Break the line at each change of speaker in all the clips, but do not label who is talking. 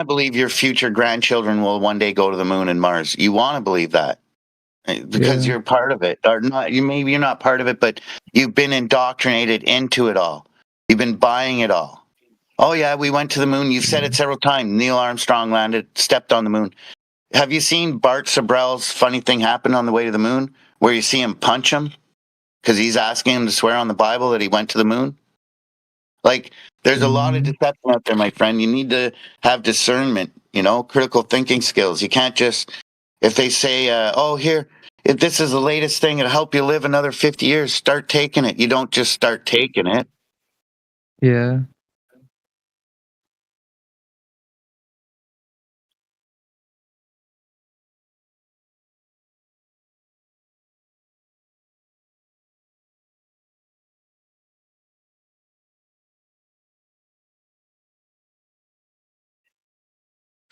to believe your future grandchildren will one day go to the moon and Mars. You want to believe that because
Yeah.
you're part of it, or not. You maybe you're not part of it, but you've been indoctrinated into it all. You've been buying it all. Oh yeah, we went to the moon. You've said it several times. Neil Armstrong landed, stepped on the moon. Have you seen Bart Sabrell's funny thing happen on the way to the moon, where you see him punch him because he's asking him to swear on the Bible that he went to the moon? Like, there's a lot of
Mm,
deception out there, my friend. You need to have discernment, critical thinking skills. You can't just, if they say, oh, here, if this is the latest thing, it'll help you live another 50 years, start taking it. You don't just start taking it.
yeah.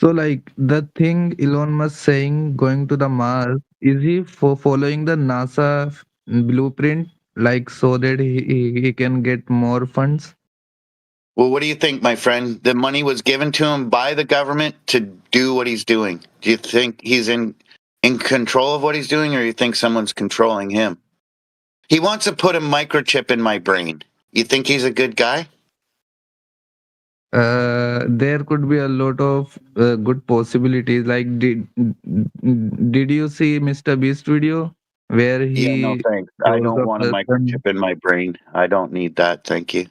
So like the thing Elon Musk saying going to the Mars, is he for following the NASA blueprint, like so that he can get more funds?
Well, what do you think, my friend? The money was given to him by the government to do what he's doing. Do you think he's in control of what he's doing, or you think someone's controlling him? He wants to put a microchip in my brain. You think he's a good guy?
There could be a lot of good possibilities. Like, did you see Mr. Beast video where
Yeah, no
he
thanks. I
shows
don't
a
want a
person?
microchip in my brain. I don't need that. Thank you.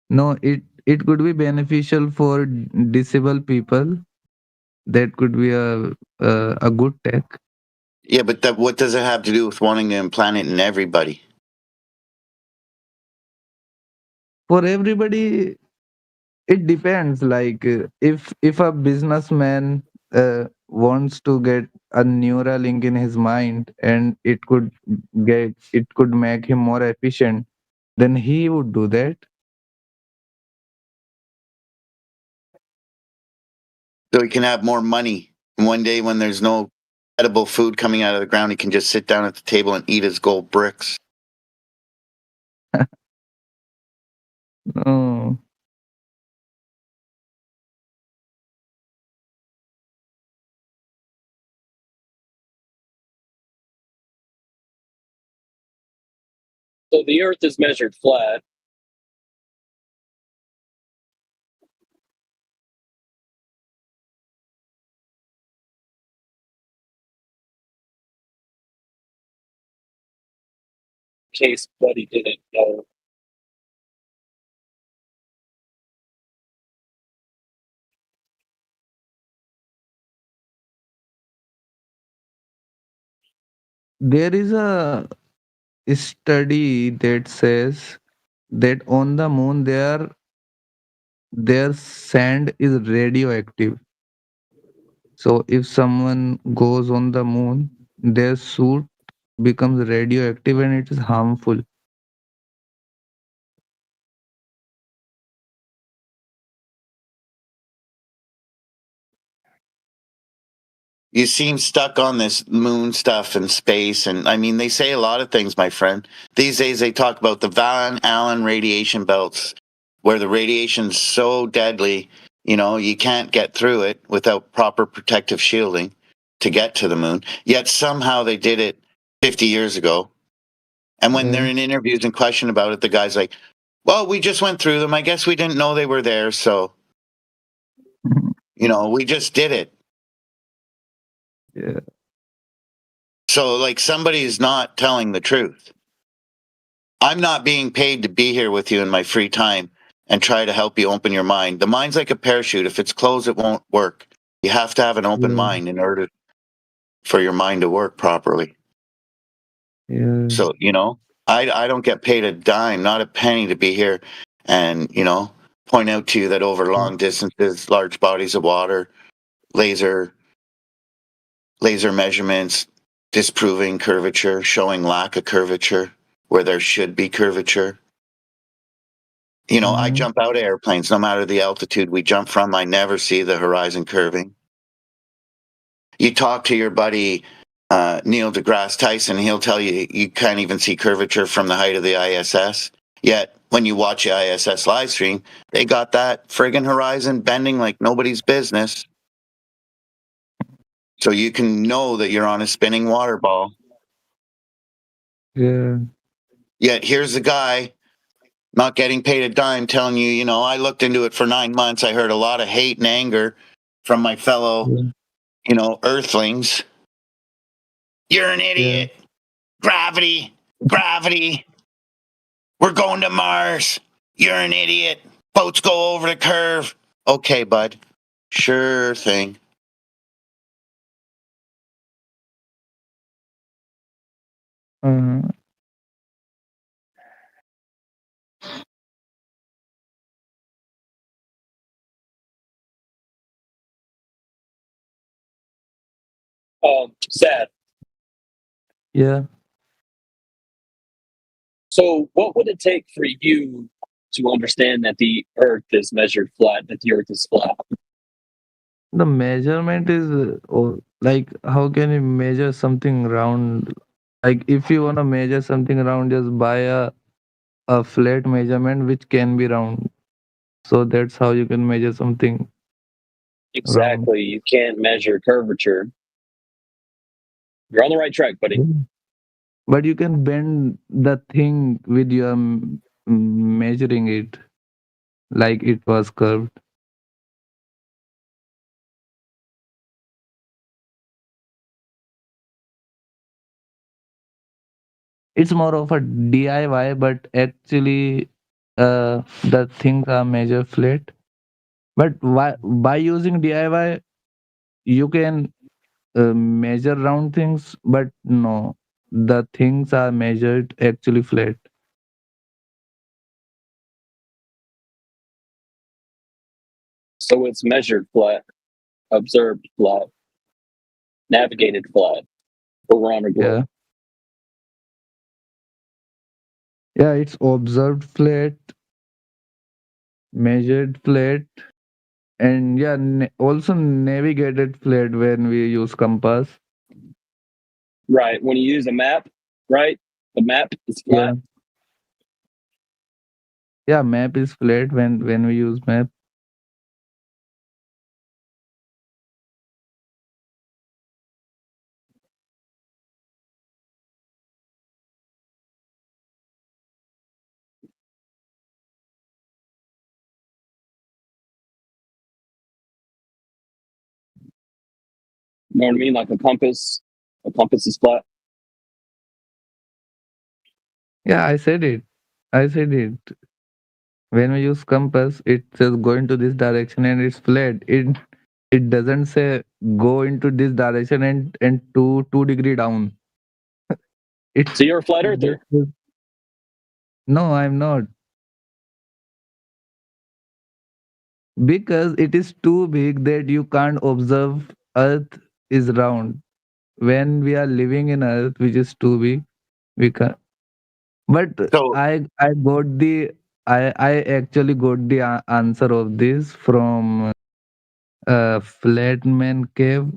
No, it could be beneficial for disabled people. That could be a good tech
Yeah, but what does it have to do with wanting to implant it in everybody?
for everybody. It depends. Like, if a businessman wants to get a neural link in his mind, and it could make him more efficient, then he would do that.
So he can have more money. And one day when there's no edible food coming out of the ground, he can just sit down at the table and eat his gold bricks.
No.
So the Earth is measured flat. In case Buddy didn't know.
There is a study that says that on the moon their sand is radioactive. So if someone goes on the moon, their suit becomes radioactive and it is harmful.
You seem stuck on this moon stuff and space. And I mean, they say a lot of things, my friend. These days, they talk about the Van Allen radiation belts, where the radiation's so deadly, you can't get through it without proper protective shielding to get to the moon. Yet somehow they did it 50 years ago. And when they're
Yeah.
in interviews and questioned about it, the guy's like, well, we just went through them. I guess we didn't know they were there. So, we just did it.
Yeah.
So, like, somebody's not telling the truth. I'm not being paid to be here with you in my free time and try to help you open your mind. The mind's like a parachute. If it's closed, it won't work. You have to have an open
Yeah.
mind in order for your mind to work properly.
Yeah.
So, I don't get paid a dime, not a penny to be here and, point out to you that over long distances, large bodies of water, laser laser measurements disproving curvature, showing lack of curvature where there should be curvature. I
Mhm.
jump out of airplanes, no matter the altitude we jump from, I never see the horizon curving. You talk to your buddy Neil deGrasse Tyson, he'll tell you you can't even see curvature from the height of the ISS. Yet when you watch the ISS live stream, they got that friggin' horizon bending like nobody's business. So you can know that you're on a spinning water ball.
Yeah.
Yet here's the guy not getting paid a dime telling you, you know, I looked into it for 9 months. I heard a lot of hate and anger from my fellow,
Yeah.
you know, earthlings. You're an idiot. Gravity. We're going to Mars. You're an idiot. Boats go over the curve. Okay, bud. Sure thing.
Uh,
Sad.
yeah.
So, what would it take for you to understand that the Earth is measured flat, that the Earth is flat?
The measurement is like, how can you measure something round? Like, if you want to measure something round, just buy a flat measurement which can be round. So that's how you can measure something round.
Exactly. You can't measure curvature. You're on the right track, buddy.
But you can bend the thing with your measuring it like it was curved. It's more of a DIY, but actually, the things are measured flat. But by using DIY, you can measure round things, but no, the things are measured actually flat.
So it's measured flat, observed flat, navigated flat, but we're on a globe.
Yeah, it's observed flat, measured flat, and yeah, also navigated flat when we use compass.
Right. When you use a map, right? The map is
Yeah,
flat.
yeah, map is flat when we use map.
You know what I mean? Like a compass. A compass is flat.
Yeah, I said it. I said it. When we use compass, it says go into this direction and it's flat. It doesn't say go into this direction and two degree down. It
So you're a flat
it
earther.
just says, no, I'm not, because it is too big that you can't observe Earth is round. When we are living in Earth, which is too big, we can't. But
So
I got the I actually got the answer of this from Flatman Cave.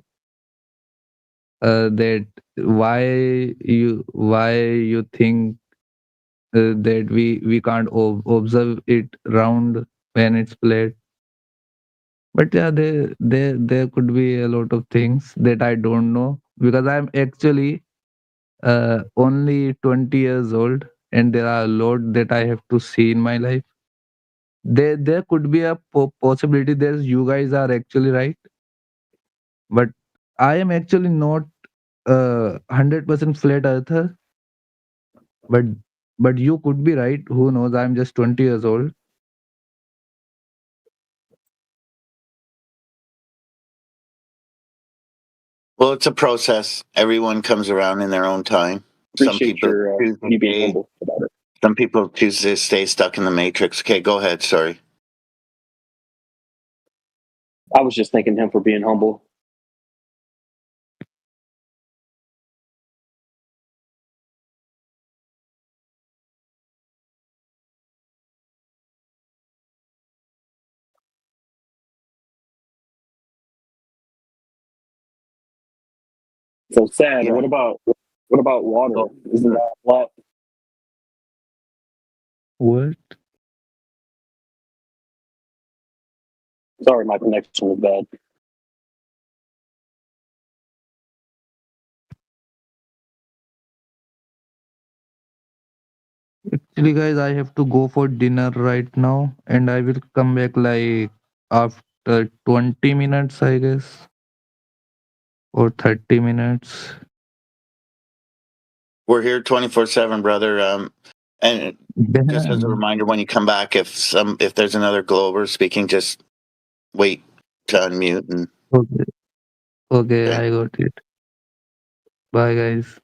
That why you think that we can't observe it round when it's flat. But yeah, there could be a lot of things that I don't know, because I'm actually only 20 years old, and there are a lot that I have to see in my life. There could be a possibility that you guys are actually right, but I am actually not 100% flat earther. But you could be right. Who knows? I'm just 20 years old.
well, it's a process. Everyone comes around in their own time. Some
Appreciate
people
your
choose to
you being
stay,
humble about it.
some people choose to stay stuck in the matrix. Okay, go ahead. Sorry.
I was just thanking him for being humble. So sad.
Yeah.
What about water?
Well,
Isn't that flat?
What?
Sorry, my connection was bad.
Actually, guys, I have to go for dinner right now, and I will come back like after 20 minutes, I guess, or 30 minutes.
We're here 24/7, brother. And just as a
Damn.
reminder, when you come back, if there's another Glober speaking, just wait to unmute and
Okay, okay,
okay.
I got it. Bye, guys.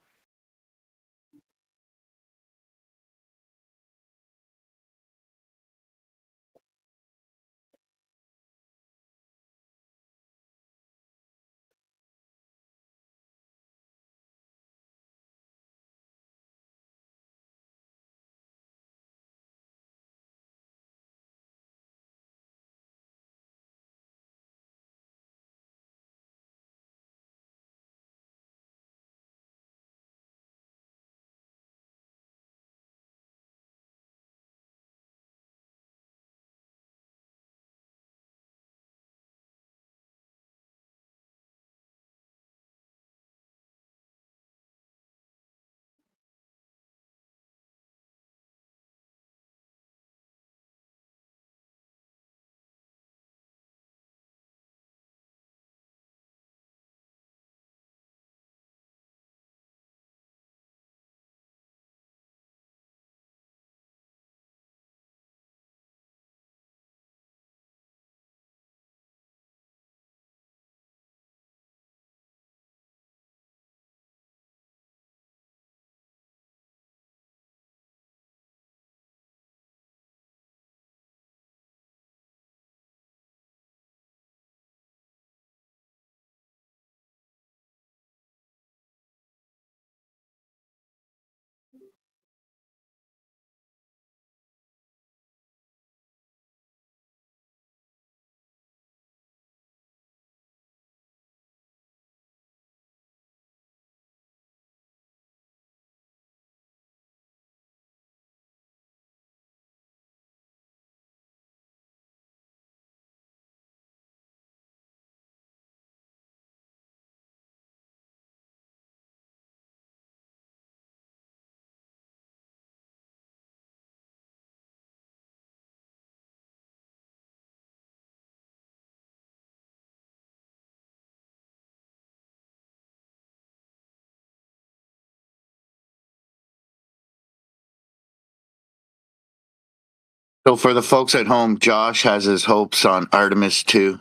So for the folks at home, Josh has his hopes on Artemis 2.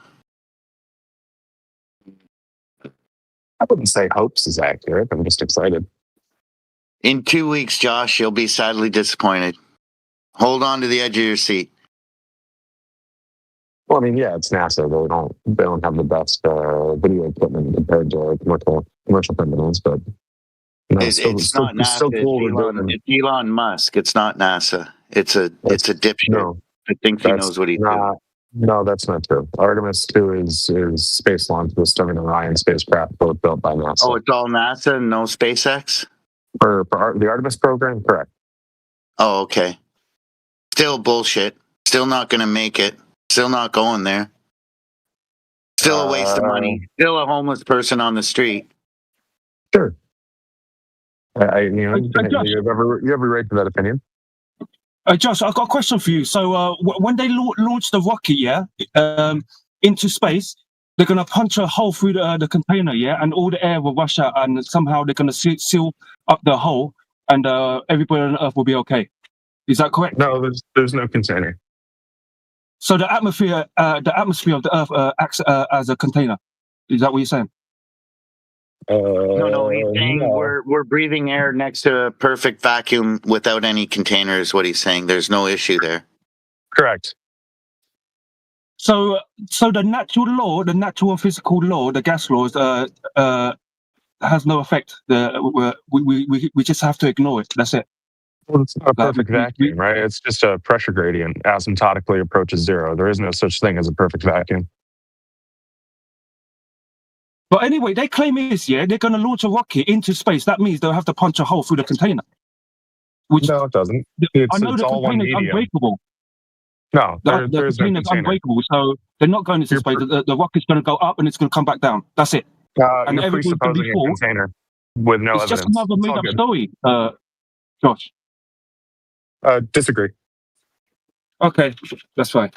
I wouldn't say hopes is accurate. I'm just excited.
In 2 weeks, Josh, you'll be sadly disappointed. Hold on to the edge of your seat.
Well, I mean, yeah, it's NASA. They don't have the best video equipment compared to commercial criminals, but
It's not NASA.
Still cool.
It's Elon Musk. It's not NASA. It's a dipshit.
No,
that thinks he knows what he's doing.
No, that's not true. Artemis 2 is space launch system and Orion spacecraft, both built by NASA.
Oh, it's all NASA and no SpaceX?
For the Artemis program, correct.
Oh, okay. Still bullshit. Still not going to make it. Still not going there. Still a waste of money. Still a homeless person on the street.
Sure. You have every right to that opinion.
Josh, I've got a question for you. So when they launch the rocket, into space, they're going to punch a hole through the container, and all the air will rush out, and somehow they're going to seal up the hole, and everybody on Earth will be okay. Is that correct?
No, there's no container.
So the atmosphere of the Earth acts as a container. Is that what you're saying?
No, he's saying we're breathing air next to a perfect vacuum without any container is what he's saying. There's no issue there.
Correct.
So the natural and physical law, the gas laws, has no effect. We just have to ignore it. That's it.
Well, it's not a perfect vacuum, right? It's just a pressure gradient asymptotically approaches zero. There is no such thing as a perfect vacuum.
But anyway, they claim they're going to launch a rocket into space. That means they'll have to punch a hole through the container.
No, it doesn't.
I know the container is unbreakable.
No,
The
there is no
container's
container.
unbreakable, so they're not going into
You're
space. The rocket's going to go up and it's going to come back down. That's it. And
You're
everything's going to be
presupposing a
full.
container with no
It's just
evidence.
another
It's all
made-up
good.
story, Josh.
Disagree.
Okay, that's fine.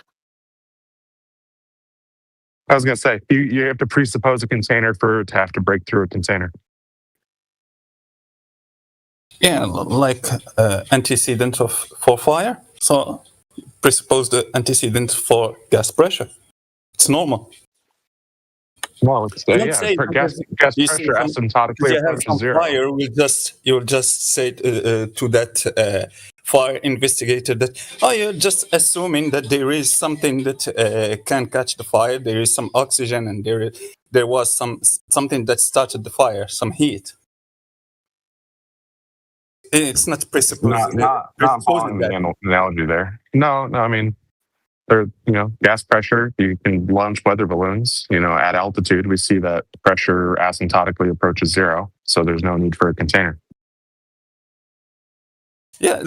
I was going to say, you have to presuppose a container to have to break through a container.
Yeah, like antecedent for fire. So presuppose the antecedent for gas pressure. It's normal.
Well, it's,
Let's
yeah,
say
gas
you see
pressure
because
asymptotically
you have
approaches
some
zero.
fire, you'll just say to that fire investigator that you're just assuming that there is something that can catch the fire. There is some oxygen, and there was something that started the fire, some heat. It's not presupposing
Not following the analogy there. No, I mean, gas pressure, you can launch weather balloons. At altitude, we see that pressure asymptotically approaches zero. So there's no need for a container.
Yeah,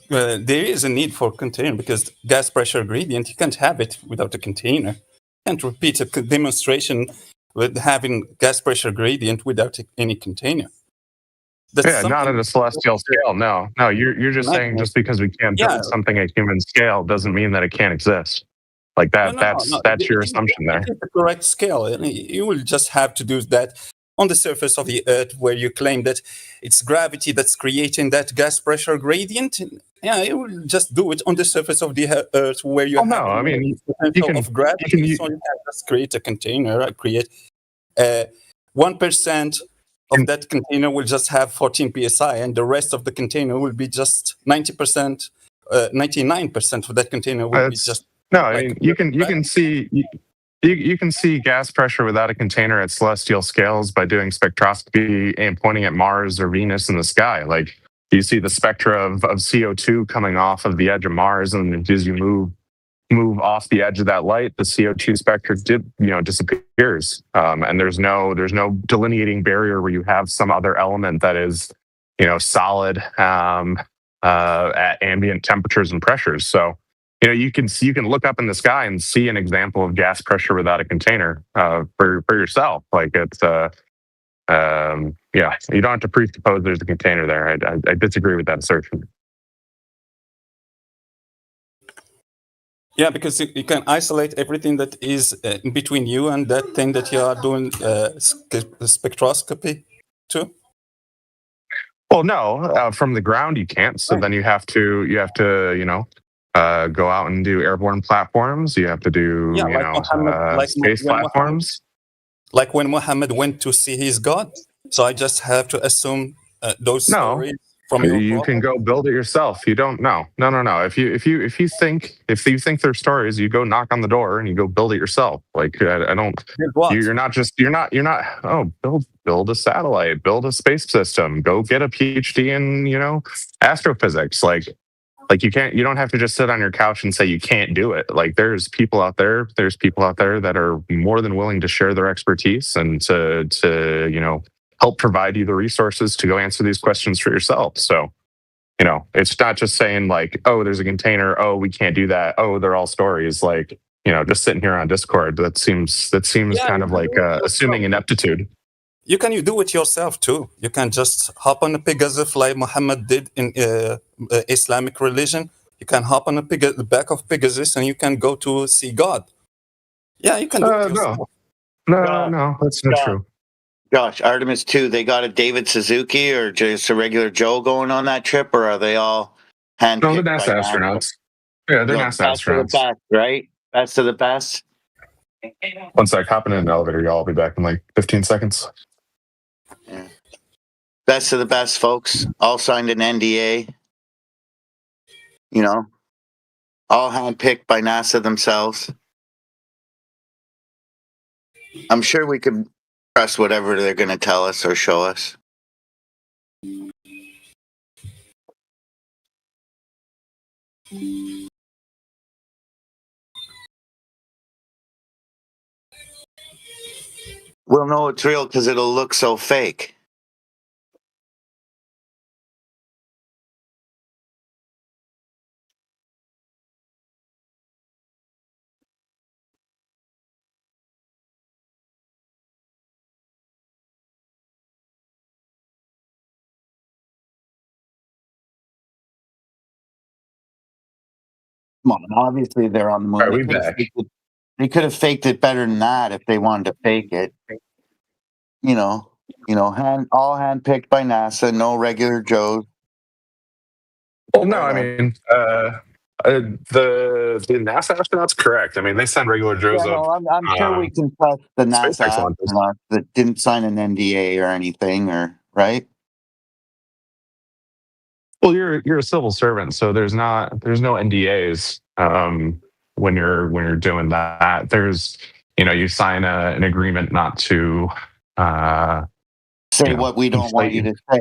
there is a need for a container because gas pressure gradient, you can't have it without a container. You can't repeat a demonstration with having gas pressure gradient without any container.
That's not at a celestial scale. No, you're just saying just because we can't build something at human scale doesn't mean that it can't exist. Like that.
No.
That's your assumption there.
It is the correct scale. You will just have to do that on the surface of the Earth, where you claim that it's gravity that's creating that gas pressure gradient. Yeah, you will just do it on the surface of the Earth, where you have the potential of gravity. So you can just create a container, create 1% of that container will just have 14 psi, and the rest of the container will be just 90%, 99% of that container will be just.
No, I mean you can see gas pressure without a container at celestial scales by doing spectroscopy and pointing at Mars or Venus in the sky. Like you see the spectra of CO2 coming off of the edge of Mars, and as you move off the edge of that light, the CO2 spectra disappears, and there's no delineating barrier where you have some other element that is solid at ambient temperatures and pressures. So you can look up in the sky and see an example of gas pressure without a container for yourself. Like it's you don't have to presuppose there's a container there. I disagree with that assertion.
Yeah, because you can isolate everything that is in between you and that thing that you are doing spectroscopy to.
Well, no, from the ground you can't. So then you have to go out and do airborne platforms. You have to do space platforms.
Like when Muhammad went to see his God. So I just have to assume those stories.
You can go build it yourself. You don't know. No. If you think they're stories, you go knock on the door and you go build it yourself. Like I don't. You're not. Oh, build a satellite, build a space system, go get a PhD in astrophysics. Like you don't have to just sit on your couch and say you can't do it. Like there's people out there that are more than willing to share their expertise and to help provide you the resources to go answer these questions for yourself. So, it's not just saying like, oh, there's a container. Oh, we can't do that. Oh, they're all stories. Like, just sitting here on Discord. That seems kind of like assuming ineptitude.
You can do it yourself too. You can just hop on a Pegasus like Muhammad did in Islamic religion. You can hop on the back of Pegasus and you can go to see God. Yeah, you can do it yourself.
No, that's not true.
Josh, Artemis 2, they got a David Suzuki or just a regular Joe going on that trip, or are they all handpicked?
No, they're NASA astronauts. Yeah, they're NASA astronauts.
Best, right? Best of the best.
One sec, hopping in an elevator, y'all. I'll be back in like 15 seconds.
Yeah. Best of the best, folks. All signed an NDA. All handpicked by NASA themselves. I'm sure we could trust whatever they're going to tell us or show us. We'll know it's real because it'll look so fake. Come on, obviously they're on the moon.
Are we back?
They could have faked it better than that if they wanted to fake it. All handpicked by NASA, no regular Joes.
Well, no, I mean, the NASA astronauts, correct. I mean, they send regular Joes
Yeah,
up.
no, I'm sure we can trust the NASA
SpaceX launches.
astronauts that didn't sign an NDA or anything, or right?
Well, you're a civil servant, so there's no NDAs when you're doing that. There's you sign an agreement not to
Say what we don't want you to say.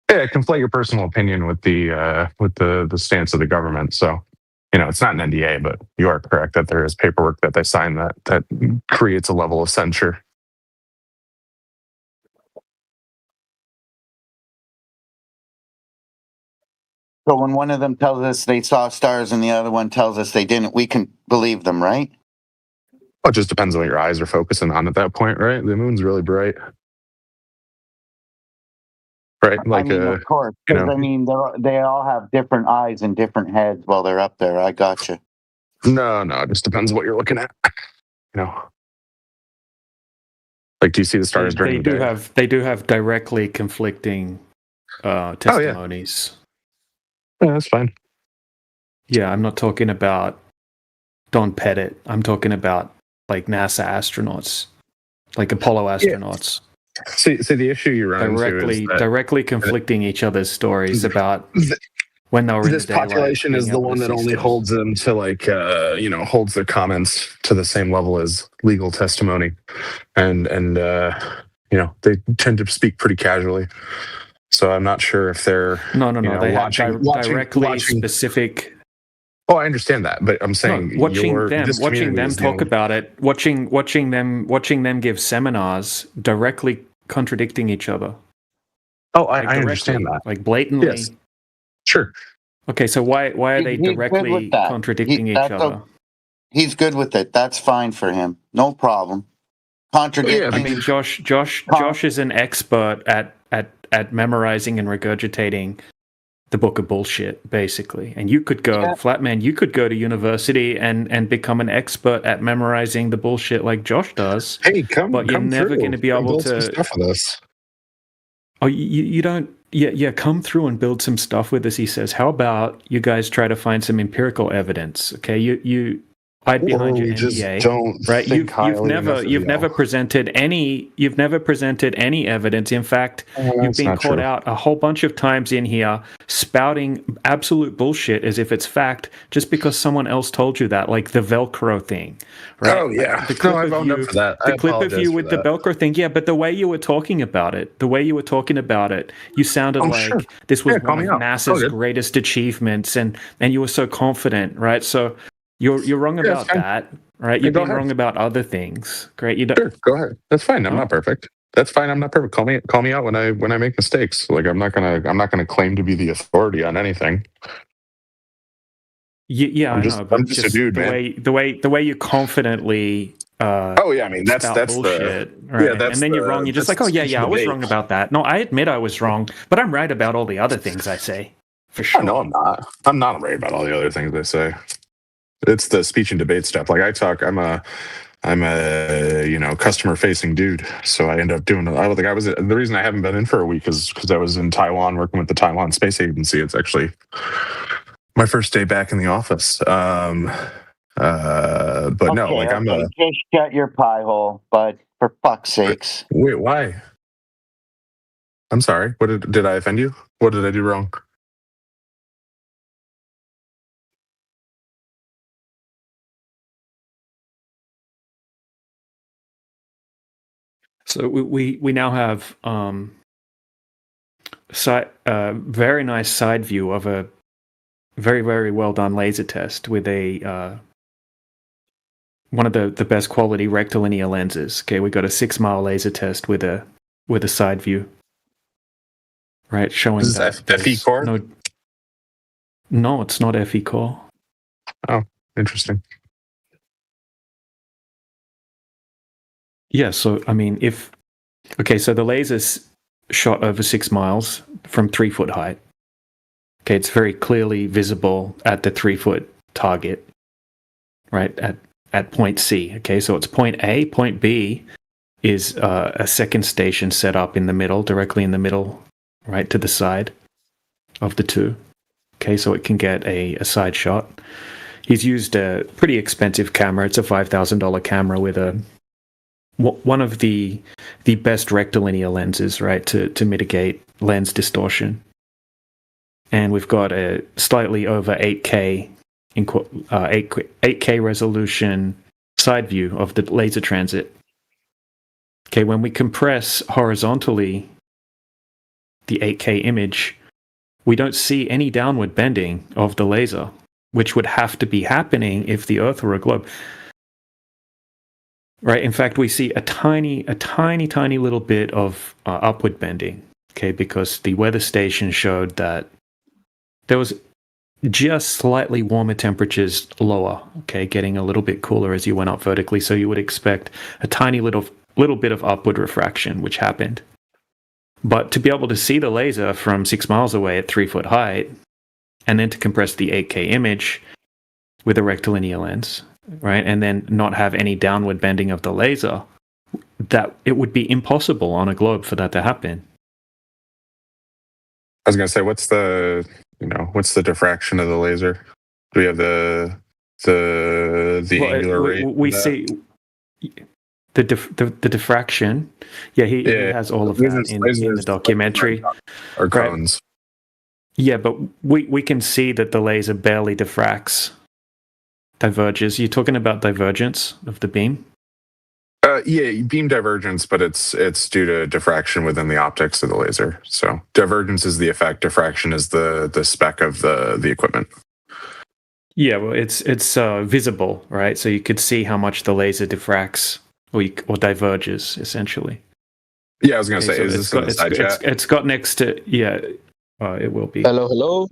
Yeah, conflate your personal opinion with the stance of the government. So, it's not an NDA, but you are correct that there is paperwork that they sign that creates a level of censure.
So when one of them tells us they saw stars and the other one tells us they didn't, we can believe them, right?
Well, it just depends on what your eyes are focusing on at that point, right? The moon's really bright. Right, like
of course, because they all have different eyes and different heads while they're up there. I gotcha.
No, it just depends what you're looking at. Like, do you see the stars during the day?
They do have directly conflicting testimonies.
Yeah, that's fine.
Yeah, I'm not talking about Don Pettit. I'm talking about like NASA astronauts, like Apollo astronauts.
See, the issue you run into is that
directly conflicting each other's stories about when they were in
this
the daylight,
population is the one that only holds them to holds their comments to the same level as legal testimony, and they tend to speak pretty casually. So I'm not sure if they're
no. They
watching,
have directly specific.
Oh, I understand that, but I'm saying
watching them talk about it, watching them give seminars directly contradicting each other.
Oh, I understand that,
like blatantly.
Yes. Sure.
Okay, so why are they directly contradicting each other?
He's good with it. That's fine for him. No problem. Contradicting.
I mean, Josh is an expert at memorizing and regurgitating the book of bullshit, basically. And you could go, Flatman, you could go to university and become an expert at memorizing the bullshit like Josh does.
Hey,
but you're never going to be able to.
Stuff with us.
Oh, you don't. Yeah, come through and build some stuff with us. He says, "How about you guys try to find some empirical evidence?" Okay, you hide behind your NDA, right? You've never presented any evidence. In fact, you've been caught out a whole bunch of times in here spouting absolute bullshit as if it's fact, just because someone else told you that, like the Velcro thing, right?
Oh yeah,
the clip of you with the Velcro thing, yeah. But the way you were talking about it, you sounded like this was one of NASA's greatest achievements, and you were so confident, right? So. You're wrong about that, right? You've been wrong about other things. Great, you don't.
Sure, go ahead. That's fine. I'm not perfect. That's fine. I'm not perfect. Call me out when I make mistakes. Like I'm not gonna claim to be the authority on anything.
Yeah,
I'm just a dude, man.
The way you confidently.
Oh yeah, I mean that's
bullshit, right?
Yeah,
and then you're wrong. You're just like, oh yeah, I was wrong about that. No, I admit I was wrong, but I'm right about all the other things I say. For sure.
Oh, no, I'm not. I'm not right about all the other things I say. It's the speech and debate stuff. Like I'm a customer facing dude. So I end up doing the reason I haven't been in for a week is because I was in Taiwan working with the Taiwan Space Agency. It's actually my first day back in the office. But no, like
just shut your pie hole, but for fuck's sakes.
Wait, why? I'm sorry. What did I offend you? What did I do wrong?
So we now have very nice side view of a very, very well done laser test with a one of the best quality rectilinear lenses. Okay, we got a 6 mile laser test with a side view, right? Showing
is that FE core.
No, it's not FE core.
Oh, interesting.
Yeah, so I mean, so the laser's shot over 6 miles from 3 foot height. Okay, it's very clearly visible at the 3 foot target, right, at point C. Okay, so it's point A. Point B is a second station set up in the middle, directly in the middle, right, to the side of the two. Okay, so it can get a side shot. He's used a pretty expensive camera. It's a $5,000 camera with one of the best rectilinear lenses, right, to mitigate lens distortion. And we've got a slightly over 8K 8K resolution side view of the laser transit. Okay, when we compress horizontally the 8K image, we don't see any downward bending of the laser, which would have to be happening if the Earth were a globe. Right. In fact, we see a tiny little bit of upward bending. Okay, because the weather station showed that there was just slightly warmer temperatures lower. Okay, getting a little bit cooler as you went up vertically. So you would expect a tiny little bit of upward refraction, which happened. But to be able to see the laser from 6 miles away at 3 foot height, and then to compress the 8K image with a rectilinear lens, right, and then not have any downward bending of the laser, that it would be impossible on a globe for that to happen.
I was going to say, what's the diffraction of the laser? Do we have the angular rate?
We see the diffraction. Yeah, he has all of that in the documentary.
Or cones.
Right. Yeah, but we can see that the laser barely diffracts, diverges. You're talking about divergence of the beam?
Yeah, beam divergence, but it's due to diffraction within the optics of the laser. So divergence is the effect, diffraction is the spec of the equipment.
Yeah, well, it's visible, right? So you could see how much the laser diffracts or diverges, essentially.
Yeah, I was going to say, is this in the side chat?
It's got next to, yeah, it will be.
Hello.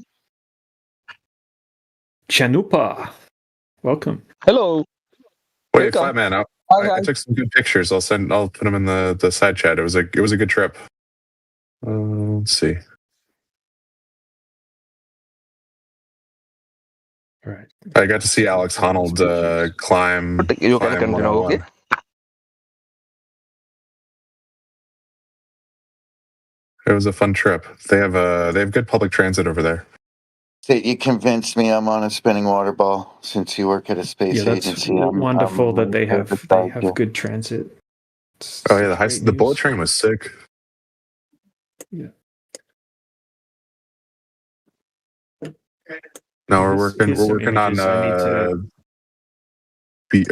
Chanupa, welcome.
Hello.
Wait, Flatman, I took some good pictures. I'll put them in the side chat. It was a good trip. Let's see.
All right.
I got to see Alex Honnold climb.
You can continue, okay?
It was a fun trip. They have good public transit over there.
You convinced me I'm on a spinning water ball since you work at a space agency.
Wonderful that they have good transit.
Oh yeah, the bullet train was sick.
Yeah.
No, we're working on. Oh,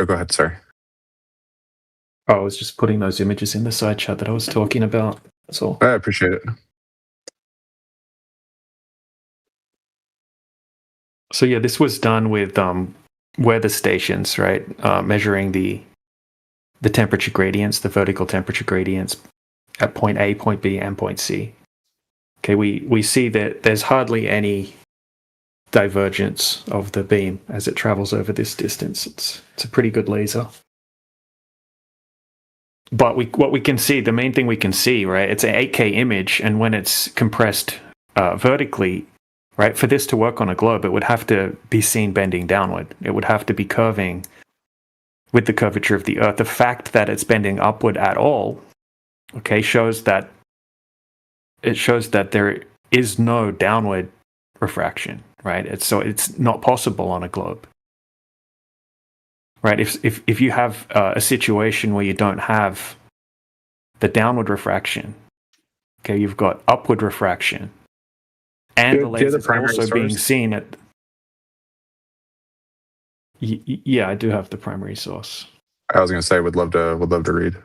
go ahead. Sorry.
I was just putting those images in the side chat that I was talking about. That's all.
I appreciate it.
So yeah, this was done with weather stations, right? Measuring the temperature gradients, the vertical temperature gradients at point A, point B, and point C. Okay, we see that there's hardly any divergence of the beam as it travels over this distance. It's a pretty good laser. But what we can see, the main thing we can see, right? It's an 8K image, and when it's compressed vertically, right, for this to work on a globe, it would have to be seen bending downward. It would have to be curving with the curvature of the Earth. The fact that it's bending upward at all, okay, shows that there is no downward refraction, right? It's not possible on a globe. Right, if you have a situation where you don't have the downward refraction, okay, you've got upward refraction, and the laser is also being seen at. Yeah, I do have the primary source.
I was going to say, would love to read.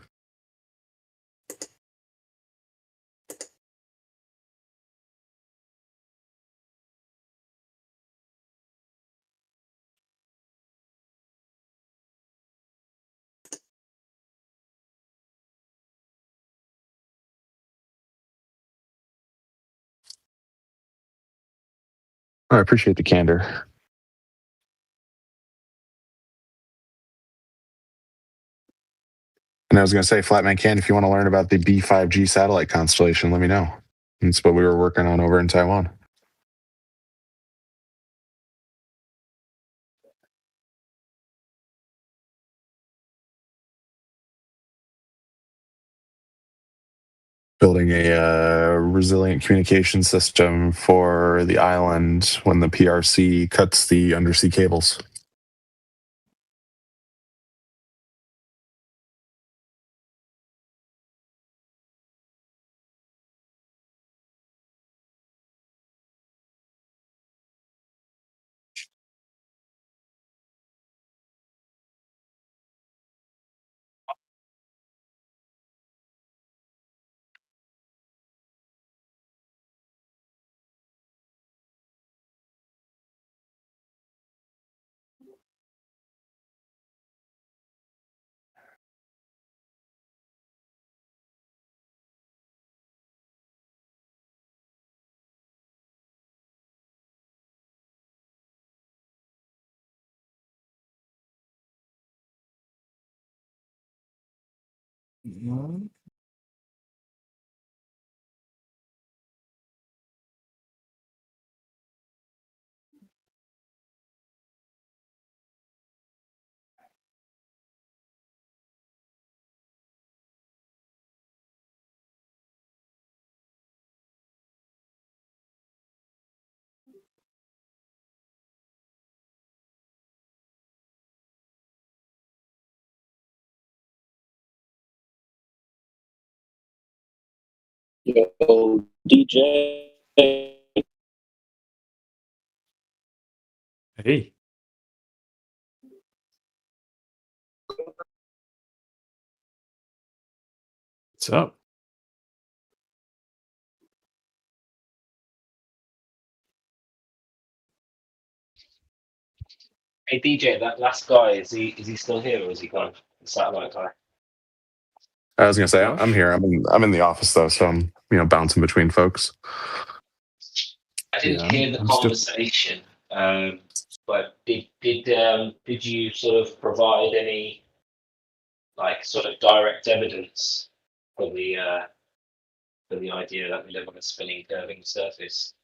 I appreciate the candor. And I was going to say, Flatman Can, if you want to learn about the B5G satellite constellation, let me know. That's what we were working on over in Taiwan. Building a resilient communication system for the island when the PRC cuts the undersea cables.
Yo, DJ.
Hey. What's up?
Hey DJ, that last guy, is he still here or is he gone? The satellite guy.
I was gonna say I'm here. I'm in the office though, so I'm bouncing between folks.
I didn't hear the conversation, but did you sort of provide any sort of direct evidence for the idea that we live on a spinning, curving surface,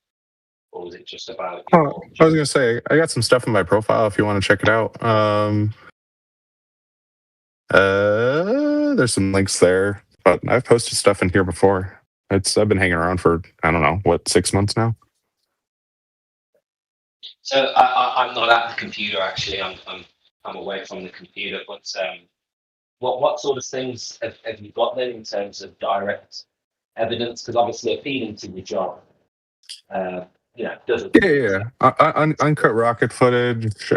or was it just about?
I was gonna say I got some stuff in my profile if you want to check it out. There's some links there, but I've posted stuff in here before. I've been hanging around for I don't know 6 months now.
So I'm not at the computer actually. I'm away from the computer. But what sort of things have you got then in terms of direct evidence? Because obviously a feeding to your job, doesn't.
Yeah. Uncut rocket footage.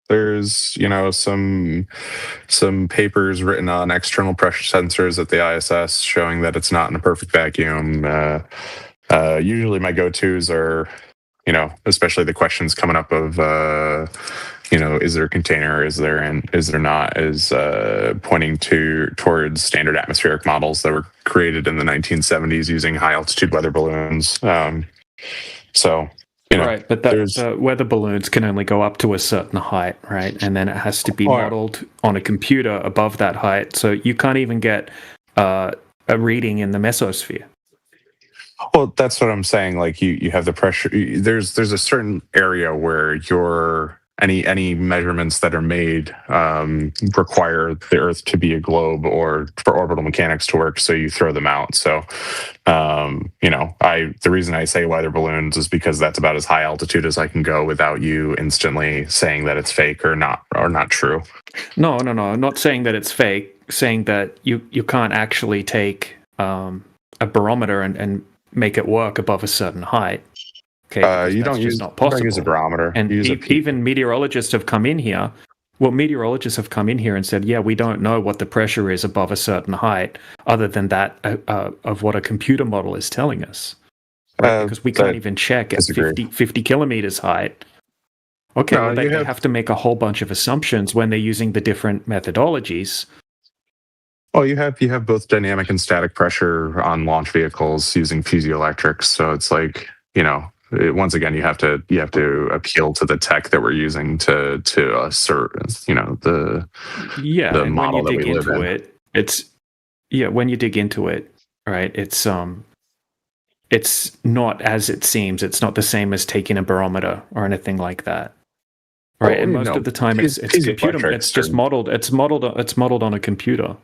There's some papers written on external pressure sensors at the ISS showing that it's not in a perfect vacuum. Usually my go-tos are, especially the questions coming up of, is there a container? Is there not? Is pointing towards standard atmospheric models that were created in the 1970s using high altitude weather balloons.
Right, but the weather balloons can only go up to a certain height, right? And then it has to be modeled on a computer above that height. So you can't even get a reading in the mesosphere.
Well, that's what I'm saying. Like you have the pressure. There's a certain area where any measurements that are made require the Earth to be a globe or for orbital mechanics to work. So you throw them out. So, the reason I say weather balloons is because that's about as high altitude as I can go without you instantly saying that it's fake or not true.
No. I'm not saying that it's fake. Saying that you can't actually take a barometer and make it work above a certain height. Okay,
you don't use a barometer.
And even meteorologists have come in here. Well, meteorologists have come in here and said, yeah, we don't know what the pressure is above a certain height, other than that of what a computer model is telling us. Right? Because we can't even check at 50 kilometers height. Okay, well, they have to make a whole bunch of assumptions when they're using the different methodologies.
Well, you have both dynamic and static pressure on launch vehicles using piezoelectrics. So it's like, once again, you have to appeal to the tech that we're using to assert, the model that we live in.
When you dig into it, right? It's not as it seems. It's not the same as taking a barometer or anything like that, right? And most of the time, it's computer. It's just modeled. It's modeled on a computer.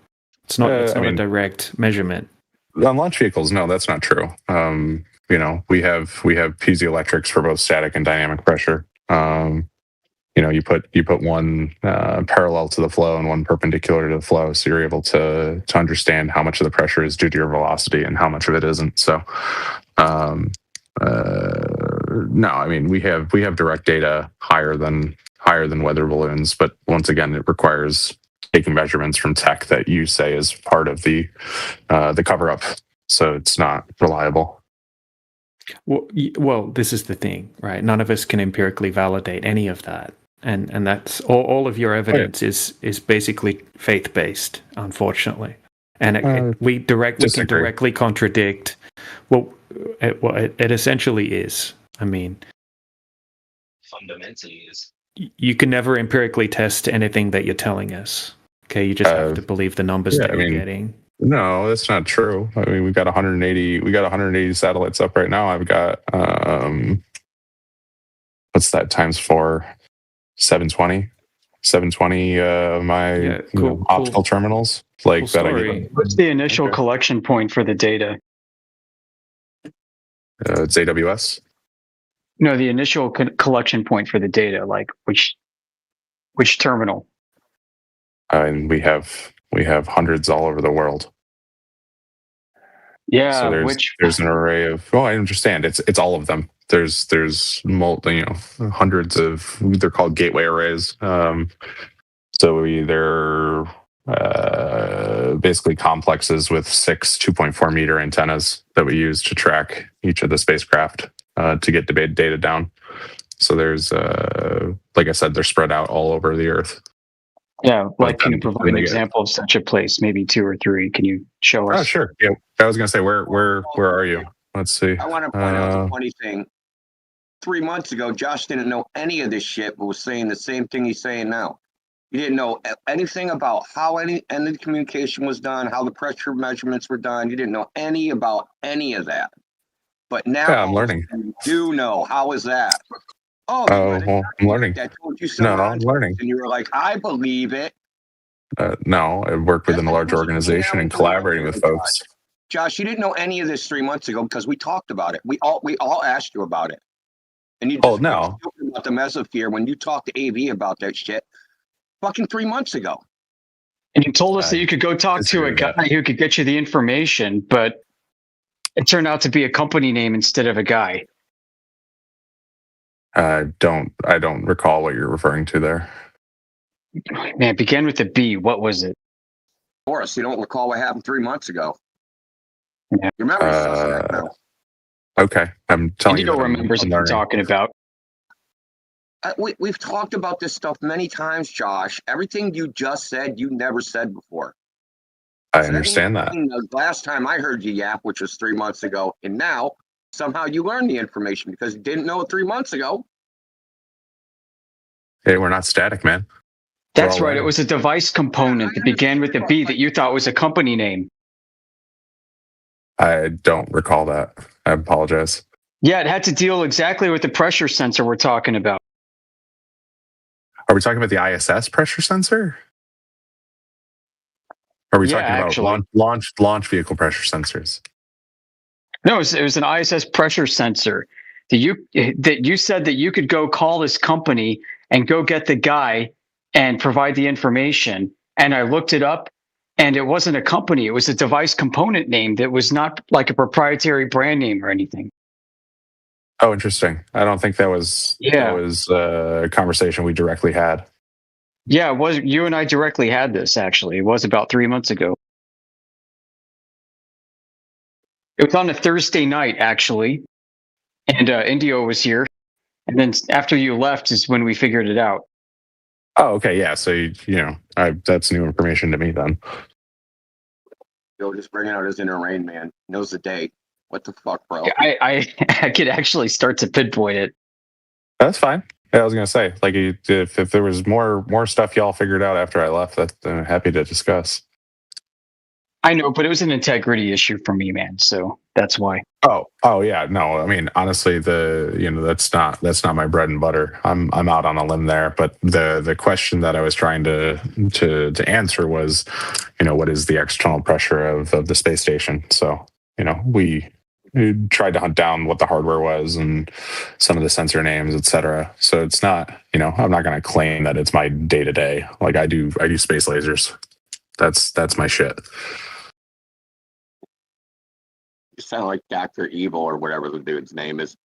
It's not a direct measurement.
On launch vehicles, no, that's not true. We have piezoelectrics for both static and dynamic pressure. You put one parallel to the flow and one perpendicular to the flow, so you're able to understand how much of the pressure is due to your velocity and how much of it isn't. So, no, I mean we have direct data higher than weather balloons, but once again, it requires taking measurements from tech that you say is part of the cover up, so it's not reliable.
Well, this is the thing, right? None of us can empirically validate any of that, and that's all of your evidence is basically faith based, unfortunately, and we can directly contradict. Well, it essentially is. I mean,
fundamentally is.
You can never empirically test anything that you're telling us. Okay, you just have to believe the numbers that you're getting.
No, that's not true. I mean, we got 180 satellites up right now. I've got what's that times 4? 720 my optical terminals
like that. What's the initial collection point for the data?
It's AWS.
No, the initial collection point for the data, like which terminal?
And we have hundreds all over the world.
Yeah,
so there's an array of. Well, I understand. It's all of them. There's hundreds of. They're called gateway arrays. So they're basically complexes with 6 2.4 meter antennas that we use to track each of the spacecraft to get data down. So there's, like I said, they're spread out all over the Earth.
Yeah, can you provide an example of such a place? Maybe 2 or 3. Can you show us?
Oh, sure. Yeah, I was going to say, where are you? Let's see.
I want to point out the funny thing. 3 months ago, Josh didn't know any of this shit, but was saying the same thing he's saying now. He didn't know anything about how any of the communication was done, how the pressure measurements were done. You didn't know about any of that. But now
I'm learning.
You do know. How is that?
Oh, well, I'm learning.
I told you
I'm learning.
And you were like, I believe it.
No, I worked within a large organization and collaborating with folks.
Josh, you didn't know any of this 3 months ago because we talked about it. We all asked you about it. And you just
no.
about the mesosphere when you talked to AV about that shit fucking 3 months ago.
And you told us that you could go talk to a guy who could get you the information, but it turned out to be a company name instead of a guy.
I don't recall what you're referring to there.
Man, it began with a B. What was it?
Boris, you don't recall what happened 3 months ago.
Yeah.
Your memory's suspect now.
Okay, I'm telling you.
You don't remember what I'm talking about.
We've talked about this stuff many times, Josh. Everything you just said, you never said before.
I understand that.
The last time I heard you yap, which was 3 months ago, and now somehow you learned the information because you didn't know it 3 months ago.
Hey, we're not static, man.
That's right. It was a device component that began with a B that you thought was a company name.
I don't recall that. I apologize.
Yeah, it had to deal exactly with the pressure sensor we're talking about.
Are we talking about the ISS pressure sensor? Are we talking about launch vehicle pressure sensors?
No, it was an ISS pressure sensor that you said that you could go call this company and go get the guy and provide the information. And I looked it up, and it wasn't a company. It was a device component name that was not like a proprietary brand name or anything.
Oh, interesting. I don't think that was a conversation we directly had.
Yeah, it was. You and I directly had this, actually. It was about 3 months ago. It was on a Thursday night, actually. And Indio was here. And then after you left is when we figured it out.
Oh, okay. Yeah. So, that's new information to me then.
Joe just bringing out his inner Rain Man. Knows the date. What the fuck, bro?
Yeah, I could actually start to pinpoint it.
That's fine. Yeah, I was gonna say, like, if there was more stuff y'all figured out after I left, that I'm happy to discuss.
I know, but it was an integrity issue for me, man. So that's why.
Oh yeah. No, I mean, honestly, that's not my bread and butter. I'm out on a limb there. But the question that I was trying to answer was, what is the external pressure of the space station? So, we tried to hunt down what the hardware was and some of the sensor names, etc. So it's not, I'm not going to claim that it's my day to day. Like I do space lasers. That's my shit.
You sound like Dr. Evil or whatever the dude's name is.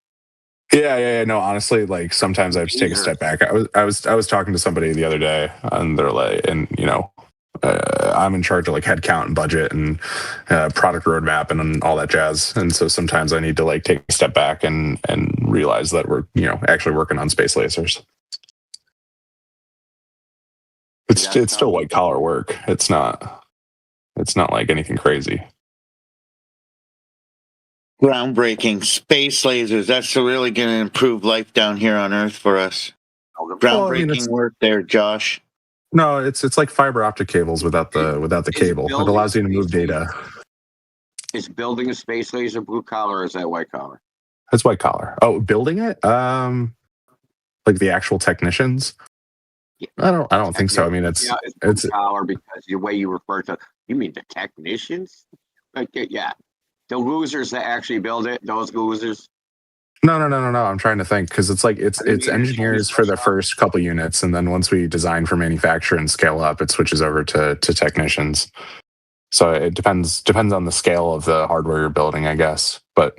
Yeah. No, honestly, like sometimes I just take a step back. I was talking to somebody the other day, and they're like, I'm in charge of like headcount and budget and product roadmap and all that jazz. And so sometimes I need to like take a step back and realize that we're actually working on space lasers. It's still white collar work. It's not like anything crazy.
Groundbreaking space lasers. That's really going to improve life down here on Earth for us. Groundbreaking work there, Josh.
No, it's like fiber optic cables without the cable. It allows you to move data.
Is building a space laser blue collar or is that white collar?
That's white collar. Oh, building it? Like the actual technicians? Yeah. I don't think so. I mean, it's blue
collar because the way you refer to, you mean the technicians? Like, yeah. The losers that actually build it, those losers.
No. I'm trying to think because it's engineers for the first couple units, and then once we design for manufacture and scale up, it switches over to technicians. So it depends on the scale of the hardware you're building, I guess. But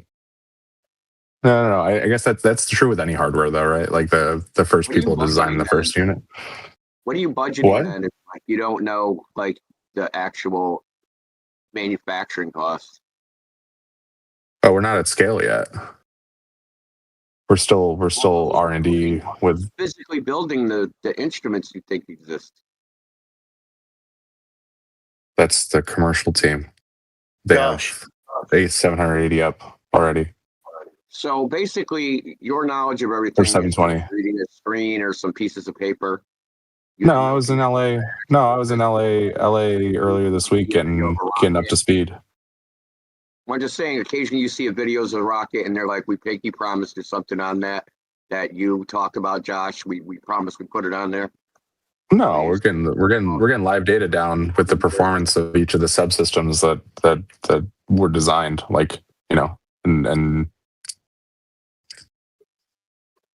no. I guess that's true with any hardware, though, right? Like the first people design the first unit.
What are you budgeting then? If like you don't know like the actual manufacturing costs.
Oh, we're not at scale yet. We're still R&D with
physically building the instruments you think exist.
That's the commercial team. They have 780 up already.
So basically, your knowledge of everything.
Or 720.
Reading a screen or some pieces of paper.
No, I was in LA. Earlier this week getting up to speed.
I'm just saying, occasionally you see videos of the rocket and they're like, we pinky promised there's something on that you talked about, Josh. We promised we put it on there.
No, we're getting live data down with the performance of each of the subsystems that were designed, like, and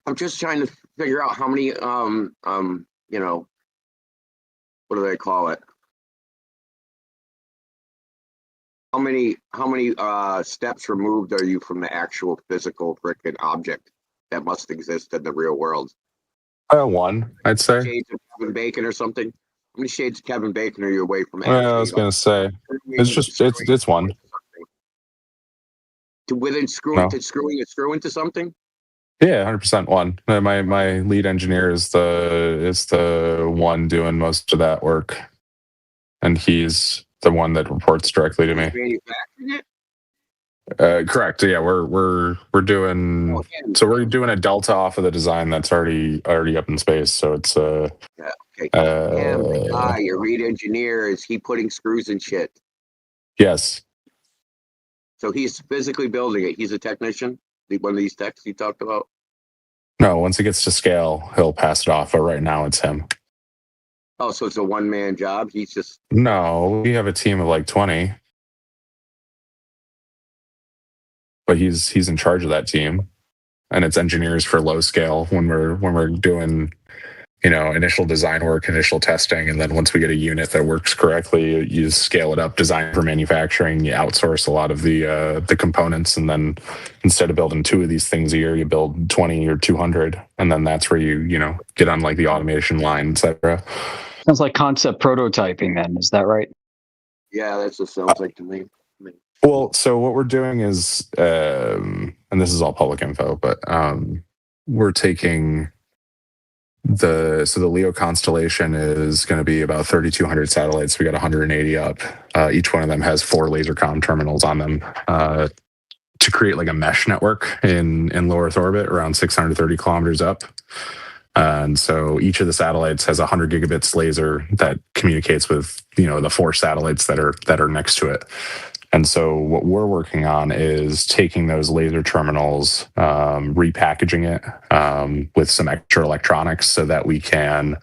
I'm just trying to figure out how many what do they call it? How many steps removed are you from the actual physical frickin' object that must exist in the real world?
One, I'd say.
Shades of Kevin Bacon or something. How many shades of Kevin Bacon are you away from?
I was gonna say it's one.
Within screw into something.
Yeah, 100% one. My lead engineer is the one doing most of that work, and he's the one that reports directly to me.
Manufacturing
it? Correct. Yeah, we're doing we're doing a delta off of the design that's already up in space. So it's
the guy, your lead engineer, is he putting screws and shit?
Yes.
So he's physically building it. He's a technician. One of these techs you talked about.
No, once it gets to scale, he'll pass it off. But right now, it's him.
Oh, so it's a one-man job? He's just...
No, we have a team of like 20. But he's in charge of that team. And it's engineers for low scale when we're doing, initial design work, initial testing. And then once we get a unit that works correctly, you scale it up, design for manufacturing, you outsource a lot of the components. And then instead of building 2 of these things a year, you build 20 or 200. And then that's where you get on like the automation line, et cetera.
Sounds like concept prototyping then, is that right?
Yeah, that's what it sounds like to me.
Well, so what we're doing is, and this is all public info, but we're taking the Leo constellation is going to be about 3,200 satellites. We got 180 up. Each one of them has 4 laser comm terminals on them to create like a mesh network in low Earth orbit around 630 kilometers up. And so each of the satellites has 100 gigabits laser that communicates with, the 4 satellites that are next to it. And so what we're working on is taking those laser terminals, repackaging it with some extra electronics so that we can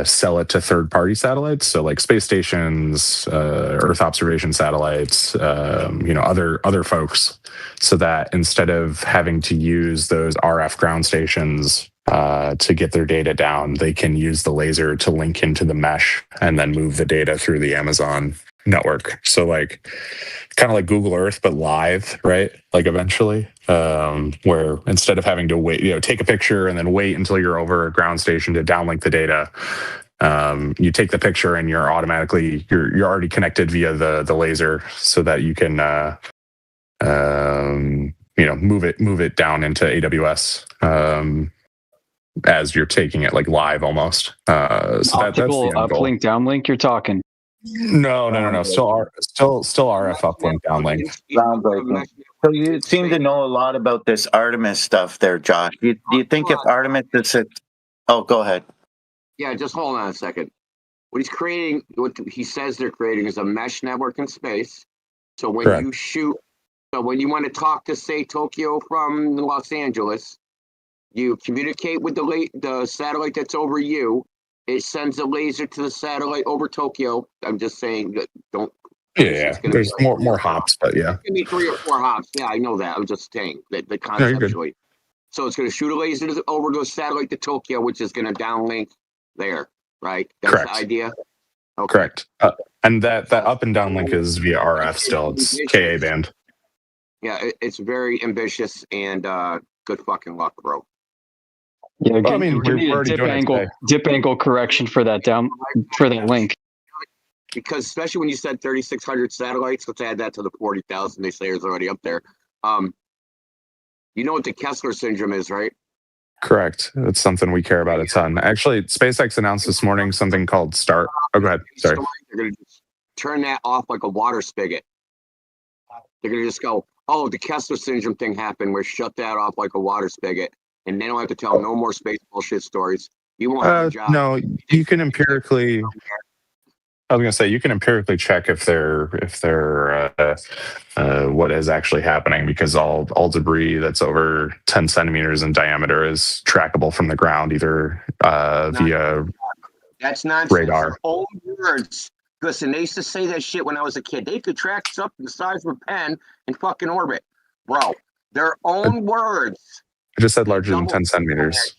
sell it to third-party satellites, so like space stations, Earth observation satellites, other folks, so that instead of having to use those RF ground stations to get their data down, they can use the laser to link into the mesh and then move the data through the Amazon network. So like kind of like Google Earth, but live, right? Like eventually, where instead of having to wait, take a picture and then wait until you're over a ground station to downlink the data, you take the picture and you're already connected via the laser, so that you can move it down into AWS as you're taking it, like live almost. So that's the end goal.
Uplink, downlink, you're talking.
No. Still RF uplink, downlink.
So you seem to know a lot about this Artemis stuff there, Josh. Do you think if Artemis is oh, go ahead.
Yeah, just hold on a second. What he says they're creating is a mesh network in space. So when
Correct.
you shoot, when you want to talk to, say, Tokyo from Los Angeles, you communicate with the satellite that's over you. It sends a laser to the satellite over Tokyo. I'm just saying that don't.
Yeah. There's more hops, but yeah.
It's gonna be 3 or 4 hops. Yeah, I know that. I'm just saying that the conceptually. So it's gonna shoot a laser over to a satellite to Tokyo, which is gonna downlink there, right? That's
Correct.
the idea. Okay.
Correct. And that up and down link is via RF still. It's Ka band.
Yeah, it's very ambitious, and good fucking luck, bro.
Yeah,
Well, I mean,
we need a dip angle correction for that link.
Because especially when you said 3,600 satellites, let's add that to the 40,000 they say is already up there. You know what the Kessler syndrome is, right?
Correct. It's something we care about a ton. Actually, SpaceX announced this morning something called START. Oh, go ahead. Sorry.
They're going to just turn that off like a water spigot. They're going to just go, oh, the Kessler syndrome thing happened. We're shut that off like a water spigot. And they don't have to tell no more space bullshit stories. You won't have a job.
No, you can empirically. I was going to say you can empirically check if they're what is actually happening, because all debris that's over 10 centimeters in diameter is trackable from the ground, either via
that's nonsense.
Radar.
Their own words. Listen, they used to say that shit when I was a kid. They could track something the size of a pen in fucking orbit, bro. Their own words.
I just said larger than 10 centimeters.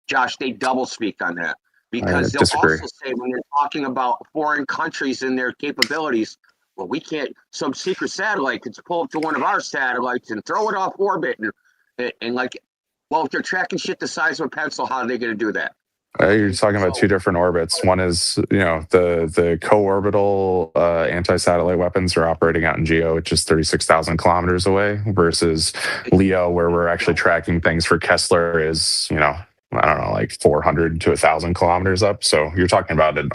Josh, they double speak on that, because they'll
disagree.
also say when you're talking about foreign countries and their capabilities, well, we can't, some secret satellite could pull up to one of our satellites and throw it off orbit. And like, well, if they're tracking shit the size of a pencil, how are they going to do that?
You're talking about 2 different orbits. One is, the co-orbital anti-satellite weapons are operating out in GEO, which is 36,000 kilometers away, versus LEO, where we're actually tracking things for Kessler, is, I don't know, like 400 to 1,000 kilometers up. So you're talking about an,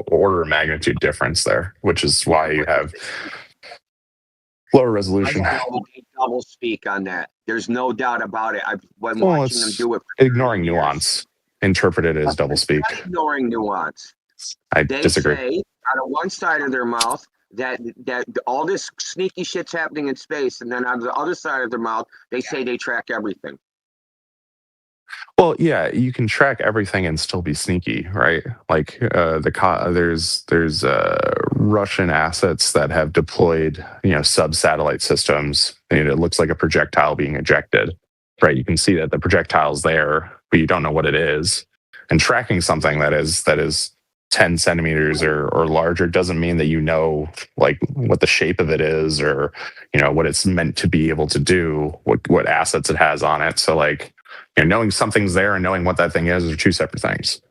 order of magnitude difference there, which is why you have lower resolution.
They double speak on that. There's no doubt about it. I've been watching them do it.
Ignoring nuance. Interpret it as double speak.
Ignoring nuance.
I disagree.
They say out of one side of their mouth that all this sneaky shit's happening in space, and then out of the other side of their mouth, they say they track everything.
Well, yeah, you can track everything and still be sneaky, right? Like there's Russian assets that have deployed, sub-satellite systems, and it looks like a projectile being ejected, right? You can see that the projectile's there, but you don't know what it is. And tracking something that is 10 centimeters or larger doesn't mean that you know, like, what the shape of it is, or, what it's meant to be able to do, what assets it has on it. So, like, knowing something's there and knowing what that thing is are 2 separate things.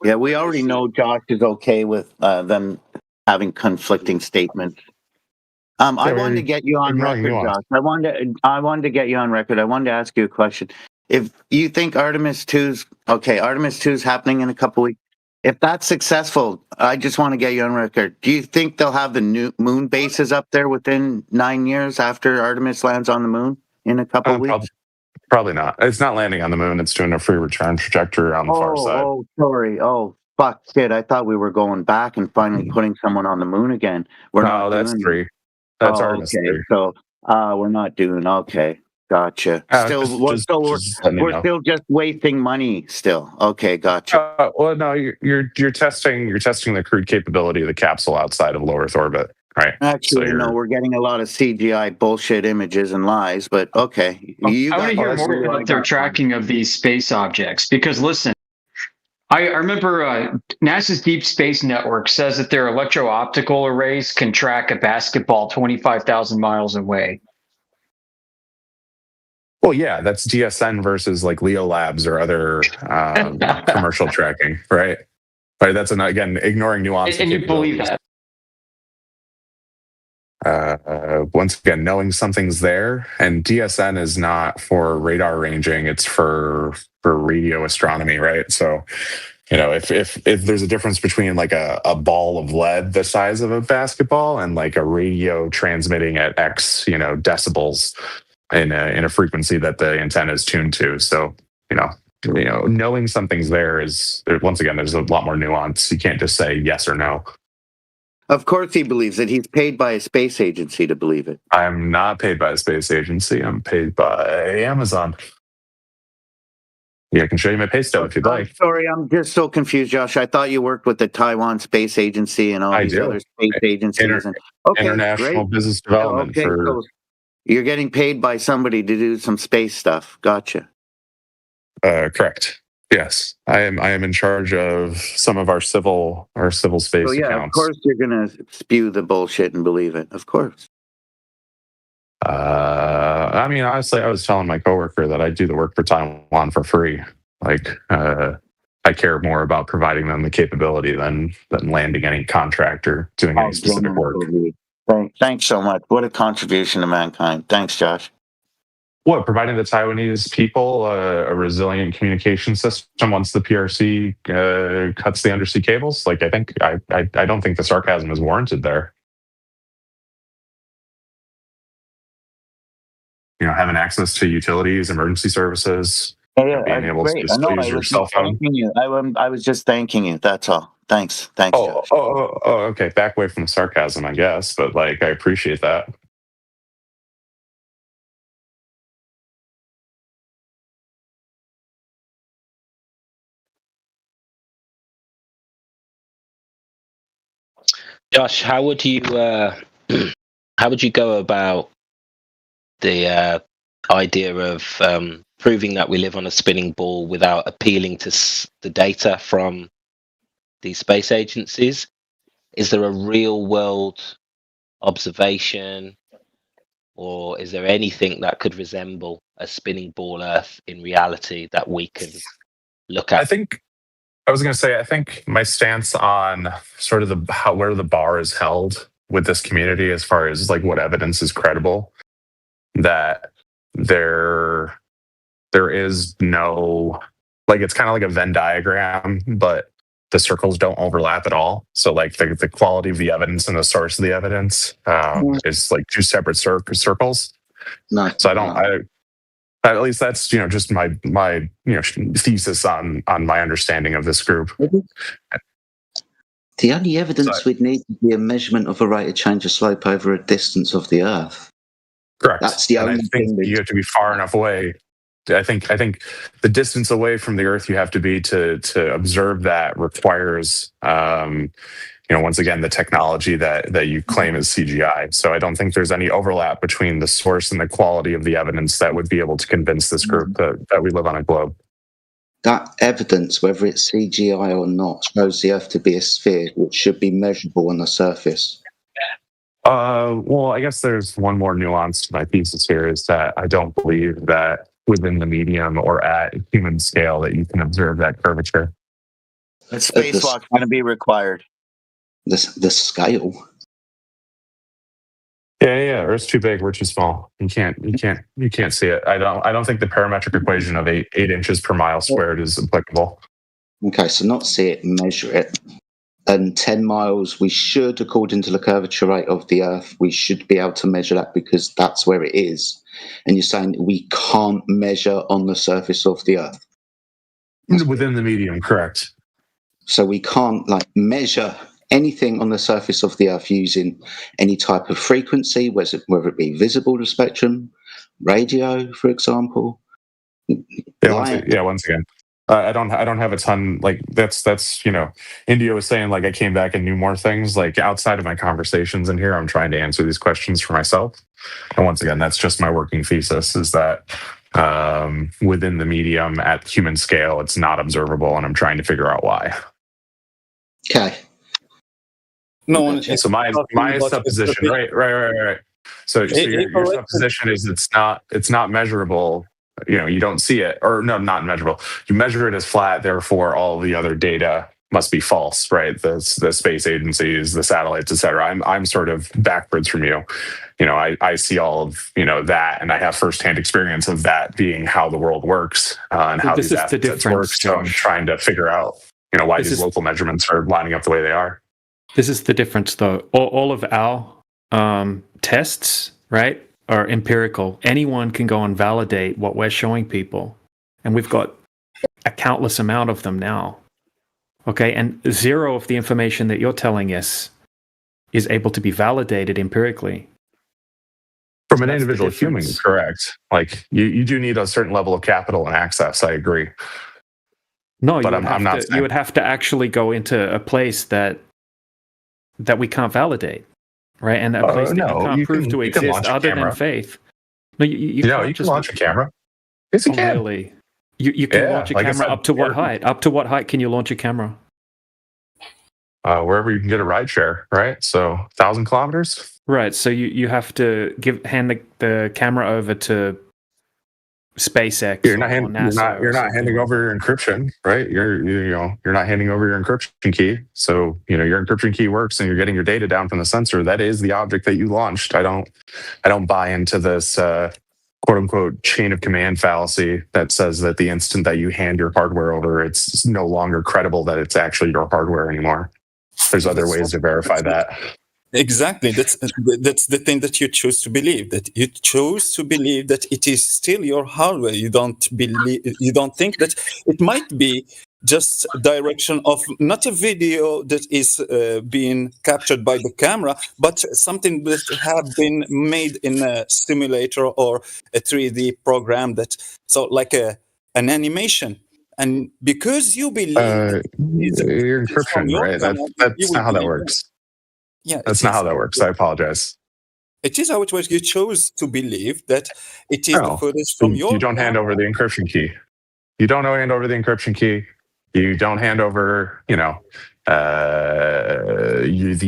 Yeah, we already know Josh is okay with them having conflicting statements. I wanted to get you on record, Josh. I wanted to get you on record. I wanted to ask you a question. If you think Artemis 2's happening in a couple weeks, if that's successful, I just want to get you on record. Do you think they'll have the new moon bases up there within 9 years after Artemis lands on the moon in a couple weeks?
Probably not. It's not landing on the moon. It's doing a free return trajectory on the far side.
Oh, sorry. Oh, fuck, shit. I thought we were going back and finally putting someone on the moon again. We're not
that's
doing
3. That's
Oh,
Artemis
okay.
3.
So, we're not doing. Okay, gotcha. We're still just wasting money. Still, okay, gotcha.
Well, no, you're testing the crude capability of the capsule outside of low Earth orbit, right?
Actually, no, we're getting a lot of CGI bullshit images and lies, but okay.
I want to hear more about their tracking of these space objects because listen, I remember NASA's Deep Space Network says that their electro-optical arrays can track a basketball 25,000 miles away.
Well, yeah, that's DSN versus like Leo Labs or other commercial tracking, right? Right. That's again ignoring nuance.
And you believe that?
Once again, knowing something's there, and DSN is not for radar ranging; it's for radio astronomy, right? So, if there's a difference between like a ball of lead the size of a basketball and like a radio transmitting at X, decibels in a frequency that the antenna is tuned to. So, knowing something's there is once again, there's a lot more nuance. You can't just say yes or no.
Of course he believes it. He's paid by a space agency to believe it.
I'm not paid by a space agency. I'm paid by Amazon. Yeah, I can show you my pay stub if you'd like.
Sorry, I'm just so confused, Josh. I thought you worked with the Taiwan Space Agency and all these other space agencies.
International Business Development.
So you're getting paid by somebody to do some space stuff. Gotcha.
Correct. Yes, I am in charge of some of our civil space accounts.
Of course you're gonna spew the bullshit and believe it. Of course.
I mean, honestly, I was telling my coworker that I do the work for Taiwan for free. Like, I care more about providing them the capability than landing any contract or doing any specific work.
Thanks so much. What a contribution to mankind. Thanks, Josh.
What, providing the Taiwanese people a resilient communication system once the PRC cuts the undersea cables? Like, I don't think the sarcasm is warranted there. Having access to utilities, emergency services, being able to still use your cell phone.
I was just thanking you. That's all. Thanks, Josh.
Okay. Back away from the sarcasm, I guess, but I appreciate that.
Josh, how would you go about the idea of proving that we live on a spinning ball without appealing to the data from these space agencies? Is there a real world observation, or is there anything that could resemble a spinning ball Earth in reality that we can look at?
I think my stance on sort of where the bar is held with this community as far as what evidence is credible, that there is no, it's kind of like a Venn diagram, but the circles don't overlap at all. So the quality of the evidence and the source of the evidence is two separate circles.
Nice.
So at least that's just my thesis on my understanding of this group.
The only evidence we'd need would be a measurement of a rate of change of slope over a distance of the Earth.
Correct.
That's the only thing.
You have to be far enough away. I think the distance away from the Earth you have to be to observe that requires once again the technology that you claim is CGI. So I don't think there's any overlap between the source and the quality of the evidence that would be able to convince this group that we live on a globe.
That evidence, whether it's CGI or not, shows the Earth to be a sphere, which should be measurable on the surface.
Well, I guess there's one more nuance to my thesis here, is that I don't believe that within the medium or at human scale that you can observe that curvature.
The spacewalk's going to be required.
The scale.
Yeah. Earth's too big. We're too small. You can't see it. I don't think the parametric equation of 8 inches per mile squared is applicable.
Okay, so not see it, measure it. And 10 miles, we should, according to the curvature rate of the Earth, we should be able to measure that because that's where it is. and you're saying we can't measure on the surface of the Earth.
Within the medium, correct.
So we can't measure anything on the surface of the Earth using any type of frequency, whether it be visible spectrum, radio, for example.
Once again. I don't have a ton that's India was saying I came back and knew more things outside of my conversations in here. I'm trying to answer these questions for myself. And once again, that's just my working thesis is that within the medium at human scale, it's not observable, and I'm trying to figure out why.
Okay.
No,
so my supposition, right. So your supposition is it's not measurable. You don't see it, or no, not measurable. You measure it as flat, therefore all the other data must be false, right? The space agencies, the satellites, etc. I'm sort of backwards from you. I see all of that, and I have firsthand experience of that being how the world works and how these assets work. So I'm trying to figure out why these local measurements are lining up the way they are.
This is the difference, though. All of our tests, right, are empirical. Anyone can go and validate what we're showing people, and we've got a countless amount of them now. Okay, and zero of the information that you're telling us is able to be validated empirically.
From an individual human, correct. You do need a certain level of capital and access, I agree.
No, but you would have to actually go into a place that we can't validate, right? And a place that you can't prove to exist other than faith. No, you
can launch a camera. Yes, you can.
Really? You can launch a camera up to what height? Up to what height can you launch a camera?
Wherever you can get a ride share, right? So 1,000 kilometers.
Right. So you have to hand the camera over to SpaceX.
You're not handing over your encryption, right? You're not handing over your encryption key. So your encryption key works, and you're getting your data down from the sensor. That is the object that you launched. I don't buy into this quote unquote chain of command fallacy that says that the instant that you hand your hardware over, it's no longer credible that it's actually your hardware anymore. There's other ways to verify that.
Exactly. That's the thing that you choose to believe. That you choose to believe that it is still your hardware. You don't think that it might be just direction of not a video that is being captured by the camera, but something that have been made in a simulator or a 3D program like an animation. And because you believe
your encryption, right? That's not how that works.
Yeah,
that's not how that works. I apologize.
It is how it works. You chose to believe that it is the footage from your.
You don't hand over the encryption key. You don't hand over the encryption key. You don't hand over, the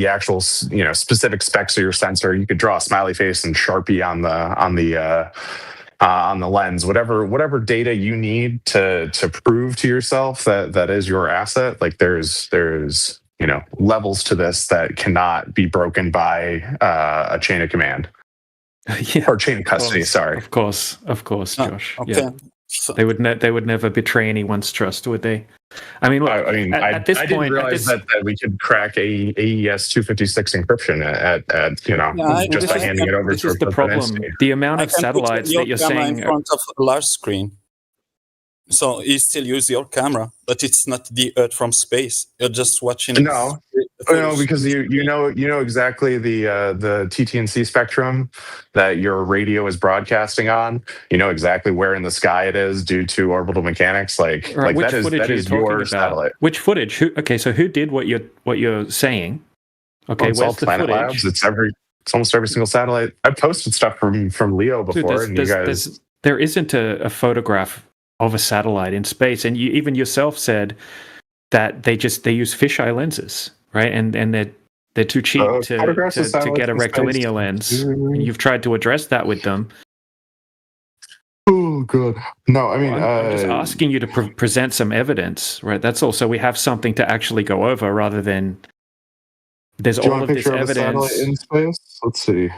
actual, specific specs of your sensor. You could draw a smiley face and Sharpie on the lens. Whatever data you need to prove to yourself that is your asset. There's levels to this that cannot be broken by a chain of command. Or chain of custody. Sorry.
Of course, Josh.
Okay.
Yeah. So, they would never betray anyone's trust, would they? I mean, look, at this point,
I didn't realize that we could crack AES 256 encryption just by handing it over.
This is the problem. The amount of satellites that you're saying
in front of a large screen. So you still use your camera, but it's not the Earth from space. You're just watching.
No, because you know exactly the TT&C spectrum that your radio is broadcasting on. You know exactly where in the sky it is due to orbital mechanics. Which that is your satellite.
Which footage? So who did what you're saying? Okay,
it's all Planet Labs. It's almost every single satellite. I've posted stuff from Leo before,
there isn't a photograph of a satellite in space, and you even yourself said that they use fisheye lenses, right? And they're too cheap to get a rectilinear lens. And you've tried to address that with them.
Oh god, no! I mean,
I'm just asking you to present some evidence, right? That's all. So we have something to actually go over, rather than there's all of this evidence
in space. Let's see.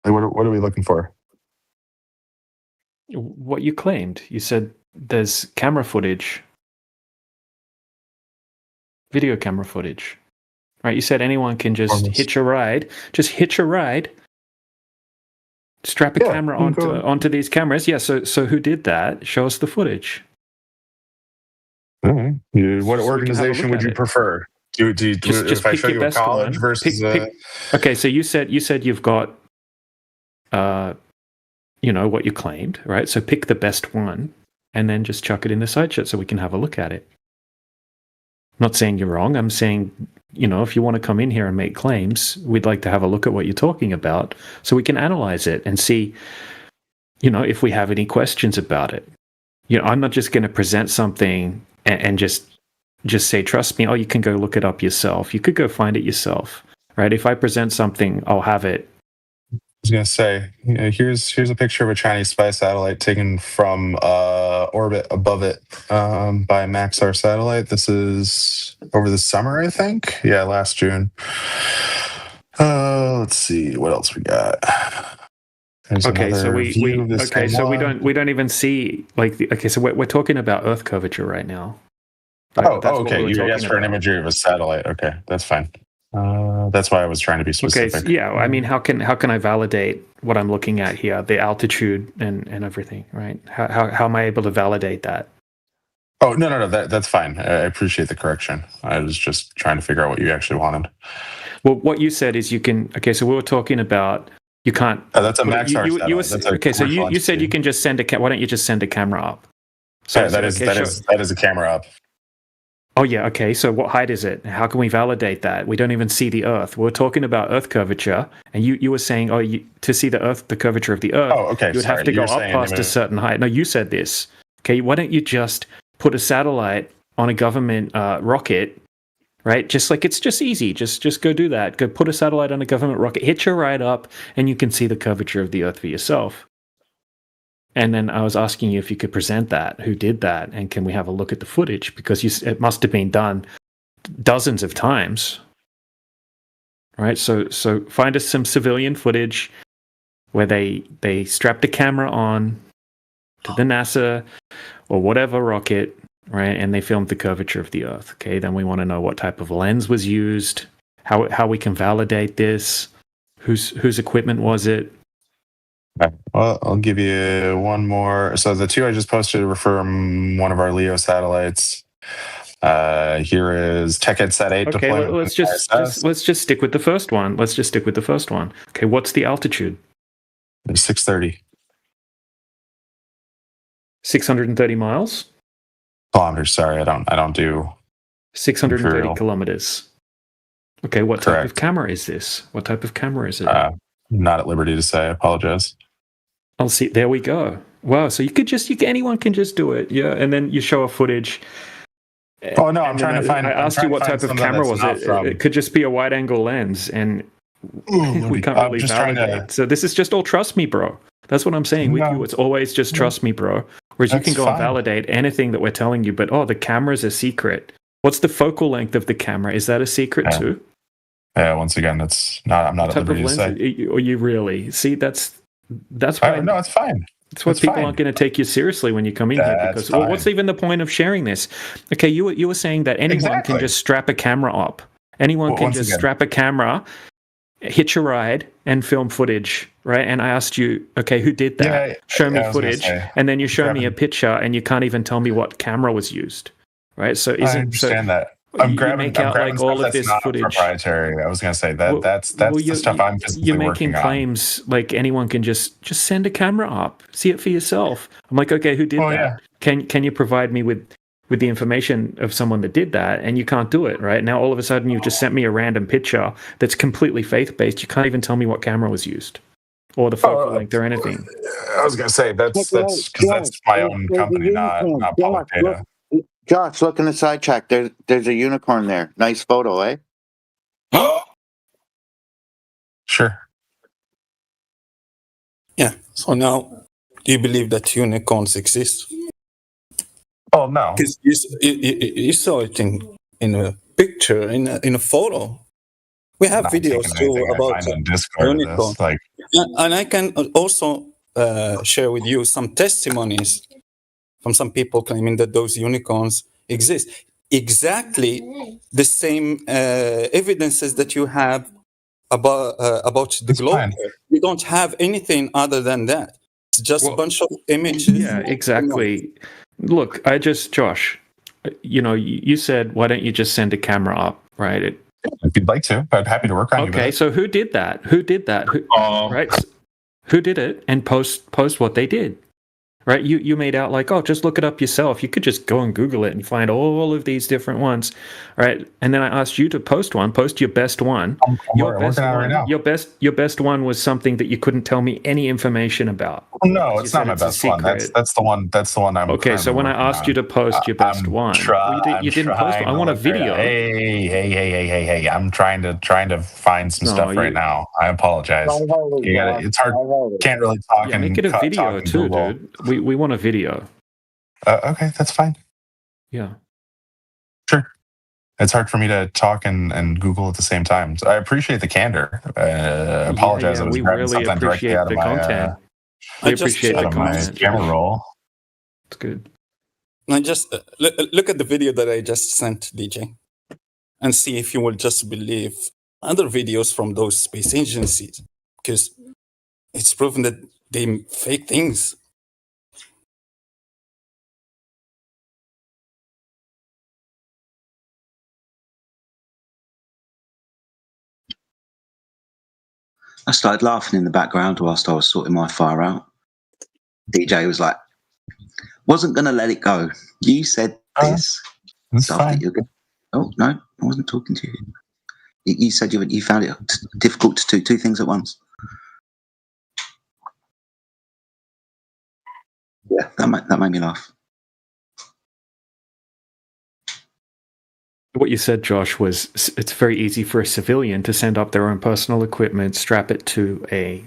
Like, what are we looking for?
What you claimed. You said there's camera footage, video camera footage, right? You said anyone can just hitch a ride, strap a camera onto these cameras. Yeah. So who did that? Show us the footage.
What organization would you prefer? If I show you a college versus
okay, so you said you've got what you claimed, right? So pick the best one and then just chuck it in the sideshow so we can have a look at it. I'm not saying you're wrong. I'm saying, if you want to come in here and make claims, we'd like to have a look at what you're talking about so we can analyze it and see, if we have any questions about it. I'm not just going to present something and just say, trust me, you can go look it up yourself. You could go find it yourself, right? If I present something, I'll have it.
I was going to say, here's a picture of a Chinese spy satellite taken from orbit above it by Maxar satellite. This is over the summer, I think. Yeah, last June. Let's see what else we got.
Okay, so we don't even see so we're talking about Earth curvature right now.
Okay. You asked for an imagery of a satellite. Okay, that's fine. That's why I was trying to be specific.
Okay, so, yeah. I mean, how can I validate what I'm looking at here, the altitude and everything, right? How am I able to validate that?
Oh no, that's fine. I appreciate the correction. I was just trying to figure out what you actually wanted.
Well, what you said is you can. Okay, so we were talking about. You can't.
That's a Maxar satellite.
So you said you can just send a. Why don't you just send a camera up?
So that is a camera up.
Oh yeah. Okay. So what height is it? How can we validate that? We don't even see the Earth. We're talking about Earth curvature, and you were saying, to see the Earth, the curvature of the Earth, you would have to go up past a certain height. No, you said this. Okay. Why don't you just put a satellite on a government rocket? Right, just like it's just easy. Just go do that. Go put a satellite on a government rocket, hitch a ride up, and you can see the curvature of the Earth for yourself. And then I was asking you if you could present that. Who did that? And can we have a look at the footage? Because it must have been done dozens of times. Right. So find us some civilian footage where they strapped a camera on to the NASA or whatever rocket. Right, and they filmed the curvature of the Earth. Okay, then we want to know what type of lens was used, how we can validate this, whose equipment was it.
Okay. Well, I'll give you one more. So the two I just posted were from one of our LEO satellites. Here is TechEdSat 8 deployment.
Okay, let's just stick with the first one. Okay, what's the altitude?
It's 630.
630 miles.
Kilometers. Sorry, I don't do
630 kilometers. Okay, what type of camera is this? What type of camera is it?
Not at liberty to say. I apologize.
I'll see. There we go. Wow. So anyone can just do it. Yeah, and then you show a footage.
Oh no, I'm trying to find.
I asked you what type of camera was it. It could just be a wide-angle lens, and we can't really validate. So this is just all trust me, bro. That's what I'm saying with you. It's always just trust me, bro. Whereas you can go and validate anything that we're telling you, but the camera's a secret. What's the focal length of the camera? Is that a secret too?
Yeah, once again, that's not. I'm not at liberty to say.
Or you really see that's why.
No, it's fine.
That's why people aren't going to take you seriously when you come in here. Because what's even the point of sharing this? Okay, you were saying that anyone can just strap a camera up. Anyone can just strap a camera, hitch a ride, and film footage. Right, and I asked you, okay, who did that? Show me footage, and then you show me a picture, and you can't even tell me what camera was used. Right, so
I understand that. I'm grabbing
all of this footage.
Proprietary. I was going to say that's the stuff I'm physically working on. You're making
claims like anyone can just send a camera up, see it for yourself. I'm like, okay, who did that? Yeah. Can you provide me with the information of someone that did that? And you can't do it, right? Now all of a sudden you've just sent me a random picture that's completely faith-based. You can't even tell me what camera was used. Or the focal length or anything.
I was going to say that's because that's my own company, not public data.
Josh, look in the side track. There's a unicorn there. Nice photo, eh?
Sure.
Yeah. So now, do you believe that unicorns exist?
Oh no.
Because you saw it in a picture, in a photo. We have videos too about unicorns. And I can also share with you some testimonies from some people claiming that those unicorns exist. Exactly the same evidences that you have about the globe. We don't have anything other than that. It's just a bunch of images.
Yeah, exactly. Look, Josh, you said, why don't you just send a camera up, right?
If you'd like to, I'm happy to work on you.
Okay, so who did that? Right? Who did it and post what they did? Right? You made out like, oh, just look it up yourself. You could just go and Google it and find all of these different ones, right? And then I asked you to post your best one. Your best one was something that you couldn't tell me any information about.
No, it's not my best one. That's the one. That's the one I'm.
Okay, so when I asked you to post your best one, you didn't post it. I want a video.
Hey! I'm trying to find some stuff right now. I apologize. It's hard. Can't really talk.
Yeah, make it a video too, dude. We want a video.
Okay, that's fine.
Yeah.
Sure. It's hard for me to talk and Google at the same time. So I appreciate the candor. Apologize.
We really appreciate the content. We appreciate the content.
Camera roll.
It's good.
I just look at the video that I just sent, DJ, and see if you will just believe other videos from those space agencies, because it's proven that they fake things.
I started laughing in the background whilst I was sorting my fire out. DJ was like, wasn't going to let it go. You said this.
That's fine.
Oh, no, I wasn't talking to you. You said you found it difficult to do two things at once. Yeah, that made me laugh.
What you said, Josh, was it's very easy for a civilian to send up their own personal equipment, strap it to a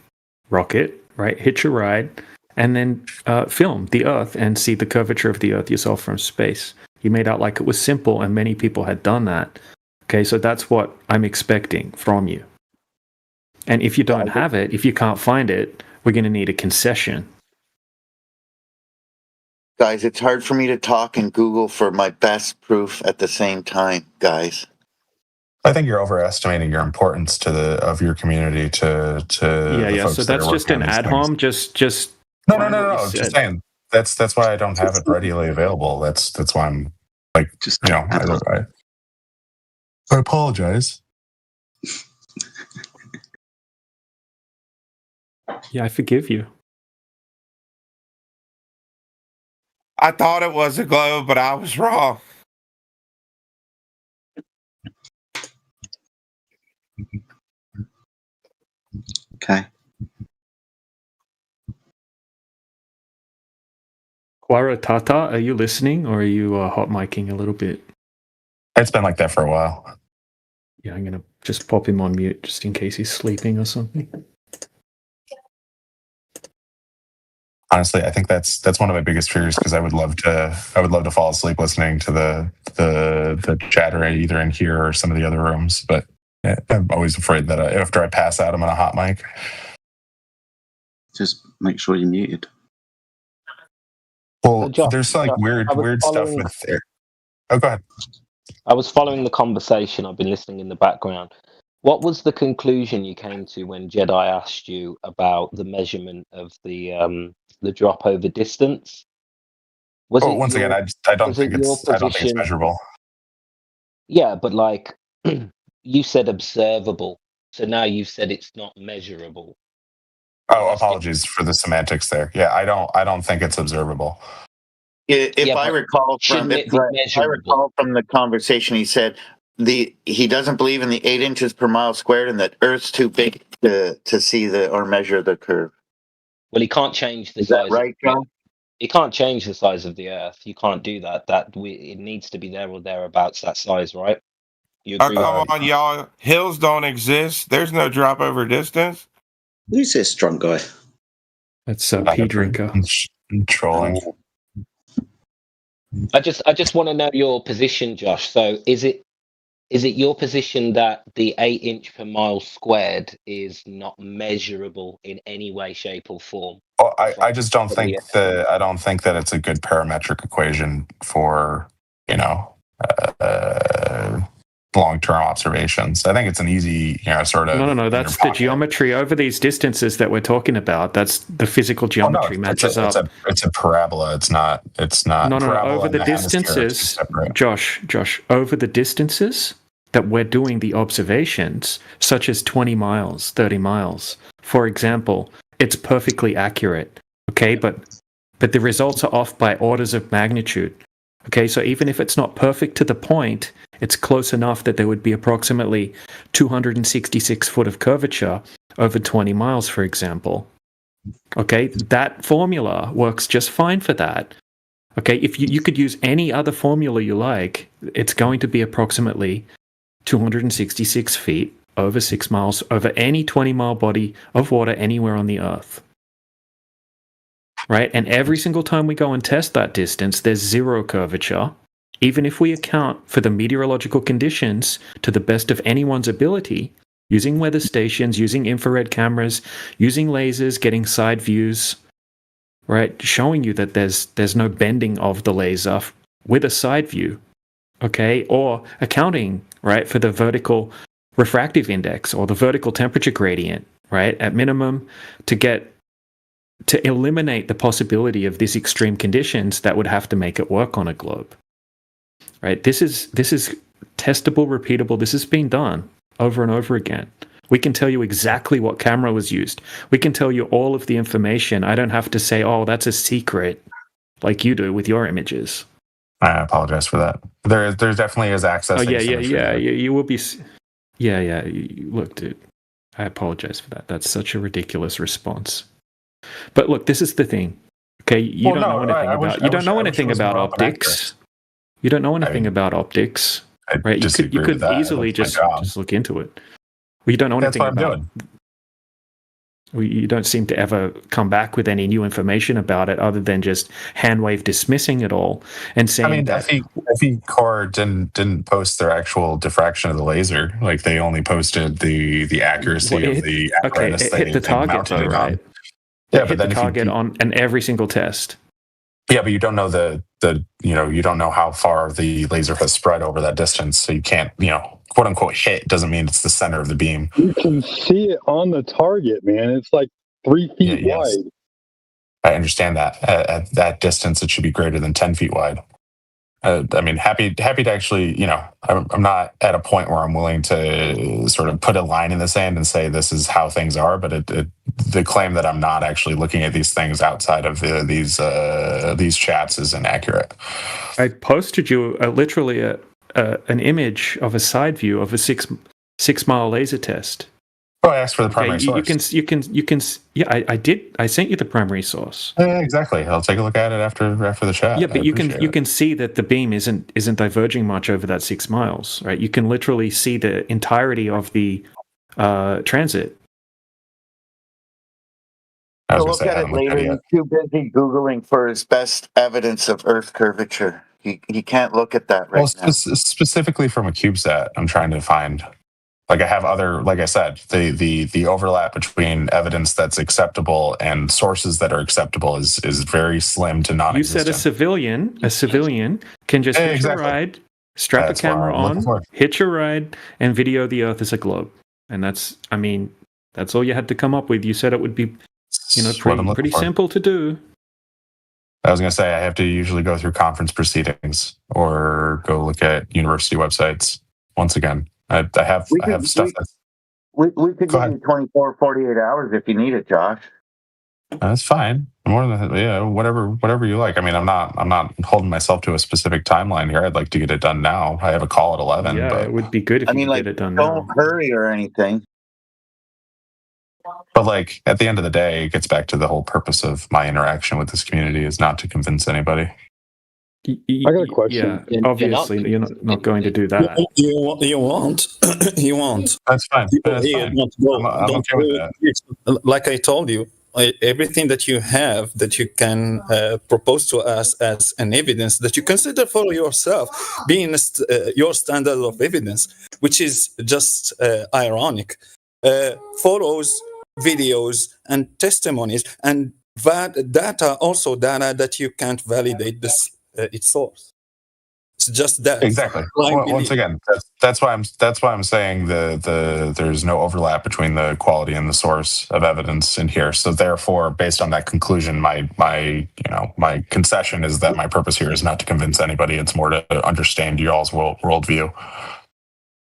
rocket, right? Hitch a ride, and then film the Earth and see the curvature of the Earth yourself from space. You made out like it was simple, and many people had done that. Okay, so that's what I'm expecting from you. And if you don't have it, if you can't find it, we're going to need a concession.
Guys, it's hard for me to talk and Google for my best proof at the same time, guys.
I think you're overestimating your importance of your community to
yeah. So that's just an ad hom. Just
no. Just saying. That's why I don't have it readily available. That's why I'm like, I apologize.
Yeah, I forgive you.
I thought it was a globe, but I was wrong.
Okay.
Quara Tata, are you listening or are you hot micing a little bit?
It's been like that for a while.
Yeah, I'm going to just pop him on mute just in case he's sleeping or something.
Honestly, I think that's one of my biggest fears, because I would love to fall asleep listening to the chatter either in here or some of the other rooms. But I'm always afraid that after I pass out, I'm on a hot mic.
Just make sure you're muted.
Well, there's like weird stuff with there. Oh, go ahead.
I was following the conversation. I've been listening in the background. What was the conclusion you came to when Jedi asked you about the measurement of the drop over distance?
Once again, I don't think it's measurable.
Yeah, but like you said, observable. So now you've said it's not measurable.
Oh, apologies for the semantics there. Yeah, I don't think it's observable.
If I recall from the conversation, he said he doesn't believe in the 8 inches per mile squared, and that Earth's too big to see or measure the curve.
Well, he can't change the size.
Right, John?
He can't change the size of the Earth. You can't do that. It needs to be there or thereabouts that size, right? You agree?
Come on, y'all. Hills don't exist. There's no drop over distance.
Who's this drunk guy?
That's P Drinker.
I'm trolling.
I just want to know your position, Josh. So is it Is it your position that the 8 inch per mile squared is not measurable in any way, shape, or form?
Well, I just don't think that it's a good parametric equation for, long-term observations. I think it's an easy, sort of.
No. That's the geometry over these distances that we're talking about. That's the physical geometry matches up.
It's a parabola. It's not. No.
Over the distances, Josh. Over the distances that we're doing the observations, such as 20 miles, 30 miles, for example, it's perfectly accurate. Okay, but the results are off by orders of magnitude. Okay, so even if it's not perfect to the point, it's close enough that there would be approximately 266 foot of curvature over 20 miles, for example. Okay, that formula works just fine for that. Okay, if you could use any other formula you like, it's going to be approximately 266 feet over 6 miles over any 20-mile body of water anywhere on the Earth. Right? And every single time we go and test that distance, there's zero curvature. Even if we account for the meteorological conditions to the best of anyone's ability, using weather stations, using infrared cameras, using lasers, getting side views, right? Showing you that there's no bending of the laser with a side view, okay? Or accounting, right, for the vertical refractive index or the vertical temperature gradient, right? At minimum, to eliminate the possibility of these extreme conditions that would have to make it work on a globe. Right? This is testable, repeatable. This has been done over and over again. We can tell you exactly what camera was used. We can tell you all of the information. I don't have to say, oh, that's a secret, like you do with your images.
I apologize for that. There definitely is access.
Oh, yeah. You will be. Yeah. Look, dude, I apologize for that. That's such a ridiculous response. But look, this is the thing. Okay, you don't know anything about optics. You don't know anything about optics, right? You could easily just look into it. Well, you don't know anything about it. You don't seem to ever come back with any new information about it other than just handwave dismissing it all and saying
FE Core didn't post their actual diffraction of the laser. Like, they only posted the accuracy of the apparatus.
It hit the target though, right?
Yeah,
but then the target on every single test.
Yeah, but you don't know you don't know how far the laser has spread over that distance, so you can't, quote unquote hit doesn't mean it's the center of the beam.
You can see it on the target, man. It's like 3 feet wide.
I understand that. At that distance, it should be greater than 10 feet wide. Happy to actually, I'm not at a point where I'm willing to sort of put a line in the sand and say this is how things are, but the claim that I'm not actually looking at these things outside of these chats is inaccurate.
I posted you literally an image of a side view of a 6 mile laser test.
Oh, I asked for the primary source.
You can. Yeah, I did. I sent you the primary source.
Yeah, exactly. I'll take a look at it after the chat.
Yeah, but you can see that the beam isn't diverging much over that 6 miles, right? You can literally see the entirety of the transit.
I'll look at it later. He's too busy Googling for his best evidence of Earth curvature. He can't look at that right now.
Specifically from a CubeSat, I'm trying to find. Like, I have like I said, the overlap between evidence that's acceptable and sources that are acceptable is very slim to non-existent.
You said a civilian can just hitch a ride, strap a camera on, hitch a ride, and video the Earth as a globe. And that's all you had to come up with. You said it would be, pretty simple to do.
I was going to say, I have to usually go through conference proceedings or go look at university websites. Once again, I have stuff that's...
We could give you 24, 48 hours if you need it, Josh.
That's fine. More than whatever you like. I'm not holding myself to a specific timeline here. I'd like to get it done now. I have a call at 11.
Yeah, but it would be good if you could get it done now.
Don't hurry or anything.
But at the end of the day, it gets back to the whole purpose of my interaction with this community is not to convince anybody.
I got a question.
Yeah, obviously, you're not going to do that.
You won't. You won't.
That's fine.
I'm okay with that. Like I told you, everything that you have that you can propose to us as an evidence that you consider for yourself being your standard of evidence, which is just ironic, photos, videos, and testimonies, and data that you can't validate its source. It's just that.
Exactly. Once again, that's why I'm saying there's no overlap between the quality and the source of evidence in here. So therefore, based on that conclusion, my concession is that my purpose here is not to convince anybody. It's more to understand y'all's worldview.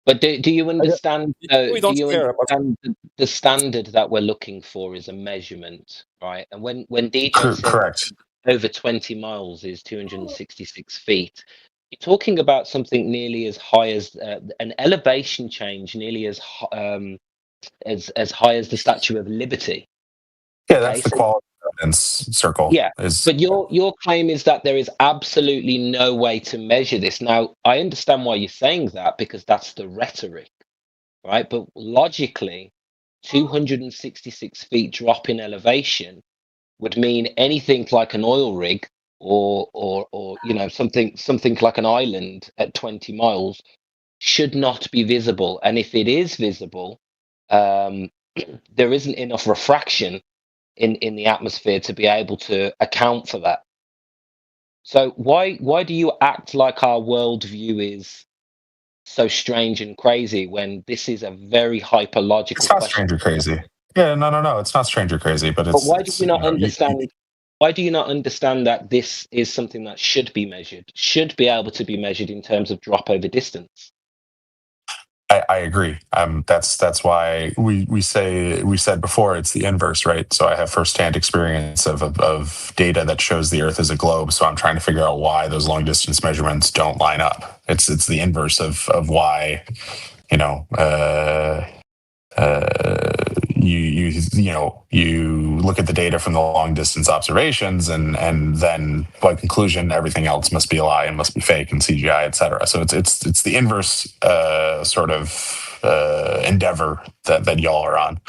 But do you understand? The standard that we're looking for is a measurement, right? And when DJ said
correct,
over 20 miles is 266 feet, you're talking about something nearly as high as an elevation change, nearly as high as the Statue of Liberty.
Yeah, that's the quality evidence circle.
Yeah, but your claim is that there is absolutely no way to measure this. Now, I understand why you're saying that, because that's the rhetoric, right? But logically, 266 feet drop in elevation would mean anything like an oil rig or something like an island at 20 miles should not be visible. And if it is visible, there isn't enough refraction in the atmosphere to be able to account for that. So why do you act like our worldview is so strange and crazy when this is a very hyperlogical
It's not
question?
strange or crazy. Yeah, no, it's not strange or crazy, but it's.
But why do you not understand? Why do you not understand that this is something that should be measured, should be able to be measured in terms of drop over distance?
I agree. That's why we said before it's the inverse, right? So I have firsthand experience of data that shows the Earth as a globe. So I'm trying to figure out why those long distance measurements don't line up. It's the inverse of why, you look at the data from the long distance observations and then by conclusion everything else must be a lie and must be fake and CGI, etc. So it's the inverse sort of endeavor that y'all are on.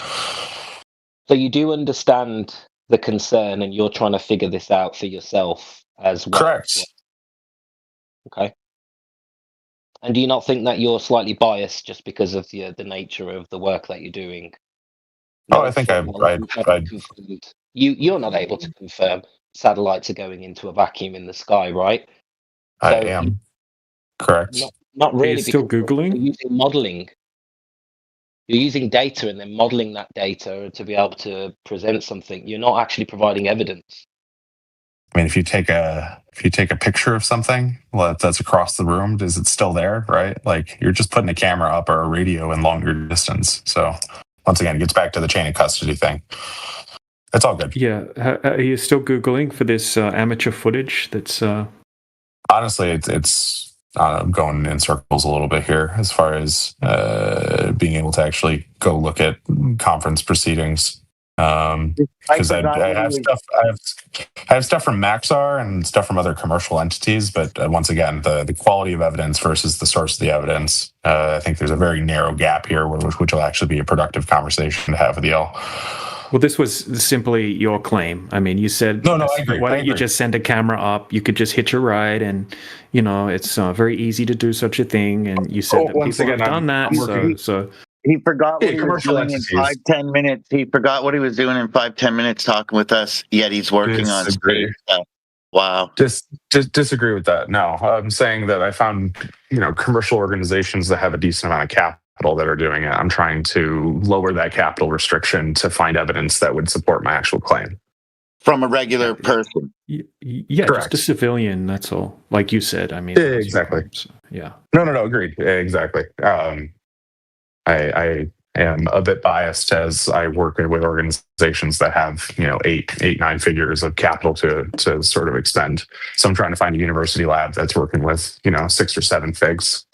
So you do understand the concern and you're trying to figure this out for yourself as well.
Correct.
Okay. And do you not think that you're slightly biased just because of the nature of the work that you're doing?
No, I think
you're not able to confirm satellites are going into a vacuum in the sky, right?
I am. Correct.
Not really.
Are you still Googling?
You're using modeling. You're using data and then modeling that data to be able to present something. You're not actually providing evidence.
I mean, if you take a picture of something that's across the room, is it still there, right? Like you're just putting a camera up or a radio in longer distance. So once again, it gets back to the chain of custody thing. It's all good.
Yeah. Are you still Googling for this amateur footage that's...
Honestly, it's going in circles a little bit here as far as being able to actually go look at conference proceedings. Because I have stuff from Maxar and stuff from other commercial entities, but once again, the quality of evidence versus the source of the evidence, I think there's a very narrow gap here, which will actually be a productive conversation to have with y'all.
Well, this was simply your claim. I mean, you said,
no, I agree.
Why don't you just send a camera up? You could just hitch a ride, and it's very easy to do such a thing. And you said that people have done that. So
he forgot what he was doing in 5-10 minutes. He forgot what he was doing in 5-10 minutes talking with us. Yet he's working on space stuff. Wow.
Just disagree with that. No, I'm saying that I found commercial organizations that have a decent amount of capital that are doing it. I'm trying to lower that capital restriction to find evidence that would support my actual claim.
From a regular person.
Yeah,
correct.
Just a civilian, that's all. Like you said, I mean.
Exactly.
So, yeah.
No, agreed. Exactly. I am a bit biased as I work with organizations that have, 8-9 figures of capital to sort of expend. So I'm trying to find a university lab that's working with, 6 or 7 figs,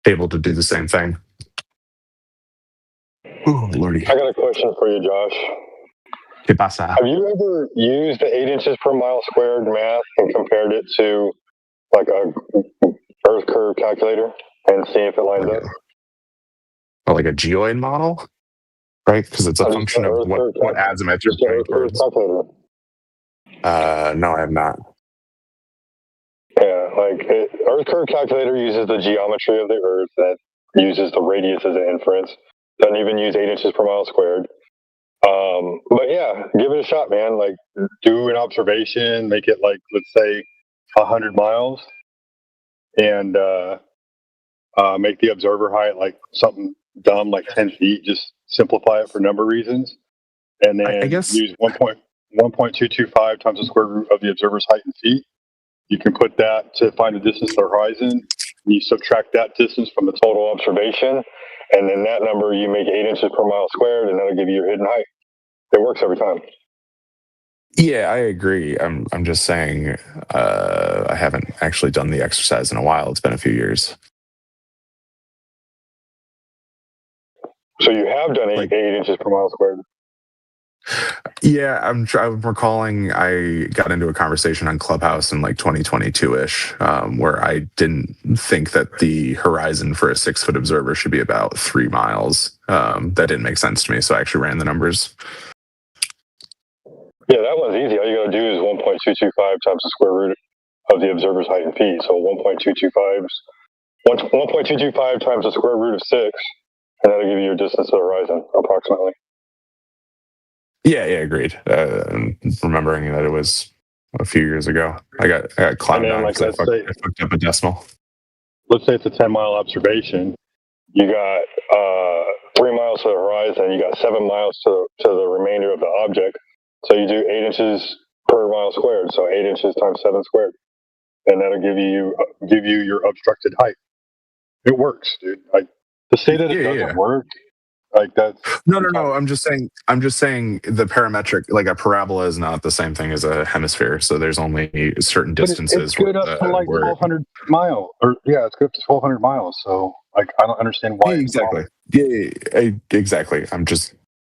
able to do the same thing. Oh, Lordy.
I got a question for you, Josh.
¿Qué pasa?
Have you ever used the 8 inches per mile squared math and compared it to like a Earth curve calculator and see if it lines up?
Oh, like a geoid model? right? Because it's a function of what azimuth you're pointing towards. No, I have not.
Yeah, like Earth curve calculator uses the geometry of the Earth that uses the radius as an inference. Doesn't even use 8 inches per mile squared. But yeah, give it a shot, man. Like, do an observation, make it like, let's say, 100 miles, and make the observer height like something dumb like 10 feet. Just simplify it for number reasons, and then
I guess
use 1.225 times the square root of the observer's height in feet. You can put that to find the distance to the horizon. You subtract that distance from the total observation, and then that number you make 8 inches per mile squared, and that'll give you your hidden height. It works every time.
Yeah, I agree. I'm just saying I haven't actually done the exercise in a while. It's been a few years.
So you have done 8 inches per mile squared.
Yeah, I'm recalling I got into a conversation on Clubhouse in like 2022-ish, where I didn't think that the horizon for a 6-foot observer should be about 3 miles. That didn't make sense to me, so I actually ran the numbers.
Yeah, that one's easy. All you got to do is 1.225 times the square root of the observer's height in feet. So 1.225 times the square root of 6, and that'll give you your distance to the horizon, approximately.
Yeah, agreed. Remembering that it was a few years ago, I got clouded on because I fucked up a decimal.
Let's say it's a 10-mile observation. You got 3 miles to the horizon. You got 7 miles to the remainder of the object. So you do 8 inches per mile squared. So 8 inches times 7 squared, and that'll give you your obstructed height. It works, dude. Like, to say that it doesn't work, like that's
no. I'm just saying the parametric, like a parabola, is not the same thing as a hemisphere. So there's only certain distances.
It's good up to like 1,200 miles, or it's good up to 1,200 miles. So like, I don't understand why.
Exactly. Exactly.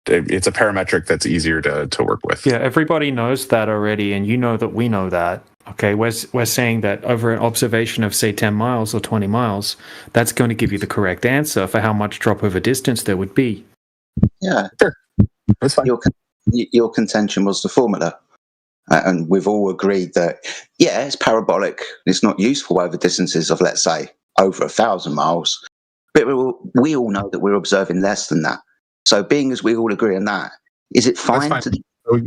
It's a parametric that's easier to work with.
Yeah, everybody knows that already, and you know that we know that. Okay, we're saying that over an observation of, say, 10 miles or 20 miles, that's going to give you the correct answer for how much drop over distance there would be.
Yeah.
Sure. That's fine.
Your contention was the formula. And we've all agreed that, yeah, it's parabolic. It's not useful over distances of, let's say, over 1,000 miles. But we all know that we're observing less than that. So being as we all agree on that, is it fine?
That's fine.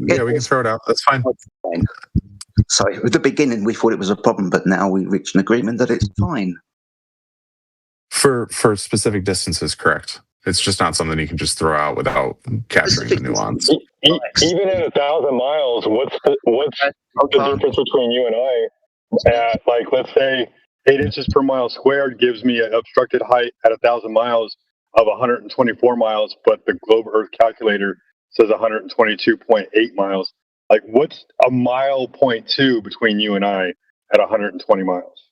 Yeah, we can throw it out. That's fine.
So at the beginning, we thought it was a problem, but now we reached an agreement that it's fine.
For specific distances, correct. It's just not something you can just throw out without capturing the nuance.
Even at 1,000 miles, what's the difference between you and I? At, like, let's say 8 inches per mile squared gives me an obstructed height at 1,000 miles of 124 miles, but the Globe Earth calculator says 122.8 miles. Like, what's a mile 0.2 between you and I at 120 miles?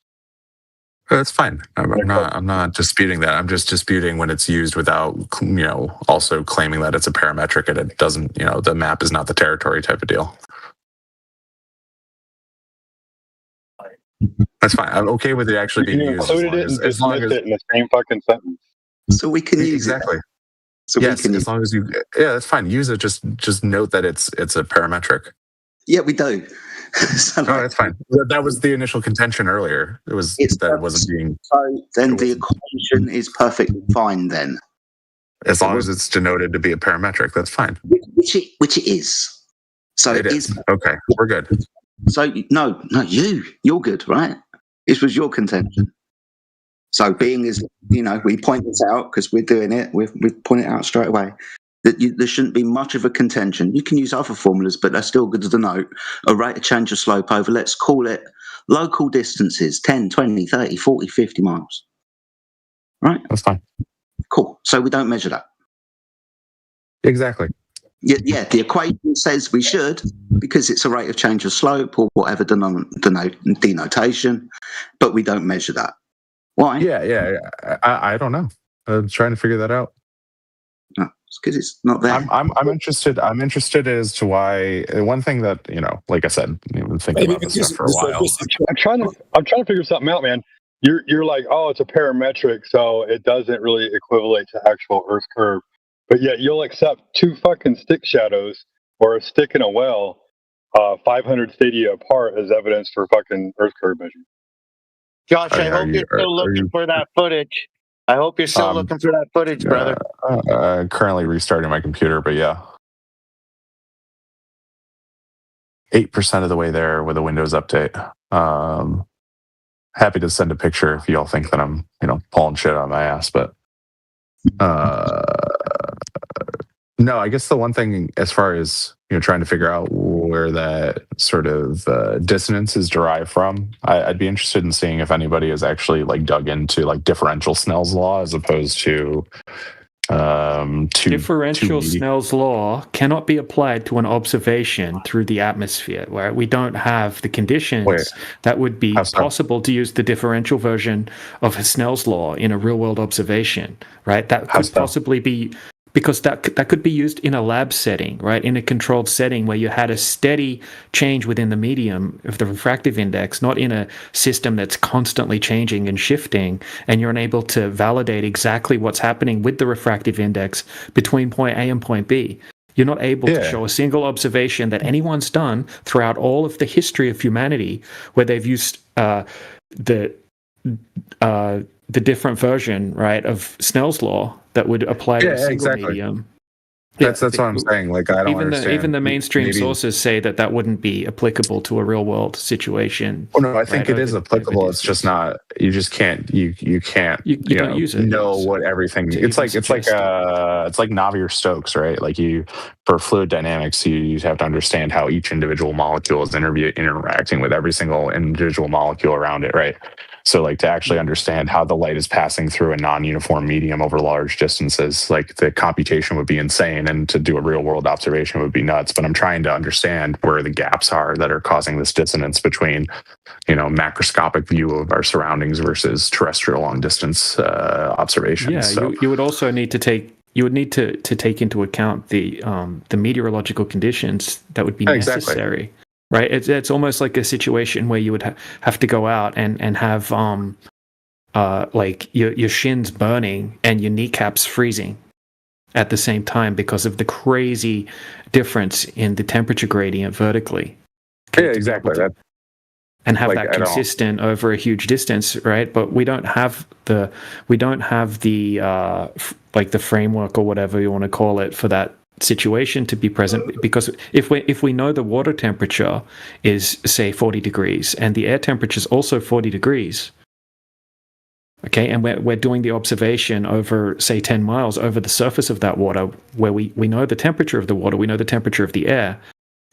That's fine. I'm not disputing that. I'm just disputing when it's used without, also claiming that it's a parametric and it doesn't, the map is not the territory type of deal. That's fine. I'm okay with it actually being used.
As long as it in the same fucking sentence.
So we can use
exactly.
It. So
yes, as long as that's fine. Use it. Just note that it's a parametric.
Yeah, we do.
So that's fine. That was the initial contention earlier. It wasn't being.
So then the equation is perfectly fine then.
As long as it's denoted to be a parametric, that's fine.
Which it is. So
it is. Okay, we're good.
So no, you're good, right? This was your contention. So being as, we point this out because we're doing it, we point it out straight away, that there shouldn't be much of a contention. You can use other formulas, but they're still good to denote a rate of change of slope over, let's call it local distances, 10, 20, 30, 40, 50 miles. Right?
That's fine.
Cool. So we don't measure that.
Exactly.
Yeah, the equation says we should because it's a rate of change of slope or whatever denotation, but we don't measure that. Why?
Yeah. I don't know. I'm trying to figure that out.
No, it's because it's not there.
I'm interested. I'm interested as to why. One thing that like I said, I've been thinking about this stuff for a while.
I'm trying to figure something out, man. You're like, oh, it's a parametric, so it doesn't really equivalent to actual Earth curve. but yet you'll accept 2 fucking stick shadows or a stick in a well 500 stadia apart as evidence for fucking Earth curve measurement.
Josh, I hope you're still looking for that footage. I hope you're still looking for that footage, brother.
Currently restarting my computer, but yeah. 8% of the way there with a Windows update. Happy to send a picture if y'all think that I'm, pulling shit on my ass, but no, I guess the one thing as far as, trying to figure out where that sort of dissonance is derived from, I'd be interested in seeing if anybody has actually dug into differential Snell's law as opposed to
differential Snell's law cannot be applied to an observation through the atmosphere, where we don't have the conditions that would be possible to use the differential version of Snell's law in a real-world observation, right? That could possibly be because that could be used in a lab setting, right? In a controlled setting where you had a steady change within the medium of the refractive index, not in a system that's constantly changing and shifting, and you're unable to validate exactly what's happening with the refractive index between point A and point B. You're not able to show a single observation that anyone's done throughout all of the history of humanity where they've used the different version, right, of Snell's law that would apply to a single medium.
That's what I'm saying. I don't understand.
Even the mainstream sources say that wouldn't be applicable to a real world situation.
Well, no, I think it is applicable. It's just not. You just can't. You can't.
You don't use it.
Know what everything. It's like Navier-Stokes, right? For fluid dynamics, you have to understand how each individual molecule is interacting with every single individual molecule around it, right? So to actually understand how the light is passing through a non-uniform medium over large distances, the computation would be insane, and to do a real world observation would be nuts. But I'm trying to understand where the gaps are that are causing this dissonance between, macroscopic view of our surroundings versus terrestrial long distance observations.
Yeah, so you would also need to take take into account the meteorological conditions that would be necessary. Exactly. Right, it's almost like a situation where you would have to go out and have your shins burning and your kneecaps freezing at the same time because of the crazy difference in the temperature gradient vertically.
Yeah, exactly.
And have that consistent over a huge distance, right? But we don't have the framework or whatever you want to call it for that situation to be present, because if we know the water temperature is say 40 degrees and the air temperature is also 40 degrees, okay, and we're doing the observation over say 10 miles over the surface of that water where we know the temperature of the water, we know the temperature of the air,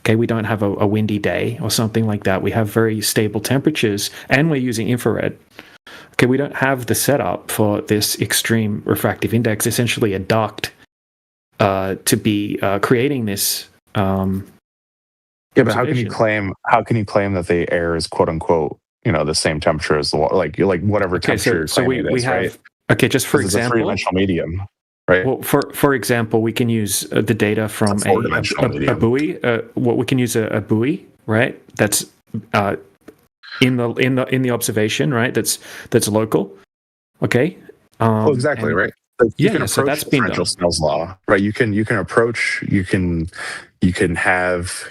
okay, we don't have a windy day or something like that, we have very stable temperatures and we're using infrared. Okay, we don't have the setup for this extreme refractive index, essentially a duct to be creating this.
But how can you claim that the air is quote unquote the same temperature as the water, whatever temperature you're claiming it is, right?
Okay, just for example,
it's a three-dimensional medium, right?
Well, for example, we can use the data from a buoy. We can use a buoy, right? That's in the observation, right? That's local. Okay.
Exactly, right. You can approach that's differential Snell's law, right? You can approach. You can have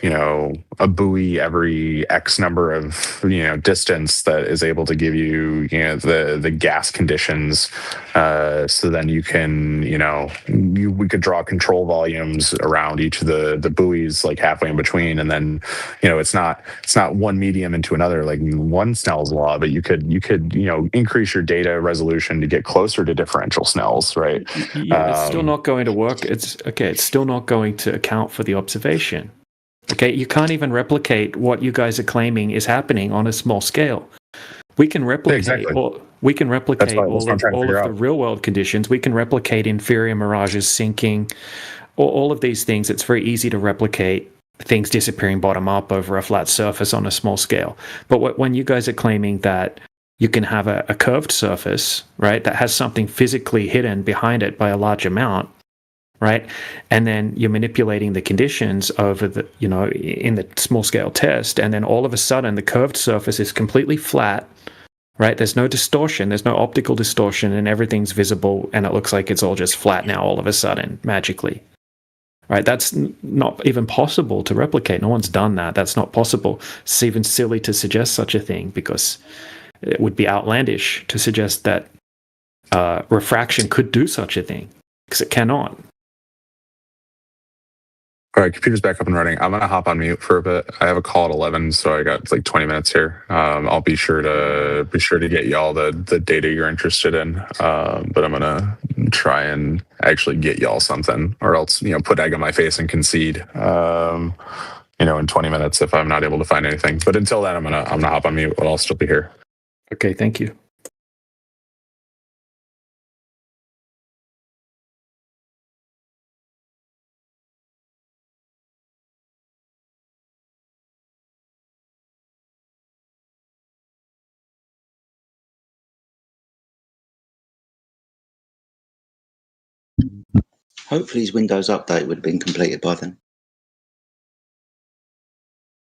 a buoy every X number of distance that is able to give you the gas conditions. So then you can we could draw control volumes around each of the buoys halfway in between, and then it's not one medium into another like one Snell's law, but you could increase your data resolution to get closer to differential Snell's, right?
Yeah, it's still not going to work. It's still not going to account for the observation. Okay, you can't even replicate what you guys are claiming is happening on a small scale. We can replicate all of the real world conditions. We can replicate inferior mirages sinking, all of these things. It's very easy to replicate things disappearing bottom up over a flat surface on a small scale. But when you guys are claiming that you can have a curved surface, right, that has something physically hidden behind it by a large amount, right, and then you're manipulating the conditions over the in the small scale test, and then all of a sudden the curved surface is completely flat, right? There's no distortion, there's no optical distortion, and everything's visible, and it looks like it's all just flat now all of a sudden, magically. Right? That's not even possible to replicate. No one's done that. That's not possible. It's even silly to suggest such a thing because it would be outlandish to suggest that refraction could do such a thing because it cannot.
All right, computer's back up and running. I'm gonna hop on mute for a bit. I have a call at 11, so I got like 20 minutes here. I'll be sure to get y'all the data you're interested in. But I'm gonna try and actually get y'all something, or else put egg on my face and concede. In 20 minutes if I'm not able to find anything. But until then, I'm gonna hop on mute, but I'll still be here.
Okay, thank you.
Hopefully his Windows update would have been completed by then.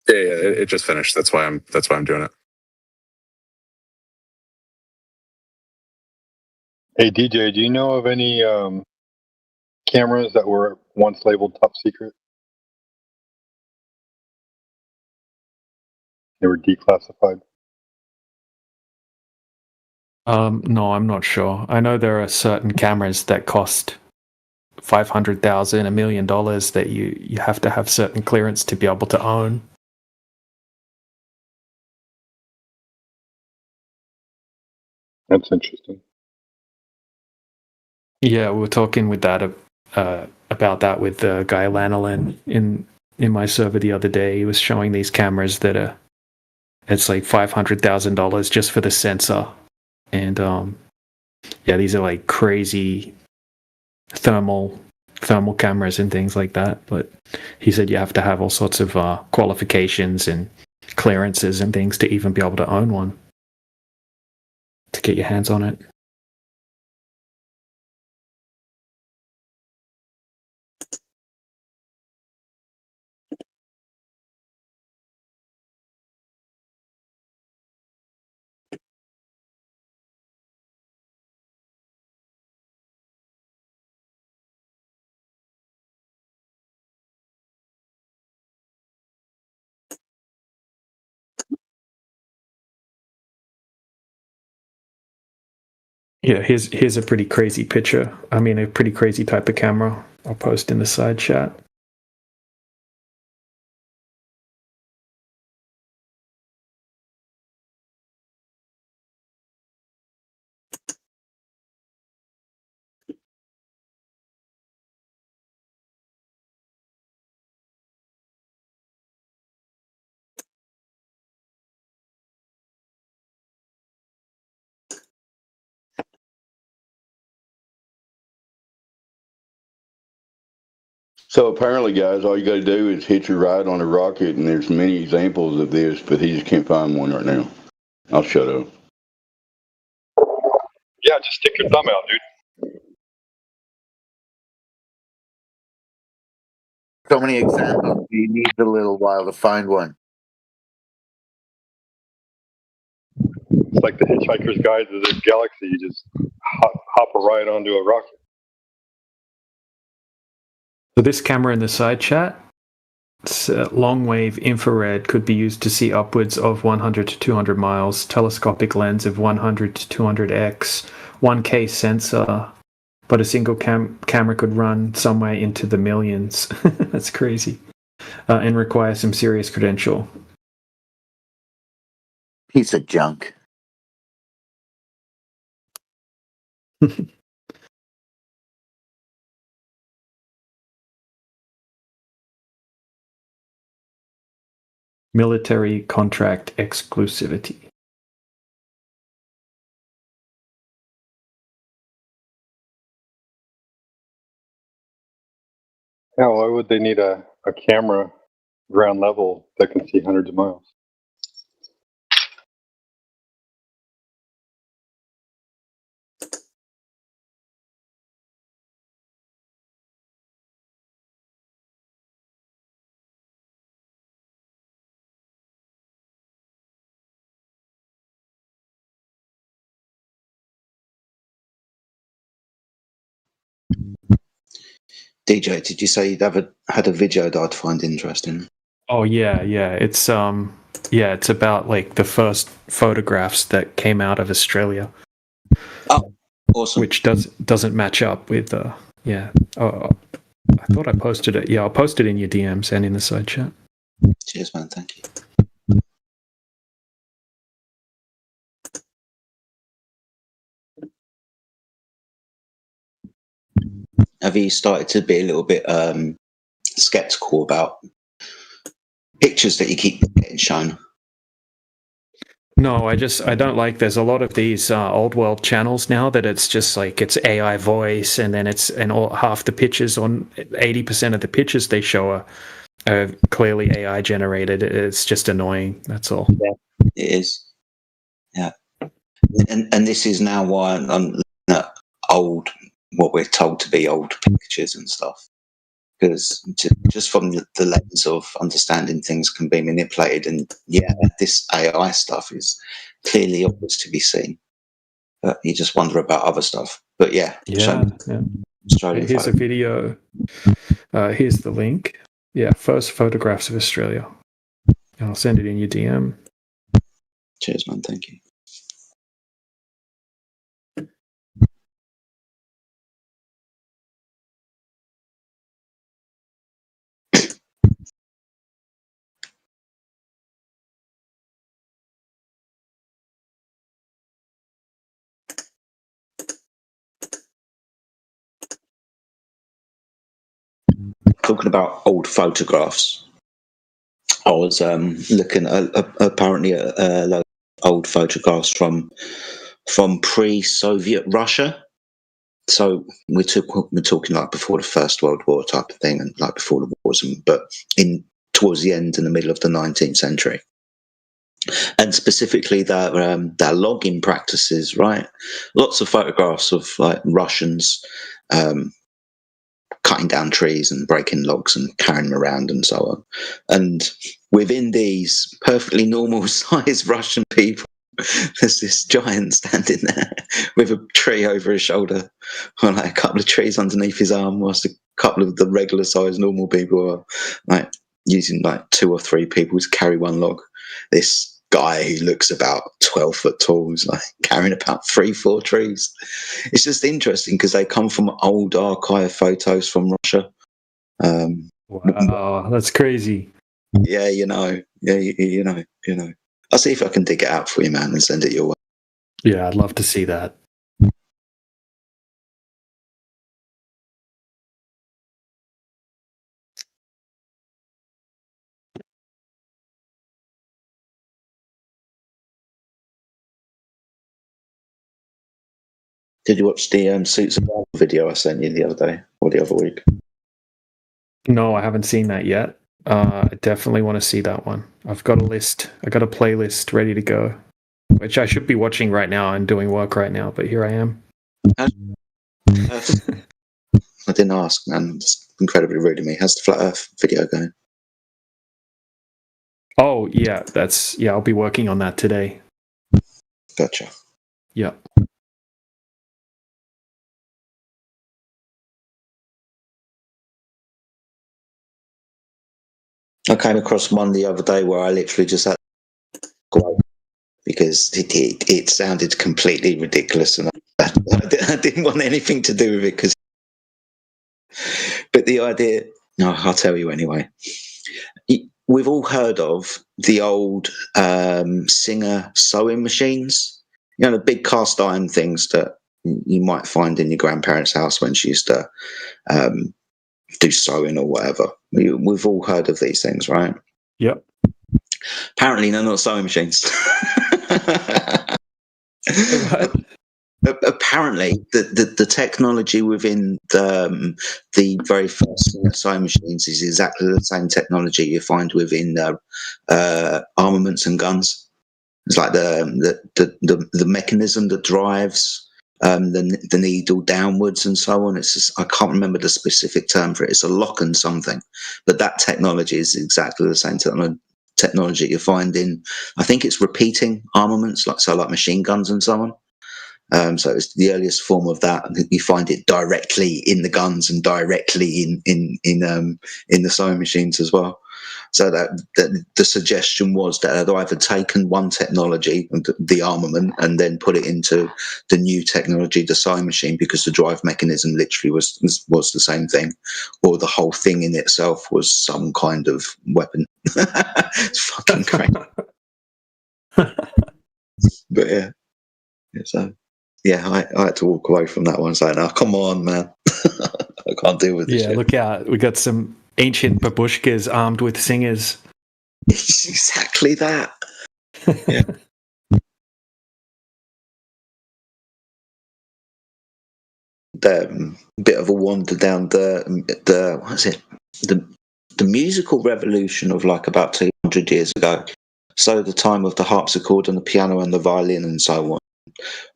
Yeah, it just finished. That's why I'm doing it.
Hey DJ, do you know of any cameras that were once labeled top secret? They were declassified.
No, I'm not sure. I know there are certain cameras that cost $500,000, $1 million that you have to have certain clearance to be able to own.
That's interesting.
Yeah, we were talking with that about that with Guy Lanolin in my server the other day. He was showing these cameras that it's like $500,000 just for the sensor, and these are like crazy thermal cameras and things like that. But he said you have to have all sorts of qualifications and clearances and things to even be able to own one, to get your hands on it. Yeah, here's a pretty crazy picture. I mean, a pretty crazy type of camera. I'll post in the side chat.
So apparently, guys, all you got to do is hitch your ride on a rocket, and there's many examples of this, but he just can't find one right now. I'll shut up.
Yeah, just stick your thumb out, dude.
So many examples. He needs a little while to find one.
It's like the Hitchhiker's Guide to the Galaxy. You just hop a ride onto a rocket.
So this camera in the side chat, long wave infrared, could be used to see upwards of 100 to 200 miles, telescopic lens of 100 to 200x, 1K sensor, but a single camera could run somewhere into the millions. That's crazy. And require some serious credential.
Piece of junk.
Military contract exclusivity.
Yeah, why would they need a camera ground level that can see hundreds of miles?
DJ, did you say you'd had a video that I'd find interesting?
Oh yeah. It's it's about like the first photographs that came out of Australia.
Oh, awesome.
Which doesn't match up with Oh, I thought I posted it. Yeah, I'll post it in your DMs and in the side chat.
Cheers, man. Thank you. Have you started to be a little bit skeptical about pictures that you keep getting shown?
No, I don't like. There's a lot of these old world channels now that it's just like it's AI voice, and then half the pictures on 80% of the pictures they show are clearly AI generated. It's just annoying. That's all.
Yeah, it is. Yeah, and this is now why I'm looking at what we're told to be old pictures and stuff, because just from the lens of understanding things can be manipulated, and this AI stuff is clearly obvious to be seen, but you just wonder about other stuff. But
here's a video. Here's the link. First photographs of Australia. I'll send it in your DM.
Cheers, man. Thank you. Talking about old photographs, I was looking at apparently old photographs from pre-Soviet Russia. So we're talking like before the First World War type of thing, and like before the wars, but towards the end and the middle of the 19th century, and specifically their logging practices. Right, lots of photographs of like Russians. Cutting down trees and breaking logs and carrying them around and so on. And within these perfectly normal sized Russian people, there's this giant standing there with a tree over his shoulder, or like a couple of trees underneath his arm, whilst a couple of the regular sized normal people are like using like 2 or 3 people to carry one log. This guy who looks about 12 foot tall is like carrying about 3-4 trees. It's just interesting because they come from old archive photos from Russia.
Wow, that's crazy.
Yeah, you know. I'll see if I can dig it out for you, man, and send it your way.
Yeah, I'd love to see that.
Did you watch the Suits of Armor video I sent you the other day or the other week?
No, I haven't seen that yet. I definitely want to see that one. I've got a list. I got a playlist ready to go, which I should be watching right now and doing work right now, but here I am.
I didn't ask, man. It's incredibly rude of me. How's the Flat Earth video going?
Oh, yeah. I'll be working on that today.
Gotcha.
Yeah.
I came across one the other day where I literally just had to go because it sounded completely ridiculous, and I didn't want anything to do with it. But the idea, no, I'll tell you anyway. We've all heard of the old Singer sewing machines, the big cast iron things that you might find in your grandparents' house when she used to do sewing or whatever. We've all heard of these things, right?
Yep.
Apparently, they're not sewing machines. Apparently, the technology within the very first sewing machines is exactly the same technology you find within armaments and guns. It's like the mechanism that drives the needle downwards and so on. It's just, I can't remember the specific term for it. It's a lock and something, but that technology is exactly the same technology you find in, I think it's repeating armaments, like machine guns and so on. So it's the earliest form of that. You find it directly in the guns and directly in the sewing machines as well. So that the suggestion was that they'd either taken one technology, the armament, and then put it into the new technology, the sewing machine, because the drive mechanism literally was the same thing, or the whole thing in itself was some kind of weapon. It's fucking crazy. But yeah, so yeah, I had to walk away from that one saying, "Oh, come on, man, I can't deal with this."
Yeah,
shit.
look out! We got some ancient babushkas armed with singers.
It's exactly that. Yeah. Bit of a wander down the what is it, the musical revolution of like about 200 years ago. So the time of the harpsichord and the piano and the violin and so on,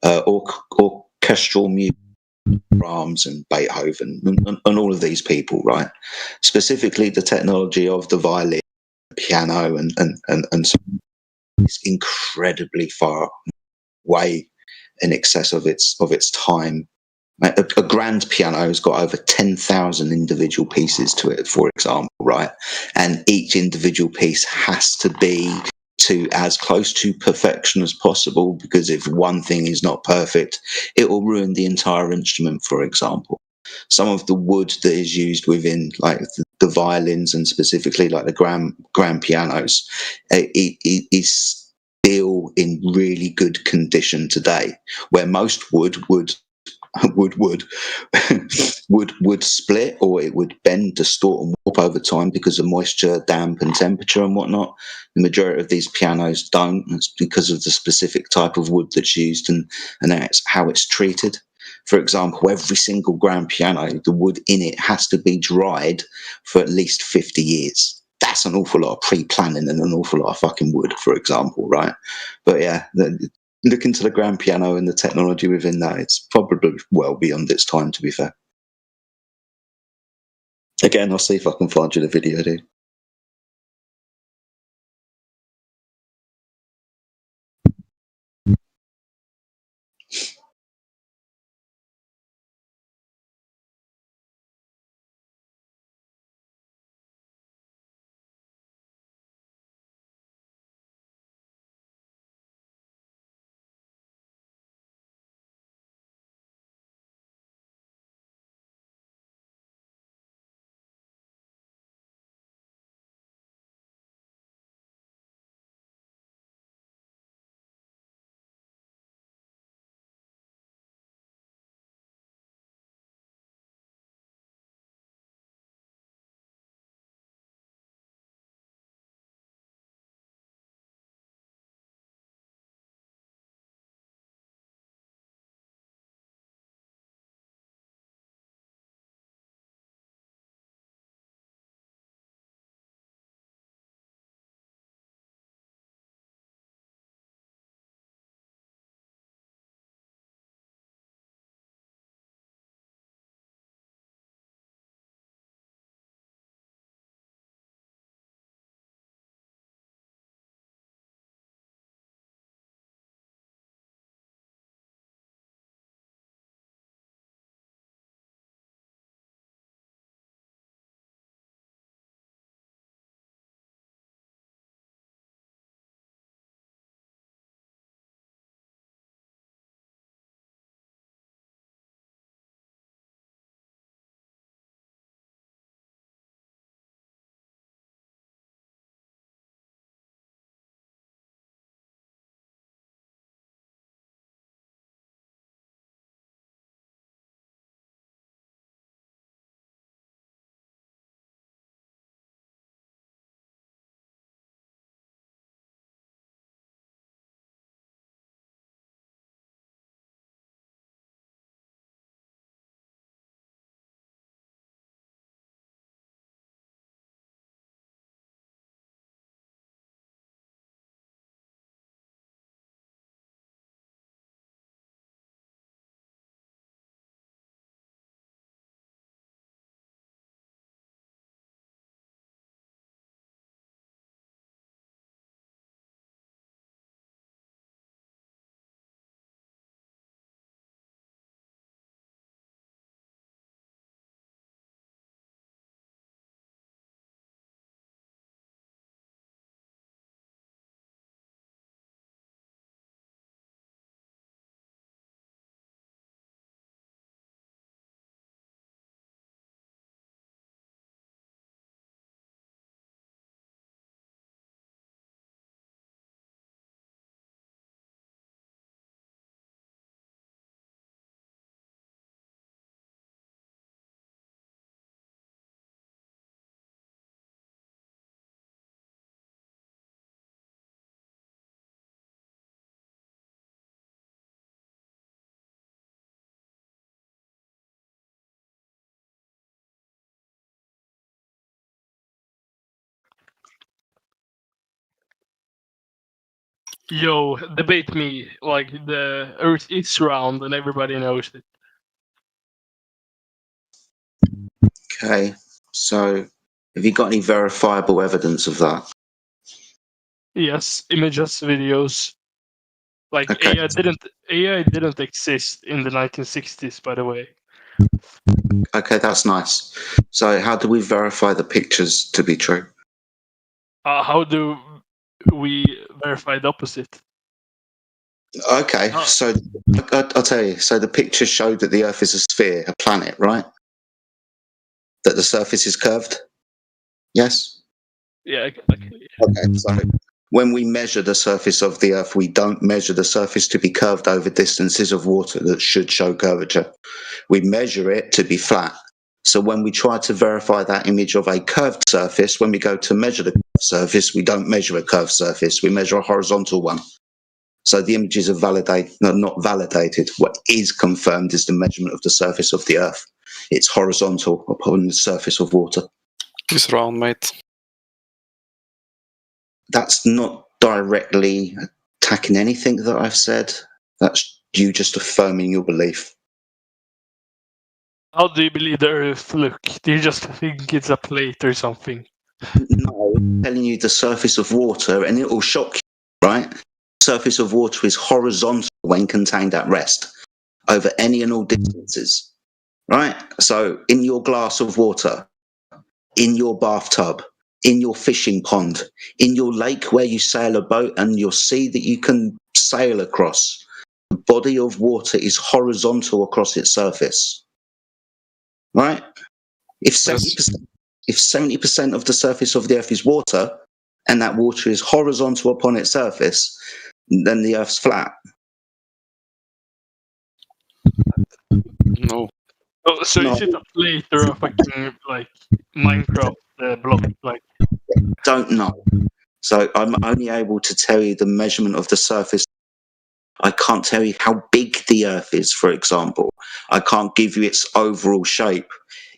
orchestral music, Brahms and Beethoven and all of these people, right? Specifically, the technology of the violin, piano, and so is incredibly far, way in excess of its time. A grand piano has got over 10,000 individual pieces to it, for example, right? And each individual piece has to be to as close to perfection as possible, because if one thing is not perfect, it will ruin the entire instrument, for example. Some of the wood that is used within like the violins and specifically like the grand pianos, it is still in really good condition today, where most wood would split, or it would bend, distort and warp over time because of moisture, damp and temperature and whatnot. The majority of these pianos don't. It's because of the specific type of wood that's used and that's how it's treated. For example, every single grand piano, the wood in it has to be dried for at least 50 years. That's an awful lot of pre-planning and an awful lot of fucking wood, for example, right? But yeah, look into the grand piano and the technology within that. It's probably well beyond its time, to be fair. Again, I'll see if I can find you the video, dude.
Yo, debate me. Like, the Earth is round and everybody knows it.
Okay, so have you got any verifiable evidence of that?
Yes, images, videos. Like,
Okay.
AI didn't exist in the 1960s, by the way.
Okay, that's nice. So how do we verify the pictures to be true?
How do we verify the opposite?
Okay, so I'll tell you. So the pictures showed that the Earth is a sphere, a planet, right? That the surface is curved? Yes?
Yeah, okay.
Okay, so when we measure the surface of the Earth, we don't measure the surface to be curved over distances of water that should show curvature. We measure it to be flat. So when we try to verify that image of a curved surface, when we go to measure the curved surface, we don't measure a curved surface, we measure a horizontal one. So the images are not validated. What is confirmed is the measurement of the surface of the Earth. It's horizontal upon the surface of water.
It's round, mate.
That's not directly attacking anything that I've said. That's you just affirming your belief.
How do you believe the Earth look? Do you just think it's a plate or something?
No, I'm telling you the surface of water, and it will shock you, right? The surface of water is horizontal when contained at rest over any and all distances, right? So in your glass of water, in your bathtub, in your fishing pond, in your lake where you sail a boat and your sea that you can sail across, the body of water is horizontal across its surface, right? If 70% of the surface of the Earth is water, and that water is horizontal upon its surface, then the Earth's flat.
No.
Oh, so is it a plate or a fucking, like, Minecraft block? Like,
Don't know. So I'm only able to tell you the measurement of the surface. I can't tell you how big the Earth is, for example. I can't give you its overall shape.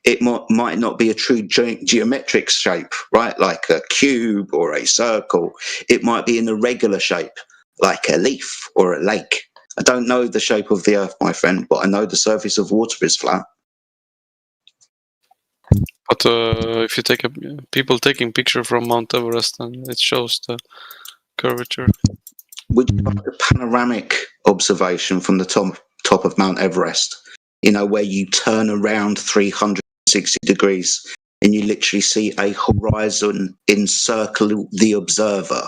It might not be a true geometric shape, right? Like a cube or a circle. It might be an irregular shape, like a leaf or a lake. I don't know the shape of the Earth, my friend, but I know the surface of water is flat.
But if you take people taking picture from Mount Everest, and it shows the curvature.
Would you like a panoramic observation from the top of Mount Everest? You know, where you turn around 360 degrees and you literally see a horizon encircle the observer.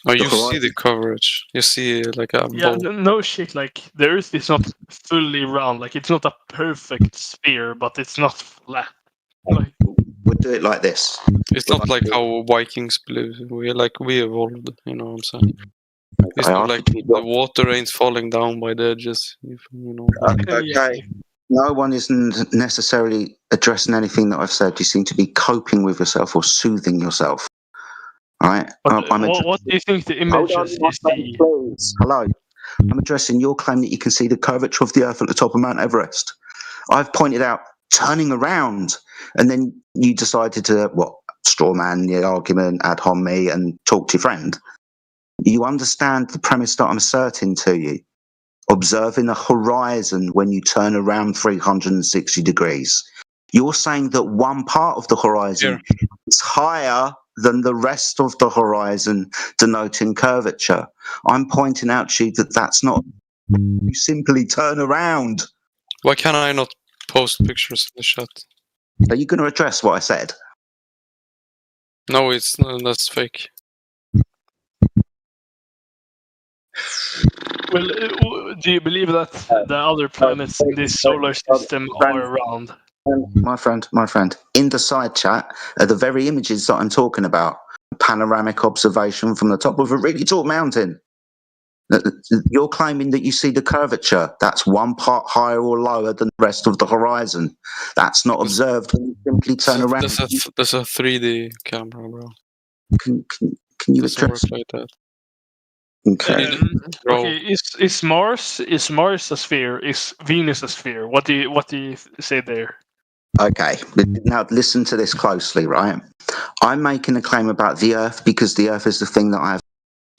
Oh, you see the coverage. You see like a
yeah,
ball.
no shit. Like, the Earth is not fully round. Like, it's not a perfect sphere, but it's not flat. Like,
we'll do it like this.
It's not like how Vikings believe. We evolved. You know what I'm saying? It's not like the water ain't falling down by the edges. You know.
Okay. No one isn't necessarily addressing anything that I've said. You seem to be coping with yourself or soothing yourself. All right.
What do you think the images is the...
Hello. I'm addressing your claim that you can see the curvature of the Earth at the top of Mount Everest. I've pointed out turning around, and then you decided to straw man the argument, ad hom me, and talk to your friend. You understand the premise that I'm asserting to you. Observing a horizon when you turn around 360 degrees. You're saying that one part of the horizon is higher than the rest of the horizon, denoting curvature. I'm pointing out to you that that's not. You simply turn around.
Why can I not post pictures in the chat?
Are you going to address what I said?
No, that's fake.
Well, do you believe that the other planets in this solar system are round?
My friend, in the side chat are the very images that I'm talking about. A panoramic observation from the top of a really tall mountain. You're claiming that you see the curvature. That's one part higher or lower than the rest of the horizon. That's not observed when you simply turn around.
There's a 3D camera, bro.
Can you address
like that?
Okay.
Okay. Is Mars a sphere? Is Venus a sphere? What do you say there?
Okay, now listen to this closely, right? I'm making a claim about the Earth because the Earth is the thing that I have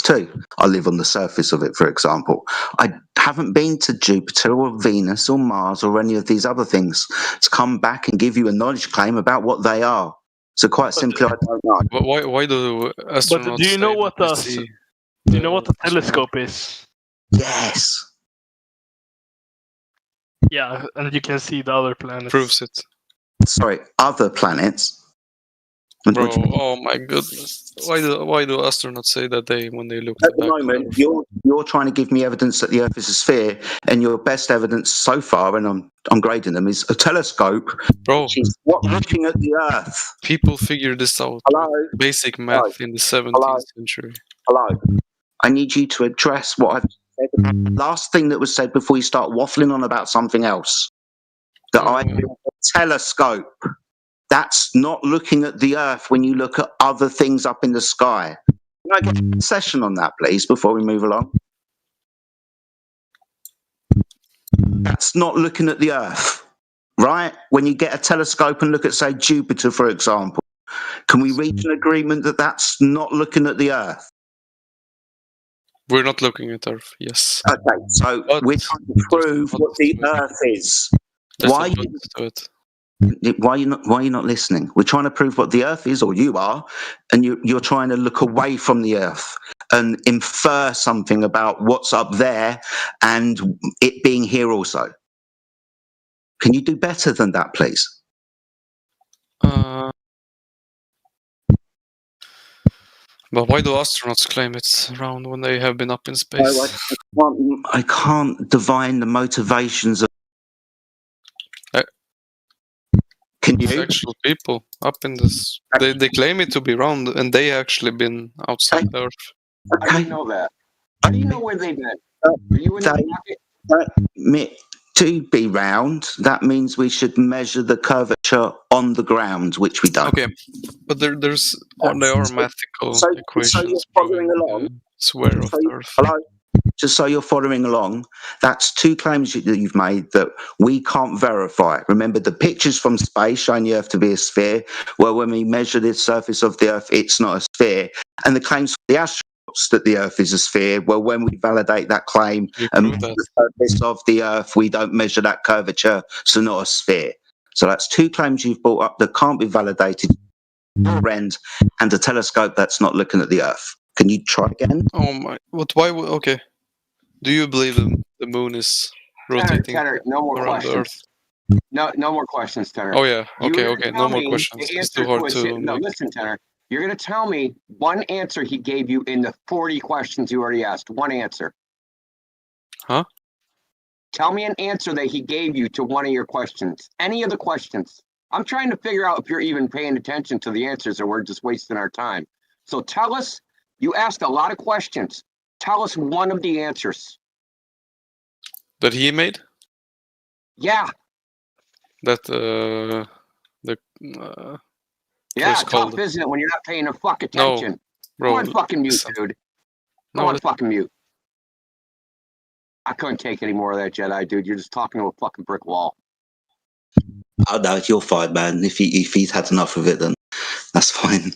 too. I live on the surface of it, for example. I haven't been to Jupiter or Venus or Mars or any of these other things to come back and give you a knowledge claim about what they are. So quite simply, I don't know.
But why do astronauts
But do you know what
see?
Do you know what the telescope is?
Yes.
Yeah, and you can see the other planets.
Proves it.
Sorry, other planets.
Bro, oh my goodness! Why do astronauts say that when they look
at the moment? You're trying to give me evidence that the Earth is a sphere, and your best evidence so far, and I'm grading them, is a telescope.
Bro,
which is looking at the Earth.
People figured this out.
Hello?
Basic math in the 17th century.
Hello. I need you to address what I've said. Last thing that was said before you start waffling on about something else. That I built a telescope. That's not looking at the Earth when you look at other things up in the sky. Can I get a session on that, please, before we move along? That's not looking at the Earth, right? When you get a telescope and look at, say, Jupiter, for example, can we reach an agreement that that's not looking at the Earth?
We're not looking at Earth, yes.
Okay, so we're trying to prove what the Earth is. Why are you not listening? We're trying to prove what the Earth is, or you are, and you're trying to look away from the Earth and infer something about what's up there and it being here also. Can you do better than that, please?
But why do astronauts claim it's round when they have been up in space?
I can't divine the motivations of. Can you?
Actual people up in this, they claim it to be round, and they actually been outside the Earth.
I didn't know that. How do you know where they've been? Are you in the pocket?
To be round, that means we should measure the curvature on the ground, which we don't.
Okay, but there are mathematical equations.
So you're following along.
Square of the Earth.
Hello? Just so you're following along, that's two claims that you've made that we can't verify. Remember, the pictures from space showing the Earth to be a sphere, well, when we measure the surface of the Earth, it's not a sphere. And the claims from the astronauts that the Earth is a sphere, well, when we validate that claim and measure the surface of the Earth, we don't measure that curvature, so not a sphere. So that's two claims you've brought up that can't be validated, and a telescope that's not looking at the Earth. Can you try again?
Oh my! What? Why? Okay. Do you believe the moon is rotating
Tanner, no more
around
questions.
the Earth?
No more questions, Tanner.
Oh yeah. Okay. No more questions. It's too hard to.
No, listen, Tanner. You're going to tell me one answer he gave you in the 40 questions you already asked. One answer.
Huh?
Tell me an answer that he gave you to one of your questions. Any of the questions. I'm trying to figure out if you're even paying attention to the answers or we're just wasting our time. So tell us. You asked a lot of questions. Tell us one of the answers.
That he made?
Yeah.
That
yeah, tough, isn't it, when you're not paying a fuck attention?
No, bro,
go on fucking mute, dude. Go on fucking mute. I couldn't take any more of that, Jedi, dude. You're just talking to a fucking brick wall.
Oh no, you're fine, man. If he's had enough of it, then that's fine.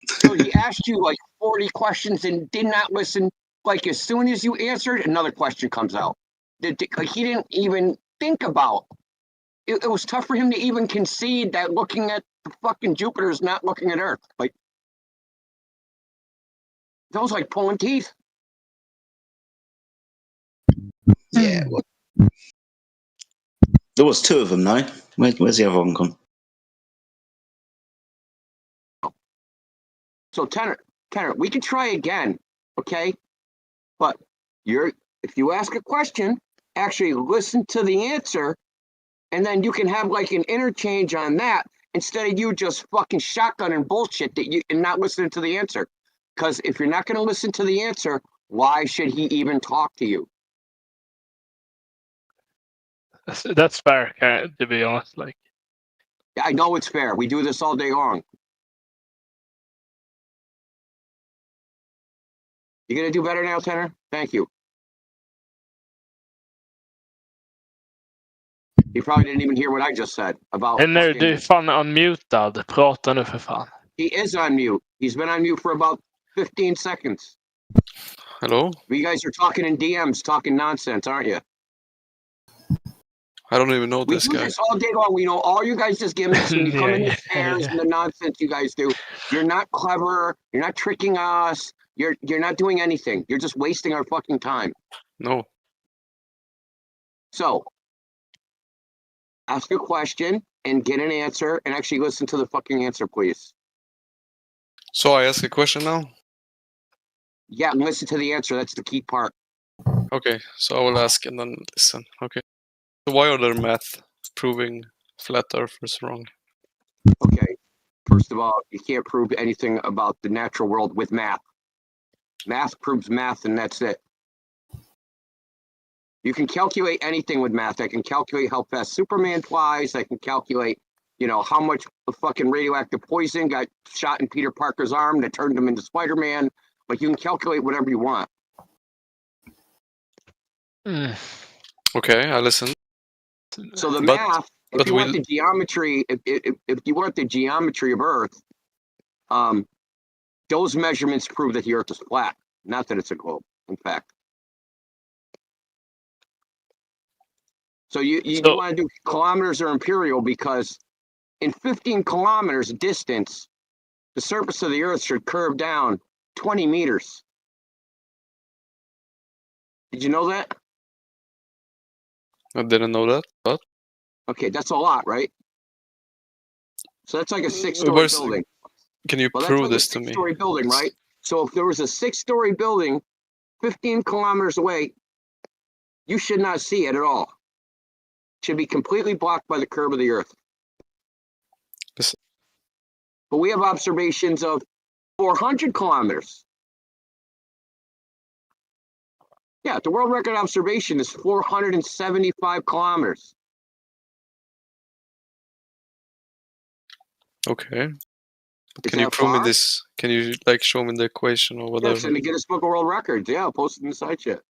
So he asked you like 40 questions and did not listen. Like as soon as you answered, another question comes out. Like he didn't even think about. It was tough for him to even concede that looking at the fucking Jupiter is not looking at Earth. Like that was like pulling teeth.
Yeah. Well, there was two of them, no? Where's the other one gone?
So Tanner, we can try again, okay? But if you ask a question, actually listen to the answer, and then you can have like an interchange on that instead of you just fucking shotgunning bullshit and not listening to the answer. Because if you're not going to listen to the answer, why should he even talk to you?
That's fair, to be honest. Like,
I know it's fair. We do this all day long. You gonna do better now, Tanner? Thank you. He probably didn't even hear what I just said about.
Henry, du är fan unmutad. Prata nu för fan.
He is on mute. He's been on mute for about 15 seconds.
Hello?
You guys are talking in DMs, talking nonsense, aren't you?
I don't even know
We
this
do
guy.
this all day long. We know all you guys just gimmicks when you come in the stairs and the nonsense you guys do. You're not clever. You're not tricking us. You're not doing anything. You're just wasting our fucking time.
No.
So, ask a question and get an answer, and actually listen to the fucking answer, please.
So I ask a question now?
Yeah, listen to the answer. That's the key part.
Okay, so I will ask and then listen. Okay. So why are there math proving flat Earth is wrong?
Okay. First of all, you can't prove anything about the natural world with math. Math proves math, and that's it. You can calculate anything with math. I can calculate how fast Superman flies. I can calculate, how much fucking radioactive poison got shot in Peter Parker's arm that turned him into Spider-Man. Like, you can calculate whatever you want.
Okay, I listen.
So the math, if you want the geometry, if you want the geometry of Earth, those measurements prove that the Earth is flat, not that it's a globe, in fact. So you want to do kilometers or imperial, because in 15 kilometers distance, the surface of the Earth should curve down 20 meters. Did you know that?
I didn't know that, but...
Okay, that's a lot, right? So that's like a 6-story building.
Can you prove this to me?
6-story building, right? So if there was a 6-story building 15 kilometers away, you should not see it at all. It should be completely blocked by the curve of the Earth. But we have observations of 400 kilometers. Yeah, the world record observation is 475 kilometers.
Okay. Can you prove me this? Can you show me the equation or whatever?
Yes, in the Guinness Book of World Records. Yeah, I'll post it in the side chat.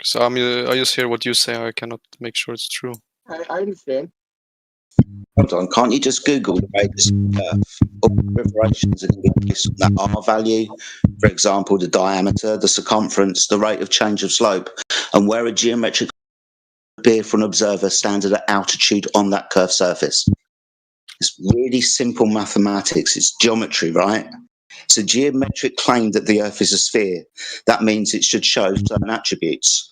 So I just hear what you say. I cannot make sure it's true.
I understand.
Hold on, can't you just Google the radius of the Earth? All reverberations are going to be based on that R value. For example, the diameter, the circumference, the rate of change of slope, and where a geometric appear for an observer standing at altitude on that curved surface. It's really simple mathematics. It's geometry, right? It's a geometric claim that the Earth is a sphere. That means it should show certain attributes.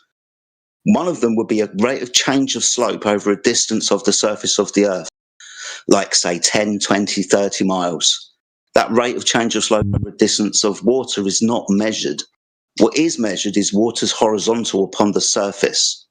One of them would be a rate of change of slope over a distance of the surface of the Earth, like say 10, 20, 30 miles. That rate of change of slope over a distance of water is not measured. What is measured is water's horizontal upon the surface.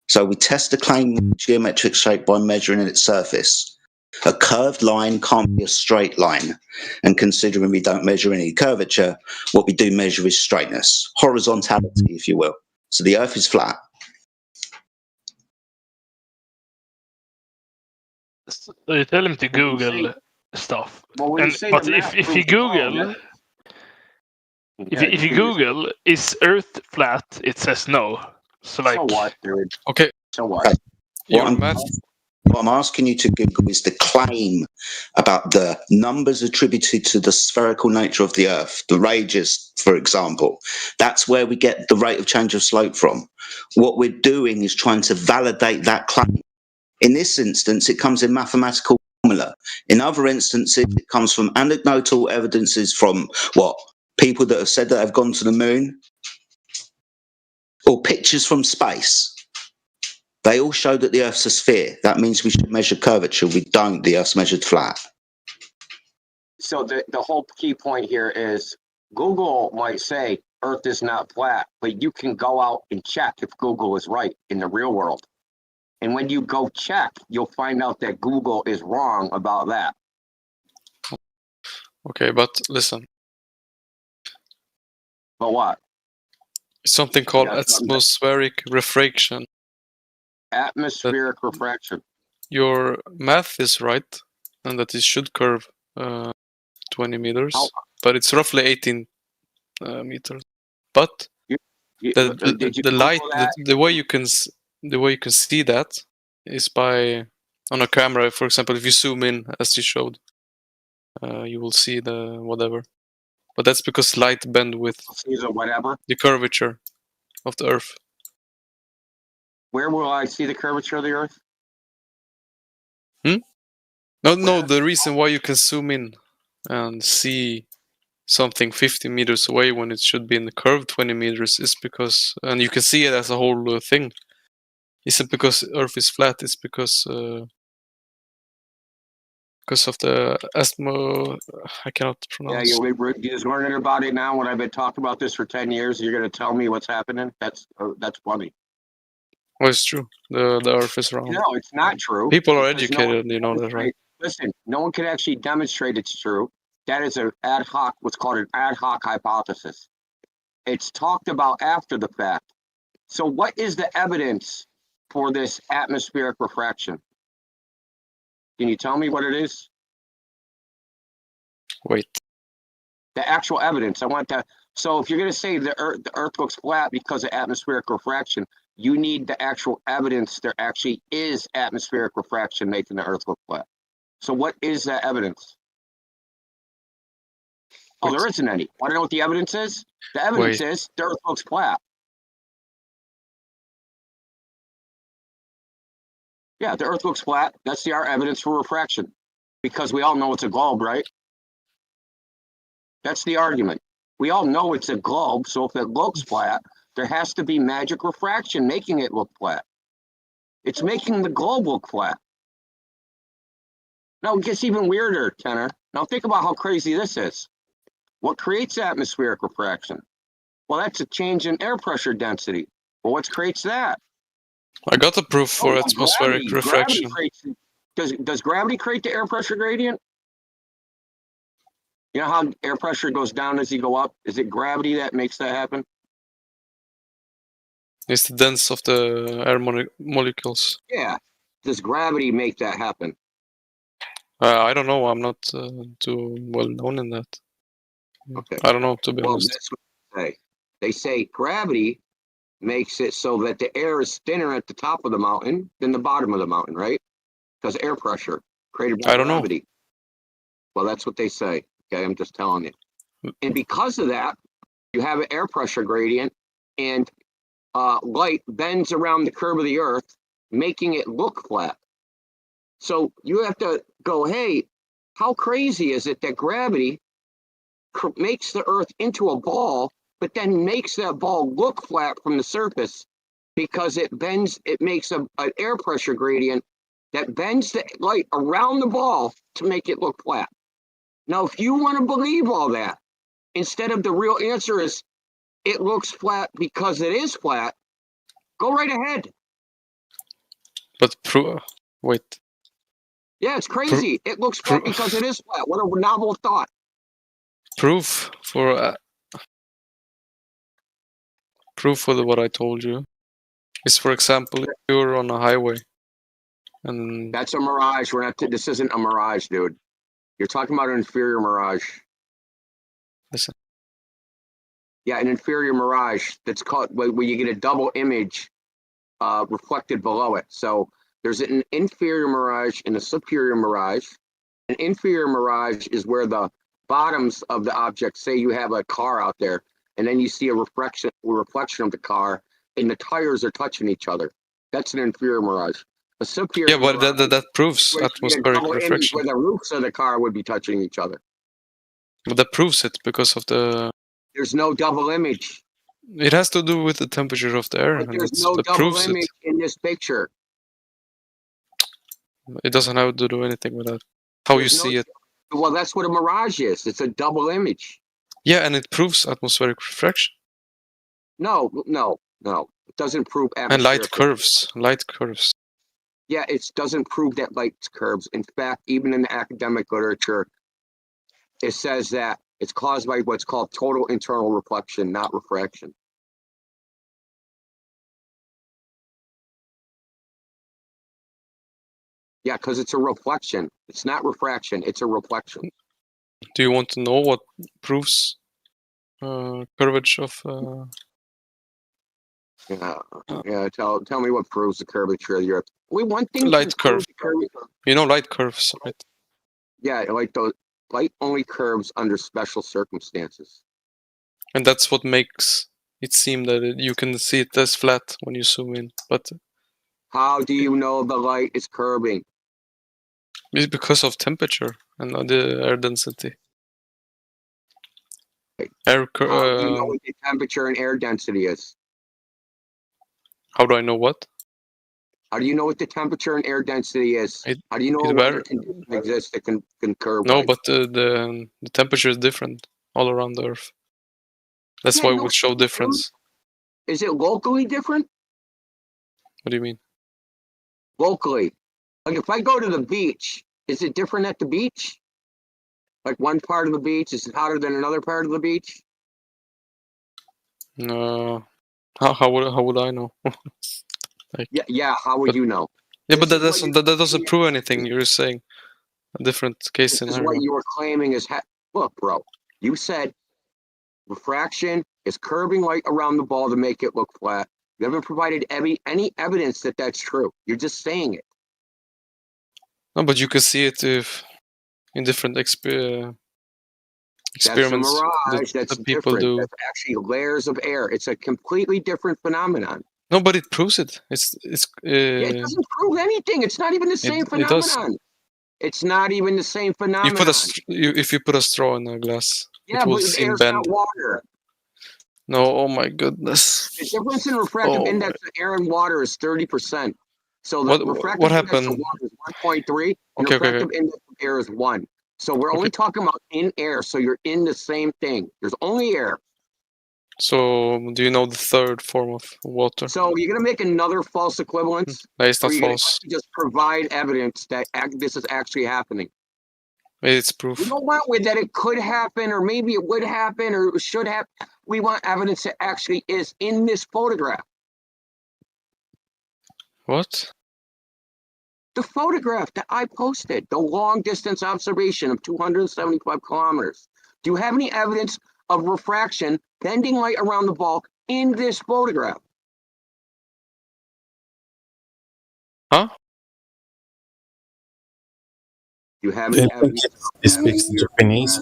So we test the claim of geometric shape by measuring its surface. A curved line can't be a straight line. And considering we don't measure any curvature, what we do measure is straightness, horizontality, if you will. So the Earth is flat.
So you tell him to Google stuff. But if you Google, if you Google, is Earth flat? It says no. So like,
so what, dude?
Okay.
So what?
What I'm asking you to Google is the claim about the numbers attributed to the spherical nature of the Earth, the radius, for example. That's where we get the rate of change of slope from. What we're doing is trying to validate that claim. In this instance, it comes in mathematical formula. In other instances, it comes from anecdotal evidences from people that have said that they've gone to the moon, or pictures from space. They all show that the Earth's a sphere. That means we should measure curvature. We don't. The Earth's measured flat.
So the whole key point here is Google might say Earth is not flat, but you can go out and check if Google is right in the real world. And when you go check, you'll find out that Google is wrong about that.
Okay, but listen.
But what?
It's something called atmospheric refraction.
Atmospheric refraction.
Your math is right, and that it should curve 20 meters, but it's roughly 18 meters. But the light, the way you can see that is by on a camera. For example, if you zoom in, as you showed, you will see the whatever. but that's because light bend with
whatever
the curvature of the Earth.
Where will I see the curvature of the Earth?
No, the reason why you can zoom in and see something 50 meters away when it should be in the curve 20 meters is because, and you can see it as a whole thing, isn't because Earth is flat, it's because of the I cannot pronounce.
Yeah, you're just learning about it now when I've been talking about this for 10 years. You're going to tell me what's happening? That's funny.
Well, it's true. The Earth is round.
No, it's not true.
People are educated, you know that, right?
Listen, no one can actually demonstrate it's true. That is an ad hoc, what's called an ad hoc hypothesis. It's talked about after the fact. So what is the evidence for this atmospheric refraction? Can you tell me what it is?
Wait.
The actual evidence. I want that. So if you're going to say the Earth looks flat because of atmospheric refraction, you need the actual evidence there actually is atmospheric refraction making the Earth look flat. So what is that evidence? Oh, there isn't any. Want to know what the evidence is? The evidence is the Earth looks flat. Yeah, the Earth looks flat. That's our evidence for refraction. Because we all know it's a globe, right? That's the argument. We all know it's a globe, so if it looks flat, there has to be magic refraction making it look flat. It's making the globe look flat. Now it gets even weirder, Tenor. Now think about how crazy this is. What creates atmospheric refraction? Well, that's a change in air pressure density. Well, what creates that?
I got the proof for atmospheric refraction.
Does gravity create the air pressure gradient? You know how air pressure goes down as you go up? Is it gravity that makes that happen?
It's the dense of the air molecules.
Yeah. Does gravity make that happen?
I don't know. I'm not too well known in that.
Okay.
I don't know, to be honest.
That's what they say. They say gravity makes it so that the air is thinner at the top of the mountain than the bottom of the mountain, right? Because air pressure created by gravity. Well, that's what they say. Okay, I'm just telling you. And because of that, you have an air pressure gradient, and light bends around the curve of the Earth, making it look flat. So you have to go, hey, how crazy is it that gravity makes the Earth into a ball, but then makes that ball look flat from the surface because it makes an air pressure gradient that bends the light around the ball to make it look flat. Now, if you want to believe all that, instead of the real answer is it looks flat because it is flat, go right ahead.
But wait.
Yeah, it's crazy. It looks flat because it is flat. What a novel thought.
Proof for what I told you is, for example, if you're on a highway, and
that's a mirage. This isn't a mirage, dude. You're talking about an inferior mirage.
Listen.
Yeah, an inferior mirage. That's called where you get a double image reflected below it. So there's an inferior mirage and a superior mirage. An inferior mirage is where the bottoms of the object, say you have a car out there, and then you see a reflection of the car, and the tires are touching each other. That's an inferior mirage. A superior
but that proves atmospheric refraction.
Where the roofs of the car would be touching each other.
But that proves it because of the.
There's no double image.
It has to do with the temperature of the air.
But there's no double image in this picture.
It doesn't have to do anything with that. How you see it.
Well, that's what a mirage is. It's a double image.
Yeah, and it proves atmospheric refraction.
No. It doesn't prove atmospheric.
And light curves.
Yeah, it doesn't prove that light curves. In fact, even in the academic literature, it says that it's caused by what's called total internal reflection, not refraction. Yeah, because it's a reflection. It's not refraction. It's a reflection.
Do you want to know what proves curvature of?
Yeah. Tell me what proves the curvature of the Earth. One thing.
Light curve. You know light curves, right?
Yeah, like those. light only curves under special circumstances.
And that's what makes it seem that you can see it as flat when you zoom in. But
how do you know the light is curving?
it's because of temperature and the air density.
How do you know what the temperature and air density is?
How do I know what?
How do you know what the temperature and air density is? How do you know what conditions exist that can curve
No,
light?
but the temperature is different all around the Earth. That's
Yeah,
why it
no,
will show difference.
Is it locally different?
What do you mean?
Locally. Like if I go to the beach, is it different at the beach? Like one part of the beach is hotter than another part of the beach?
No. How would I know? Like,
Yeah. How would you know?
yeah, but that doesn't prove anything. You're saying a different case
This is
scenario.
what you were claiming is look, bro. You said refraction is curving light around the ball to make it look flat. You haven't provided any evidence that that's true. You're just saying it.
No, but you can see it in different experiments
That's a mirage. That's
that people
different.
do.
That's actually layers of air. It's a completely different phenomenon.
No, but it proves it.
It doesn't prove anything. It's not even the same
it does.
phenomenon. It's not even the same phenomenon.
If you put a straw in a glass,
Yeah,
it will
but
seem
air's
bend.
not water.
No, oh my goodness.
The difference in refractive index of air and water is 30%. So the refractive
what
index of
happened?
water is 1.3, and
Okay,
refractive index of air is 1. So we're only talking about in air, so you're in the same thing. There's only air.
So do you know the third form of water?
So you're gonna make another false equivalence?
No, it's not
or you're gonna
false.
just provide evidence that this is actually happening?
It's proof.
We don't want with that it could happen, or maybe it would happen, or should happen. We want evidence that actually is in this photograph.
What?
The photograph that I posted, the long distance observation of 275 kilometers. Do you have any evidence of refraction bending light around the ball in this photograph?
Huh?
Do you have any evidence
he speaks Japanese?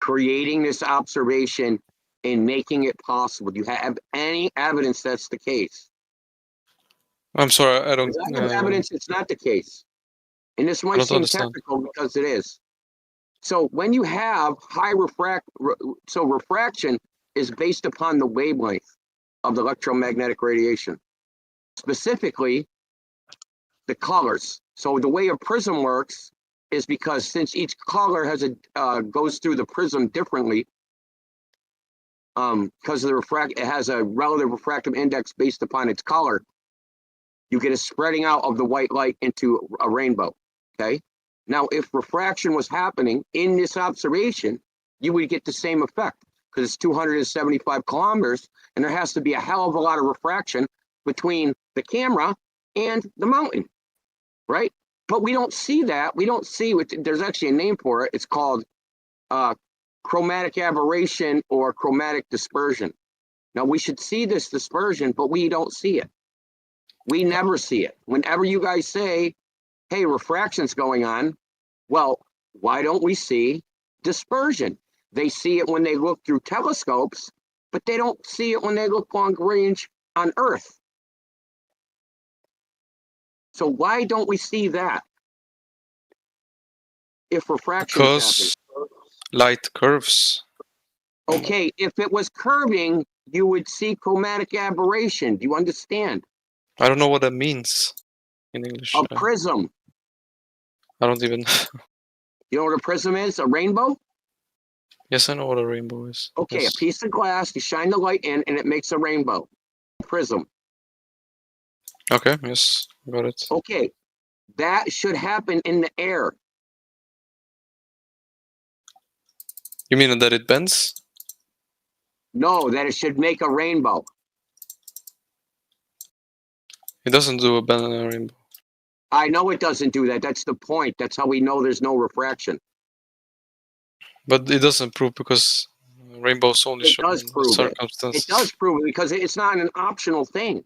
creating this observation and making it possible? Do you have any evidence that's the case?
I'm sorry, I don't.
I have evidence it's not the case. And this might seem technical because it is. So when you have high refraction is based upon the wavelength of the electromagnetic radiation, specifically the colors. So the way a prism works is because since each color has goes through the prism differently, because of the it has a relative refractive index based upon its color, you get a spreading out of the white light into a rainbow. Okay. Now, if refraction was happening in this observation, you would get the same effect because it's 275 kilometers, and there has to be a hell of a lot of refraction between the camera and the mountain, right? But we don't see that. We don't see what there's actually a name for it. It's called chromatic aberration or chromatic dispersion. Now, we should see this dispersion, but we don't see it. We never see it. Whenever you guys say, hey, refraction's going on, well, why don't we see dispersion? They see it when they look through telescopes, but they don't see it when they look long range on Earth. So why don't we see that? If refraction
because light curves.
Okay, if it was curving, you would see chromatic aberration. Do you understand?
I don't know what that means in English.
A prism.
I don't even.
You know what a prism is? A rainbow?
Yes, I know what a rainbow is.
Okay,
yes.
A piece of glass, you shine the light in and it makes a rainbow. Prism.
Okay, yes, got it.
Okay, that should happen in the air.
You mean that it bends?
No, that it should make a rainbow.
It doesn't do a bend in a rainbow.
I know it doesn't do that. That's the point. That's how we know there's no refraction.
But it doesn't prove because rainbows only show circumstances.
It does prove it because it's not an optional thing.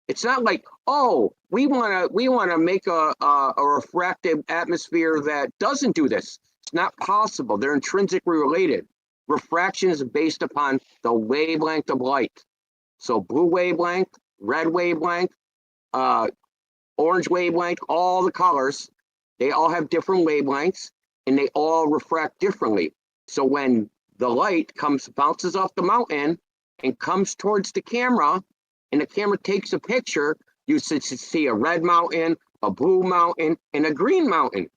It's not like, oh, we want to make a refractive atmosphere that doesn't do this. It's not possible. They're intrinsically related. Refraction is based upon the wavelength of light. So blue wavelength, red wavelength, orange wavelength, all the colors, they all have different wavelengths and they all refract differently. So when the light bounces off the mountain and comes towards the camera and the camera takes a picture, you should see a red mountain, a blue mountain, and a green mountain.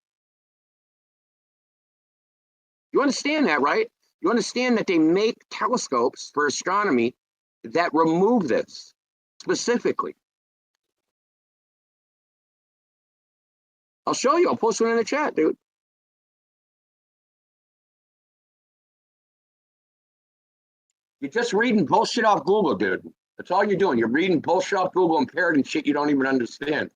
You understand that, right? You understand that they make telescopes for astronomy that remove this specifically. I'll show you. I'll post it in the chat, dude. You're just reading bullshit off Google, dude. That's all you're doing. You're reading bullshit off Google and parroting shit you don't even understand.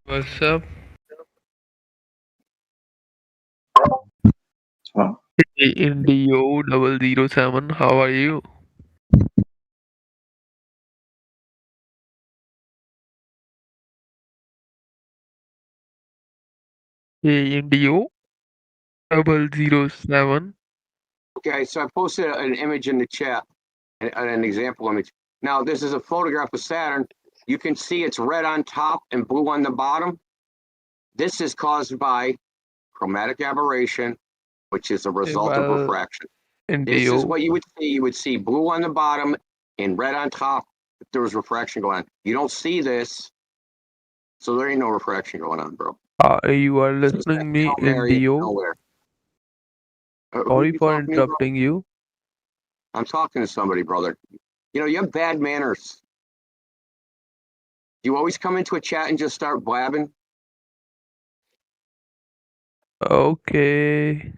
What's up? Hey, Indio 007, how are you? Hey, Indio 007.
Okay, so I posted an image in the chat, an example image. Now, this is a photograph of Saturn. You can see it's red on top and blue on the bottom. This is caused by chromatic aberration, which is a result of refraction. This is what you would see. You would see blue on the bottom and red on top if there was refraction going on. You don't see this, so there ain't no refraction going on, bro.
You are listening me, Indio. Sorry for interrupting you.
I'm talking to somebody, brother. You know, you have bad manners. You always come into a chat and just start blabbing.
Okay.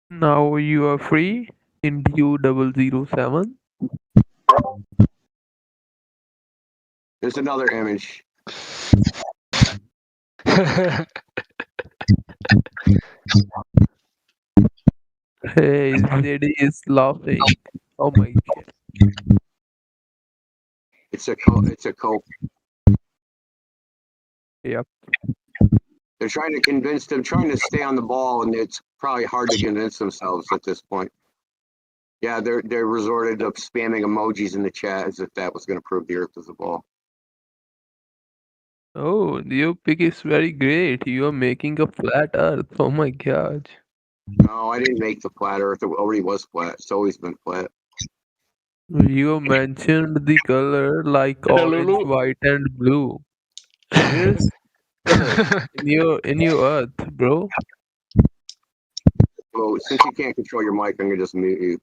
Now you are free, Indio 007.
There's another image.
Hey, Zeddy is laughing. Oh my god.
It's a cope.
Yep.
They're trying to stay on the ball, and it's probably hard to convince themselves at this point. Yeah, they're resorted to spamming emojis in the chat as if that was going to prove the Earth is a ball.
Oh, your pick is very great. You are making a flat Earth. Oh my god.
No, I didn't make the flat Earth. It already was flat. It's always been flat.
You mentioned the color like orange, white, and blue. Where's color in your Earth, bro?
Well, since you can't control your mic, I'm gonna just mute you.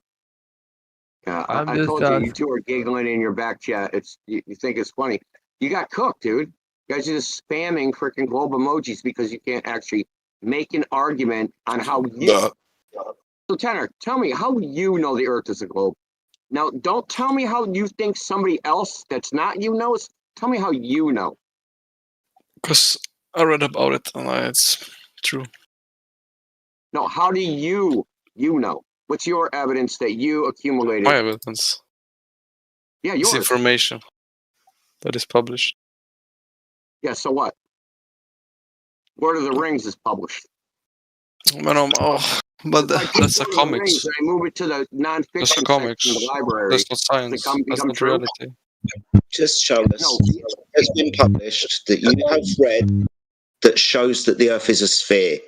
I told you, you two are giggling in your back chat. You think it's funny. You got cooked, dude. You guys are just spamming freaking globe emojis because you can't actually make an argument on how you. So Tanner, tell me how you know the Earth is a globe. Now, don't tell me how you think somebody else that's not you knows. Tell me how you know.
Because I read about it and it's true.
No, how do you know? What's your evidence that you accumulated?
My evidence.
Yeah, yours.
It's information that is published.
Yeah, so what? Lord of the Rings is published.
But that's a comics.
I move it to the non-fiction
that's a comics.
section of the library.
That's not science. That's not reality.
Just show us has been published that you have read that shows that the Earth is a sphere,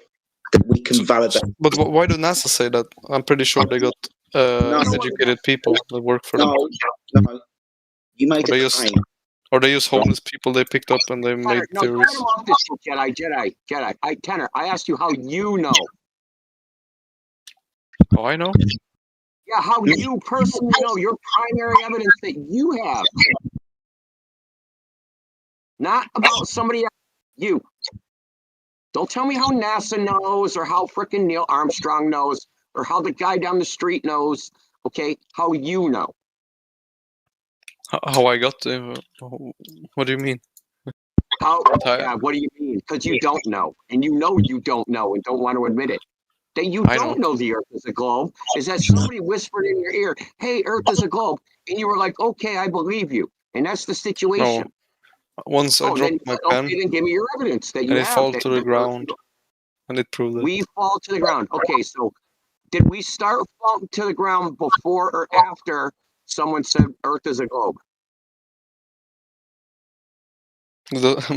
that we can validate.
But why do NASA say that? I'm pretty sure they got educated people that work for them.
No. You made a claim.
Or they use homeless people they picked up and they made theories.
Cut him off this Jedi. Tanner, I asked you how you know.
Oh, I know.
Yeah, how you personally know, your primary evidence that you have. Not about somebody else. You. Don't tell me how NASA knows or how frickin' Neil Armstrong knows or how the guy down the street knows. Okay, how you know.
How I got to? What do you mean?
Yeah, what do you mean? Because you don't know, and you know you don't know, and don't want to admit it. That you don't know the Earth is a globe is that somebody whispered in your ear, "Hey, Earth is a globe," and you were like, "Okay, I believe you," and that's the situation.
No. Once I dropped my pen,
then give me your evidence that you
and
have.
it fall to the ground, and it proved it.
We fall to the ground. Okay, so did we start falling to the ground before or after someone said Earth is a globe?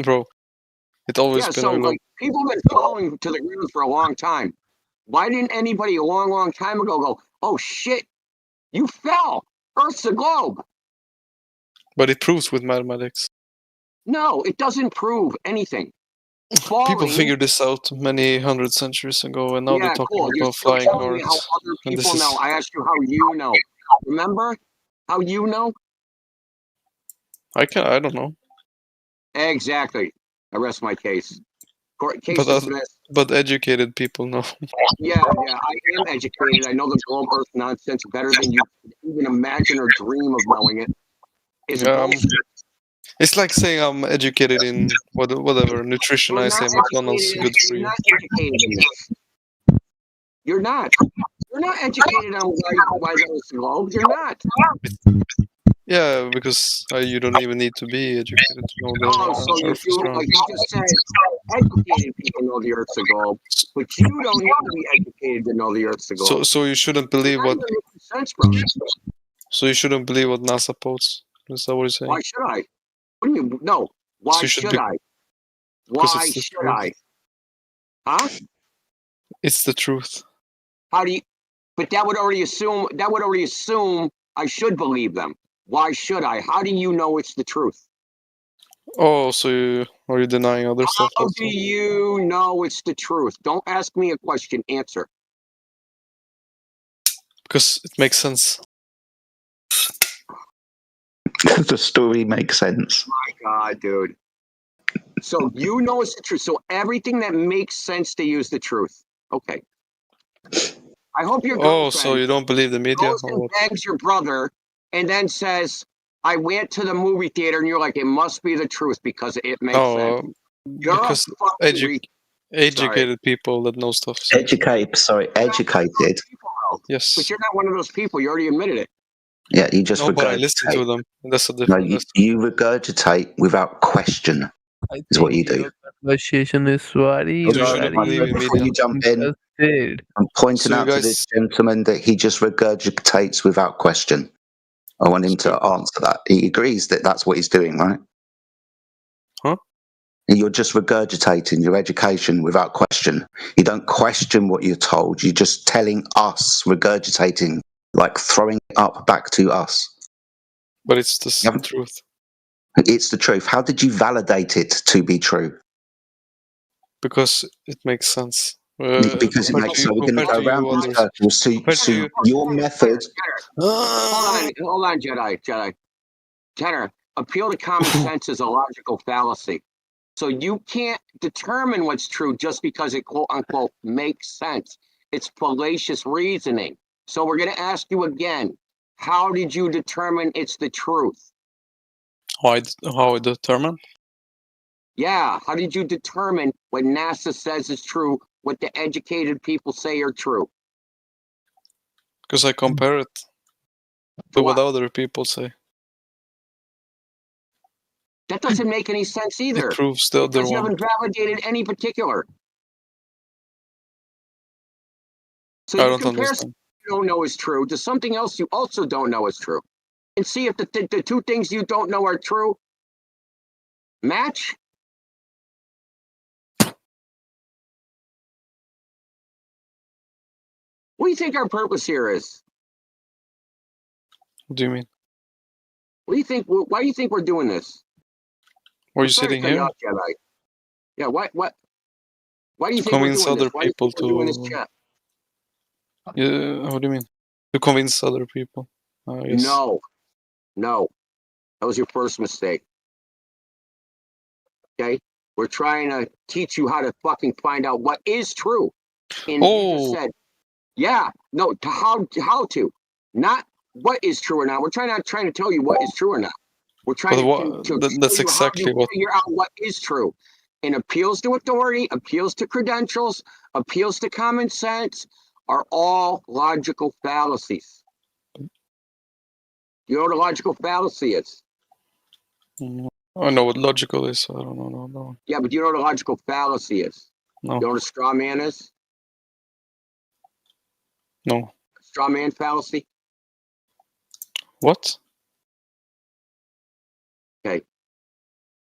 Bro, it always been a globe.
Like, people have been falling to the ground for a long time. Why didn't anybody a long time ago go, "Oh shit, you fell. Earth's a globe"?
But it proves with mathematics.
No, it doesn't prove anything.
People figured this out many hundred centuries ago, and now they're talking about flying cars.
How other people know. I asked you how you know. Remember how you know?
I don't know.
Exactly. I rest my case. Case dismissed.
But educated people know.
Yeah, I am educated. I know the globe Earth nonsense better than you can even imagine or dream of knowing it. It's bullshit.
It's like saying I'm educated in whatever nutrition. I say McDonald's good for you.
You're not educated in this. You're not. You're not educated on why there's a globe. You're not.
Yeah, because you don't even need to be educated to know the Earth is round.
Like you just said, educated people know the Earth's a globe, but you don't need to be educated to know the Earth's a globe.
So you shouldn't believe what.
Sense, bro.
So you shouldn't believe what NASA posts. Is that what you're saying?
Why should I? What do you mean? No. Why should I? Why should I? Huh?
It's the truth.
How do you? But that would already assume I should believe them. Why should I? How do you know it's the truth?
Oh, so are you denying other stuff?
How do you know it's the truth? Don't ask me a question. Answer.
Because it makes sense.
The story makes sense.
My God, dude. So you know it's the truth. So everything that makes sense to you is the truth. Okay. I hope your girlfriend
so you don't believe the media?
goes and begs your brother and then says, "I went to the movie theater," and you're like, "It must be the truth because it makes sense." You're
because educated people that know stuff.
Educated.
Yes.
But you're not one of those people. You already admitted it.
Yeah, you just
but I
regurgitate.
listen to them. That's a different.
No, you regurgitate without question. Is what you do.
Conversation is very.
Before you jump in, I'm pointing out to this gentleman that he just regurgitates without question. I want him to answer that. He agrees that that's what he's doing, right?
Huh?
And you're just regurgitating your education without question. You don't question what you're told. You're just telling us, regurgitating, like throwing it up back to us.
But it's the truth.
It's the truth. How did you validate it to be true?
Because it makes sense.
Because it makes sense. We're going to go around in circles. So your method.
Hold on, Jedi. Tanner, appeal to common sense is a logical fallacy. So you can't determine what's true just because it quote unquote makes sense. It's fallacious reasoning. So we're going to ask you again. How did you determine it's the truth?
How I determine?
Yeah, how did you determine what NASA says is true, what the educated people say are true?
Because I compare it to what other people say.
That doesn't make any sense either.
It proves the other
because you
one.
haven't validated any particular. So
I
you
don't
compare
understand.
something you don't know is true to something else you also don't know is true. and see if the two things you don't know are true match? What do you think our purpose here is?
What do you mean?
What do you think? Why do you think we're doing this?
Were you sitting here?
Out, Jedi. Yeah. Why do you
To
think we're
convince
doing
other
this? Why do you
people
think we're doing this chat?
Yeah, what do you mean? To convince other people? Yes.
No. That was your first mistake. Okay? We're trying to teach you how to fucking find out what is true. And you just said, yeah, no, how to. Not what is true or not. We're not trying to tell you what is true or not. We're trying
that's exactly what.
Figure out what is true. And appeals to authority, appeals to credentials, appeals to common sense are all logical fallacies. You know what a logical fallacy is?
I know what logical is. I don't know. No.
Yeah, but you know what a logical fallacy is?
No.
You know what a straw man is?
No.
Straw man fallacy?
What?
Okay. I'm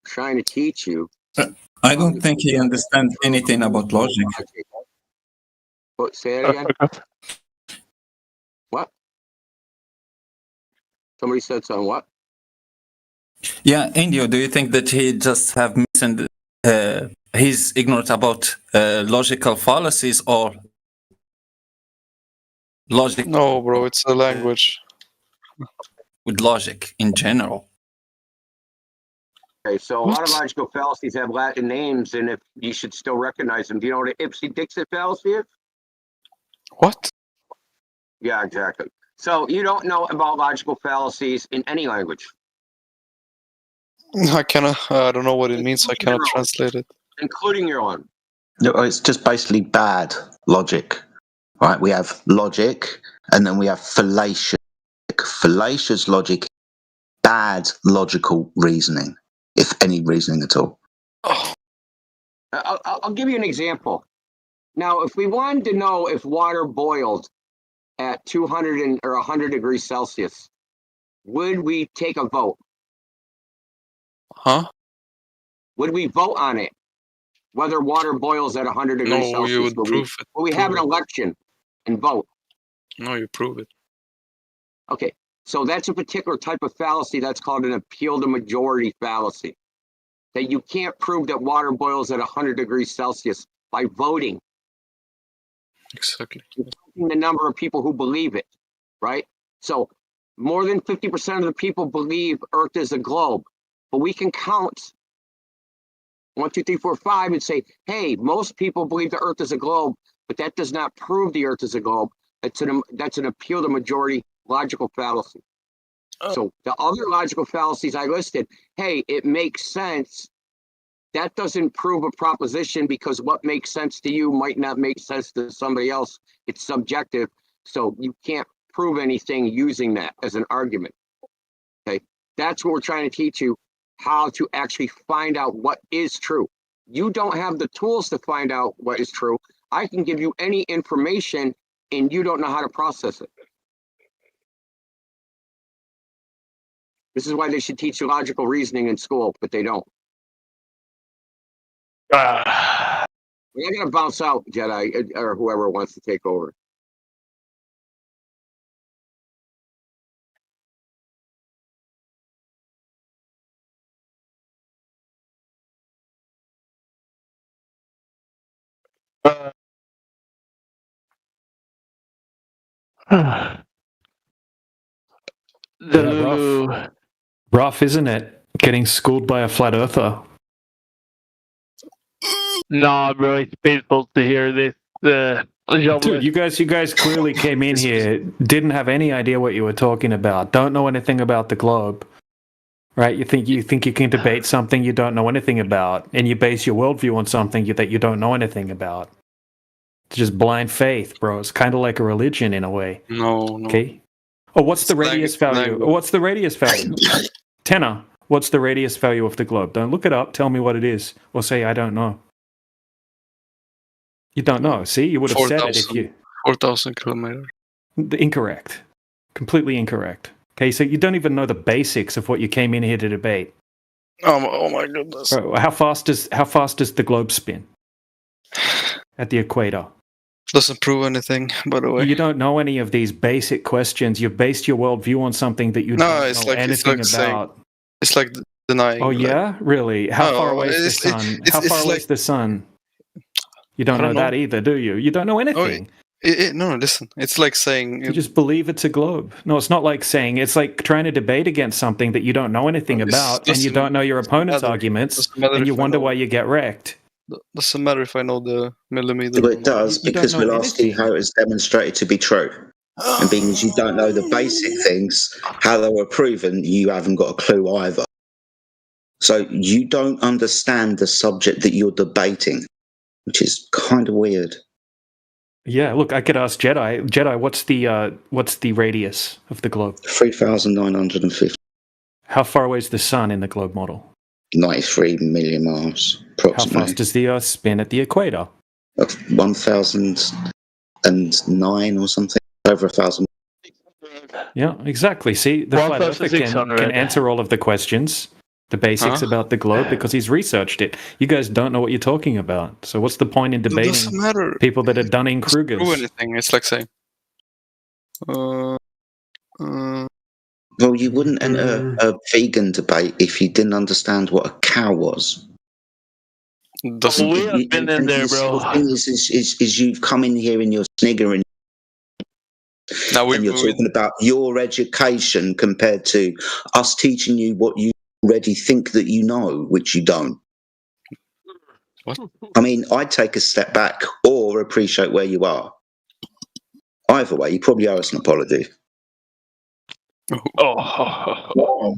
trying to teach you.
I don't think he understands anything about logic.
What, say that again? What? Somebody said something, what?
Yeah, Indio, do you think that he just have he's ignorant about logical fallacies or logic?
No, bro, it's a language.
With logic in general.
Okay, so a lot of logical fallacies have Latin names, and if you should still recognize them. Do you know what an ipsy-dixit fallacy is?
What?
Yeah, exactly. So you don't know about logical fallacies in any language.
I don't know what it means. I cannot translate it.
Including your own.
No, it's just basically bad logic, right? We have logic, and then we have fallacious. Fallacious logic, bad logical reasoning, if any reasoning at all.
I'll give you an example. Now, if we wanted to know if water boiled at 200 or 100 degrees Celsius, would we take a vote?
Huh?
Would we vote on it? Whether water boils at 100 degrees Celsius?
No, you would prove it.
Will we have an election and vote?
No, you prove it.
Okay, so that's a particular type of fallacy that's called an appeal to majority fallacy. That you can't prove that water boils at 100 degrees Celsius by voting.
Exactly.
The number of people who believe it, right? So more than 50% of the people believe Earth is a globe, but we can count 1, 2, 3, 4, 5 and say, hey, most people believe the Earth is a globe, but that does not prove the Earth is a globe. That's an appeal to majority logical fallacy. So the other logical fallacies I listed, hey, it makes sense. That doesn't prove a proposition because what makes sense to you might not make sense to somebody else. It's subjective. So you can't prove anything using that as an argument. Okay. That's what we're trying to teach you, how to actually find out what is true. You don't have the tools to find out what is true. I can give you any information and you don't know how to process it. This is why they should teach you logical reasoning in school, but they don't. We're not going to bounce out, Jedi, or whoever wants to take over.
Rough, isn't it? Getting schooled by a flat earther.
Nah, bro, it's painful to hear this.
Dude, you guys clearly came in here, didn't have any idea what you were talking about, don't know anything about the globe, right? You think you can debate something you don't know anything about, and you base your worldview on something that you don't know anything about. It's just blind faith, bro. It's kind of like a religion in a way.
No.
Okay. Oh, what's the radius value? What's the radius value? Tenor. What's the radius value of the globe? Don't look it up. Tell me what it is, or say I don't know. You don't know. See, you would have said it if you.
4,000 kilometers.
Incorrect. Completely incorrect. Okay, so you don't even know the basics of what you came in here to debate.
Oh my goodness!
Bro, how fast does the globe spin at the equator?
Doesn't prove anything, by the way.
You don't know any of these basic questions. You've based your worldview on something that you don't know anything about.
It's like denying.
Oh yeah, really? How far away is the sun? How far away is the sun? You don't know that either, do you? You don't know anything.
No, listen. It's like saying
you just believe it's a globe. No, it's not like saying. It's like trying to debate against something that you don't know anything about, and you don't know your opponent's arguments, and you wonder why you get wrecked.
Doesn't matter if I know the millimeter.
But it does, because we'll ask you how it is demonstrated to be true. And being as you don't know the basic things, how they were proven, you haven't got a clue either. So you don't understand the subject that you're debating, which is kind of weird.
Yeah, look, I could ask Jedi. Jedi, what's the radius of the globe?
3,950.
How far away is the sun in the globe model?
93 million miles, approximately.
How fast does the Earth spin at the equator?
1,009 or something. Over 1,000.
Yeah, exactly. See, the flat earther can answer all of the questions, the basics about the globe, because he's researched it. You guys don't know what you're talking about. So what's the point in debating people that are Dunning-Krugers?
Prove anything. It's like saying.
Well, you wouldn't enter a vegan debate if you didn't understand what a cow was.
We have been in there, bro.
The thing is you've come in here and you're sniggering. And you're talking about your education compared to us teaching you what you already think that you know, which you don't.
What?
I mean, I'd take a step back or appreciate where you are. Either way, you probably owe us an apology.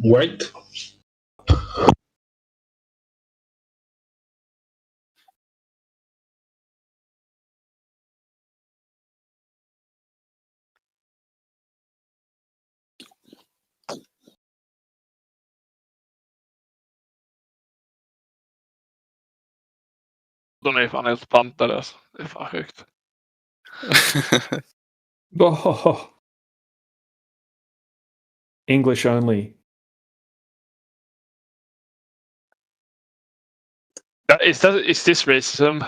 Wait.
De är fan helt pantade alltså. Det är fan sjukt.
Oh. English only.
Is this racism?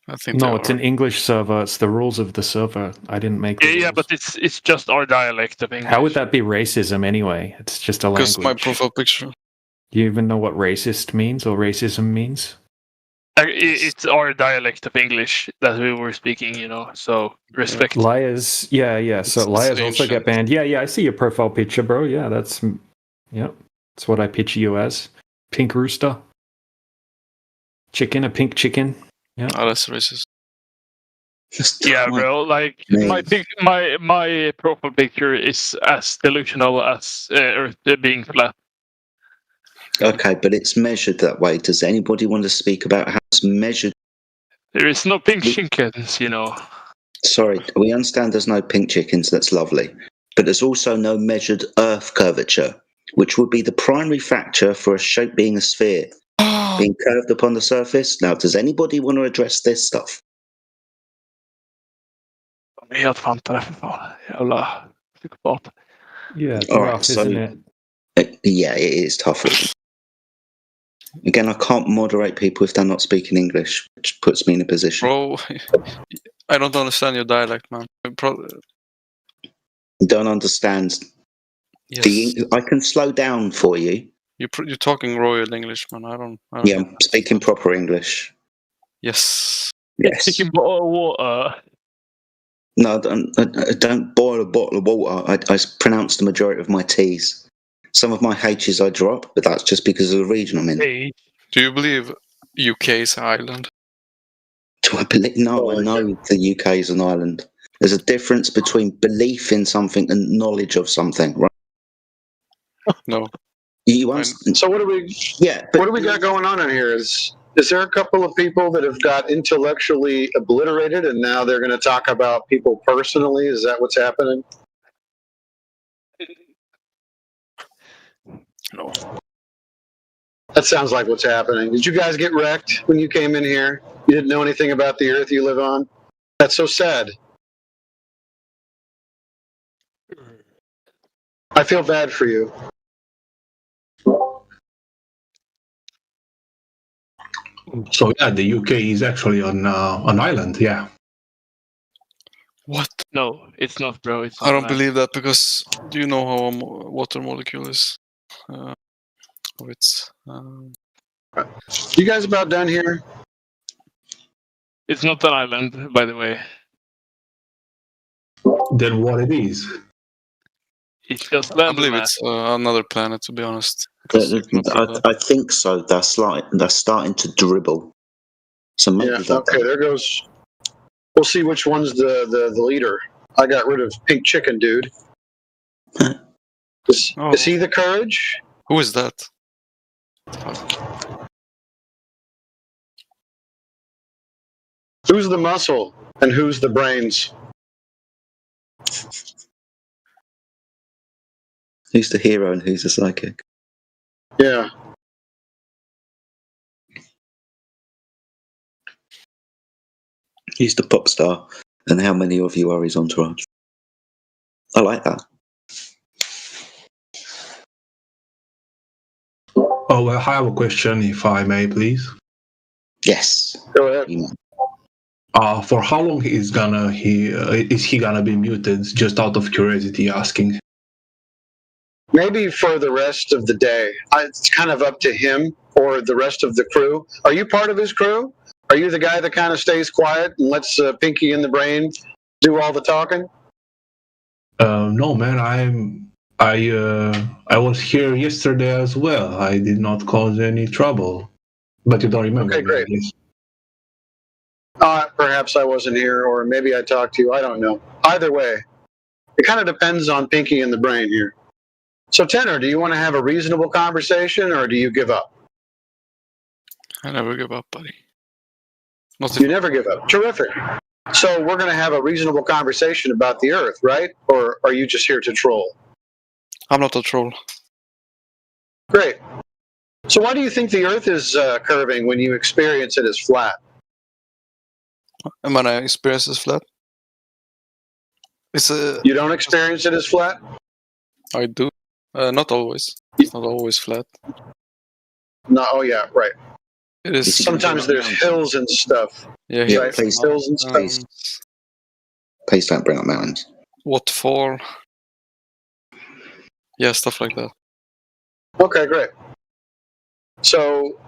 I think
no, it's an English server. It's the rules of the server. I didn't make the
Yeah, but it's just our dialect of English.
How would that be racism anyway? It's just a language.
Because my profile picture.
Do you even know what racist means or racism means?
It's our dialect of English that we were speaking, you know, so respect.
Liars, yeah. So liars also get banned. Yeah, I see your profile picture, bro. Yeah, that's what I picture you as. Pink rooster. Chicken, a pink chicken. Yeah.
Oh, that's racist.
Yeah, bro. Like my profile picture is as delusional as Earth being flat.
Okay, but it's measured that way. Does anybody want to speak about how it's measured?
There is no pink chickens, you know.
Sorry, we understand there's no pink chickens. That's lovely. But there's also no measured Earth curvature, which would be the primary factor for a shape being a sphere, being curved upon the surface. Now, does anybody want to address this stuff?
De är helt fantade för fan. Jävla psykopat.
Yeah, it's rough, isn't it?
Yeah, it is tough. Again, I can't moderate people if they're not speaking English, which puts me in a position.
Bro, I don't understand your dialect, man.
You don't understand.
Yes.
I can slow down for you.
You're talking royal English, man. I don't
yeah, I'm speaking proper English.
Yes.
Yes.
Speaking bottle of water.
No, I don't boil a bottle of water. I pronounce the majority of my T's. Some of my H's I drop, but that's just because of the region I'm in.
Hey.
Do you believe UK is an island?
Do I believe? No, I know the UK is an island. There's a difference between belief in something and knowledge of something, right?
No.
So what do we?
Yeah.
What do we got going on in here? Is there a couple of people that have got intellectually obliterated, and now they're going to talk about people personally? Is that what's happening?
No.
That sounds like what's happening. Did you guys get wrecked when you came in here? You didn't know anything about the earth you live on? That's so sad. I feel bad for you.
So yeah, the UK is actually on an island. Yeah.
What?
No, it's not, bro. It's
I don't believe that because do you know how a water molecule is? How it's.
You guys about done here?
It's not an island, by the way.
Then what it is?
It's just
I believe it's another planet, to be honest.
I think so. They're starting to dribble. So maybe
Okay, there goes. We'll see which one's the leader. I got rid of Pink Chicken Dude. Is he the courage?
Who is that?
Who's the muscle and who's the brains?
Who's the hero and who's the psychic?
Yeah.
He's the pop star, and how many of you are his entourage? I like that.
Oh, well, I have a question, if I may, please.
Yes.
Go ahead.
For how long is he gonna be muted? Just out of curiosity, asking.
Maybe for the rest of the day. It's kind of up to him or the rest of the crew. Are you part of his crew? Are you the guy that kind of stays quiet and lets Pinky in the Brain do all the talking?
No, man. I was here yesterday as well. I did not cause any trouble. But you don't remember.
Okay, great. Perhaps I wasn't here, or maybe I talked to you. I don't know. Either way, it kind of depends on Pinky and the Brain here. So, Tenor, do you want to have a reasonable conversation, or do you give up?
I never give up, buddy.
You never give up. Terrific. So we're going to have a reasonable conversation about the Earth, right? Or are you just here to troll?
I'm not a troll.
Great. So why do you think the Earth is curving when you experience it as flat?
And when I experience it as flat?
You don't experience it as flat?
I do. Not always. It's not always flat.
No. Oh, yeah, right.
It is.
Sometimes there's hills and stuff.
Yeah,
right? Hills and stuff.
Please don't bring up mountains.
Waterfall. Yeah, stuff like that.
Okay, great. So,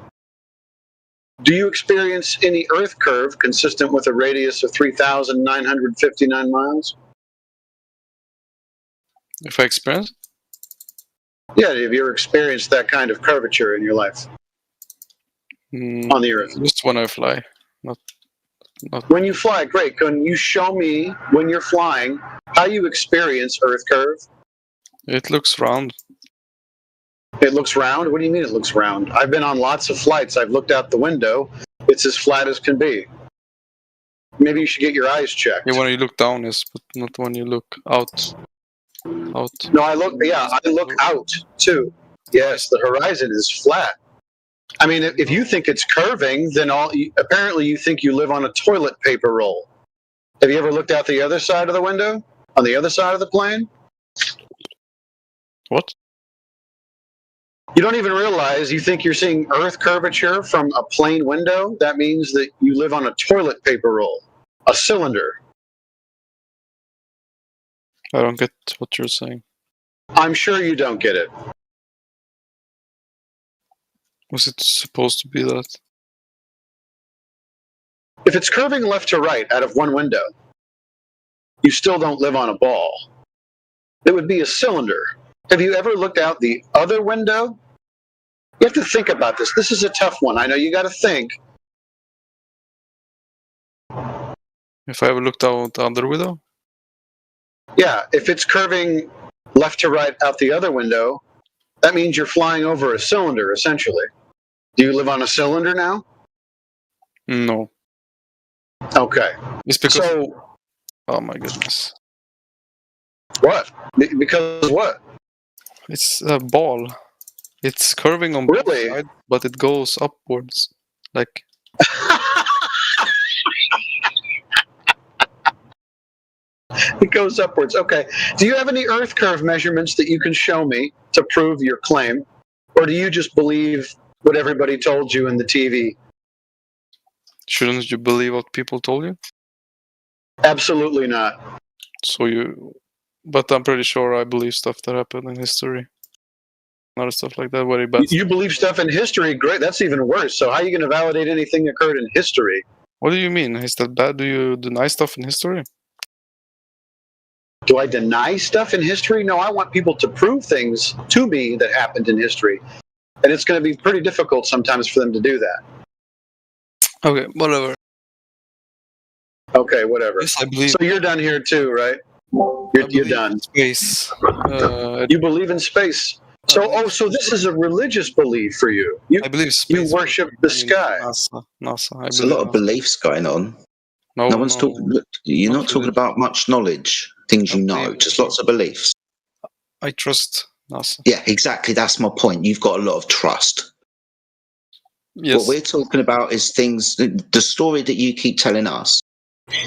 do you experience any Earth curve consistent with a radius of 3,959 miles?
If I experience?
Yeah, have you ever experienced that kind of curvature in your life? On the Earth?
Just when I fly. Not.
When you fly, great. Can you show me, when you're flying, how you experience Earth curve?
It looks round.
It looks round? What do you mean it looks round? I've been on lots of flights. I've looked out the window. It's as flat as can be. Maybe you should get your eyes checked.
Yeah, when you look down, yes, but not when you look out.
No, I look out too. Yes, the horizon is flat. I mean, if you think it's curving, then apparently you think you live on a toilet paper roll. Have you ever looked out the other side of the window? On the other side of the plane?
What?
You don't even realize you think you're seeing Earth curvature from a plane window? That means that you live on a toilet paper roll, a cylinder.
I don't get what you're saying.
I'm sure you don't get it.
Was it supposed to be that?
If it's curving left to right out of one window, you still don't live on a ball. It would be a cylinder. Have you ever looked out the other window? You have to think about this. This is a tough one. I know you got to think.
If I ever looked out the other window?
Yeah, if it's curving left to right out the other window, that means you're flying over a cylinder, essentially. Do you live on a cylinder now?
No.
Okay.
It's because... Oh my goodness.
What? Because what?
It's a ball. It's curving on both sides, but it goes upwards. Like...
It goes upwards. Okay. Do you have any Earth curve measurements that you can show me to prove your claim? Or do you just believe what everybody told you in the TV?
Shouldn't you believe what people told you?
Absolutely not.
But I'm pretty sure I believe stuff that happened in history. Other stuff like that, very bad.
You believe stuff in history? Great. That's even worse. So how are you going to validate anything that occurred in history?
What do you mean? Is that bad? Do you deny stuff in history?
Do I deny stuff in history? No, I want people to prove things to me that happened in history. And it's going to be pretty difficult sometimes for them to do that.
Okay, whatever.
Okay, whatever.
Yes, I believe.
So you're done here too, right? You're done.
Space.
You believe in space. So this is a religious belief for you.
I believe space.
You worship the sky.
NASA.
There's a lot of beliefs going on. No one's talking. You're not talking about much knowledge, things you know, just lots of beliefs.
I trust NASA.
Yeah, exactly. That's my point. You've got a lot of trust.
Yes.
What we're talking about is things, the story that you keep telling us,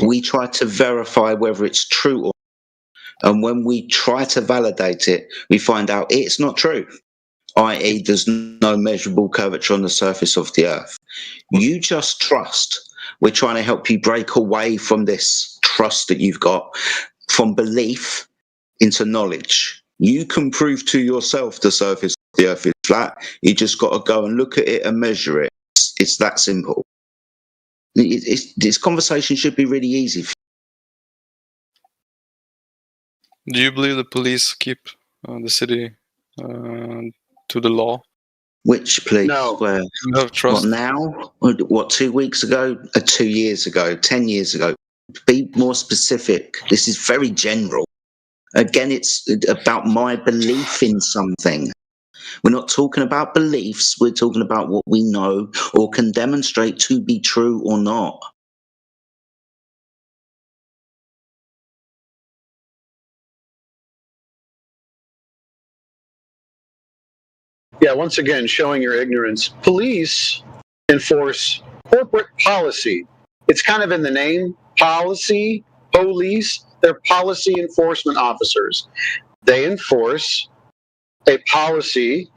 we try to verify whether it's true or not. And when we try to validate it, we find out it's not true, i.e. there's no measurable curvature on the surface of the Earth. You just trust. We're trying to help you break away from this trust that you've got, from belief into knowledge. You can prove to yourself the surface of the Earth is flat. You just got to go and look at it and measure it. It's that simple. This conversation should be really easy.
Do you believe the police keep the city to the law?
Which police?
No.
Where? What now? What, 2 weeks ago? 2 years ago? 10 years ago? Be more specific. This is very general. Again, it's about my belief in something. We're not talking about beliefs. We're talking about what we know or can demonstrate to be true or not.
Yeah, once again, showing your ignorance. Police enforce corporate policy. It's kind of in the name, policy, police. They're policy enforcement officers. They enforce a policy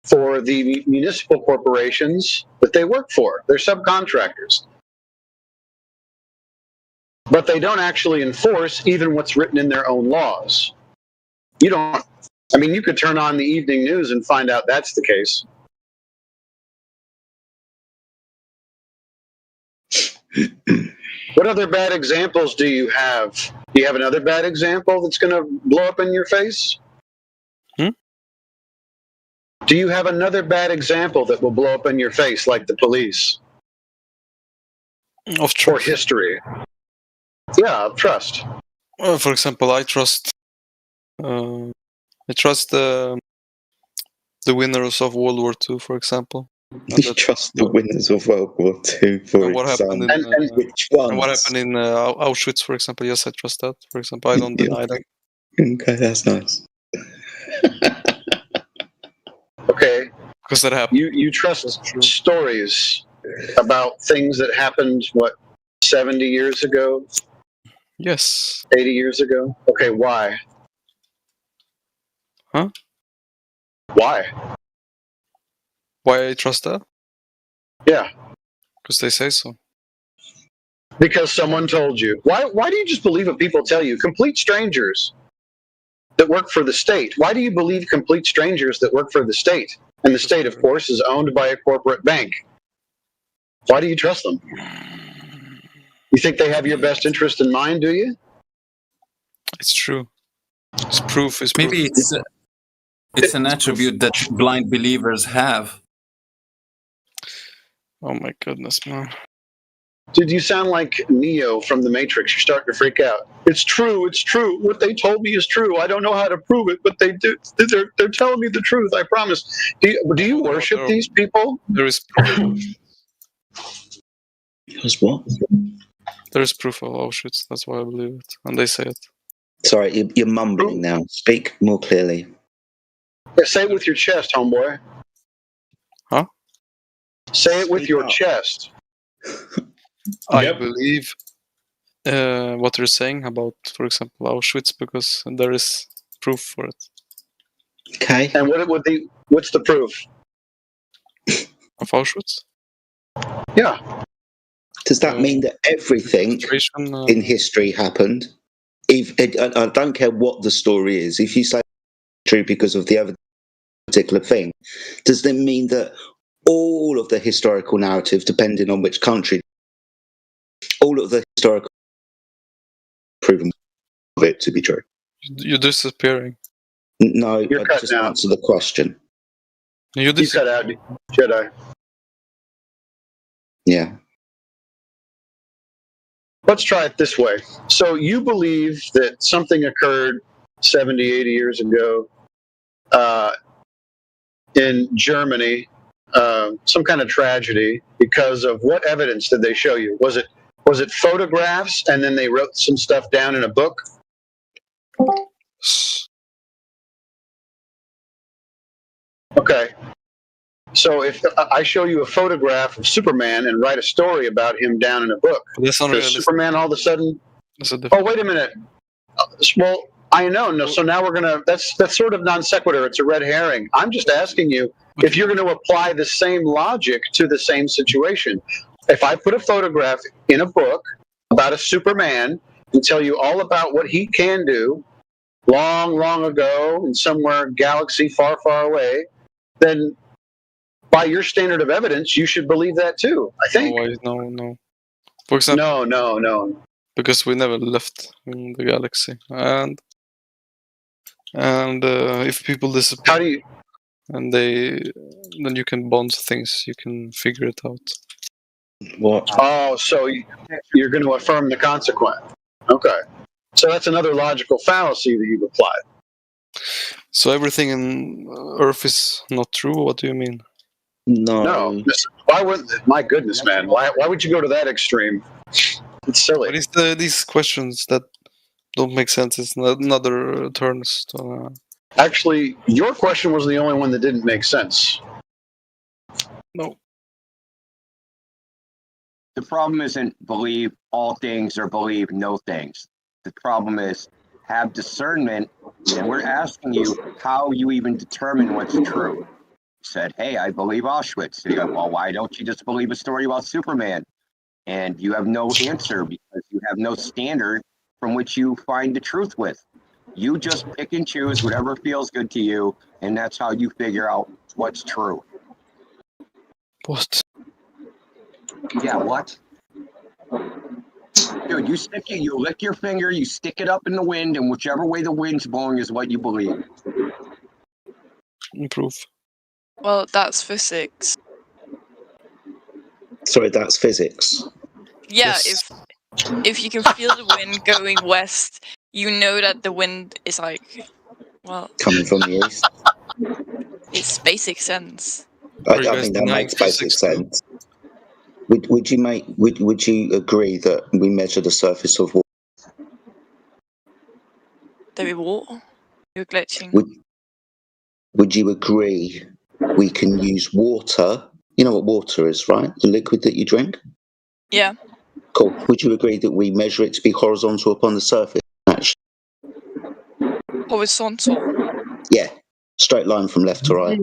for the municipal corporations that they work for. They're subcontractors. But they don't actually enforce even what's written in their own laws. You could turn on the evening news and find out that's the case. What other bad examples do you have? Do you have another bad example that's going to blow up in your face? Do you have another bad example that will blow up in your face, like the police?
Of trust.
Or history? Yeah, of trust.
For example, I trust the winners of World War II, for example.
You trust the winners of World War II, for
what
example.
Happened in,
which ones?
And what happened in Auschwitz, for example. Yes, I trust that. For example, I don't deny that.
Okay, that's nice.
Okay.
Because that happened.
You trust stories about things that happened, 70 years ago?
Yes.
80 years ago? Okay, why?
Huh?
Why?
Why I trust that?
Yeah.
Because they say so.
Because someone told you. Why do you just believe what people tell you? Complete strangers that work for the state. Why do you believe complete strangers that work for the state? And the state, of course, is owned by a corporate bank. Why do you trust them? You think they have your best interest in mind, do you?
It's true. It's proof.
Maybe it's an attribute that blind believers have.
Oh my goodness, man.
Dude, you sound like Neo from The Matrix. You're starting to freak out. It's true. It's true. What they told me is true. I don't know how to prove it, but they do. They're telling me the truth. I promise. Do you worship these people?
There is proof.
Because what?
There is proof of Auschwitz. That's why I believe it. And they say it.
Sorry, you're mumbling now. Speak more clearly.
Yeah, say it with your chest, homeboy.
Huh?
Say it with your chest.
I believe what you're saying about, for example, Auschwitz, because there is proof for it.
Okay.
And what's the proof
of Auschwitz?
Yeah.
Does that mean that everything in history happened? If I don't care what the story is, if you say it's true because of the other particular thing, does that mean that all of the historical narrative, depending on which country, all of the historical proven of it to be true?
You're disappearing.
No, I just answer the question.
You
cut out, Jedi.
Yeah.
Let's try it this way. So you believe that something occurred 70, 80 years ago in Germany, some kind of tragedy, because of what evidence did they show you? Was it photographs and then they wrote some stuff down in a book? Okay. So if I show you a photograph of Superman and write a story about him down in a book, does Superman all of a sudden? Oh, wait a minute. Well, I know. No. So now we're gonna. That's sort of non sequitur. It's a red herring. I'm just asking you if you're going to apply the same logic to the same situation. If I put a photograph in a book about a Superman and tell you all about what he can do, long, long ago in somewhere galaxy far, far away, then by your standard of evidence, you should believe that too, I think.
No. For example,
no.
Because we never left in the galaxy, and if people disappear,
how do you?
And then you can bond things. You can figure it out.
What?
Oh, so you're going to affirm the consequence? Okay. So that's another logical fallacy that you've applied.
So everything in Earth is not true? What do you mean?
No.
Why would? My goodness, man! Why would you go to that extreme? It's silly.
But it's these questions that don't make sense. It's another turns.
Actually, your question was the only one that didn't make sense.
No.
The problem isn't believe all things or believe no things. The problem is have discernment, and we're asking you how you even determine what's true. You said, hey, I believe Auschwitz. You go, well, why don't you just believe a story about Superman? And you have no answer because you have no standard from which you find the truth with. You just pick and choose whatever feels good to you, and that's how you figure out what's true.
What?
Yeah, what? Dude, you lick your finger, you stick it up in the wind, and whichever way the wind's blowing is what you believe.
Improve.
Well, that's physics.
Sorry, that's physics.
Yeah, yes. If you can feel the wind going west, you know that the wind is like, well,
coming from the east.
It's basic sense.
I mean that makes basic sense. Would you agree that we measure the surface of water?
That we water? You're glitching.
Would you agree we can use water? You know what water is, right? The liquid that you drink?
Yeah.
Cool. Would you agree that we measure it to be horizontal upon the surface, actually?
Horizontal?
Yeah. Straight line from left to right.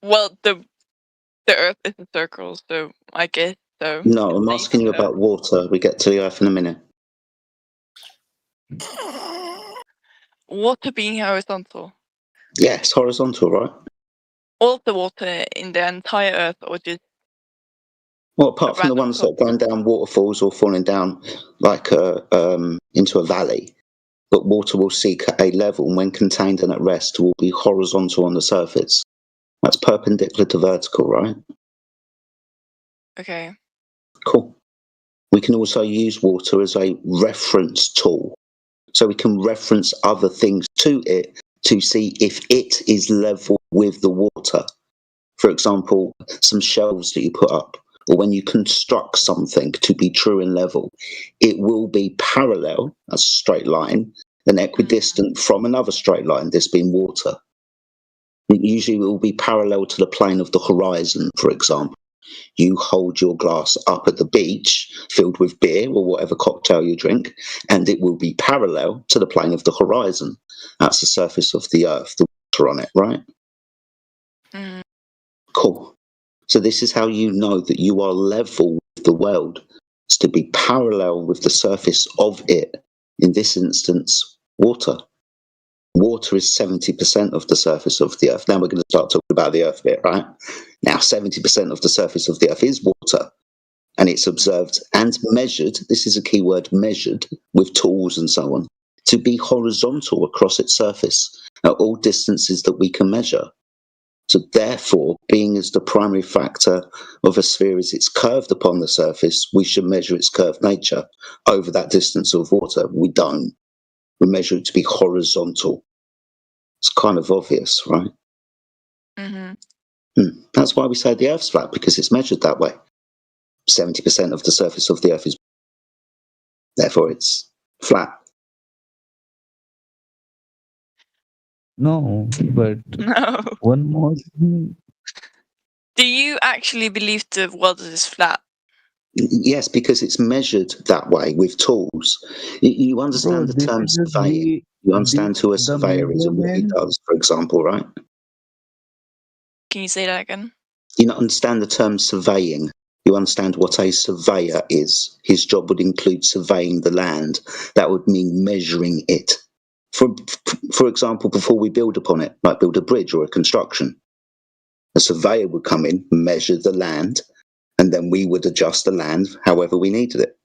Well, the Earth is a circle, so I guess so.
No, I'm asking you about water. We get to the Earth in a minute.
Water being horizontal?
Yes, horizontal, right?
All of the water in the entire Earth, or just?
Well, apart from the ones that are going down waterfalls or falling down like into a valley, but water will seek a level and when contained and at rest will be horizontal on the surface. That's perpendicular to vertical, right?
Okay.
Cool. We can also use water as a reference tool. So we can reference other things to it to see if it is level with the water. For example, some shelves that you put up, or when you construct something to be true and level, it will be parallel, as a straight line, and equidistant from another straight line, this being water. It usually will be parallel to the plane of the horizon, for example. You hold your glass up at the beach filled with beer or whatever cocktail you drink, and it will be parallel to the plane of the horizon. That's the surface of the earth, the water on it, right?
Mm.
Cool. So this is how you know that you are level with the world. It's to be parallel with the surface of it. In this instance, water. Water is 70% of the surface of the earth. Now we're going to start talking about the earth bit, right? Now 70% of the surface of the earth is water, and it's observed and measured. This is a key word, measured, with tools and so on, to be horizontal across its surface at all distances that we can measure. So therefore, being as the primary factor of a sphere is it's curved upon the surface, we should measure its curved nature over that distance of water. We don't. We measure it to be horizontal. It's kind of obvious, right?
Mm-hmm.
That's why we say the Earth's flat, because it's measured that way. 70% of the surface of the Earth is, therefore it's flat.
No, but
No.
one more thing.
Do you actually believe the world is flat?
Yes, because it's measured that way with tools. You understand the term surveying. You understand who a surveyor is and what he does, for example, right?
Can you say that again?
You understand the term surveying. You understand what a surveyor is. His job would include surveying the land. That would mean measuring it. For example, before we build upon it, like build a bridge or a construction, a surveyor would come in, measure the land, and then we would adjust the land however we needed it.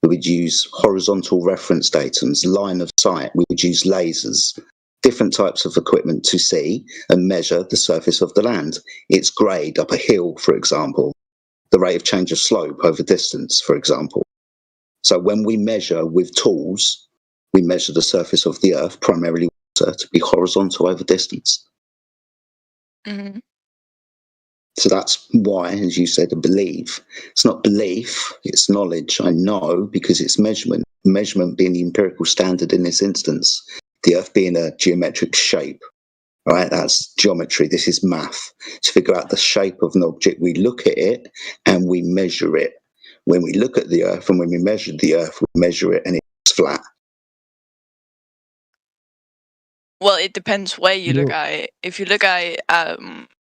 We would use horizontal reference datums, line of sight. We would use lasers, different types of equipment to see and measure the surface of the land, its grade up a hill, for example, the rate of change of slope over distance, for example. So when we measure with tools, we measure the surface of the earth, primarily water, to be horizontal over distance.
Mm-hmm.
So that's why, as you said, a belief. It's not belief, it's knowledge. I know because it's measurement. Measurement being the empirical standard in this instance. The earth being a geometric shape, right? That's geometry. This is math. To figure out the shape of an object, we look at it and we measure it. When we look at the earth and when we measure the earth, we measure it and it's flat.
Well, it depends where you look at it. If you look at it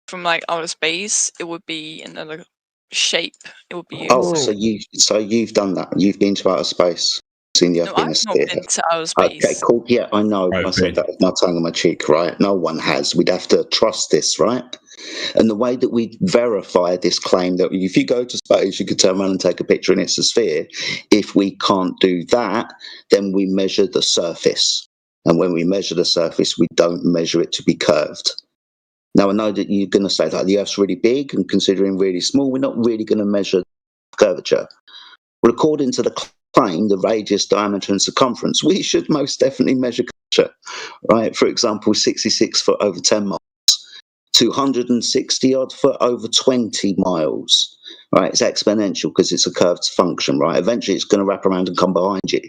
from like outer space, it would be another shape. It would be.
So you've done that. You've been to outer space, seen the Earth being a sphere.
I've not been to outer space.
Okay, cool. Yeah, I know. I said that with my tongue on my cheek, right? No one has. We'd have to trust this, right? And the way that we verify this claim that if you go to space, you could turn around and take a picture and it's a sphere. If we can't do that, then we measure the surface. And when we measure the surface, we don't measure it to be curved. Now, I know that you're going to say that the Earth's really big and considering really small, we're not really going to measure curvature. Well, according to the claim, the radius, diameter, and circumference, we should most definitely measure curvature, right? For example, 66 foot over 10 miles, 260 odd foot over 20 miles, right? It's exponential because it's a curved function, right? Eventually, it's going to wrap around and come behind you.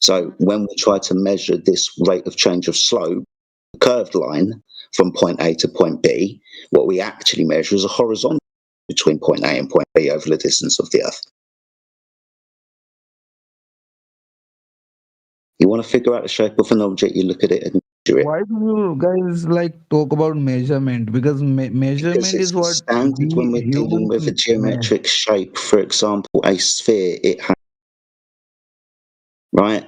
So when we try to measure this rate of change of slope, the curved line from point A to point B, what we actually measure is a horizontal between point A and point B over the distance of the Earth. You want to figure out the shape of an object, you look at it and measure it.
Why do you guys talk about measurement? Because measurement is what
standard when we're dealing with a geometric shape. For example, a sphere, it has, right?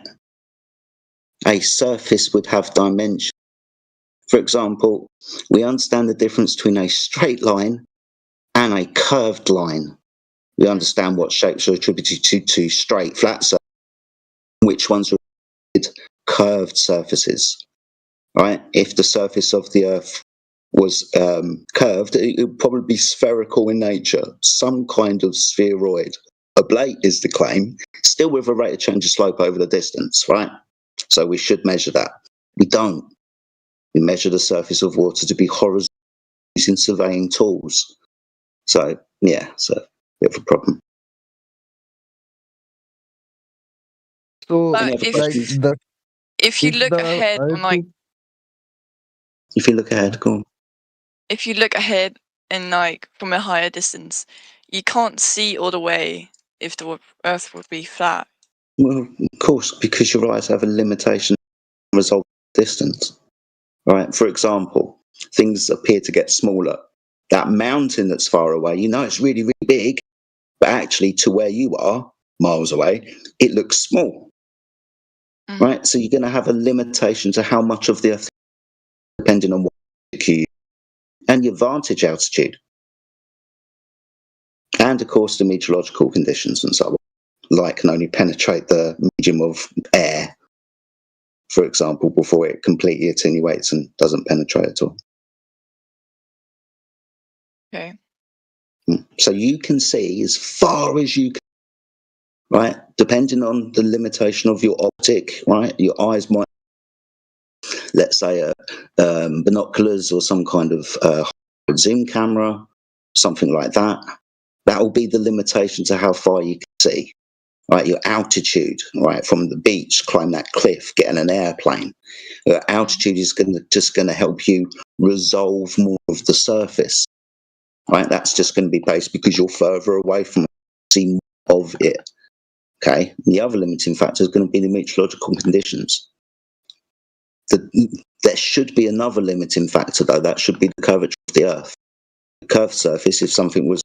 A surface would have dimension. For example, we understand the difference between a straight line and a curved line. We understand what shapes are attributed to straight, flat surfaces, which ones are curved surfaces, right? If the surface of the Earth was curved, it would probably be spherical in nature, some kind of spheroid. Oblate is the claim, still with a rate of change of slope over the distance, right? So we should measure that. We don't. We measure the surface of water to be horizontal using surveying tools. So, yeah, it's a bit of a problem.
So,
if you look ahead on
If you look ahead, go on.
If you look ahead and like from a higher distance, you can't see all the way if the Earth would be flat.
Well, of course, because your eyes have a limitation result distance. Right? For example, things appear to get smaller. That mountain that's far away, you know it's really, really big, but actually to where you are, miles away, it looks small. Right? So you're going to have a limitation to how much of the Earth, depending on what you and your vantage altitude. And of course, the meteorological conditions and so on. Light can only penetrate the medium of air, for example, before it completely attenuates and doesn't penetrate at all.
Okay.
So you can see as far as you can, right? Depending on the limitation of your optic, right? Your eyes might, let's say, binoculars or some kind of zoom camera, something like that. That will be the limitation to how far you can see. Right, your altitude, right, from the beach, climb that cliff, get in an airplane. Altitude is just going to help you resolve more of the surface. Right, that's just going to be based because you're further away from it, see more of it. Okay, and the other limiting factor is going to be the meteorological conditions. There should be another limiting factor, though. That should be the curvature of the Earth. The curved surface, if something was,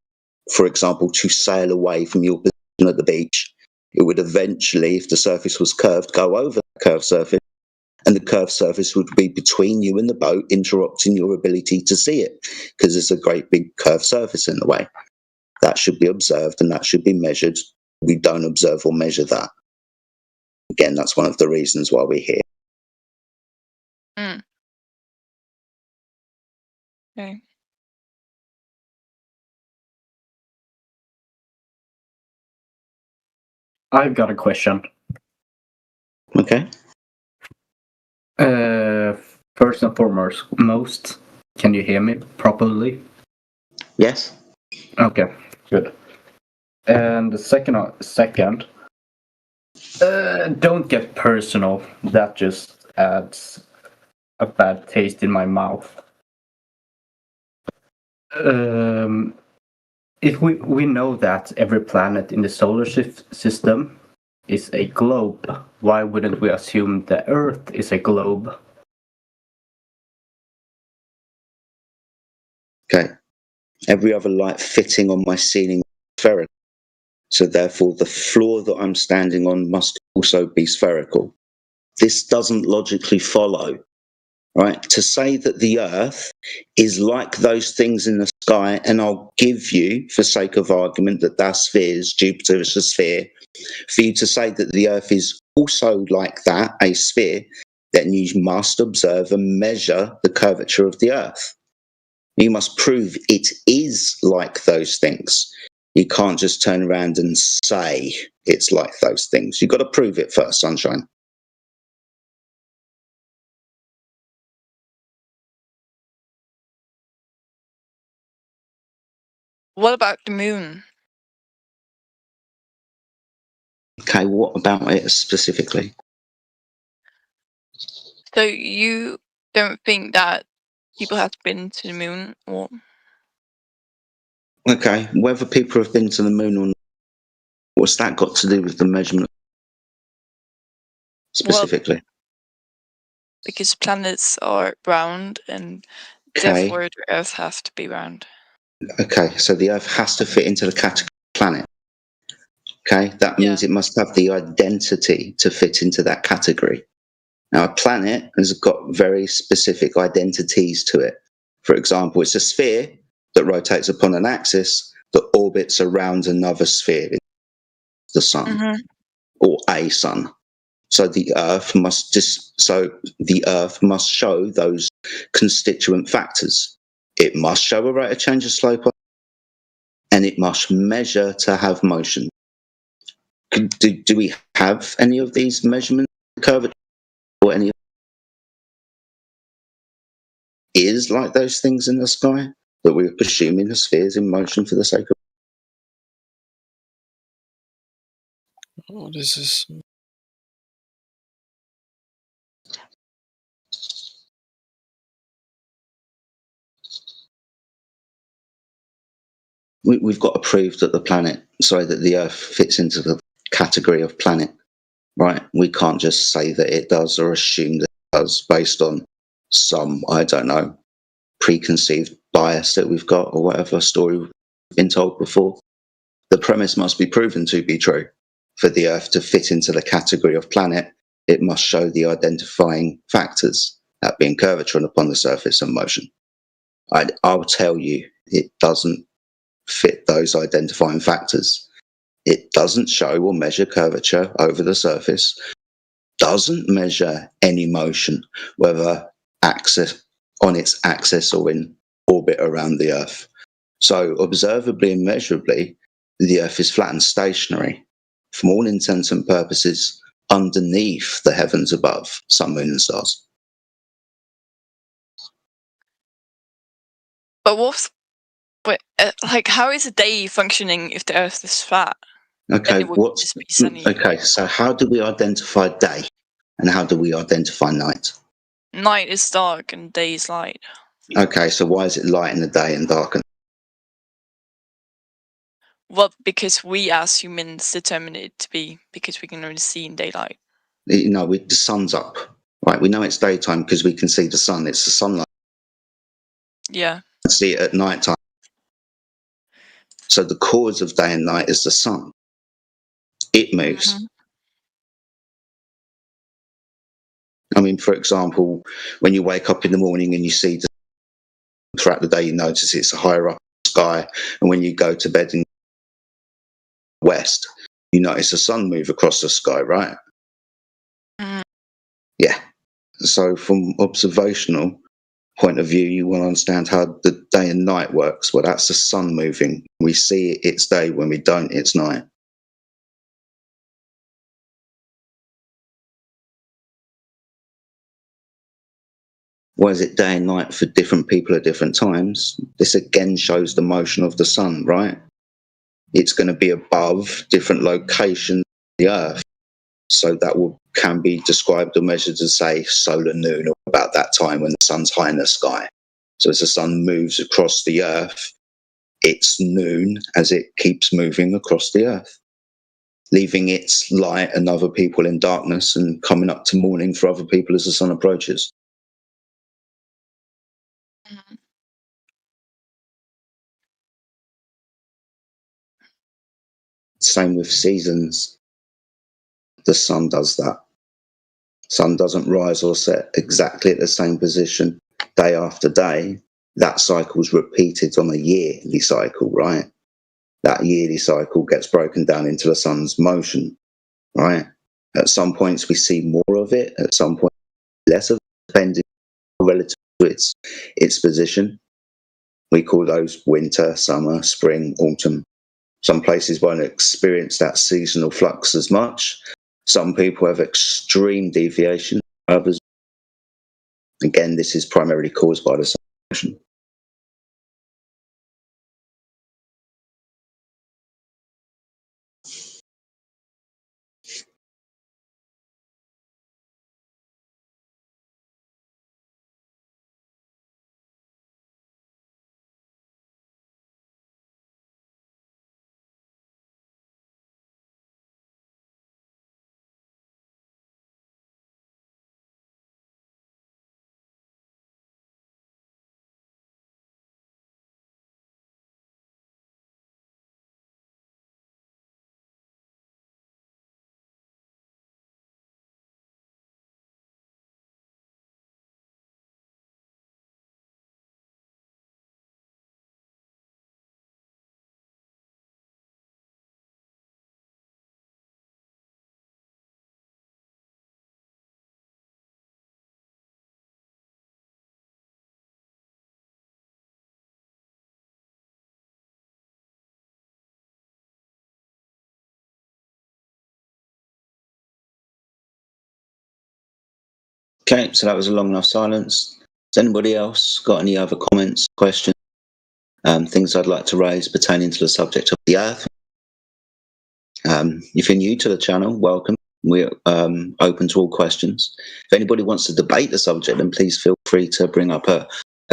for example, to sail away from your position at the beach, it would eventually, if the surface was curved, go over the curved surface, and the curved surface would be between you and the boat, interrupting your ability to see it, because there's a great big curved surface in the way. That should be observed, and that should be measured. We don't observe or measure that. Again, that's one of the reasons why we're here.
Okay.
I've got a question.
Okay.
First and foremost, can you hear me properly?
Yes.
Okay, good. And the second, don't get personal. That just adds a bad taste in my mouth. If we know that every planet in the solar system is a globe, why wouldn't we assume the Earth is a globe?
Okay. Every other light fitting on my ceiling is spherical. So therefore, the floor that I'm standing on must also be spherical. This doesn't logically follow, right? To say that the Earth is like those things in the sky, and I'll give you, for sake of argument, that spheres, Jupiter is a sphere. For you to say that the Earth is also like that, a sphere, then you must observe and measure the curvature of the Earth. You must prove it is like those things. You can't just turn around and say it's like those things. You've got to prove it first, Sunshine.
What about the moon?
Okay, what about it specifically?
So you don't think that people have been to the moon, or?
Okay, whether people have been to the moon or not, what's that got to do with the measurement specifically?
Well, because planets are round, and
Okay.
therefore the Earth has to be round.
Okay, so the Earth has to fit into the category of planet. Okay, that means it must have the identity to fit into that category. Now, a planet has got very specific identities to it. For example, it's a sphere that rotates upon an axis that orbits around another sphere, the sun, or a sun. So the Earth must show those constituent factors. It must show a rate of change of slope, and it must measure to have motion. Do we have any of these measurements, curvature, or any is like those things in the sky that we're presuming the spheres in motion for the sake of?
Oh, this is.
we've got to prove that that the Earth fits into the category of planet, right? We can't just say that it does or assume that it does based on some, I don't know, preconceived bias that we've got or whatever story we've been told before. The premise must be proven to be true. For the Earth to fit into the category of planet, it must show the identifying factors, that being curvature upon the surface and motion. I'll tell you, it doesn't fit those identifying factors. It doesn't show or measure curvature over the surface, doesn't measure any motion, whether on its axis or in orbit around the Earth. So observably and measurably, the Earth is flat and stationary, from all intents and purposes, underneath the heavens above sun, moon, and stars.
But how is a day functioning if the Earth is flat?
Okay, okay, so how do we identify day and how do we identify night?
Night is dark and day is light.
Okay, so why is it light in the day and dark?
Well, because we as humans determine it to be, because we can only see in daylight.
No, the sun's up, right? We know it's daytime because we can see the sun. It's the sunlight.
Yeah.
We see it at night time. So the cause of day and night is the sun. It moves. Mm-hmm. I mean, for example, when you wake up in the morning and you see throughout the day, you notice it's higher up in the sky. And when you go to bed in the west, you notice the sun move across the sky, right? Yeah. So from observational point of view, you want to understand how the day and night works. Well, that's the sun moving. We see it's day. When we don't, it's night. Why is it day and night for different people at different times? This again shows the motion of the sun, right? It's going to be above different locations of the Earth. So that can be described or measured as, say, solar noon, or about that time when the sun's high in the sky. So as the sun moves across the Earth, it's noon as it keeps moving across the Earth, leaving its light and other people in darkness and coming up to morning for other people as the sun approaches. Same with seasons. The sun does that. Sun doesn't rise or set exactly at the same position day after day. That cycle's repeated on a yearly cycle, right? That yearly cycle gets broken down into the sun's motion, right? At some points we see more of it, at some point less of it, depending relative to its position. We call those winter, summer, spring, autumn. Some places won't experience that seasonal flux as much. Some people have extreme deviation. Others, again, this is primarily caused by the sun motion. Okay, so that was a long enough silence. Has anybody else got any other comments, questions, things I'd like to raise pertaining to the subject of the Earth? If you're new to the channel, welcome. We're open to all questions. If anybody wants to debate the subject, then please feel free to bring up a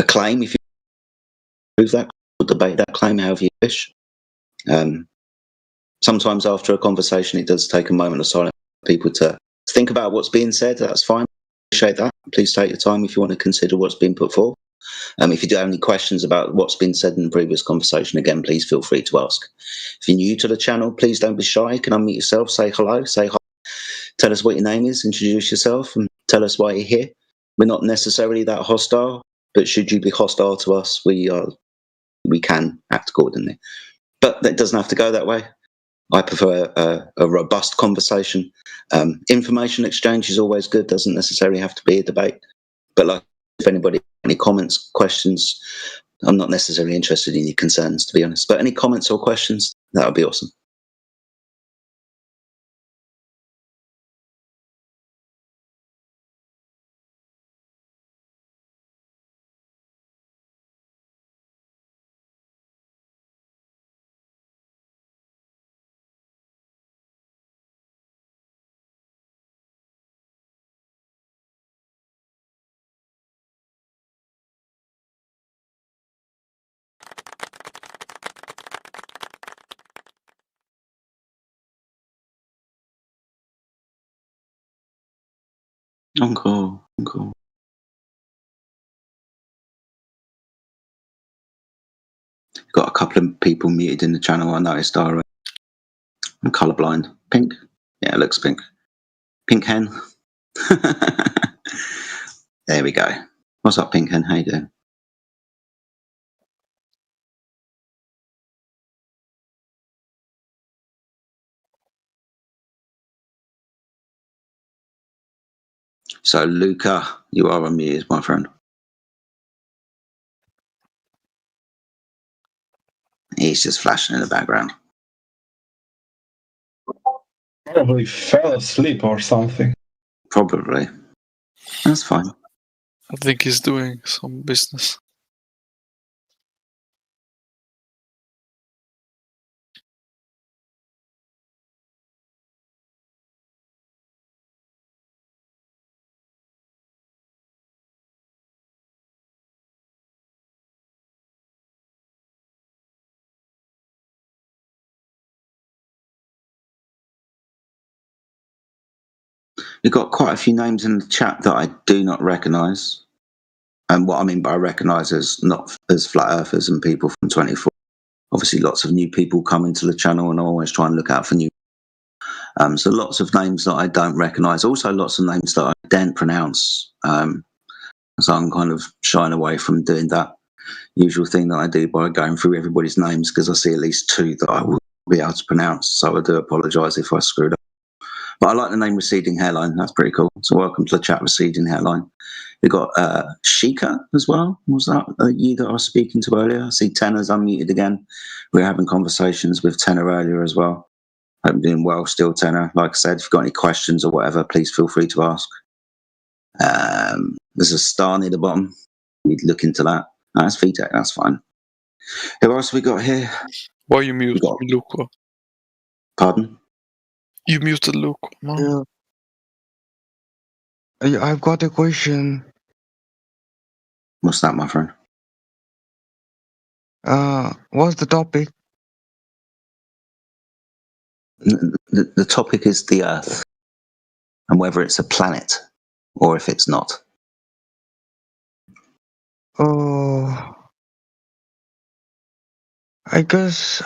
claim if you prove that, or debate that claim however you wish. Sometimes after a conversation, it does take a moment of silence for people to think about what's being said. That's fine. Appreciate that. Please take your time if you want to consider what's been put forth. If you do have any questions about what's been said in the previous conversation, again, please feel free to ask. If you're new to the channel, please don't be shy. You can unmute yourself, say hello, say hi, tell us what your name is, introduce yourself, and tell us why you're here. We're not necessarily that hostile, but should you be hostile to us, we can act accordingly. But that doesn't have to go that way. I prefer a robust conversation. Information exchange is always good, doesn't necessarily have to be a debate. But like, if anybody has any comments, questions, I'm not necessarily interested in your concerns, to be honest. But any comments or questions, that would be awesome. Cool. Got a couple of people muted in the channel, I noticed. I'm colourblind. Pink? Yeah, it looks pink. Pink hen. There we go. What's up, Pink hen? How you doing? So, Luca, you are unmuted, my friend. He's just flashing in the background.
Probably fell asleep or something.
Probably. That's fine.
I think he's doing some business.
We've got quite a few names in the chat that I do not recognise. And what I mean by recognise is not as flat earthers and people from 24. Obviously, lots of new people come into the channel, and I always try and look out for new. So lots of names that I don't recognise. Also, lots of names that I don't pronounce. So I'm kind of shying away from doing that usual thing that I do by going through everybody's names, because I see at least two that I will be able to pronounce. So I do apologise if I screwed up. But I like the name Receding Hairline. That's pretty cool. So welcome to the chat, Receding Hairline. We've got Sheikah as well. Was that you that I was speaking to earlier? I see Tenor's unmuted again. We were having conversations with Tenor earlier as well. Hope you're doing well still, Tenor. Like I said, if you've got any questions or whatever, please feel free to ask. There's a star near the bottom. We'd look into that. No, that's VTech. That's fine. Who else have we got here?
Why you muted Luca?
Pardon?
You muted Luca. No.
Yeah. I've got a question.
What's that, my friend?
What's the topic?
The topic is the Earth and whether it's a planet or if it's not.
Oh, I guess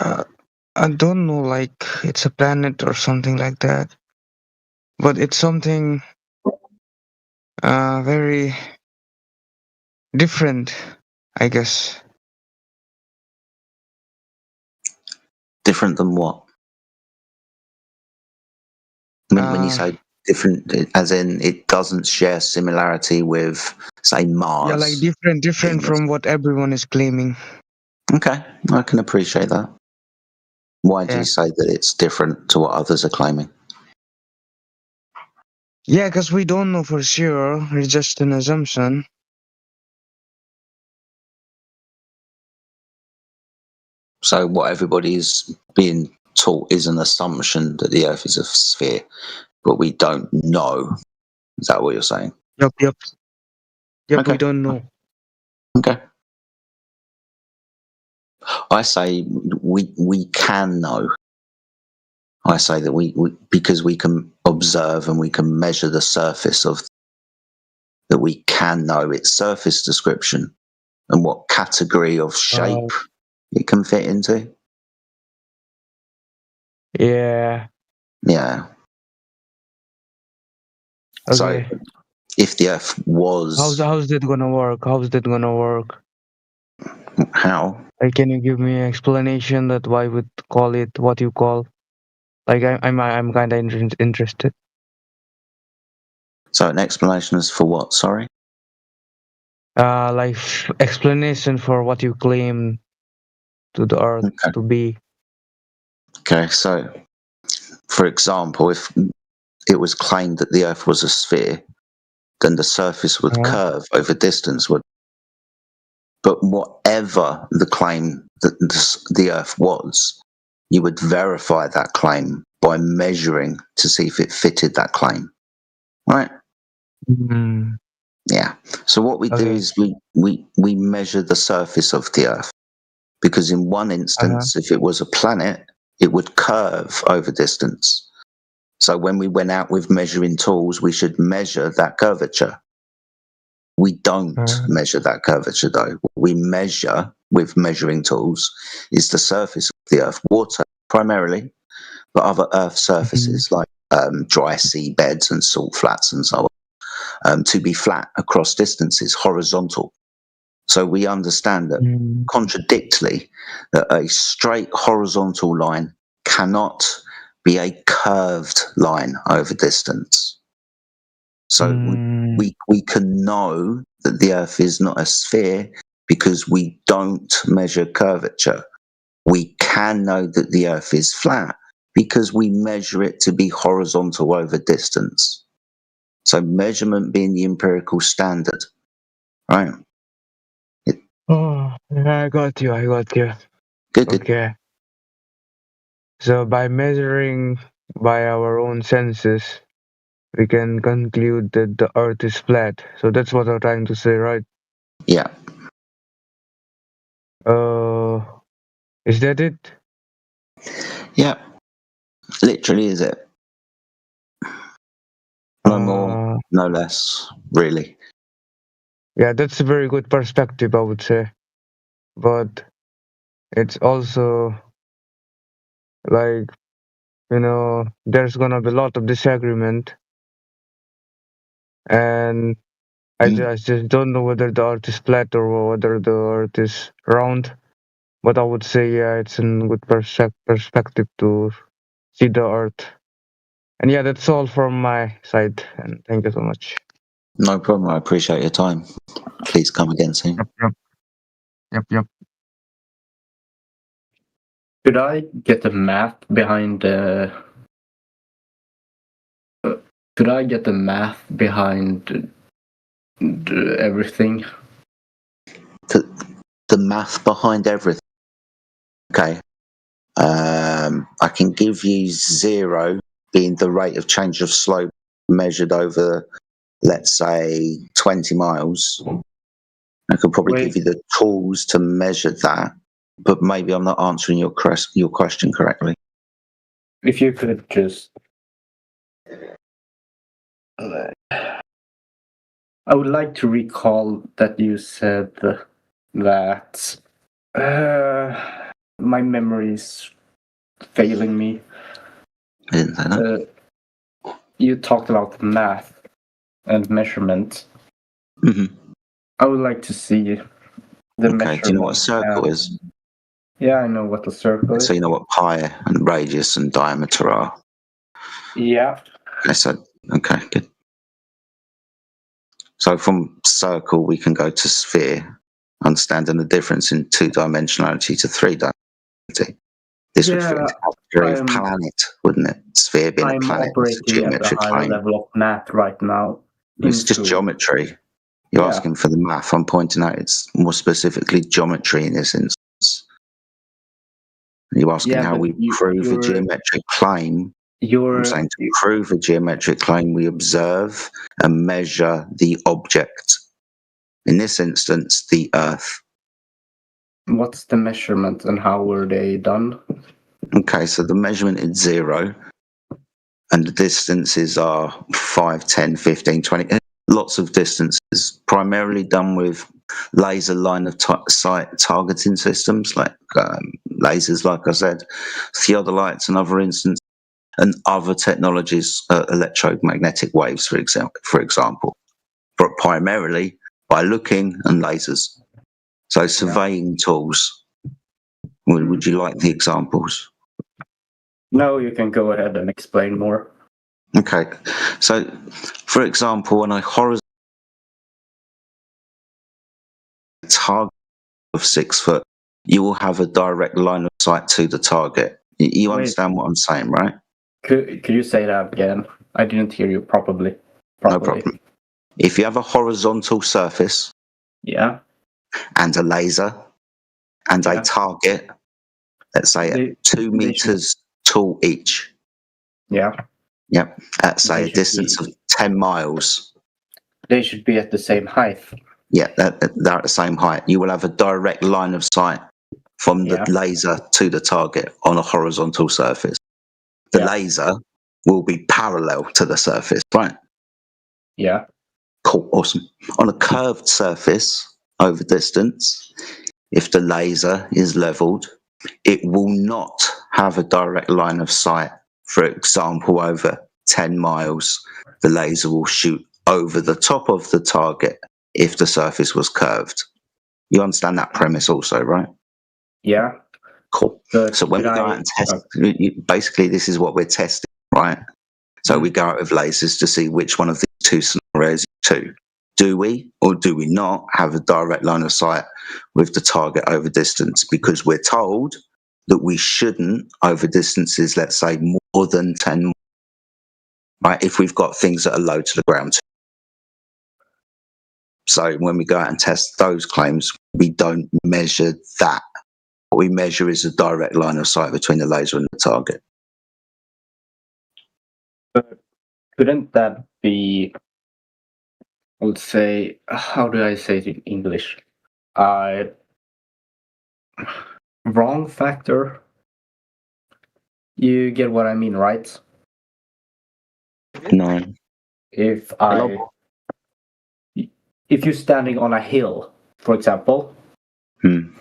I don't know, like it's a planet or something like that. But it's something very different, I guess.
Different than what? When you say different, as in it doesn't share similarity with, say, Mars?
Yeah, like different from what everyone is claiming.
Okay, I can appreciate that. Why do you say that it's different to what others are claiming?
Yeah, because we don't know for sure. It's just an assumption.
So what everybody's being taught is an assumption that the Earth is a sphere, but we don't know. Is that what you're saying?
Yep,
Okay.
We don't know.
Okay. I say we can know. I say that we because we can observe and we can measure the surface of that, we can know its surface description and what category of shape it can fit into.
Yeah.
Yeah.
Okay.
So if the Earth was
How's that gonna work? How's that gonna work?
how?
Like, can you give me an explanation that why would call it what you call? Like, I'm kind of interested.
So an explanation is for what? Sorry.
Like explanation for what you claim to the Earth to be.
Okay. So, for example, if it was claimed that the Earth was a sphere, then the surface would curve over distance. But whatever the claim that the Earth was, you would verify that claim by measuring to see if it fitted that claim, right?
Mm.
Yeah. So what we do is we measure the surface of the Earth, because in one instance, if it was a planet, it would curve over distance. So when we went out with measuring tools, we should measure that curvature. We don't measure that curvature, though. What we measure with measuring tools is the surface of the Earth, water primarily, but other Earth surfaces like dry seabeds and salt flats and so on, to be flat across distances, horizontal. So we understand that contradictorily, that a straight horizontal line cannot be a curved line over distance. So we can know that the Earth is not a sphere because we don't measure curvature. We can know that the Earth is flat because we measure it to be horizontal over distance. So measurement being the empirical standard, right?
I got you.
Good.
Okay. So by measuring by our own senses, we can conclude that the Earth is flat. So that's what I'm trying to say, right?
Yeah.
Is that it?
Yeah. Literally, is it? No more, no less, really.
Yeah, that's a very good perspective, I would say. But it's also like, there's gonna be a lot of disagreement. And I just don't know whether the Earth is flat or whether the Earth is round. But I would say, yeah, it's a good perspective to see the Earth. And yeah, that's all from my side. And thank you so much.
No problem. I appreciate your time. Please come again soon.
Yep.
Could I get the math behind the? Could I get the math behind everything?
The math behind everything. Okay. I can give you 0 being the rate of change of slope measured over, let's say, 20 miles. I could probably give you the tools to measure that, but maybe I'm not answering your question correctly.
If you could just... I would like to recall that you said that my memory is failing me.
I didn't say that.
You talked about math and measurement. I would like to see the measurement.
Do you know what a circle is?
Yeah, I know what a circle is.
So you know what pi and radius and diameter are?
Yeah.
Okay, good. So from circle, we can go to sphere, understanding the difference in 2-dimensionality to 3-dimensionality. This would fit into the category of planet, wouldn't it? Sphere being a planet, it's a geometric
at a higher level of math right now.
It's just geometry. You're asking for the math. I'm pointing out it's more specifically geometry in this instance. You're asking how we prove a geometric claim. I'm saying to prove a geometric claim, we observe and measure the object. In this instance, the Earth.
What's the measurement and how were they done?
Okay, so the measurement is 0, and the distances are 5, 10, 15, 20. Lots of distances, primarily done with laser line of sight targeting systems like lasers, like I said, theodolites and other instances, and other technologies, electromagnetic waves, for example, but primarily by looking and lasers. So surveying tools. Would you like the examples?
No, you can go ahead and explain more.
Okay, so for example, on a horizontal target of 6 foot, you will have a direct line of sight to the target. You understand what I'm saying, right?
Could you say that again? I didn't hear you properly.
No problem. If you have a horizontal surface, and a laser, and a target, let's say 2 meters tall each. Yep. At say a distance of 10 miles.
They should be at the same height.
Yeah, they're at the same height. You will have a direct line of sight from the laser to the target on a horizontal surface. The laser will be parallel to the surface, right?
Yeah.
Cool, awesome. On a curved surface over distance, if the laser is leveled, it will not have a direct line of sight. For example, over 10 miles, the laser will shoot over the top of the target if the surface was curved. You understand that premise also, right?
Yeah.
Cool. So when we go out and test, basically this is what we're testing, right? So we go out with lasers to see which one of these two scenarios to. Do we or do we not have a direct line of sight with the target over distance? Because we're told that we shouldn't over distances, let's say more than 10, right? If we've got things that are low to the ground. So when we go out and test those claims, we don't measure that. What we measure is a direct line of sight between the laser and the target.
But couldn't that be, I would say, how do I say it in English? Wrong factor. You get what I mean, right?
No.
If you're standing on a hill, for example, and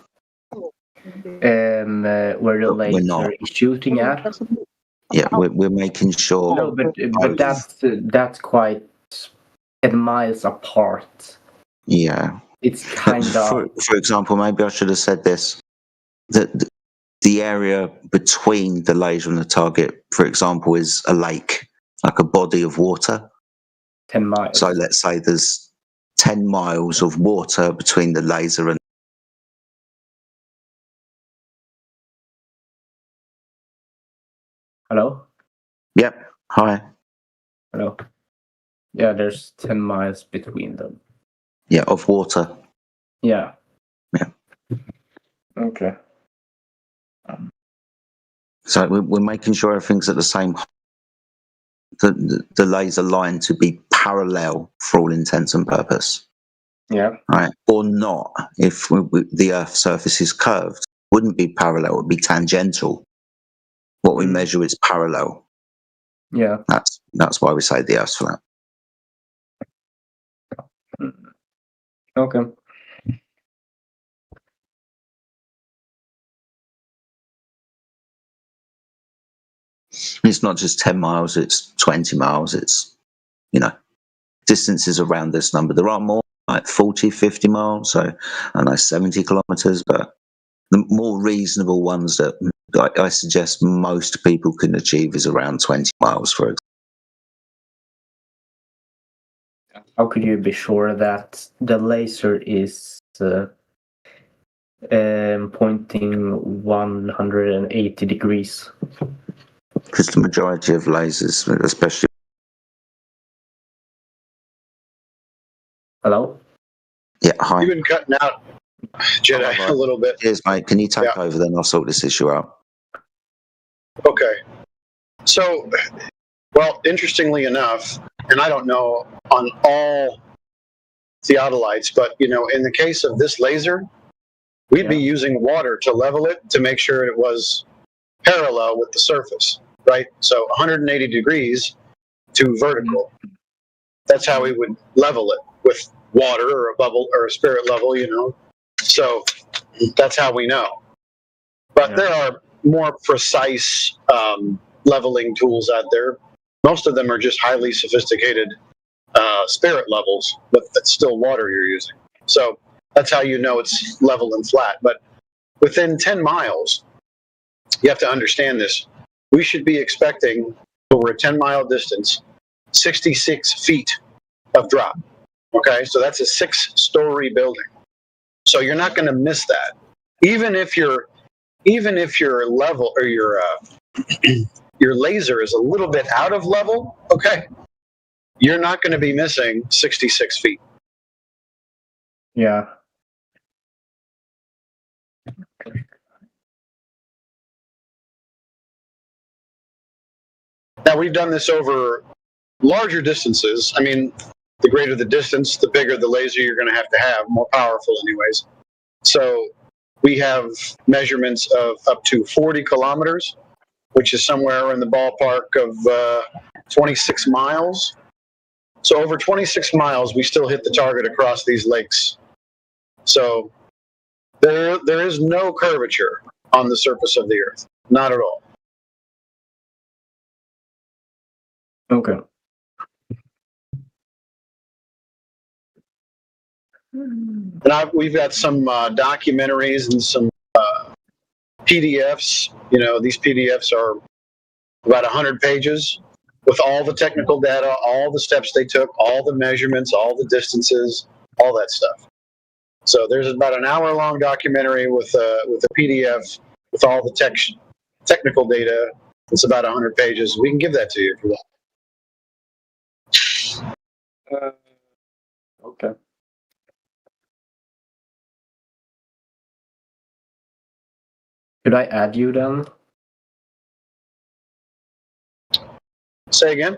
where the laser is shooting at.
Yeah, we're making sure.
No, but that's quite 10 miles apart.
Yeah.
It's kind of.
For example, maybe I should have said this: that the area between the laser and the target, for example, is a lake, like a body of water.
10 miles.
So let's say there's 10 miles of water between the laser and.
Hello?
Yep. Hi.
Hello. Yeah, there's 10 miles between them.
Yeah, of water.
Yeah.
Yeah.
Okay.
So we're making sure everything's at the same. The laser line to be parallel for all intents and purpose.
Yeah.
Right. Or not. If the Earth's surface is curved, wouldn't be parallel. It would be tangential. What we measure is parallel.
Yeah.
That's why we say the Earth's flat.
Okay.
It's not just 10 miles, it's 20 miles. It's, distances around this number. There are more, like 40, 50 miles. So I know 70 kilometers, but the more reasonable ones that I suggest most people can achieve is around 20 miles, for example.
How could you be sure that the laser is pointing 180 degrees?
Because the majority of lasers, especially.
Hello?
Yeah, hi.
You've been cutting out, Jedi, a little bit.
Cheers, mate. Can you take over then? I'll sort this issue out.
Okay. So, well, interestingly enough, and I don't know on all theodolites, but, in the case of this laser, We'd be using water to level it to make sure it was parallel with the surface, right? So 180 degrees to vertical. That's how we would level it, with water or a bubble or a spirit level, you know. So that's how we know. But there are more precise leveling tools out there. Most of them are just highly sophisticated spirit levels, but it's still water you're using. So that's how you know it's level and flat. But within 10 miles, you have to understand this. We should be expecting, over a 10-mile distance, 66 feet of drop. Okay, so that's a 6-story building. So you're not going to miss that. Even if your level or your laser is a little bit out of level, okay, you're not going to be missing 66 feet.
Yeah.
Now, we've done this over larger distances. I mean, the greater the distance, the bigger the laser you're going to have, more powerful anyways. So we have measurements of up to 40 kilometers, which is somewhere in the ballpark of 26 miles. So over 26 miles, we still hit the target across these lakes. So there is no curvature on the surface of the Earth, not at all.
Okay.
And we've got some documentaries and some PDFs. You know, these PDFs are about 100 pages with all the technical data, all the steps they took, all the measurements, all the distances, all that stuff. So there's about an hour-long documentary with a PDF with all the technical data. It's about 100 pages. We can give that to you if you want.
Okay. Should I add you then?
Say again?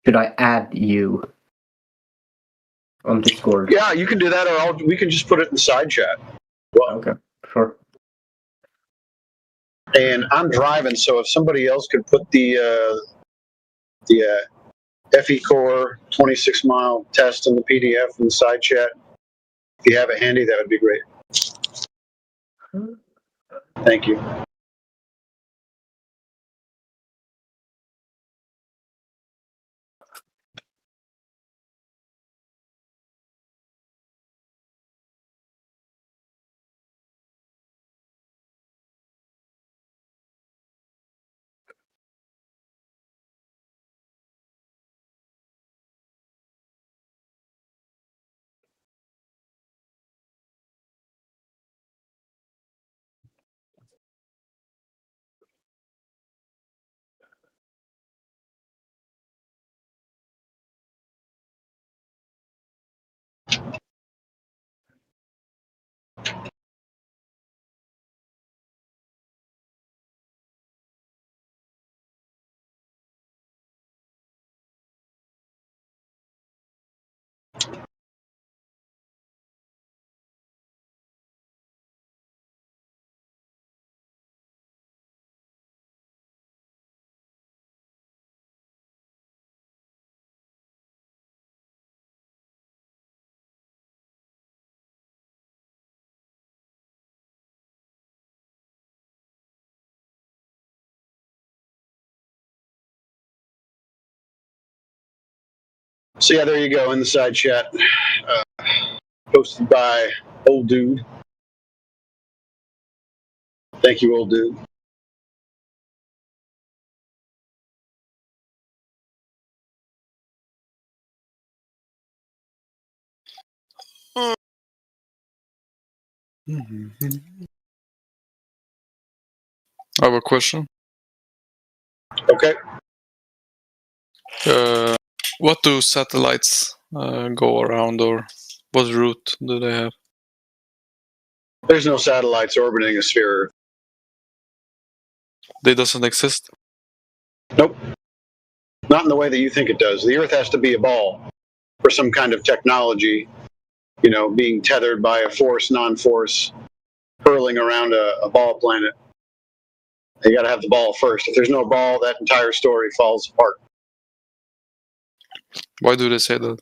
Should I add you on Discord?
Yeah, you can do that, or we can just put it in the side chat. Well,
okay, sure.
And I'm driving, so if somebody else could put the FE Core 26-mile test in the PDF in the side chat, if you have it handy, that would be great. Thank you. So yeah, there you go in the side chat, posted by Old Dude. Thank you, Old Dude.
I have a question.
Okay.
What do satellites go around, or what route do they have?
There's no satellites orbiting a sphere.
They doesn't exist?
Nope. Not in the way that you think it does. The Earth has to be a ball for some kind of technology, you know, being tethered by a force, non-force. hurling around a ball planet. You got to have the ball first. If there's no ball, that entire story falls apart.
Why do they say that?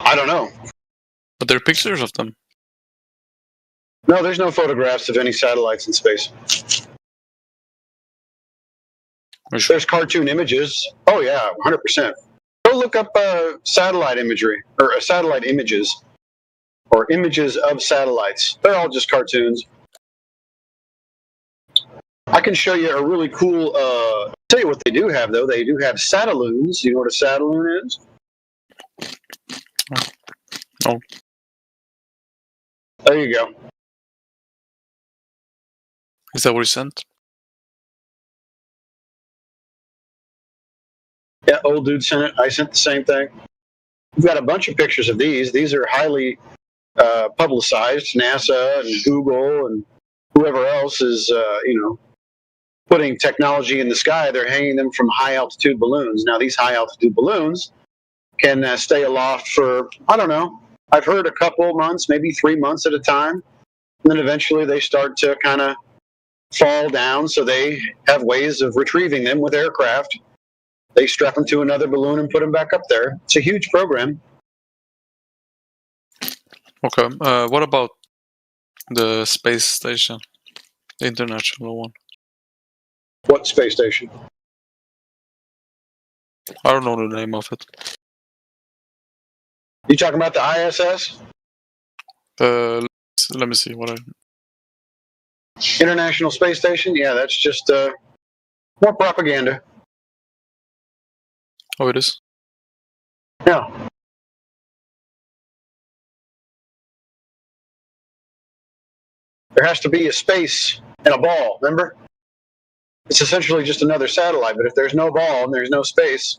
I don't know.
But there are pictures of them.
No, there's no photographs of any satellites in space. There's cartoon images. Oh yeah, 100%. Go look up satellite imagery or satellite images or images of satellites. They're all just cartoons. I can show you a really cool. Tell you what they do have though. They do have satelloons. You know what a satelloon is?
No.
There you go.
Is that what you sent?
Yeah, old dude sent it. I sent the same thing. We've got a bunch of pictures of these. These are highly publicized. NASA and Google and whoever else is, putting technology in the sky. They're hanging them from high altitude balloons. Now, these high altitude balloons can stay aloft for, I don't know, I've heard a couple months, maybe 3 months at a time. And then eventually they start to kind of fall down. So they have ways of retrieving them with aircraft. They strap them to another balloon and put them back up there. It's a huge program.
Okay. What about the space station? The international one?
What space station?
I don't know the name of it.
You talking about the ISS?
Let me see.
International Space Station? Yeah, that's just more propaganda.
Oh, it is?
Yeah. There has to be a space and a ball, remember? It's essentially just another satellite, but if there's no ball and there's no space.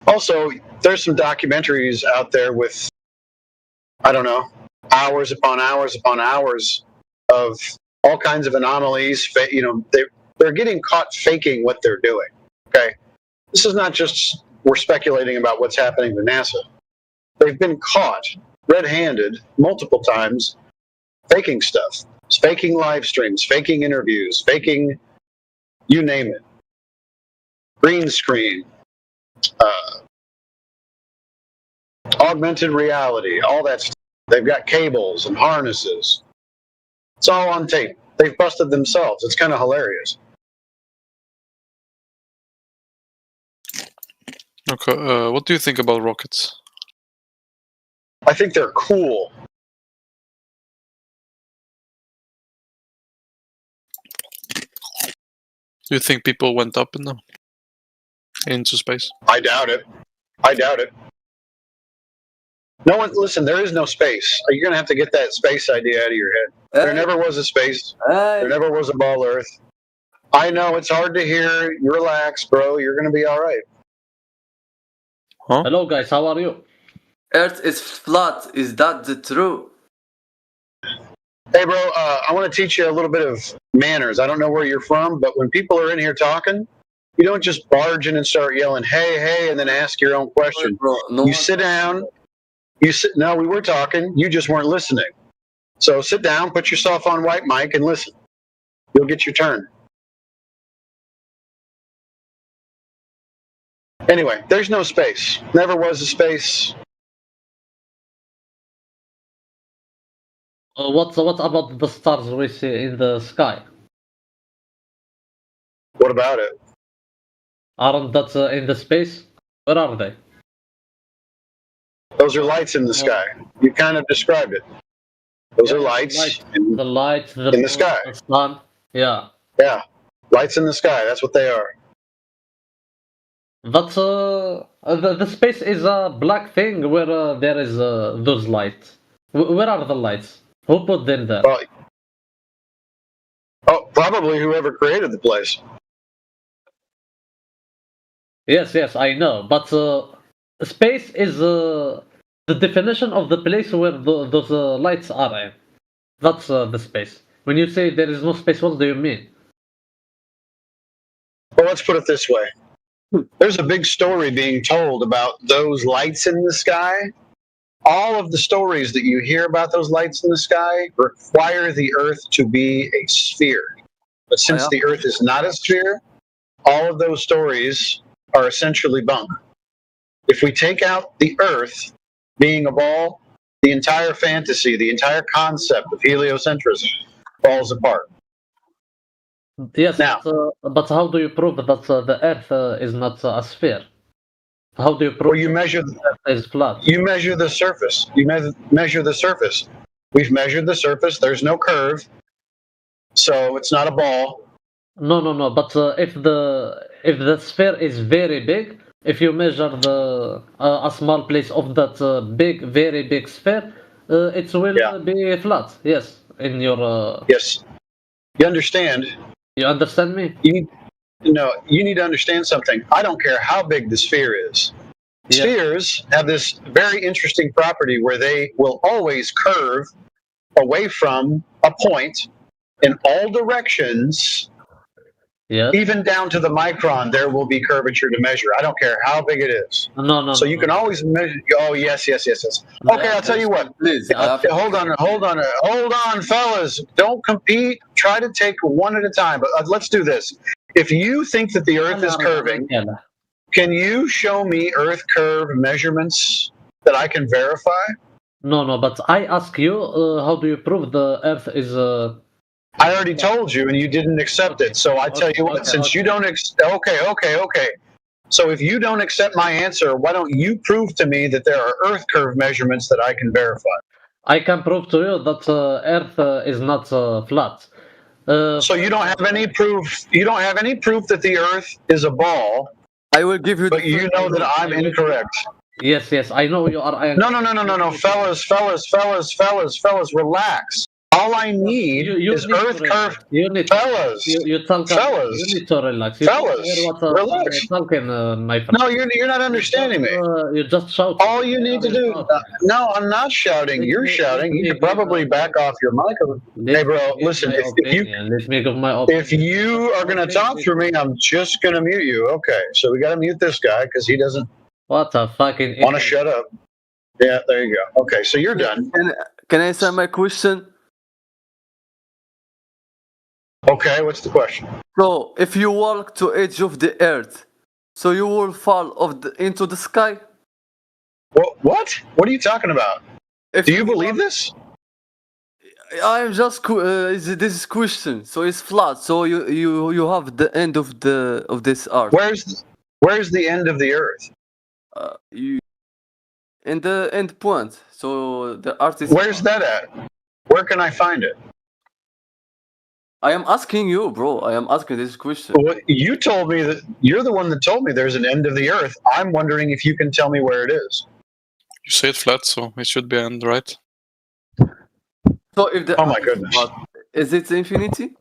Also, there's some documentaries out there with, I don't know, hours upon hours upon hours of all kinds of anomalies. They're getting caught faking what they're doing. Okay, this is not just we're speculating about what's happening to NASA. They've been caught red-handed multiple times faking stuff, faking live streams, faking interviews, faking you name it, green screen, augmented reality, all that stuff. They've got cables and harnesses. It's all on tape. They've busted themselves. It's kind of hilarious.
Okay. What do you think about rockets?
I think they're cool.
Do you think people went up in them? Into space?
I doubt it. No one, listen, there is no space. You're going to have to get that space idea out of your head. There never was a space. There never was a ball Earth. I know it's hard to hear. You relax, bro. You're going to be all right.
Huh?
Hello, guys. How are you?
Earth is flat. Is that the truth?
Hey, bro, I want to teach you a little bit of manners. I don't know where you're from, but when people are in here talking, you don't just barge in and start yelling, hey, hey, and then ask your own question. You sit down. No, we were talking. You just weren't listening. So sit down, put yourself on white mic, and listen. You'll get your turn. Anyway, there's no space. Never was a space.
What about the stars we see in the sky?
What about it?
Aren't that in the space? Where are they?
Those are lights in the sky. You kind of described it. Those are lights in the sky.
The sun. Yeah.
Yeah. Lights in the sky. That's what they are.
That's the space is a black thing where there is those lights. Where are the lights? Who put them there?
Probably whoever created the place.
Yes, I know. But space is the definition of the place where those lights are in. That's the space. When you say there is no space, what do you mean?
Well, let's put it this way. there's a big story being told about those lights in the sky. All of the stories that you hear about those lights in the sky require the Earth to be a sphere. But since the Earth is not a sphere, all of those stories are essentially bunk. If we take out the Earth being a ball, the entire fantasy, the entire concept of heliocentrism falls apart.
Yes, but how do you prove that the Earth is not a sphere? How do you prove?
Well, you measure
the Earth is flat.
You measure the surface. You measure the surface. We've measured the surface. There's no curve, so it's not a ball.
No. But if the sphere is very big, if you measure a small place of that very big sphere, it will be flat. Yes, in your.
Yes, you understand.
You understand me?
You need to understand something. I don't care how big the sphere is. Yeah. Spheres have this very interesting property where they will always curve away from a point in all directions.
Yeah.
Even down to the micron, there will be curvature to measure. I don't care how big it is.
No.
So you can always measure. Oh, yes. Okay, I'll tell you what.
Please,
hold on, fellas. Don't compete. Try to take one at a time. But let's do this. If you think that the Earth is curving, can you show me Earth curve measurements that I can verify?
No. But I ask you, how do you prove the Earth is?
I already told you, and you didn't accept it. So I tell you what, since you don't okay. So if you don't accept my answer, why don't you prove to me that there are Earth curve measurements that I can verify?
I can prove to you that Earth is not flat.
So you don't have any proof. You don't have any proof that the Earth is a ball.
I will give you.
But you know that I'm incorrect.
Yes. I know you are.
No, fellas, relax. All I need is Earth curve. Fellas,
you need to relax.
Relax.
Talking, my friend.
No, you're not understanding me.
You just shout.
All you need to do. No, I'm not shouting. You're shouting. You could probably back off your mic. Hey, bro, listen. If you are going to talk through me, I'm just going to mute you. Okay, so we got to mute this guy because he doesn't.
What a fucking.
Want to shut up? Yeah, there you go. Okay, so you're done.
Can I answer my question?
Okay, what's the question?
So, if you walk to edge of the Earth, so you will fall into the sky?
What? What are you talking about? Do you believe this?
I'm just this is question. So it's flat. So you have the end of this Earth.
Where's the end of the Earth?
In the end point. So the Earth is.
Where's that at? Where can I find it?
I am asking you, bro. I am asking this question.
Well, you told me that you're the one that told me there's an end of the Earth. I'm wondering if you can tell me where it is.
You say it flat, so it should be end, right?
So if the
my goodness,
is it infinity?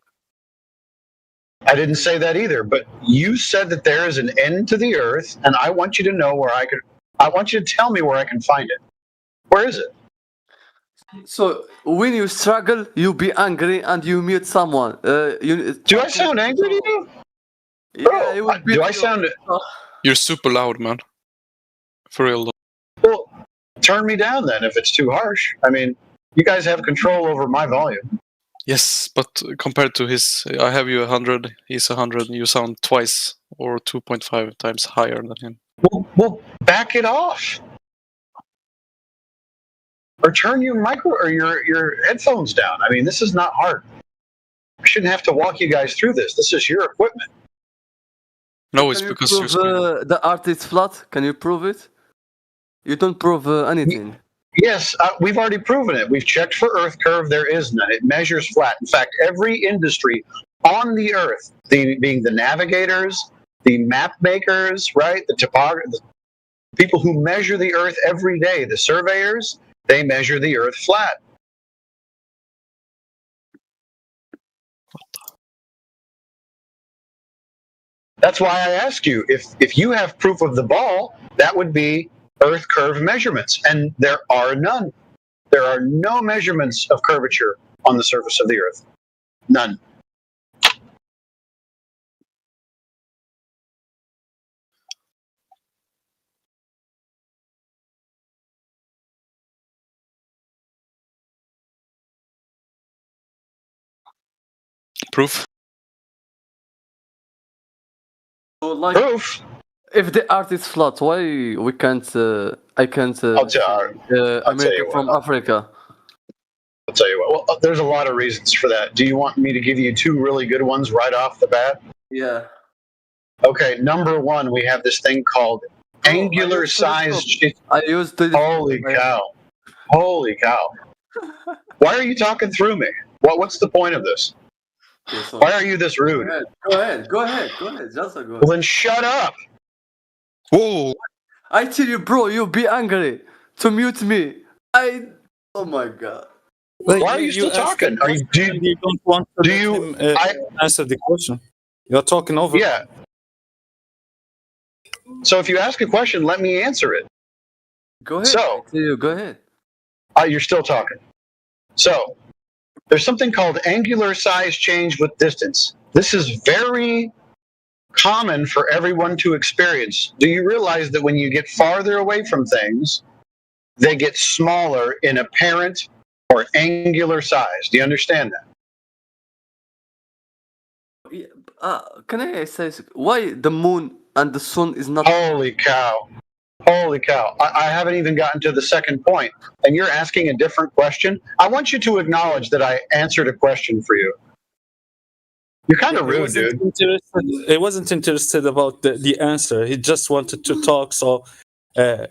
I didn't say that either. But you said that there is an end to the Earth, and I want you to know where I could. I want you to tell me where I can find it. Where is it?
So when you struggle, you be angry and you mute someone.
Do I sound angry to you?
Yeah,
Bro, do I sound?
You're super loud, man. For real.
Well, turn me down then if it's too harsh. I mean, you guys have control over my volume.
Yes, but compared to his, I have you 100, he's 100, you sound twice or 2.5 times higher than him.
Well, back it off. Or turn your your headphones down. I mean, this is not hard. I shouldn't have to walk you guys through this. This is your equipment.
No, it's because you're
the Earth is flat. Can you prove it? You don't prove anything.
Yes, we've already proven it. We've checked for Earth curve. There is none. It measures flat. In fact, every industry on the Earth, being the navigators, the map makers, right, the people who measure the Earth every day, the surveyors, they measure the Earth flat. That's why I ask you, if you have proof of the ball, that would be Earth curve measurements, and there are none. There are no measurements of curvature on the surface of the Earth. None.
Proof.
So, like,
Proof.
if the Earth is flat, why we can't? I can't.
I'll tell you
America from
what.
Africa.
I'll tell you what. Well, there's a lot of reasons for that. Do you want me to give you two really good ones right off the bat?
Yeah.
Okay, number one, we have this thing called angular sized.
I used to.
Holy cow! Holy cow! Why are you talking through me? What's the point of this? Why are you this rude?
Go ahead. Just go
Well,
ahead.
then shut up.
Whoa!
I tell you, bro, you'll be angry to mute me. Oh my god.
Why are you still talking? Are you?
You don't want to let him answer the question. You're talking over.
Yeah. So if you ask a question, let me answer it.
Go ahead.
So
Go ahead.
you're still talking. So there's something called angular size change with distance. This is very common for everyone to experience. Do you realize that when you get farther away from things, they get smaller in apparent or angular size? Do you understand that?
Can I say why the moon and the sun is not?
Holy cow. Holy cow. I haven't even gotten to the second point, and you're asking a different question. I want you to acknowledge that I answered a question for you. You're kind of rude, dude.
He wasn't interested about the answer. He just wanted to talk, so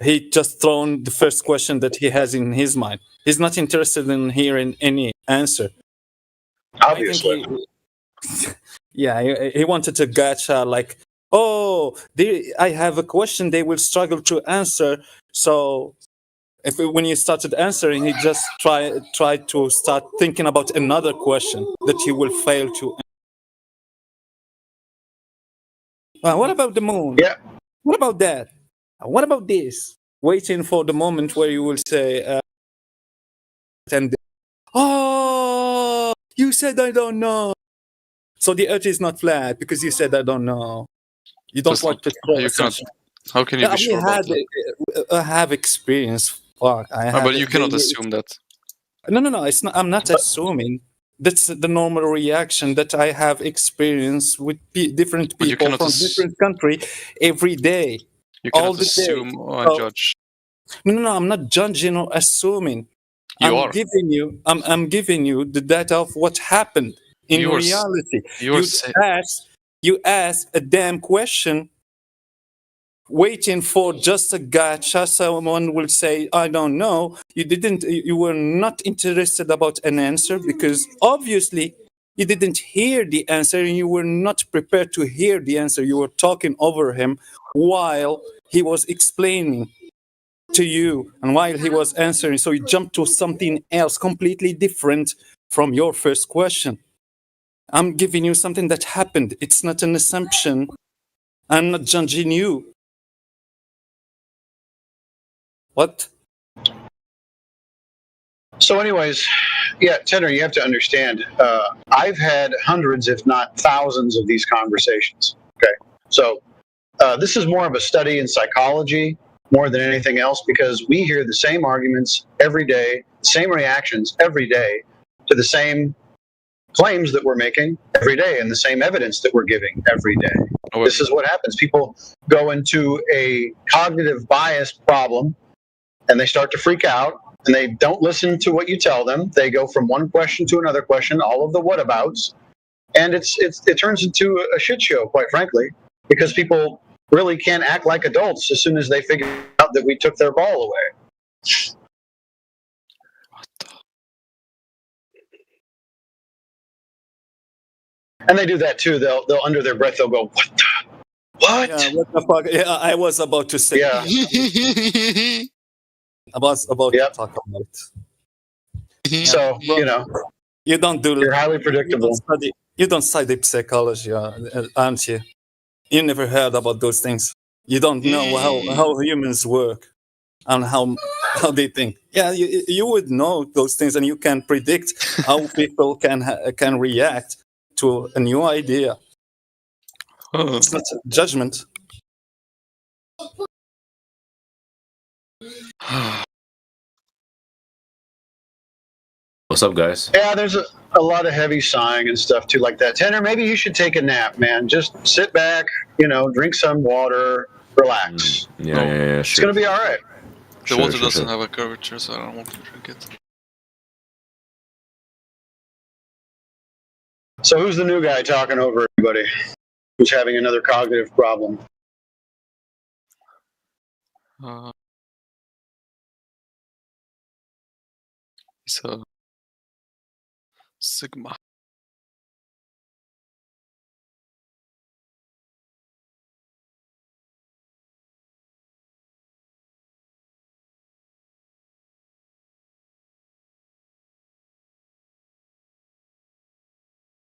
he just thrown the first question that he has in his mind. He's not interested in hearing any answer.
Obviously.
Yeah, he wanted to gotcha, like, oh, I have a question they will struggle to answer. So when you started answering, he just tried to start thinking about another question that he will fail to answer. What about the moon?
Yeah.
What about that? What about this? Waiting for the moment where you will say, oh, you said I don't know. So the earth is not flat because you said I don't know. You don't want to.
How can you be sure about that?
I have experience. But
you cannot assume that.
No. It's not. I'm not assuming. That's the normal reaction that I have experience with different people from different country every day.
You cannot assume or judge.
No. I'm not judging or assuming. I'm giving you the data of what happened in reality. You ask a damn question, waiting for just a gotcha. Someone will say, I don't know. You were not interested about an answer because obviously you didn't hear the answer and you were not prepared to hear the answer. You were talking over him while he was explaining to you and while he was answering. So you jumped to something else completely different from your first question. I'm giving you something that happened. It's not an assumption. I'm not judging you. What?
So anyways, yeah, Tenor, you have to understand, I've had hundreds, if not thousands of these conversations, okay? So this is more of a study in psychology more than anything else because we hear the same arguments every day, same reactions every day to the same claims that we're making every day and the same evidence that we're giving every day. This is what happens. People go into a cognitive bias problem and they start to freak out and they don't listen to what you tell them. They go from one question to another question, all of the whatabouts, and it turns into a shit show, quite frankly, because people really can't act like adults as soon as they figure out that we took their ball away. And they do that too. They'll under their breath they'll go, "What the? What?
Yeah, what the fuck?" Yeah, I was about to say.
Yeah.
I was about to talk about it.
So
you don't do.
You're highly predictable.
You don't study psychology, aren't you? You never heard about those things. You don't know how humans work and how they think. Yeah, you would know those things, and you can predict how people can react to a new idea. It's not a judgment.
What's up, guys?
Yeah, there's a lot of heavy sighing and stuff too, like that. Tanner, maybe you should take a nap, man. Just sit back, drink some water, relax.
Yeah,
It's gonna be all right.
The water doesn't have a curvature, so I don't want to drink it.
So who's the new guy talking over everybody? Who's having another cognitive problem?
So Sigma.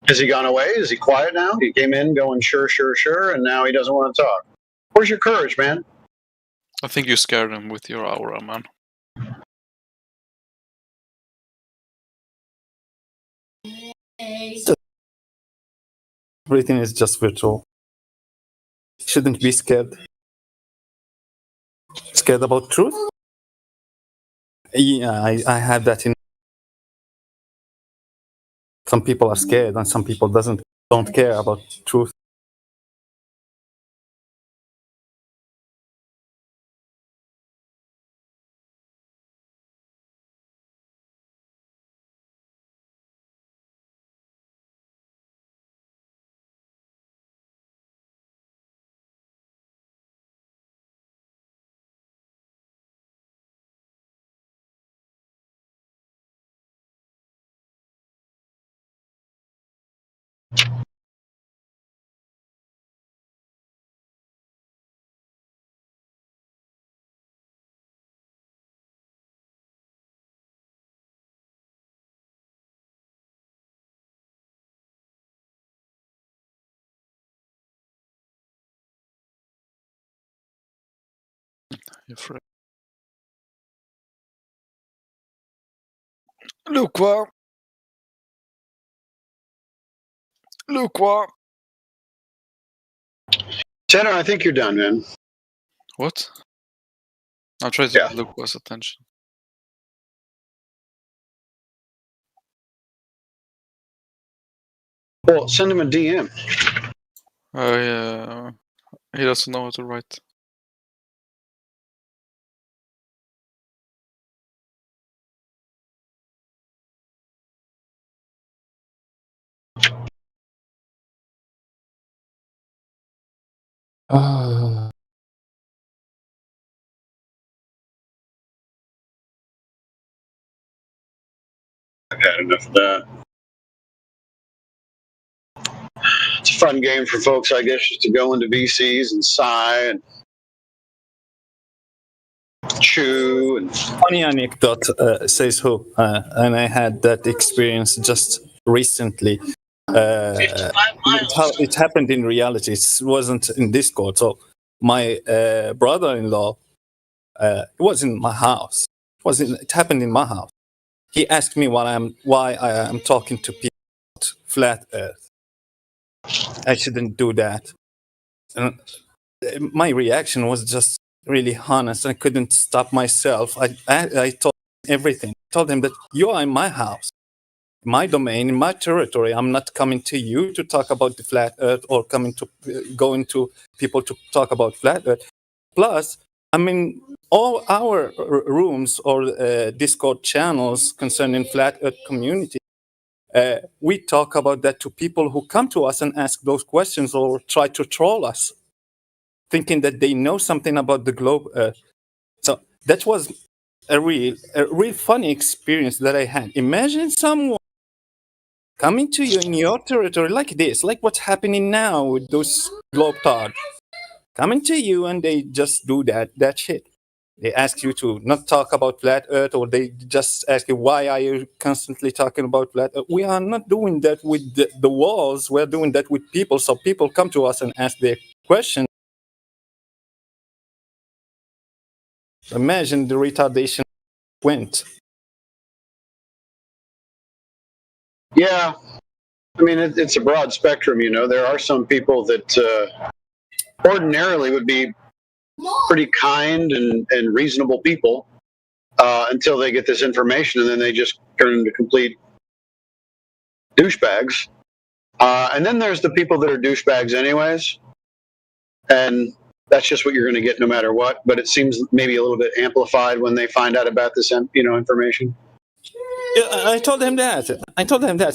Has he gone away? Is he quiet now? He came in going sure, and now he doesn't want to talk. Where's your courage, man?
I think you scared him with your aura, man.
Everything is just virtual. Shouldn't be scared. Scared about truth? Yeah, I have that in. Some people are scared, and some people don't care about truth.
You're afraid. Look what? Look what?
Tanner, I think you're done, man.
What? I'll try to get Luqua's attention.
Well, send him a DM.
He doesn't know how to write.
I've had enough of that. It's a fun game for folks, I guess, just to go into VCs and sigh and chew. And
funny anecdote, says who, and I had that experience just recently. It happened in reality. It wasn't in Discord. So my brother-in-law, it was in my house. It happened in my house. He asked me why I am talking to people about flat Earth. I shouldn't do that. And my reaction was just really honest. I couldn't stop myself. I told him everything. I told him that you are in my house, my domain, in my territory. I'm not coming to you to talk about the flat Earth or going to people to talk about flat Earth. Plus, I mean, all our rooms or Discord channels concerning flat Earth community, we talk about that to people who come to us and ask those questions or try to troll us, thinking that they know something about the globe Earth. So that was a real funny experience that I had. Imagine someone coming to you in your territory like this, like what's happening now with those globetrotters, coming to you and they just do that shit. They ask you to not talk about flat Earth, or they just ask you, why are you constantly talking about flat Earth? We are not doing that with the walls. We're doing that with people. So people come to us and ask their question. Imagine the retardation went.
Yeah. I mean, it's a broad spectrum, There are some people that ordinarily would be pretty kind and reasonable people until they get this information, and then they just turn into complete douchebags. And then there's the people that are douchebags anyways. And that's just what you're going to get no matter what. But it seems maybe a little bit amplified when they find out about this, information.
Yeah, I told him that.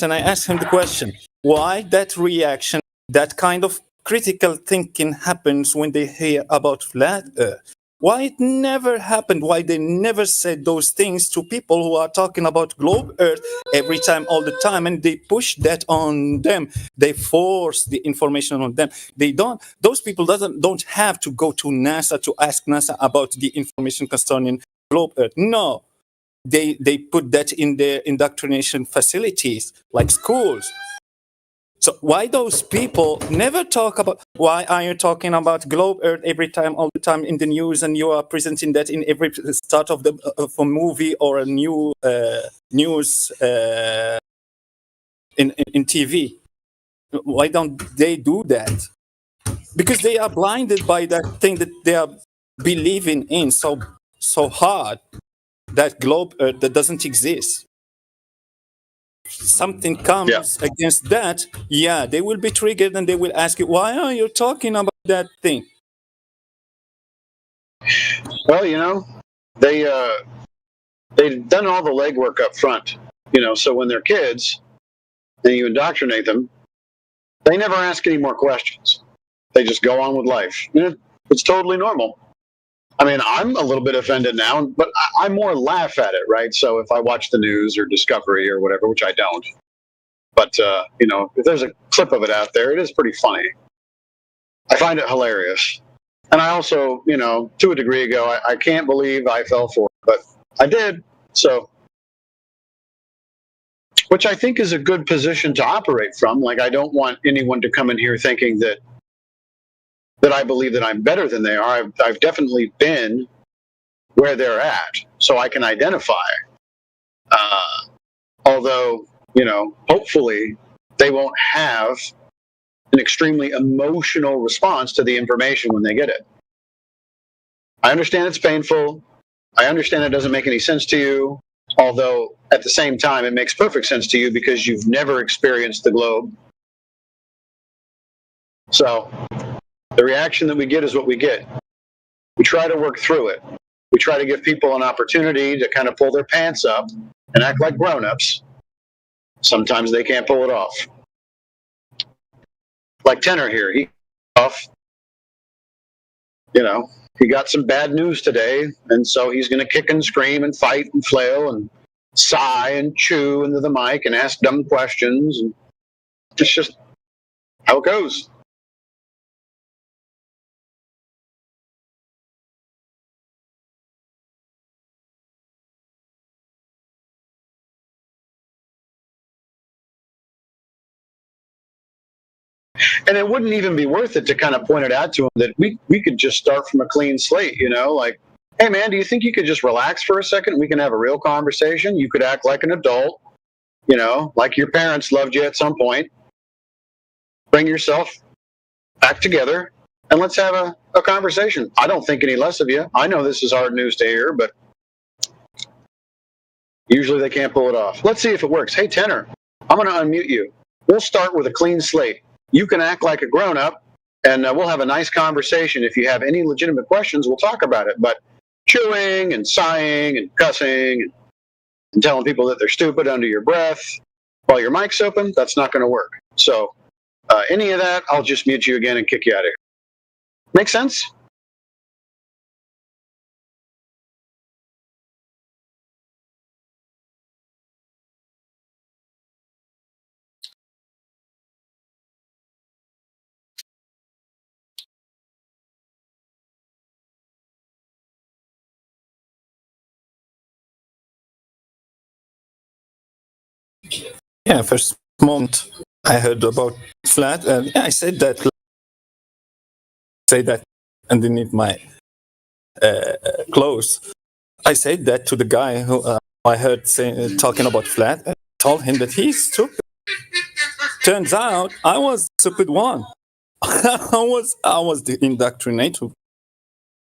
And I asked him the question: why that reaction, that kind of critical thinking happens when they hear about flat Earth? Why it never happened? Why they never said those things to people who are talking about globe Earth every time, all the time, and they push that on them. They force the information on them. They don't. Those people don't have to go to NASA to ask NASA about the information concerning globe Earth. No. They put that in their indoctrination facilities, like schools. So why those people never talk about, why are you talking about globe Earth every time, all the time in the news, and you are presenting that in every start of a movie or a new news in TV? Why don't they do that? Because they are blinded by that thing that they are believing in so hard. That globe Earth that doesn't exist. Something comes against that, they will be triggered and they will ask you, why are you talking about that thing?
Well, they've done all the legwork up front, so when they're kids and you indoctrinate them, they never ask any more questions. They just go on with life. It's totally normal. I mean, I'm a little bit offended now, but I more laugh at it, right? So if I watch the news or Discovery or whatever, which I don't, but, if there's a clip of it out there, it is pretty funny. I find it hilarious. And I also, to a degree ago, I can't believe I fell for it, but I did. So, which I think is a good position to operate from. Like, I don't want anyone to come in here thinking that I believe that I'm better than they are. I've definitely been where they're at, so I can identify. Although, hopefully they won't have an extremely emotional response to the information when they get it. I understand it's painful. I understand it doesn't make any sense to you, although at the same time it makes perfect sense to you because you've never experienced the globe. So the reaction that we get is what we get. We try to work through it. We try to give people an opportunity to kind of pull their pants up and act like grown-ups. Sometimes they can't pull it off. Like Tenor here, he he got some bad news today, and so he's going to kick and scream and fight and flail and sigh and chew into the mic and ask dumb questions. And it's just how it goes. And it wouldn't even be worth it to kind of point it out to him that we could just start from a clean slate, like, hey man, do you think you could just relax for a second? We can have a real conversation. You could act like an adult, like your parents loved you at some point. Bring yourself back together and let's have a conversation. I don't think any less of you. I know this is hard news to hear, but usually they can't pull it off. Let's see if it works. Hey, Tenor, I'm going to unmute you. We'll start with a clean slate. You can act like a grown-up, and we'll have a nice conversation. If you have any legitimate questions, we'll talk about it. But chewing and sighing and cussing and telling people that they're stupid under your breath while your mic's open, that's not going to work. So any of that, I'll just mute you again and kick you out of here. Make sense?
Yeah, first moment I heard about flat, I said that. Say that underneath my clothes. I said that to the guy who I heard talking about flat. I told him that he's stupid. Turns out I was the stupid one. I was the indoctrinator.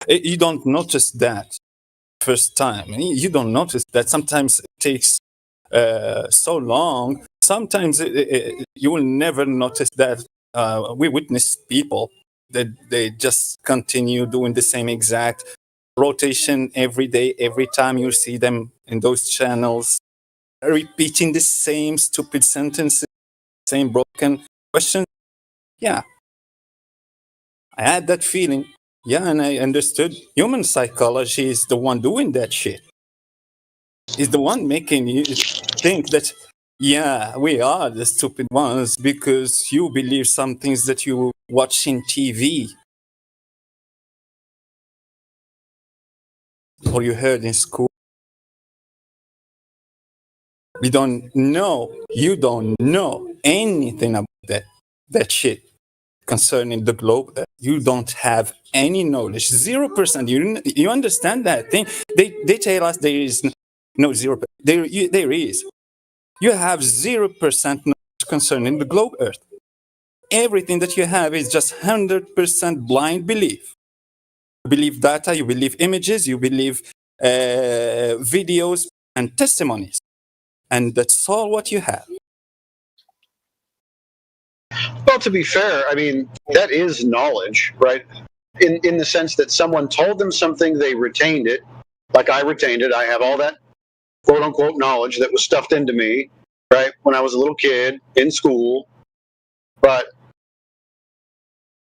You don't notice that first time. You don't notice that. Sometimes it takes so long sometimes you will never notice that we witness people that they just continue doing the same exact rotation every day, every time you see them in those channels, repeating the same stupid sentences, same broken questions. Yeah, I had that feeling. Yeah, and I understood human psychology is the one doing that shit. Is the one making you think that, yeah, we are the stupid ones because you believe some things that you watch in TV or you heard in school. We don't know. You don't know anything about that shit concerning the globe. You don't have any knowledge. 0%. You understand that thing? They tell us there is no 0%. There is. You have 0% knowledge concerning the globe Earth. Everything that you have is just 100% blind belief. You believe data, you believe images, you believe videos and testimonies. And that's all what you have.
Well, to be fair, I mean, that is knowledge, right? In the sense that someone told them something, they retained it. Like I retained it. I have all that quote unquote knowledge that was stuffed into me, right, when I was a little kid in school. But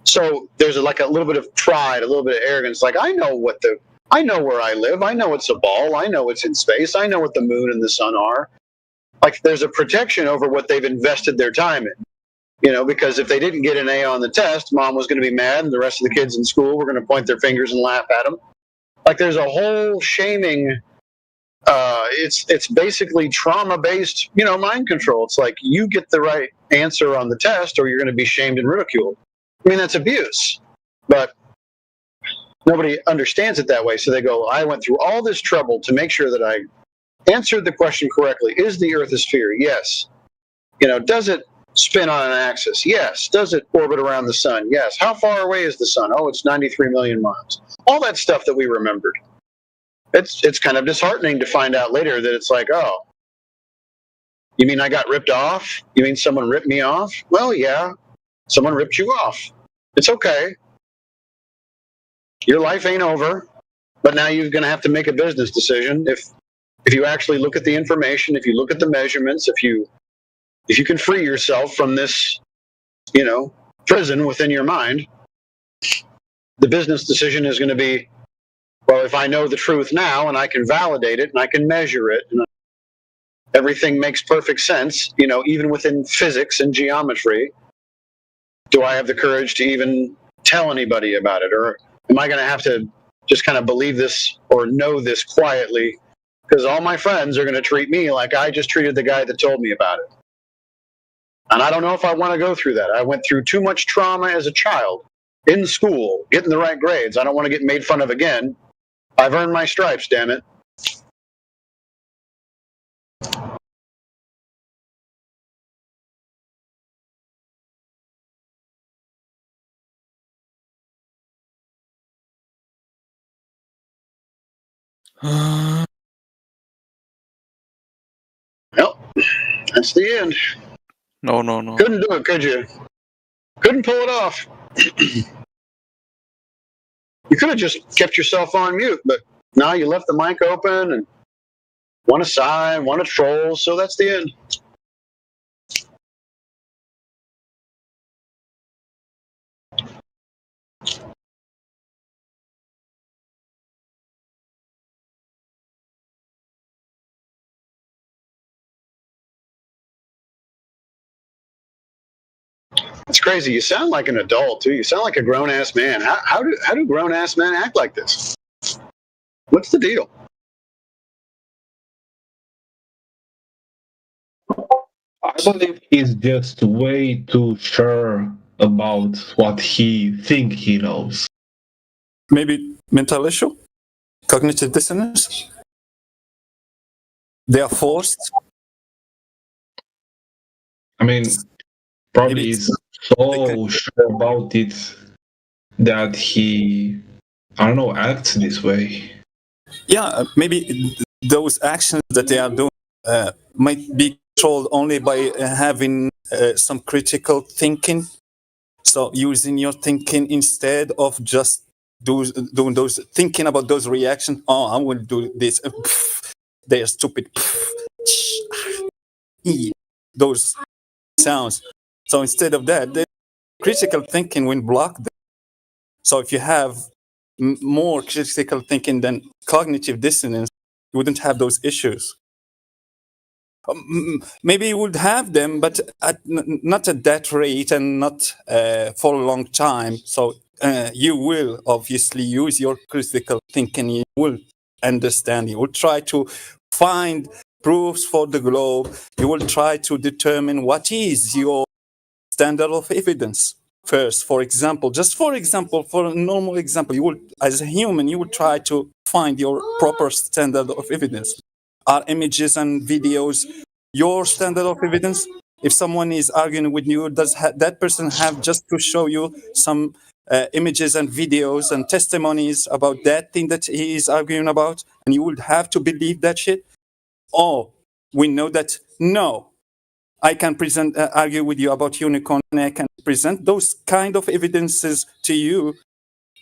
so there's like a little bit of pride, a little bit of arrogance. Like I know where I live. I know it's a ball. I know it's in space. I know what the moon and the sun are. Like there's a protection over what they've invested their time in. You know, because if they didn't get an A on the test, mom was going to be mad, and the rest of the kids in school were going to point their fingers and laugh at them. Like there's a whole shaming. It's basically trauma-based, mind control. It's like you get the right answer on the test, or you're going to be shamed and ridiculed. I mean, that's abuse, but nobody understands it that way. So they go, I went through all this trouble to make sure that I answered the question correctly. Is the Earth a sphere? Yes. Does it spin on an axis? Yes. Does it orbit around the sun? Yes. How far away is the sun? Oh, it's 93 million miles. All that stuff that we remembered. It's kind of disheartening to find out later that it's like, oh, you mean I got ripped off? You mean someone ripped me off? Well, yeah, someone ripped you off. It's okay. Your life ain't over, but now you're going to have to make a business decision. If you actually look at the information, if you look at the measurements, if you can free yourself from this, prison within your mind, the business decision is going to be, well, if I know the truth now and I can validate it and I can measure it and everything makes perfect sense, even within physics and geometry, do I have the courage to even tell anybody about it? Or am I going to have to just kind of believe this or know this quietly? Because all my friends are going to treat me like I just treated the guy that told me about it. And I don't know if I want to go through that. I went through too much trauma as a child in school, getting the right grades. I don't want to get made fun of again. I've earned my stripes, damn it. Well, that's the end.
No.
Couldn't do it, could you? Couldn't pull it off. You could have just kept yourself on mute, but now you left the mic open and want to sigh, want to troll, so that's the end. It's crazy. You sound like an adult too. You sound like a grown-ass man. How do grown-ass men act like this? What's the deal?
I believe he's just way too sure about what he think he knows.
Maybe mental issue, cognitive dissonance. They are forced.
I mean, probably he's so sure about it that he, I don't know, acts this way.
Yeah, maybe those actions that they are doing might be controlled only by having some critical thinking. So using your thinking instead of just doing those, thinking about those reactions. Oh, I will do this. They are stupid. Those sounds. So instead of that, the critical thinking will block them. So if you have more critical thinking than cognitive dissonance, you wouldn't have those issues. Maybe you would have them, but not at that rate and not for a long time. So you will obviously use your critical thinking. You will understand. You will try to find proofs for the globe. You will try to determine what is your standard of evidence. First, for example, for a normal example, you will, as a human, you will try to find your proper standard of evidence. Are images and videos your standard of evidence? If someone is arguing with you, does that person have just to show you some images and videos and testimonies about that thing that he is arguing about, and you would have to believe that shit? Oh, we know that no. I can argue with you about unicorn, and I can present those kind of evidences to you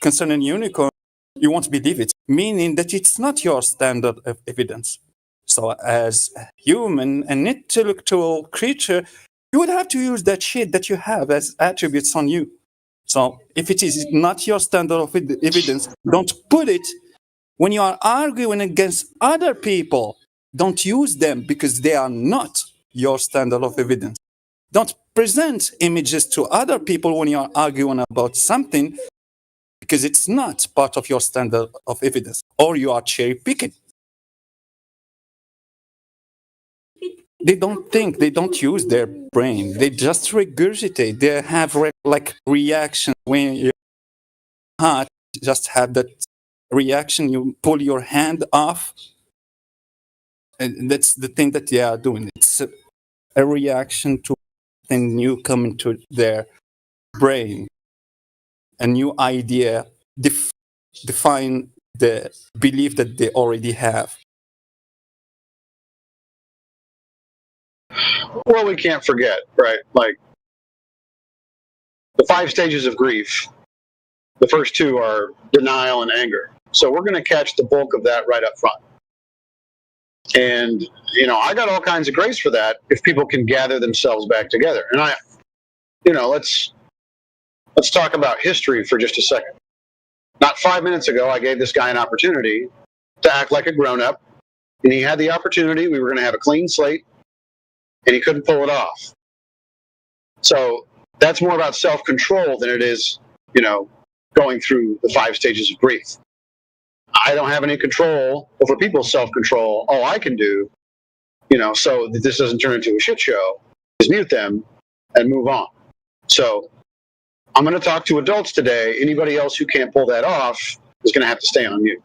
concerning unicorn. You won't believe it, meaning that it's not your standard of evidence. So as a human, an intellectual creature, you would have to use that shit that you have as attributes on you. So if it is not your standard of evidence, don't put it when you are arguing against other people. Don't use them because they are not your standard of evidence. Don't present images to other people when you are arguing about something because it's not part of your standard of evidence, or you are cherry picking. They don't think, they don't use their brain. They just regurgitate. They have reaction when your heart just have that reaction. You pull your hand off. And that's the thing that they are doing. It's a reaction to something new coming to their brain. A new idea define the belief that they already have.
Well, we can't forget, right? Like the 5 stages of grief. The first 2 are denial and anger. So we're going to catch the bulk of that right up front. And, I got all kinds of grace for that if people can gather themselves back together. And let's talk about history for just a second. Not 5 minutes ago, I gave this guy an opportunity to act like a grown-up, and he had the opportunity. We were going to have a clean slate, and he couldn't pull it off. So that's more about self-control than it is, going through the 5 stages of grief. I don't have any control over people's self-control. All I can do, so that this doesn't turn into a shit show, is mute them and move on. So I'm going to talk to adults today. Anybody else who can't pull that off is going to have to stay on mute.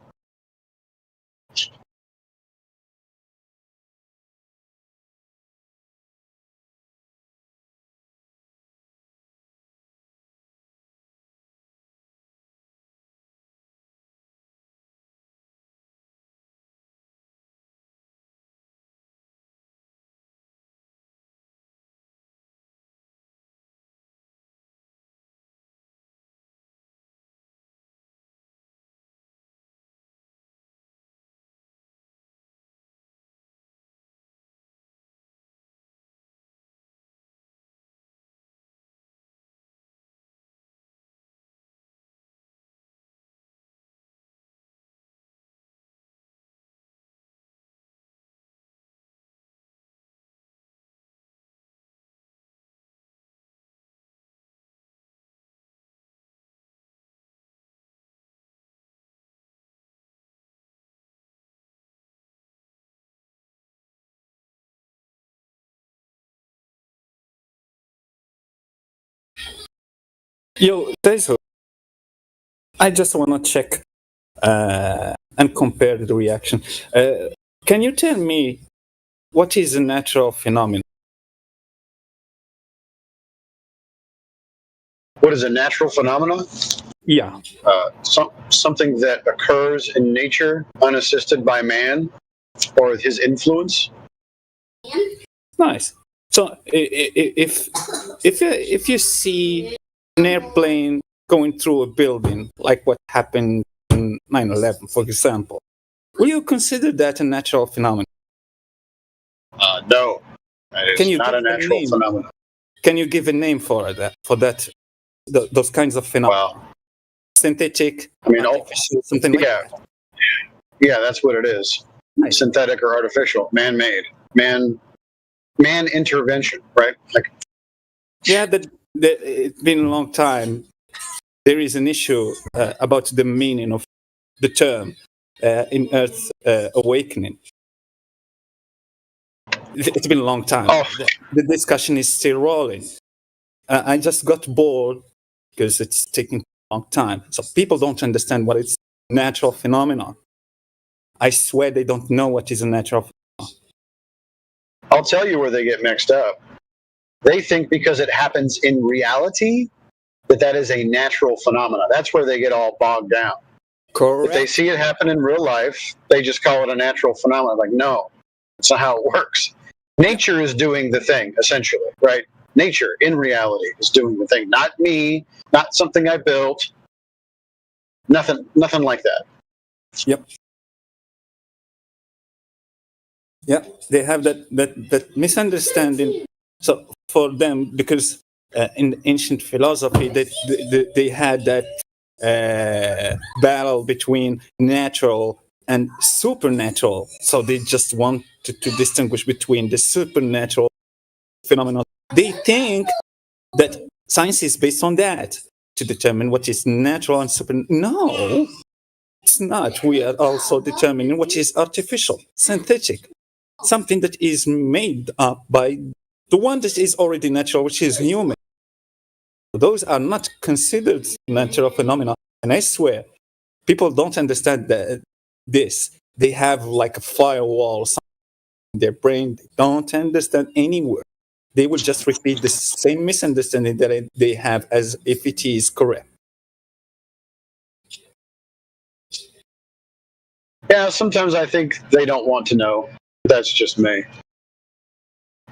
Yo, Tezo, I just want to check and compare the reaction. Can you tell me what is a natural phenomenon?
What is a natural phenomenon?
Yeah.
Something that occurs in nature unassisted by man or with his influence.
Nice. So if you see an airplane going through a building, like what happened in 9/11, for example, will you consider that a natural phenomenon?
No, that is not a natural phenomenon.
Can you give a name for that? Those kinds of phenomena?
Well,
synthetic,
I mean,
artificial, something like that.
Yeah, that's what it is. Nice. Synthetic or artificial, man-made, man intervention, right? Like,
yeah, it's been a long time. There is an issue about the meaning of the term in Earth awakening. It's been a long time.
Oh.
The discussion is still rolling. I just got bored because it's taking a long time. So people don't understand what is natural phenomenon. I swear they don't know what is a natural phenomenon.
I'll tell you where they get mixed up. They think because it happens in reality that is a natural phenomenon. That's where they get all bogged down.
Correct.
If they see it happen in real life, they just call it a natural phenomenon. Like, no, that's not how it works. Nature is doing the thing, essentially, right? Nature, in reality, is doing the thing. Not me, not something I built. Nothing like that.
Yep. Yeah, they have that misunderstanding. So for them, because in ancient philosophy, they had that battle between natural and supernatural. So they just want to distinguish between the supernatural phenomena. They think that science is based on that to determine what is natural and super. No, it's not. We are also determining what is artificial, synthetic, something that is made up by the one that is already natural, which is human. Those are not considered natural phenomena. And I swear, people don't understand this. They have like a firewall in their brain. They don't understand any word. They will just repeat the same misunderstanding that they have as if it is correct.
Yeah, sometimes I think they don't want to know. That's just me.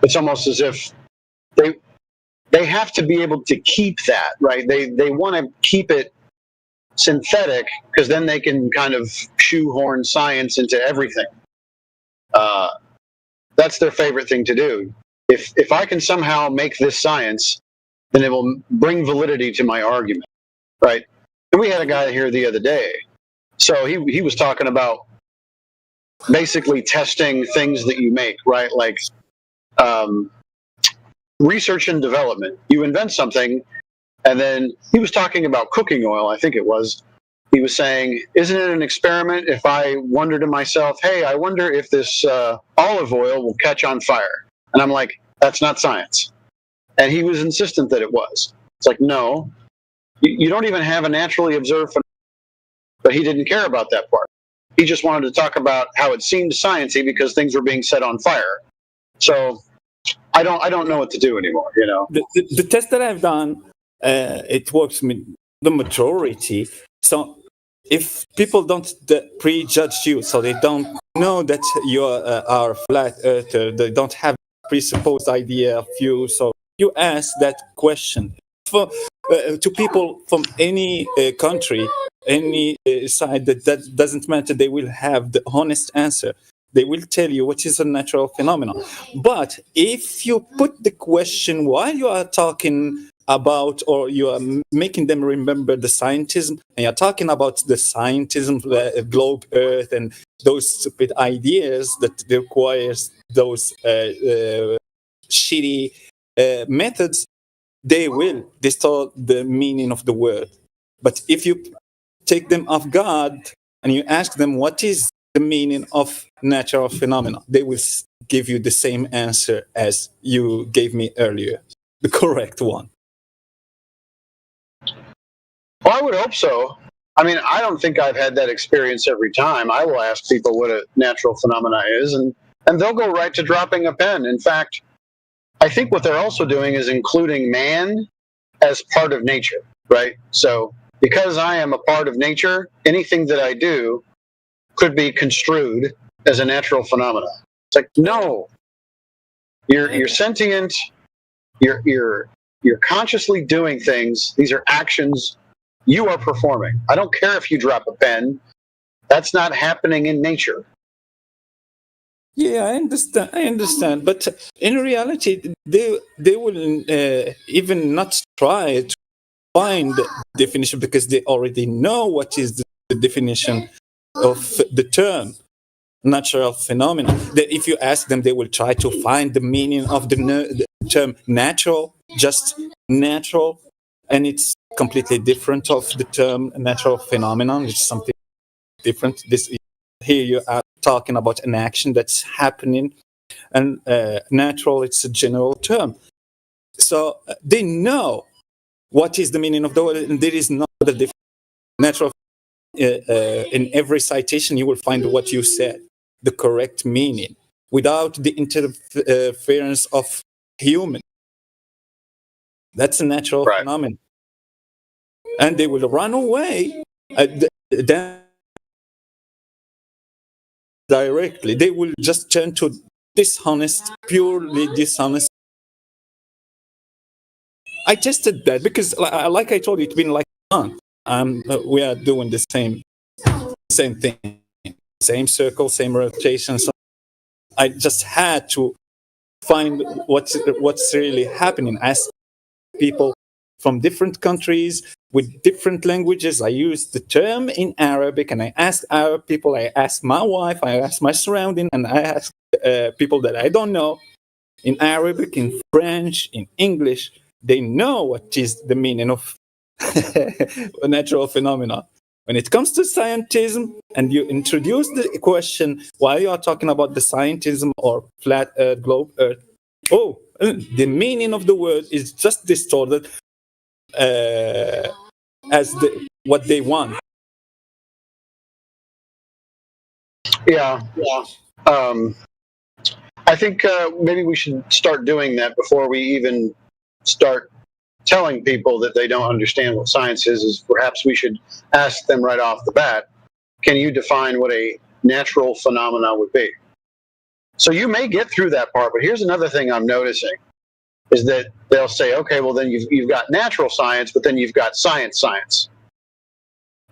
It's almost as if they have to be able to keep that, right? They want to keep it synthetic because then they can kind of shoehorn science into everything. That's their favorite thing to do. If I can somehow make this science, then it will bring validity to my argument, right? And we had a guy here the other day. So he was talking about basically testing things that you make, right? Like research and development. You invent something, and then he was talking about cooking oil, I think it was. He was saying, isn't it an experiment if I wonder to myself, hey, I wonder if this olive oil will catch on fire? And I'm like, that's not science. And he was insistent that it was. It's like, no, you don't even have a naturally observed phenomenon. But he didn't care about that part. He just wanted to talk about how it seemed sciencey because things were being set on fire. So I don't know what to do anymore, you know.
The test that I've done, it works with the majority. So if people don't prejudge you, so they don't know that you are a flat earther, they don't have presupposed idea of you, so you ask that question to people from any country, any side, that doesn't matter. They will have the honest answer. They will tell you what is a natural phenomenon. But if you put the question while you are talking about, or you are making them remember the scientism, and you're talking about the scientism, the globe Earth, and those stupid ideas that requires those shitty methods, they will distort the meaning of the word. But if you take them off guard and you ask them what is the meaning of natural phenomena, they will give you the same answer as you gave me earlier, the correct one.
Well, I would hope so. I mean, I don't think I've had that experience every time. I will ask people what a natural phenomena is, and they'll go right to dropping a pen. In fact, I think what they're also doing is including man as part of nature, right? So because I am a part of nature, anything that I do could be construed as a natural phenomenon. It's like, no, You're sentient. You're consciously doing things. These are actions you are performing. I don't care if you drop a pen. That's not happening in nature.
Yeah, I understand. But in reality, they will even not try to find the definition because they already know what is the definition of the term natural phenomenon. If you ask them, they will try to find the meaning of the term natural, just natural, and it's completely different of the term natural phenomenon. It's something different. Here you are talking about an action that's happening, and natural, it's a general term. So they know what is the meaning of the word, and there is not a difference. Natural, in every citation, you will find what you said, the correct meaning, without the interference of human. That's a natural phenomenon. And they will run away directly. They will just turn to dishonest, purely dishonest. I tested that because, like I told you, it's been like a month. We are doing the same thing, same circle, same rotation. So I just had to find what's really happening. Ask people from different countries with different languages. I use the term in Arabic, and I ask Arab people. I ask my wife. I ask my surrounding, and I ask people that I don't know in Arabic, in French, in English. They know what is the meaning of a natural phenomenon. When it comes to scientism, and you introduce the question while you are talking about the scientism or flat Earth, globe Earth, the meaning of the word is just distorted as what they want.
Yeah. I think maybe we should start doing that before we even start telling people that they don't understand what science is perhaps we should ask them right off the bat, can you define what a natural phenomena would be? So you may get through that part, but here's another thing I'm noticing, is that they'll say, okay, well then you've got natural science, but then you've got science.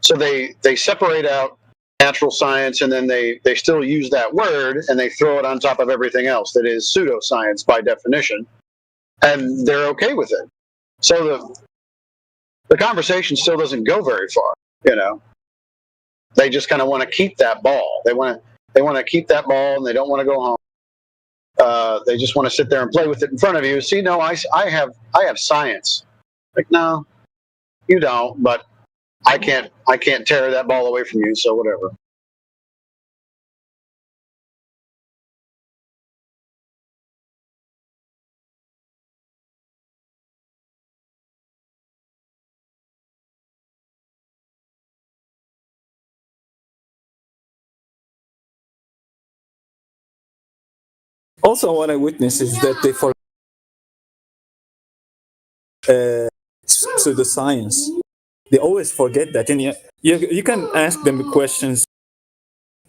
So they separate out natural science, and then they still use that word, and they throw it on top of everything else that is pseudoscience by definition, and they're okay with it. So the conversation still doesn't go very far, you know. They just kind of want to keep that ball. They want to keep that ball, and they don't want to go home. They just want to sit there and play with it in front of you. See, no, I have science. Like, no, you don't. But I can't tear that ball away from you. So whatever.
Also, what I witness is that they forget pseudoscience. They always forget that. And you can ask them questions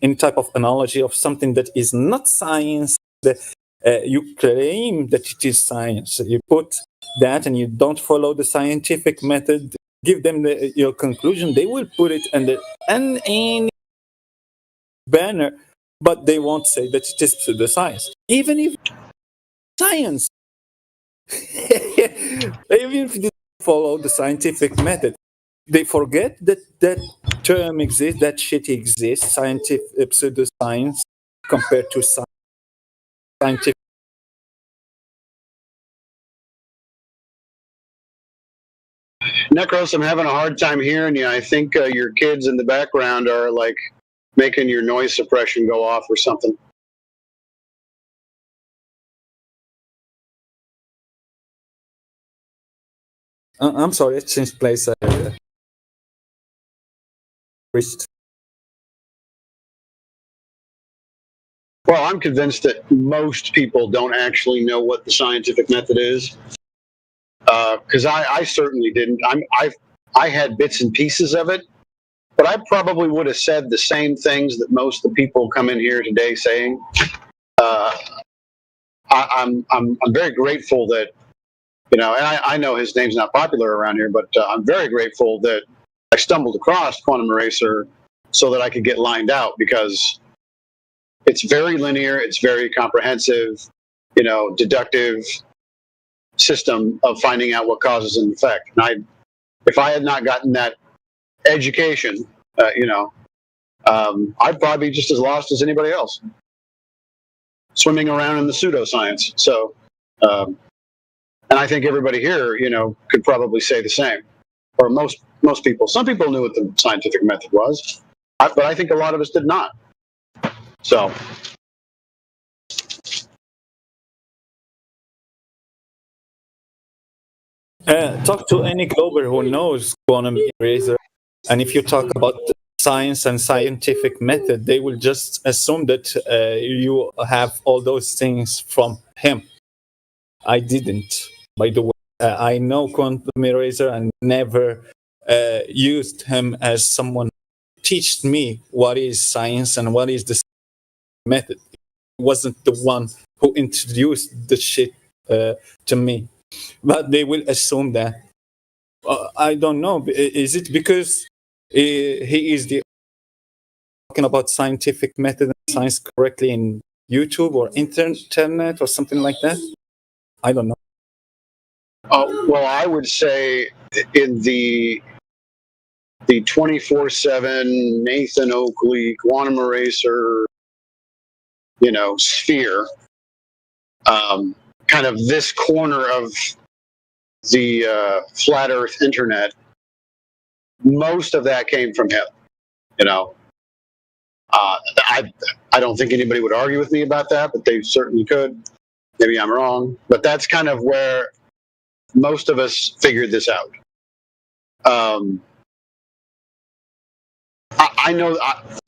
in type of analogy of something that is not science. You claim that it is science. You put that and you don't follow the scientific method. Give them your conclusion. They will put it under any banner, but they won't say that it is pseudoscience. Even if science, even if they follow the scientific method, they forget that that term exists, that shit exists, scientific pseudoscience compared to scientific.
Necros, I'm having a hard time hearing you. I think your kids in the background are like making your noise suppression go off or something.
I'm sorry, I changed place.
Well, I'm convinced that most people don't actually know what the scientific method is, because I certainly didn't. I had bits and pieces of it, but I probably would have said the same things that most of the people come in here today saying. I'm very grateful that, and I know his name's not popular around here, but I'm very grateful that I stumbled across Quantum Eraser so that I could get lined out, because it's very linear, it's very comprehensive, deductive system of finding out what causes an effect. And if I had not gotten that education, I'd probably be just as lost as anybody else, swimming around in the pseudoscience. So, and I think everybody here, could probably say the same, or most people. Some people knew what the scientific method was, but I think a lot of us did not. So.
Talk to any glober who knows quantum eraser, and if you talk about science and scientific method, they will just assume that you have all those things from him. I didn't, by the way. I know quantum eraser and never used him as someone who taught me what is science and what is the method. He wasn't the one who introduced the shit to me. But they will assume that. I don't know. Is it because he is talking about scientific method and science correctly in YouTube or internet or something like that? I don't know.
Well, I would say in the 24/7 Nathan Oakley Quantum Eraser, sphere, kind of this corner of the flat Earth internet, most of that came from him. I don't think anybody would argue with me about that, but they certainly could. Maybe I'm wrong, but that's kind of where most of us figured this out. I know.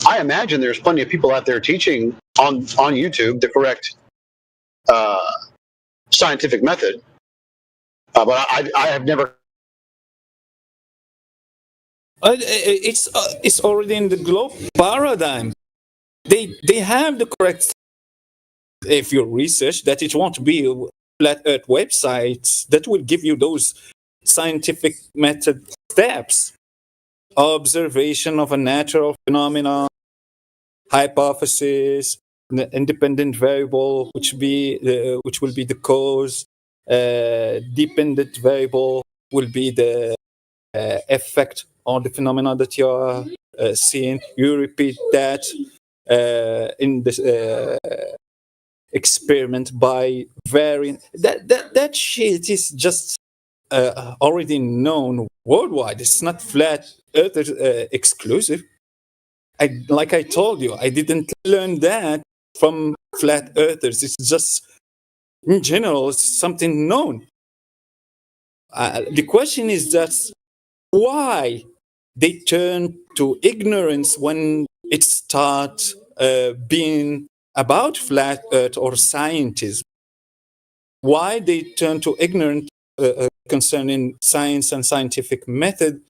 I imagine there's plenty of people out there teaching on YouTube the correct scientific method, but I have never.
It's already in the globe paradigm. They have the correct. If you research that, it won't be flat Earth websites that will give you those scientific method steps. Observation of a natural phenomenon, hypothesis, independent variable, which will be the cause, dependent variable will be the effect on the phenomena that you are seeing. You repeat that in the experiment by varying. That shit is just already known worldwide. It's not flat Earth exclusive. Like I told you, I didn't learn that from flat earthers. It's just, in general, it's something known. The question is just why they turn to ignorance when it starts being about flat Earth or scientism. Why they turn to ignorance concerning science and scientific method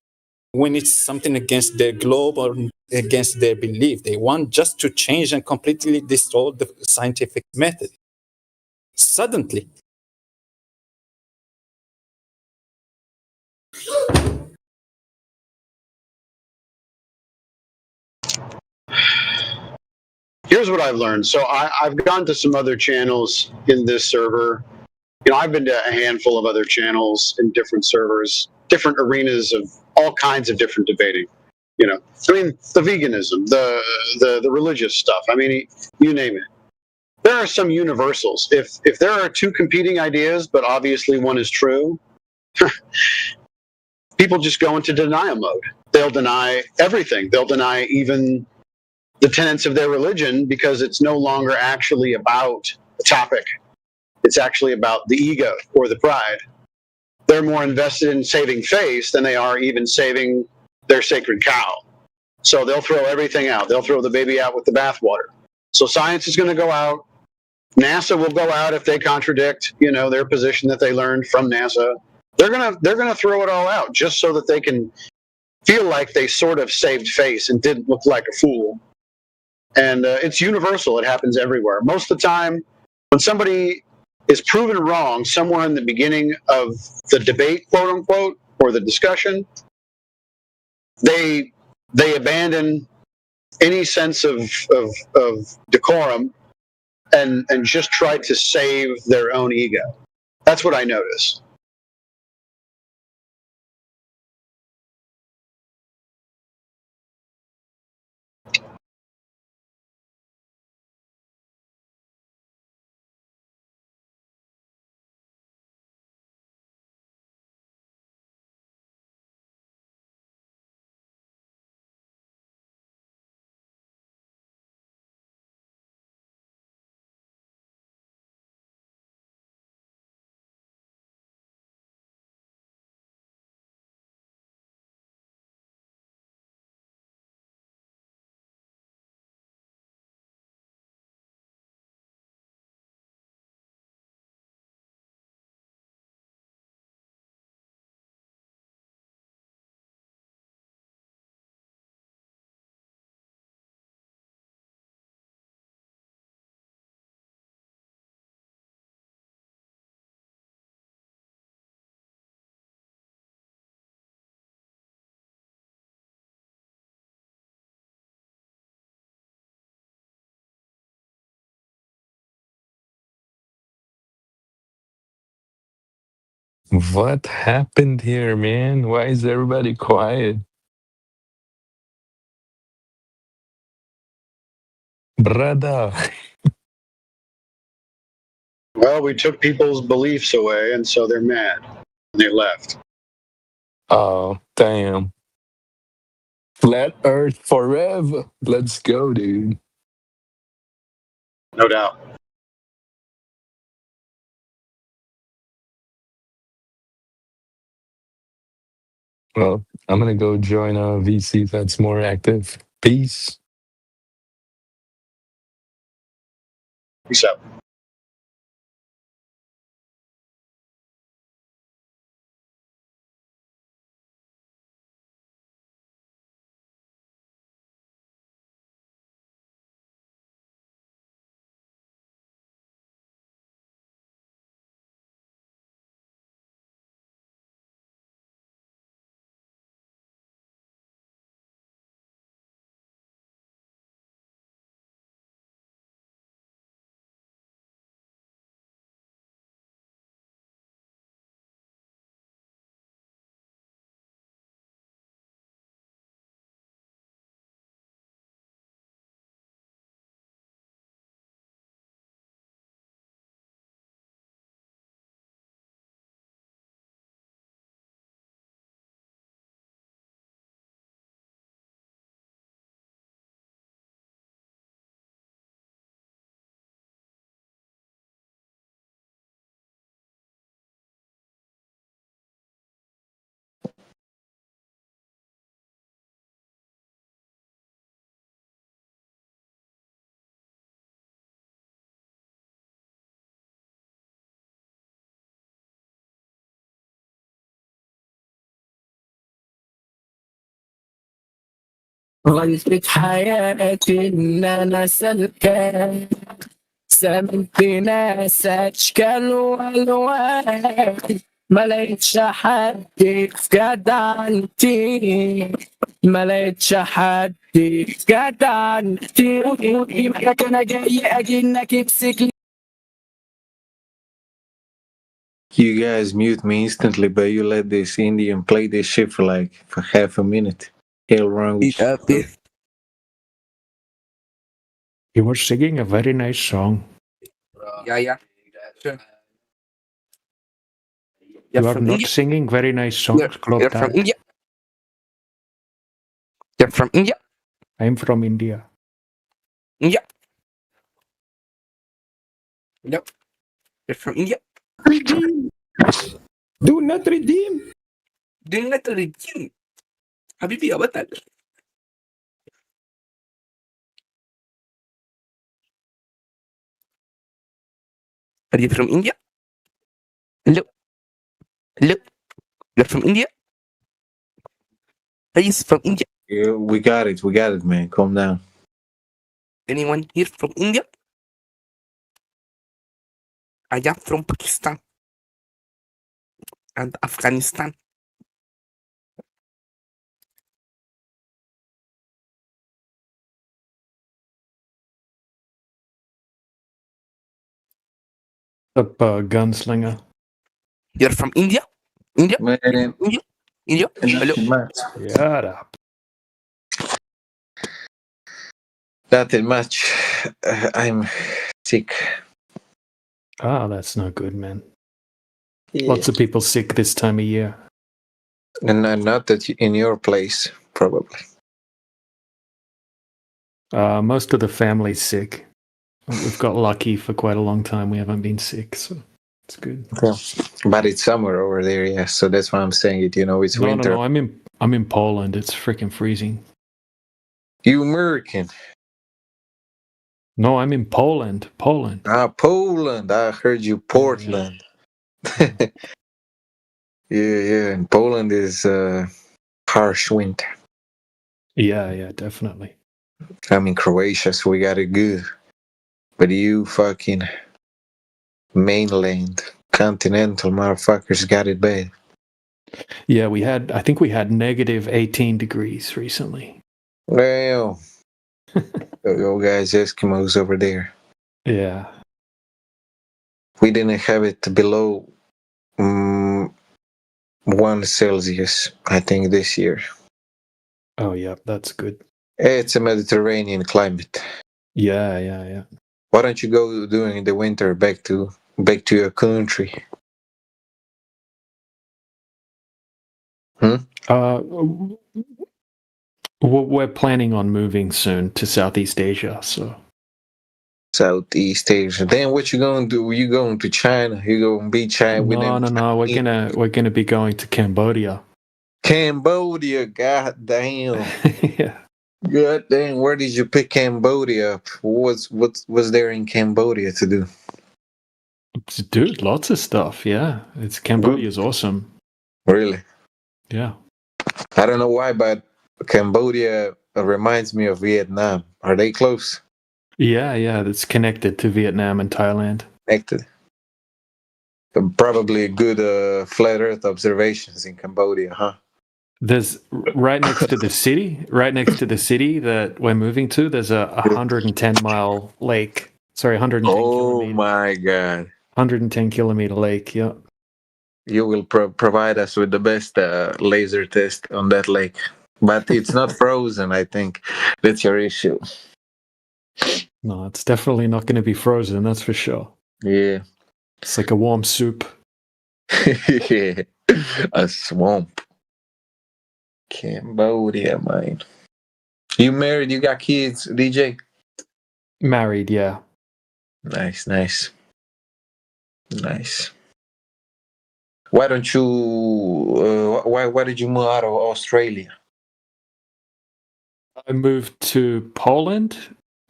when it's something against their globe or against their belief. They want just to change and completely destroy the scientific method. Suddenly.
Here's what I've learned. So I've gone to some other channels in this server. I've been to a handful of other channels in different servers, different arenas of all kinds of different debating. The veganism, the religious stuff. You name it. There are some universals. If there are two competing ideas, but obviously one is true, people just go into denial mode. They'll deny everything. They'll deny even the tenets of their religion because it's no longer actually about the topic. It's actually about the ego or the pride. They're more invested in saving face than they are even saving their sacred cow. So they'll throw everything out. They'll throw the baby out with the bathwater. So science is going to go out. NASA will go out if they contradict, their position that they learned from NASA. They're gonna throw it all out just so that they can feel like they sort of saved face and didn't look like a fool. And it's universal. It happens everywhere. Most of the time, when somebody is proven wrong somewhere in the beginning of the debate, quote unquote, or the discussion, they abandon any sense of decorum and just try to save their own ego. That's what I notice.
What happened here, man? Why is everybody quiet? Brother.
Well, we took people's beliefs away, and so they're mad. And they left.
Oh, damn. Flat Earth forever. Let's go, dude.
No doubt.
Well, I'm going to go join a VC that's more active. Peace.
Peace out.
غيرت حياتي إن أنا سلكان سامت ناس أشكال وألوان ما لقيتش حد في جدعنتي ما لقيتش حد في جدعنتي معاك أنا جاي أجنك امسك.
You guys mute me instantly, but you let this Indian play this shit for half a minute. Hell wrong with you?
You were singing a very nice song.
Yeah. Sure.
You are not singing very nice songs,
You're from India. You're from India.
I'm from India.
India. Yep. You're from India.
Redeem. Do not redeem.
Do not redeem. حبيبي يا بطل. Are you from India? Hello. You're from India? Are you from India?
Yeah, we got it, man. Calm down.
Anyone here from India?
I am from Pakistan and Afghanistan.
Up, gunslinger.
You're from India? India?
Man,
India? India? Hello?
Shut up.
Nothing much. I'm sick.
Ah, that's not good, man.
Yeah.
Lots of people sick this time of year.
And not that in your place, probably.
Most of the family's sick. We've got lucky for quite a long time. We haven't been sick, so it's good.
Yeah. But it's summer over there, yeah. So that's why I'm saying it. It's winter.
No. I'm in Poland. It's freaking freezing.
You American?
No, I'm in Poland. Poland.
Ah, Poland. I heard you Portland. Yeah. And Poland is harsh winter.
Yeah, definitely.
I'm in Croatia, so we got it good. But you fucking mainland continental motherfuckers got it bad.
Yeah, I think we had negative 18 degrees recently.
Well, you guys Eskimos over there.
Yeah.
We didn't have it below 1 Celsius, I think, this year.
Oh, yeah, that's good.
It's a Mediterranean climate.
Yeah.
Why don't you go during the winter back to your country?
We're planning on moving soon to Southeast Asia, so.
Southeast Asia. Then what you gonna do? You going to China? You gonna be China?
No. We're gonna be going to Cambodia.
Cambodia, goddamn.
Yeah.
God damn, where did you pick Cambodia up? What's there in Cambodia to do?
Dude, lots of stuff, yeah. Cambodia's awesome.
Really?
Yeah.
I don't know why, but Cambodia reminds me of Vietnam. Are they close?
Yeah, it's connected to Vietnam and Thailand.
Connected. Probably good flat earth observations in Cambodia, huh?
There's right next to the city that we're moving to, there's a 110-mile lake. Sorry, 110
kilometer. Oh my God.
110 kilometer lake, yeah.
You will provide us with the best laser test on that lake. But it's not frozen, I think. That's your issue.
No, it's definitely not going to be frozen, that's for sure.
Yeah.
It's like a warm soup.
Yeah. A swamp. Cambodia, man. You married? You got kids, DJ?
Married, yeah.
Nice. Why don't you? Why did you move out of Australia?
I moved to Poland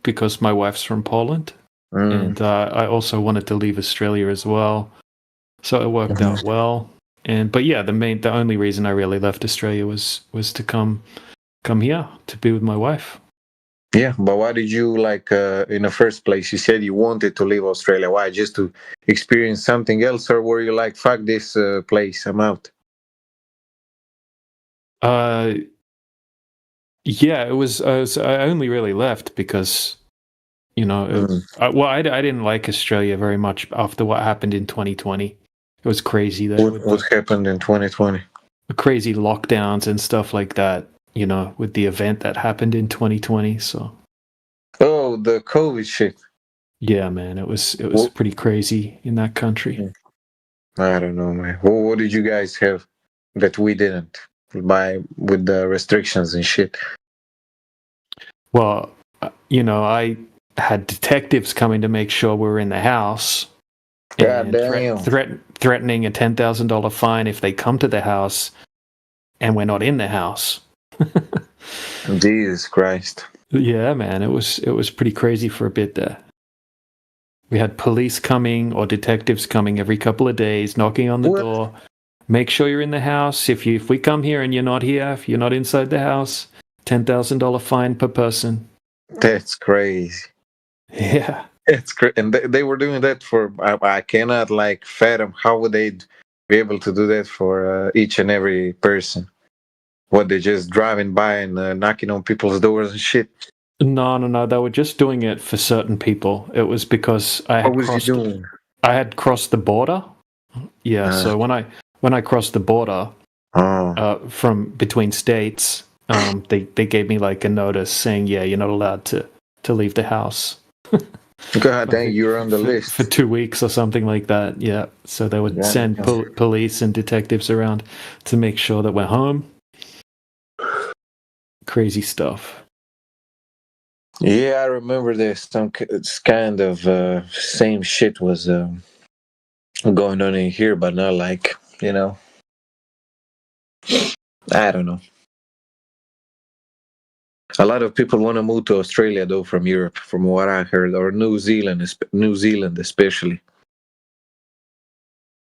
because my wife's from Poland, and I also wanted to leave Australia as well, so it worked out well. But yeah, the only reason I really left Australia was to come here to be with my wife.
Yeah, but why did you in the first place? You said you wanted to leave Australia. Why? Just to experience something else, or were you like, fuck this place, I'm out?
Yeah, it was. I only really left because, I didn't like Australia very much after what happened in 2020. It was crazy there.
What happened in 2020?
Crazy lockdowns and stuff like that, with the event that happened in 2020. So.
Oh, the COVID shit.
Yeah, man, it was pretty crazy in that country.
I don't know, man. What did you guys have that we didn't with the restrictions and shit?
Well, I had detectives coming to make sure we were in the house.
God damn.
Threatening a $10,000 fine if they come to the house and we're not in the house.
Jesus Christ.
Yeah, man, it was pretty crazy for a bit there. We had police coming or detectives coming every couple of days, knocking on the door. Make sure you're in the house. If we come here and you're not here, if you're not inside the house, $10,000 fine per person.
That's crazy.
Yeah.
It's great, and they were doing that for. I cannot like fathom how would they be able to do that for each and every person. What they just driving by and knocking on people's doors and shit.
No. They were just doing it for certain people. It was because I had crossed the border. Yeah. So when I crossed the border from between states, they gave me like a notice saying, yeah, you're not allowed to leave the house.
God dang, you're on the list
for 2 weeks or something like that. Yeah. So they would send police and detectives around to make sure that we're home. Crazy stuff.
Yeah, I remember this. It's kind of same shit was going on in here, but not like, you know. I don't know. A lot of people want to move to Australia though from Europe, from what I heard, or New Zealand especially.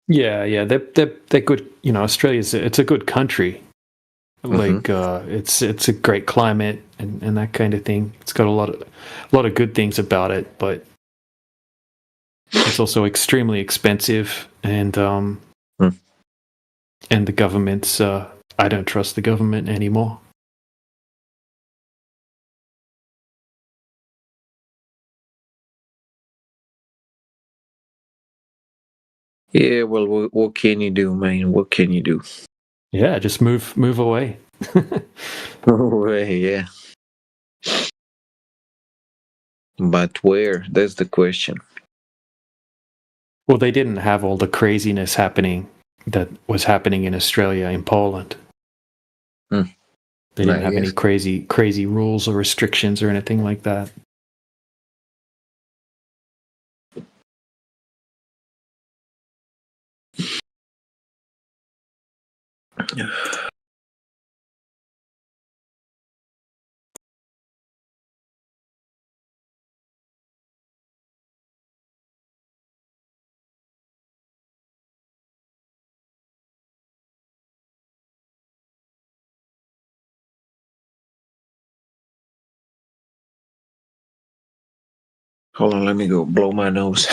Yeah, they're good. You know, Australia's it's a good country. Like it's a great climate and that kind of thing. It's got a lot of good things about it, but it's also extremely expensive and the government's I don't trust the government anymore.
Yeah, well, what can you do, man? What can you do?
Yeah, just move away.
Away, yeah. But where? That's the question.
Well, they didn't have all the craziness happening that was happening in Australia, in Poland. They didn't have any crazy rules or restrictions or anything like that.
Hold on, let me go blow my nose.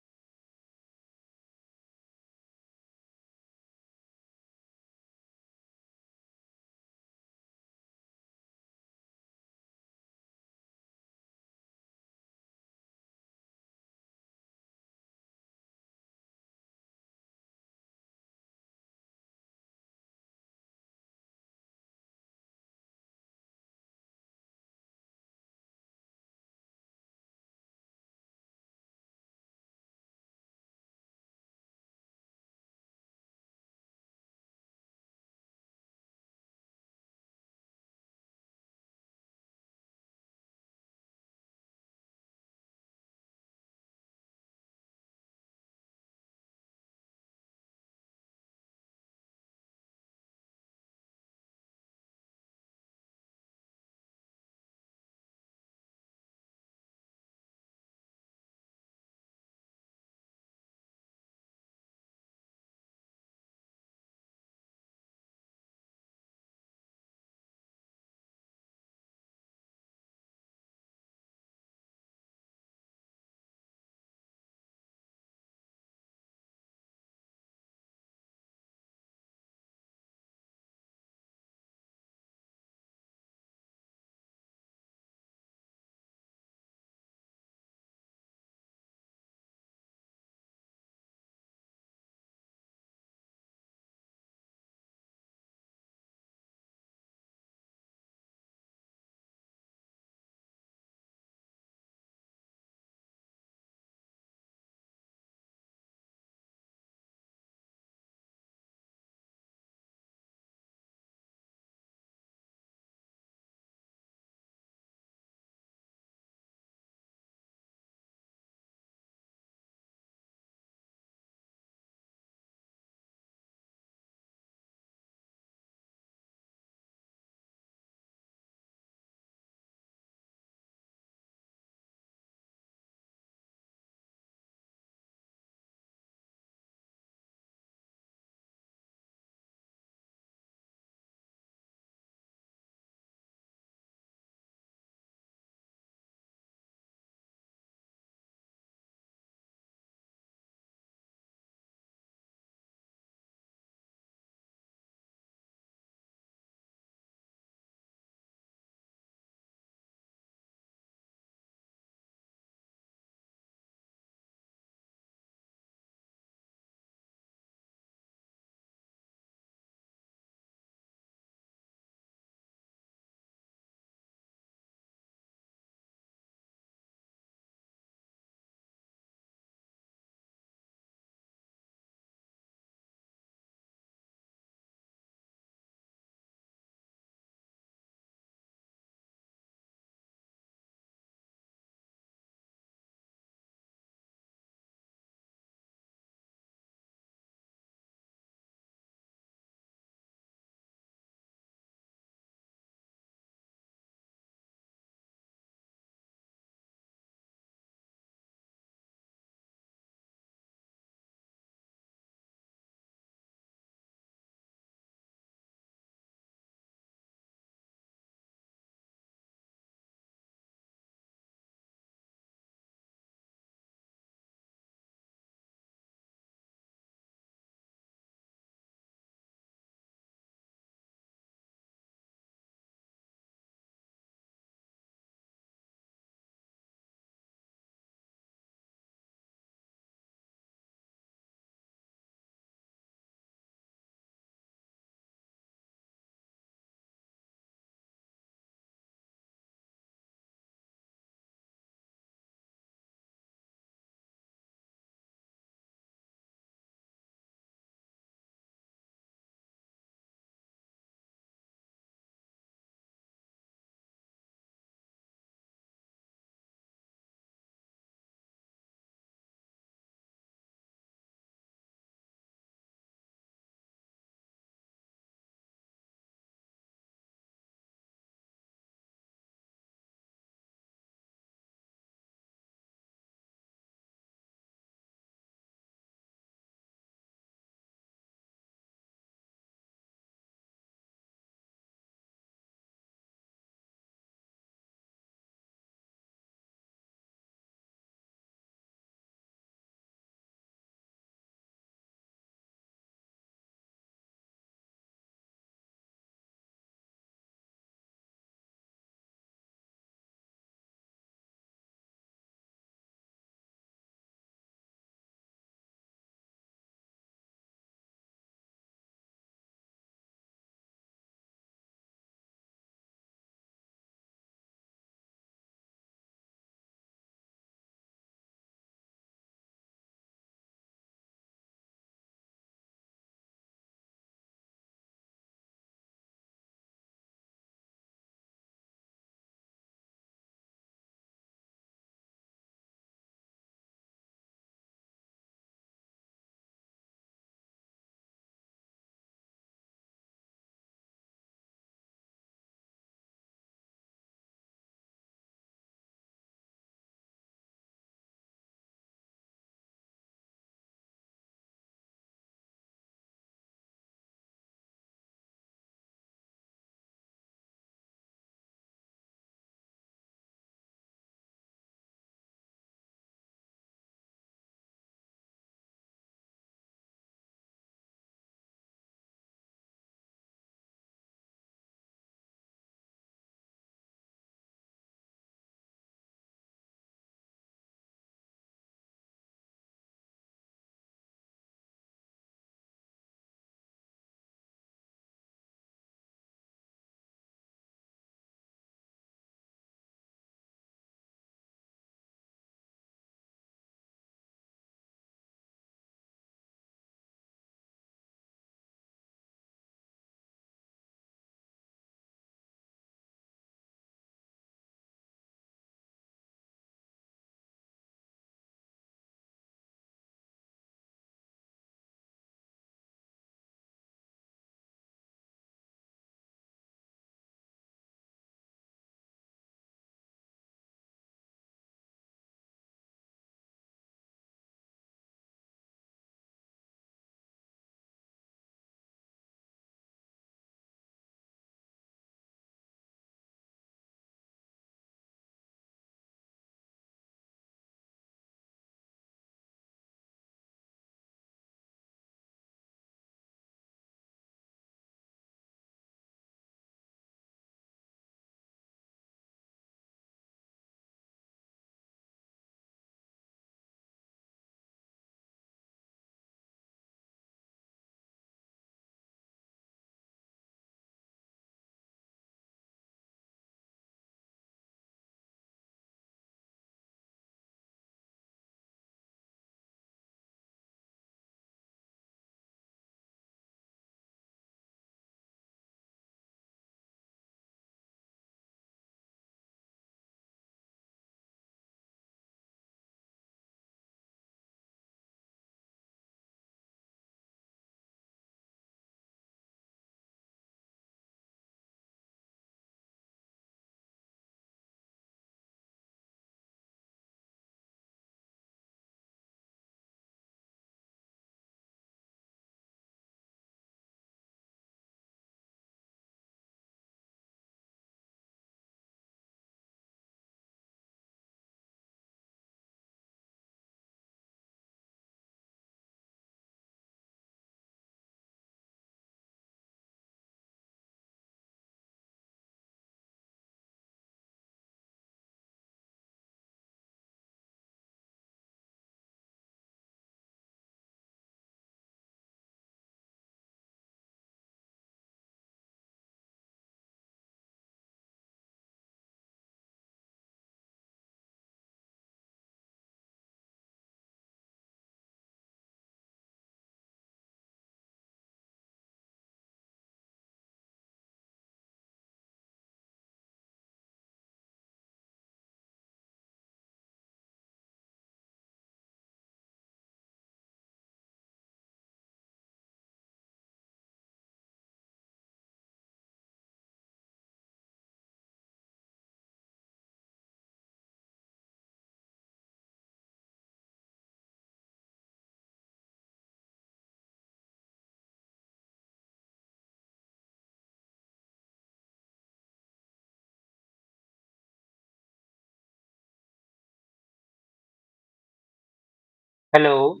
Hello.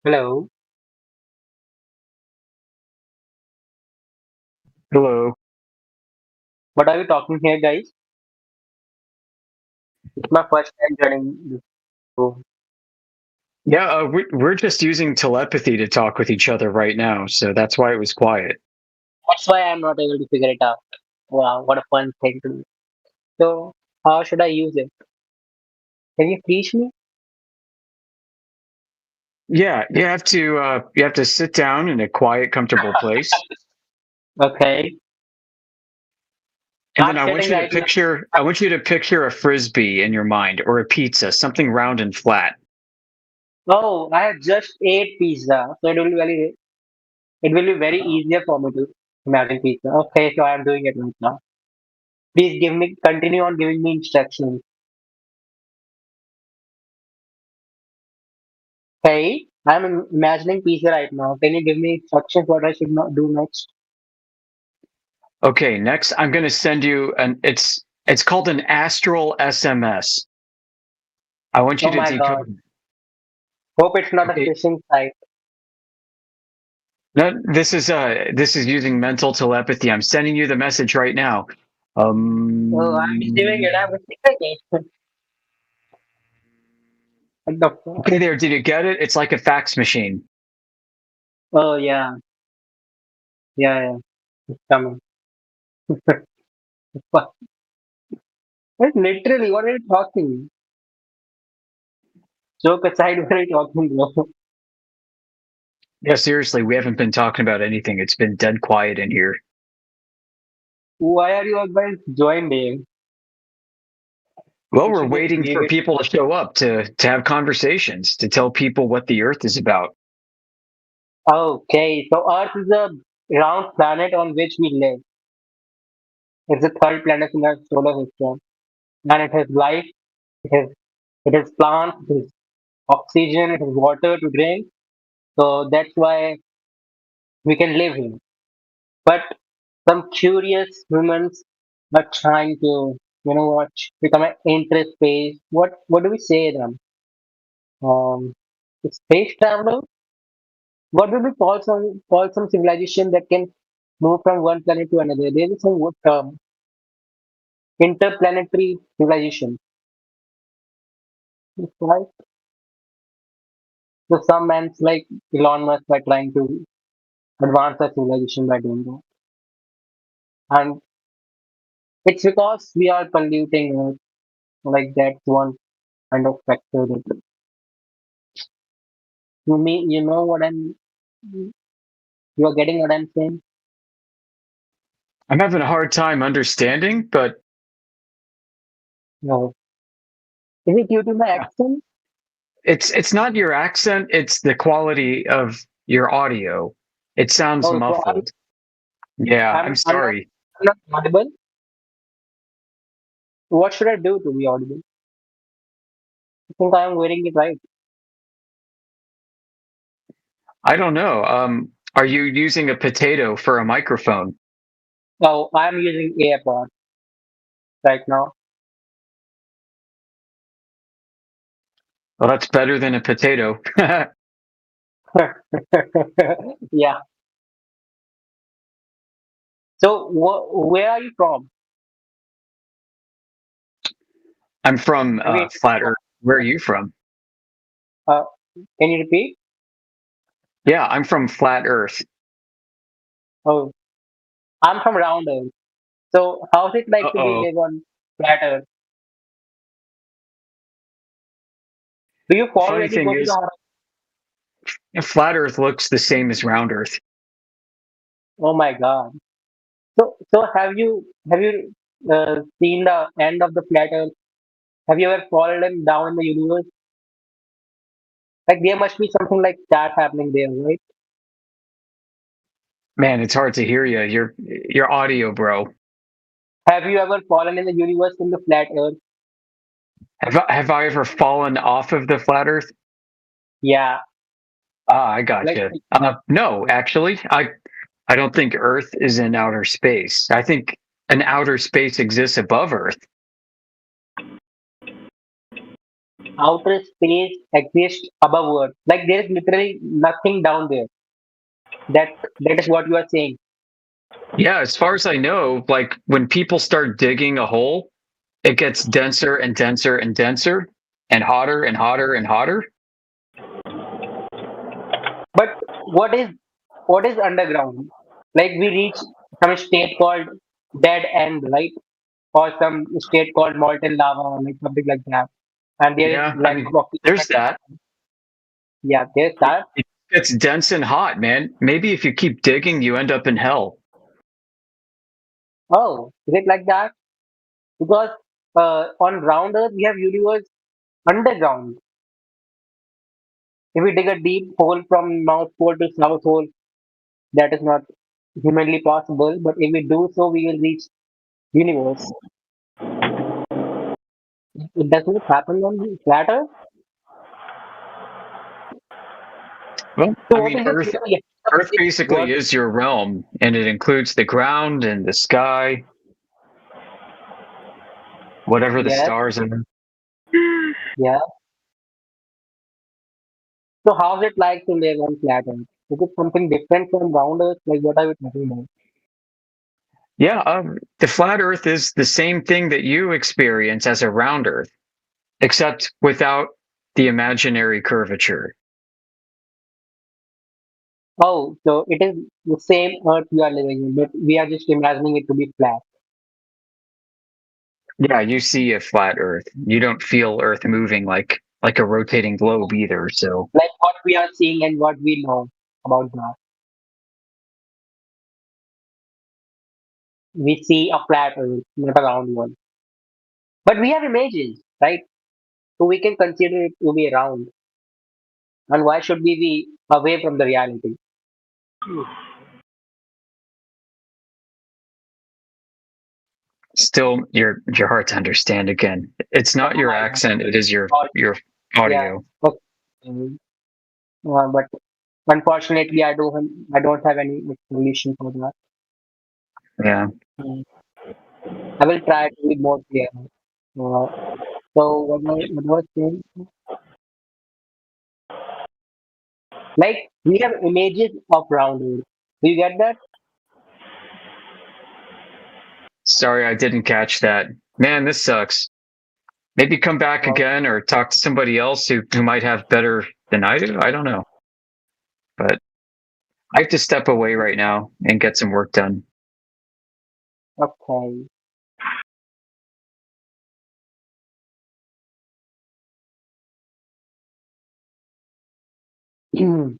Hello.
Hello.
What are you talking here, guys? It's my first time joining this room.
Yeah, we're just using telepathy to talk with each other right now, so that's why it was quiet.
That's why I'm not able to figure it out. Wow, what a fun thing to do. So, how should I use it? Can you teach me?
Yeah, you have to sit down in a quiet, comfortable place.
Okay.
And then
I'm sitting right now.
I want you to picture a frisbee in your mind or a pizza, something round and flat.
Oh, I have just ate pizza, so it will be very easier for me to imagine pizza. Okay, so I'm doing it right now. Please continue on giving me instructions. Hey, I'm imagining pizza right now. Can you give me instructions what I should not do next?
Okay, next I'm going to send you it's called an astral SMS. I want you
Oh
to
my God.
decode.
Hope it's not a phishing site.
No, this is using mental telepathy. I'm sending you the message right now.
Oh, I'm doing it. I'm receiving it. What the fuck?
Okay, there. Did you get it? It's like a fax machine.
Oh yeah. Yeah. It's coming. Fuck. Like, literally, what are you talking? Joke aside, what are you talking about?
Yeah, seriously, we haven't been talking about anything. It's been dead quiet in here.
Why are you all guys joined in?
Well, we're waiting for people to show up to have conversations, to tell people what the Earth is about.
Okay, so Earth is a round planet on which we live. It's the third planet in our solar system, and it has life. It has plants. It has oxygen. It has water to drink. So that's why we can live here. But some curious humans are trying to, become an interspace. What do we say them? Um, space traveler. What do we call some civilization that can move from one planet to another? There is some term interplanetary civilization. Right? So some men's like Elon Musk are trying to advance our civilization by doing that, and it's because we are polluting Earth. Like that's one kind of factor that you know what you are getting what I'm saying.
I'm having a hard time understanding, but
No, is it due to my accent?
It's not your accent, it's the quality of your audio. It sounds
Oh, so
muffled. Yeah, I'm sorry.
I'm not audible. What should I do to be audible? I think I am wearing it right.
I don't know. Are you using a potato for a microphone?
Oh, I'm using AirPod right now.
Well, that's better than a potato.
Yeah. So, where are you from?
I'm from Flat Earth. Where are you from?
Can you repeat?
Yeah, I'm from Flat Earth.
Oh, I'm from Round Earth. So, how's it like to be
Uh-oh.
live on flat Earth? Do you follow
Funny
any
thing is, Flat Earth looks the same as Round Earth.
Oh my God. So have you seen the end of the flat Earth? Have you ever fallen down in the universe? Like there must be something like that happening there, right?
Man, it's hard to hear you. Your audio, bro.
Have you ever fallen in the universe in the flat Earth?
Have I ever fallen off of the Flat Earth?
Yeah.
Ah, I got
Like,
you. No, actually, I don't think Earth is in outer space. I think an outer space exists above Earth.
outer space exists above Earth. Like there is literally nothing down there. That is what you are saying.
Yeah, as far as I know, like when people start digging a hole, it gets denser and denser and denser and hotter and hotter and hotter.
But what is underground? Like we reach some state called dead end, right? Or some state called molten lava, like something like that. And there is
Yeah, I
lack
mean,
of oxygen.
there's that.
Yeah, there's that.
It's dense and hot, man. Maybe if you keep digging, you end up in hell.
Oh, is it like that? Because on round Earth we have universe underground. If we dig a deep hole from North Pole to South Pole, that is not humanly possible. But if we do so, we will reach universe. It does not happen on flat Earth.
Well,
So
I
what
mean,
is the
Earth
theory?
Earth basically is your realm, and it includes the ground and the sky, whatever the
Yes.
stars are.
Yeah. So how's it like to live on flat Earth? Is it something different from round Earth? Like what are we talking about?
Yeah, the flat Earth is the same thing that you experience as a round Earth, except without the imaginary curvature.
Oh, so it is the same Earth we are living in, but we are just imagining it to be flat.
Yeah, you see a flat Earth. You don't feel Earth moving like a rotating globe either. So
Like what we are seeing and what we know about that. We see a flat Earth, not a round one. But we have images, right? So we can consider it to be round. And why should we be away from the reality?
still, you're hard to understand. Again, it's not your accent; it is your
Yeah.
audio.
Okay. But unfortunately, I don't have any explanation for that.
Yeah.
I will try to be more clear. So what was saying? Like we have images of round Earth. Do you get that?
Sorry, I didn't catch that. Man, this sucks. Maybe come back again or talk to somebody else who might have better than I do. I don't know. But I have to step away right now and get some work done.
Okay. Hmm.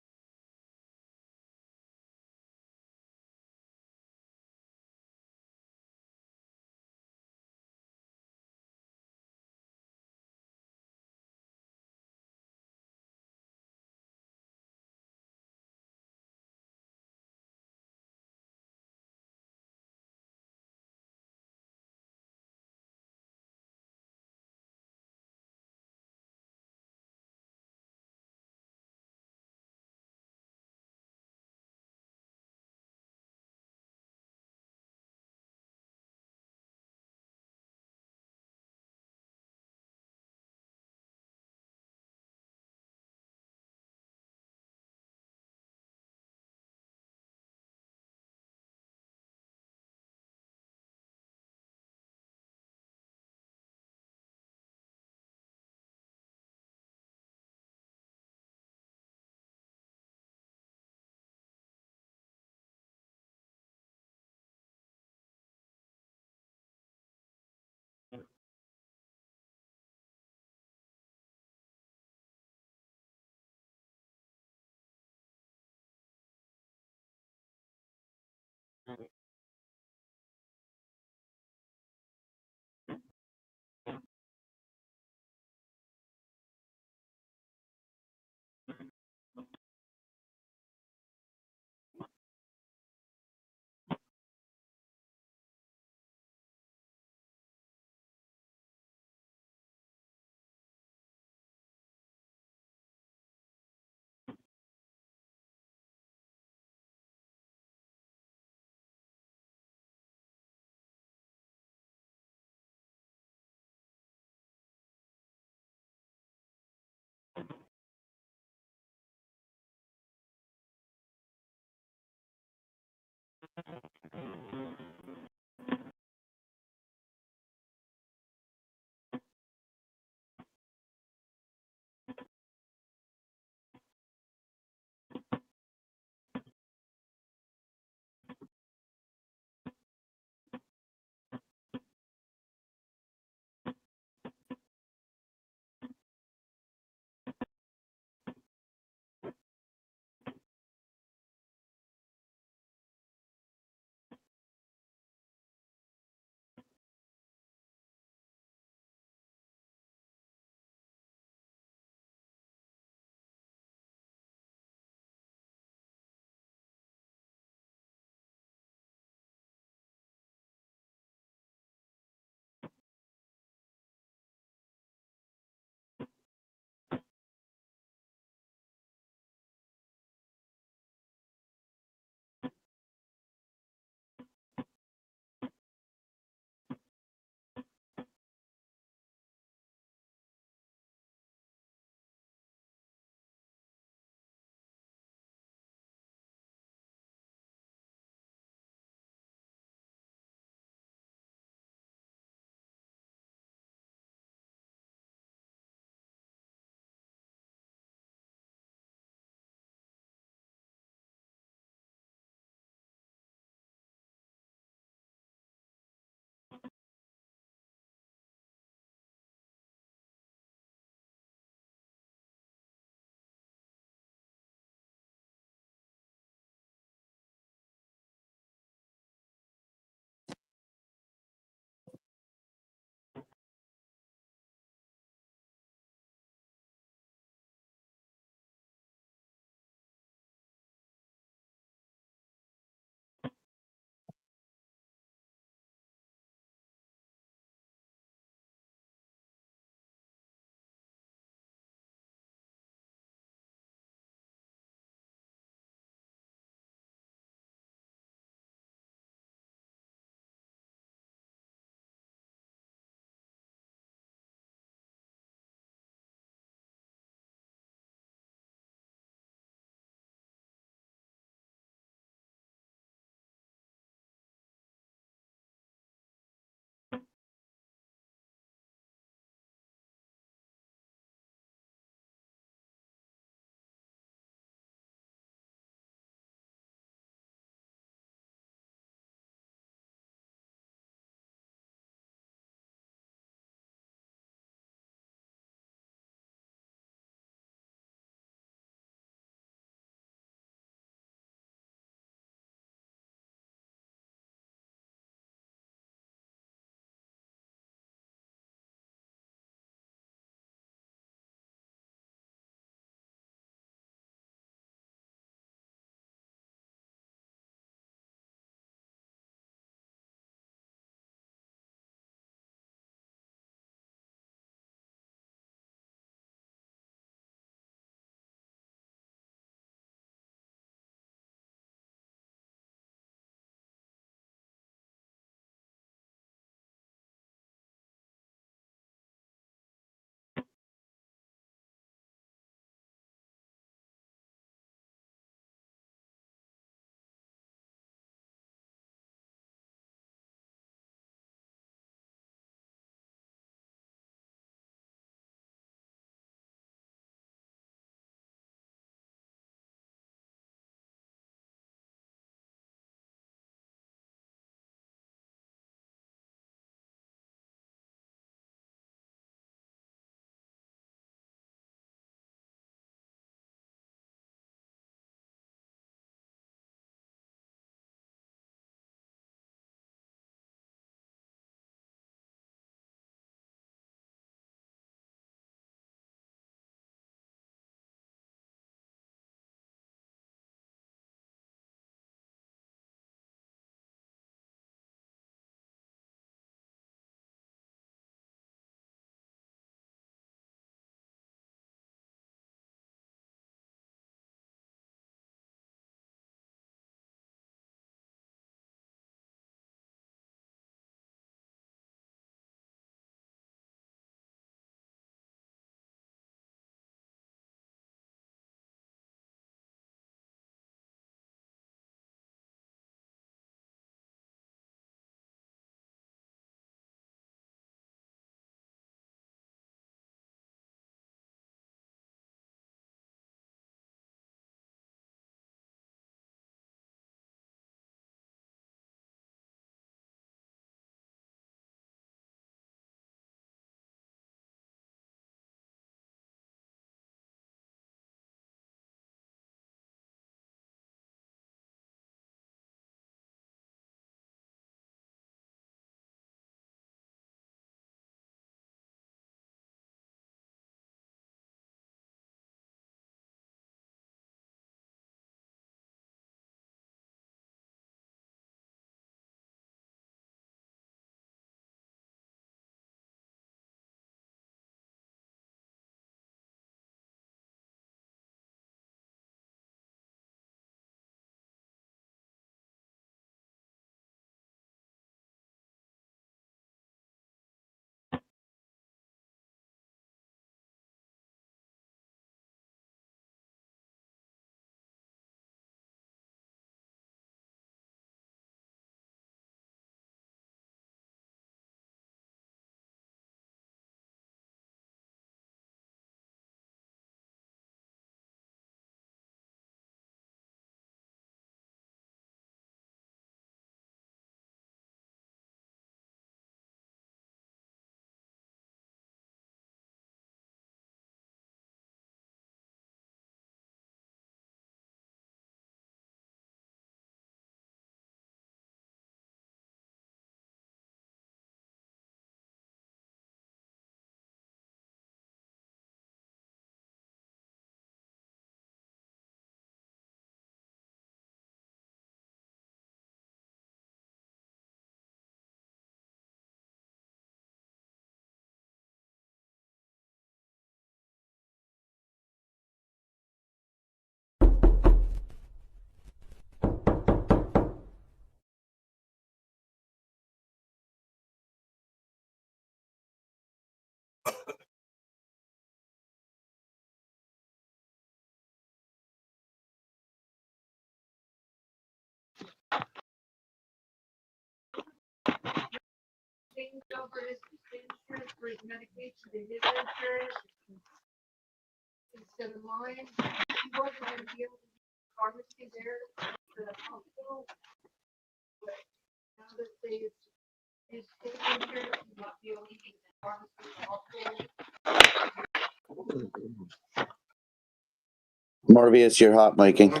Morbius, you're hot miking.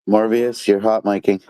Morbius, you're hot miking.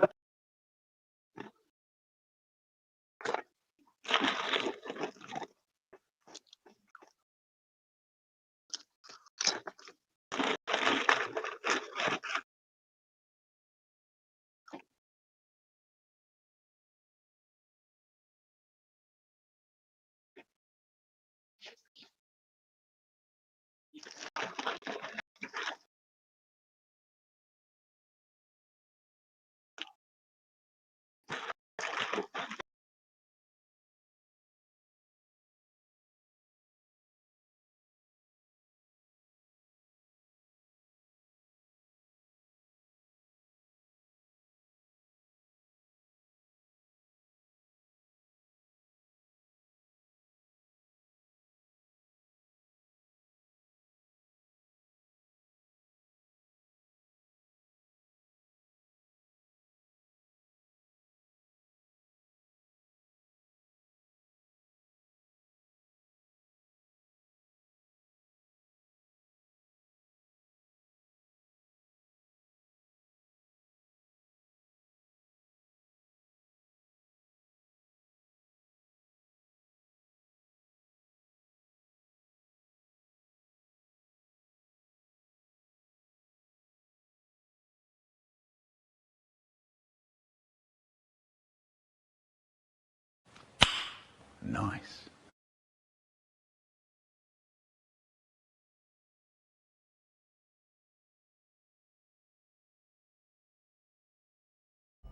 Nice.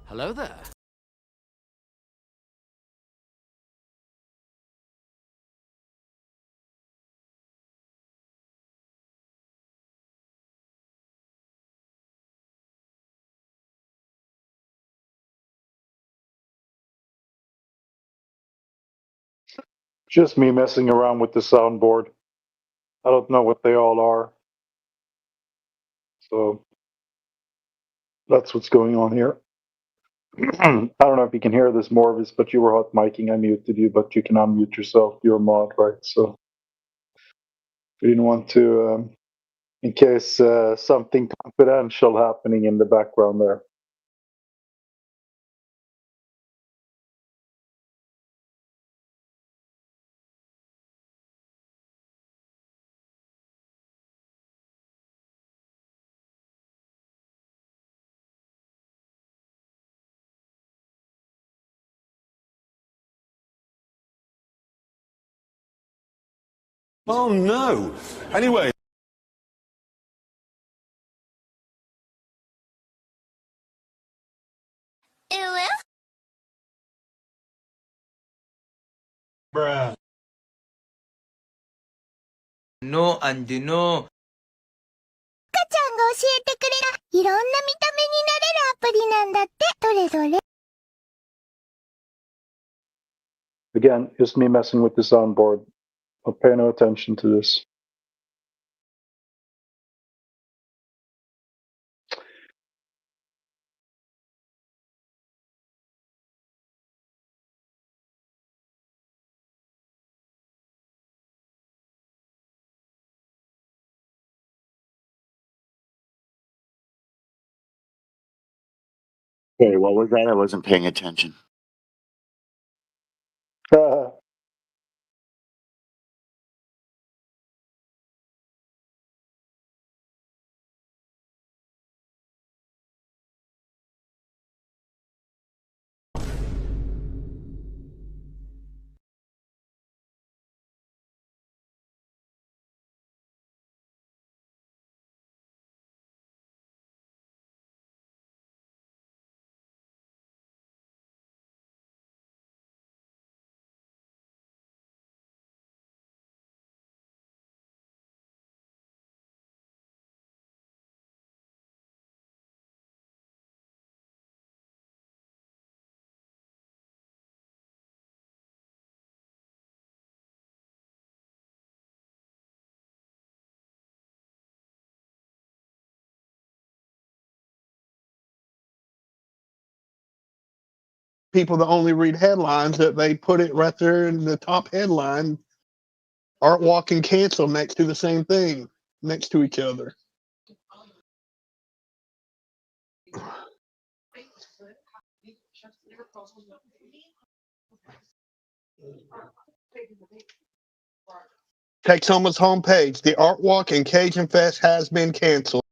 Hello there.
Just me messing around with the soundboard. I don't know what they all are. So that's what's going on here. I don't know if you can hear this, Morvis, but you were hot miking. I muted you, but you can unmute yourself. You're a mod, right? So we didn't want to, in case something confidential happening in the background there.
Oh no. Anyway. Bruh.
No and no.
赤ちゃんが教えてくれたいろんな見た目になれるアプリなんだって。どれどれ
Again, just me messing with the soundboard. I'll pay no attention to this.
Okay, what was that? I wasn't paying attention.
people that only read headlines that they put it right there in the top headline. Art walk and cancel next to the same thing, next to each other. Texoma's homepage, the Art Walk and Cajun Fest has been canceled.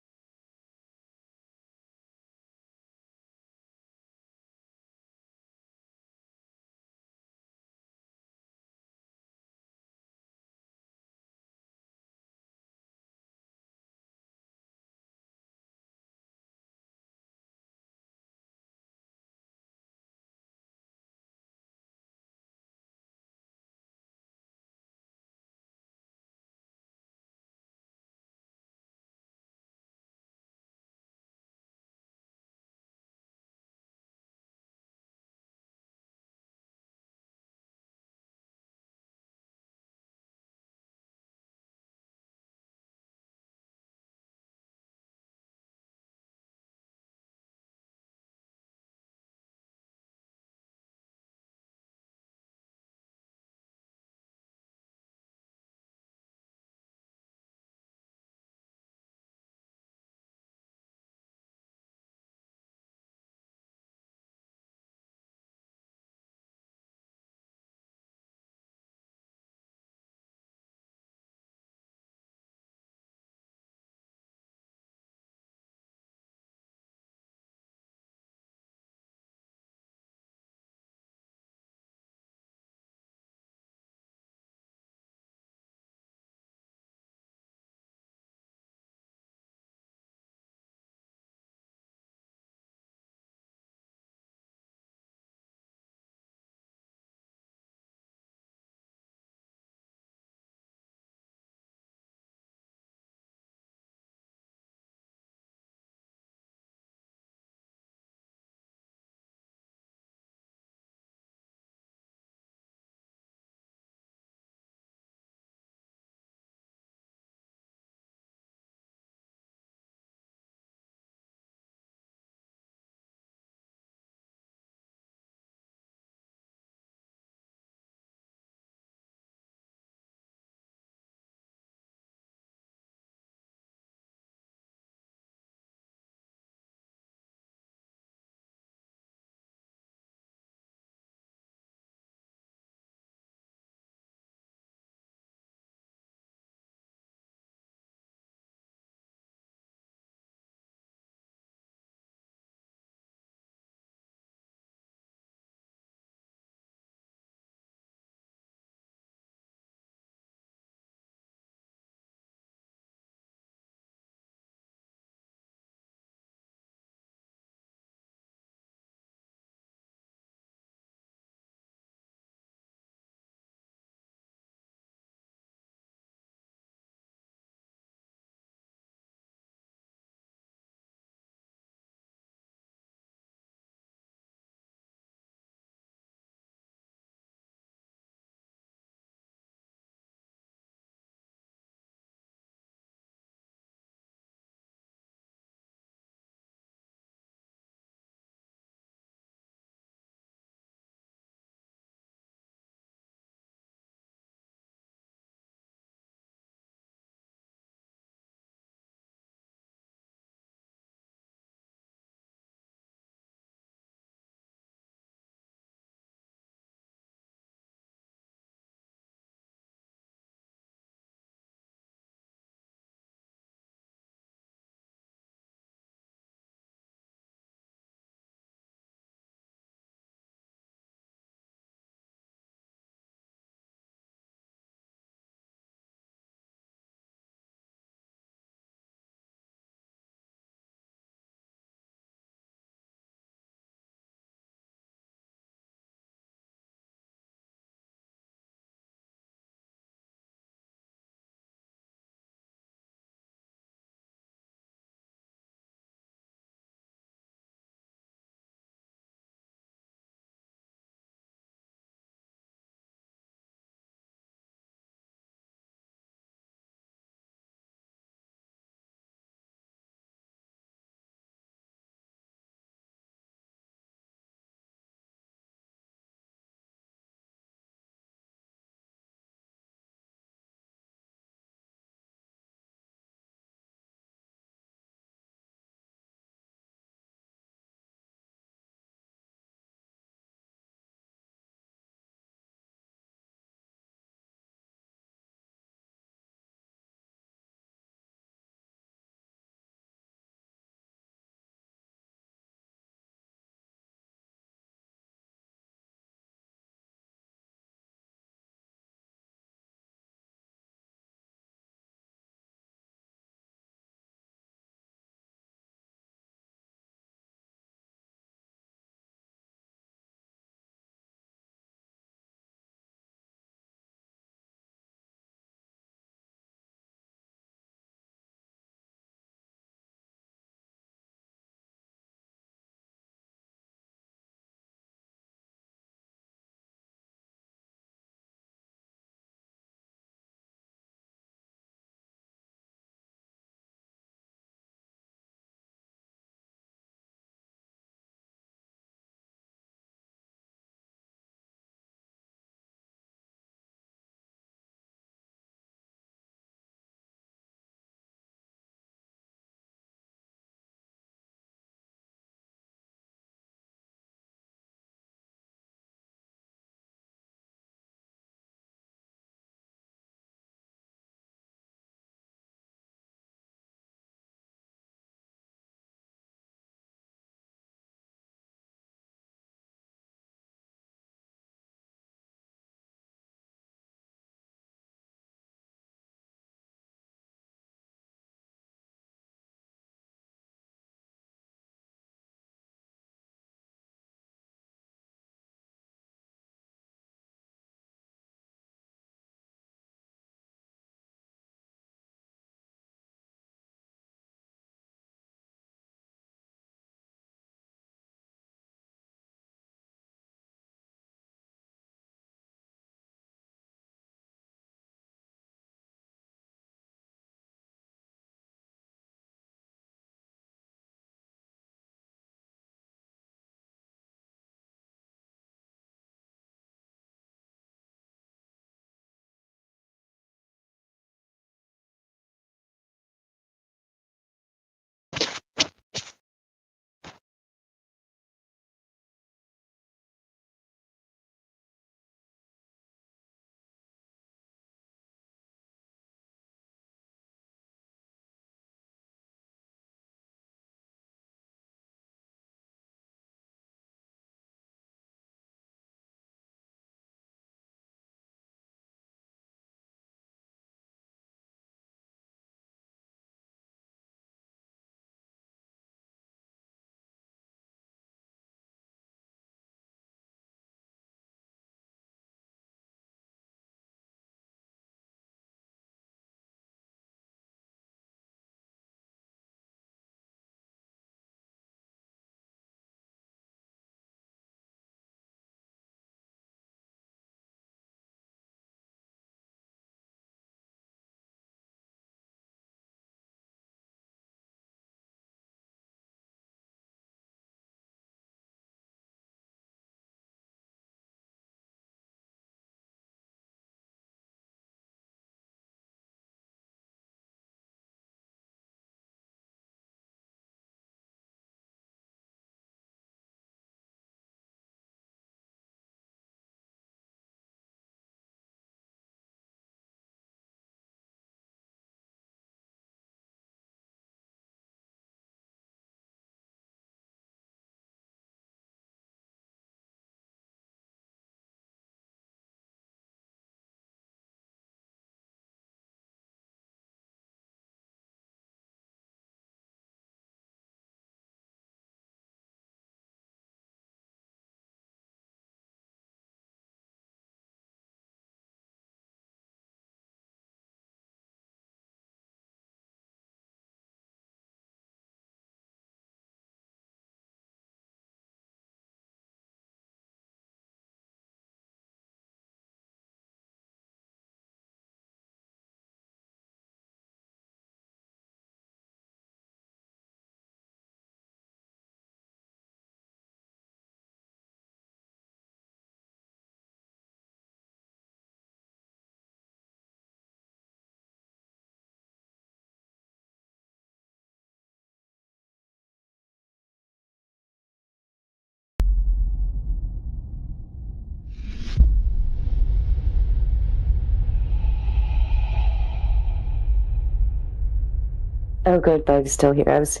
Oh, good. Bug's still here. I was.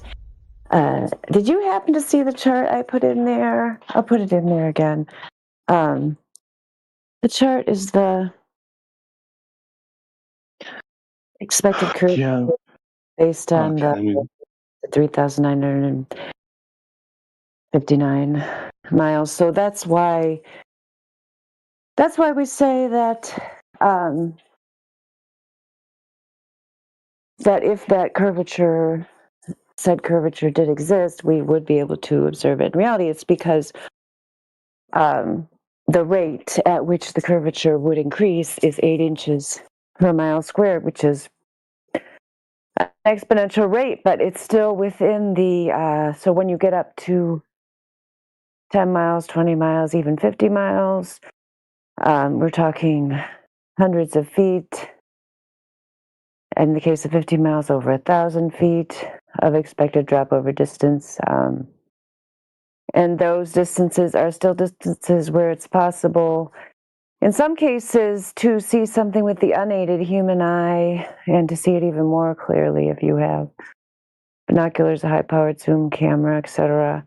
Did you happen to see the chart I put in there? I'll put it in there again. The chart is the expected curve based on the 3,959 miles. So that's why we say that that if that said curvature did exist, we would be able to observe it. In reality, it's because the rate at which the curvature would increase is 8 inches per mile squared, which is an exponential rate, but it's still within the, so when you get up to 10 miles, 20 miles, even 50 miles, we're talking hundreds of feet. In the case of 50 miles, over 1,000 feet of expected drop over distance. And those distances are still distances where it's possible, in some cases, to see something with the unaided human eye and to see it even more clearly if you have binoculars, a high-powered zoom camera, etc.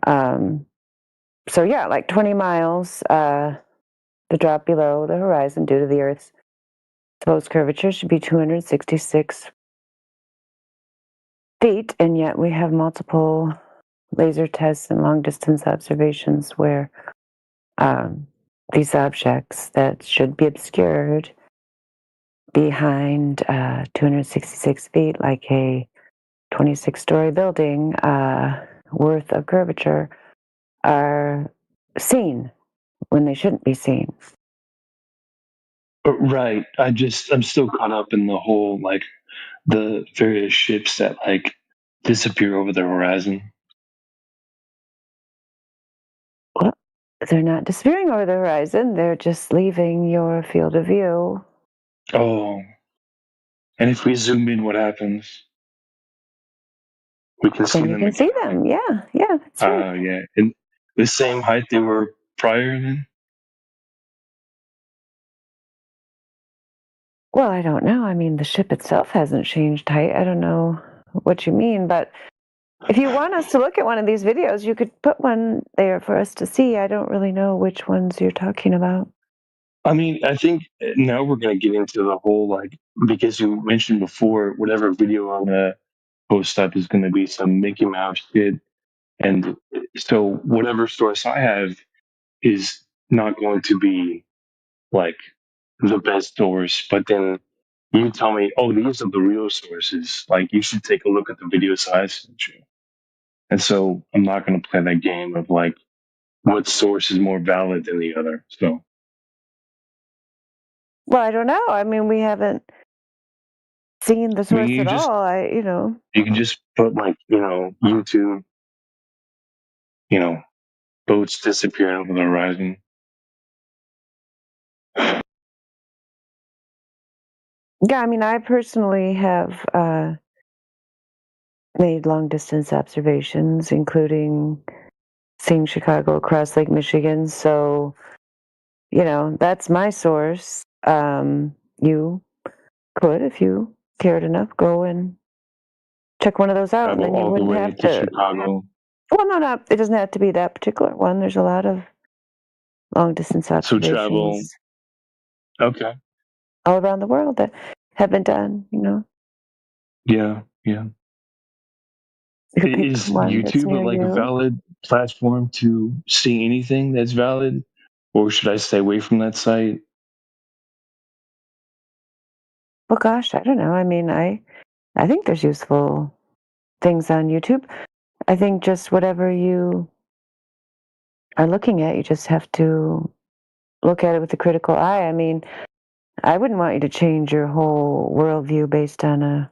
So yeah, like 20 miles, the drop below the horizon due to the Earth's supposed curvature should be 266 feet, and yet we have multiple laser tests and long-distance observations where these objects that should be obscured behind 266 feet, like a 26-story building worth of curvature, are seen when they shouldn't be seen.
Right. I'm still caught up in the whole, like, the various ships that, like, disappear over the horizon.
Well, they're not disappearing over the horizon. They're just leaving your field of view.
Oh. And if we zoom in, what happens? We can see
Then you
them
can see
again.
them. Yeah, that's right.
Yeah. And the same height they were prior then?
Well, I don't know. I mean, the ship itself hasn't changed height. I don't know what you mean, but if you want us to look at one of these videos, you could put one there for us to see. I don't really know which ones you're talking about.
I mean, I think now we're going to get into the whole, like, because you mentioned before, whatever video I'm going to post up is going to be some Mickey Mouse shit. And so whatever source I have is not going to be, like, the best source. But then you tell me, oh, these are the real sources. Like, you should take a look at the videos I sent you. And so I'm not going to play that game of, like, what source is more valid than the other. So.
Well, I don't know. I mean, we haven't seen the source at all.
You can just put, like, YouTube, boats disappearing over the horizon.
Yeah, I mean, I personally have made long-distance observations, including seeing Chicago across Lake Michigan. So, that's my source. You could, if you cared enough, go and check one of those out, and then you wouldn't have to.
Chicago.
Well, no, it doesn't have to be that particular one. There's a lot of long-distance observations.
So travel. Okay.
All around the world that have been done.
Yeah. Is YouTube a valid platform to see anything that's valid, or should I stay away from that site?
Well, gosh, I don't know. I mean, I think there's useful things on YouTube. I think just whatever you are looking at, you just have to look at it with a critical eye. I mean, I wouldn't want you to change your whole worldview based on a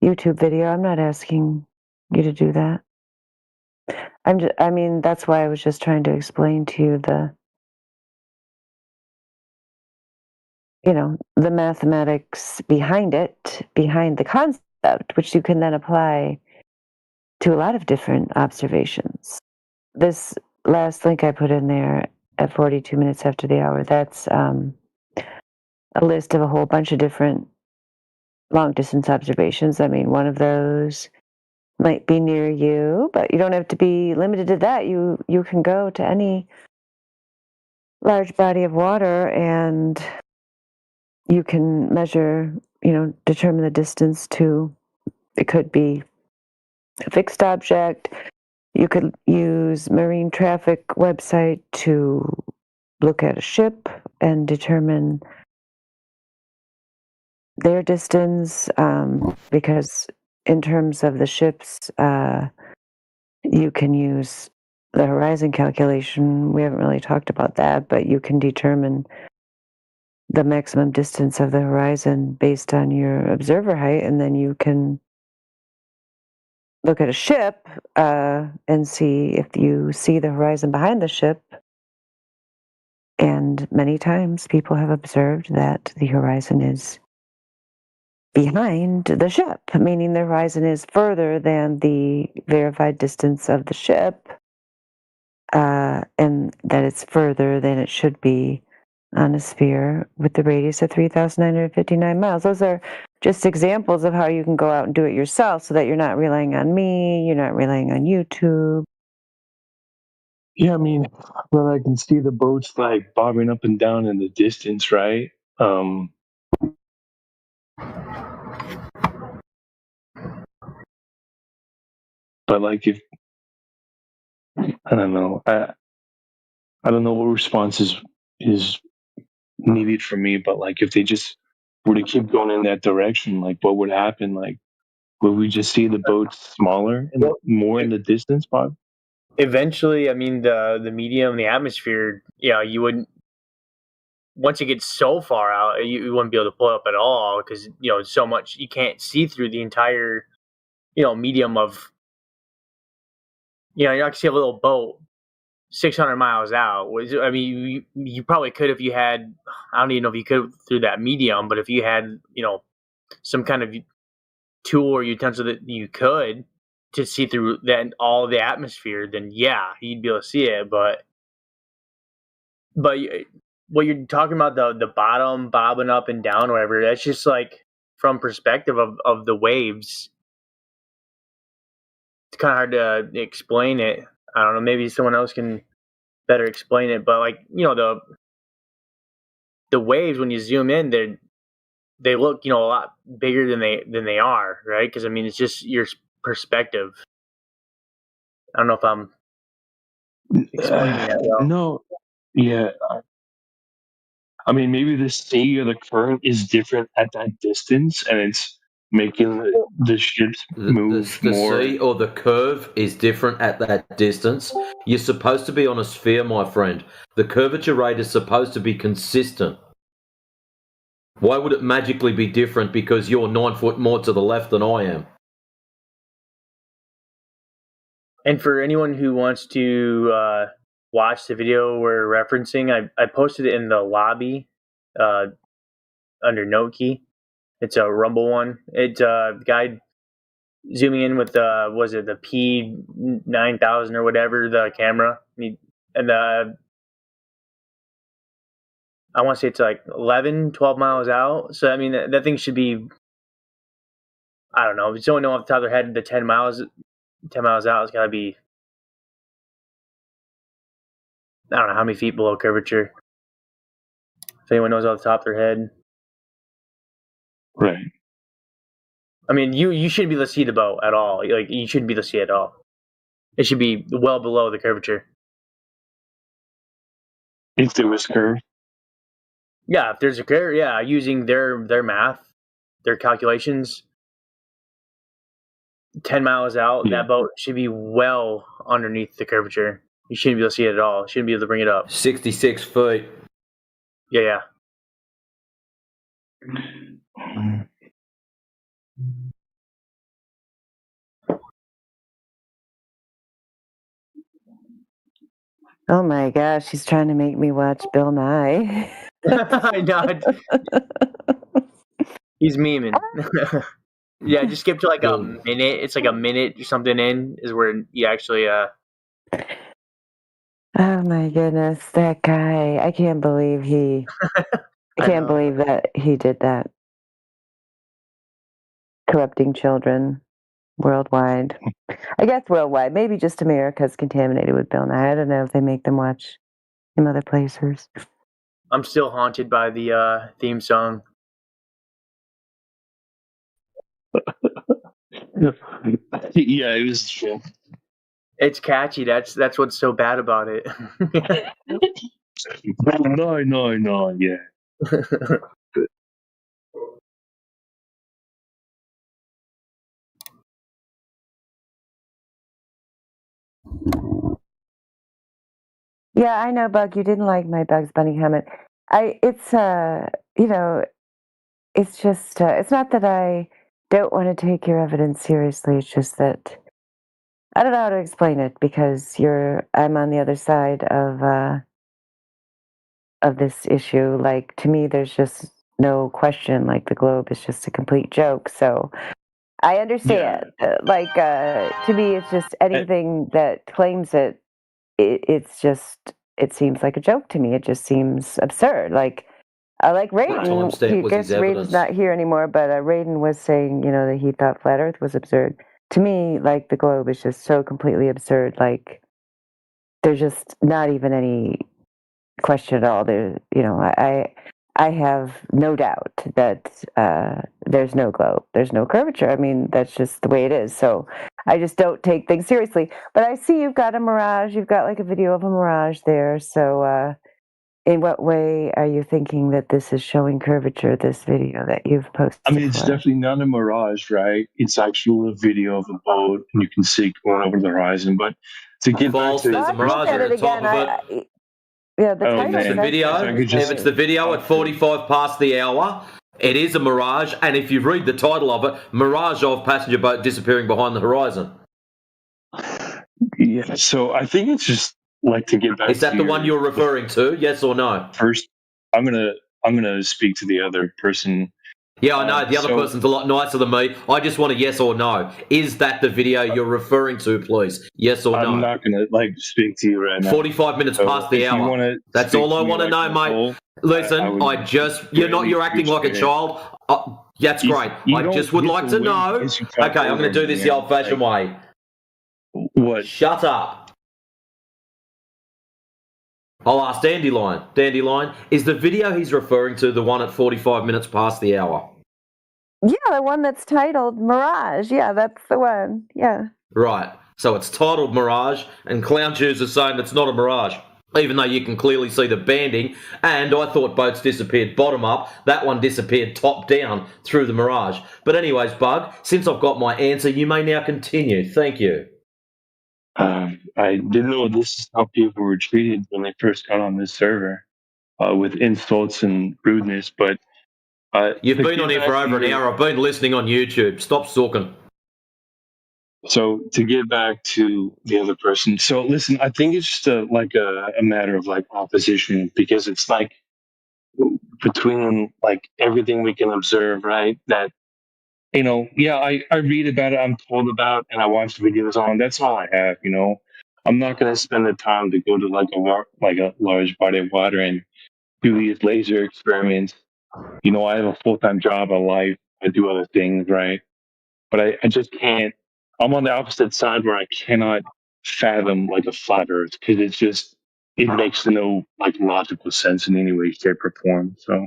YouTube video. I'm not asking you to do that. That's why I was just trying to explain to you the mathematics behind it, behind the concept, which you can then apply to a lot of different observations. This last link I put in there at 42 minutes after the hour, that's a list of a whole bunch of different long distance observations. I mean, one of those might be near you, but you don't have to be limited to that. You can go to any large body of water and you can measure, determine the distance to, it could be a fixed object. You could use marine traffic website to look at a ship and determine their distance, because in terms of the ships, you can use the horizon calculation. We haven't really talked about that, but you can determine the maximum distance of the horizon based on your observer height, and then you can look at a ship and see if you see the horizon behind the ship. And many times people have observed that the horizon is behind the ship, meaning the horizon is further than the verified distance of the ship, and that it's further than it should be on a sphere with the radius of 3,959 miles. Those are just examples of how you can go out and do it yourself so that you're not relying on me, you're not relying on YouTube.
Yeah, I mean, well, I can see the boats like bobbing up and down in the distance, right? But like, if I don't know, I don't know what response is needed from me, but like, if they just were to keep going in that direction, like, what would happen? Like, would we just see the boats smaller and more in the distance, Bob?
Eventually, I mean, the medium, the atmosphere, you wouldn't. Once it gets so far out, you wouldn't be able to pull it up at all because so much you can't see through the entire medium of. You not gonna see a little boat 600 miles out. I mean, you probably could if you had. I don't even know if you could through that medium, but if you had some kind of tool or utensil that you could to see through then all the atmosphere, then yeah, you'd be able to see it. But what you're talking about, the bottom bobbing up and down, or whatever, that's just like from perspective of the waves. It's kind of hard to explain it. I don't know. Maybe someone else can better explain it. But like the waves when you zoom in, they look a lot bigger than they are, right? Because I mean, it's just your perspective. I don't know if I'm explaining that well.
No, yeah. I mean, maybe the sea or the current is different at that distance, and it's making the ships move
the
more.
sea or the curve is different at that distance. You're supposed to be on a sphere, my friend. The curvature rate is supposed to be consistent. Why would it magically be different because you're 9 foot more to the left than I am?
And for anyone who wants to watch the video we're referencing, I posted it in the lobby under Note Key. It's a Rumble one. It's a guy zooming in with was it the P9000 or whatever, the camera, and I want to say it's like 11, 12 miles out. So I mean that thing should be, I don't know. If someone know off the top of their head the 10 miles out, it's got to be, I don't know how many feet below curvature. If anyone knows off the top of their head.
Right.
I mean, you shouldn't be able to see the boat at all. Like, you shouldn't be able to see it at all. It should be well below the curvature.
If there was curve.
Yeah, if there's a curve, yeah, using their math, their calculations, 10 miles out, that boat should be well underneath the curvature. You shouldn't be able to see it at all. You shouldn't be able to bring it up.
66 feet.
Yeah.
Oh my gosh, he's trying to make me watch Bill Nye.
I know. He's memeing. Yeah, just skip to like a minute. It's like a minute or something in is where you actually
Oh my goodness, that guy. I can't believe I can't believe that he did that. corrupting children worldwide. I guess worldwide. Maybe just America's contaminated with Bill Nye. I don't know if they make them watch in other places.
I'm still haunted by the theme song.
Yeah, it was true.
It's catchy. That's what's so bad about it.
No, yeah.
Yeah, I know, Bug. You didn't like my Bugs Bunny comment. It's it's just it's not that I don't want to take your evidence seriously. It's just that I don't know how to explain it because I'm on the other side of this issue. Like, to me, there's just no question. Like, the globe is just a complete joke. So I understand. To me, it's just anything that claims it. It's just, it seems like a joke to me. It just seems absurd. Like Raiden, I guess Raiden's not here anymore, but Raiden was saying, that he thought flat Earth was absurd. To me, like, the globe is just so completely absurd. Like, there's just not even any question at all. I have no doubt that there's no globe, there's no curvature. I mean, that's just the way it is. So I just don't take things seriously. But I see you've got a mirage. You've got like a video of a mirage there. So in what way are you thinking that this is showing curvature, this video that you've posted?
I mean, it's definitely not a mirage, right? It's actually a video of a boat, and you can see it going over the horizon. But to get back to
there's a mirage at the top of it.
Yeah, the
If it's the video at 45 past the hour, it is a mirage. And if you read the title of it, mirage of passenger boat disappearing behind the horizon.
Yeah, so I think it's just like to get back.
Is that the one you're referring to? Yes or no?
First, I'm gonna speak to the other person.
Yeah, I know. The other person's a lot nicer than me. I just want a yes or no. Is that the video you're referring to, please? Yes or no?
I'm not going to speak to you right now.
45 minutes past the hour. That's all I want to know, mate. Listen, you're acting like a child. That's great. I just would like to know. Okay, I'm going to do this the old-fashioned way.
What?
Shut up. I'll ask Dandelion. Dandelion, is the video he's referring to the one at 45 minutes past the hour?
Yeah, the one that's titled Mirage. Yeah, that's the one. Yeah.
Right. So it's titled Mirage, and Clown Shoes is saying it's not a mirage, even though you can clearly see the banding. And I thought boats disappeared bottom up. That one disappeared top down through the mirage. But anyways, Bug, since I've got my answer, you may now continue. Thank you.
I didn't know this is how people were treated when they first got on this server, with insults and rudeness. But
you've been on here for over an hour. I've been listening on YouTube. Stop sulking.
So to get back to the other person, so listen, I think it's just a matter of like opposition, because it's like between like everything we can observe, right? That I read about it, I'm told about, and I watch videos on. That's all I have, I'm not going to spend the time to go to like a large body of water and do these laser experiments. I have a full-time job, a life. I do other things, right? But I just can't. I'm on the opposite side where I cannot fathom like a flat Earth, because it makes no like logical sense in any way, shape, or form. So.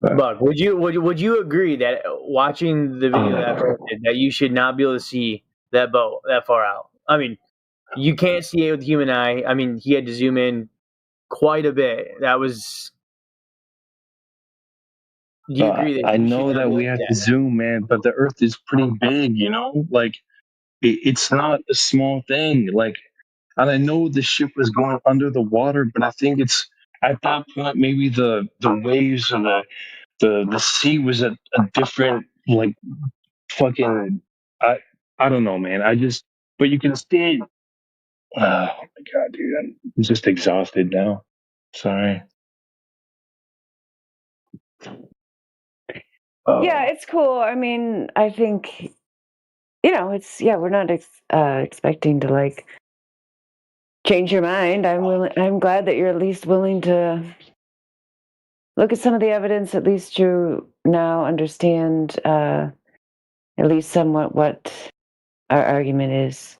Buck, would you agree that watching the video that you should not be able to see that boat that far out? I mean, you can't see it with the human eye. I mean, he had to zoom in quite a bit. That was. Do you agree that
I know that we have to zoom, man, but the Earth is pretty big. Like it's not a small thing. Like, and I know the ship was going under the water, but I think it's at that point maybe the waves and the sea was a different like fucking I don't know, man. But you can see. Oh my god, dude! I'm just exhausted now. Sorry.
Yeah, it's cool. I mean, I think we're not expecting to like change your mind. I'm glad that you're at least willing to look at some of the evidence. At least you now understand at least somewhat what our argument is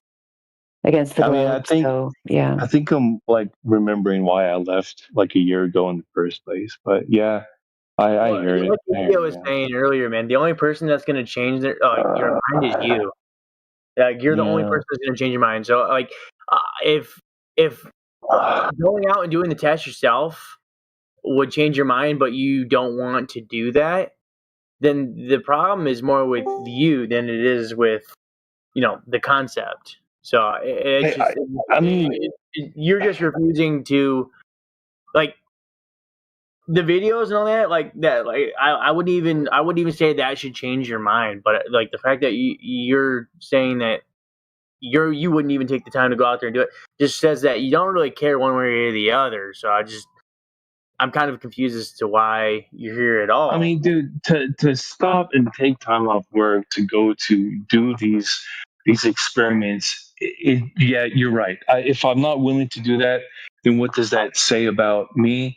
against the globe.
I think I'm like remembering why I left like a year ago in the first place. But yeah, I hear it.
Like
I hear
Theo was saying earlier, man, the only person that's going to change your mind is you. Like, you're the only person that's going to change your mind. So, like, if going out and doing the test yourself would change your mind, but you don't want to do that, then the problem is more with you than it is with, the concept. So you're just refusing to, like, the videos and all that, like that. Like, I wouldn't even say that should change your mind. But like the fact that you're saying that you wouldn't even take the time to go out there and do it just says that you don't really care one way or the other. So I'm kind of confused as to why you're here at all.
I mean, dude, to stop and take time off work to go to do these experiments, yeah, you're right. If I'm not willing to do that, then what does that say about me?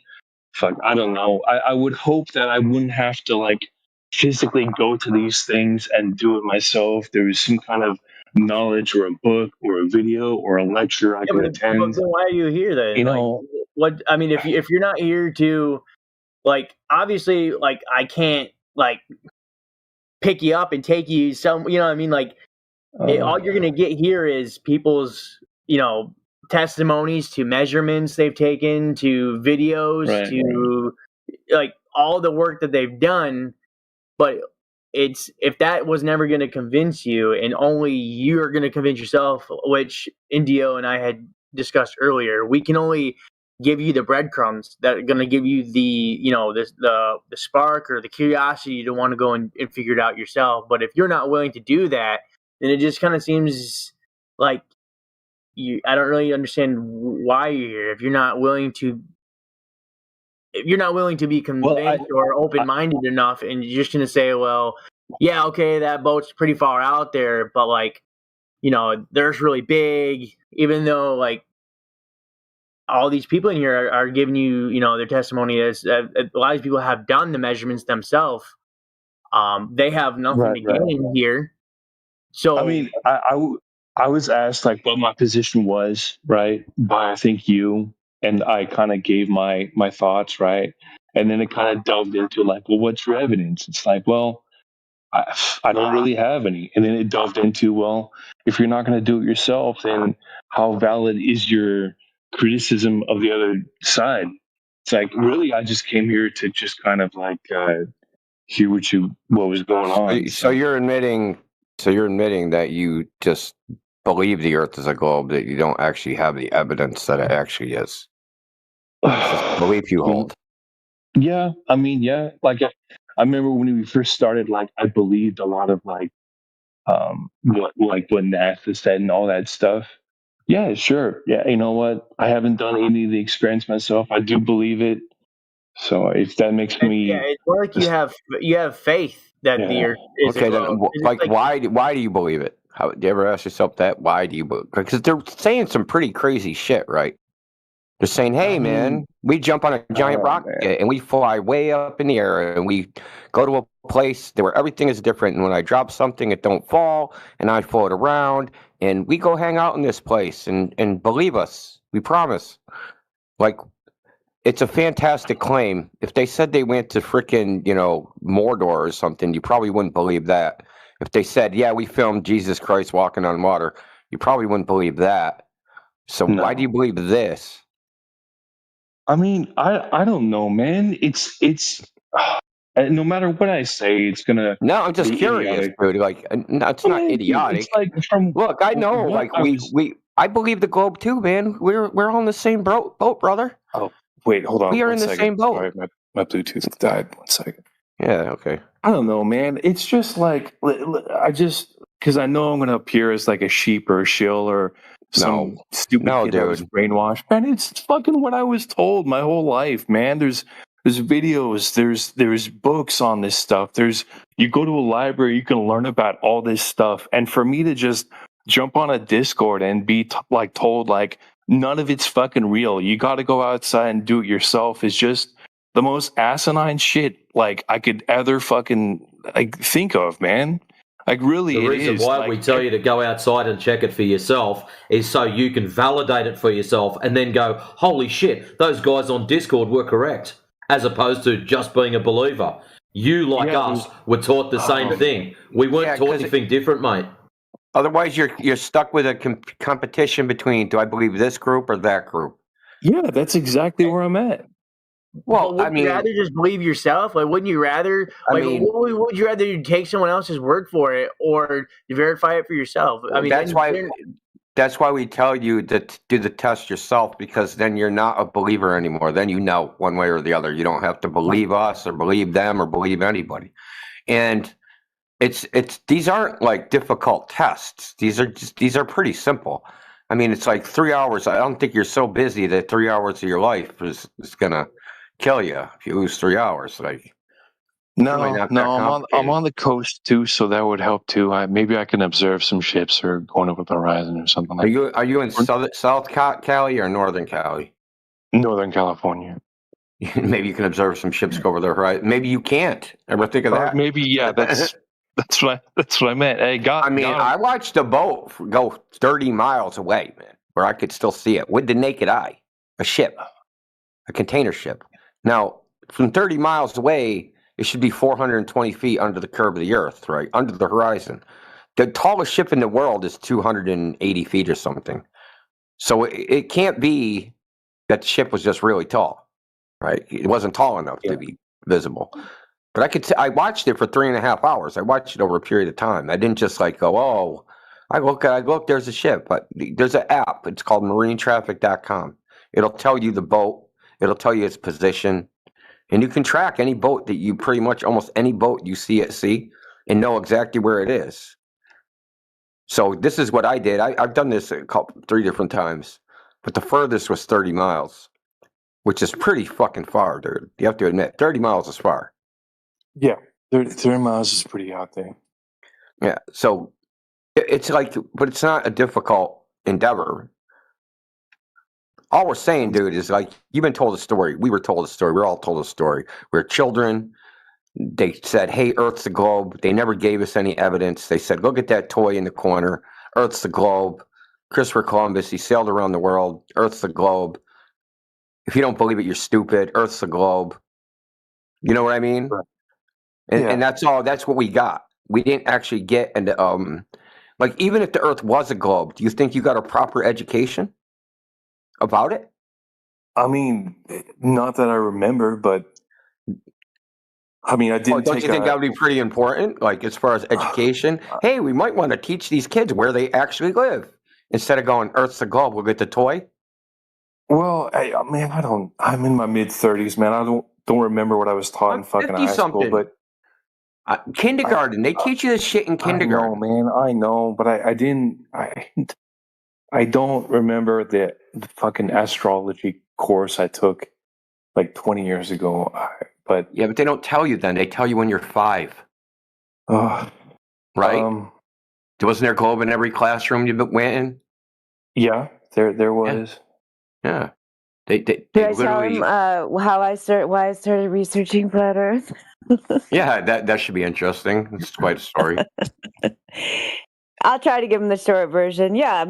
Fuck, I don't know. I would hope that I wouldn't have to like physically go to these things and do it myself. There was some kind of knowledge or a book or a video or a lecture I could attend.
But then why are you here then?
You know,
what I mean, if you're not here to, like, obviously, like, I can't like pick you up and take you some, you know what I mean? Like, all you're gonna get here is people's, testimonies to measurements they've taken, to videos, to like all the work that they've done. But if that was never going to convince you, and only you're going to convince yourself, which Indio and I had discussed earlier, we can only give you the breadcrumbs that are going to give you the the spark or the curiosity to want to go and figure it out yourself. But if you're not willing to do that, then it just kind of seems like I don't really understand why you're here. If you're not willing to be convinced or open-minded enough, and you're just going to say, well, yeah, okay, that boat's pretty far out there, but like, there's really big, even though like all these people in here are giving you, their testimony is a lot of people have done the measurements themselves. They have nothing to gain here. So
I mean, I was asked like what my position was, right, by I think you, and I kind of gave my thoughts, right, and then it kind of delved into like, well, what's your evidence? It's like, well, I don't really have any, and then it delved into, well, if you're not going to do it yourself, then how valid is your criticism of the other side? It's like, really, I just came here to just kind of like hear what was going on.
So you're admitting that you just believe the Earth is a globe, that you don't actually have the evidence that it actually is. It's just belief you hold.
Yeah, I mean, yeah. Like I remember when we first started, like I believed a lot of like what NASA said and all that stuff. Yeah, sure. Yeah, you know what? I haven't done any of the experiments myself. I do believe it. So if that makes me,
it's more like you have faith that the Earth is
okay.
a globe.
Then, like, why do you believe it? Do you ever ask yourself that? Why do you believe? Because they're saying some pretty crazy shit, right? They're saying, "Hey, man, we jump on a giant rocket and we fly way up in the air, and we go to a place where everything is different. And when I drop something, it don't fall, and I float around, and we go hang out in this place, and believe us, we promise." Like, it's a fantastic claim. If they said they went to frickin', Mordor or something, you probably wouldn't believe that. If they said, "Yeah, we filmed Jesus Christ walking on water," you probably wouldn't believe that. So why do you believe this?
I mean, I don't know, man. It's no matter what I say, it's gonna.
No, I'm just curious, dude. Like, no, it's not idiotic.
It's like
look, I know, like I believe the globe too, man. We're all in the same boat, brother.
Oh, wait, hold on.
We are in the same boat.
Sorry, my Bluetooth died. 1 second.
Yeah, okay.
I don't know, man. It's just like because I know I'm gonna appear as like a sheep or a shill or some stupid kid that was brainwashed. Man, it's fucking what I was told my whole life, man. There's videos, there's books on this stuff. You go to a library, you can learn about all this stuff. And for me to just jump on a Discord and be told like none of it's fucking real, you got to go outside and do it yourself, is just the most asinine shit like I could ever fucking think of, man. Like, really,
The
it
reason
is.
why
Like,
we tell you to go outside and check it for yourself is so you can validate it for yourself and then go, holy shit, those guys on Discord were correct, as opposed to just being a believer. You, like us, were taught the same thing. We weren't taught anything different, mate.
Otherwise, you're stuck with a competition between, do I believe this group or that group?
Yeah, that's exactly where I'm at.
Well,
would you rather just believe yourself? Like, wouldn't you rather? Like, what would you rather take someone else's word for it or verify it for yourself? I mean,
that's why we tell you to do the test yourself, because then you're not a believer anymore. Then you know one way or the other. You don't have to believe us or believe them or believe anybody. And it's these aren't like difficult tests. These are pretty simple. I mean, it's like 3 hours. I don't think you're so busy that 3 hours of your life is gonna kill you if you lose 3 hours. Like,
No, I'm on the coast too, so that would help too. Maybe I can observe some ships or going over the horizon or something like that.
Are you in South Cali or Northern Cali?
Northern California.
Maybe you can observe some ships go over the horizon. Maybe you can't. Ever think of that?
Maybe, yeah. That's what I meant. Hey,
I watched a boat go 30 miles away, man, where I could still see it with the naked eye. A ship, a container ship. Now, from 30 miles away, it should be 420 feet under the curve of the Earth, right? Under the horizon. The tallest ship in the world is 280 feet or something. So it can't be that the ship was just really tall, right? It wasn't tall enough to be visible. But I watched it for 3.5 hours. I watched it over a period of time. I didn't just like go, oh, I look, there's a ship. But there's an app. It's called marinetraffic.com. It'll tell you the boat. It'll tell you its position. And you can track any boat that you almost any boat you see at sea and know exactly where it is. So this is what I did. I've done this 3 different times, but the furthest was 30 miles, which is pretty fucking far, dude. You have to admit, 30 miles is far.
Yeah, 30 miles is pretty out there.
Yeah, so it's like, but it's not a difficult endeavor. All we're saying, dude, is like, you've been told a story. We were told a story. We're all told a story. We're children. They said, hey, Earth's the globe. They never gave us any evidence. They said, look at that toy in the corner. Earth's the globe. Christopher Columbus, he sailed around the world. Earth's the globe. If you don't believe it, you're stupid. Earth's the globe. You know what I mean?
Right.
And that's all. That's what we got. We didn't actually get, like, even if the Earth was a globe, do you think you got a proper education about it?
I mean, not that I remember, but I mean, I didn't.
Don't you think that would be pretty important, like as far as education? Hey, we might want to teach these kids where they actually live instead of going Earth's the globe. We'll get the toy.
Well, man, I'm in my mid-30s, man. I don't remember what I was taught in fucking high school, but
kindergarten. They teach you this shit in kindergarten.
I know, man. I know, but I didn't. I don't remember the fucking astrology course I took like 20 years ago. But
yeah, but they don't tell you then. They tell you when you're 5. Right? Wasn't there a globe in every classroom you went in?
Yeah, there was.
Yeah. They
Did I tell him why I started researching flat Earth?
Yeah, that should be interesting. It's quite a story.
I'll try to give him the short version. Yeah,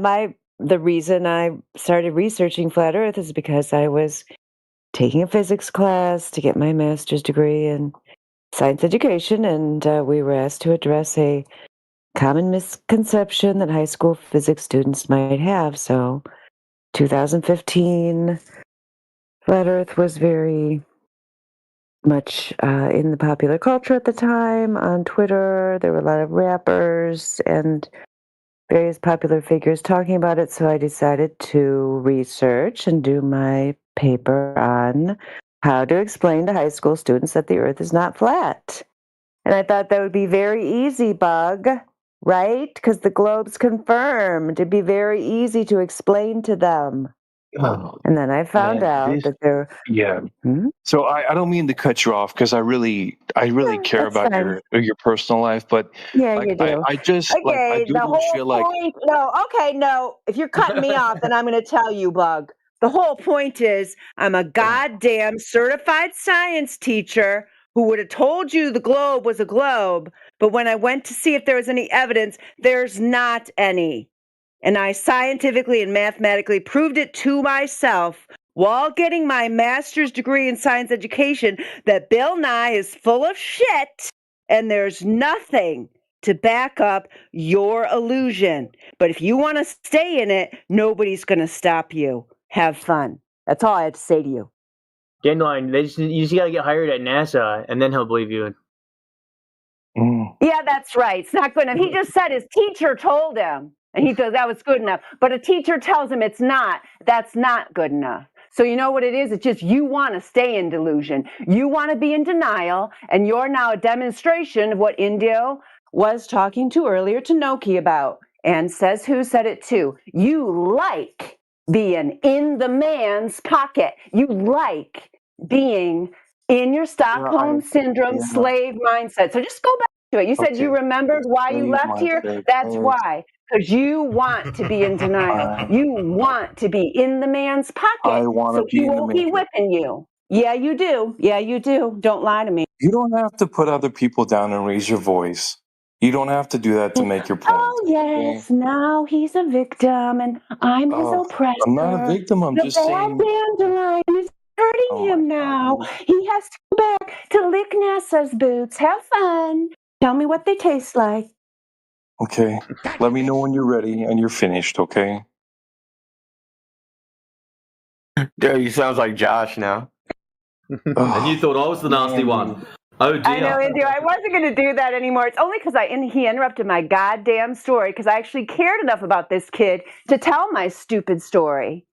the reason I started researching flat Earth is because I was taking a physics class to get my master's degree in science education, and we were asked to address a common misconception that high school physics students might have. So 2015, flat Earth was very much in the popular culture at the time. On Twitter, there were a lot of rappers and various popular figures talking about it, so I decided to research and do my paper on how to explain to high school students that the Earth is not flat. And I thought that would be very easy, Bug, right? Because the globe's confirmed. It'd be very easy to explain to them.
Oh,
and then I found out that there.
Yeah. So I don't mean to cut you off because I really care about your personal life, but
yeah,
like,
you do.
I just
okay.
I do
The
this
whole
shit like
point. No. Okay. No. If you're cutting me off, then I'm going to tell you, Bug. The whole point is I'm a goddamn certified science teacher who would have told you the globe was a globe, but when I went to see if there was any evidence, there's not any. And I scientifically and mathematically proved it to myself while getting my master's degree in science education that Bill Nye is full of shit and there's nothing to back up your illusion. But if you want to stay in it, nobody's going to stop you. Have fun. That's all I have to say to you.
Dandelion, you just got to get hired at NASA, and then he'll believe you.
Yeah, that's right. It's not good enough. He just said his teacher told him, and he thought that was good enough. But a teacher tells him it's not. That's not good enough. So you know what it is? It's just you want to stay in delusion. You want to be in denial, and you're now a demonstration of what Indio was talking to earlier to Noki about. And says who said it too. You like being in the man's pocket. You like being in your Stockholm Syndrome slave mindset. So just go back to it. You said you remembered why you left here. That's why. Because you want to be in denial. You want to be in the man's pocket.
I want to
be he won't be whipping you. Yeah, you do. Yeah, you do. Don't lie to me.
You don't have to put other people down and raise your voice. You don't have to do that to make your point.
Oh, yes. Now he's a victim and I'm his oppressor.
I'm not a victim. I'm just saying.
The dandelion is hurting him now. He has to go back to lick NASA's boots. Have fun. Tell me what they taste like.
Okay. Let me know when you're ready and you're finished, okay?
Dude, he sounds like Josh now.
And you thought I was the nasty one. Oh, dear.
I know, Indio. I wasn't going to do that anymore. It's only because he interrupted my goddamn story because I actually cared enough about this kid to tell my stupid story.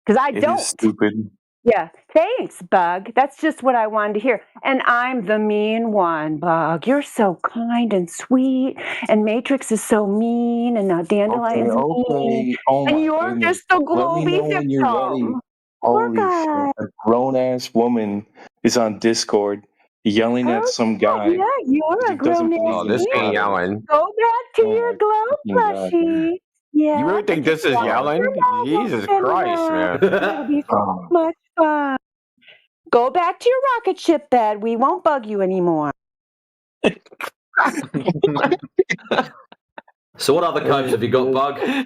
Because I don't.
It is stupid.
Yeah. Thanks, Bug. That's just what I wanted to hear. And I'm the mean one, Bug. You're so kind and sweet. And Matrix is so mean. And now Dandelion's mean.
Oh,
and you're just the globy victim.
Holy shit. A grown-ass woman is on Discord yelling at some guy.
Yeah, you're a grown-ass
Oh, this ain't yelling.
Go back to your globe plushie. Yeah.
You really think this is yelling? Jesus Christ, man.
It'll be so much fun. Go back to your rocket ship bed. We won't bug you anymore.
So what other copes have you got, Bug?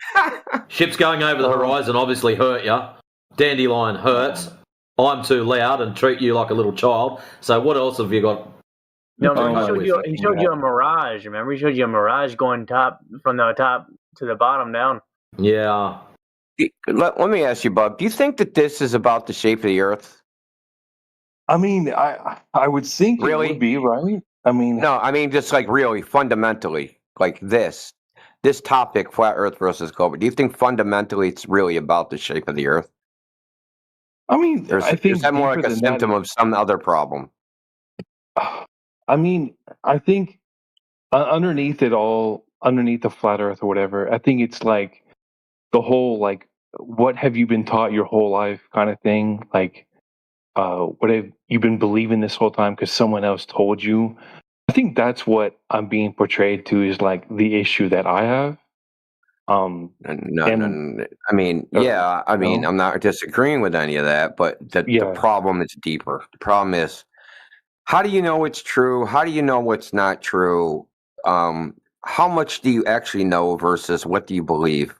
Ship's going over the horizon obviously hurt you. Dandelion hurts. I'm too loud and treat you like a little child. So what else have you got?
No, he showed you a mirage. Remember, he showed you a mirage going from the top to the bottom down.
Yeah.
Let me ask you, Bug. Do you think that this is about the shape of the Earth?
I mean, I would think it would be, right? I mean,
no, I mean just like really fundamentally, like this topic, flat Earth versus globe. Do you think fundamentally it's really about the shape of the Earth?
I mean, I think
is that more like a symptom of some other problem?
I mean, I think underneath it all, underneath the flat Earth or whatever, I think it's like the whole like, what have you been taught your whole life kind of thing? Like, what have you been believing this whole time because someone else told you? I think that's what I'm being portrayed to is like the issue that I have.
I mean, I'm not disagreeing with any of that, but the problem is deeper. The problem is, how do you know what's true? How do you know what's not true? How much do you actually know versus what do you believe?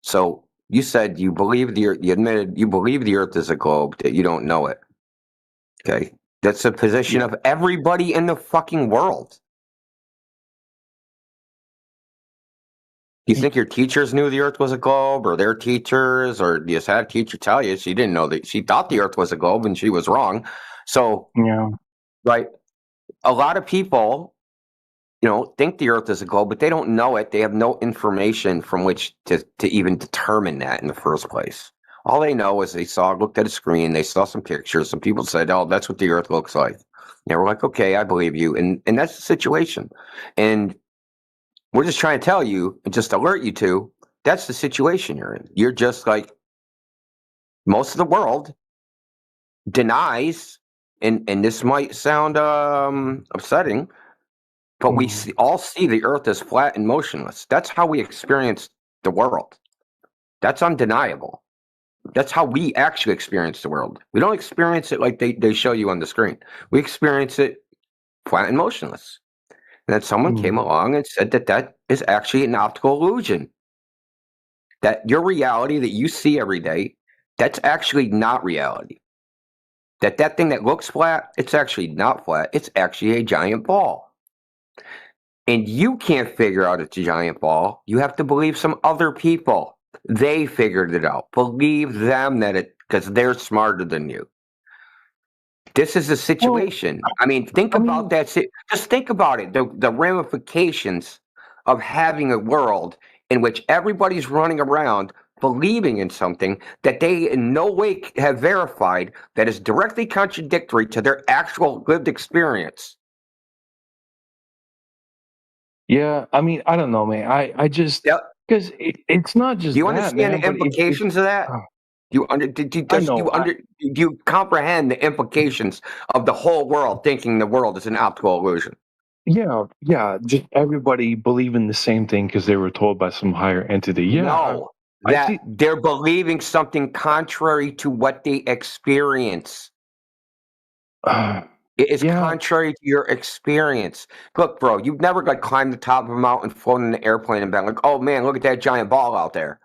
So you said you believe you admitted you believe the Earth is a globe, that you don't know it. Okay. That's the position of everybody in the fucking world. Do you think your teachers knew the Earth was a globe, or their teachers, or you just had a teacher tell you she didn't know that she thought the Earth was a globe and she was wrong? So, right, a lot of people, think the Earth is a globe, but they don't know it. They have no information from which to even determine that in the first place. All they know is they looked at a screen, they saw some pictures, some people said, "Oh, that's what the Earth looks like." And we're like, "Okay, I believe you," and that's the situation, and we're just trying to tell you and just alert you to that's the situation you're in. You're just like most of the world denies, and this might sound upsetting, but we all see the Earth as flat and motionless. That's how we experience the world. That's undeniable. That's how we actually experience the world. We don't experience it like they show you on the screen. We experience it flat and motionless. And then someone came along and said that is actually an optical illusion. That your reality that you see every day, that's actually not reality. That thing that looks flat, it's actually not flat. It's actually a giant ball. And you can't figure out it's a giant ball. You have to believe some other people. They figured it out. Believe them because they're smarter than you. This is a situation. Think about that. Just think about it. The ramifications of having a world in which everybody's running around believing in something that they in no way have verified that is directly contradictory to their actual lived experience.
Yeah, I don't know, man. I just because it's not just.
Do you understand the implications of that? Do you comprehend the implications of the whole world thinking the world is an optical illusion?
Yeah. Just everybody believing the same thing because they were told by some higher entity. Yeah.
No, they're believing something contrary to what they experience. It is contrary to your experience. Look, bro, you've never climbed the top of a mountain, flown in an airplane, and been like, "Oh man, look at that giant ball out there,"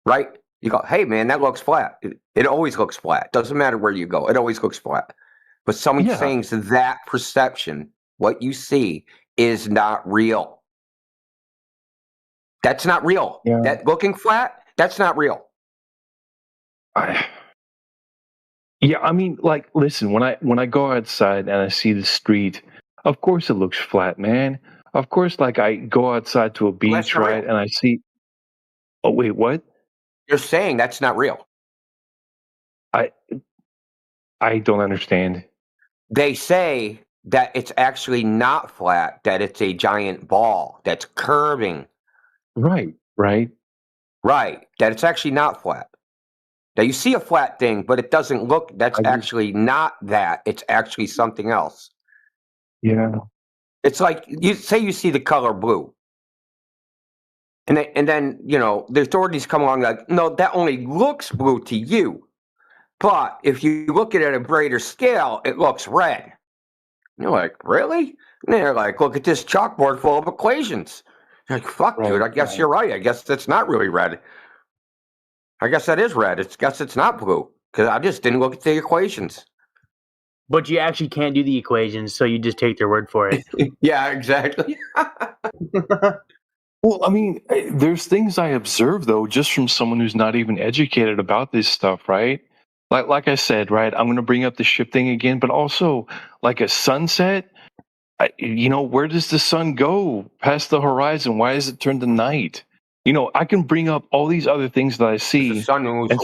right? You go, "Hey man, that looks flat." It always looks flat. Doesn't matter where you go. It always looks flat. But someone's saying that perception, what you see, is not real. That's not real.
Yeah.
That looking flat, that's not real.
Listen, when I go outside and I see the street, of course it looks flat, man. Of course, I go outside to a beach, right, and I see. Oh wait, what?
You're saying that's not real.
I don't understand.
They say that it's actually not flat, that it's a giant ball that's curving.
Right.
That it's actually not flat. Now you see a flat thing, but it doesn't look, that's actually not that. It's actually something else.
Yeah.
It's like, you see the color blue. And then, the authorities come along like, no, that only looks blue to you. But if you look at it at a greater scale, it looks red. And you're like, really? And they're like, look at this chalkboard full of equations. You're like, fuck, dude, I guess you're right. I guess that's not really red. I guess that is red. I guess it's not blue. Because I just didn't look at the equations.
But you actually can't do the equations, so you just take their word for it.
Yeah, exactly.
Well, there's things I observe, though, just from someone who's not even educated about this stuff, right? Like I said, right, I'm going to bring up the ship thing again, but also, like a sunset, where does the sun go past the horizon? Why does it turn to night? I can bring up all these other things that I see, and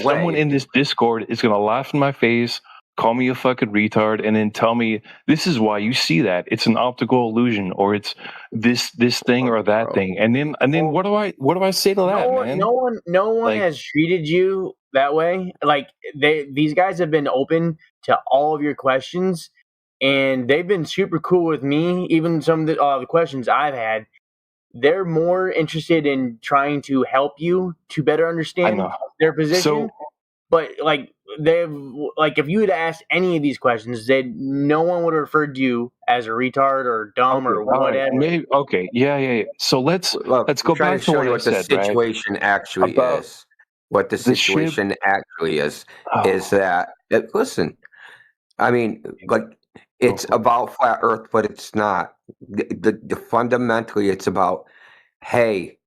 someone in this Discord is going to laugh in my face, call me a fucking retard, and then tell me this is why you see that. It's an optical illusion, or it's this thing or that thing. And then what do I say to that, man?
No one has treated you that way. These guys have been open to all of your questions, and they've been super cool with me. Even some of the questions I've had, they're more interested in trying to help you to better understand their position. But if you had asked any of these questions, no one would have referred to you as a retard or dumb or whatever.
Maybe, yeah. So let's go back to what
the situation actually is. What the situation actually is that listen. It's about flat Earth, but it's not. The fundamentally, it's about, hey,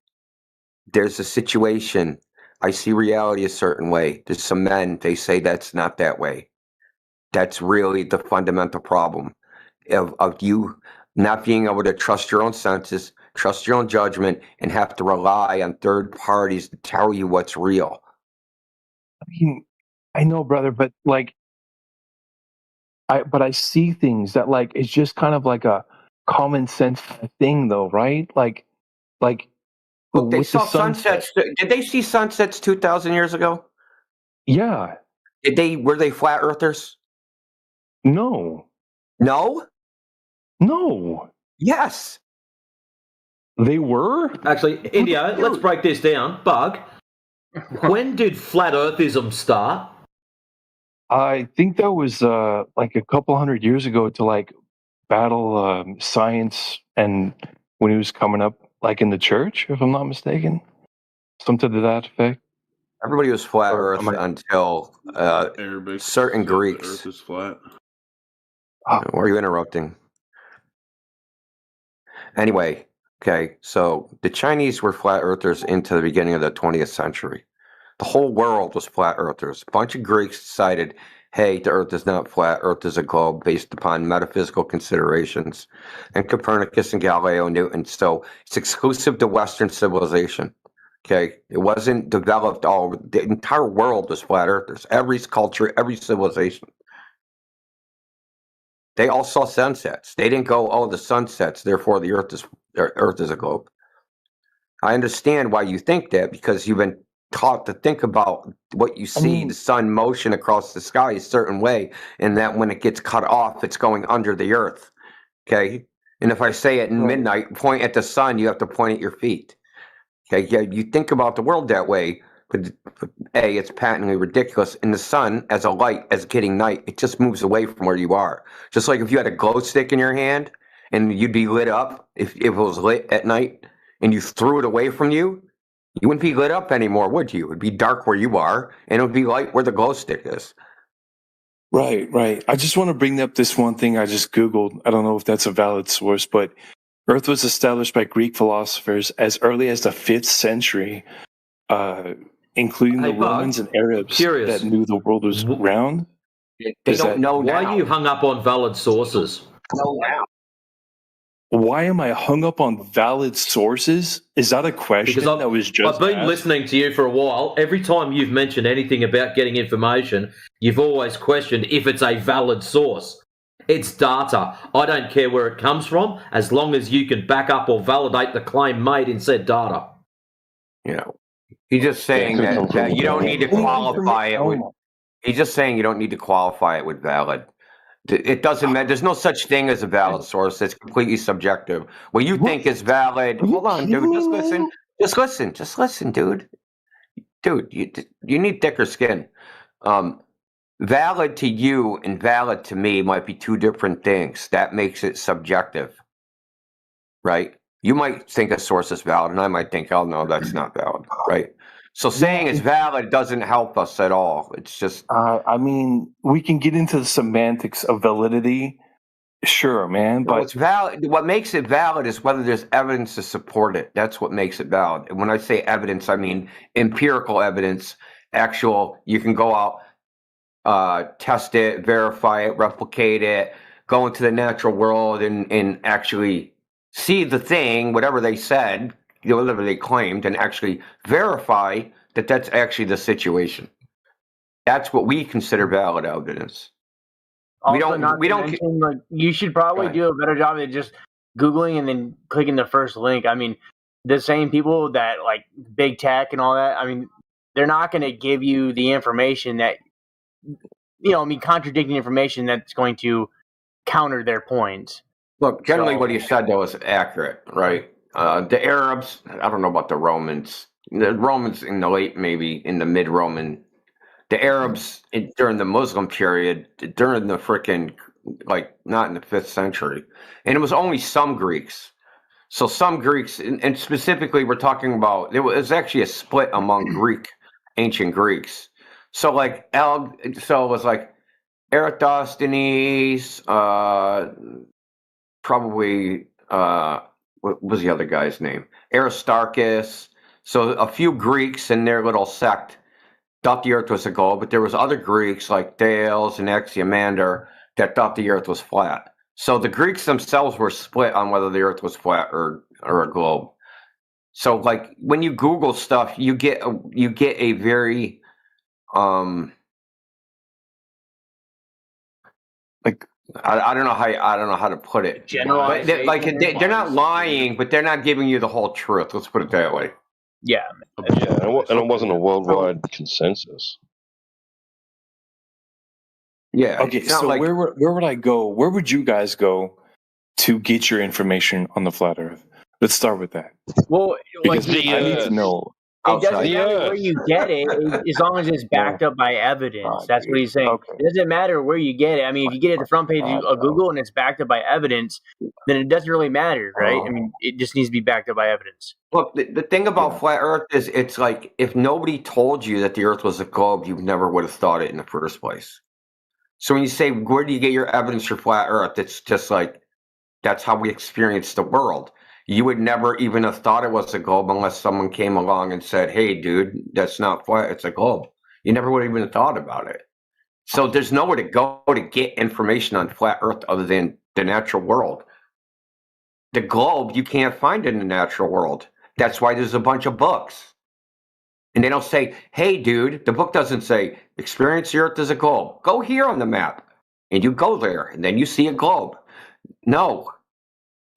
there's a situation. I see reality a certain way. There's some men, they say that's not that way. That's really the fundamental problem of you not being able to trust your own senses, trust your own judgment, and have to rely on third parties to tell you what's real.
I know, brother, but I see things that it's just kind of like a common sense thing, though, right?
Look, they saw sunsets. Did they see sunsets 2,000 years ago?
Yeah.
Were they flat earthers?
No.
No?
No.
Yes.
They were?
Actually, India, let's break this down. Bug, when did flat earthism start?
I think that was a couple hundred years ago to battle science and when he was coming up, like in the church, if I'm not mistaken, something to that effect.
Everybody was flat Earth until
Arabic
certain
said the
Greeks.
Earth is flat.
Why are you interrupting? Anyway, okay, so the Chinese were flat earthers into the beginning of the 20th century. The whole world was flat earthers. A bunch of Greeks decided, hey, the earth is not flat, earth is a globe based upon metaphysical considerations. And Copernicus and Galileo Newton. So it's exclusive to Western civilization. Okay, it wasn't developed all, the entire world was flat earthers. Every culture, every civilization. They all saw sunsets. They didn't go, oh, the sun sets, therefore the earth is a globe. I understand why you think that, because you've been taught to think about what you see, the sun motion across the sky a certain way, and that when it gets cut off, it's going under the earth. Okay? And if I say at midnight, point at the sun, you have to point at your feet. Okay? Yeah, you think about the world that way, but A, it's patently ridiculous. And the sun, as a light, as getting night, it just moves away from where you are. Just like if you had a glow stick in your hand and you'd be lit up, if it was lit at night and you threw it away from you, you wouldn't be lit up anymore, would you? It would be dark where you are, and it would be light where the glow stick is.
Right, right. I just want to bring up this one thing I just Googled. I don't know if that's a valid source, but Earth was established by Greek philosophers as early as the 5th century, including the Romans and Arabs that knew the world was round.
They don't know now. Why are you hung up on valid sources?
Why am I hung up on valid sources? Is that a question that was just
I've been
asked?
listening to you for a while. Every time you've mentioned anything about getting information, you've always questioned if it's a valid source. It's data. I don't care where it comes from, as long as you can back up or validate the claim made in said data.
You know, he's just saying that you don't need to qualify it with. He's just saying you don't need to qualify it with valid. It doesn't matter. There's no such thing as a valid source. It's completely subjective. What you think is valid. Hold on, dude. Just listen. Just listen. Just listen, dude. Dude, you need thicker skin. Valid to you and valid to me might be two different things. That makes it subjective, right? You might think a source is valid, and I might think, oh no, that's not valid, right? So saying it's valid doesn't help us at all. It's just...
I mean, we can get into the semantics of validity. Sure, man, but...
It's valid. What makes it valid is whether there's evidence to support it. That's what makes it valid. And when I say evidence, I mean empirical evidence. Actual, you can go out, test it, verify it, replicate it, go into the natural world and actually see the thing, whatever they said, whatever they claimed, and actually verify that that's actually the situation. That's what we consider valid evidence.
Also, like, you should probably do a better job of just Googling and then clicking the first link. I mean, the same people that like big tech and all that, I mean, they're not going to give you the information that, contradicting information that's going to counter their points.
Look, generally what he said, though, is accurate, right? The Arabs, I don't know about the Romans. The Romans in the mid-Roman. The Arabs during the Muslim period, during the frickin', not in the 5th century. And it was only some Greeks. So some Greeks, and specifically we're talking about, it was actually a split among ancient Greeks. So it was like Eratosthenes, probably, what was the other guy's name? Aristarchus. So a few Greeks in their little sect thought the earth was a globe, but there was other Greeks like Thales and Anaximander that thought the earth was flat. So the Greeks themselves were split on whether the earth was flat or a globe. So when you Google stuff, you get a very I don't know how to put it. But they're not lying, but they're not giving you the whole truth. Let's put it that way.
Yeah.
And it wasn't a worldwide consensus.
Yeah.
Okay, so where would I go? Where would you guys go to get your information on the flat Earth? Let's start with that.
Well,
because I need to know.
It doesn't
outside.
matter where you get it, as long as it's backed up by evidence. That's what he's saying. It doesn't matter where you get it. I mean, if you get it at the front page of Google and it's backed up by evidence, then it doesn't really matter, right? I mean, it just needs to be backed up by evidence.
Look, the thing about flat Earth is it's like if nobody told you that the Earth was a globe, you never would have thought it in the first place. So when you say, where do you get your evidence for flat Earth? It's just like, that's how we experience the world. You would never even have thought it was a globe unless someone came along and said, hey, dude, that's not flat, it's a globe. You never would have even thought about it. So there's nowhere to go to get information on flat Earth other than the natural world. The globe, you can't find in the natural world. That's why there's a bunch of books. And they don't say, hey, dude, the book doesn't say, experience the Earth as a globe. Go here on the map. And you go there, and then you see a globe. No,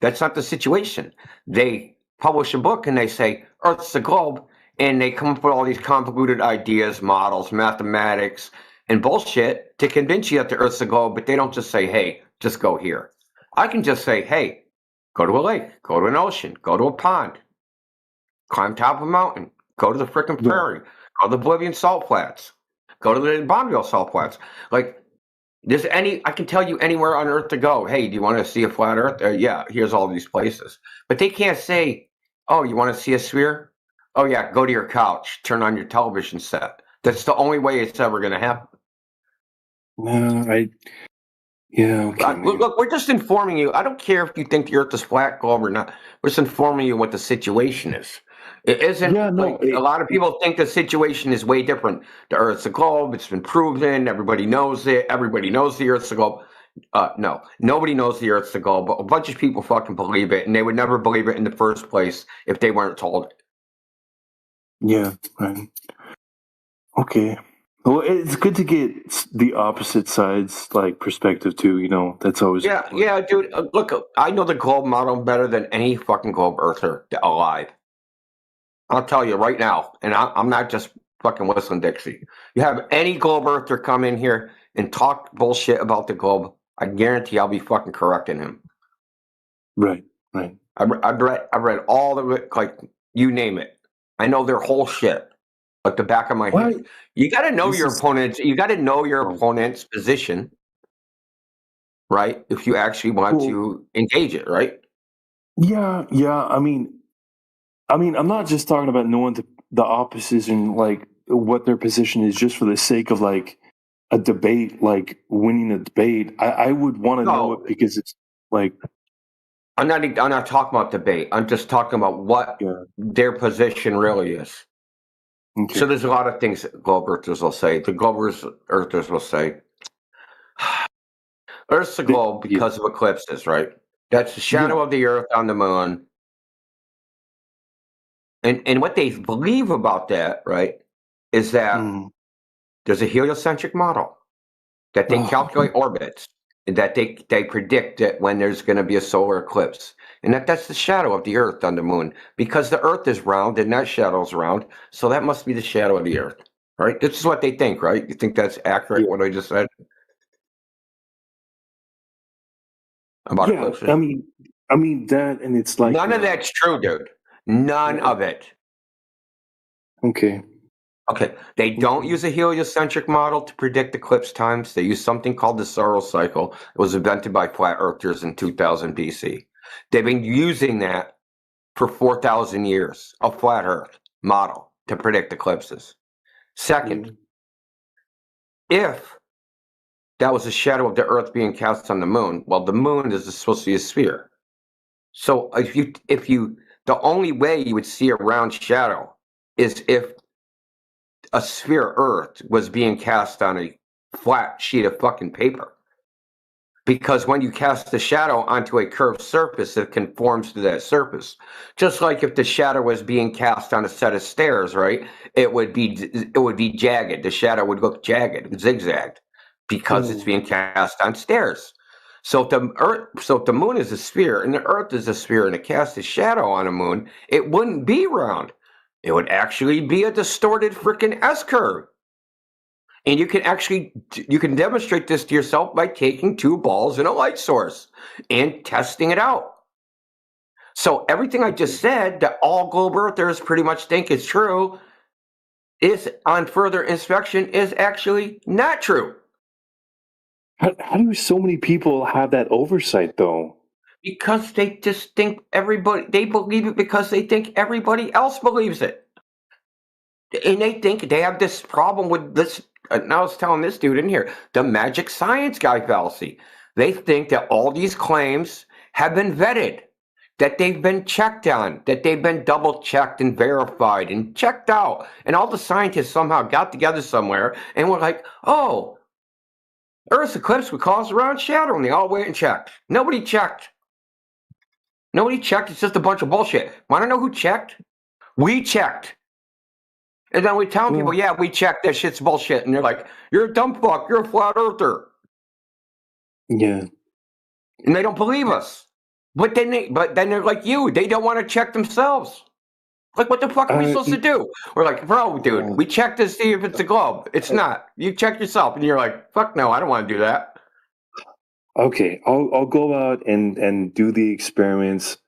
that's not the situation. They publish a book, and they say, Earth's a globe. And they come up with all these convoluted ideas, models, mathematics, and bullshit to convince you that the Earth's a globe, but they don't just say, hey, just go here. I can just say, hey, go to a lake, go to an ocean, go to a pond, climb top of a mountain, go to the frickin' prairie, go to the Bolivian salt flats, go to the Bonneville salt flats. Like, I can tell you anywhere on Earth to go. Hey, do you want to see a flat Earth? Yeah, here's all these places. But they can't say, oh, you want to see a sphere? Oh, yeah, go to your couch, turn on your television set. That's the only way it's ever going to happen.
No,
Look, we're just informing you. I don't care if you think the Earth is flat, globe or not. We're just informing you what the situation is. It isn't. A lot of people think the situation is way different. The Earth's a globe. It's been proven. Everybody knows it. Everybody knows the Earth's a globe. No, nobody knows the Earth's a globe. But a bunch of people fucking believe it, and they would never believe it in the first place if they weren't told it.
Yeah, right. Okay. Well, it's good to get the opposite side's like perspective too. You know, that's always
Yeah, dude. Look, I know the globe model better than any fucking globe earther alive. I'll tell you right now, and I'm not just fucking whistling Dixie. You have any globe earther come in here and talk bullshit about the globe, I guarantee I'll be fucking correcting him.
Right.
I've read all of it, like you name it. I know their whole shit, like the back of my head. You got to know your opponent's. You got to know your opponent's position, right? If you actually want to engage it, right?
Yeah. I mean, I'm not just talking about knowing the opposition, like what their position is, just for the sake of like a debate, like winning a debate. I would want to know it because it's like.
I'm not talking about debate. I'm just talking about what their position really is.
Okay.
So there's a lot of things that globe earthers will say. The globe earthers will say, Earth's a globe because of eclipses, right? That's the shadow of the Earth on the moon. And what they believe about that, right, is that there's a heliocentric model, that they calculate orbits, and that they predict that when there's going to be a solar eclipse, and that's the shadow of the Earth on the moon, because the Earth is round and that shadow's round, so that must be the shadow of the Earth, right? This is what they think, right? You think that's accurate, what I just said? About eclipses?
I mean that, and it's like
none of that's true, dude. None of it.
Okay.
They don't use a heliocentric model to predict eclipse times. They use something called the Saros cycle. It was invented by flat earthers in 2000 BC. They've been using that for 4,000 years, a flat Earth model to predict eclipses. Second, if that was a shadow of the Earth being cast on the moon, well, the moon is supposed to be a sphere. So if you the only way you would see a round shadow is if a sphere Earth was being cast on a flat sheet of fucking paper. Because when you cast the shadow onto a curved surface, it conforms to that surface. Just like if the shadow was being cast on a set of stairs, right? It would be jagged. The shadow would look jagged, zigzagged, because it's being cast on stairs. So if the moon is a sphere and the Earth is a sphere and it casts a shadow on a moon, it wouldn't be round. It would actually be a distorted freaking S-curve. And you can demonstrate this to yourself by taking two balls and a light source and testing it out. So everything I just said that all globe earthers pretty much think is true is on further inspection is actually not true.
How do so many people have that oversight though?
Because they just think they believe it because they think everybody else believes it. And they think they have this problem with this. And I was telling this dude in here, the magic science guy fallacy. They think that all these claims have been vetted, that they've been checked on, that they've been double checked and verified and checked out. And all the scientists somehow got together somewhere and were like, oh, Earth's eclipse would cause a round shadow. And they all went and checked. Nobody checked. Nobody checked. It's just a bunch of bullshit. Want to know who checked? We checked. And then we tell people, yeah, we checked. That shit's bullshit. And they're like, you're a dumb fuck. You're a flat earther.
Yeah.
And they don't believe us. But then they're like you. They don't want to check themselves. Like, what the fuck are we supposed to do? We're like, bro, dude, we checked to see if it's a globe. It's not. You check yourself. And you're like, fuck no, I don't want to do that.
Okay, I'll go out and do the experiments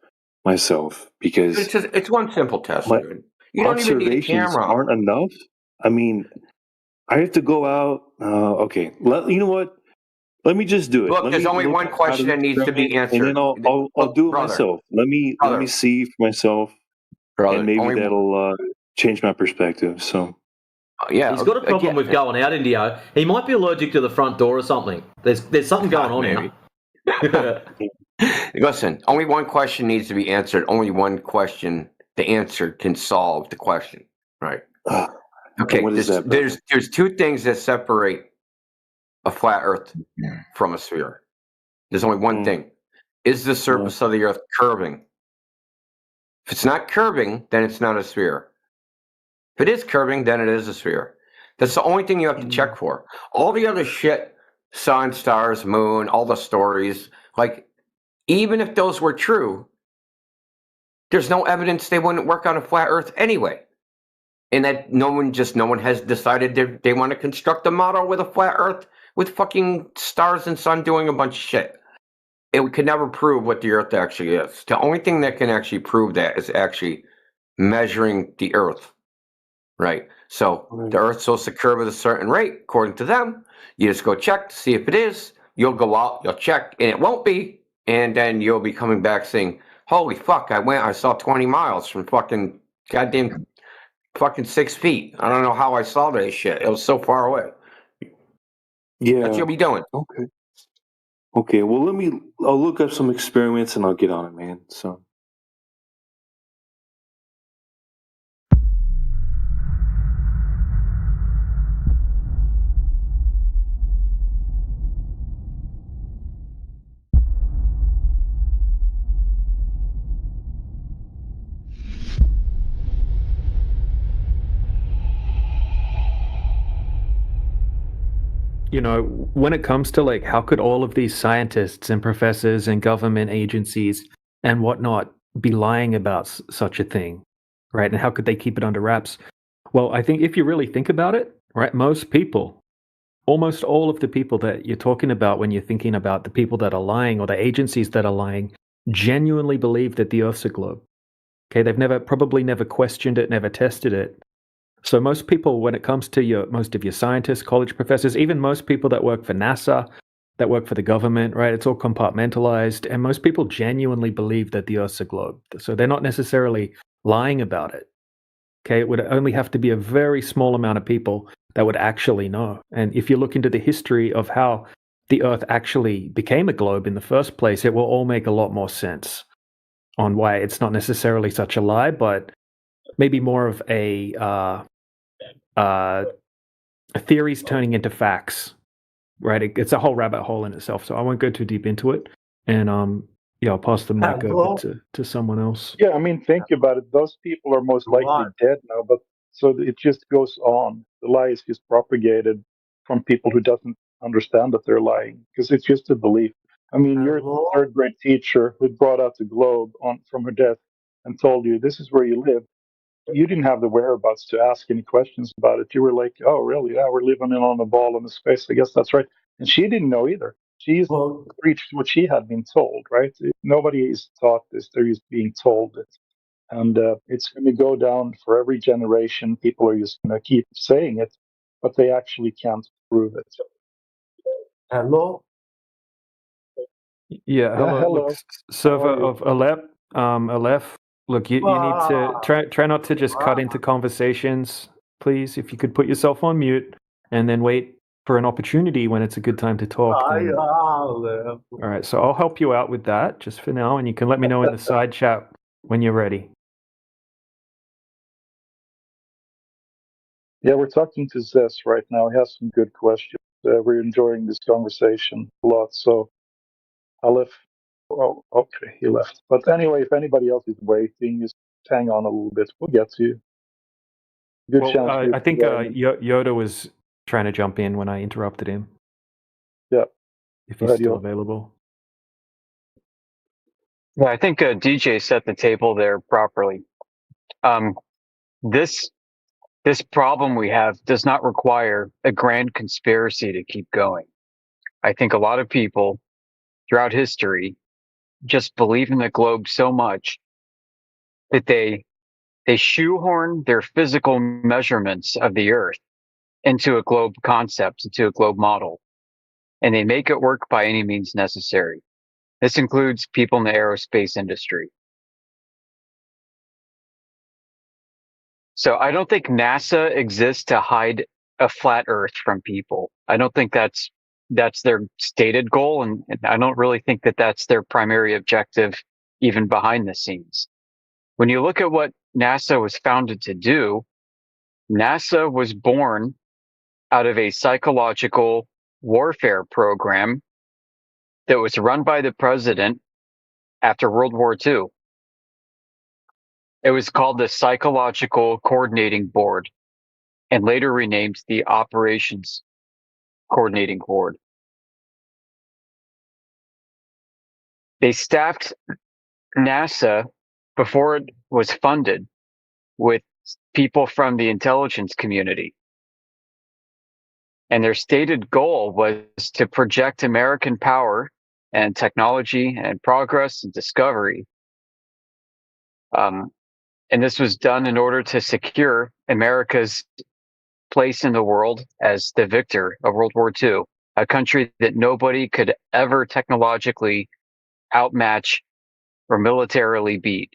myself because
it's one simple test, dude. You don't even need a camera.
Aren't enough. I mean, I have to go out. Okay, you know what? Let me just do it.
Look, there's only one question that needs to be answered,
and then I'll do it myself. Let me see for myself, and maybe that'll change my perspective. So.
Yeah,
he's got a problem with going out, Indio. He might be allergic to the front door or something. There's something going on here.
Listen, only one question needs to be answered. Only one question. The answer can solve the question, right? Okay. There's two things that separate a flat Earth from a sphere. There's only one thing: is the surface of the Earth curving? If it's not curving, then it's not a sphere. If it is curving, then it is a sphere. That's the only thing you have to check for. All the other shit, sun, stars, moon, all the stories, like, even if those were true, there's no evidence they wouldn't work on a flat Earth anyway. And that no one has decided they want to construct a model with a flat Earth with fucking stars and sun doing a bunch of shit. It could never prove what the Earth actually is. The only thing that can actually prove that is actually measuring the Earth. Right. So the Earth's supposed to curve at a certain rate, according to them. You just go check to see if it is. You'll go out, you'll check, and it won't be. And then you'll be coming back saying, holy fuck, I saw 20 miles from fucking goddamn fucking 6 feet. I don't know how I saw that shit. It was so far away.
Yeah.
That's what you'll be doing.
Okay. Okay. Well, I'll look up some experiments and I'll get on it, man. So.
You know, when it comes to like, how could all of these scientists and professors and government agencies and whatnot be lying about such a thing, right? And how could they keep it under wraps? Well, I think if you really think about it, right, most people, almost all of the people that you're talking about when you're thinking about the people that are lying or the agencies that are lying, genuinely believe that the Earth's a globe. Okay, they've probably never questioned it, never tested it. So most people, when it comes to most of your scientists, college professors, even most people that work for NASA, that work for the government, right? It's all compartmentalized. And most people genuinely believe that the Earth's a globe. So they're not necessarily lying about it. Okay, it would only have to be a very small amount of people that would actually know. And if you look into the history of how the Earth actually became a globe in the first place, it will all make a lot more sense on why it's not necessarily such a lie, but maybe more of a theories turning into facts, right? It's a whole rabbit hole in itself, so I won't go too deep into it. And I'll pass the mic over to someone else.
Yeah, I mean, think about it. Those people are most likely dead now, but so it just goes on. The lie is just propagated from people who doesn't understand that they're lying because it's just a belief. I mean, your third grade teacher who brought out the globe from her death and told you this is where you live. You didn't have the whereabouts to ask any questions about it. You were like, oh, really? Yeah, we're living on a ball in the space. I guess that's right. And she didn't know either. she's preached what she had been told, right? Nobody is taught this; they're just being told it, and it's going to go down for every generation. People are just going to keep saying it, but they actually can't prove it.
Hello.
Yeah, hello.
hello.
Look, server
How are you?
of Aleph. Look, you need to try not to just cut into conversations, please. If you could put yourself on mute and then wait for an opportunity when it's a good time to talk. Then... All right, so I'll help you out with that just for now, and you can let me know in the side chat when you're ready.
Yeah, we're talking to Zess right now. He has some good questions. We're enjoying this conversation a lot. So, Aleph, oh, okay, he left. But anyway, if anybody else is waiting, just hang on a little bit. We'll get to you. Good
Well,
chance.
I think Yoda was trying to jump in when I interrupted him.
Yeah.
If he's still available.
Yeah, I think DJ set the table there properly. This problem we have does not require a grand conspiracy to keep going. I think a lot of people throughout history just believe in the globe so much that they shoehorn their physical measurements of the earth into a globe concept, into a globe model, and they make it work by any means necessary. This includes people in the aerospace industry. So I don't think NASA exists to hide a flat earth from people. I don't think that's their stated goal, and I don't really think that that's their primary objective, even behind the scenes. When you look at what NASA was founded to do, NASA was born out of a psychological warfare program that was run by the president after World War II. It was called the Psychological Coordinating Board and later renamed the Operations Coordinating Board. They staffed NASA before it was funded with people from the intelligence community. And their stated goal was to project American power and technology and progress and discovery. And this was done in order to secure America's place in the world as the victor of World War II, a country that nobody could ever technologically outmatch or militarily beat.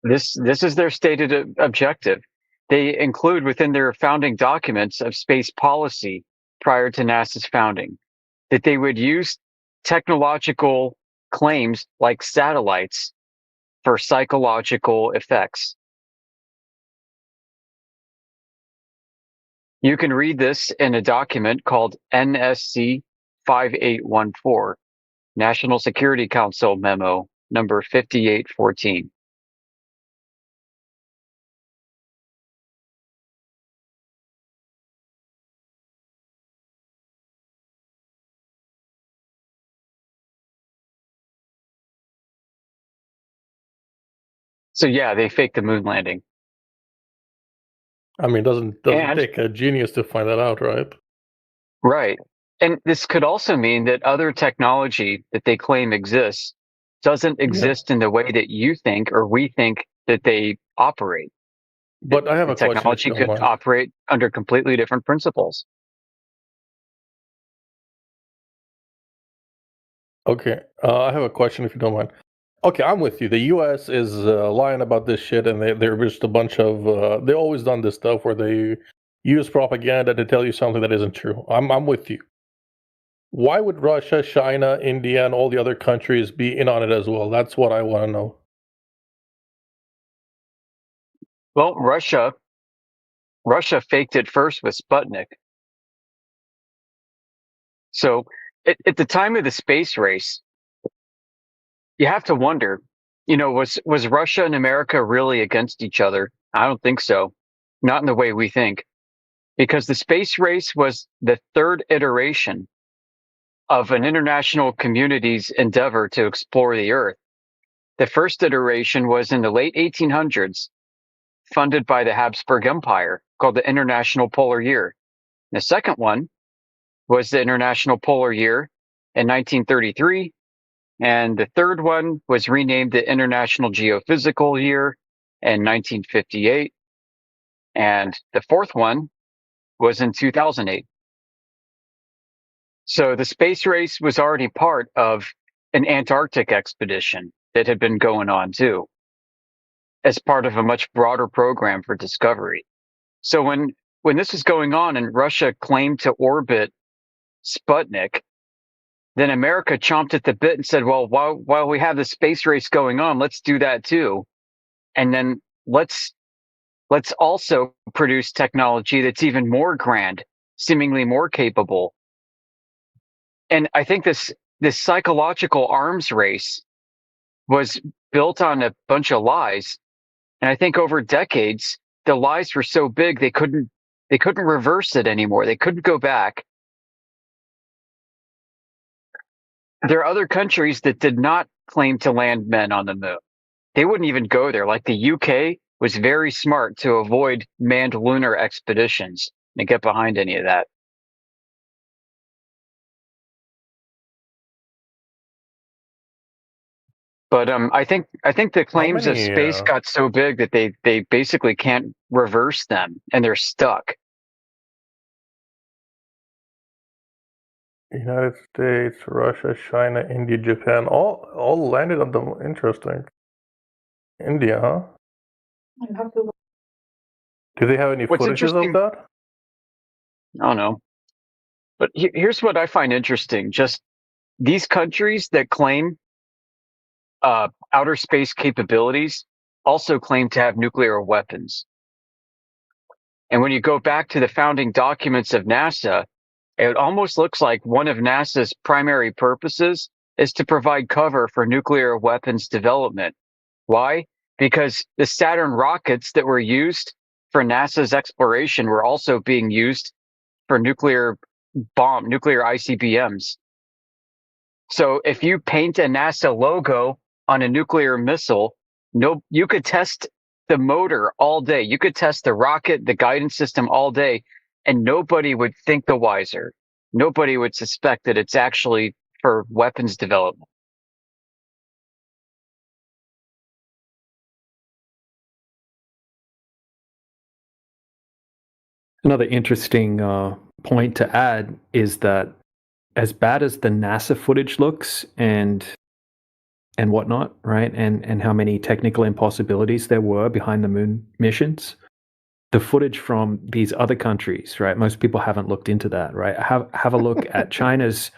This is their stated objective. They include within their founding documents of space policy prior to NASA's founding that they would use technological claims like satellites for psychological effects. You can read this in a document called NSC 5814, National Security Council Memo number 5814. So yeah, they faked the moon landing.
I mean, doesn't take a genius to find that out, right?
Right. And this could also mean that other technology that they claim exists doesn't exist in the way that you think or we think that they operate.
But I have a question.
Technology could operate under completely different principles.
Okay, I have a question if you don't mind. Okay, I'm with you. The U.S. is lying about this shit, and they're just a bunch of. They always done this stuff where they use propaganda to tell you something that isn't true. I'm with you. Why would Russia, China, India, and all the other countries be in on it as well? That's what I want to know.
Well, Russia faked it first with Sputnik. So at the time of the space race, you have to wonder, was Russia and America really against each other? I don't think so. Not in the way we think. Because the space race was the third iteration of an international community's endeavor to explore the Earth. The first iteration was in the late 1800s, funded by the Habsburg Empire, called the International Polar Year. The second one was the International Polar Year in 1933. And the third one was renamed the International Geophysical Year in 1958. And the fourth one was in 2008. So the space race was already part of an Antarctic expedition that had been going on too, as part of a much broader program for discovery. So when this was going on and Russia claimed to orbit Sputnik, then America chomped at the bit and said, well, while we have the space race going on, let's do that too. And then let's also produce technology that's even more grand, seemingly more capable. And I think this psychological arms race was built on a bunch of lies. And I think over decades, the lies were so big they couldn't reverse it anymore. They couldn't go back. There are other countries that did not claim to land men on the moon. They wouldn't even go there. Like the UK was very smart to avoid manned lunar expeditions and get behind any of that. But I think the claims of space got so big that they basically can't reverse them, and they're stuck.
United States, Russia, China, India, Japan, all landed on the moon. Interesting. India, huh? Do they have any footages of that?
I don't know. But here's what I find interesting. Just these countries that claim outer space capabilities also claim to have nuclear weapons. And when you go back to the founding documents of NASA, it almost looks like one of NASA's primary purposes is to provide cover for nuclear weapons development. Why? Because the Saturn rockets that were used for NASA's exploration were also being used for nuclear ICBMs. So if you paint a NASA logo on a nuclear missile, you could test the motor all day. You could test the rocket, the guidance system all day, and nobody would think the wiser. Nobody would suspect that it's actually for weapons development.
Another interesting point to add is that as bad as the NASA footage looks and whatnot, right, and how many technical impossibilities there were behind the moon missions, the footage from these other countries, right? Most people haven't looked into that, right? Have a look at China's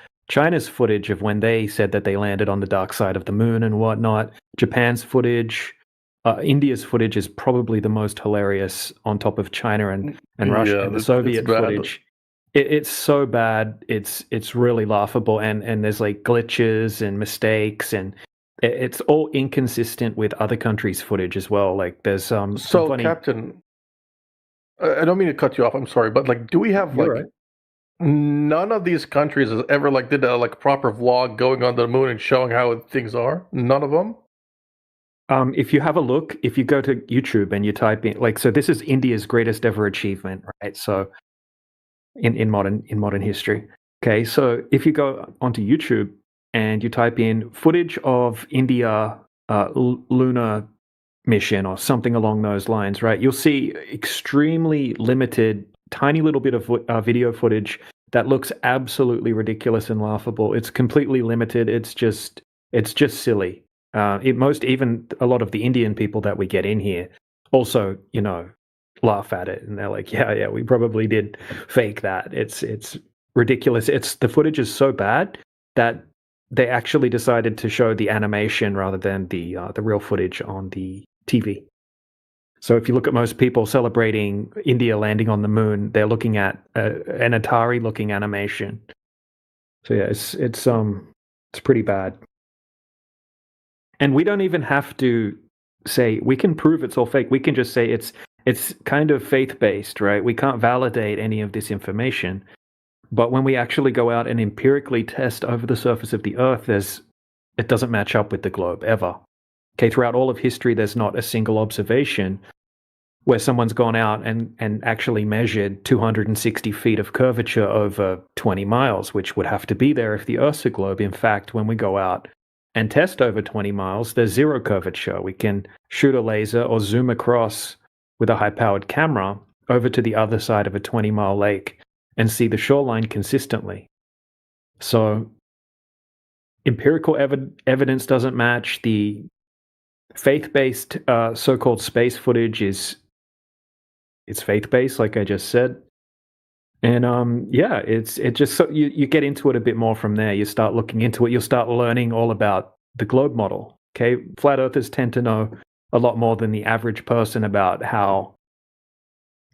footage of when they said that they landed on the dark side of the moon and whatnot. Japan's footage, India's footage is probably the most hilarious on top of China and Russia. And the Soviet footage, it's so bad. It's really laughable, and there's like glitches and mistakes, and it's all inconsistent with other countries' footage as well. Like there's some funny...
Captain, I don't mean to cut you off. I'm sorry, but like, do we have none of these countries has ever did a proper vlog going on the moon and showing how things are? None of them.
If you have a look, if you go to YouTube and you type in so this is India's greatest ever achievement, right? So in modern history. Okay, so if you go onto YouTube and you type in footage of India lunar mission or something along those lines, right? You'll see extremely limited, tiny little bit of video footage that looks absolutely ridiculous and laughable. It's completely limited. It's just silly. Even a lot of the Indian people that we get in here also, laugh at it, and they're like, yeah, we probably did fake that. It's ridiculous. The footage is so bad that they actually decided to show the animation rather than the real footage on the TV. So if you look at most people celebrating India landing on the moon, they're looking at an Atari-looking animation. So yeah, it's pretty bad. And we don't even have to say we can prove it's all fake. We can just say it's kind of faith-based, right? We can't validate any of this information. But when we actually go out and empirically test over the surface of the Earth, it doesn't match up with the globe ever. Okay, throughout all of history, there's not a single observation where someone's gone out and actually measured 260 feet of curvature over 20 miles, which would have to be there if the Earth's a globe. In fact, when we go out and test over 20 miles, there's zero curvature. We can shoot a laser or zoom across with a high-powered camera over to the other side of a 20-mile lake and see the shoreline consistently. So empirical evidence doesn't match. The faith-based so-called space footage it's faith-based, like I just said. And it just so you get into it a bit more from there. You start looking into it. You'll start learning all about the globe model. Okay, flat earthers tend to know a lot more than the average person about how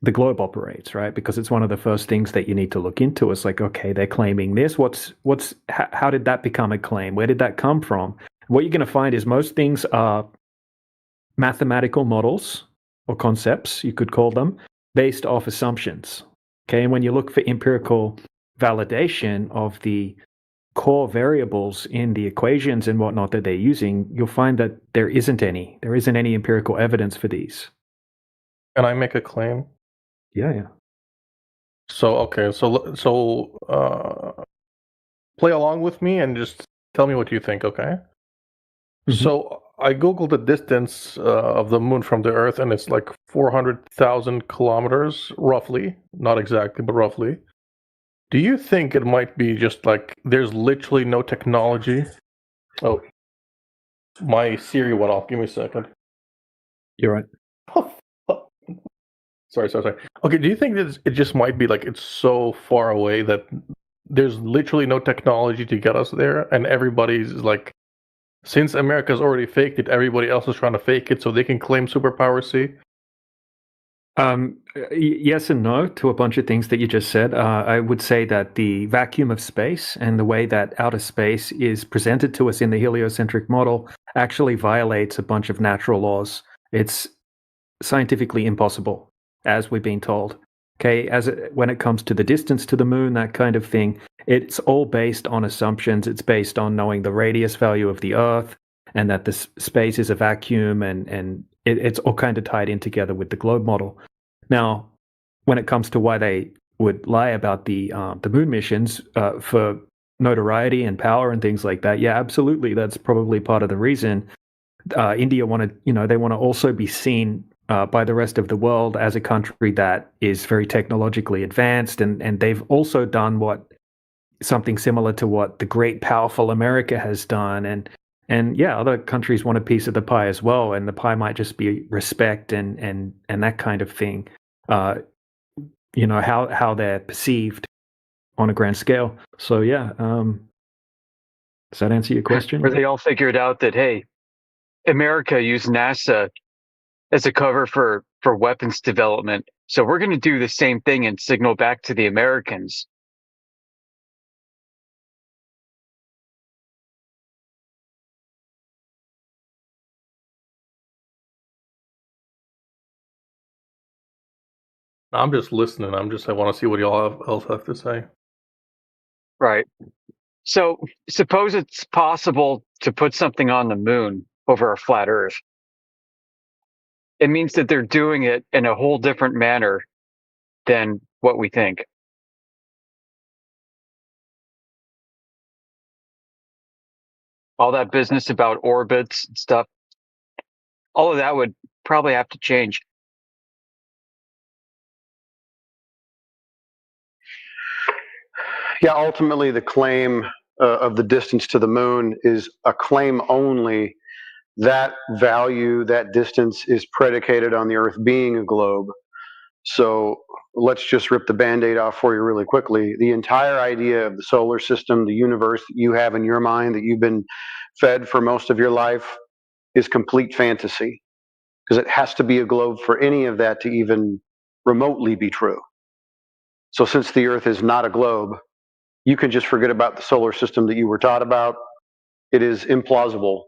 the globe operates, right? Because it's one of the first things that you need to look into. It's like, okay, they're claiming this. How did that become a claim? Where did that come from? What you're going to find is most things are mathematical models or concepts, you could call them, based off assumptions. Okay, and when you look for empirical validation of the core variables in the equations and whatnot that they're using, you'll find that there isn't any empirical evidence for these.
Can I make a claim?
Yeah.
So play along with me and just tell me what you think, okay? Mm-hmm. So I googled the distance of the moon from the Earth, and it's like 400,000 kilometers, roughly. Not exactly, but roughly. Do you think it might be just like there's literally no technology? Oh, my Siri went off. Give me a second.
You're right.
Oh, sorry. Okay, do you think that it just might be like it's so far away that there's literally no technology to get us there, and everybody's like, since America's already faked it, everybody else is trying to fake it so they can claim superpower C?
Yes and no to a bunch of things that you just said. I would say that the vacuum of space and the way that outer space is presented to us in the heliocentric model actually violates a bunch of natural laws. It's scientifically impossible, as we've been told. Okay, when it comes to the distance to the moon, that kind of thing, it's all based on assumptions. It's based on knowing the radius value of the Earth and that the space is a vacuum, and it's all kind of tied in together with the globe model. Now, when it comes to why they would lie about the moon missions for notoriety and power and things like that, yeah, absolutely, that's probably part of the reason. India they want to also be seen by the rest of the world as a country that is very technologically advanced, and they've also done something similar to what the great powerful America has done, and yeah, other countries want a piece of the pie as well, and the pie might just be respect and that kind of thing. How they're perceived on a grand scale. So yeah, does that answer your question?
Where they all figured out that, hey, America used NASA as a cover for weapons development, so we're going to do the same thing and signal back to the Americans.
I'm just listening. I want to see what y'all else have to say.
Right. So suppose it's possible to put something on the moon over a flat Earth. It means that they're doing it in a whole different manner than what we think. All that business about orbits and stuff, all of that would probably have to change.
Yeah, ultimately the claim of the distance to the moon is a claim only. That value, that distance, is predicated on the Earth being a globe. So let's just rip the Band-Aid off for you really quickly. The entire idea of the solar system, the universe that you have in your mind, that you've been fed for most of your life, is complete fantasy, because it has to be a globe for any of that to even remotely be true. So since the Earth is not a globe, you can just forget about the solar system that you were taught about. It is implausible,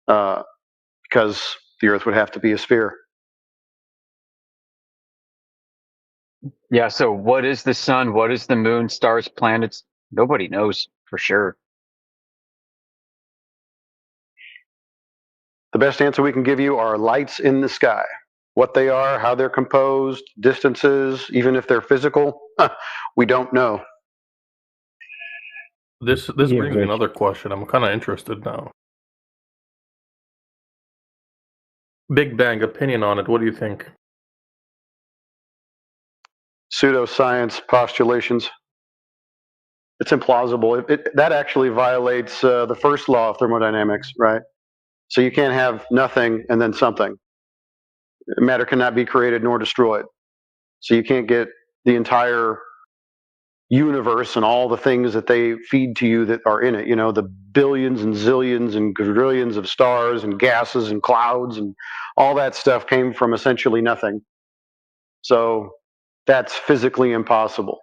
because the Earth would have to be a sphere.
Yeah, so what is the sun? What is the moon, stars, planets? Nobody knows for sure.
The best answer we can give you are lights in the sky. What they are, how they're composed, distances, even if they're physical, we don't know.
This brings me another question. I'm kind of interested now. Big Bang opinion on it. What do you think?
Pseudoscience postulations. It's implausible. That actually violates the first law of thermodynamics, right? So you can't have nothing and then something. Matter cannot be created nor destroyed. So you can't get the entire universe and all the things that they feed to you that are in it. You know, the billions and zillions and quadrillions of stars and gases and clouds and all that stuff came from essentially nothing. So that's physically impossible,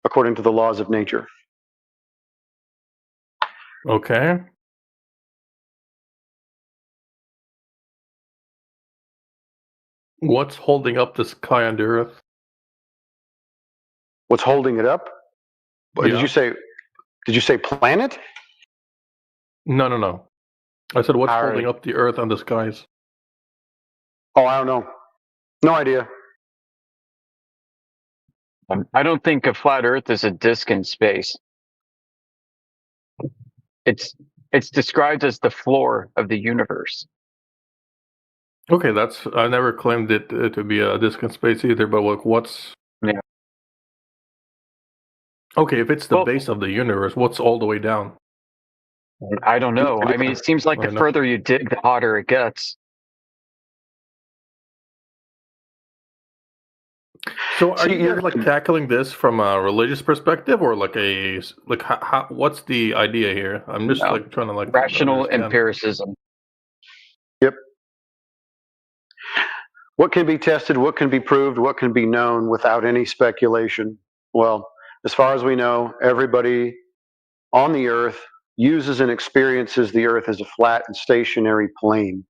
according to the laws of nature.
Okay. What's holding up the sky and the earth?
What's holding it up?
Yeah.
Did you say planet?
No. I said what's holding up the earth and the skies?
Oh, I don't know. No idea.
I don't think a flat Earth is a disk in space. It's described as the floor of the universe.
Okay, I never claimed it to be a disk in space either. But what's?
Yeah.
Okay, if it's the base of the universe, what's all the way down?
I don't know. I mean, it seems like the further you dig, the hotter it gets.
So are you guys like tackling this from a religious perspective, or how, what's the idea here? I'm just trying to
rational
understand.
empiricism.
Yep. What can be tested, what can be proved, what can be known without any speculation? Well, as far as we know, everybody on the Earth uses and experiences the Earth as a flat and stationary plane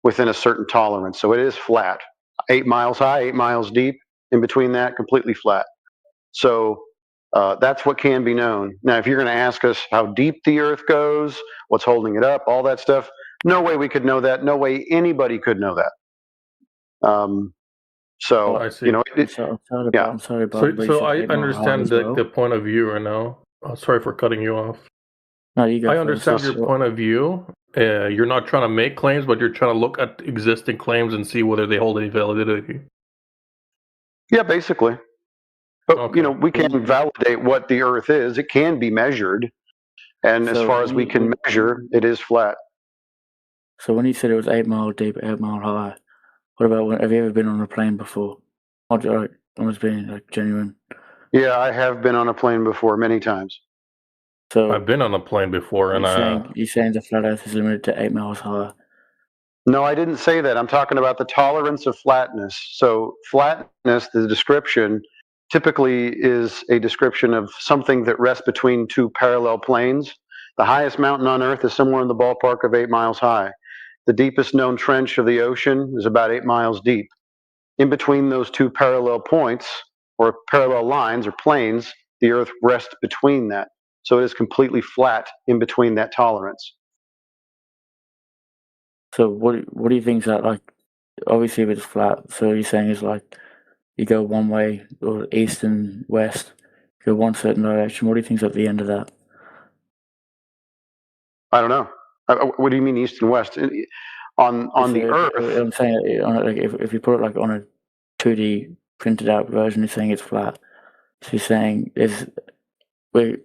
within a certain tolerance. So it is flat, 8 miles high, 8 miles deep. In between that, completely flat. So that's what can be known. Now, if you're going to ask us how deep the Earth goes, what's holding it up, all that stuff, no way we could know that. No way anybody could know that.
I see.
You know,
I'm sorry, Bob.
So I understand the point of view right now. Sorry for cutting you off.
No, you go.
I understand your point of view. You're not trying to make claims, but you're trying to look at existing claims and see whether they hold any validity.
Yeah, basically. But, you know, we can validate what the Earth is. It can be measured. And as far as we can measure, it is flat.
So when you said it was 8 mile deep, 8 mile high, what about, have you ever been on a plane before? I'm just being genuine.
Yeah, I have been on a plane before many times.
So
I've been on a plane before, and
you're saying the flat Earth is limited to 8 miles high.
No, I didn't say that. I'm talking about the tolerance of flatness. So flatness, the description, typically is a description of something that rests between two parallel planes. The highest mountain on Earth is somewhere in the ballpark of 8 miles high. The deepest known trench of the ocean is about 8 miles deep. In between those two parallel points, or parallel lines or planes, the Earth rests between that. So it is completely flat in between that tolerance.
So what do you think is that like? Obviously, if it's flat, so you're saying it's like you go one way or east and west, go one certain direction. What do you think's at the end of that?
I don't know. What do you mean east and west? On the Earth?
I'm saying if you put it like on a 2D printed out version, you're saying it's flat. So you're saying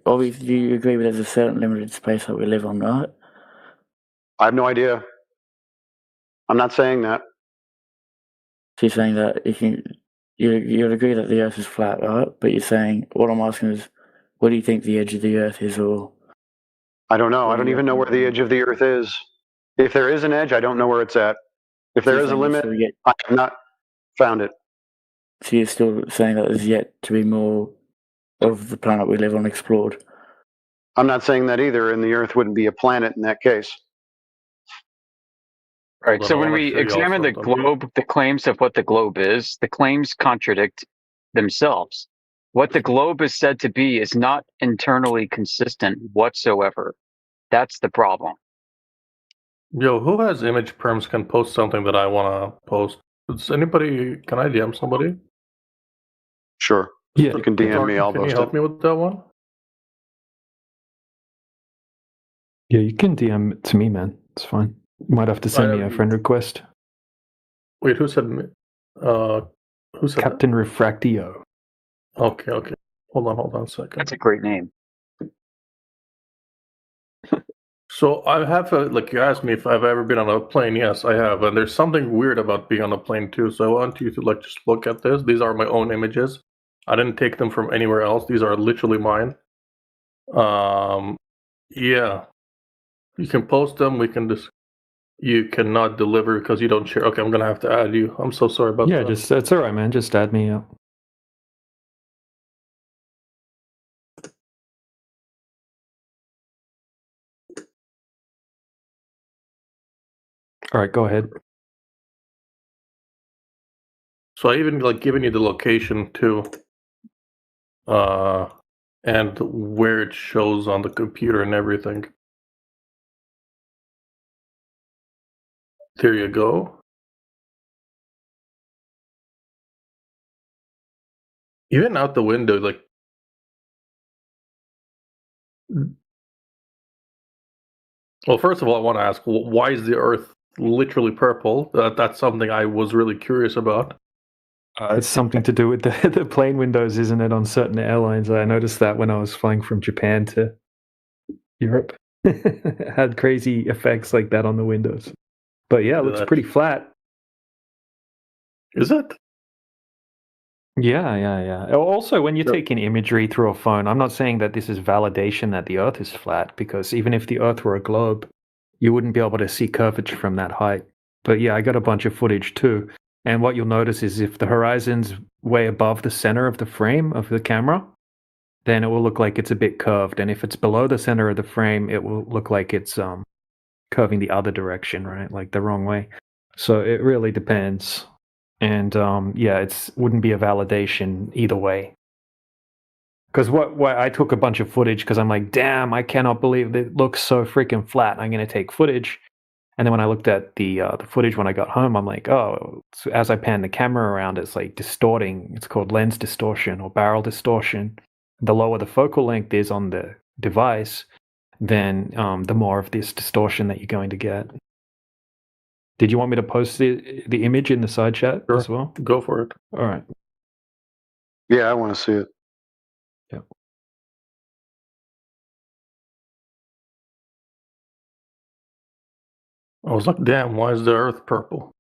obviously, do you agree with there's a certain limited space that we live on, right?
I have no idea. I'm not saying that.
So you're saying that you'd agree that the Earth is flat, right? But you're saying, what I'm asking is, what do you think the edge of the Earth is, or?
I don't know. I don't even know where the edge of the Earth is. If there is an edge, I don't know where it's at. If there is a limit, I have not found it.
So you're still saying that there's yet to be more of the planet we live on explored?
I'm not saying that either, and the Earth wouldn't be a planet in that case.
Right. So when we examine the globe, the claims of what the globe is, the claims contradict themselves. What the globe is said to be is not internally consistent whatsoever. That's the problem.
Yo, who has image perms can post something that I want to post? Does anybody? Can I DM somebody?
Sure.
Yeah.
You can DM me. I'll
Can you
post
help
it.
me with that one?
Yeah, you can DM it to me, man. It's fine. You might have to send me a friend request.
Wait, who said me? Who said
Captain Refractio.
that? Okay. Hold on a second.
That's a great name.
So I have like you asked me if I've ever been on a plane. Yes, I have, and there's something weird about being on a plane too. So I want you to like just look at this. These are my own images. I didn't take them from anywhere else. These are literally mine. Yeah, you can post them. We can just. You cannot deliver because you don't share. Okay, I'm gonna have to add you. I'm so sorry about that.
Yeah, it's all right, man. Just add me up. All right, go ahead.
So I even like given you the location too, and where it shows on the computer and everything. There you go. Even out the window, like. Well, first of all, I want to ask, why is the Earth literally purple? That's something I was really curious about.
It's something to do with the plane windows, isn't it, on certain airlines? I noticed that when I was flying from Japan to Europe. It had crazy effects like that on the windows. But yeah, it looks pretty flat.
Is it?
Yeah. Also, when you're taking imagery through a phone, I'm not saying that this is validation that the Earth is flat, because even if the Earth were a globe, you wouldn't be able to see curvature from that height. But yeah, I got a bunch of footage too. And what you'll notice is if the horizon's way above the center of the frame of the camera, then it will look like it's a bit curved. And if it's below the center of the frame, it will look like it's curving the other direction, right? Like the wrong way. So it really depends. And yeah, it wouldn't be a validation either way. Because what I took a bunch of footage because I'm like, damn, I cannot believe it looks so freaking flat. I'm going to take footage. And then when I looked at the footage when I got home, I'm like, oh, so as I pan the camera around, it's like distorting. It's called lens distortion or barrel distortion. The lower the focal length is on the device, then the more of this distortion that you're going to get. Did you want me to post the image in the side chat as well?
Go for it.
All right.
Yeah, I want to see it.
Yeah.
I was like, damn, why is the Earth purple?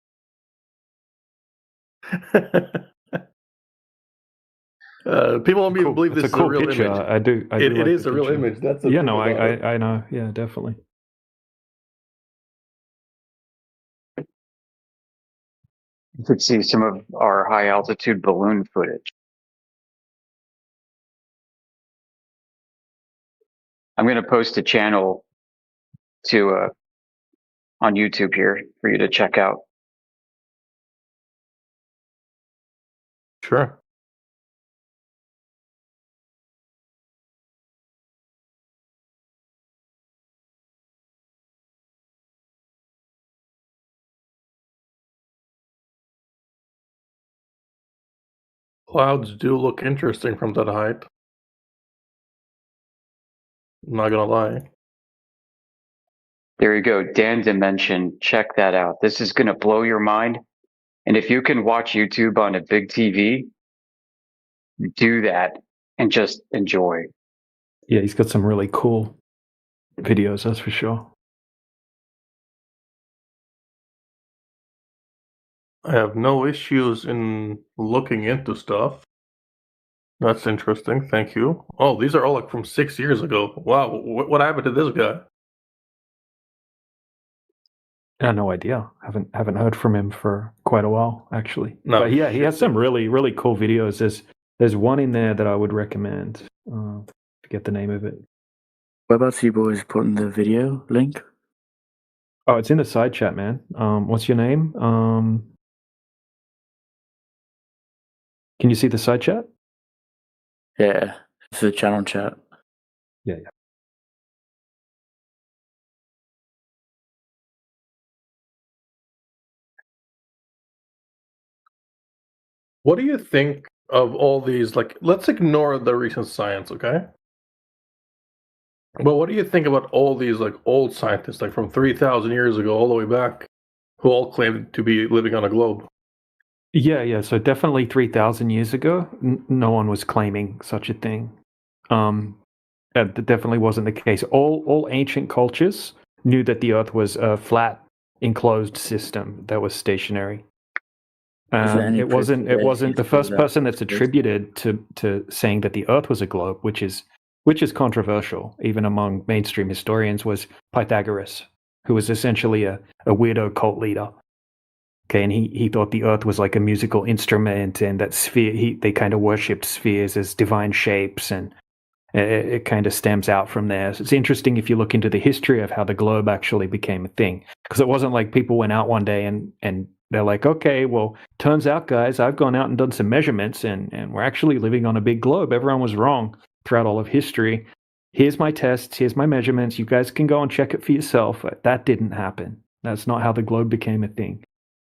People won't even believe this is a real
picture.
image.
I do
It
like
is
the
a real
picture.
image. That's the
yeah.
thing
No,
about it.
I know. Yeah, definitely.
You could see some of our high altitude balloon footage. I'm going to post a channel to on YouTube here for you to check out.
Sure. Clouds do look interesting from that height. I'm not gonna lie.
There you go, Dan Dimension. Check that out. This is going to blow your mind. And if you can watch YouTube on a big TV, do that and just enjoy.
Yeah, he's got some really cool videos, that's for sure.
I have no issues in looking into stuff. That's interesting. Thank you. Oh, these are all like from 6 years ago. Wow, what happened to this guy?
I have no idea. Haven't heard from him for quite a while, actually.
No,
but yeah, he has some really cool videos. There's one in there that I would recommend. Forget the name of it.
Whereabouts you boys putting the video link?
Oh, it's in the side chat, man. What's your name? Can you see the side chat?
Yeah, it's the channel chat.
Yeah.
what do you think of all these? Like, let's ignore the recent science, okay? But what do you think about all these like old scientists, like from 3,000 years ago all the way back, who all claimed to be living on a globe?
Yeah. So definitely 3,000 years ago, no one was claiming such a thing. That definitely wasn't the case. All ancient cultures knew that the Earth was a flat, enclosed system that was stationary. It wasn't the first person that's attributed to saying that the Earth was a globe, which is controversial even among mainstream historians, was Pythagoras, who was essentially a weirdo cult leader. Okay, and he thought the Earth was like a musical instrument, and that they kind of worshipped spheres as divine shapes, and it kind of stems out from there. So it's interesting if you look into the history of how the globe actually became a thing, because it wasn't like people went out one day and they're like, okay, well, turns out, guys, I've gone out and done some measurements, and we're actually living on a big globe. Everyone was wrong throughout all of history. Here's my tests. Here's my measurements. You guys can go and check it for yourself. That didn't happen. That's not how the globe became a thing.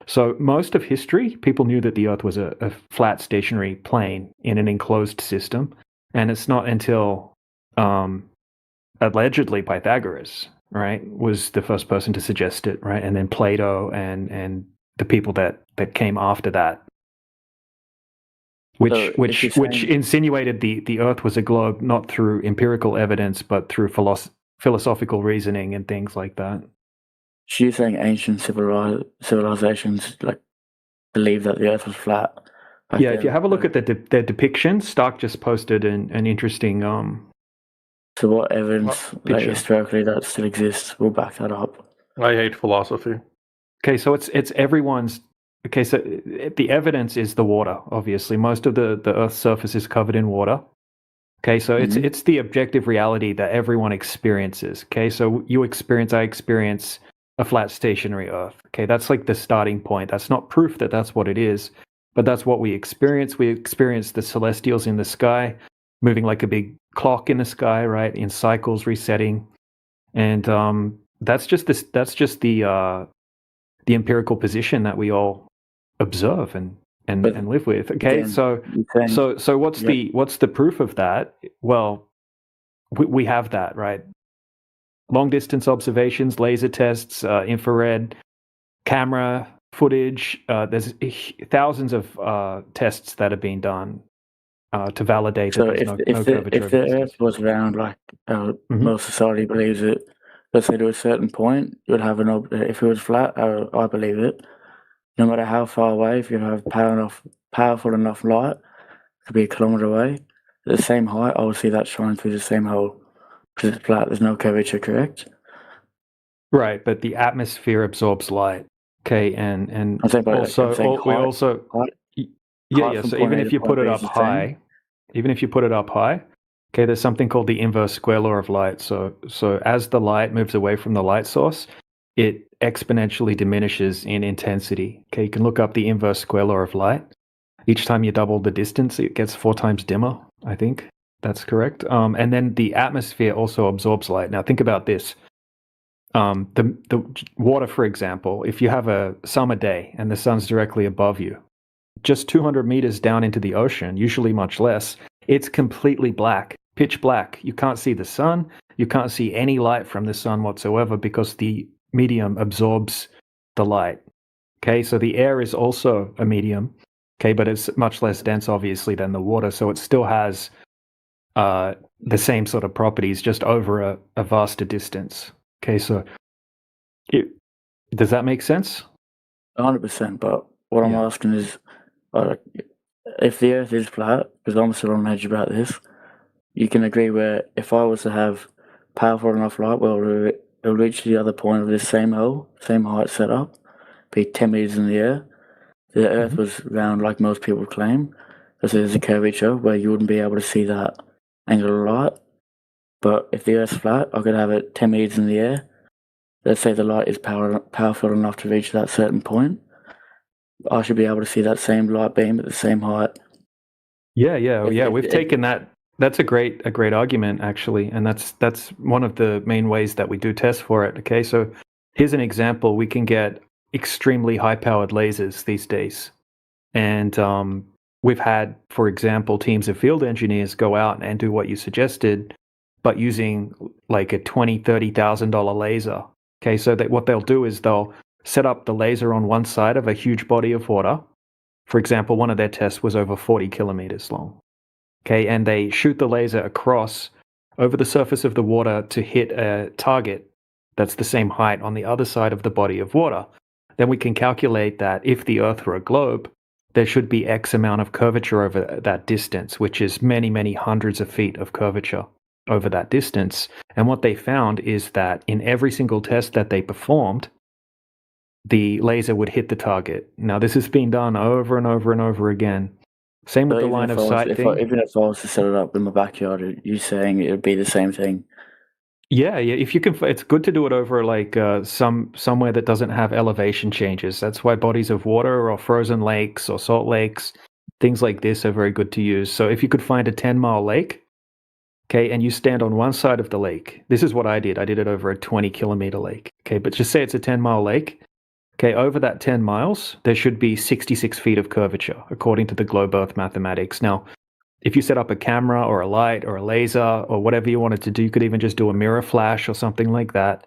So most of history, people knew that the Earth was a flat, stationary plane in an enclosed system. And it's not until allegedly Pythagoras, right, was the first person to suggest it, right? And then Plato and the people that came after that, which insinuated the Earth was a globe, not through empirical evidence, but through philosophical reasoning and things like that.
So you're saying ancient civilizations like believe that the Earth was flat?
Yeah, if you have a look at their depictions, Stark just posted an interesting.
So what evidence, like historically, that still exists will back that up?
I hate philosophy.
Okay, so it's everyone's. Okay, so the evidence is the water. Obviously, most of the Earth's surface is covered in water. Okay, so it's the objective reality that everyone experiences. Okay, so I experience a flat, stationary Earth. Okay, that's like the starting point. That's not proof that that's what it is. But that's what we experience. We experience the celestials in the sky, moving like a big clock in the sky, right, in cycles, resetting, and that's just the empirical position that we all observe and live with. Okay, so what's the proof of that? Well, we have that, right? Long distance observations, laser tests, infrared camera footage. There's thousands of tests that have been done to validate that there's no curvature.
If the Earth was round like most society believes it, let's say to a certain point, you would have if it was flat, I believe it. No matter how far away, if you have powerful enough light, it could be a kilometer away, at the same height, I would see that shine through the same hole because it's flat. There's no curvature, correct?
Right, but the atmosphere absorbs light. Okay, and so even if you put it up high, okay, there's something called the inverse square law of light. So as the light moves away from the light source, it exponentially diminishes in intensity. Okay, you can look up the inverse square law of light. Each time you double the distance, it gets 4 times dimmer. I think that's correct. And then the atmosphere also absorbs light. Now think about this. The water, for example, if you have a summer day and the sun's directly above you, just 200 meters down into the ocean, usually much less, it's completely black, pitch black. You can't see the sun. You can't see any light from the sun whatsoever because the medium absorbs the light. Okay, so the air is also a medium. Okay, but it's much less dense, obviously, than the water. So it still has the same sort of properties, just over a vaster distance. Okay, so does that make sense?
100%. But what I'm asking is, if the Earth is flat, because I'm still on edge about this, you can agree where if I was to have powerful enough light, well, it'll reach the other point of this same hole, same height setup, be 10 meters in the air. The Earth was round like most people claim, because there's a curvature where you wouldn't be able to see that angle of light. But if the Earth's flat, I could have it 10 meters in the air. Let's say the light is powerful enough to reach that certain point. I should be able to see that same light beam at the same height.
Yeah. We've taken that. That's a great argument, actually, and that's one of the main ways that we do tests for it. Okay, so here's an example. We can get extremely high-powered lasers these days, and we've had, for example, teams of field engineers go out and do what you suggested, but using like a $20,000-$30,000 laser. Okay, so that what they'll do is they'll set up the laser on one side of a huge body of water. For example, one of their tests was over 40 kilometers long. Okay, and they shoot the laser across over the surface of the water to hit a target that's the same height on the other side of the body of water. Then we can calculate that if the Earth were a globe, there should be X amount of curvature over that distance, which is many, many hundreds of feet of curvature over that distance. And what they found is that in every single test that they performed, the laser would hit the target. Now, this has been done over and over and over again. Same with the line of sight thing.
Even if I was to set it up in my backyard, are you saying it would be the same thing?
Yeah. If you can, it's good to do it over like somewhere that doesn't have elevation changes. That's why bodies of water or frozen lakes or salt lakes, things like this are very good to use. So if you could find a 10-mile lake, okay, and you stand on one side of the lake, this is what I did. I did it over a 20-kilometer lake. Okay, but just say it's a 10-mile lake. Okay, over that 10 miles, there should be 66 feet of curvature, according to the Globe Earth mathematics. Now, if you set up a camera or a light or a laser or whatever you wanted to do, you could even just do a mirror flash or something like that.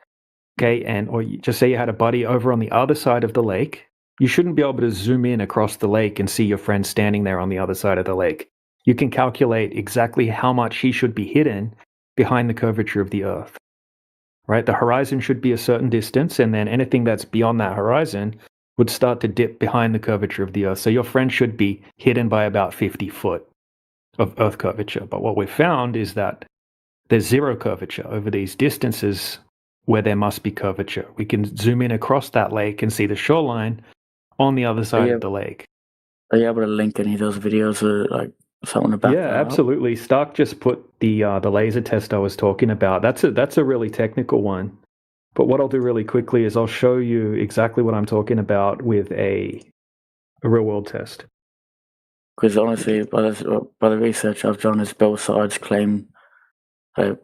Okay, or you just say you had a buddy over on the other side of the lake. You shouldn't be able to zoom in across the lake and see your friend standing there on the other side of the lake. You can calculate exactly how much he should be hidden behind the curvature of the Earth. Right, the horizon should be a certain distance, and then anything that's beyond that horizon would start to dip behind the curvature of the Earth. So your friend should be hidden by about 50 foot of Earth curvature. But what we've found is that there's zero curvature over these distances where there must be curvature. We can zoom in across that lake and see the shoreline on the other side of the lake.
Are you able to link any of those videos or like something about
Yeah, absolutely. Stark just put the laser test I was talking about. That's a really technical one. But what I'll do really quickly is I'll show you exactly what I'm talking about with a real world test.
Because honestly, by the research I've done, is both sides claim that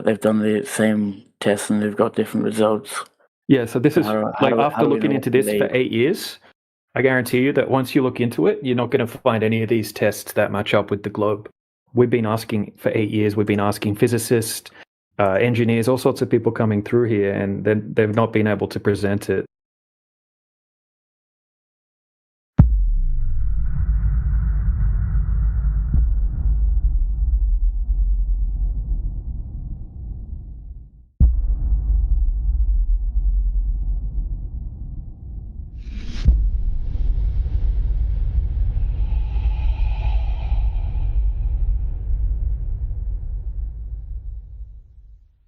they've done the same tests and they've got different results.
Yeah, so this is like after looking into this for 8 years, I guarantee you that once you look into it, you're not going to find any of these tests that match up with the globe. We've been asking for 8 years. We've been asking physicists, engineers, all sorts of people coming through here, and they've not been able to present it.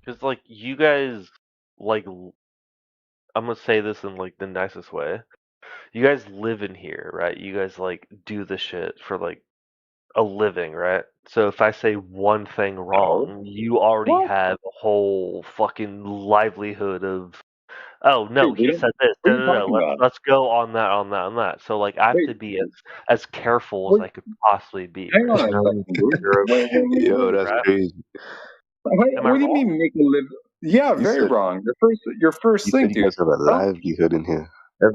Because, like, you guys, like, I'm gonna say this in, like, the nicest way. You guys live in here, right? You guys, like, do the shit for, like, a living, right? So if I say one thing wrong, you already have a whole fucking livelihood of, oh, no, he said this. No, let's go on that. So, like, I have to be as careful as I could possibly be.
Hang on. Yo, that's crazy. What do you mean make a living? Yeah, very wrong. Your first thing, dude.
You guys have a livelihood in here.
I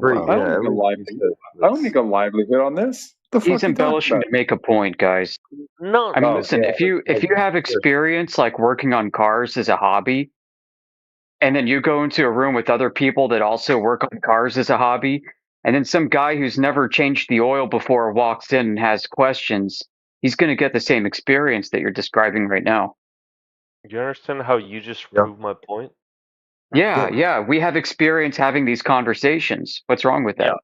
don't make a livelihood on this.
He's embellishing to make a point, guys.
No,
I mean, listen. If you have experience like working on cars as a hobby, and then you go into a room with other people that also work on cars as a hobby, and then some guy who's never changed the oil before walks in and has questions, he's going to get the same experience that you're describing right now.
You understand how you just proved my point?
Yeah. We have experience having these conversations. What's wrong with that?
Yeah.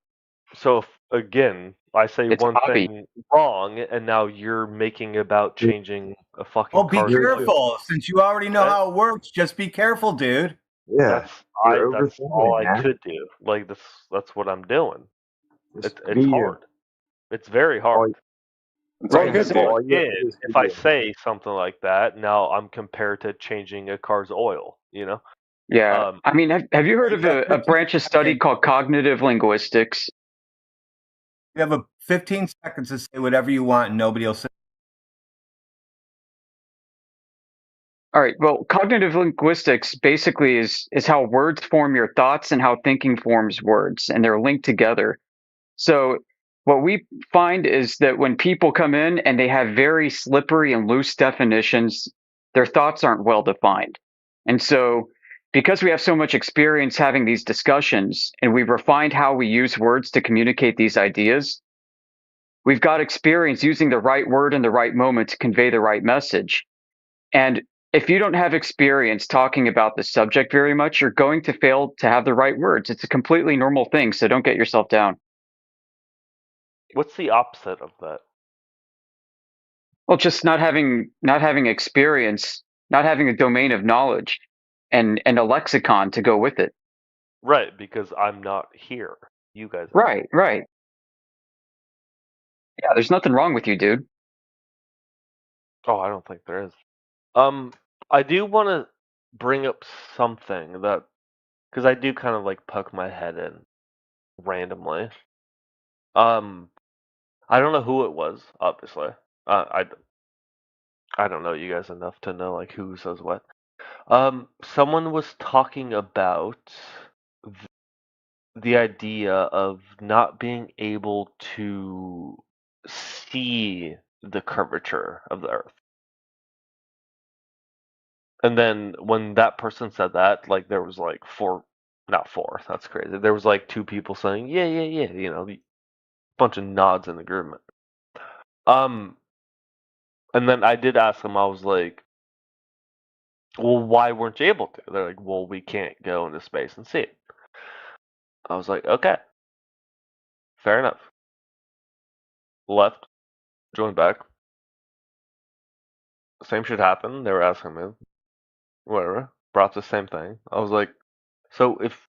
So, again, I say
It's
one
hobby.
thing wrong, and now you're making about changing a fucking
Oh, be
car.
careful. Since you already know how it works, just be careful, dude.
Yeah.
That's all I could do. Like, that's what I'm doing. It's hard. It's very hard.
Right.
If I say something like that, now I'm compared to changing a car's oil, you know?
Yeah. I mean, have you heard of a branch of study called cognitive linguistics?
You have 15 seconds to say whatever you want and nobody will say.
All right. Well, cognitive linguistics basically is how words form your thoughts and how thinking forms words, and they're linked together. So What we find is that when people come in and they have very slippery and loose definitions, their thoughts aren't well defined. And so, because we have so much experience having these discussions and we've refined how we use words to communicate these ideas, we've got experience using the right word in the right moment to convey the right message. And if you don't have experience talking about the subject very much, you're going to fail to have the right words. It's a completely normal thing, so don't get yourself down.
What's the opposite of that?
Well, just not having experience, not having a domain of knowledge and a lexicon to go with it.
Right, because I'm not here. You guys are.
Right. Yeah, there's nothing wrong with you, dude.
Oh, I don't think there is. I do want to bring up something that, because I do kind of like poke my head in randomly. I don't know who it was, obviously. I don't know you guys enough to know like who says what. Someone was talking about the idea of not being able to see the curvature of the Earth. And then when that person said that, like there was like not four, that's crazy. There was like two people saying, yeah, you know, a bunch of nods in agreement. And then I did ask them, I was like, well, why weren't you able to? They're like, well, we can't go into space and see it. I was like, okay, fair enough. Left, joined back. Same shit happened. They were asking me, whatever. Brought the same thing. I was like, so if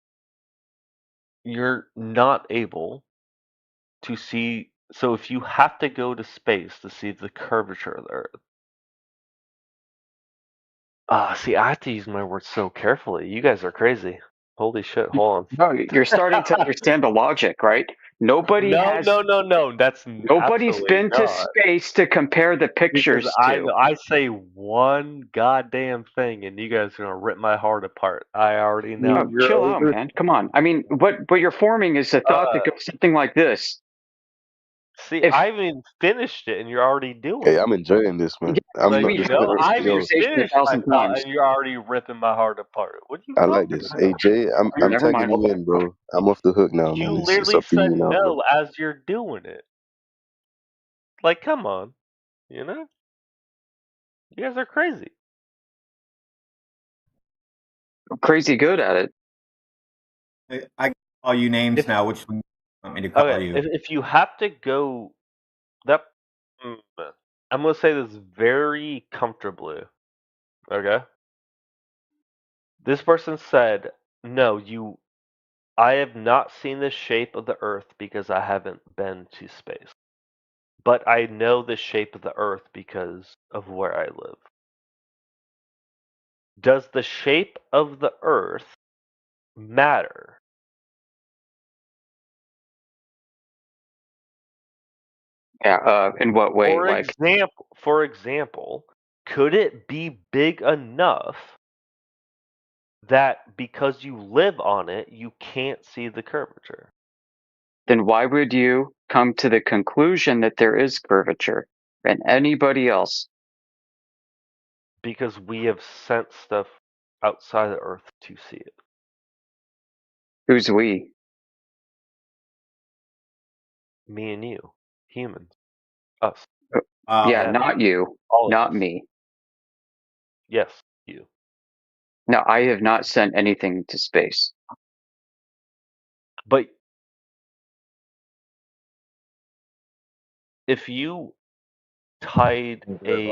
you're not able to see, so if you have to go to space to see the curvature of the Earth. See, I have to use my words so carefully. You guys are crazy. Holy shit, hold on.
No, you're starting to understand the logic, right?
No. That's
nobody's been to space to compare the pictures to.
I say one goddamn thing, and you guys are gonna rip my heart apart. I already know.
No, chill out, man. Come on. I mean, what you're forming is a thought that goes something like this.
See, I haven't even finished it, and you're already doing it.
Hey, I'm enjoying this, man. I'm
Like,
not
you
just
know,
letting
I
everything
haven't
else.
finished my thought, and you're already ripping my heart apart. What are you
I
talking
like this.
about?
Hey, Jay, I'm
Never
tagging
mind.
you in, bro. I'm off the hook now,
You
man. It's
literally
up to
said
you now, bro.
no as you're doing it. Like, come on, you know? You guys are crazy.
I'm crazy good at it.
I can call you names now. Which one do you want me to call you?
If you have to go, I'm gonna say this very comfortably. Okay. This person said, "No, I have not seen the shape of the Earth because I haven't been to space, but I know the shape of the Earth because of where I live." Does the shape of the Earth matter?
Yeah. In what way?
For example, could it be big enough that because you live on it, you can't see the curvature?
Then why would you come to the conclusion that there is curvature and anybody else?
Because we have sent stuff outside the Earth to see it.
Who's we?
Me and you, humans, us.
Yeah, not you, not me.
Yes, you.
No, I have not sent anything to space.
But if you tied a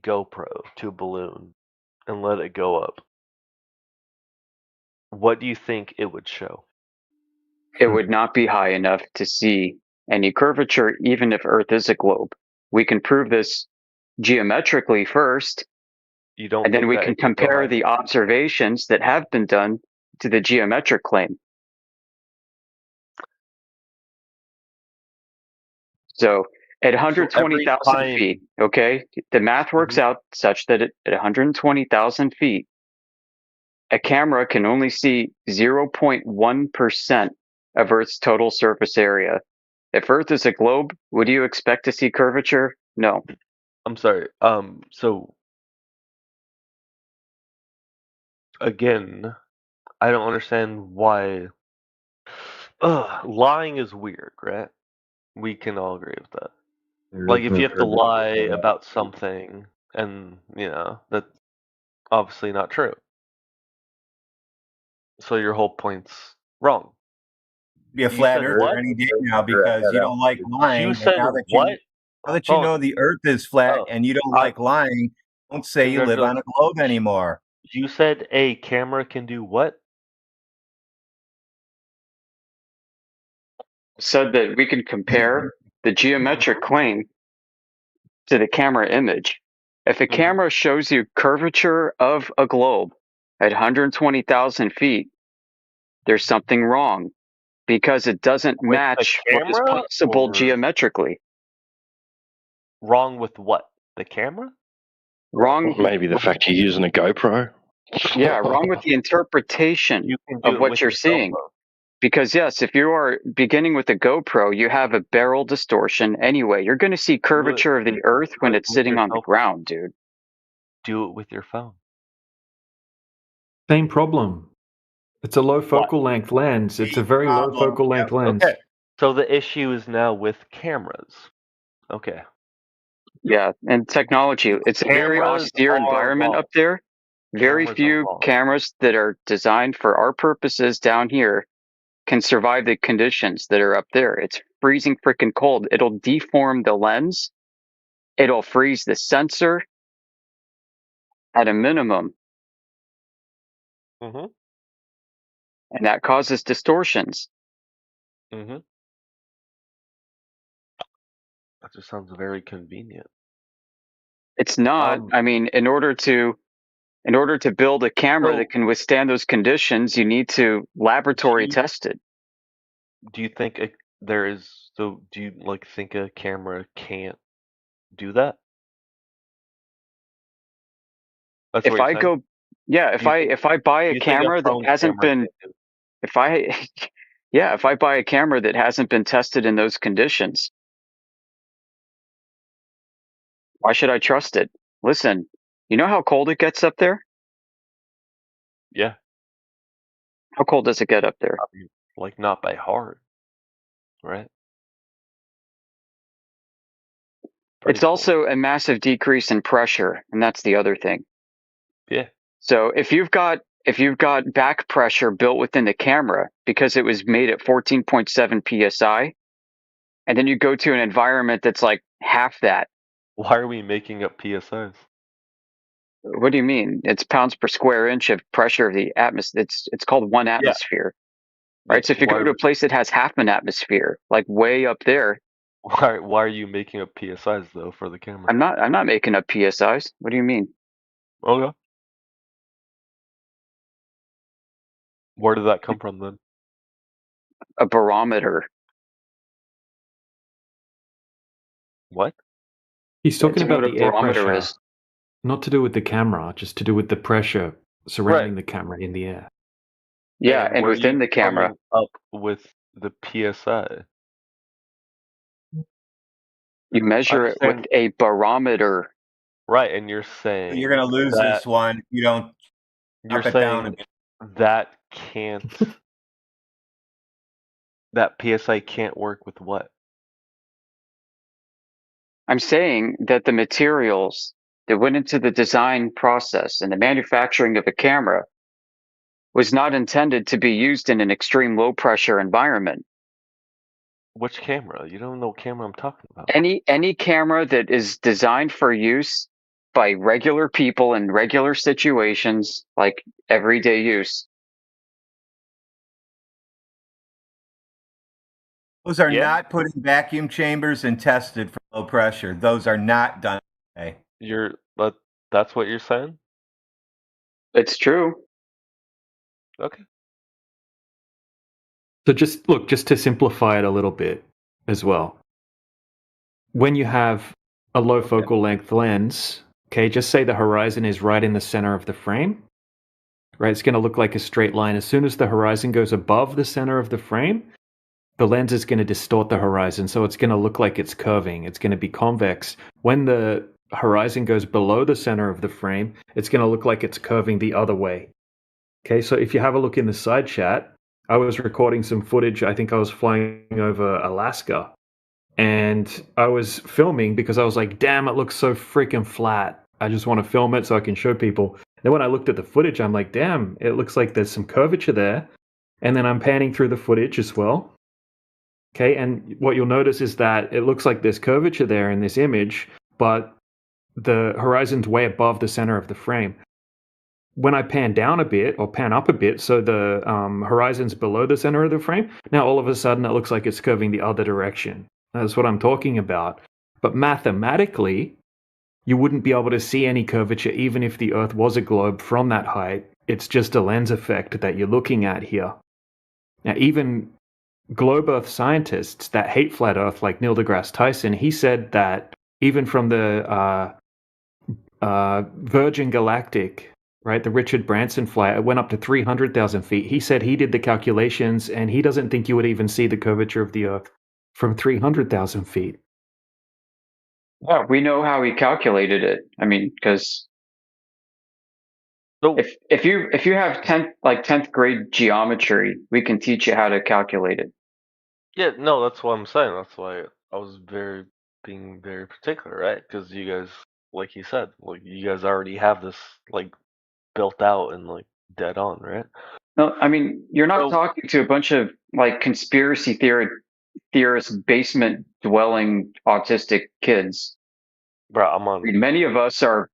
GoPro to a balloon and let it go up, what do you think it would show?
It would not be high enough to see any curvature, even if Earth is a globe. We can prove this geometrically first, and then we can compare the observations that have been done to the geometric claim. So at 120,000 feet, okay, the math works out such that at 120,000 feet, a camera can only see 0.1% of Earth's total surface area. If Earth is a globe, would you expect to see curvature? No.
I'm sorry. So again, I don't understand why. Lying is weird, right? We can all agree with that. Like, if you have to lie about something, and that's obviously not true. So your whole point's wrong.
Be a flat earther any day now because you don't like lying.
You said
now that
what?
Now that you know the Earth is flat and you don't like lying, don't say you live on a globe anymore.
You said a camera can do what?
Said that we can compare the geometric plane to the camera image. If a camera shows you curvature of a globe at 120,000 feet, there's something wrong because it doesn't match what is possible geometrically.
Wrong with what? The camera?
Wrong.
Maybe the fact you're using a GoPro.
Yeah, wrong with the interpretation of what you're seeing. Because yes, if you are beginning with a GoPro, you have a barrel distortion anyway. You're going to see curvature of the Earth when it's sitting on the ground, dude.
Do it with your phone.
Same problem. It's a low focal length lens. It's a very low focal length lens.
Okay. So the issue is now with cameras. Okay.
Yeah, and technology. It's a very austere environment up there. Very few cameras that are designed for our purposes down here can survive the conditions that are up there. It's freezing freaking cold. It'll deform the lens. It'll freeze the sensor at a minimum.
Mm-hmm.
And that causes distortions.
Mm-hmm. That just sounds very convenient.
It's not. I mean, in order to build a camera that can withstand those conditions, you need to laboratory test it.
Do you think do you think a camera can't do that? That's
If
what you're
I
saying?
go, yeah, if I buy a camera that hasn't been, if I buy a camera that hasn't been tested in those conditions, why should I trust it? Listen, you know how cold it gets up there?
Yeah.
How cold does it get up there?
Like not by heart, right?
It's also a massive decrease in pressure, and that's the other thing.
Yeah.
So if you've got back pressure built within the camera because it was made at 14.7 psi, and then you go to an environment that's like half that.
Why are we making up PSIs?
What do you mean? It's pounds per square inch of pressure of the atmosphere. It's called 1 atmosphere, right? So if you go to a place that has half an atmosphere, like way up there.
Why are you making up PSIs though for the camera?
I'm not making up PSIs. What do you mean?
Okay. Where did that come from then?
A barometer.
What?
He's talking about the air pressure.
Is.
Not to do with the camera, just to do with the pressure surrounding the camera in the air.
Yeah, and within the camera.
Up with the PSI.
You measure it with a barometer.
Right, and you're saying
you're going to lose this one if you don't.
You're saying that can't. That PSI can't work with what?
I'm saying that the materials that went into the design process and the manufacturing of a camera was not intended to be used in an extreme low pressure environment.
Which camera? You don't know what camera I'm talking about.
Any camera that is designed for use by regular people in regular situations, like everyday use.
Those are not put in vacuum chambers and tested for low pressure. Those are not done. Okay.
That's what you're saying?
It's true.
Okay.
So just to simplify it a little bit as well. When you have a low focal length lens, okay, just say the horizon is right in the center of the frame, right? It's going to look like a straight line. As soon as the horizon goes above the center of the frame, the lens is going to distort the horizon, so it's going to look like it's curving. It's going to be convex. When the horizon goes below the center of the frame, it's going to look like it's curving the other way. Okay, so if you have a look in the side chat, I was recording some footage. I think I was flying over Alaska, and I was filming because I was like, damn, it looks so freaking flat. I just want to film it so I can show people. Then when I looked at the footage, I'm like, damn, it looks like there's some curvature there. And then I'm panning through the footage as well. Okay, and what you'll notice is that it looks like there's curvature there in this image, but the horizon's way above the center of the frame. When I pan down a bit or pan up a bit, so the horizon's below the center of the frame, now all of a sudden it looks like it's curving the other direction. That's what I'm talking about. But mathematically, you wouldn't be able to see any curvature even if the Earth was a globe from that height. It's just a lens effect that you're looking at here. Now, even globe Earth scientists that hate flat Earth, like Neil deGrasse Tyson, he said that even from the Virgin Galactic, right, the Richard Branson flight, it went up to 300,000 feet. He said he did the calculations, and he doesn't think you would even see the curvature of the Earth from 300,000 feet.
Yeah, we know how he calculated it. I mean, because if you have 10th grade geometry, we can teach you how to calculate it.
Yeah, no, that's what I'm saying. That's why I was being very particular, right? Because you guys, like you said, like you guys already have this like built out and like dead on, right?
No, I mean, you're not talking to a bunch of like conspiracy theorist basement dwelling autistic kids.
Bro, I'm on.
I mean, many of us are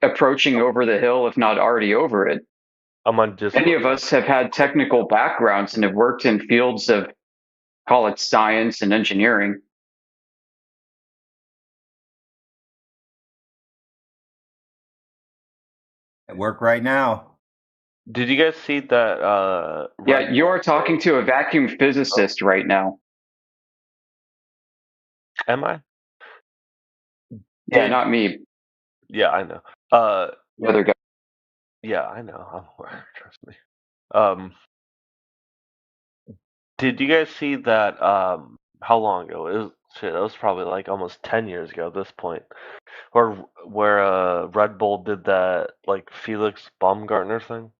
approaching over the hill, if not already over it.
I'm on Discord.
Many of us have had technical backgrounds and have worked in fields of, call it science and engineering.
At work right now.
Did you guys see that?
Yeah, you're talking to a vacuum physicist right now.
Am I?
Yeah, not me.
Yeah, I know.
The other guy.
Yeah, I know. I'm aware. Trust me. Did you guys see that? How long ago? It was probably like almost 10 years ago at this point, where Red Bull did that like Felix Baumgartner thing.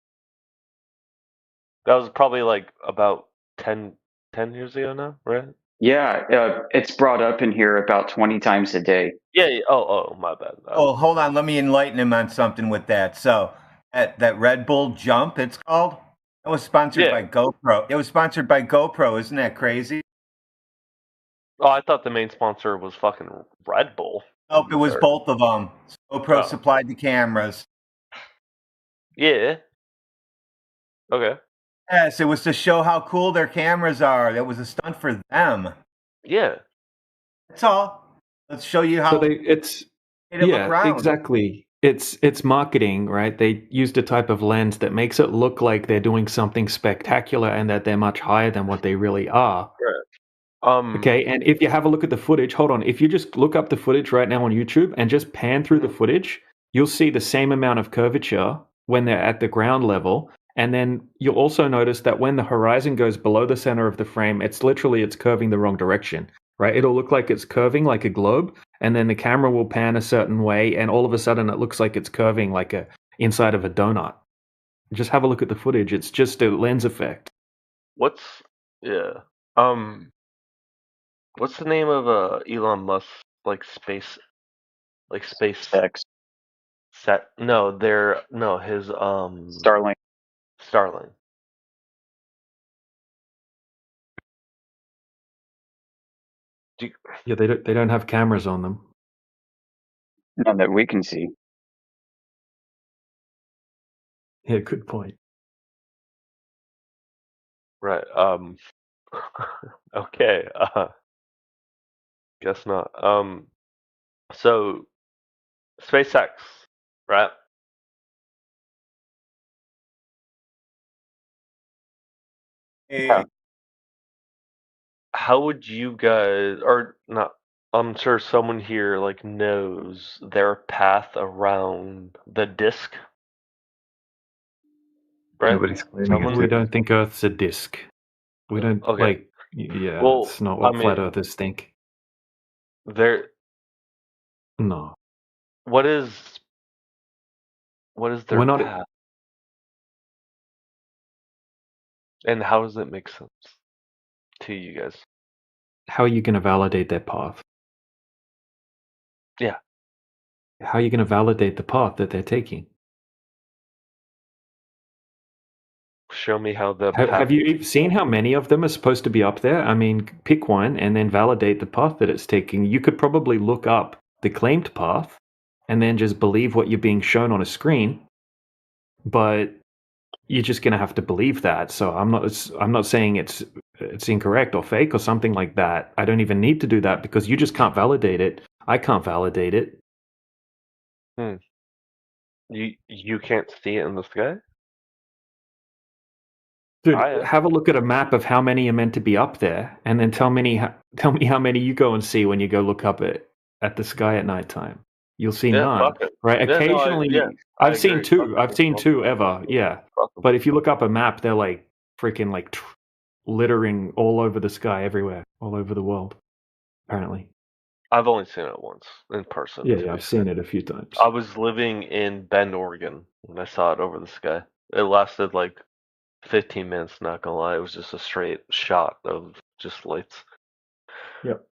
That was probably like about 10 years ago now, right?
Yeah, it's brought up in here about 20 times a day.
Yeah. Oh, my bad.
Oh, hold on. Let me enlighten him on something with that. So that Red Bull jump, it's called. It was sponsored by GoPro. It was sponsored by GoPro. Isn't that crazy?
Oh, I thought the main sponsor was fucking Red Bull.
Nope, it was both of them. GoPro supplied the cameras.
Yeah. Okay.
Yes, it was to show how cool their cameras are. That was a stunt for them.
Yeah.
That's all. Let's show you how.
So exactly. It's marketing, right? They used a type of lens that makes it look like they're doing something spectacular and that they're much higher than what they really are.
Right.
Okay, and if you have a look at the footage, hold on. If you just look up the footage right now on YouTube and just pan through the footage, you'll see the same amount of curvature when they're at the ground level. And then you'll also notice that when the horizon goes below the center of the frame, it's curving the wrong direction, right? It'll look like it's curving like a globe, and then the camera will pan a certain way, and all of a sudden it looks like it's curving like a inside of a donut. Just have a look at the footage. It's just a lens effect.
What's the name of Elon Musk SpaceX? His
Starlink.
Starlink.
Yeah, they don't have cameras on them.
None that we can see.
Yeah, good point.
Right. Okay. Guess not. So SpaceX, right?
Yeah.
How would you guys, or not? I'm sure someone here knows their path around the disk. Right?
We don't think Earth's a disk. We don't Yeah,
Well,
that's not
I
what flat
mean,
earthers think.
there.
No.
What is their
We're not.
path, and how does it make sense to you guys?
How are you going to validate their path?
Yeah.
How are you going to validate the path that they're taking?
Show me how the
Have
path.
you seen how many of them are supposed to be up there? I mean, pick one and then validate the path that it's taking. You could probably look up the claimed path and then just believe what you're being shown on a screen. But you're just going to have to believe that. So I'm not saying it's incorrect or fake or something like that. I don't even need to do that because you just can't validate it. I can't validate it.
You can't see it in the sky?
Dude, have a look at a map of how many are meant to be up there, and then tell me how many you go and see when you go look up at the sky at nighttime. You'll see none,
fuck it.
right?
Yeah, no,
Occasionally,
I
I've seen
agree.
two. I've seen two ever, yeah. But if you look up a map, they're like freaking like littering all over the sky, everywhere, all over the world. Apparently,
I've only seen it once in person.
yeah, I've seen it a few times.
I was living in Bend, Oregon, when I saw it over the sky. It lasted like 15 minutes, not gonna lie. It was just a straight shot of just lights.
Yep.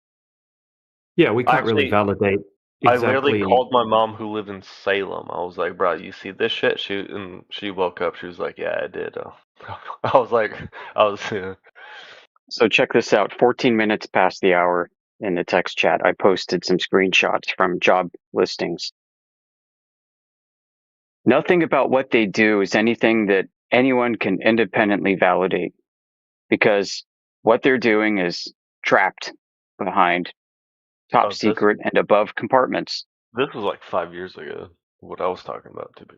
Yeah, we can't really validate
I
exactly.
literally called my mom who lived in Salem. I was like, bro, you see this shit? She woke up. She was like, yeah, I did. I was like, yeah.
So check this out. 14 minutes past the hour in the text chat, I posted some screenshots from job listings. Nothing about what they do is anything that anyone can independently validate, because what they're doing is trapped behind top secret and above compartments.
This was like 5 years ago, what I was talking about, to be.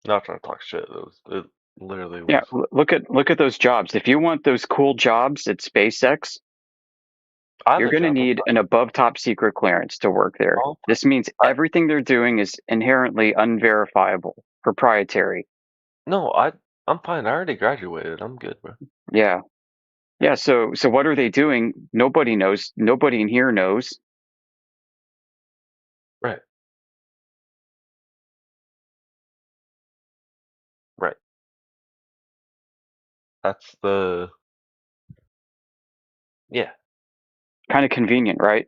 Not trying to talk shit. It literally was.
Yeah, look at those jobs. If you want those cool jobs at SpaceX, you're going to need an above top secret clearance to work there. This means everything they're doing is inherently unverifiable, proprietary.
No, I'm fine. I already graduated. I'm good, bro.
Yeah. Yeah, so what are they doing? Nobody knows. Nobody in here knows.
Right. Right. That's the. Yeah.
Kind of convenient, right?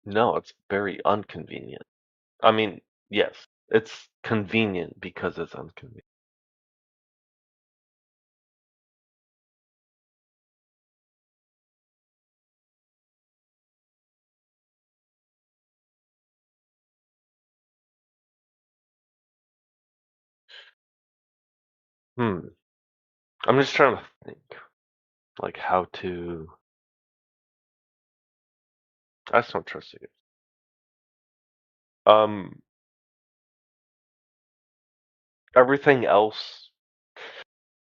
No, it's very inconvenient. I mean, yes, it's convenient because it's inconvenient. I'm just trying to think, like, how to. I just don't trust you. Everything else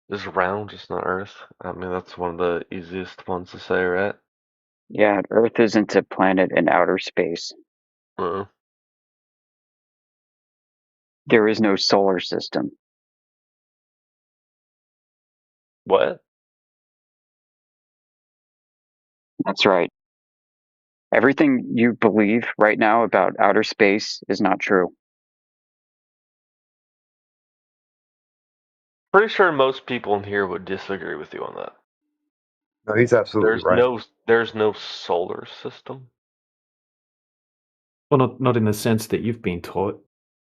is round, just not Earth. I mean, that's one of the easiest ones to say, right?
Yeah, Earth isn't a planet in outer space. There is no solar system.
What?
That's right. Everything you believe right now about outer space is not true.
Pretty sure most people in here would disagree with you on that.
No, he's absolutely right.
There's no solar system.
Well, not in the sense that you've been taught.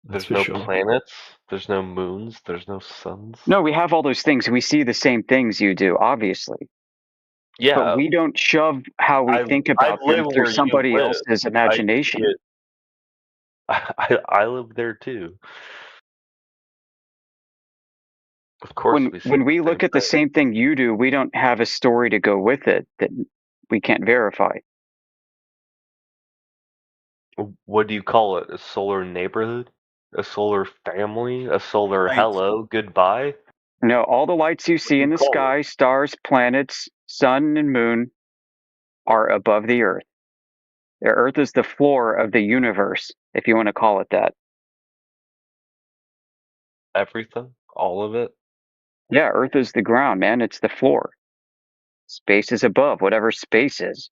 There's no planets. There's no moons. There's no suns.
No, we have all those things. We see the same things you do, obviously.
Yeah.
But we don't shove how we think about them through somebody else's imagination.
I live there too. Of course,
when we look at the same thing you do, we don't have a story to go with it that we can't verify.
What do you call it? A solar neighborhood? A solar family? A solar hello? Goodbye?
No, all the lights you see in the sky, stars, planets, sun, and moon, are above the Earth. The Earth is the floor of the universe, if you want to call it that.
Everything? All of it?
Yeah, Earth is the ground, man. It's the floor. Space is above, whatever space is.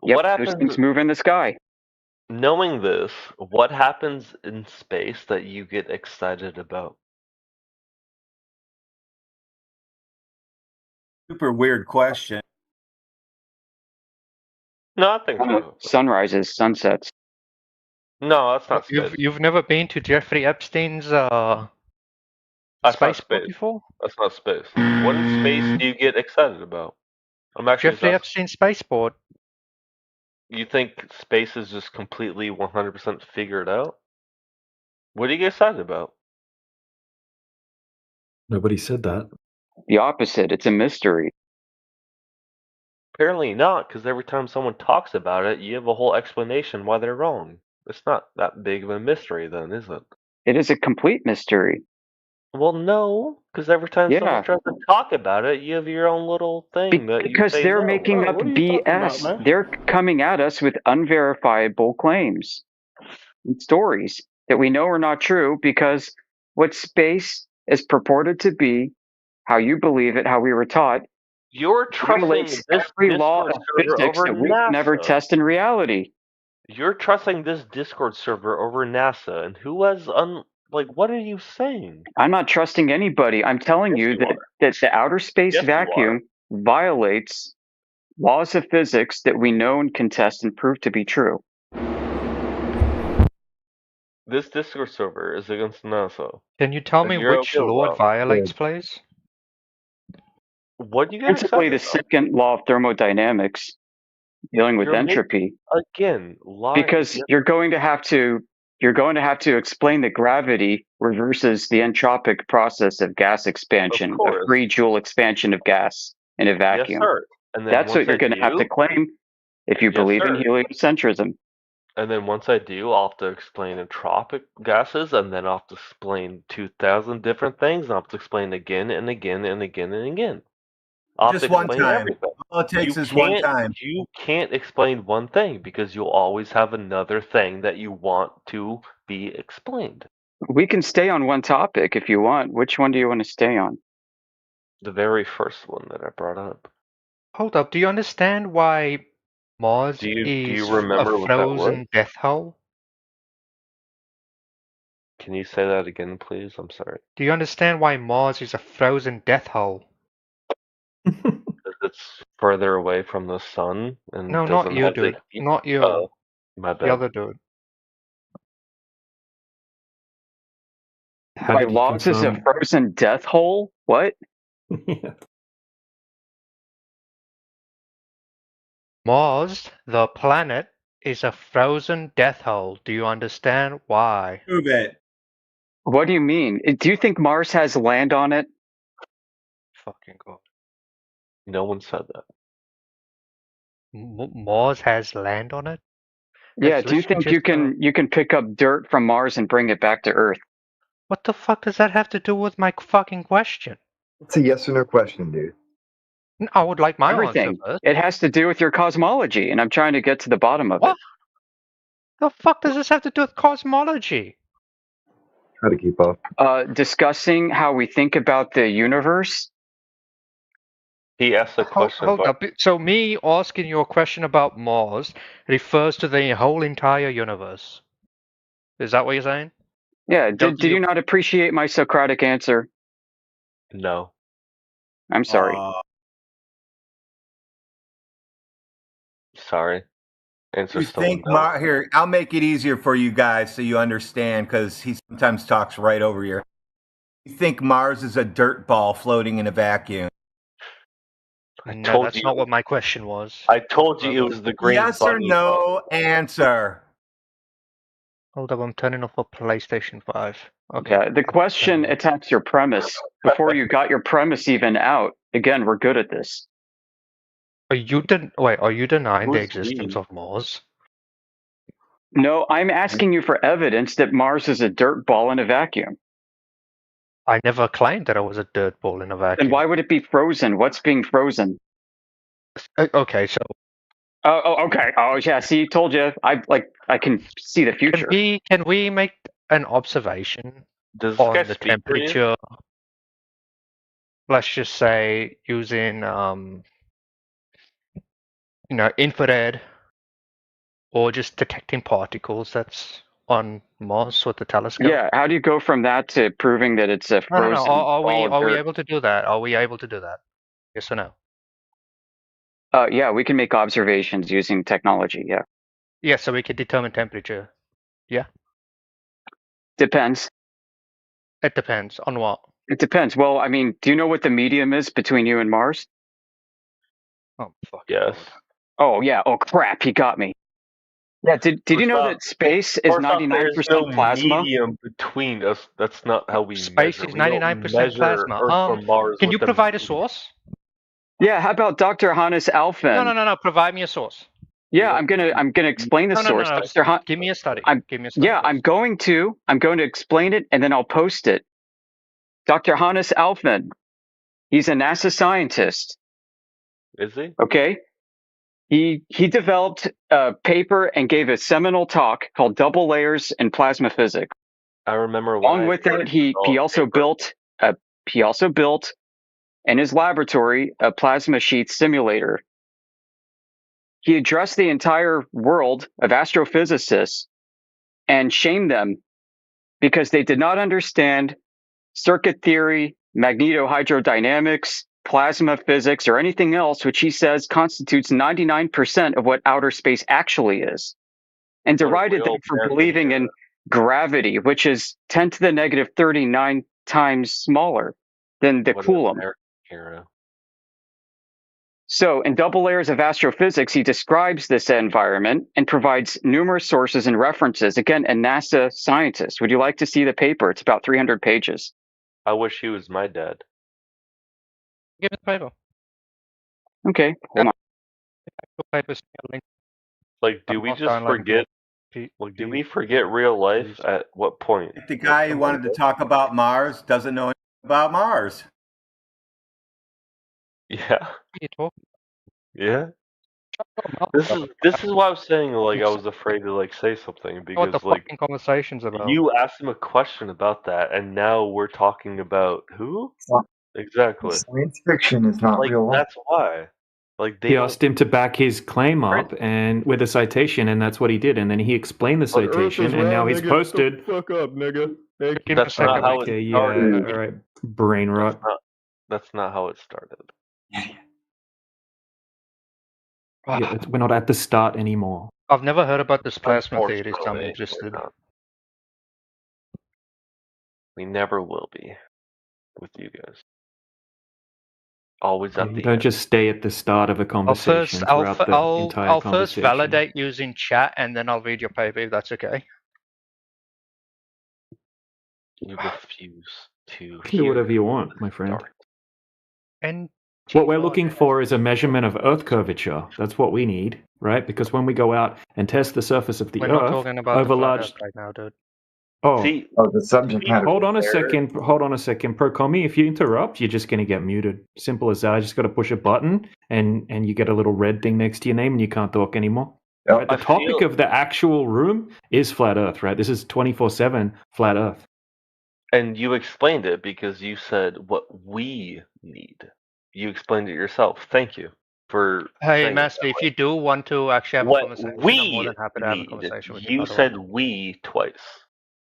Yep,
What
those
happens
things move in the sky.
knowing this? What happens in space that you get excited about?
Super weird question.
Nothing.
Sunrises, sunsets.
No, that's not space.
You've never been to Jeffrey Epstein's
That's not
spaceport
space.
before?
That's not space. What in space do you get excited about? I'm actually
Jeffrey
just
Epstein spaceport.
You think space is just completely 100% figured out? What do you get excited about?
Nobody said that.
The opposite. It's a mystery.
Apparently not, because every time someone talks about it, you have a whole explanation why they're wrong. It's not that big of a mystery, then, is it?
It is a complete mystery.
Well, no, because every time
Yeah.
someone tries to talk about it, you have your own little thing that you
Because
say
they're
no.
making up BS. They're coming at us with unverifiable claims and stories that we know are not true because what space is purported to be, how you believe it, how we were taught,
You're trusting
violates
this
every law
Discord
of
server
physics
over
that we can never
NASA.
test in reality.
You're trusting this Discord server over NASA, and who has what are you saying?
I'm not trusting anybody. I'm telling you that the outer space
Yes, you
vacuum violates laws of physics that we know and can test and prove to be true.
This Discord server is against NASA.
Can you tell
And
me
you're
which
okay with
law it
that.
violates, please?
What do you get
Principally,
excited
the
about?
second law of thermodynamics, dealing with
You're
entropy.
Again,
Because you're going to have to explain that gravity reverses the entropic process of gas expansion,
Of
a
course.
free joule expansion of gas in a
Yes,
vacuum.
sir. And then
That's what
once
you're
I
going to have to
do,
claim if you
Yes,
believe in
sir.
heliocentrism.
and then once I do, I'll have to explain entropic gases, and then I'll have to explain 2,000 different things, and I'll have to explain again and again and again and again. I'll have
Just
to
one
explain
time.
everything.
All it takes
You
is one
can't-
time.
You can't explain one thing because you'll always have another thing that you want to be explained.
We can stay on one topic if you want. Which one do you want to stay on?
The very first one that I brought up.
Hold up. Do you understand why Mars
Do you
is
remember
a
what that was?
frozen death hole?
Can you say that again, please? I'm sorry.
Do you understand why Mars is a frozen death hole?
Because it's further away from the sun and
No,
doesn't
not you,
have
dude.
the heat.
Not you.
Oh, my
The
bad.
other dude.
How
By
did he
laws is a
confirm?
frozen death hole? What?
Mars, the planet, is a frozen death hole. Do you understand why?
Prove it.
What do you mean? Do you think Mars has land on it?
Fucking god.
No one said that.
Mars has land on it?
Yeah,
Let's
do you
literally
think you can pick up dirt from Mars and bring it back to Earth?
What the fuck does that have to do with my fucking question?
It's a yes or no question, dude.
I would like my
Everything.
answer first.
It has to do with your cosmology, and I'm trying to get to the bottom of it.
The fuck does this have to do with cosmology?
Try to keep up.
Discussing how we think about the universe.
He asked a question.
Hold up. So me asking you a question about Mars refers to the whole entire universe. Is that what you're saying?
Yeah, did you not appreciate my Socratic answer?
No.
I'm sorry.
Sorry. Answer
You
still
think
no.
here? I'll make it easier for you guys so you understand, because he sometimes talks right over you. You think Mars is a dirt ball floating in a vacuum?
No, that's not what my question was.
I told you it was the green
Yes or
bunny.
no answer.
Hold up, I'm turning off a PlayStation 5. Okay.
Yeah, the question attacks your premise before you got your premise even out. Again, we're good at this.
Are you denying the
Who's
existence
we?
of Mars?
No, I'm asking you for evidence that Mars is a dirt ball in a vacuum.
I never claimed that it was a dirt ball in a vacuum.
Then why would it be frozen? What's being frozen?
Okay, so
Oh, okay. Oh, yeah. See, told you. I can see the future.
Can we make an observation
Does this guy
on the
speak for you?
temperature? Let's just say using infrared or just detecting particles that's on Mars with the telescope.
Yeah. How do you go from that to proving that it's a
No.
frozen
Are
ball of
we
dirt?
able to do that? Are we able to do that? Yes or no?
Yeah, we can make observations using technology. Yeah.
Yeah, so we can determine temperature. Yeah.
Depends.
It depends on what.
It depends. Well, I mean, do you know what the medium is between you and Mars?
Oh, fuck.
Yes.
Oh, yeah. Oh, crap. He got me. Yeah. Did you know that space is 99%
There's no
plasma?
medium between us. That's not how we
Space
measure.
is
We don't
99%
measure
plasma.
Earth or Mars
Can you
with a
provide a source?
Yeah. How about Dr. Hannes Alphen?
No. Provide me a source.
Yeah, I'm gonna explain the source.
No.
Dr.
Give me a study. Give me a study.
Yeah, I'm going to explain it and then I'll post it. Dr. Hannes Alphen, he's a NASA scientist.
Is he?
Okay. He developed a paper and gave a seminal talk called Double Layers in Plasma Physics.
I remember.
Along with that, he also built in his laboratory a plasma sheet simulator. He addressed the entire world of astrophysicists and shamed them because they did not understand circuit theory, magnetohydrodynamics, plasma physics, or anything else which he says constitutes 99% of what outer space actually is, and derided them for believing in gravity, which is 10 to the negative 39 times smaller than the Coulomb. So, in Double Layers of Astrophysics, he describes this environment and provides numerous sources and references. Again, a NASA scientist. Would you like to see the paper? It's about 300 pages.
I wish he was my dad.
Give me the paper.
Okay, hold on.
Like, do we just forget? Like, do we forget real life at what point?
The guy who wanted to talk about Mars doesn't know anything about Mars.
Yeah. Yeah. This is why I was saying, like, I was afraid to like say something because
What the
like
fucking conversation's about?
you asked him a question about that, and now we're talking about who exactly?
Science fiction is not
Like,
real life.
that's why. Like, they
He asked him to back his claim up and with a citation, and that's what he did. And then he explained the citation, and now he's posted.
Fuck up, nigga.
That's not how it
Okay,
started.
yeah, all right, brain rot.
That's not how it started.
Yeah, we're not at the start anymore.
I've never heard about this plasma theory, so I'm interested.
We never will be with you guys. Always at
You
the
don't
end.
just stay at the start of a conversation throughout the entire
I'll first
conversation.
validate using chat, and then I'll read your paper if that's okay.
You refuse to
You can
hear
do whatever you want, my friend.
And
what we're looking for is a measurement of Earth curvature. That's what we need, right? Because when we go out and test the surface of the
We're not
Earth
talking about
over
the flat
large.
Earth right now, dude.
Oh,
the subject matter.
hold on a second. Hold on a second. Procomi, if you interrupt, you're just going to get muted. Simple as that. I just got to push a button, and you get a little red thing next to your name, and you can't talk anymore.
Yep.
Right? The topic of the actual room is flat Earth, right? This is 24/7 flat Earth.
And you explained it because you said what we need. You explained it yourself. Thank you for.
Hey,
saying it
Master,
that
if
way.
you do want to actually have a
What
conversation, I'm
we
more than happy to have a
need.
conversation with you.
You
by the way.
said we twice.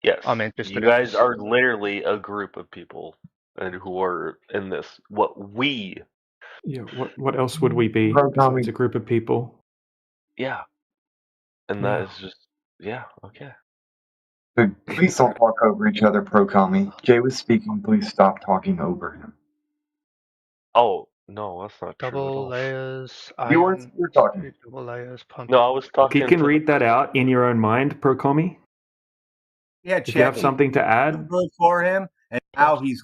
Yes.
I'm interested
You
in
guys
this.
are literally a group of people and who are in this. What we.
Yeah. What else would we be besides a group of people?
Yeah. And that is just. Yeah. Okay.
But please don't talk over each other, Procomi. Jay was speaking. Please stop talking over him.
Oh no, that's not true at
Double
all.
layers.
You weren't talking.
Double layers.
No, I was talking.
You can
to
read that out in your own mind, Procomi.
Yeah,
If you have
Chetty,
something to add.
good for him, and now he's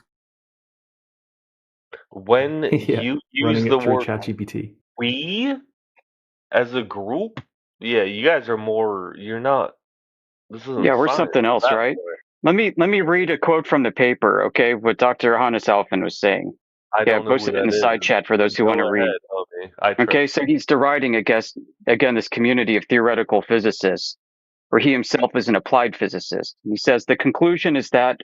When
Yeah,
you
running
use
it
the
through
word
ChatGPT.
we as a group, yeah, you guys are more. You're not. This isn't.
Yeah, we're
science
something else,
that
right?
way.
Let me read a quote from the paper, okay? What Dr. Hannes Alphen was saying.
I
Yeah,
don't know
posted
who
it in
that
the side
is.
chat for those who want to
Go
read.
ahead. me. I trust
Okay, so he's deriding against, again, this community of theoretical physicists, where he himself is an applied physicist. He says the conclusion is that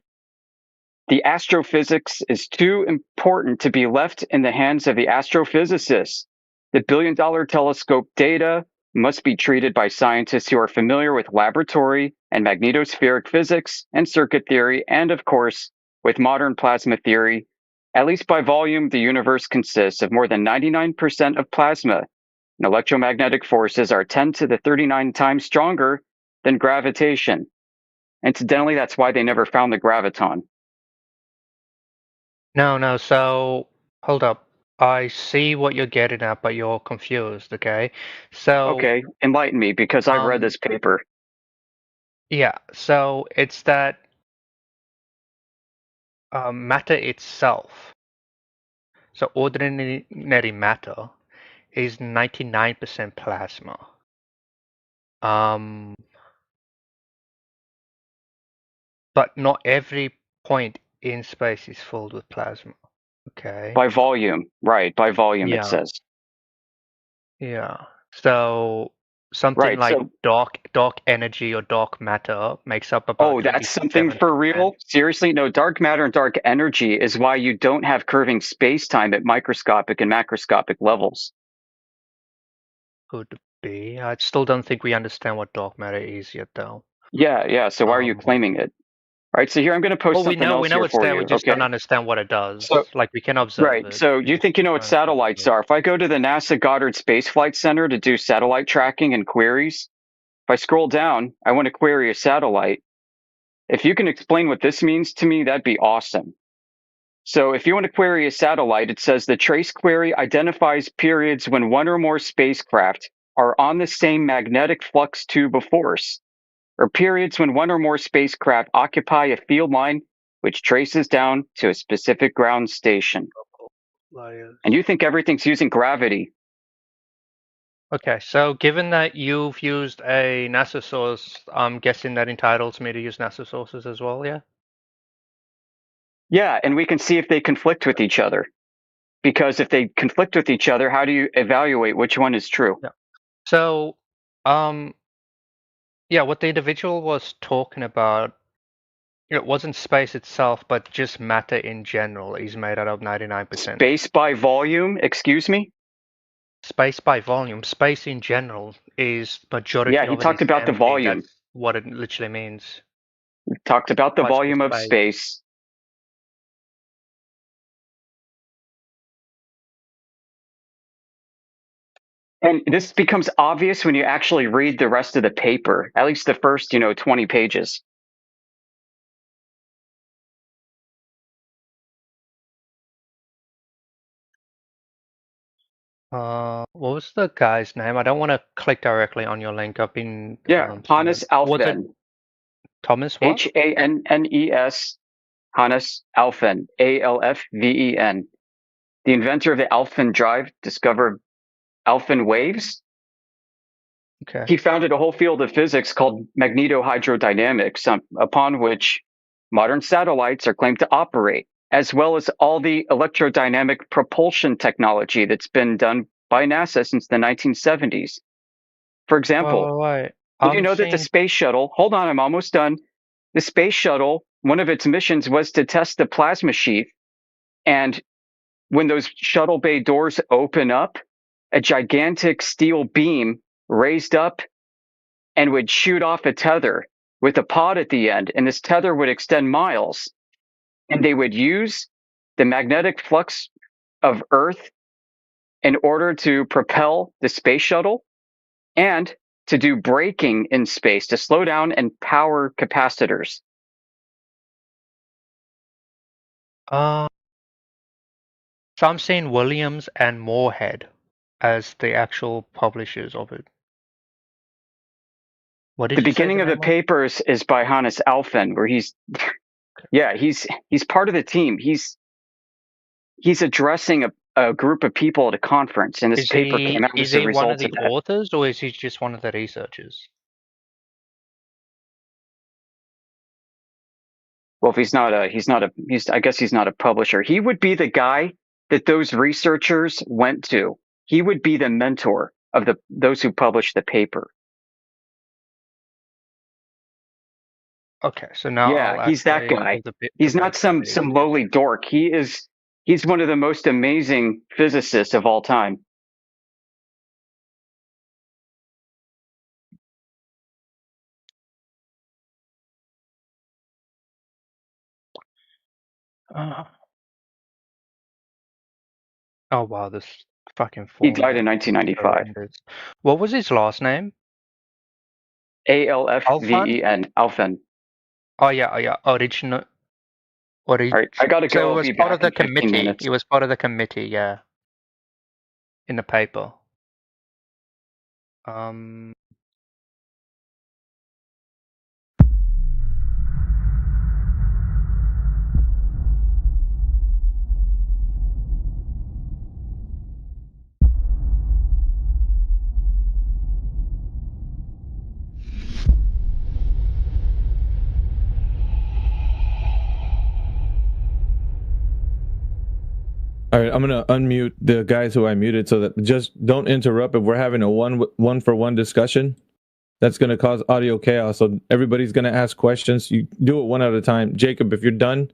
the astrophysics is too important to be left in the hands of the astrophysicists. The billion-dollar telescope data must be treated by scientists who are familiar with laboratory and magnetospheric physics and circuit theory, and of course, with modern plasma theory. At least by volume, the universe consists of more than 99% of plasma, and electromagnetic forces are 10 to the 39 times stronger than gravitation. Incidentally, that's why they never found the graviton.
No, so hold up. I see what you're getting at, but you're confused, okay? So
Okay, enlighten me, because I've read this paper.
yeah, so it's that matter itself. So ordinary matter is 99% plasma. But not every point in space is filled with plasma. Okay.
By volume, right? By volume, it
Yeah.
says.
Yeah. So something
Right,
like
so-
dark energy or dark matter makes up about.
Oh, that's something for real? Seriously? No, dark matter and dark energy is why you don't have curving space-time at microscopic and macroscopic levels.
Could be. I still don't think we understand what dark matter is yet, though.
Yeah. So why are you claiming it? All right, so here I'm going to post
Well, we
something
know
else here
it's
for
there.
you.
We just
okay?
don't understand what it does.
So-
Like we can observe
Right.
it.
So you think you know what satellites are? If I go to the NASA Goddard Space Flight Center to do satellite tracking and queries, if I scroll down, I want to query a satellite. If you can explain what this means to me, that'd be awesome. So if you want to query a satellite, it says the trace query identifies periods when one or more spacecraft are on the same magnetic flux tube of force, or periods when one or more spacecraft occupy a field line which traces down to a specific ground station. And you think everything's using gravity.
Okay, so given that you've used a NASA source, I'm guessing that entitles me to use NASA sources as well, yeah?
Yeah, and we can see if they conflict with each other. Because if they conflict with each other, how do you evaluate which one is true?
Yeah. So, yeah, what the individual was talking about, it wasn't space itself, but just matter in general is made out of 99%.
Space by volume, excuse me?
Space by volume. Space in general is majority
Yeah, he
of it
talked
is
about the
empty.
volume.
That's what it literally means.
He talked about the
What's the
volume of
space?
space. And this becomes obvious when you actually read the rest of the paper, at least the first, 20 pages.
What was the guy's name? I don't want to click directly on your link. I've been
Hannes
Was it
Alfven.
Thomas what?
Hannes, Hannes Alfven, Alfven. The inventor of the Alfven drive discovered Alfven waves.
Okay.
He founded a whole field of physics called magnetohydrodynamics, upon which modern satellites are claimed to operate, as well as all the electrodynamic propulsion technology that's been done by NASA since the 1970s. For example,
Wait.
did you know that the space shuttle, hold on, I'm almost done. The space shuttle, one of its missions was to test the plasma sheath. And when those shuttle bay doors open up, a gigantic steel beam raised up and would shoot off a tether with a pod at the end. And this tether would extend miles. And they would use the magnetic flux of Earth in order to propel the space shuttle and to do braking in space, to slow down and power capacitors.
So I'm seeing Williams and Moorhead as the actual publishers of it. What did
The
you say
beginning of the
name was?
papers is by Hannes Alfven, where he's part of the team. He's addressing a group of people at a conference, and this paper came out as a
one
result
of the
of that.
authors, or is he just one of the researchers?
Well, if I guess he's not a publisher. He would be the guy that those researchers went to He would be the mentor of those who published the paper.
Okay, so now
Yeah, he's that guy. He's not some lowly dork. He's one of the most amazing physicists of all time.
Oh wow, this fucking.
He died in 1995.
What was his last name?
Alfven. Alfven.
Oh yeah. Original.
All right, I gotta go.
So it was
Be
part
back
of the
in 15
committee.
minutes.
It was part of the committee, yeah. In the paper.
All right, I'm gonna unmute the guys who I muted so that just don't interrupt if we're having a one-for-one discussion. That's gonna cause audio chaos. So everybody's gonna ask questions. You do it one at a time. Jacob, if you're done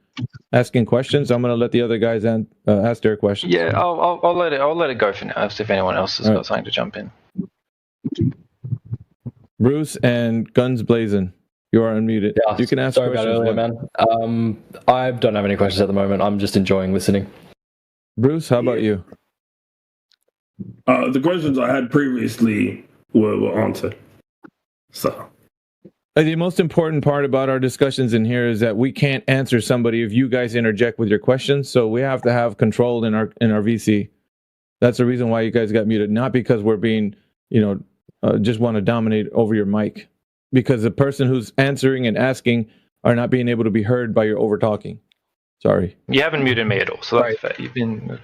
asking questions, I'm gonna let the other guys ask their questions.
Yeah, I'll let it go for now. If anyone else has got something to jump in.
Bruce and Guns Blazing, you are unmuted.
Yeah,
you can ask
sorry
questions.
about earlier, man. I don't have any questions at the moment. I'm just enjoying listening.
Bruce, how about you?
The questions I had previously were answered. So
the most important part about our discussions in here is that we can't answer somebody if you guys interject with your questions. So we have to have control in our VC. That's the reason why you guys got muted, not because we're being, just want to dominate over your mic, because the person who's answering and asking are not being able to be heard by your over talking. Sorry.
You haven't muted me at all, so that's fair. You've been.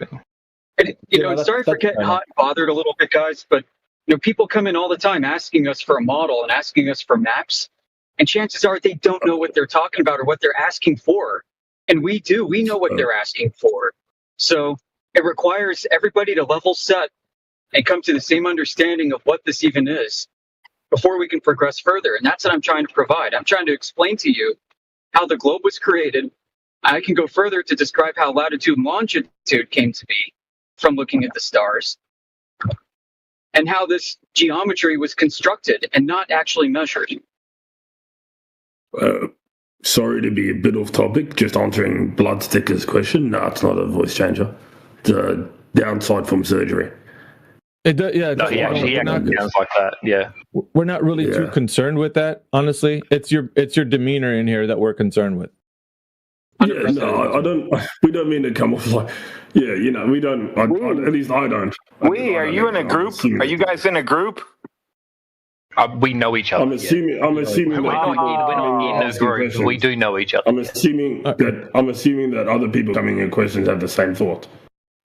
And, sorry for getting hot and bothered a little bit, guys, but people come in all the time asking us for a model and asking us for maps, and chances are they don't know what they're talking about or what they're asking for. And we do. We know what they're asking for. So it requires everybody to level set and come to the same understanding of what this even is before we can progress further. And that's what I'm trying to provide. I'm trying to explain to you how the globe was created. I can go further to describe how latitude and longitude came to be from looking at the stars, and how this geometry was constructed and not actually measured.
Sorry to be a bit off topic, just answering Bloodsticker's question. No, it's not a voice changer. It's a downside from surgery.
It does, yeah.
No, he actually sounds like that. Yeah.
We're not really too concerned with that, honestly. It's your demeanor in here that we're concerned with.
Yeah, no, I don't. We don't mean to come off like, we don't. At least I don't.
Are you in a group? Are you guys in a group?
We know each other.
I'm assuming.
We're not in a group. We do know each other.
I'm assuming that other people coming in questions have the same thought.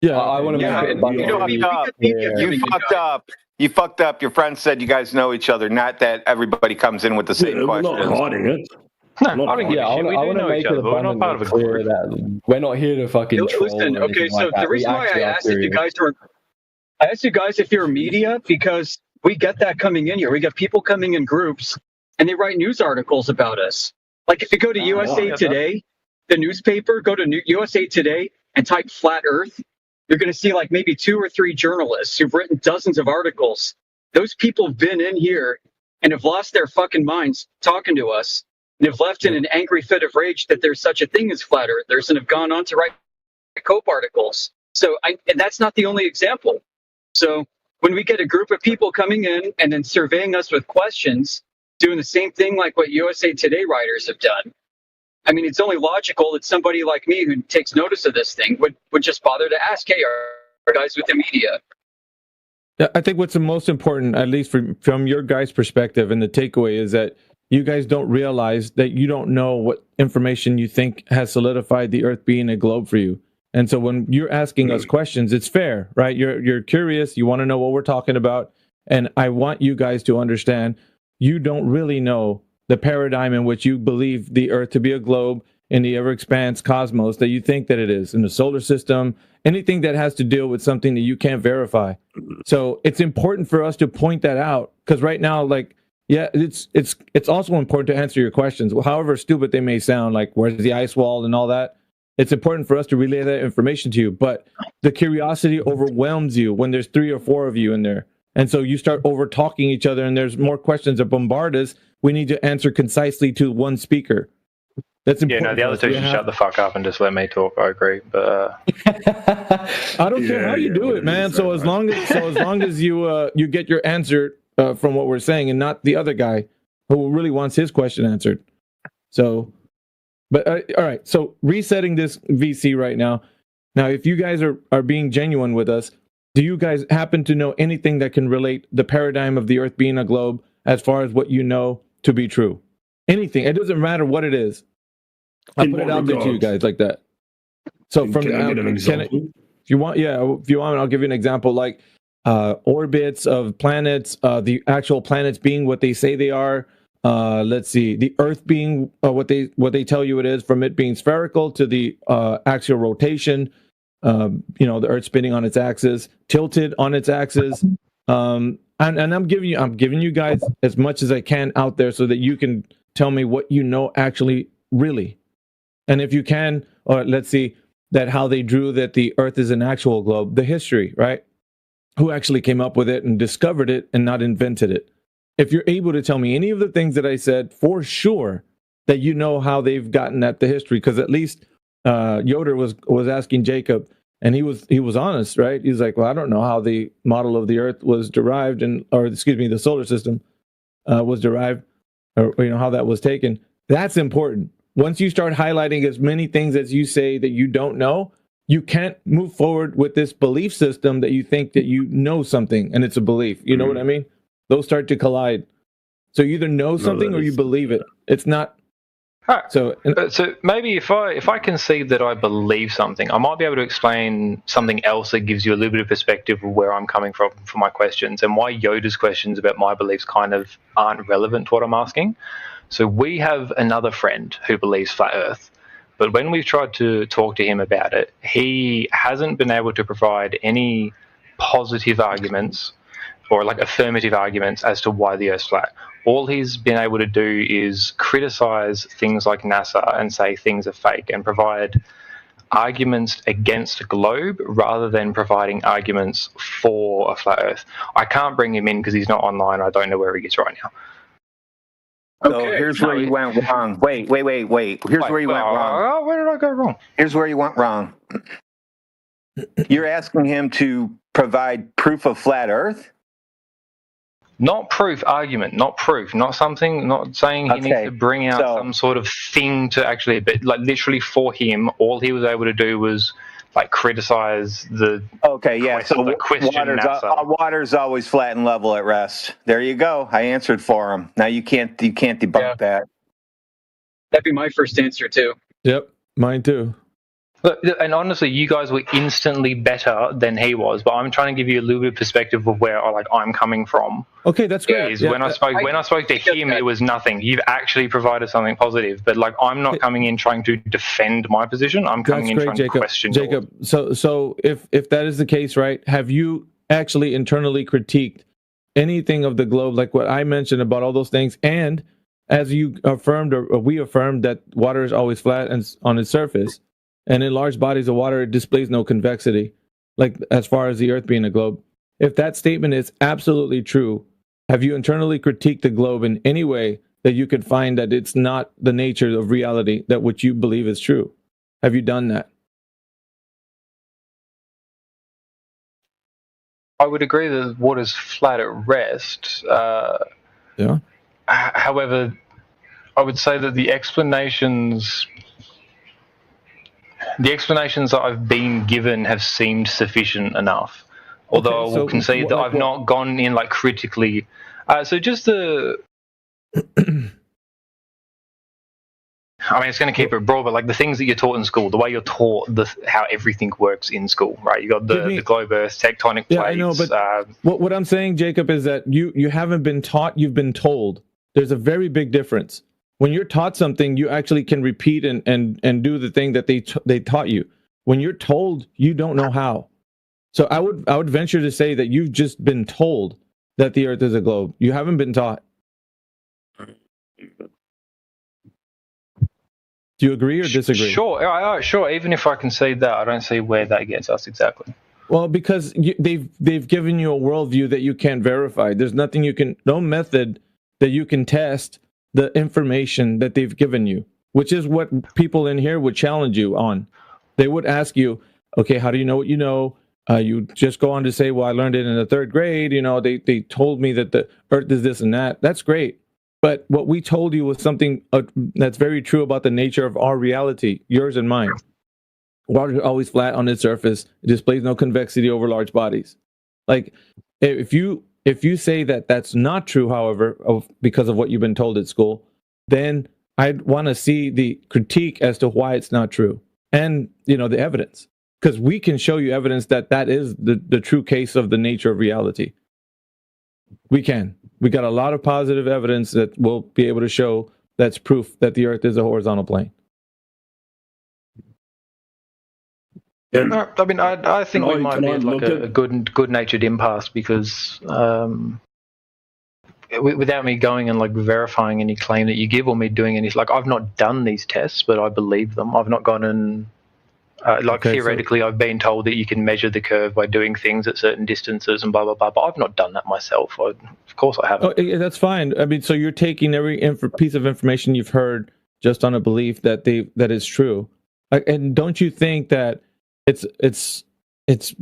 Yeah,
I want to
You fucked up. You fucked up. Your friend said you guys know each other, not that everybody comes in with the same questions.
We're not hiding it.
I want to make it abundantly clear that we're not here to fucking troll.
Listen, okay, so the reason why I asked you guys if you're media, because we get that coming in here. We get people coming in groups, and they write news articles about us. Like if you go to USA Today, the newspaper, go to USA Today and type flat Earth, you're going to see like maybe 2 or 3 journalists who've written dozens of articles. Those people have been in here and have lost their fucking minds talking to us, and have left in an angry fit of rage that there's such a thing as flat earthers, and have gone on to write COPE articles. So, and that's not the only example. So when we get a group of people coming in and then surveying us with questions, doing the same thing like what USA Today writers have done, I mean, it's only logical that somebody like me who takes notice of this thing would just bother to ask, hey, are guys with the media?
Yeah, I think what's the most important, at least from your guys' perspective, and the takeaway is that you guys don't realize that you don't know what information you think has solidified the Earth being a globe for you. And so when you're asking us questions, it's fair, right? You're curious, you want to know what we're talking about, and I want you guys to understand you don't really know the paradigm in which you believe the Earth to be a globe in the ever-expanse cosmos that you think that it is, in the solar system, anything that has to deal with something that you can't verify. So it's important for us to point that out, because right now, like, yeah, it's also important to answer your questions, however stupid they may sound, like where's the ice wall and all that. It's important for us to relay that information to you, but the curiosity overwhelms you when there's 3 or 4 of you in there. And so you start over-talking each other, and there's more questions that bombard us. We need to answer concisely to one speaker. That's important.
Yeah, no, the other two should shut the fuck up and just let me talk. I agree, but
I don't care how you do it, man. So as long as you get your answer from what we're saying, and not the other guy who really wants his question answered. So, but all right. So resetting this VC right now. Now, if you guys are being genuine with us, do you guys happen to know anything that can relate the paradigm of the Earth being a globe as far as what you know to be true? Anything. It doesn't matter what it is. I'll put it out there to you guys like that. So from
can I get an example?
if you want, I'll give you an example, like orbits of planets, the actual planets being what they say they are. Let's see, the Earth being what they tell you it is, from it being spherical to the axial rotation. The Earth spinning on its axis, tilted on its axis. And I'm giving you guys as much as I can out there so that you can tell me what you know actually really. And if you can, or let's see, that how they drew that the Earth is an actual globe, the history, right? Who actually came up with it and discovered it and not invented it. If you're able to tell me any of the things that I said, for sure that you know how they've gotten at the history, because at least Yoder was asking Jacob, and he was honest, right? He's like, well, I don't know how the model of the Earth was derived, the solar system was derived, or how that was taken. That's important. Once you start highlighting as many things as you say that you don't know, you can't move forward with this belief system that you think that you know something, and it's a belief. You know what I mean? Those start to collide. So you either know something or you believe it. It's not.
Right. So maybe if I concede that I believe something, I might be able to explain something else that gives you a little bit of perspective of where I'm coming from for my questions, and why Yoda's questions about my beliefs kind of aren't relevant to what I'm asking. So we have another friend who believes flat Earth, but when we've tried to talk to him about it, he hasn't been able to provide any positive arguments or like affirmative arguments as to why the Earth's flat. All he's been able to do is criticize things like NASA and say things are fake, and provide arguments against the globe rather than providing arguments for a flat Earth. I can't bring him in because he's not online. I don't know where he is right now.
So here's where you went wrong. Wait. Here's where you went wrong.
Where did I go wrong?
Here's where you went wrong. You're asking him to provide proof of flat Earth?
Not proof, argument, not proof, not something, not saying he needs to bring out some sort of thing to actually, but like literally for him, all he was able to do was like criticize the
water's always flat and level at rest. There you go. I answered for him. Now you can't debunk that.
That'd be my first answer too.
Yep, mine too.
And honestly, you guys were instantly better than he was, but I'm trying to give you a little bit of perspective of where I'm coming from.
Okay, that's great.
When I spoke to him, it was nothing. You've actually provided something positive, but I'm not coming in trying to defend my position. I'm coming in trying to question
Jacob. So if that is the case, right? Have you actually internally critiqued anything of the globe, like what I mentioned about all those things, and as you affirmed or we affirmed that water is always flat and on its surface? And in large bodies of water, it displays no convexity, like as far as the Earth being a globe. If that statement is absolutely true, have you internally critiqued the globe in any way that you could find that it's not the nature of reality, that what you believe is true? Have you done that?
I would agree that water's flat at rest.
Yeah.
However, I would say that the explanations that I've been given have seemed sufficient enough. Although I will concede that I've not gone in critically. So just the... it's going to keep it broad, but the things that you're taught in school, the way you're taught how everything works in school, right? You got the globe, Earth, tectonic plates.
Yeah, I know, but what I'm saying, Jacob, is that you haven't been taught, you've been told. There's a very big difference. When you're taught something, you actually can repeat and do the thing that they taught you. When you're told, you don't know how. So I would venture to say that you've just been told that the Earth is a globe. You haven't been taught. Do you agree or disagree?
Sure, sure. Even if I concede that, I don't see where that gets us exactly.
Well, because they've given you a worldview that you can't verify. There's no method that you can test the information that they've given you, which is what people in here would challenge you on. They would ask you, okay, how do you know what you know? You just go on to say, well, I learned it in the 3rd grade. You know, they told me that the Earth is this and that. That's great. But what we told you was something that's very true about the nature of our reality, yours and mine. Water is always flat on its surface. It displays no convexity over large bodies. Like, if you say that that's not true, however, because of what you've been told at school, then I'd want to see the critique as to why it's not true, and the evidence, because we can show you evidence that is the true case of the nature of reality. We can. We got a lot of positive evidence that we'll be able to show that's proof that the Earth is a horizontal plane.
I mean, I think we might be like a good-natured impasse because without me going and like verifying any claim that you give or me doing any, like I've not done these tests, but I believe them. I've not gone and theoretically, I've been told that you can measure the curve by doing things at certain distances and blah, blah, blah, but I've not done that myself. Of course I haven't.
Oh, that's fine. I mean, so you're taking every piece of information you've heard just on a belief that is true. And don't you think that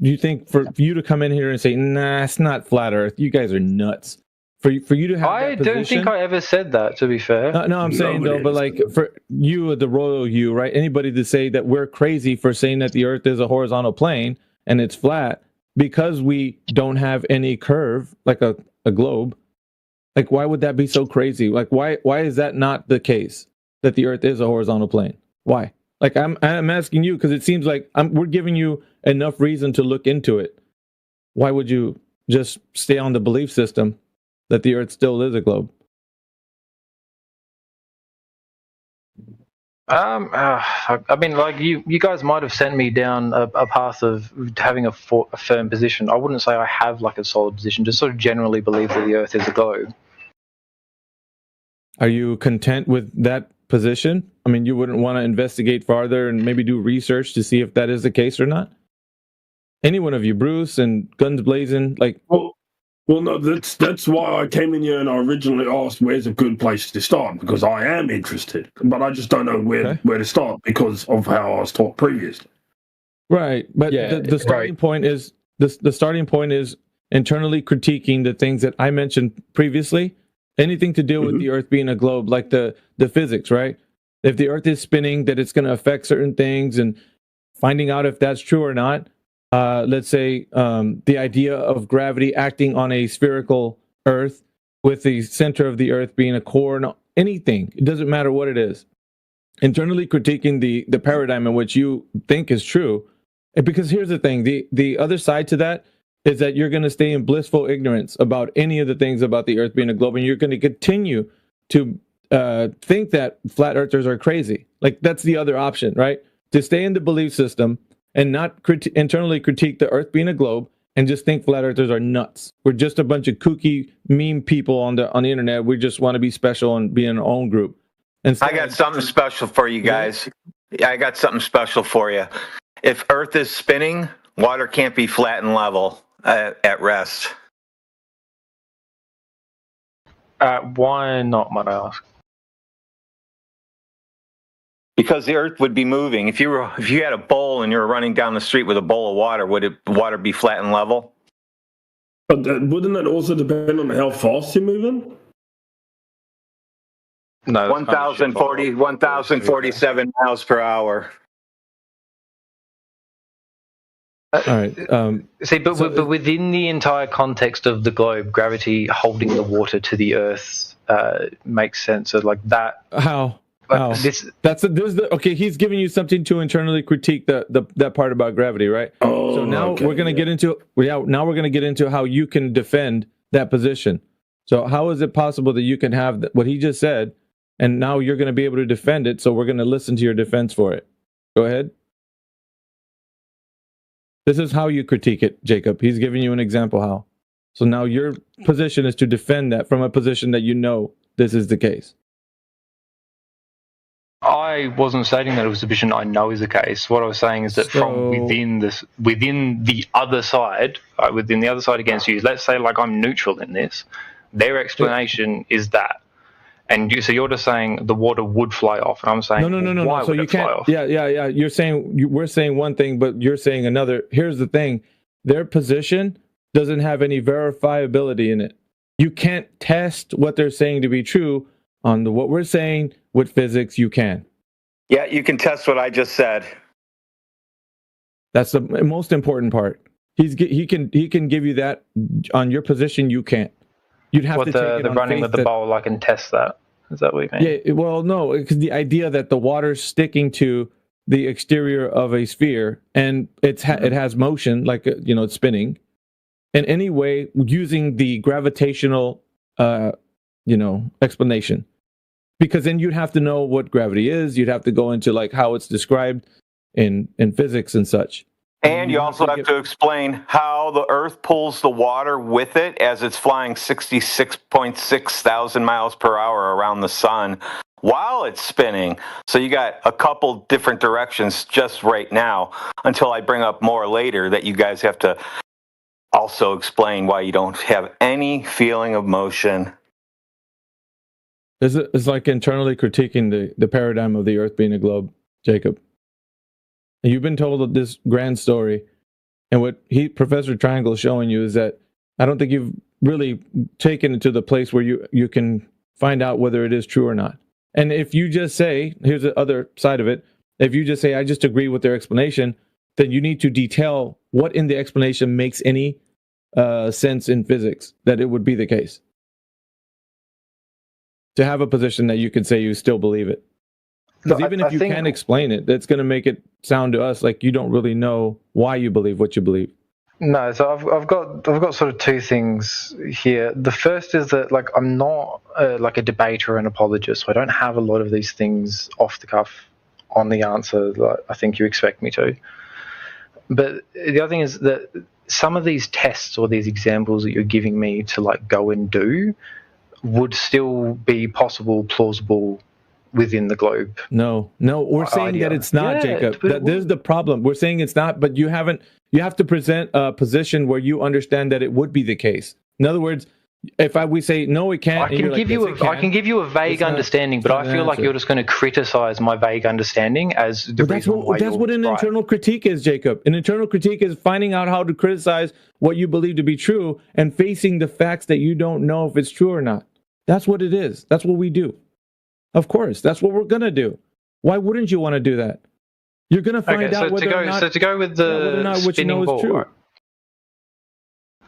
you think for you to come in here and say, nah, it's not flat Earth, you guys are nuts. For you to have
I don't think I ever said that, to be fair.
No, I'm saying though, but like for you, the royal you, right? Anybody to say that we're crazy for saying that the Earth is a horizontal plane and it's flat because we don't have any curve like a globe. Like, why would that be so crazy? Like, why is that not the case that the Earth is a horizontal plane? Why? Like, I'm asking you because it seems like we're giving you enough reason to look into it. Why would you just stay on the belief system that the Earth still is a globe?
I mean, like you guys might have sent me down a path of having a firm position. I wouldn't say I have like a solid position, just sort of generally believe that the Earth is a globe.
Are you content with that position? I mean, you wouldn't want to investigate farther and maybe do research to see if that is the case or not? Any one of you, Bruce and Guns Blazing, like...
Well, no, that's why I came in here and I originally asked where's a good place to start, because I am interested, but I just don't know where to start because of how I was taught previously.
Right, but the starting point is the starting point is internally critiquing the things that I mentioned previously. Anything to do with the Earth being a globe, like the physics, right? If the Earth is spinning, that it's going to affect certain things, and finding out if that's true or not. Let's say the idea of gravity acting on a spherical Earth with the center of the Earth being a core, anything, it doesn't matter what it is. Internally critiquing the paradigm in which you think is true. And because here's the thing, the other side to that is that you're going to stay in blissful ignorance about any of the things about the Earth being a globe, and you're going to continue to think that flat earthers are crazy. Like, that's the other option, right? To stay in the belief system and not internally critique the Earth being a globe and just think flat earthers are nuts. We're just a bunch of kooky meme people on the internet. We just want to be special and be in our own group. And
I got something special for you guys. I got something special for you. If Earth is spinning, water can't be flat and level at rest.
Why not, might I ask?
Because the Earth would be moving. If you had a bowl and you were running down the street with a bowl of water, would the water be flat and level?
But wouldn't that also depend on how fast you're moving?
No, 1,047 miles per hour.
All right.
See, but within the entire context of the globe, gravity holding the water to the Earth makes sense. So, like that.
How? Okay, he's giving you something to internally critique that part about gravity, right?
Oh,
so now we're going to get into how you can defend that position. So how is it possible that you can have what he just said and now you're going to be able to defend it. So we're going to listen to your defense for it. Go ahead. This is how you critique it, Jacob. He's giving you an example how. So now your position is to defend that from a position that you know this is the case.
I wasn't stating that it was a position I know is the case. What I was saying is that from within the other side, within the other side against you, let's say like I'm neutral in this, their explanation is that. And so you're just saying the water would fly off, and I'm saying
no.
Why
So
would
you
it fly
can't.
off?
Yeah. You're saying we're saying one thing, but you're saying another. Here's the thing: their position doesn't have any verifiability in it. You can't test what they're saying to be true on what we're saying with physics. You can.
Yeah, you can test what I just said.
That's the most important part. He can give you that on your position. You can't. You'd have to take it
the
on
running
faith
with the bowl. I can test that. Is that what you mean?
Yeah. Well, no, because the idea that the water's sticking to the exterior of a sphere and it has motion, like it's spinning, in any way using the gravitational, explanation. Because then you'd have to know what gravity is. You'd have to go into like how it's described in physics and such.
And you also have to explain how the Earth pulls the water with it as it's flying 66.6 thousand miles per hour around the sun while it's spinning. So you got a couple different directions just right now until I bring up more later that you guys have to also explain why you don't have any feeling of motion.
It's like internally critiquing the paradigm of the Earth being a globe, Jacob. And you've been told this grand story, and what Professor Triangle is showing you is that I don't think you've really taken it to the place where you can find out whether it is true or not. And if you just say, here's the other side of it, if you just say, I just agree with their explanation, then you need to detail what in the explanation makes any sense in physics that it would be the case. To have a position that you can say you still believe it. Because even if you can explain it, that's going to make it sound to us like you don't really know why you believe what you believe.
No, so I've got sort of two things here. The first is that like I'm not like a debater or an apologist, so I don't have a lot of these things off the cuff on the answer that I think you expect me to. But the other thing is that some of these tests or these examples that you're giving me to like go and do would still be possible, plausible within the globe.
No, we're saying that it's not, Jacob. This is the problem. We're saying it's not, but you have to present a position where you understand that it would be the case. In other words, if we say no, it can't.
I can give you a vague understanding, but I feel like you're just going to criticize my vague understanding as the reason why.
That's what an internal critique is, Jacob. An internal critique is finding out how to criticize what you believe to be true and facing the facts that you don't know if it's true or not. That's what it is. That's what we do. Of course, that's what we're going to do. Why wouldn't you want to do that? You're going to find out whether or not...
So to go with the spinning ball...
True.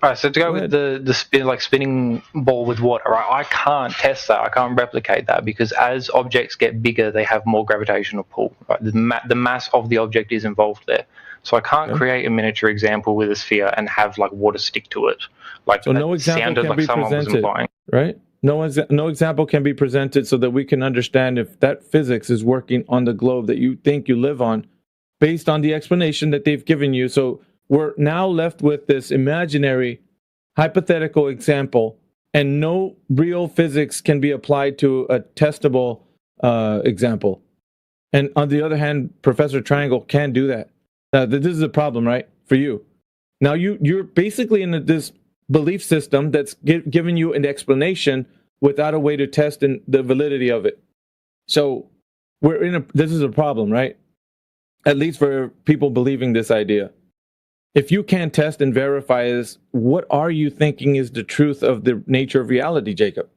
All right, so to go with the spinning ball with water, right? I can't test that. I can't replicate that because as objects get bigger, they have more gravitational pull. Right? The mass of the object is involved there. So I can't create a miniature example with a sphere and have like water stick to it. Like
so no example can be presented, right? No example can be presented so that we can understand if that physics is working on the globe that you think you live on based on the explanation that they've given you. So we're now left with this imaginary, hypothetical example, and no real physics can be applied to a testable example. And on the other hand, Professor Triangle can do that. Now, this is a problem, right, for you. Now, you're basically in this belief system that's giving you an explanation without a way to test the validity of it. So this is a problem, right? At least for people believing this idea. If you can't test and verify this, what are you thinking is the truth of the nature of reality, Jacob?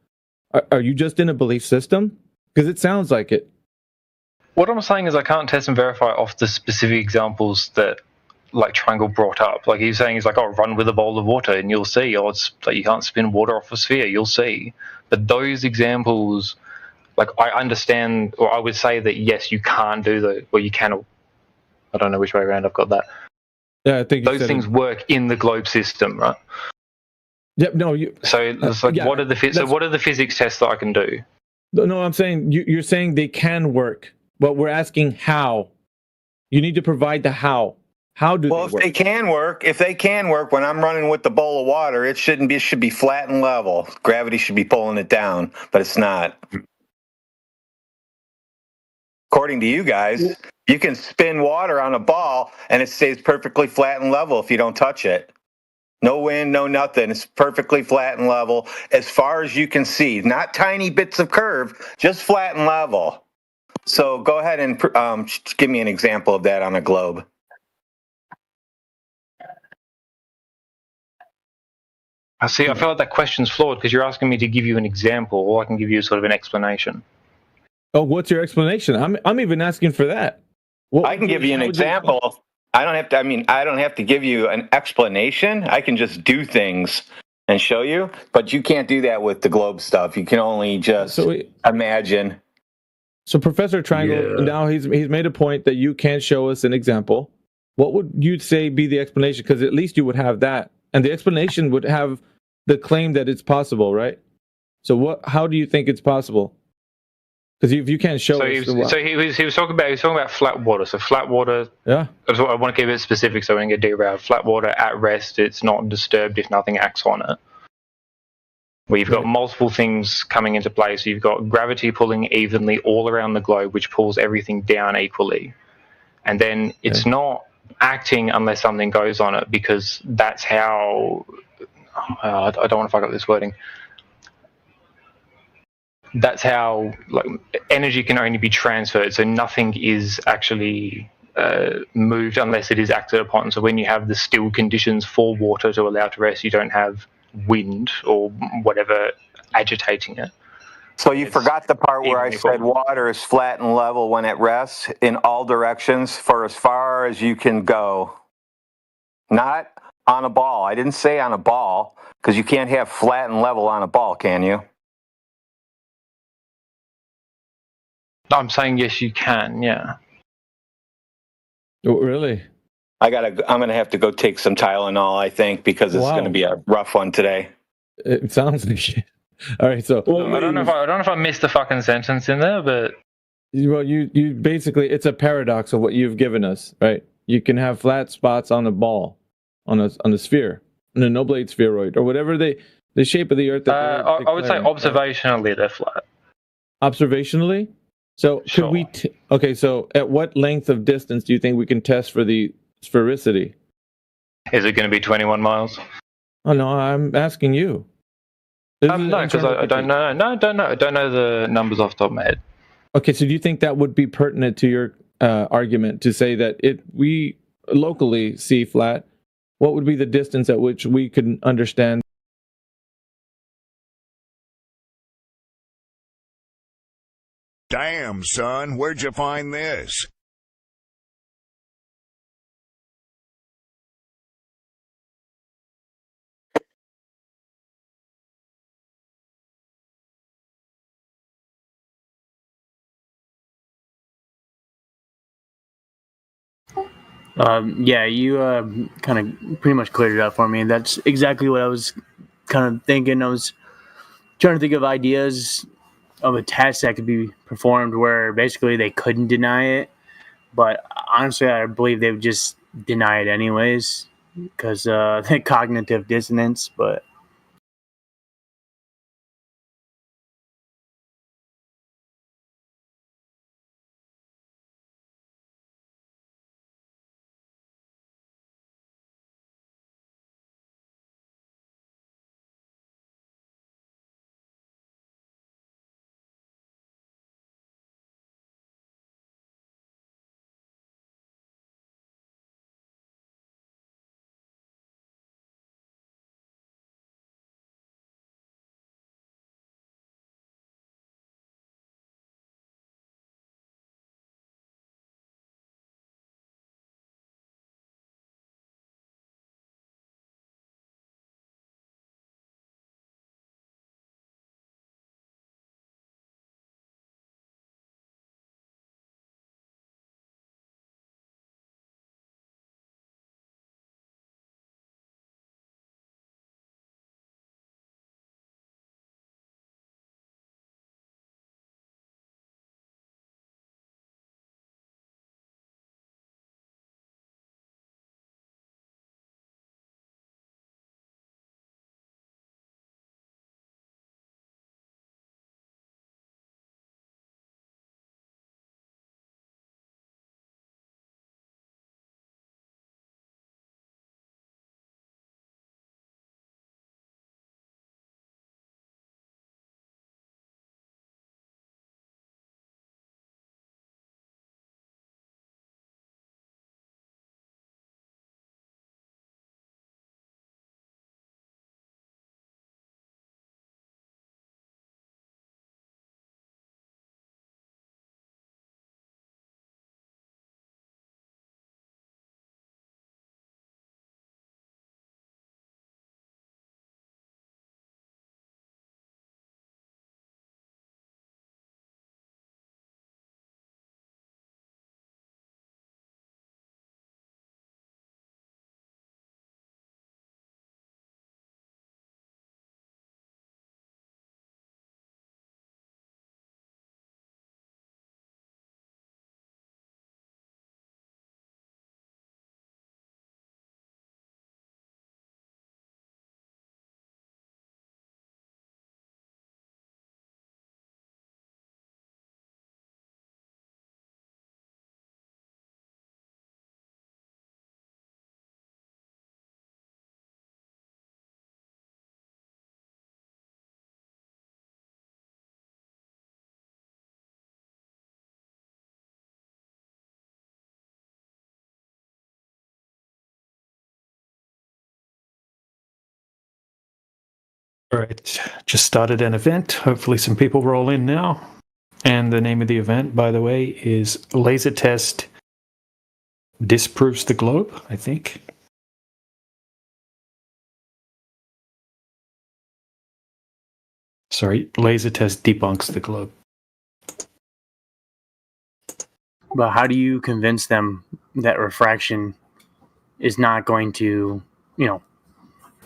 Are you just in a belief system? Because it sounds like it.
What I'm saying is I can't test and verify off the specific examples that like Triangle brought up. Like he's saying, he's like, run with a bowl of water and you'll see. Or it's like you can't spin water off a sphere, you'll see. But those examples, like I understand, or I would say that yes, you can't do you can. I don't know which way around I've got that.
Yeah, I think
those things work in the globe system, right?
Yep. No.
So it's like, what are the physics tests that I can do?
No, I'm saying you're saying they can work, but we're asking how. You need to provide the how. How do they work?
If they can work, when I'm running with the bowl of water, it should be flat and level. Gravity should be pulling it down, but it's not. According to you guys, you can spin water on a ball and it stays perfectly flat and level if you don't touch it. No wind, no nothing. It's perfectly flat and level as far as you can see. Not tiny bits of curve, just flat and level. So go ahead and give me an example of that on a globe.
I feel like that question's flawed because you're asking me to give you an example, or I can give you sort of an explanation.
Oh, what's your explanation? I'm even asking for that.
I can give you an example. I don't have to give you an explanation. I can just do things and show you, but you can't do that with the globe stuff. You can only just imagine.
So Professor Triangle, now he's made a point that you can't show us an example. What would you say be the explanation? Because at least you would have that, and the explanation would have the claim that it's possible, right? So how do you think it's possible? Because if you can't show us,
he was talking about flat water. So flat water.
Yeah.
I want to keep it specific so we don't get derailed. Flat water at rest, it's not disturbed if nothing acts on it. Where you've got multiple things coming into play. So you've got gravity pulling evenly all around the globe, which pulls everything down equally, and then it's not acting unless something goes on it, because that's how. I don't want to fuck up this wording. That's how energy can only be transferred. So nothing is actually moved unless it is acted upon. So when you have the still conditions for water to allow to rest, you don't have wind or whatever agitating it.
So you forgot the part where I said water is flat and level when it rests in all directions for as far as you can go. Not on a ball. I didn't say on a ball, because you can't have flat and level on a ball, can you?
I'm saying yes, you can. Yeah.
Oh, really?
I'm gonna have to go take some Tylenol, I think, because it's gonna be a rough one today.
It sounds like it. All right, so
I don't know if I missed the fucking sentence in there, but
you basically, it's a paradox of what you've given us, right? You can have flat spots on a ball, on a sphere, on a no-blade spheroid, or whatever the shape of the Earth.
I would say observationally they're flat.
Observationally. So could we? Okay, so at what length of distance do you think we can test for the sphericity?
Is it going to be 21 miles?
Oh no, I'm asking you.
No, because I don't know. No, I don't know the numbers off the top of my head.
Okay, so do you think that would be pertinent to your argument to say that we locally see flat? What would be the distance at which we could understand?
Damn, son, where'd you find this?
Yeah, you kind of pretty much cleared it up for me. That's exactly what I was kind of thinking. I was trying to think of ideas of a test that could be performed where basically they couldn't deny it. But honestly, I believe they would just deny it anyways because the cognitive dissonance. But
All right, just started an event. Hopefully some people roll in now. And the name of the event, by the way, is Laser Test Disproves the Globe, I think. Sorry, Laser Test Debunks the Globe.
But how do you convince them that refraction is not going to,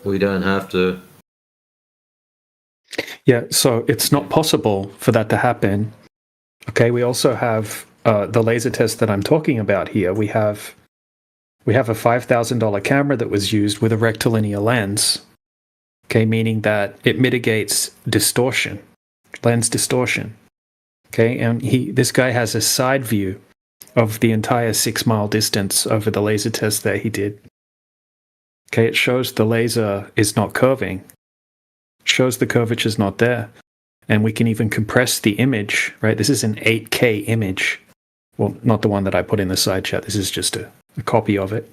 We don't have to.
Yeah, so it's not possible for that to happen. Okay, we also have the laser test that I'm talking about here. We have a $5,000 camera that was used with a rectilinear lens. Okay, meaning that it mitigates distortion, lens distortion. Okay, and this guy has a side view of the entire 6-mile distance over the laser test that he did. Okay, it shows the laser is not curving. It shows the curvature is not there. And we can even compress the image, right? This is an 8K image. Well, not the one that I put in the side chat. This is just a copy of it.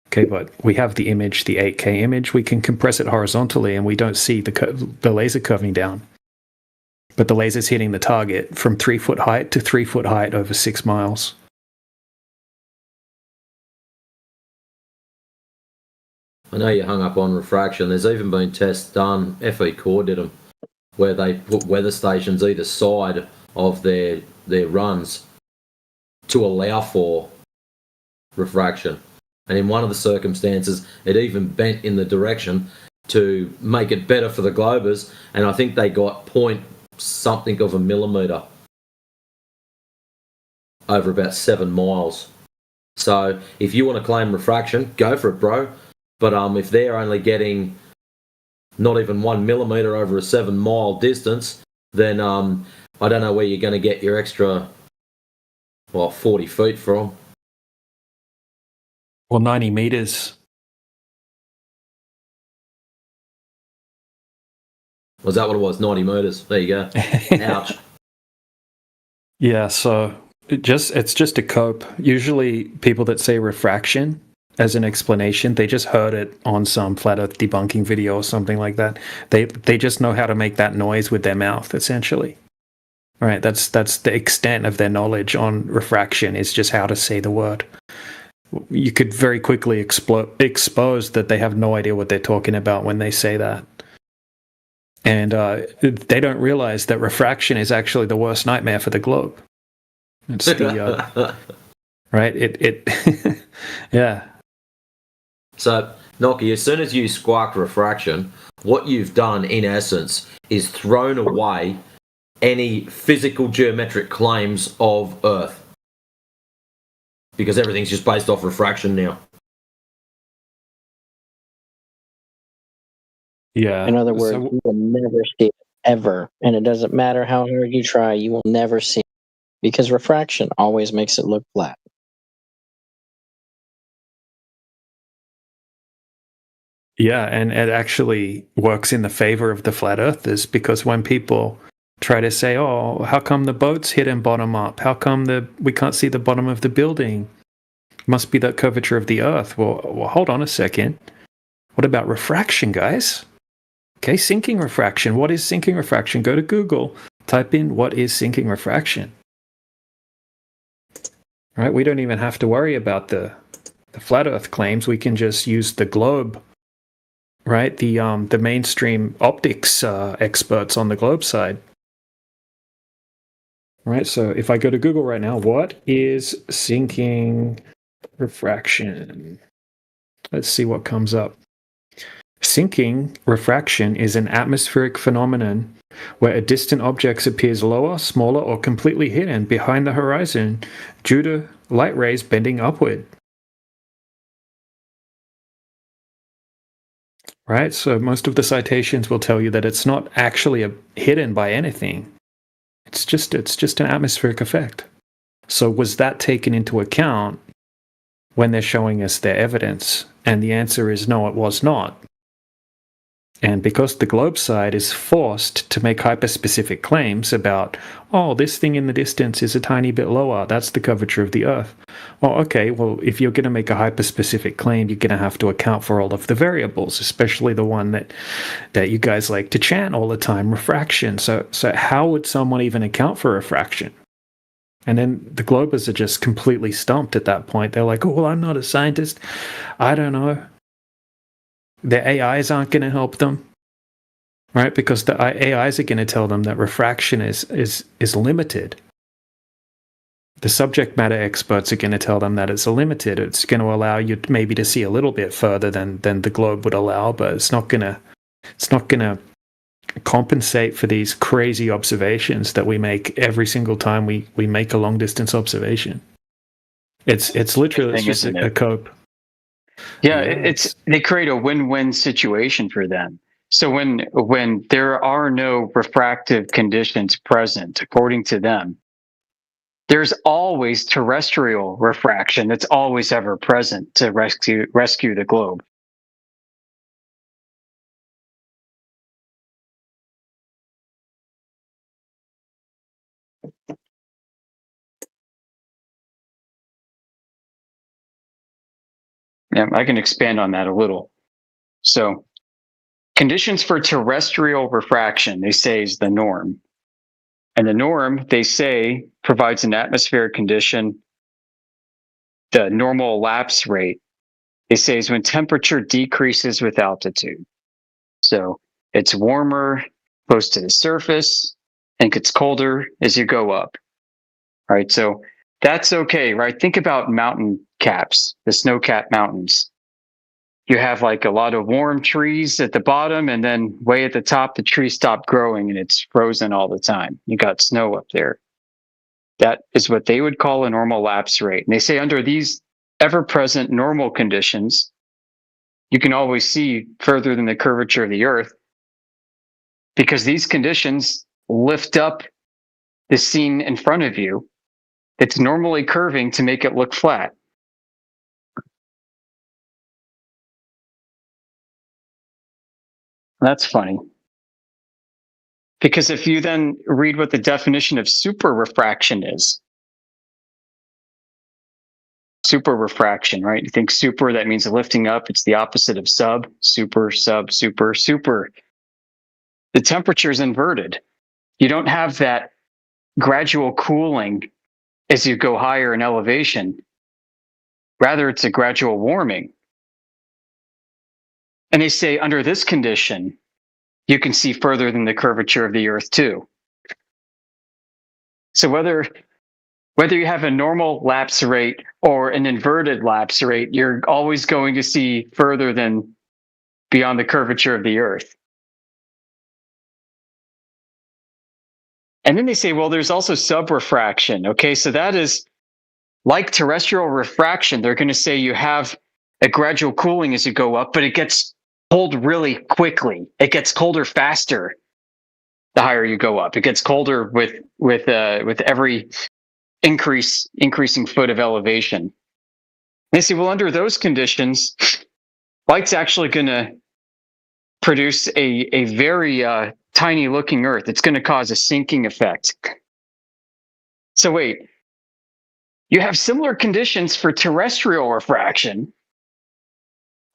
Okay, but we have the image, the 8K image. We can compress it horizontally and we don't see the laser curving down. But the laser's hitting the target from 3 foot height to 3 foot height over 6 miles.
I know you hung up on refraction. There's even been tests done, FE Core did them, where they put weather stations either side of their runs to allow for refraction. And in one of the circumstances, it even bent in the direction to make it better for the Globers, and I think they got point something of a millimetre over about 7 miles. So if you want to claim refraction, go for it, bro. But if they're only getting not even 1 millimetre over a 7-mile distance, then I don't know where you're going to get your extra, 40 feet from.
Well, 90 meters.
Was that what it was? 90 meters. There you go. Ouch.
Yeah, so it's just a cope. Usually people that say refraction as an explanation, they just heard it on some flat earth debunking video or something like that. They just know how to make that noise with their mouth, essentially. All right, that's the extent of their knowledge on refraction, is just how to say the word. You could very quickly expose that they have no idea what they're talking about when they say that. And they don't realize that refraction is actually the worst nightmare for the globe. It's the right. It yeah.
So, Noki, as soon as you squawk refraction, what you've done, in essence, is thrown away any physical geometric claims of Earth. Because everything's just based off refraction now.
Yeah.
In other words, you will never see it, ever. And it doesn't matter how hard you try, you will never see it. Because refraction always makes it look flat.
Yeah, and it actually works in the favor of the flat earthers, because when people try to say, oh, how come the boat's hidden bottom up? How come we can't see the bottom of the building? It must be the curvature of the earth. Well, hold on a second. What about refraction, guys? Okay, sinking refraction. What is sinking refraction? Go to Google, type in what is sinking refraction. Right? We don't even have to worry about the flat earth claims. We can just use the globe. Right, the mainstream optics experts on the globe side. Right, so if I go to Google right now, what is sinking refraction? Let's see what comes up. Sinking refraction is an atmospheric phenomenon where a distant object appears lower, smaller, or completely hidden behind the horizon due to light rays bending upward. Right, so most of the citations will tell you that it's not actually hidden by anything. It's just an atmospheric effect. So was that taken into account when they're showing us their evidence? And the answer is no, it was not. And because the globe side is forced to make hyperspecific claims about, oh, this thing in the distance is a tiny bit lower, that's the curvature of the Earth. Well, okay, well, if you're going to make a hyperspecific claim, you're going to have to account for all of the variables, especially the one that you guys like to chant all the time, refraction. So how would someone even account for refraction? And then the Globers are just completely stumped at that point. They're like, oh, well, I'm not a scientist. I don't know. Their AIs aren't going to help them, right? Because the AIs are going to tell them that refraction is limited. The subject matter experts are going to tell them that it's limited. It's going to allow you maybe to see a little bit further than the globe would allow, but it's not going to compensate for these crazy observations that we make every single time we make a long distance observation. It's literally just a cope.
Yeah, they create a win-win situation for them. So when there are no refractive conditions present, according to them, there's always terrestrial refraction that's always ever present to rescue the globe. Yeah, I can expand on that a little. So, conditions for terrestrial refraction, they say, is the norm. And the norm, they say, provides an atmospheric condition. The normal elapse rate, they say, is when temperature decreases with altitude. So, it's warmer close to the surface and gets colder as you go up. All right, so that's okay, right? Think about mountain caps, the snow-capped mountains. You have like a lot of warm trees at the bottom, and then way at the top, the trees stop growing and it's frozen all the time. You got snow up there. That is what they would call a normal lapse rate. And they say under these ever-present normal conditions, you can always see further than the curvature of the Earth because these conditions lift up the scene in front of you. It's normally curving to make it look flat. That's funny. Because if you then read what the definition of super refraction is, super refraction, right? You think super, that means lifting up. It's the opposite of sub, super, sub, super, super. The temperature is inverted. You don't have that gradual cooling as you go higher in elevation. Rather, it's a gradual warming. And they say under this condition, you can see further than the curvature of the Earth too. So whether you have a normal lapse rate or an inverted lapse rate, you're always going to see further than beyond the curvature of the Earth. And then they say, well, there's also subrefraction. Okay, so that is like terrestrial refraction. They're going to say you have a gradual cooling as you go up, but it gets cold really quickly. It gets colder faster the higher you go up. It gets colder with every increasing foot of elevation. They say, well, under those conditions, light's actually going to produce a very tiny looking Earth. It's going to cause a sinking effect. So wait, you have similar conditions for terrestrial refraction.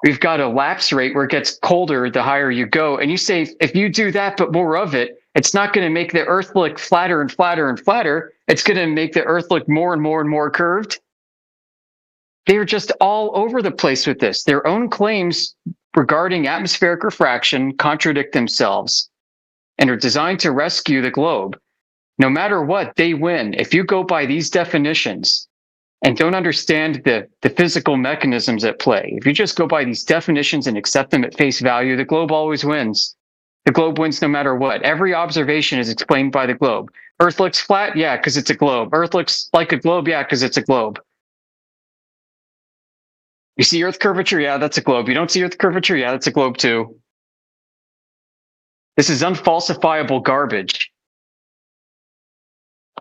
We've got a lapse rate where it gets colder the higher you go. And you say, if you do that, but more of it, it's not going to make the Earth look flatter and flatter and flatter. It's going to make the Earth look more and more and more curved. They're just all over the place with this. Their own claims regarding atmospheric refraction contradict themselves and are designed to rescue the globe. No matter what, they win. If you go by these definitions and don't understand the physical mechanisms at play, if you just go by these definitions and accept them at face value, the globe always wins. The globe wins no matter what. Every observation is explained by the globe. Earth looks flat? Yeah, because it's a globe. Earth looks like a globe? Yeah, because it's a globe. You see Earth curvature? Yeah, that's a globe. You don't see Earth curvature? Yeah, that's a globe too. This is unfalsifiable garbage.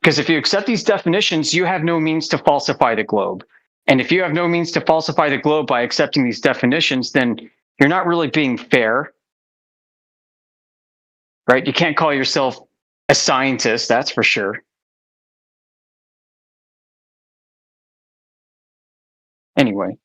Because if you accept these definitions, you have no means to falsify the globe. And if you have no means to falsify the globe by accepting these definitions, then you're not really being fair. right? You can't call yourself a scientist, that's for sure. Anyway.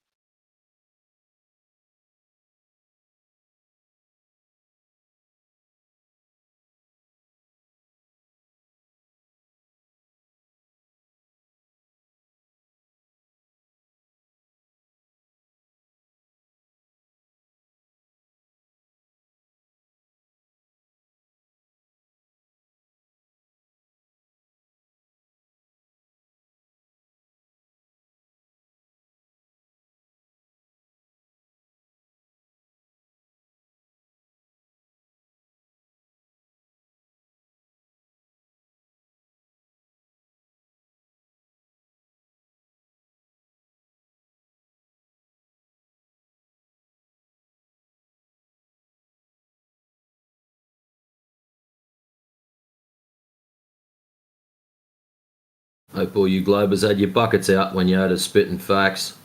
Hope all you Globers had your buckets out when you had us spitting facts.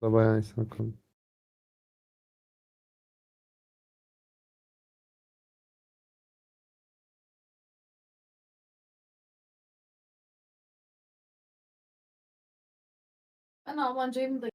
باید اصلا کنم.
Ben Almancayı da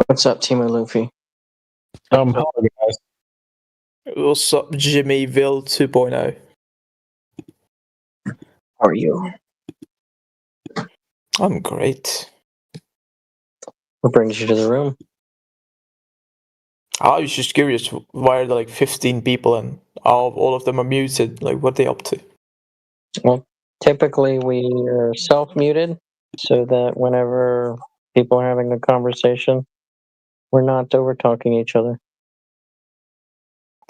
What's up, Timo Luffy?
Hello guys. What's up, Jimmyville 2.0?
How are you?
I'm great.
What brings you to the room?
I was just curious, why are there like 15 people and all of them are muted? Like, what are they up to?
Well, typically we are self-muted so that whenever people are having a conversation, we're not over-talking each other.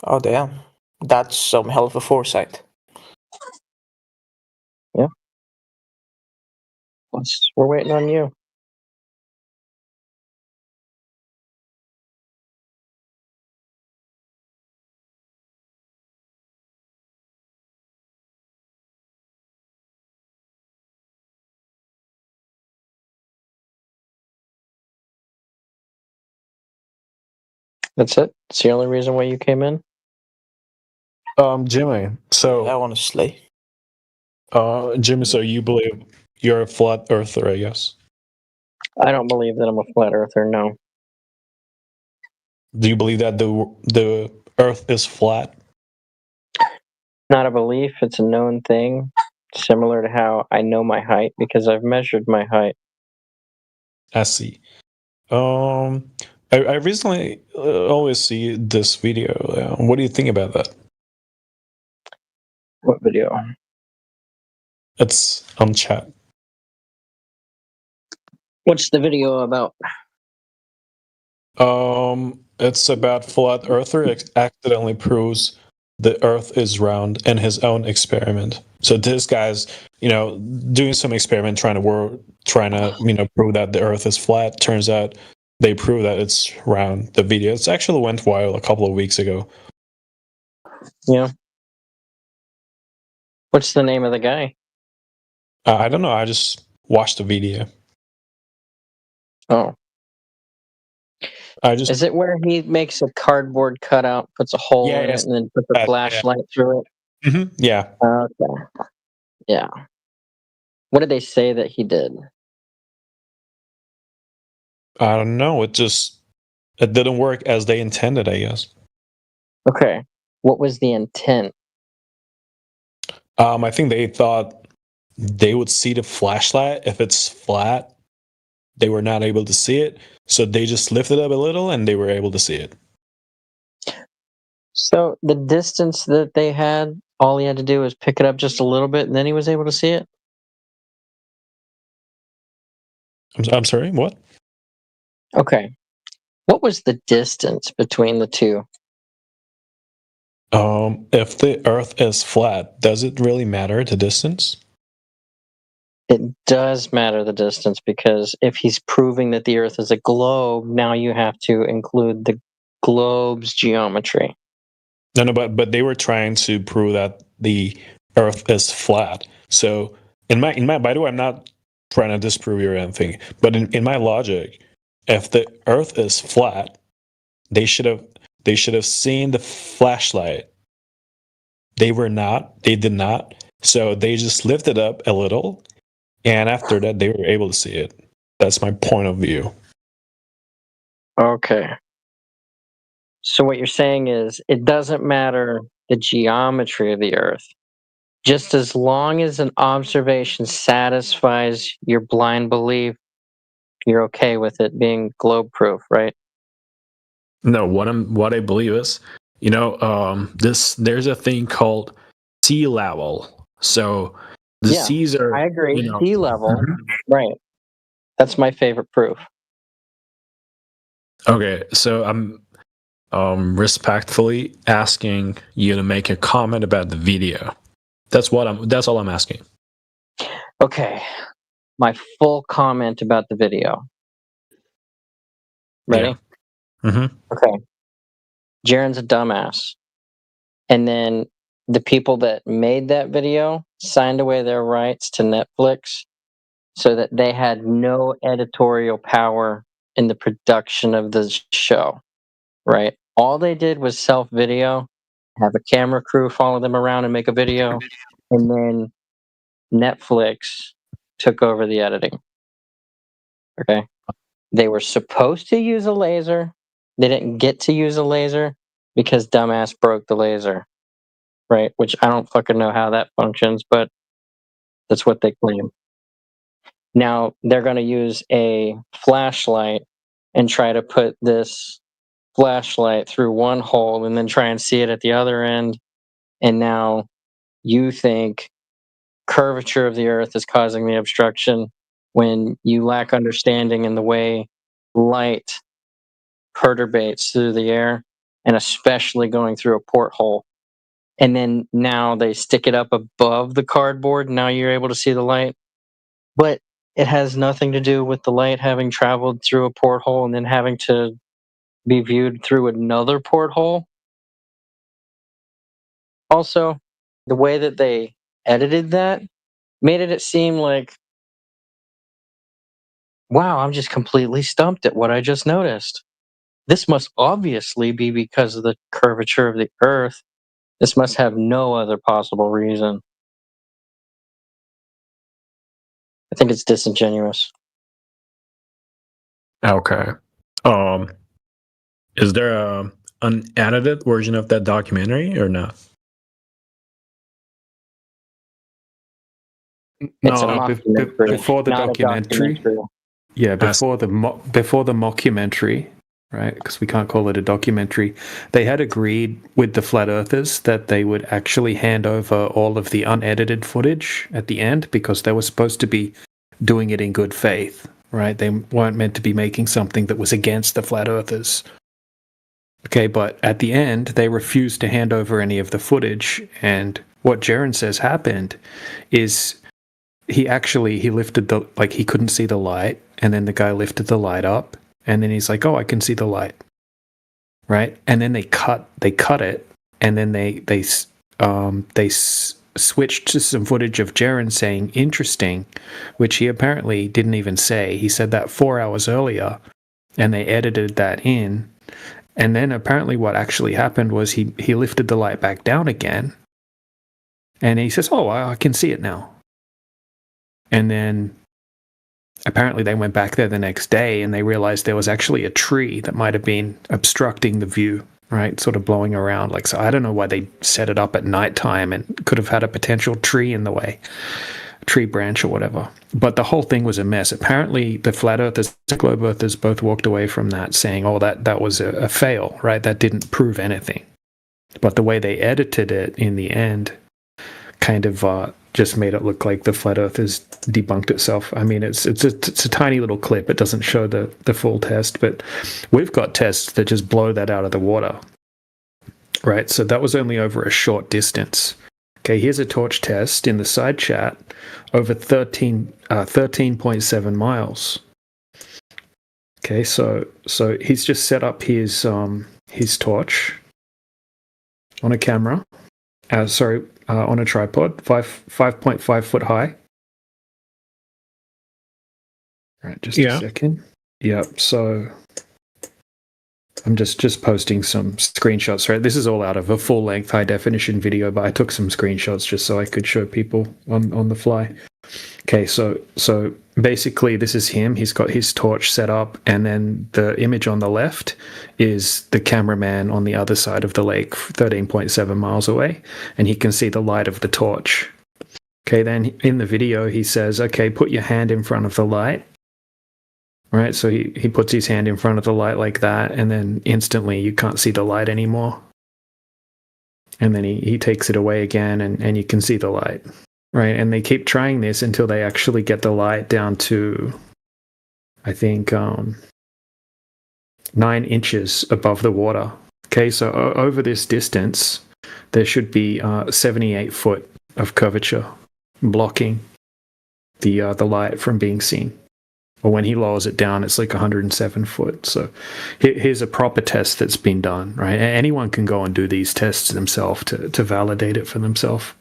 Oh, damn. That's some hell of a foresight.
Yeah. We're waiting on you. That's it? It's the only reason why you came in?
Jimmy, so... honestly.
Jimmy, so you believe you're a flat earther, I guess?
I don't believe that I'm a flat earther, no.
Do you believe that the earth is flat?
Not a belief, it's a known thing. Similar to how I know my height because I've measured my height.
I see. I recently always see this video. What do you think about that?
What video?
It's on chat.
What's the video about?
It's about flat earther accidentally proves the earth is round in his own experiment. So this guy's, doing some experiment trying to prove that the earth is flat. Turns out they prove that it's round. The video, it's actually went viral a couple of weeks ago.
Yeah. What's the name of the guy?
I don't know. I just watched the video.
Oh. Is it where he makes a cardboard cutout, puts a hole in it, and then puts a flashlight through it?
Mm-hmm. Yeah.
Okay. Yeah. What did they say that he did?
I don't know. It didn't work as they intended, I guess.
Okay. What was the intent?
I think they thought they would see the flashlight if it's flat. They were not able to see it, so they just lifted up a little and they were able to see it.
So the distance that they had, all he had to do was pick it up just a little bit, and then he was able to see it?
I'm sorry, what?
Okay. What was the distance between the two?
If the Earth is flat, does it really matter the distance?
It does matter the distance, because if he's proving that the Earth is a globe, now you have to include the globe's geometry.
No, but they were trying to prove that the Earth is flat. So in my by the way, I'm not trying to disprove you or anything, but in my logic, if the Earth is flat, they should have seen the flashlight. They did not. So they just lifted up a little, and after that they were able to see it. That's my point of view.
Okay. So what you're saying is it doesn't matter the geometry of the Earth. Just as long as an observation satisfies your blind belief, you're okay with it being globe proof, right?
No, what I believe is, there's a thing called sea level. So the seas are.
I agree. Sea level, right? That's my favorite proof.
Okay, so I'm respectfully asking you to make a comment about the video. That's all I'm asking.
Okay. My full comment about the video. Ready?
Yeah. Mm-hmm.
Okay. Jaren's a dumbass. And then the people that made that video signed away their rights to Netflix so that they had no editorial power in the production of the show, right? All they did was self-video, have a camera crew follow them around and make a video, and then Netflix took over the editing. Okay? They were supposed to use a laser. They didn't get to use a laser because dumbass broke the laser, right? Which I don't fucking know how that functions, but that's what they claim. Now they're going to use a flashlight and try to put this flashlight through one hole and then try and see it at the other end. And now you think curvature of the earth is causing the obstruction when you lack understanding in the way light perturbates through the air, and especially going through a porthole. And then now they stick it up above the cardboard, and now you're able to see the light. But it has nothing to do with the light having traveled through a porthole and then having to be viewed through another porthole. Also, the way that they edited that made it seem like, wow, I'm just completely stumped at what I just noticed. This must obviously be because of the curvature of the Earth. This must have no other possible reason. I think it's disingenuous.
Okay. Is there a unedited version of that documentary or not?
No, before the documentary. Yeah, before the mockumentary, right? Because we can't call it a documentary. They had agreed with the flat earthers that they would actually hand over all of the unedited footage at the end because they were supposed to be doing it in good faith, right? They weren't meant to be making something that was against the flat earthers. Okay, but at the end, they refused to hand over any of the footage. And what Jaren says happened is he lifted he couldn't see the light, and then the guy lifted the light up, and then he's like, oh, I can see the light. Right? And then they cut it, and then they switched to some footage of Jaren saying interesting, which he apparently didn't even say. He said that 4 hours earlier, and they edited that in. And then apparently what actually happened was he lifted the light back down again, and he says, oh, I can see it now. And then apparently they went back there the next day and they realized there was actually a tree that might have been obstructing the view, right? Sort of blowing around. So I don't know why they set it up at nighttime and could have had a potential tree in the way, a tree branch or whatever. But the whole thing was a mess. Apparently the flat earthers, the globe earthers both walked away from that saying, oh, that was a fail, right? That didn't prove anything. But the way they edited it in the end kind of just made it look like the flat earth has debunked itself. I mean, it's a tiny little clip. It doesn't show the full test, but we've got tests that just blow that out of the water, right? So that was only over a short distance. Okay, here's a torch test in the side chat over 13.7 miles. Okay, so he's just set up his torch on a camera. On a tripod, 5.5 foot high. Right, just a second. Yep. So I'm just posting some screenshots. Right, this is all out of a full length high definition video, but I took some screenshots just so I could show people on the fly. Okay, so basically this is him. He's got his torch set up, and then the image on the left is the cameraman on the other side of the lake, 13.7 miles away, and he can see the light of the torch. Okay, then in the video he says, okay, put your hand in front of the light. Right, so he puts his hand in front of the light like that, and then instantly you can't see the light anymore. And then he takes it away again, and you can see the light. Right, and they keep trying this until they actually get the light down to, I think, 9 inches above the water. Okay, so over this distance, there should be 78 foot of curvature blocking the light from being seen. Or when he lowers it down, it's like 107 foot. So here's a proper test that's been done, right? Anyone can go and do these tests themselves to validate it for themselves.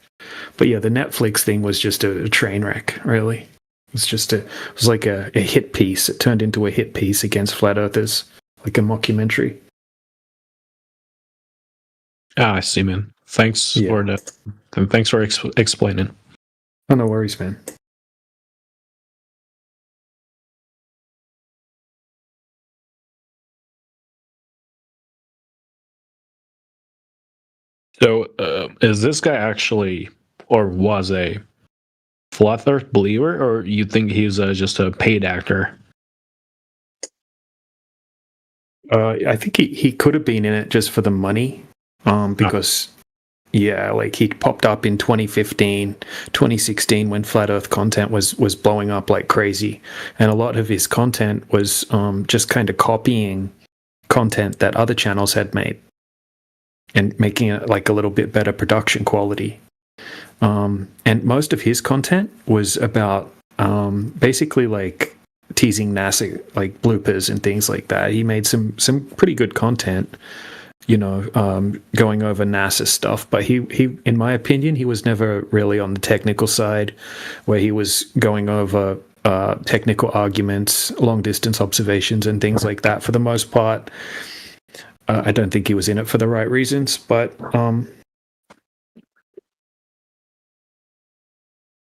But yeah, the Netflix thing was just a train wreck, really. It was like a hit piece. It turned into a hit piece against flat earthers, like a mockumentary.
I see, man. Thanks for that. And thanks for explaining.
Oh, no worries, man.
So, is this guy actually, or was a flat Earth believer, or you think he's just a paid actor?
I think he could have been in it just for the money, because yeah, like he popped up in 2015, 2016 when flat Earth content was blowing up like crazy, and a lot of his content was just kind of copying content that other channels had made and making it like a little bit better production quality. And most of his content was about basically like teasing NASA, like bloopers and things like that. He made some pretty good content, you know, going over NASA stuff. But he, in my opinion, he was never really on the technical side, where he was going over technical arguments, long distance observations, and things like that. For the most part, I don't think he was in it for the right reasons. But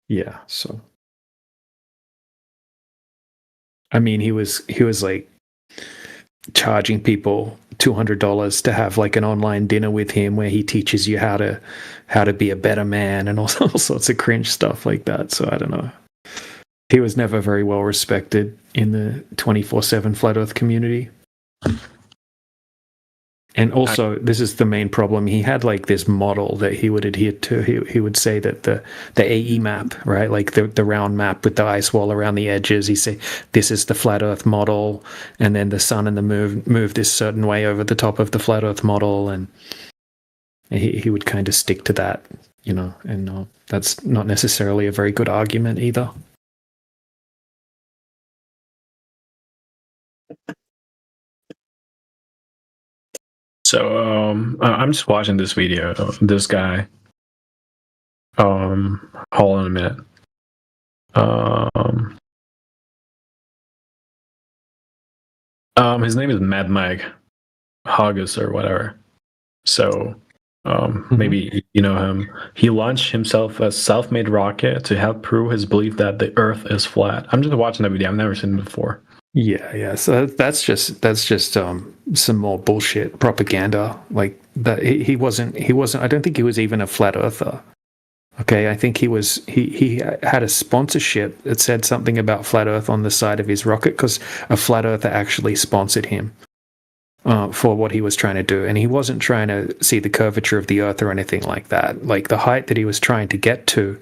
yeah, so I mean, he was like charging people $200 to have like an online dinner with him where he teaches you how to be a better man and all sorts of cringe stuff like that. So I don't know. He was never very well respected in the 24/7 flat Earth community. And also, this is the main problem. He had like this model that he would adhere to. He would say that the AE map, right, like the round map with the ice wall around the edges. He'd say this is the flat Earth model, and then the sun and the moon move this certain way over the top of the flat Earth model, and he would kind of stick to that, you know. And that's not necessarily a very good argument either.
So I'm just watching this video. This guy. Hold on a minute. His name is Mad Mike Hoggus or whatever. So maybe you know him. He launched himself a self-made rocket to help prove his belief that the Earth is flat. I'm just watching that video. I've never seen it before.
Yeah. So that's just some more bullshit propaganda. Like that he wasn't. I don't think he was even a flat earther. Okay, I think he had a sponsorship that said something about flat Earth on the side of his rocket because a flat earther actually sponsored him for what he was trying to do, and he wasn't trying to see the curvature of the Earth or anything like that. Like the height that he was trying to get to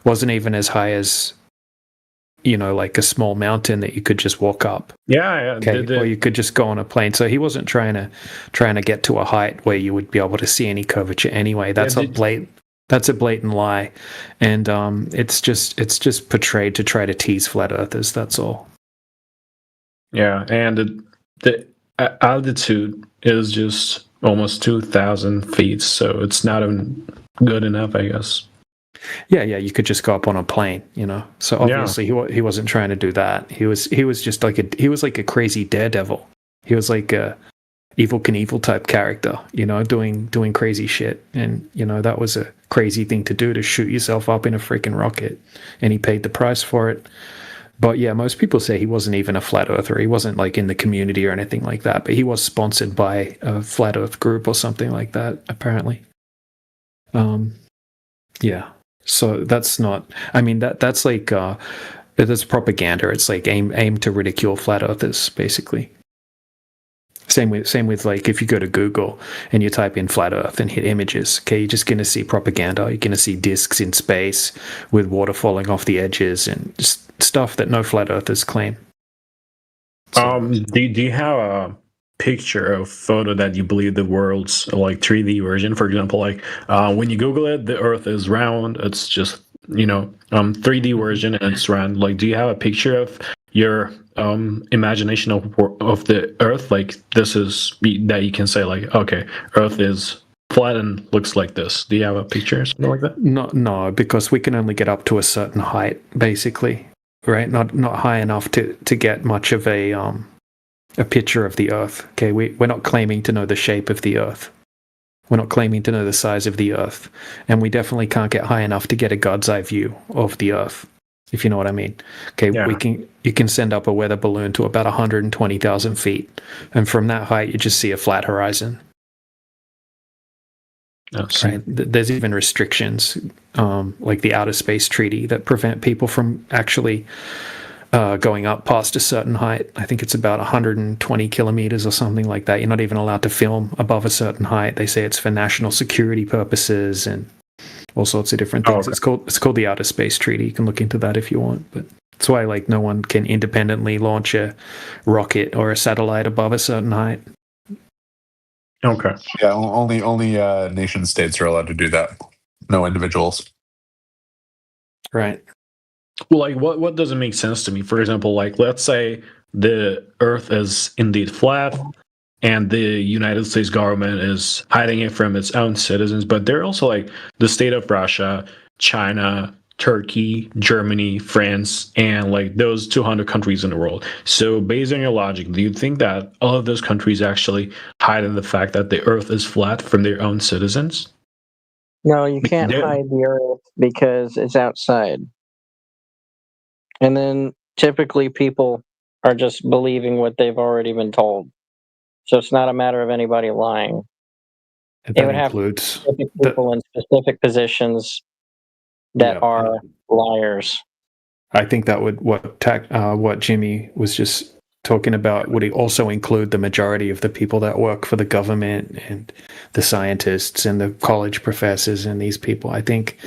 wasn't even as high as, you know, like a small mountain that you could just walk up.
Yeah.
Okay, or you could just go on a plane. So he wasn't trying to get to a height where you would be able to see any curvature anyway. That's a blatant lie, and it's just portrayed to try to tease flat earthers. That's all.
Yeah, and the altitude is just almost 2,000 feet, so it's not even good enough, I guess.
Yeah, you could just go up on a plane, you know. So obviously he wasn't trying to do that. He was just like a crazy daredevil. He was like a Evel Knievel type character, you know, doing crazy shit, and you know that was a crazy thing to do, to shoot yourself up in a freaking rocket, and he paid the price for it. But yeah, most people say he wasn't even a flat earther. He wasn't like in the community or anything like that, but he was sponsored by a flat Earth group or something like that, apparently. Yeah. So that's not. I mean that's like that's propaganda. It's like aim to ridicule flat earthers, basically. Same with like if you go to Google and you type in flat Earth and hit images, okay, you're just going to see propaganda. You're going to see discs in space with water falling off the edges and just stuff that no flat earthers claim.
So, do you have a picture or photo that you believe the world's like 3D version? For example, like when you Google it, the Earth is round. It's just 3D version and it's round. Like, do you have a picture of your imagination of the Earth, like this is that you can say like, okay, Earth is flat and looks like this? Do you have a picture or something like that?
No, because we can only get up to a certain height, basically, right? Not high enough to get much of a picture of the Earth. Okay, we're not claiming to know the shape of the Earth. We're not claiming to know the size of the Earth, and we definitely can't get high enough to get a God's eye view of the Earth, if you know what I mean. Okay, yeah. You can send up a weather balloon to about 120,000 feet, and from that height, you just see a flat horizon. Right. There's even restrictions, like the Outer Space Treaty, that prevent people from actually going up past a certain height. I think it's about 120 kilometers or something like that. You're not even allowed to film above a certain height. They say it's for national security purposes and all sorts of different things. It's called the Outer Space Treaty. You can look into that if you want, but that's why like no one can independently launch a rocket or a satellite above a certain height.
Okay. Yeah, only nation states are allowed to do that. No individuals.
Right.
Well, like what doesn't make sense to me? For example, like let's say the Earth is indeed flat, and the United States government is hiding it from its own citizens, but they're also like the state of Russia, China, Turkey, Germany, France, and like those 200 countries in the world. So based on your logic, do you think that all of those countries actually hide in the fact that the Earth is flat from their own citizens?
No, you can't hide the Earth because it's outside. And then typically people are just believing what they've already been told. So it's not a matter of anybody lying. It would have specific people in specific positions that are liars.
I think that would what Jimmy was just talking about would also include the majority of the people that work for the government and the scientists and the college professors and these people. I think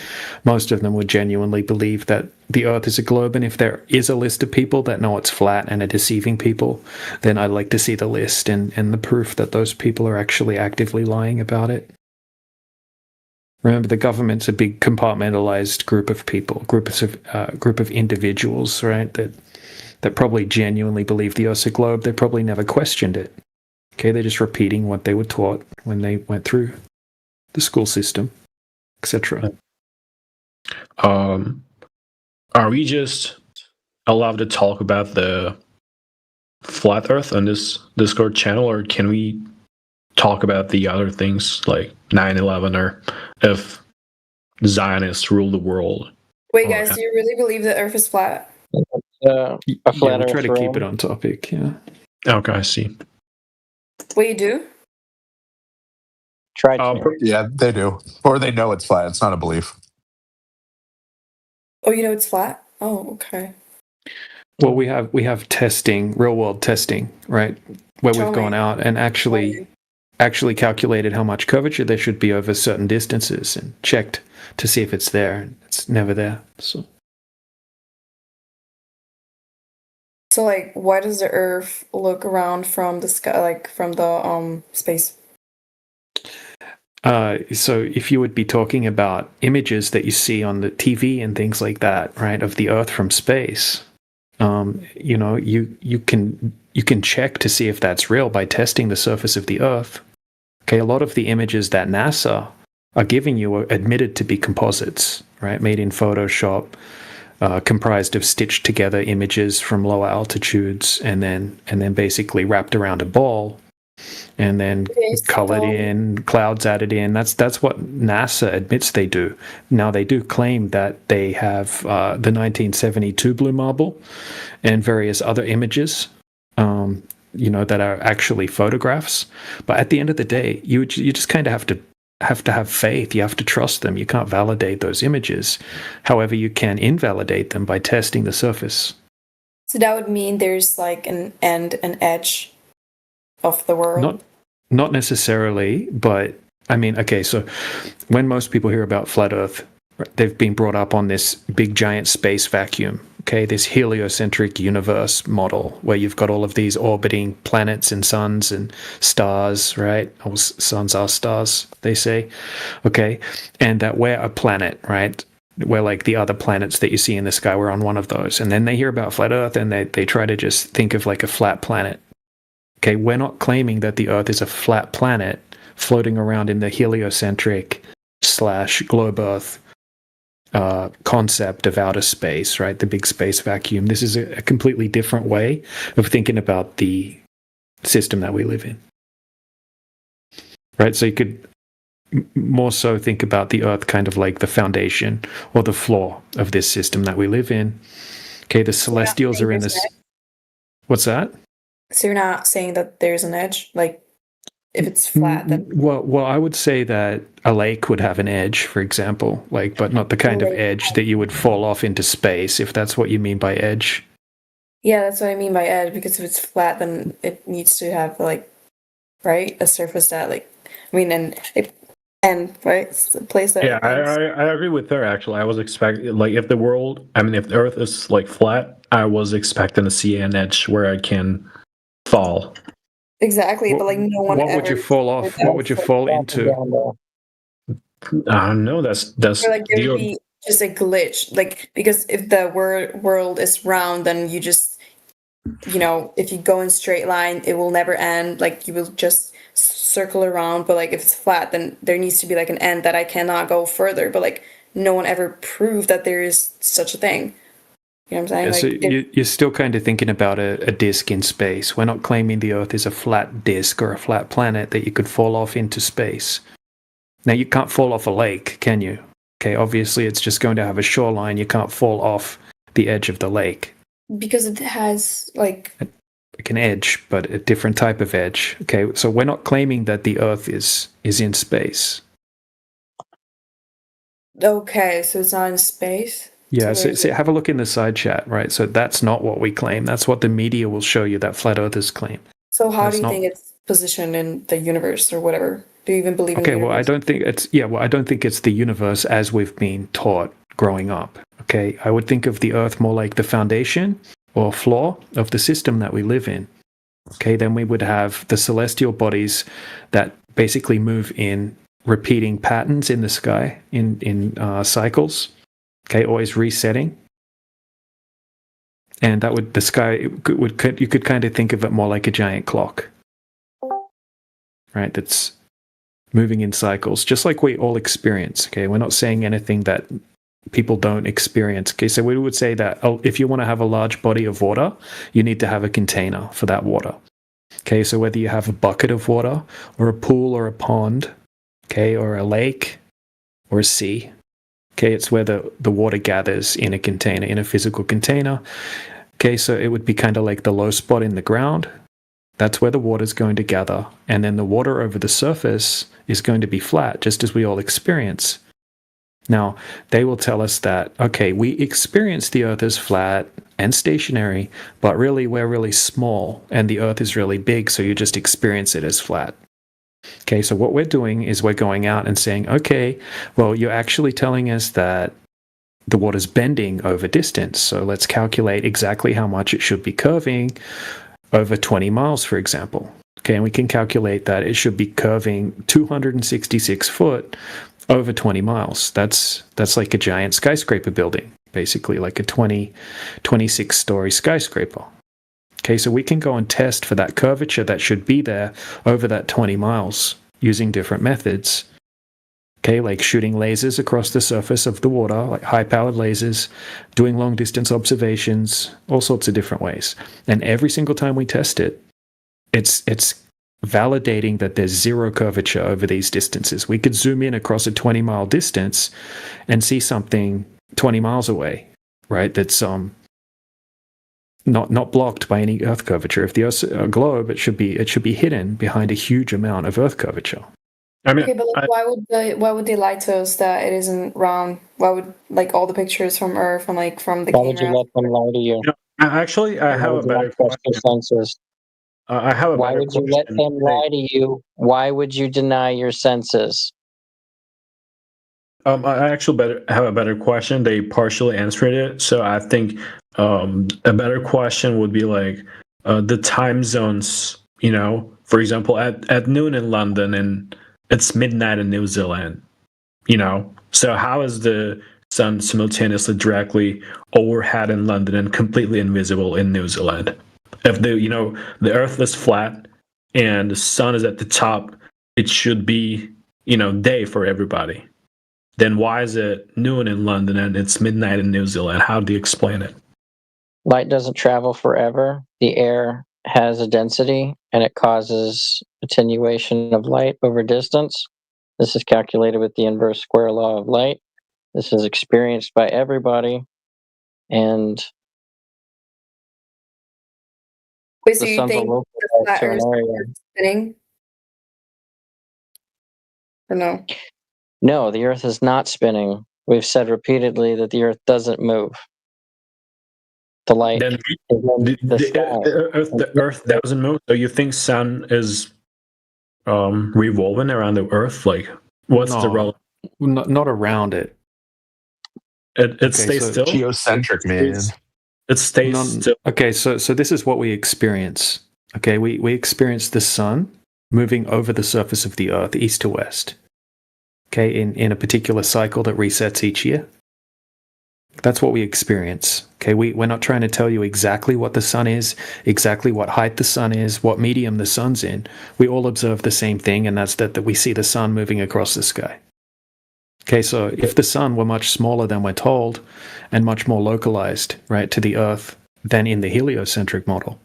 most of them would genuinely believe that the Earth is a globe, and if there is a list of people that know it's flat and are deceiving people, then I'd like to see the list and the proof that those people are actually actively lying about it. Remember, the government's a big compartmentalized group of people, group of individuals, right? That probably genuinely believe the Earth's a globe. They probably never questioned it. Okay, they're just repeating what they were taught when they went through the school system, etc.
Are we just allowed to talk about the flat Earth on this Discord channel, or can we talk about the other things like 9/11 or if Zionists rule the world?
Wait, guys, do you really believe the Earth is flat?
A flat
we'll try
Earth
to keep
room.
it on topic. Yeah.
Okay, I see.
Wait, you do?
Try to.
Yeah, they do, or they know it's flat. It's not a belief.
Oh, you know it's flat? Oh, okay.
Well, we have testing, real world testing, right, where we've gone out and actually calculated how much curvature there should be over certain distances and checked to see if it's there. It's never there.
So, like, why does the Earth look around from the sky, like from the space?
So if you would be talking about images that you see on the TV and things like that, right, of the Earth from space, you can check to see if that's real by testing the surface of the Earth. Okay, a lot of the images that NASA are giving you are admitted to be composites, right, made in Photoshop, comprised of stitched together images from lower altitudes, and then basically wrapped around a ball, and then colored in, clouds added in. That's what NASA admits they do. Now, they do claim that they have the 1972 blue marble and various other images, that are actually photographs. But at the end of the day, you just kind of have to have faith. You have to trust them. You can't validate those images. However, you can invalidate them by testing the surface.
So that would mean there's like an end, an edge of the world?
Not necessarily, but I mean, okay, so when most people hear about flat Earth, they've been brought up on this big giant space vacuum, okay, this heliocentric universe model where you've got all of these orbiting planets and suns and stars, right? Or suns are stars, they say, okay, and that we're a planet, right? We're like the other planets that you see in the sky, we're on one of those. And then they hear about flat Earth and they try to just think of like a flat planet. Okay, we're not claiming that the Earth is a flat planet floating around in the heliocentric / globe Earth concept of outer space, right? The big space vacuum. This is a completely different way of thinking about the system that we live in. Right? So you could more so think about the Earth kind of like the foundation or the floor of this system that we live in. Okay, the celestials are in this. What's that?
So you're not saying that there's an edge? Like, if it's flat, then
well, I would say that a lake would have an edge, for example, like, but not the kind of edge that you would fall off into space, if that's what you mean by edge.
yeah, that's what I mean by edge. Because if it's flat, then it needs to have like, right, a surface that like, I mean, and right, it's a place that.
Yeah, I agree with her. Actually, I was expecting like if the Earth is like flat, I was expecting to see an edge where I can fall.
Exactly, but like no one.
What would you fall off? What would you fall into?
No, that's
Or like there would be just a glitch, like because if the world is round, then you just, if you go in straight line, it will never end. Like you will just circle around. But like if it's flat, then there needs to be like an end that I cannot go further. But like no one ever proved that there is such a thing. You know what I'm saying?
Yeah, so you're still kind of thinking about a disk in space. We're not claiming the Earth is a flat disk or a flat planet that you could fall off into space. Now, you can't fall off a lake, can you? Okay, obviously it's just going to have a shoreline. You can't fall off the edge of the lake.
Because it has like
an edge, but a different type of edge. Okay, so we're not claiming that the Earth is in space.
Okay, so it's not in space?
Yeah, so have a look in the side chat, right? So that's not what we claim. That's what the media will show you that flat earthers claim.
So how do you think it's positioned in the universe or whatever? Do you even believe in the universe?
Well, I don't think it's the universe as we've been taught growing up. Okay, I would think of the Earth more like the foundation or floor of the system that we live in. Okay, then we would have the celestial bodies that basically move in repeating patterns in the sky, in cycles. Okay, always resetting. And that would, the sky, you could kind of think of it more like a giant clock. Right, that's moving in cycles, just like we all experience. Okay, we're not saying anything that people don't experience. Okay, so we would say that if you want to have a large body of water, you need to have a container for that water. Okay, so whether you have a bucket of water or a pool or a pond, okay, or a lake or a sea, okay, it's where the water gathers in a container, in a physical container. Okay, so it would be kind of like the low spot in the ground. That's where the water is going to gather. And then the water over the surface is going to be flat, just as we all experience. Now, they will tell us that, okay, we experience the Earth as flat and stationary, but really we're really small and the Earth is really big, so you just experience it as flat. Okay, so what we're doing is we're going out and saying, okay, well, you're actually telling us that the water's bending over distance, so let's calculate exactly how much it should be curving over 20 miles, for example. Okay, and we can calculate that it should be curving 266 foot over 20 miles. That's like a giant skyscraper building, basically, like a 26-story skyscraper. Okay, so we can go and test for that curvature that should be there over that 20 miles using different methods. Okay, like shooting lasers across the surface of the water, like high-powered lasers, doing long-distance observations, all sorts of different ways. And every single time we test it, it's validating that there's zero curvature over these distances. We could zoom in across a 20-mile distance and see something 20 miles away, right? That's not blocked by any Earth curvature. If the Earth's a globe, it should be hidden behind a huge amount of Earth curvature.
I mean,
okay, but like, why would they lie to us that it isn't round? Why would like all the pictures from Earth and like from the
Why
camera?
would you let them lie to you?
Actually, I have a better question. I have a
Why
better
would you
question.
let them lie to you? Why would you deny your senses?
I actually have a better question. They partially answered it, so I think a better question would be like the time zones. You know, for example, at noon in London and it's midnight in New Zealand. You know, so how is the sun simultaneously directly overhead in London and completely invisible in New Zealand? If the Earth is flat and the sun is at the top, it should be day for everybody. Then why is it noon in London and it's midnight in New Zealand? How do you explain it?
Light doesn't travel forever. The air has a density and it causes attenuation of light over distance. This is calculated with the inverse square law of light. This is experienced by everybody. And
wait, so you think the flat Earth is spinning? or no?
No, the Earth is not spinning. We've said repeatedly that the Earth doesn't move. The light
Then
is in the sky.
the Earth doesn't move. So you think Sun is revolving around the Earth? Like, what's the relevance?
Not around it.
It stays still.
Geocentric, man.
It stays still.
Okay, so this is what we experience. Okay, we experience the sun moving over the surface of the Earth, east to west. Okay, in a particular cycle that resets each year. That's what we experience. Okay, we're not trying to tell you exactly what the sun is, exactly what height the sun is, what medium the sun's in. We all observe the same thing, and that's that we see the sun moving across the sky. Okay, so if the sun were much smaller than we're told, and much more localized, right, to the Earth than in the heliocentric model,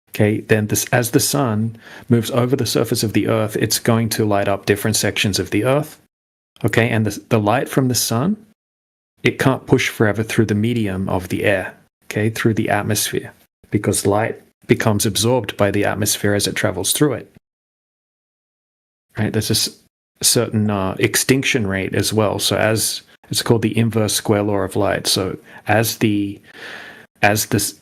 okay, then as the sun moves over the surface of the Earth, it's going to light up different sections of the Earth. Okay, and the light from the sun, it can't push forever through the medium of the air, okay, through the atmosphere, because light becomes absorbed by the atmosphere as it travels through it. Right, there's a certain extinction rate as well. So as it's called the inverse square law of light. So as the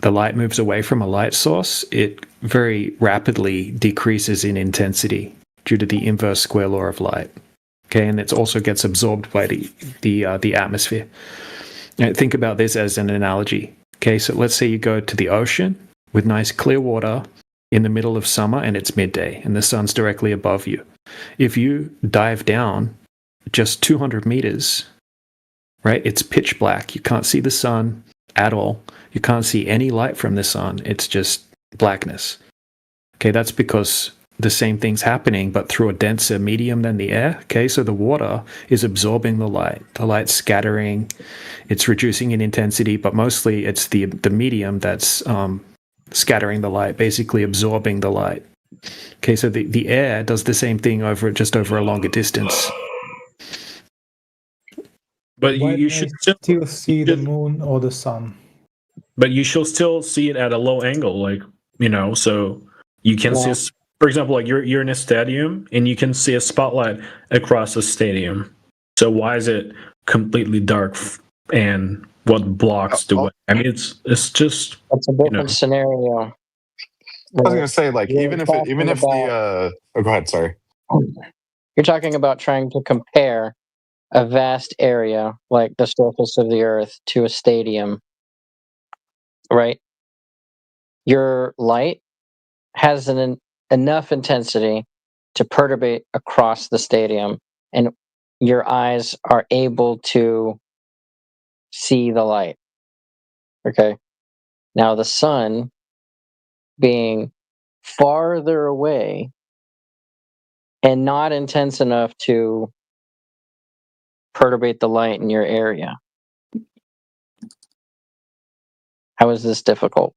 light moves away from a light source, it very rapidly decreases in intensity due to the inverse square law of light. Okay, and it also gets absorbed by the atmosphere. Now, think about this as an analogy. Okay, so let's say you go to the ocean with nice clear water in the middle of summer and it's midday and the sun's directly above you. If you dive down just 200 meters, right, it's pitch black. You can't see the sun at all. You can't see any light from the sun. It's just blackness. Okay, that's because the same thing's happening, but through a denser medium than the air. Okay, so the water is absorbing the light. The light's scattering. It's reducing in intensity, but mostly it's the medium that's scattering the light, basically absorbing the light. Okay, so the air does the same thing just over a longer distance.
But you should
still see the moon or the sun.
But you should still see it at a low angle, like, so you can see, for example, like you're in a stadium and you can see a spotlight across the stadium. So why is it completely dark and what blocks the way? I mean, it's just.
It's a different scenario.
I was gonna say, like, even if the oh, go ahead, sorry.
You're talking about trying to compare a vast area like the surface of the Earth to a stadium, right? Your light has enough intensity to perturbate across the stadium, and your eyes are able to see the light. Okay. Now the sun being farther away and not intense enough to perturbate the light in your area. How is this difficult?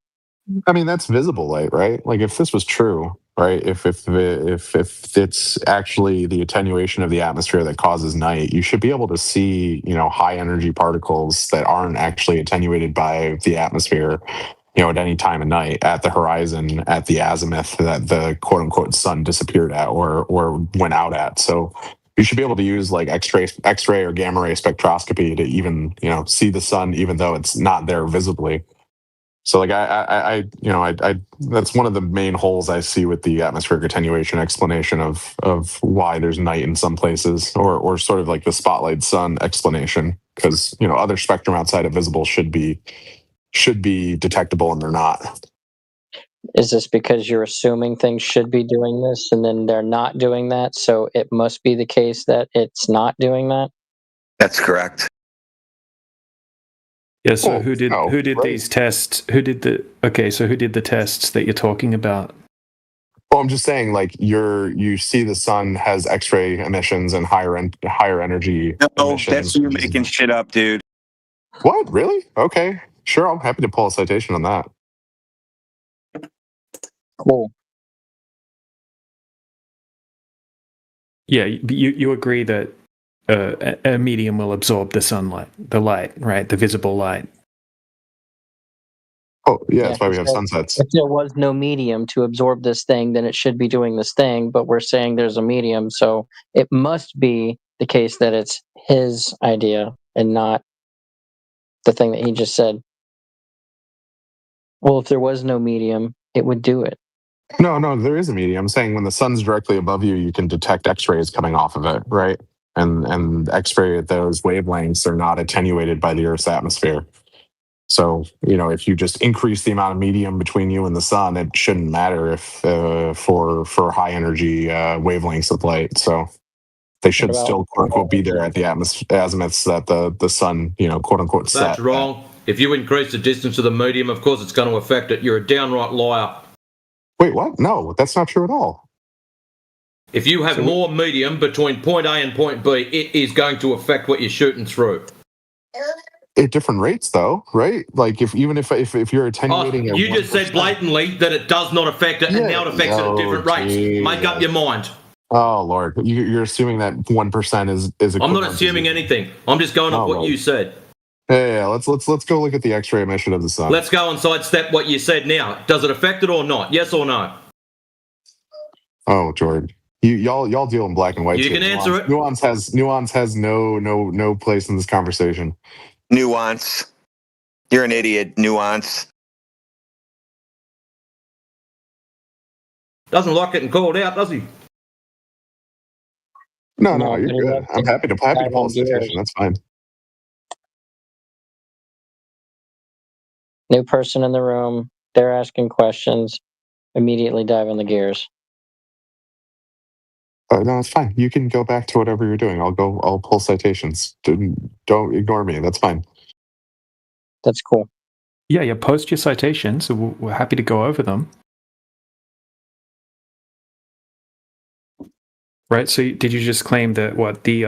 I mean, that's visible light, right? Like, if this was true, right? If it's actually the attenuation of the atmosphere that causes night, you should be able to see, high energy particles that aren't actually attenuated by the atmosphere, at any time of night, at the horizon, at the azimuth that the quote unquote sun disappeared at or went out at. So you should be able to use like X-ray or gamma ray spectroscopy to even, see the sun, even though it's not there visibly. So like I that's one of the main holes I see with the atmospheric attenuation explanation of why there's night in some places, or sort of like the spotlight sun explanation, because other spectrum outside of visible should be detectable and they're not.
Is this because you're assuming things should be doing this and then they're not doing that, so it must be the case that it's not doing that?
That's correct.
Yeah, so who did these tests? Who did the tests that you're talking about?
Well, I'm just saying, like, you see the sun has X-ray emissions and higher energy emissions.
That's you making shit up, dude.
What? Really? Okay. Sure, I'm happy to pull a citation on that.
Cool.
Yeah, you agree that a medium will absorb the sunlight, the light, right? The visible light.
Oh, yeah, that's why we have sunsets.
If there was no medium to absorb this thing, then it should be doing this thing, but we're saying there's a medium, so it must be the case that it's his idea and not the thing that he just said. Well, if there was no medium, it would do it.
No, there is a medium. I'm saying when the sun's directly above you, you can detect X-rays coming off of it, right? And X-ray at those wavelengths are not attenuated by the Earth's atmosphere. So, if you just increase the amount of medium between you and the sun, it shouldn't matter if for high energy wavelengths of light. So they should still quote unquote be there at the azimuths that the sun, quote unquote set.
That's wrong. If you increase the distance of the medium, of course it's going to affect it. You're a downright liar.
Wait, what? No, that's not true at all.
If you have more medium between point A and point B, it is going to affect what you're shooting through.
At different rates, though, right? Like if you're attenuating,
you just said blatantly that it does not affect it, and now it affects it at different rates. Make up your mind.
Oh Lord, you're assuming that 1% is.
I'm not assuming anything. I'm just going off what you said.
Yeah. Let's go look at the X-ray emission of the sun.
Let's go and sidestep what you said now. Does it affect it or not? Yes or no?
Oh, Jordan. Y'all deal in black and white.
You can answer it.
Nuance has no place in this conversation.
Nuance. You're an idiot. Nuance.
Doesn't like getting called out, does he?
No, you're good. I'm happy to pull a citation. That's fine.
New person in the room. They're asking questions. Immediately dive on the gears.
No, it's fine. You can go back to whatever you're doing. I'll pull citations. Don't ignore me. That's fine.
That's cool.
Yeah, post your citations. So we're happy to go over them. Right. So did you just claim that the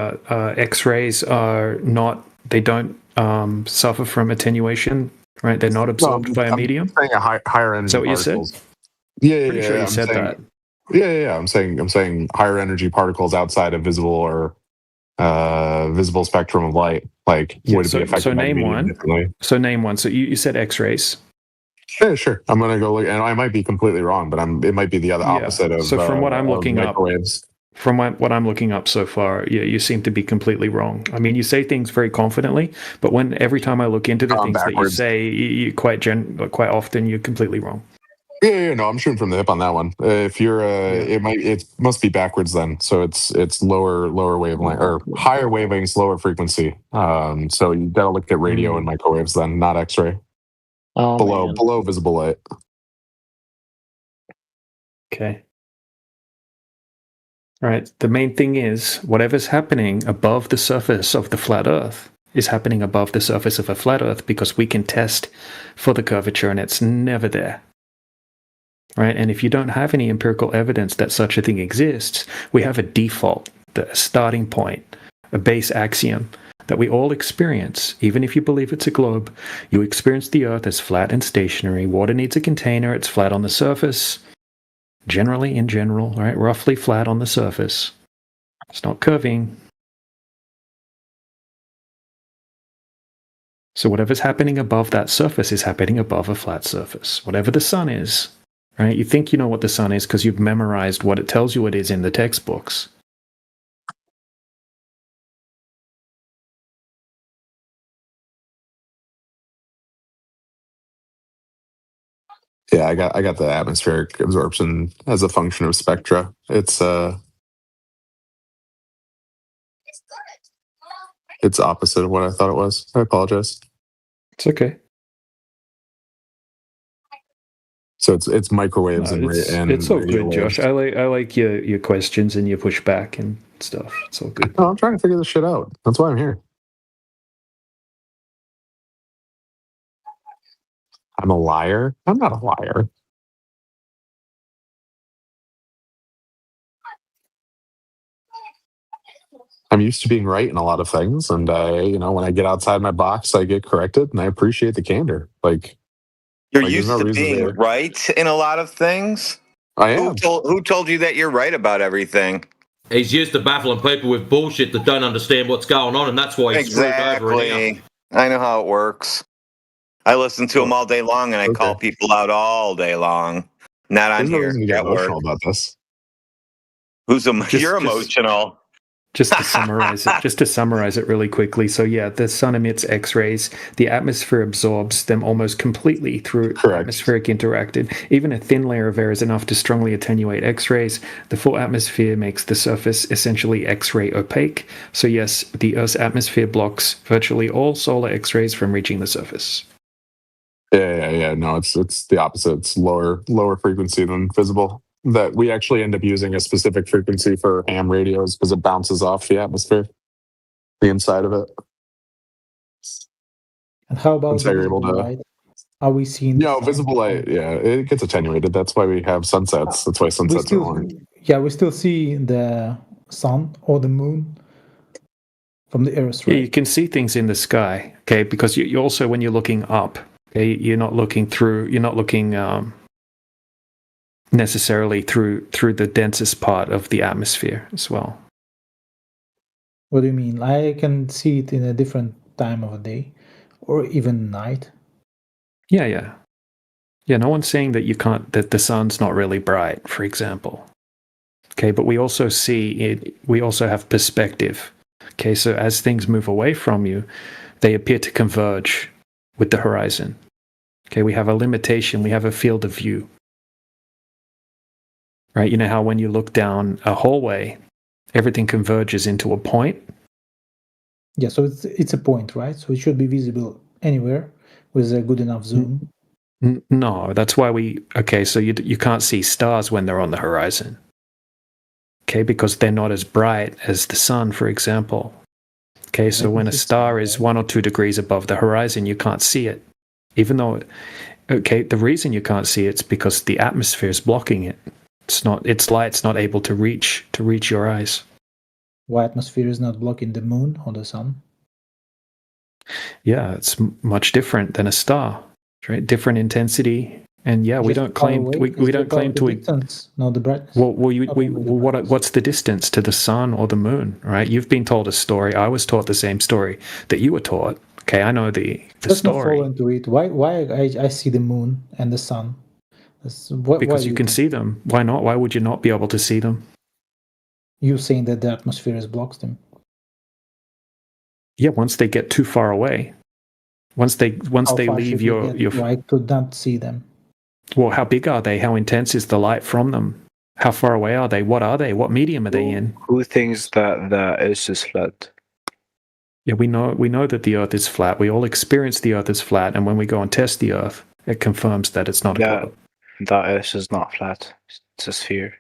X-rays are not? They don't suffer from attenuation, right? They're not absorbed by a medium.
I'm saying a higher energy.
Is that what you
particles.
said?
Yeah.
Pretty sure you said that.
Yeah. I'm saying higher energy particles outside of visible or visible spectrum of light, would be affected.
So name one. So name one. So you said X-rays.
Yeah, sure. I'm gonna go look, and I might be completely wrong, but it might be the other opposite of.
So from what I'm looking up,
microwaves.
From what I'm looking up so far, you seem to be completely wrong. I mean, you say things very confidently, but every time I look into the things
backwards.
that you say, quite often you're completely wrong.
Yeah, no, I'm shooting from the hip on that one. If you're, it must be backwards then. So it's lower wavelength or higher wavelengths, lower frequency. So you gotta look at radio and microwaves then, not X-ray. Below visible light.
Okay. All right. The main thing is whatever's happening above the surface of the flat Earth is happening above the surface of a flat Earth because we can test for the curvature and it's never there. Right? And if you don't have any empirical evidence that such a thing exists, we have a default, a starting point, a base axiom that we all experience. Even if you believe it's a globe, you experience the Earth as flat and stationary. Water needs a container. It's flat on the surface. Generally, in general, right? Roughly flat on the surface. It's not curving. So whatever's happening above that surface is happening above a flat surface. Whatever the sun is, right? You think you know what the sun is because you've memorized what it tells you it is in the textbooks.
Yeah, I got the atmospheric absorption as a function of spectra. It's opposite of what I thought it was. I apologize.
It's okay.
So it's microwaves and
it's all good,
waves.
Josh. I like your questions and your pushback and stuff. It's all good.
No, I'm trying to figure this shit out. That's why I'm here. I'm a liar? I'm not a liar. I'm used to being right in a lot of things, and when I get outside my box, I get corrected, and I appreciate the candor.
You're used to being right in a lot of things?
I am.
Who told you that you're right about everything?
He's used to baffling people with bullshit that don't understand what's going on, and that's why he's screwed over it.
I know how it works. I listen to them all day long, and I call people out all day long. Not on
There's no
here
reason to get
at work.
emotional about this.
You're emotional.
Just to summarize it really quickly. So yeah, the sun emits X-rays. The atmosphere absorbs them almost completely through atmospheric interacted. Even a thin layer of air is enough to strongly attenuate X-rays. The full atmosphere makes the surface essentially X-ray opaque. So yes, the Earth's atmosphere blocks virtually all solar X-rays from reaching the surface.
Yeah. No, it's the opposite. It's lower frequency than visible. That we actually end up using a specific frequency for ham radios because it bounces off the atmosphere, the inside of it.
And how about
so you're able to,
light? Are we seeing?
Visible light. Yeah, it gets attenuated. That's why we have sunsets. That's why sunsets are orange.
Yeah, we still see the sun or the moon from the Earth, right?
Yeah, you can see things in the sky, okay? Because you also, when you're looking up, okay, you're not looking necessarily through the densest part of the atmosphere as well.
What do you mean? I can see it in a different time of the day or even night.
Yeah, no one's saying that that the sun's not really bright, for example. Okay, but we also see it, we also have perspective. Okay, so as things move away from you, they appear to converge with the horizon. Okay, we have a limitation, we have a field of view. Right, you know how when you look down a hallway, everything converges into a point?
Yeah, so it's a point, right? So it should be visible anywhere with a good enough zoom.
No, that's why so you can't see stars when they're on the horizon. Okay, because they're not as bright as the sun, for example. Okay, so when a star is 1 or 2 degrees above the horizon, you can't see it. Even though, the reason you can't see it's because the atmosphere is blocking it. Its light's not able to reach your eyes.
Why atmosphere is not blocking the moon or the sun?
Yeah, it's much different than a star, right? Different intensity, and yeah, we don't claim to
distance, not the brightness.
What's the distance to the sun or the moon, right? You've been told a story. I was taught the same story that you were taught. Okay, I know the
Let's
story.
Not fall into it. Why I see the moon and the sun?
Because you can see them. Why not? Why would you not be able to see them?
You saying that the atmosphere blocks them?
Yeah, once they get too far away. Once they leave your
I could not see them.
Well, how big are they? How intense is the light from them? How far away are they? What are they? What medium are they in?
Who thinks that the Earth is flat?
Yeah, we know that the Earth is flat. We all experience the Earth is flat, and when we go and test the Earth, it confirms that it's not a globe.
The Earth is not flat. It's a sphere.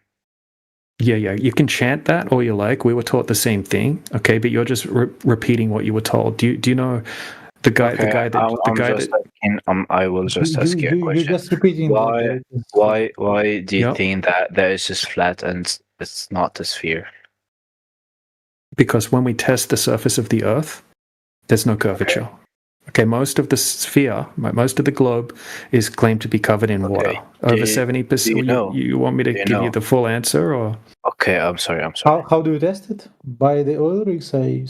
Yeah. You can chant that all you like. We were taught the same thing, okay? But you're just repeating what you were told. Do you know the guy?
I will just ask you a question.
You're just repeating.
Why do you think that the Earth is flat and it's not a sphere?
Because when we test the surface of the Earth, there's no curvature. Okay, most of the sphere, most of the globe is claimed to be covered in water. Over 70%. You want me to give you the full answer, or?
Okay, I'm sorry.
How do you test it? By the oil rigs, I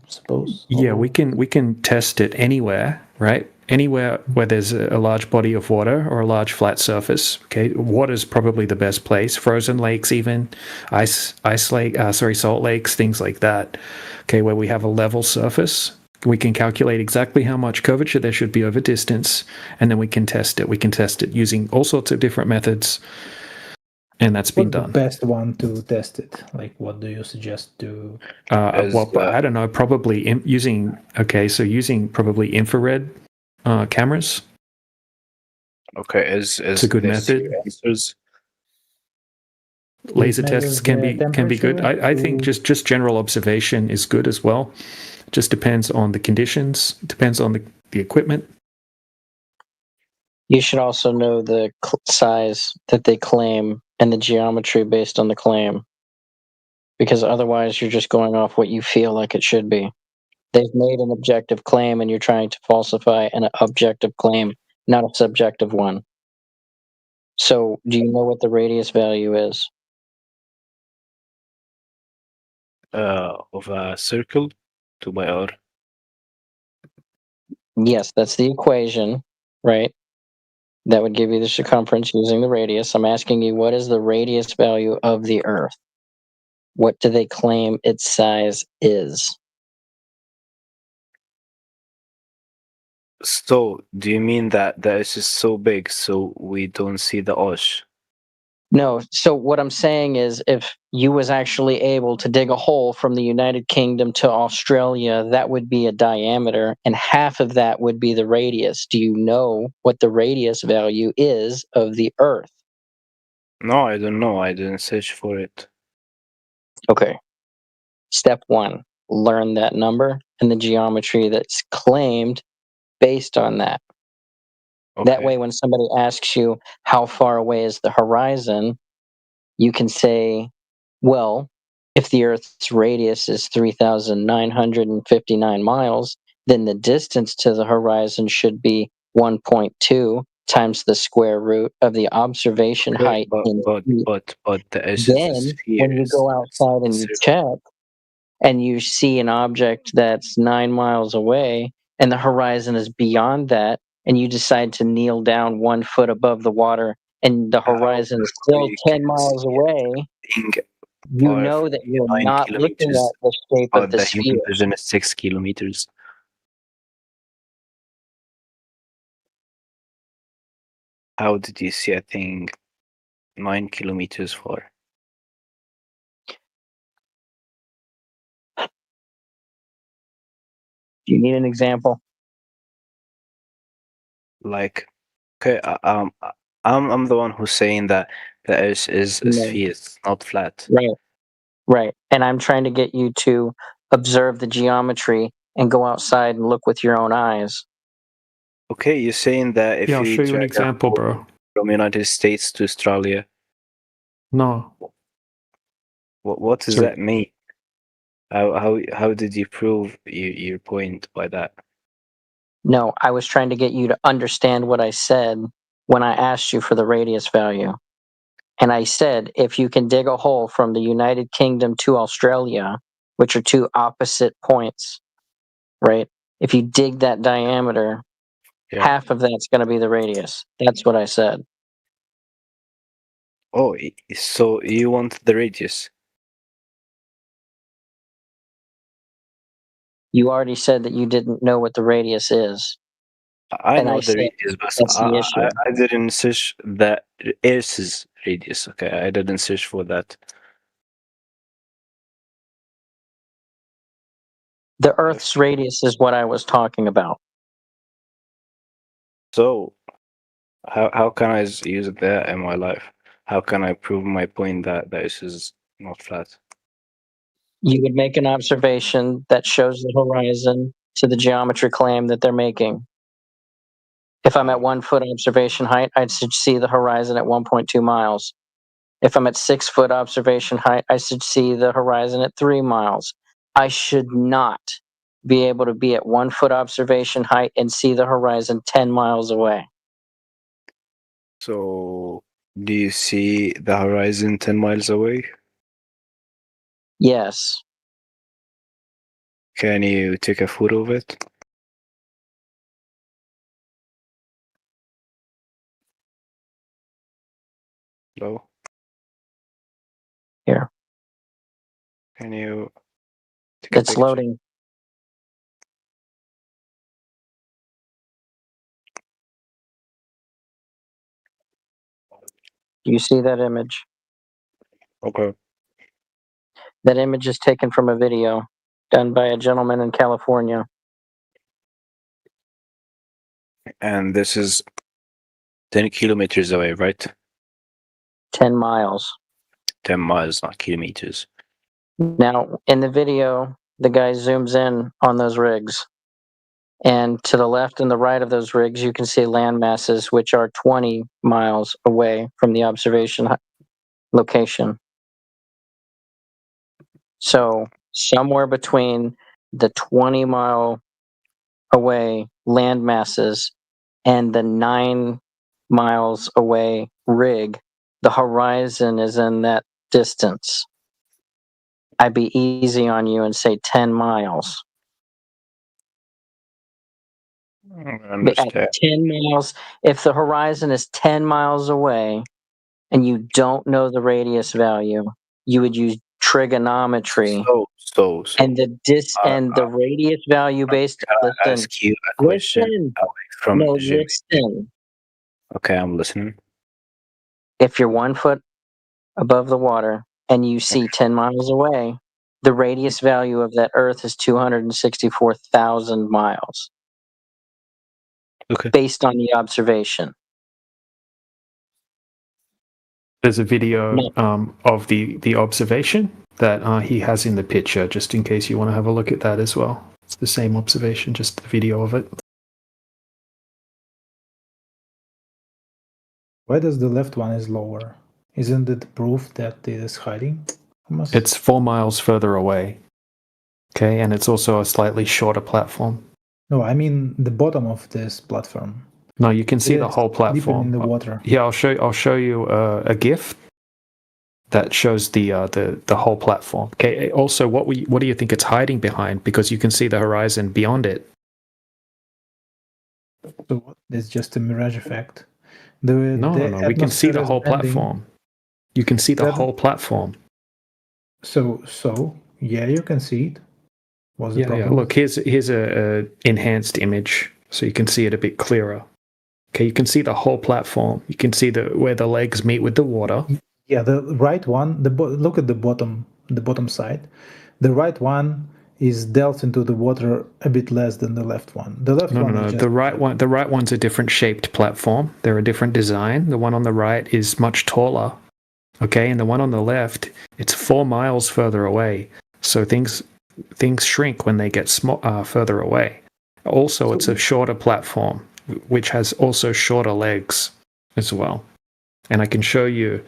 suppose.
Yeah, we can test it anywhere, right? Anywhere where there's a large body of water or a large flat surface. Okay, water is probably the best place. Frozen lakes, even salt lakes, things like that. Okay, where we have a level surface. We can calculate exactly how much curvature there should be over distance, and then we can test it. We can test it using all sorts of different methods, and that's been done.
The best one to test it? Like, what do you suggest to?
I don't know. Probably using probably infrared cameras.
Okay,
it's a good method. Laser tests can be good. I think just general observation is good as well. Just depends on the conditions, depends on the equipment.
You should also know the size that they claim and the geometry based on the claim, because otherwise you're just going off what you feel like it should be. They've made an objective claim and you're trying to falsify an objective claim, not a subjective one. So do you know what the radius value is?
Of a circle 2 by r.
Yes, that's the equation. right? That would give you the circumference using the radius. I'm asking you, what is the radius value of the Earth? What do they claim its size is?
So, do you mean that the Earth is so big so we don't see the ocean?
No, so what I'm saying is if you was actually able to dig a hole from the United Kingdom to Australia, that would be a diameter, and half of that would be the radius. Do you know what the radius value is of the Earth?
No, I don't know. I didn't search for it.
Okay. Step 1, learn that number and the geometry that's claimed based on that. That way, when somebody asks you how far away is the horizon, you can say, well, if the Earth's radius is 3,959 miles, then the distance to the horizon should be 1.2 times the square root of the observation height in feet.
But the Earth is a
Then,
sphere.
when you go outside and you check, and you see an object that's 9 miles away, and the horizon is beyond that, and you decide to kneel down 1 foot above the water, and the horizon is still 10 miles away, you know that you're
9
not looking
kilometers,
at the shape of
but
the
the human
sphere.
vision is 6 kilometers. How did you see a thing 9 kilometers far?
Do you need an example?
Like, okay, I'm the one who's saying that the Earth is a
No.
sphere, it's not flat.
Right, right. And I'm trying to get you to observe the geometry and go outside and look with your own eyes.
Okay, you're saying that if
Yeah, I'll
you
show you an
drag a
example,
hole
bro.
from United States to Australia,
No.
what does
Sorry.
that mean? How did you prove your point by that?
No, I was trying to get you to understand what I said when I asked you for the radius value. And I said, if you can dig a hole from the United Kingdom to Australia, which are two opposite points, right? If you dig that diameter, half of that's going to be the radius. That's what I said.
Oh, so you want the radius?
You already said that you didn't know what the radius is.
I
And
know
I
the
said,
radius, but
that's the issue.
I didn't search the Earth's radius. Okay, I didn't search for that.
The Earth's radius is what I was talking about.
So, how can I use that in my life? How can I prove my point that the Earth is not flat?
You would make an observation that shows the horizon to the geometry claim that they're making. If I'm at 1 foot observation height, I should see the horizon at 1.2 miles. If I'm at 6 foot observation height, I should see the horizon at 3 miles. I should not be able to be at 1 foot observation height and see the horizon 10 miles away.
So, do you see the horizon 10 miles away?
Yes.
Can you take a photo of it? Hello?
Here.
Can you take a
It's
picture?
loading. Do you see that image?
Okay.
That image is taken from a video done by a gentleman in California.
And this is 10 kilometers away, right?
10 miles.
10 miles, not kilometers.
Now, in the video, the guy zooms in on those rigs. And to the left and the right of those rigs, you can see land masses which are 20 miles away from the observation location. So, somewhere between the 20 mile away land masses and the 9 miles away rig, the horizon is in that distance. I'd be easy on you and say 10 miles. But at 10 miles, if the horizon is 10 miles away and you don't know the radius value, you would use trigonometry. And the radius value based.
Can I ask you a question?
Listen. Listen.
Okay, I'm listening.
If you're 1 foot above the water and you see 10 miles away, the radius value of that Earth is 264,000 miles.
Okay.
Based on the observation.
There's a video of the observation that he has in the picture, just in case you want to have a look at that as well. It's the same observation, just the video of it.
Why does the left one is lower? Isn't it proof that it is hiding?
It's 4 miles further away. Okay, and it's also a slightly shorter platform.
No, I mean the bottom of this platform.
No, you can see the whole platform.
Deeper in the water.
Yeah, I'll show you a GIF that shows the whole platform. Okay. Also, what do you think it's hiding behind? Because you can see the horizon beyond it.
So it's just a mirage effect.
No. We can see the whole platform. You can see the whole platform.
So yeah, you can see it. What's the problem?
Look, here's a enhanced image, so you can see it a bit clearer. Okay, you can see the whole platform. You can see where the legs meet with the water.
Yeah, the right one. Look at the bottom side. The right one is delved into the water a bit less than the left one. The left one.
No. The right one's a different shaped platform. They're a different design. The one on the right is much taller. Okay, and the one on the left, it's 4 miles further away. So things shrink when they get further away. Also, it's a shorter platform, which has also shorter legs as well. And I can show you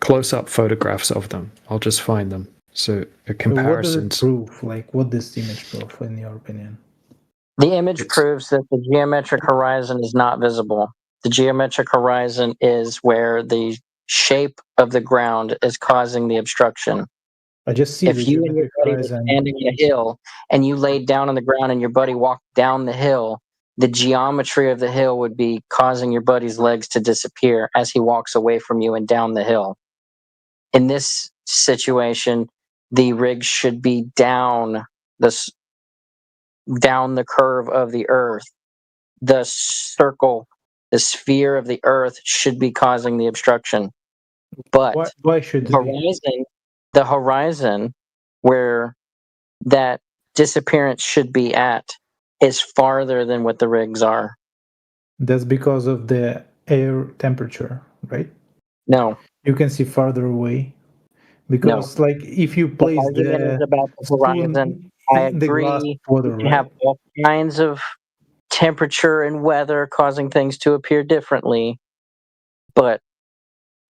close-up photographs of them. I'll just find them. So a comparison.
So what does it prove? Like, what does the image prove, in your opinion?
The image proves that the geometric horizon is not visible. The geometric horizon is where the shape of the ground is causing the obstruction.
I just see
if you and your buddy were standing on a hill and you laid down on the ground and your buddy walked down the hill, the geometry of the hill would be causing your buddy's legs to disappear as he walks away from you and down the hill. In this situation, the rig should be down the curve of the Earth. The circle, the sphere of the Earth should be causing the obstruction. But
why should
the horizon where that disappearance should be at is farther than what the rigs are.
That's because of the air temperature, right?
No.
You can see farther away. Because like if you place
the argument is about the horizon. I agree. You can have all kinds of temperature and weather causing things to appear differently, but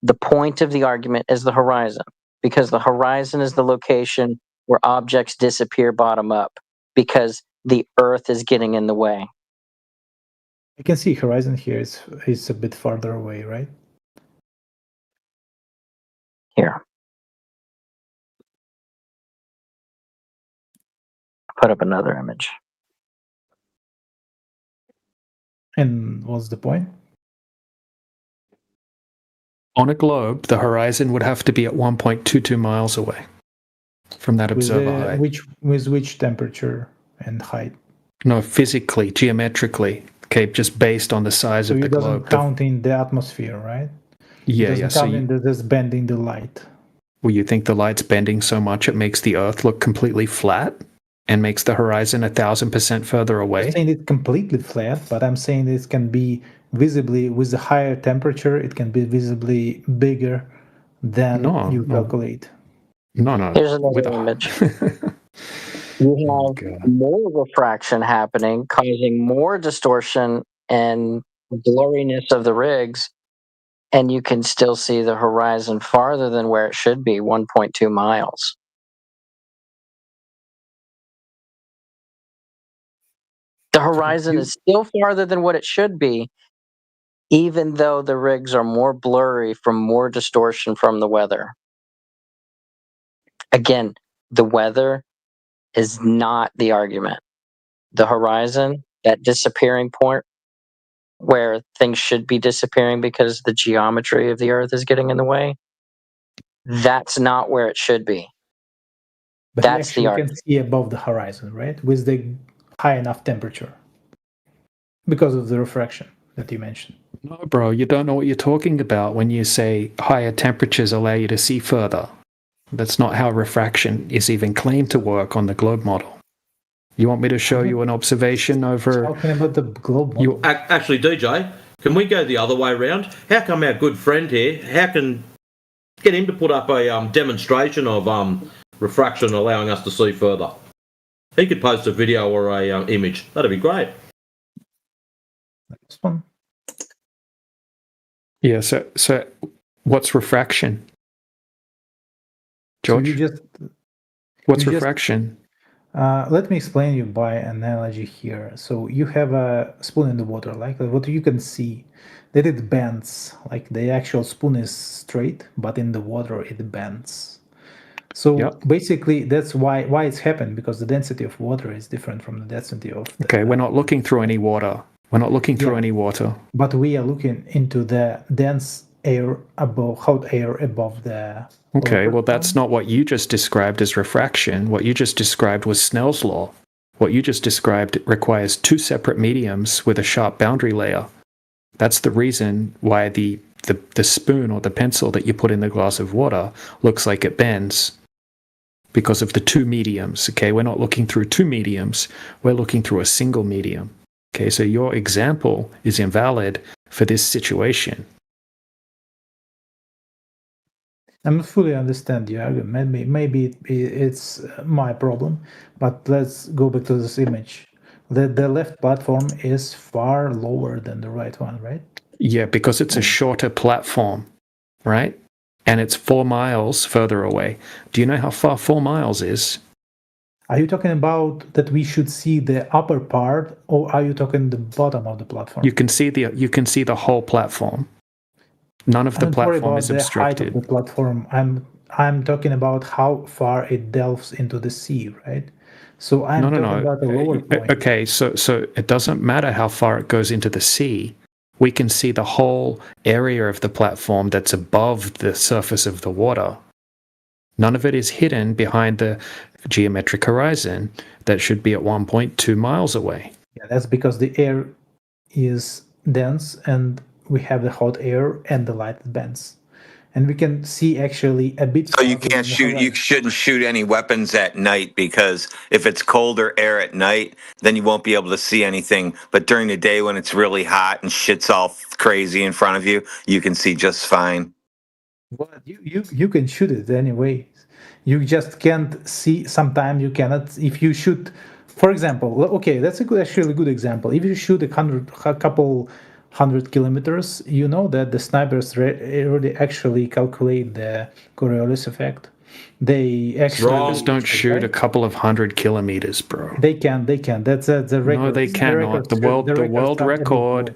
the point of the argument is the horizon, because the horizon is the location where objects disappear bottom up, because the Earth is getting in the way.
I can see horizon here is a bit farther away, right?
Here. Put up another image.
And what's the point?
On a globe, the horizon would have to be at 1.22 miles away from that observer height.
With which temperature and height?
No, physically, geometrically, okay, just based on the size of the globe.
So it doesn't count in the atmosphere, right?
Yeah.
It doesn't count in this bending the light.
Well, you think the light's bending so much it makes the Earth look completely flat and makes the horizon 1,000% further away?
I'm saying it's completely flat, but I'm saying it can be visibly, with the higher temperature, it can be visibly bigger than you calculate.
No.
Here's another image. You have more refraction happening, causing more distortion and blurriness of the rigs, and you can still see the horizon farther than where it should be, 1.2 miles. The horizon is still farther than what it should be, even though the rigs are more blurry from more distortion from the weather. Again, the weather is not the argument. The horizon that disappearing point where things should be disappearing because the geometry of the Earth is getting in the way. That's not where it should be.
But
That's the
you
argument.
can see above the horizon, right? With the high enough temperature. Because of the refraction that you mentioned.
No, bro, you don't know what you're talking about when you say higher temperatures allow you to see further. That's not how refraction is even claimed to work on the globe model. You want me to show you an observation over...
Talking about the globe model.
Actually, DJ, can we go the other way around? How come our good friend here, how can get him to put up a demonstration of refraction allowing us to see further? He could post a video or a image. That'd be great.
This one.
Yeah, so what's refraction? George?
So
what's refraction?
Let me explain you by analogy here. So you have a spoon in the water, like what you can see, that it bends, like the actual spoon is straight, but in the water it bends. So basically that's why it's happened, because the density of water is different from the density of...
Okay, we're not looking through any water. We're not looking through any water.
But we are looking into the dense air above, hot air above the...
Okay, well, that's not what you just described as refraction. What you just described was Snell's law. What you just described requires two separate mediums with a sharp boundary layer. That's the reason why the spoon or the pencil that you put in the glass of water looks like it bends. Because of the two mediums, okay? We're not looking through two mediums. We're looking through a single medium. Okay, so your example is invalid for this situation.
I fully understand your argument. Maybe it's my problem, but let's go back to this image. The left platform is far lower than the right one, right?
Yeah, because it's a shorter platform, right? And it's 4 miles further away. Do you know how far 4 miles is?
Are you talking about that we should see the upper part, or are you talking the bottom of the platform?
You can see the whole platform. None of the platform is obstructed.
The height of the platform. I'm talking about how far it delves into the sea, right? So I'm talking about the lower point.
Okay, so it doesn't matter how far it goes into the sea. We can see the whole area of the platform that's above the surface of the water. None of it is hidden behind the geometric horizon that should be at 1.2 miles away.
Yeah, that's because the air is dense and we have the hot air and the light bends. And we can see actually a bit...
So you can't shoot, you shouldn't shoot any weapons at night, because if it's colder air at night, then you won't be able to see anything. But during the day when it's really hot and shit's all crazy in front of you, you can see just fine.
Well, you can shoot it anyway. You just can't see. Sometimes you cannot. If you shoot, for example, okay, that's actually a good example. If you shoot a couple 100 kilometers, you know that the snipers really actually calculate the Coriolis effect. They actually
snipers don't shoot a couple of 100 kilometers, bro.
They can. That's the record.
No, they cannot. The world record.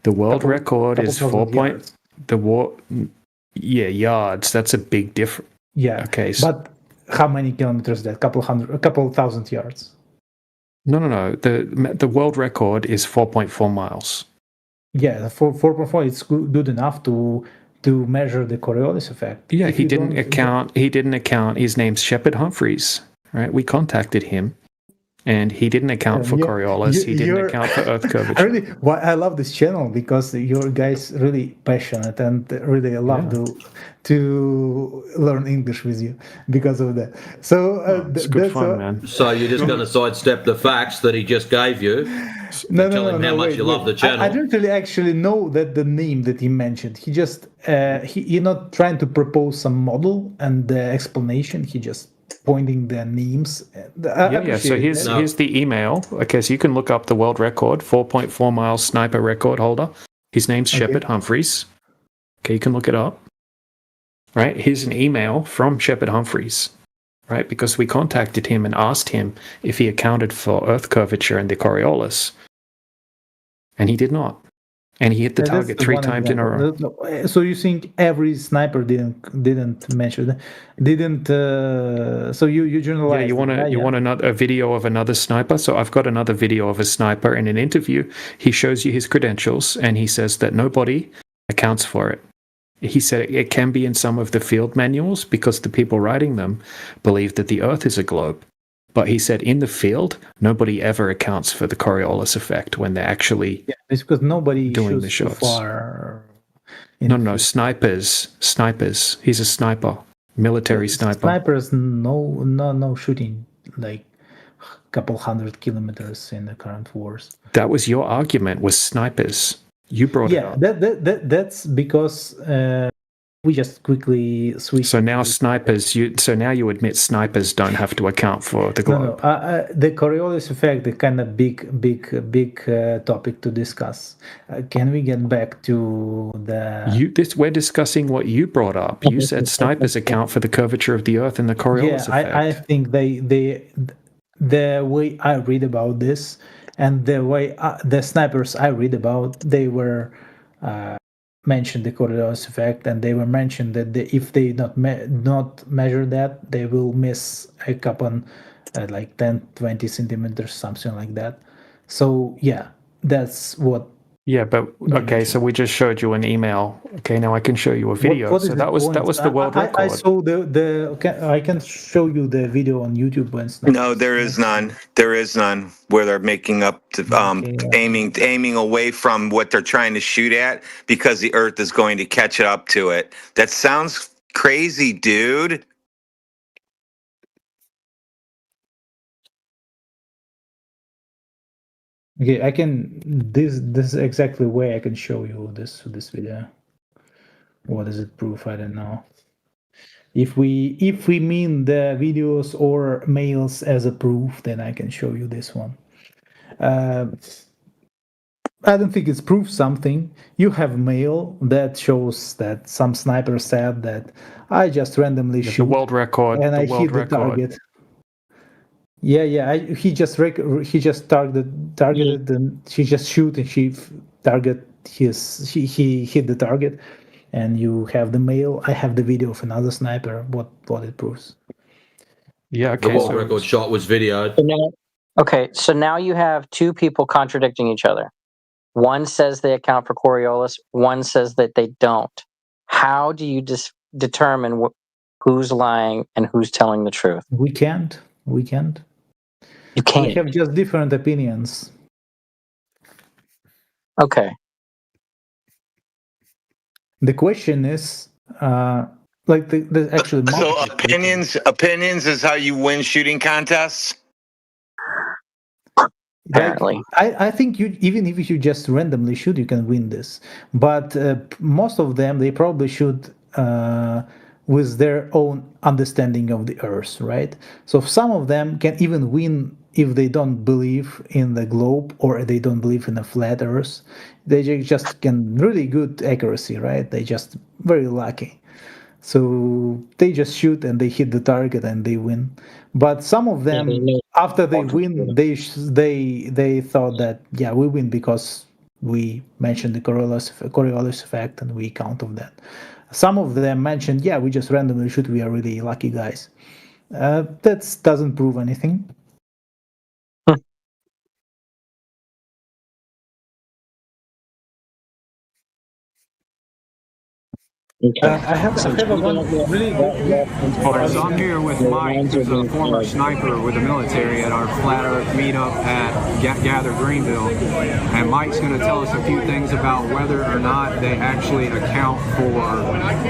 The world record is 4 point. Yards. That's a big difference.
Yeah.
Okay.
But how many kilometers? That a couple thousand yards.
No. The world record is 4.4 miles.
Yeah, 4.4. It's good enough to measure the Coriolis effect.
Yeah, he didn't account. His name's Shepard Humphreys. Right, we contacted him. And he didn't account for Coriolis. He didn't account for Earth curvature.
I love this channel because your guys really passionate and really love to learn English with you because of that. So
it's good fun, man.
So you're just going to sidestep the facts that he just gave you? Tell him how much you love the channel.
I don't really actually know that the name that he mentioned. He just he's not trying to propose some model and the explanation. He just pointing their names.
So here's the email. Okay, so you can look up the world record, 4.4 miles sniper record holder. His name's Shepard Humphreys. Okay, you can look it up. Right, here's an email from Shepard Humphreys. Right, because we contacted him and asked him if he accounted for Earth curvature in the Coriolis, and he did not. and he hit the target 3 times in a row.
So you think every sniper didn't mention, didn't? So you generalize.
Yeah, you want a video of another sniper? So I've got another video of a sniper in an interview. He shows you his credentials, and he says that nobody accounts for it. He said it can be in some of the field manuals because the people writing them believe that the Earth is a globe. But he said in the field, nobody ever accounts for the Coriolis effect when they're actually
it's because nobody
doing the
shoots
shots.
Far
No, snipers. He's a sniper, military sniper.
Snipers, no shooting like a couple 100 kilometers in the current wars.
That was your argument, was snipers. You brought it up.
That's because we just quickly switched.
So now now you admit snipers don't have to account for the globe.
No. The Coriolis effect, the kind of big topic to discuss. Can we get back to the?
We're discussing what you brought up. You said snipers account for the curvature of the Earth and the Coriolis effect.
I think the way I read about this and the way the snipers I read about, they were. Mentioned the Coriolis effect, and they were mentioned that if they not measure that, they will miss a couple like 10-20 centimeters, something like that. So yeah, that's what.
Yeah, but okay, so we just showed you an email. Okay, now I can show you a video. So that was the world record.
I saw I can show you the video on YouTube when.
No, there is none. There is none where they're making up to aiming away from what they're trying to shoot at because the Earth is going to catch up to it. That sounds crazy, dude.
Okay, I can. This is exactly the way I can show you this video. What does it prove? I don't know. If we mean the videos or mails as a proof, then I can show you this one. I don't think it's proof something. You have mail that shows that some sniper said that I just randomly shoot
the world record
and I hit the target. Yeah. He just targeted and she just shoot and he hit the target, and you have the mail. I have the video of another sniper. What it proves?
Yeah, okay.
The world record shot was videoed.
Okay, so now you have two people contradicting each other. One says they account for Coriolis. One says that they don't. How do you determine who's lying and who's telling the truth?
We can't.
You can't.
We have just different opinions.
Okay.
The question is, like the actually.
So opinions is how you win shooting contests.
Apparently,
I think even if you just randomly shoot, you can win this. But most of them, they probably shoot with their own understanding of the Earth, right? So some of them can even win if they don't believe in the globe or they don't believe in a flat Earth. They just can really good accuracy, right? They just very lucky. So they just shoot and they hit the target and they win. But some of them, after they win, they thought that we win because we mentioned the Coriolis effect and we count of that. Some of them mentioned, we just randomly shoot. We are really lucky guys. That doesn't prove anything. I have one really good.
So I'm here with Mike, who's a former sniper with the military at our Flat Earth meetup at Gather Greenville. And Mike's going to tell us a few things about whether or not they actually account for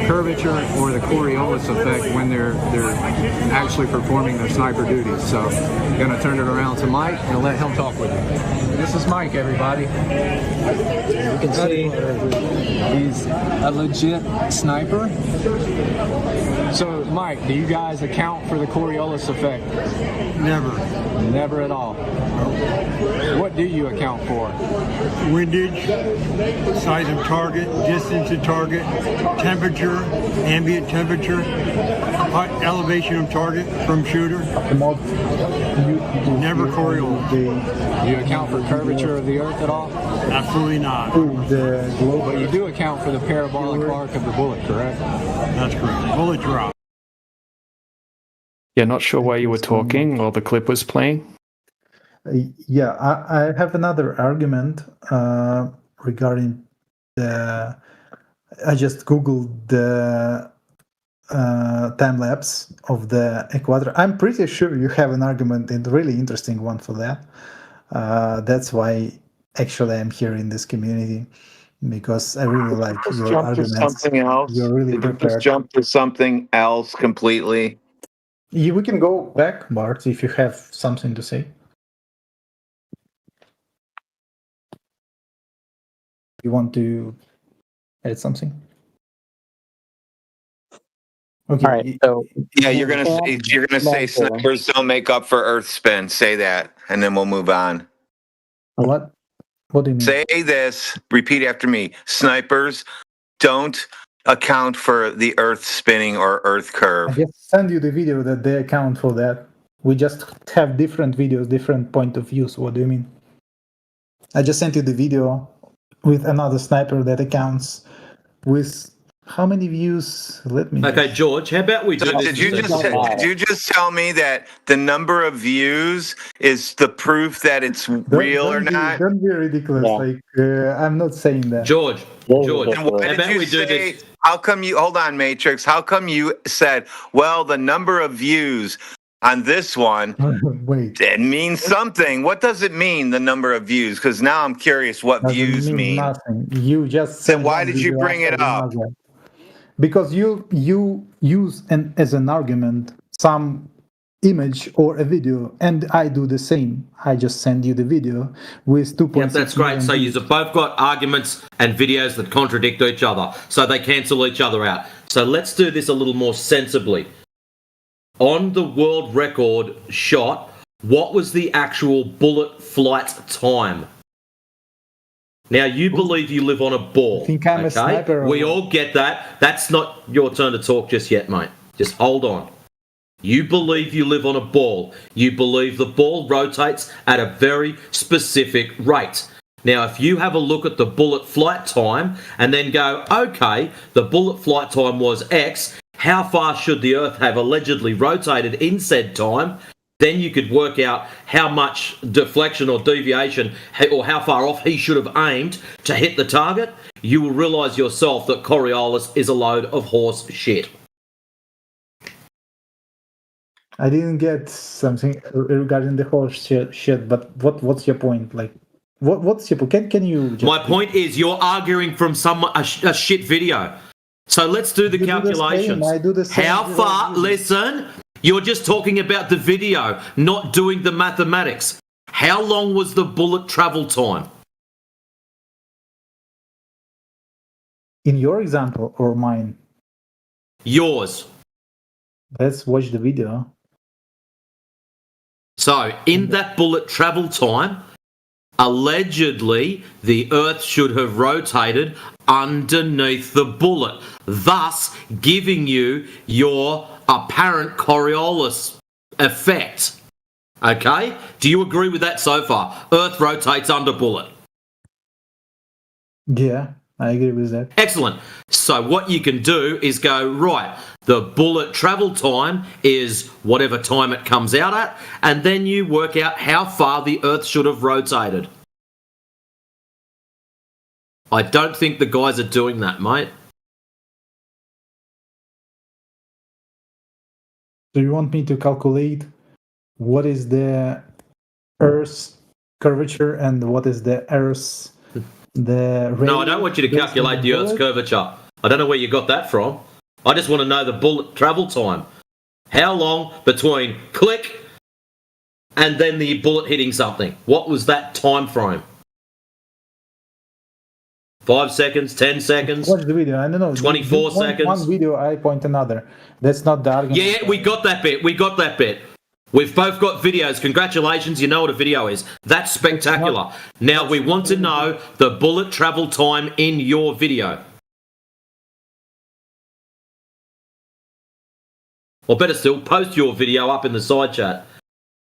curvature or the Coriolis effect when they're actually performing their sniper duties. So I'm going to turn it around to Mike and let him talk with you. This is Mike, everybody. You can see he's a legit sniper. So, Mike, do you guys account for the Coriolis effect? Never at all. What do you account for?
Windage, size of target, distance to target, temperature, ambient temperature, elevation of target from shooter. Never Coriolis.
Do you account for curvature of the Earth at all?
Absolutely not.
But you do account for the parabolic arc of the bullet, correct?
That's correct. Bullet drop.
Yeah, not sure why you were talking while the clip was playing.
Yeah, I have another argument regarding the. I just googled the time lapse of the equator. I'm pretty sure you have an argument, and really interesting one for that. That's why actually I'm here in this community, because I really like your arguments.
Something else.
You're really
Just
prepared.
jump to something else completely.
We can go back, Bart, if you have something to say. You want to add something? Okay.
All right. So
Yeah, you're gonna say snipers don't make up for Earth spin. Say that, and then we'll move on.
What? What do you mean?
Say this. Repeat after me. Snipers don't account for the Earth spinning or Earth
I
curve.
just send you the video that they account for that. We just have different videos, different point of views. What do you mean? I just sent you the video with another sniper that accounts with how many views? Let me.
Okay, George, how about we do this?
Did you just tell me that the number of views is the proof that it's real or not?
Don't be ridiculous. Like I'm not saying that.
George.
Then why did you say? How come you? Hold on, Matrix. How come you said? Well, the number of views on this one.
Wait.
It means something. What does it mean? The number of views? Because now I'm curious what views mean.
Nothing. You just.
Then why did you bring it up?
Because you use as an argument some image or a video, and I do the same. I just send you the video with 2.6.
Yep, that's great. So you've both got arguments and videos that contradict each other, so they cancel each other out. So let's do this a little more sensibly. On the world record shot, what was the actual bullet flight time? Now, you believe you live on a ball.
I think I'm a sniper.
We all get that. That's not your turn to talk just yet, mate. Just hold on. You believe you live on a ball. You believe the ball rotates at a very specific rate. Now, if you have a look at the bullet flight time and then go, okay, the bullet flight time was X, how far should the Earth have allegedly rotated in said time? Then you could work out how much deflection or deviation or how far off he should have aimed to hit the target. You will realise yourself that Coriolis is a load of horse shit.
I didn't get something regarding the horse shit, but what's your point? Like, what's your point? Can you?
My point is you're arguing from a shit video. So let's do the calculations.
I do the same.
How far? Listen. You're just talking about the video, not doing the mathematics. How long was the bullet travel time?
In your example or mine?
Yours.
Let's watch the video.
So, in that bullet travel time, allegedly, the Earth should have rotated underneath the bullet, thus giving you your apparent Coriolis effect. Okay? Do you agree with that so far? Earth rotates under bullet.
Yeah, I agree with that.
Excellent. So what you can do is go, right, the bullet travel time is whatever time it comes out at, and then you work out how far the Earth should have rotated. I don't think the guys are doing that, mate.
So you want me to calculate what is the Earth's curvature and what is the Earth's
No, I don't want you to calculate the Earth's curvature. I don't know where you got that from. I just want to know the bullet travel time. How long between click and then the bullet hitting something? What was that time frame? 5 seconds, 10 seconds?
Watch the video. I don't know.
24 seconds?
One video, I point another. That's not the argument.
Yeah, we got that bit. We've both got videos. Congratulations, you know what a video is. That's spectacular. Now we want to know the bullet travel time in your video. Or better still, post your video up in the side chat.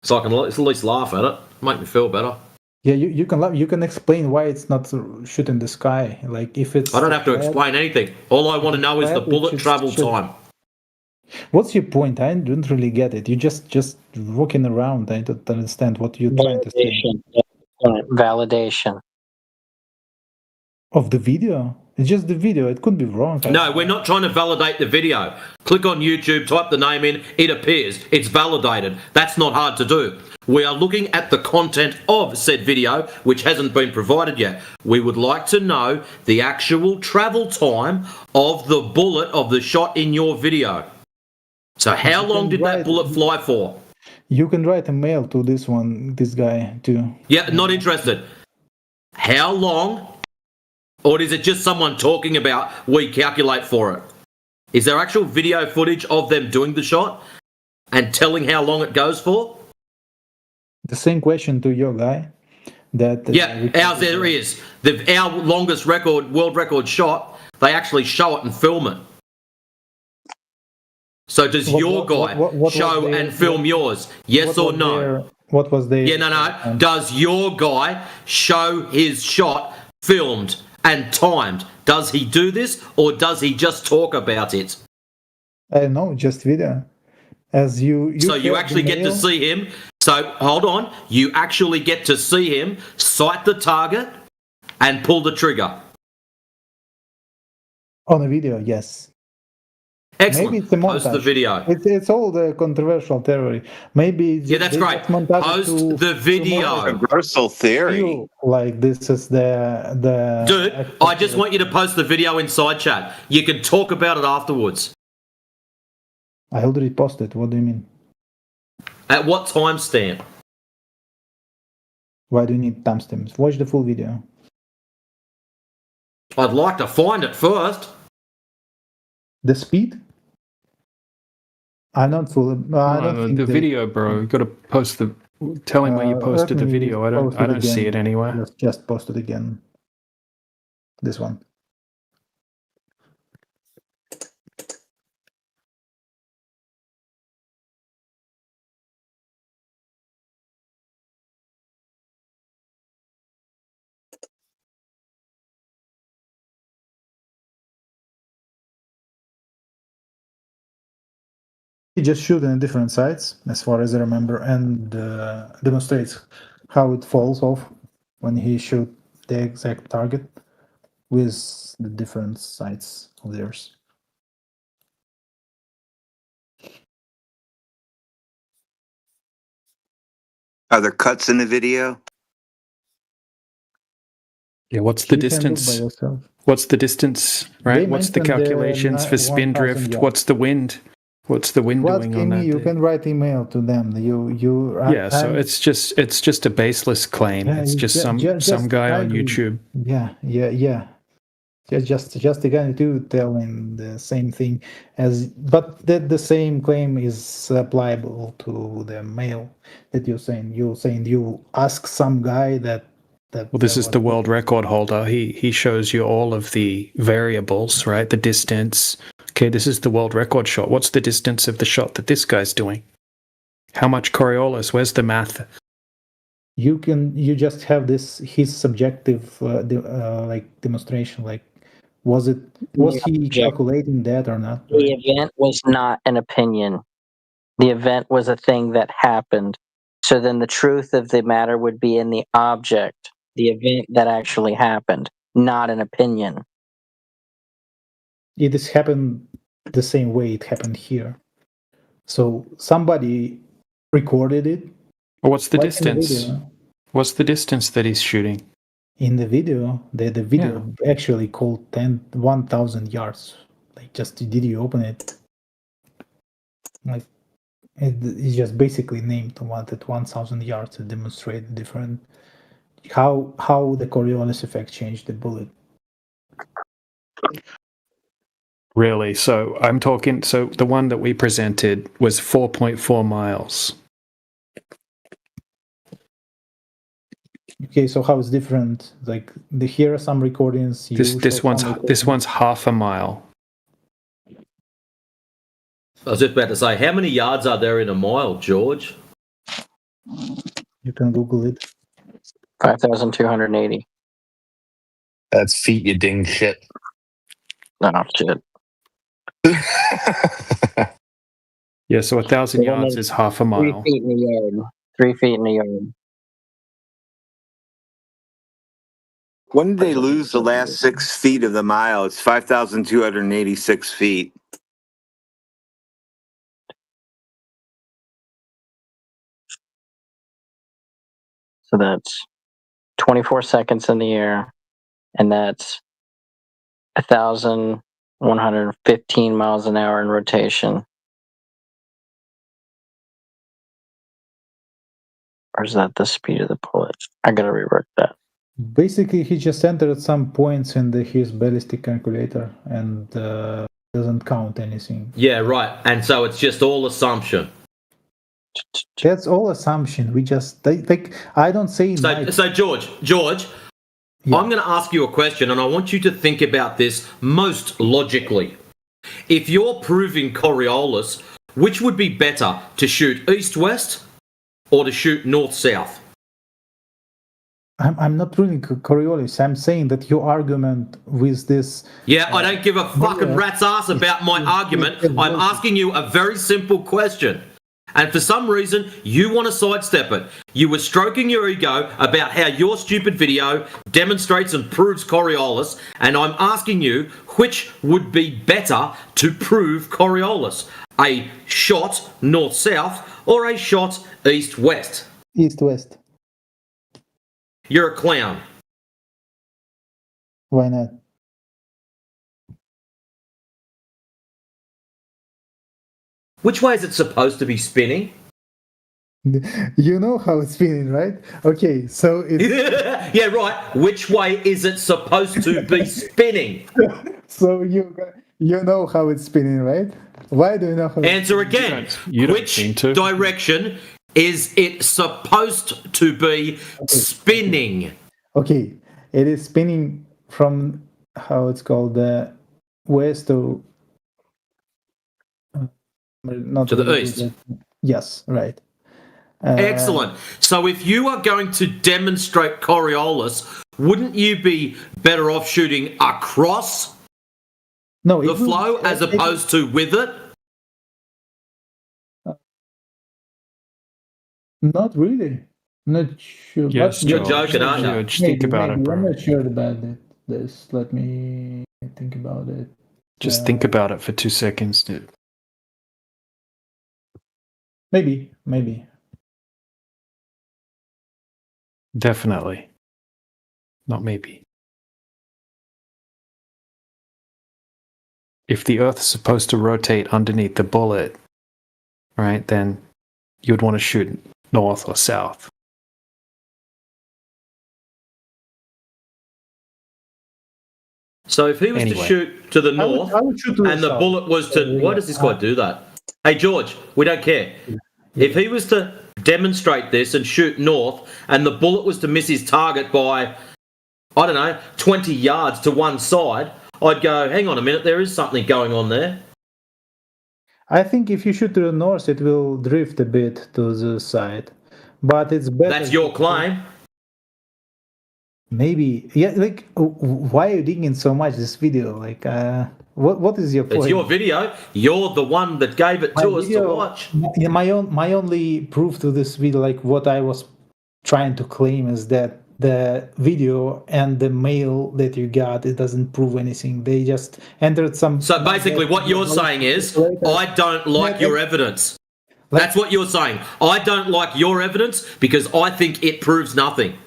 So I can at least laugh at it, make me feel better.
Yeah, you can laugh. You can explain why it's not shoot in the sky. Like if it's.
I don't have to explain anything. All I want to know is the bullet travel time.
What's your point? I don't really get it. You just walking around. I don't understand what you're trying to say.
Validation
of the video. It's just the video. It could be wrong.
No, we're not trying to validate the video. Click on YouTube, type the name in, it appears. It's validated. That's not hard to do. We are looking at the content of said video, which hasn't been provided yet. We would like to know the actual travel time of the bullet of the shot in your video. So how long did that bullet fly for?
You can write a mail to this guy too.
Yeah, not interested. How long? Or is it just someone talking about we calculate for it? Is there actual video footage of them doing the shot and telling how long it goes for?
The same question to your guy.
Ours there is. Our longest world record shot, they actually show it and film it. So does your guy show and film yours? Yes or no?
What was the...
Yeah, no. Does your guy show his shot filmed and timed? Does he do this or does he just talk about it?
I don't know, just video. As you
so you actually get to see him. So hold on, you actually get to see him sight the target and pull the trigger.
On a video, yes.
Excellent.
Maybe it's a montage.
Post the video.
It's all the controversial theory. Maybe
that's great. Post the video.
Controversial theory.
Like this is the.
Dude, I just want you to post the video in side chat. You can talk about it afterwards.
I already posted. What do you mean?
At what timestamp?
Why do you need timestamps? Watch the full video.
I'd like to find it first.
The speed? I'm not full. I don't think
the video, bro. You got to post the. Tell him where you posted the video. I don't see it anywhere.
Just post it again. This one. He just shoot in different sites, as far as I remember, and demonstrates how it falls off when he shoot the exact target with the different sites of theirs.
Are there cuts in the video?
Yeah, what's the distance? What's the distance, right? What's the calculations for spin drift? What's the wind? What's the wind doing on that?
You can write email to them.
So it's just a baseless claim. It's just some guy on YouTube.
Yeah. Just again to telling the same thing but the same claim is applicable to the mail that you're saying. You ask some guy that.
Well, this is the world record holder. He shows you all of the variables, right? The distance. Okay, this is the world record shot. What's the distance of the shot that this guy's doing? How much Coriolis? Where's the math?
You just have his subjective demonstration. Like, was he calculating that or not?
The event was not an opinion. The event was a thing that happened. So then the truth of the matter would be in the object, the event that actually happened, not an opinion.
It has happened the same way it happened here. So somebody recorded it.
Well, what's the distance? What's the distance that he's shooting?
In the video, the video actually called 1,000 yards. Like, did you open it? Like, it's just basically named at 1,000 yards to demonstrate different how the Coriolis effect changed the bullet.
Really? So I'm talking. So the one that we presented was 4.4 miles.
Okay, so how is different? Like here are some recordings.
This one's half a mile.
I was just about to say, how many yards are there in a mile, George?
You can Google it.
5,280.
That's feet, you ding shit.
No, shit.
Yeah, so 1,000 yards is half a
3
mile.
feet in a yard. 3 feet in a yard.
When did they lose the last 6 feet of the mile? It's 5,286 feet.
So that's 24 seconds in the air, and that's 1,115 miles an hour in rotation. Or is that the speed of the bullet? I gotta rework that.
Basically, he just entered some points in his ballistic calculator and doesn't count anything.
Yeah, right. And so it's just all assumption.
That's all assumption. We just like I don't say.
So George, I'm going to ask you a question, and I want you to think about this most logically. If you're proving Coriolis, which would be better, to shoot east-west or to shoot north-south?
I'm not ruling Coriolis. I'm saying that your argument with this.
Yeah, I don't give a fucking rat's ass about my argument. I'm asking you a very simple question. And for some reason, you want to sidestep it. You were stroking your ego about how your stupid video demonstrates and proves Coriolis, and I'm asking you which would be better to prove Coriolis. A shot north-south or a shot east-west?
East-west.
You're a clown.
Why not?
Which way is it supposed to be spinning?
You know how it's spinning, right? Okay, so it's...
Yeah, right. Which way is it supposed to be spinning?
So you know how it's spinning, right? Why do you know how
Answer again. Which direction is it supposed to be spinning?
Okay, it is spinning from, how it's called, west to...
to the east.
Yes, right.
Excellent. So if you are going to demonstrate Coriolis, wouldn't you be better off shooting across the flow as opposed to with it?
Not really. Not sure.
Yes,
you're joking, aren't you?
George, think about it, bro.
I'm not sure about this. Let me think about it.
Just think about it for 2 seconds, dude.
Maybe.
Definitely. Not maybe. If the Earth is supposed to rotate underneath the bullet, right, then you would want to shoot north or south.
So if he was to shoot to the north
I would shoot to
and the
south.
bullet was to... Why does this guy do that? Hey, George, we don't care. If he was to demonstrate this and shoot north and the bullet was to miss his target by, I don't know, 20 yards to one side, I'd go, hang on a minute, there is something going on there.
I think if you shoot to the north, it will drift a bit to the side. But it's better...
That's your claim.
Maybe. Yeah, like, why are you digging so much this video? Like, what is your point?
It's your video. You're the one that gave it to us to watch.
My only proof to this video, like what I was trying to claim, is that the video and the mail that you got, it doesn't prove anything. They just entered some...
So basically what you're saying is, I don't like your evidence. That's what you're saying. I don't like your evidence because I think it proves nothing.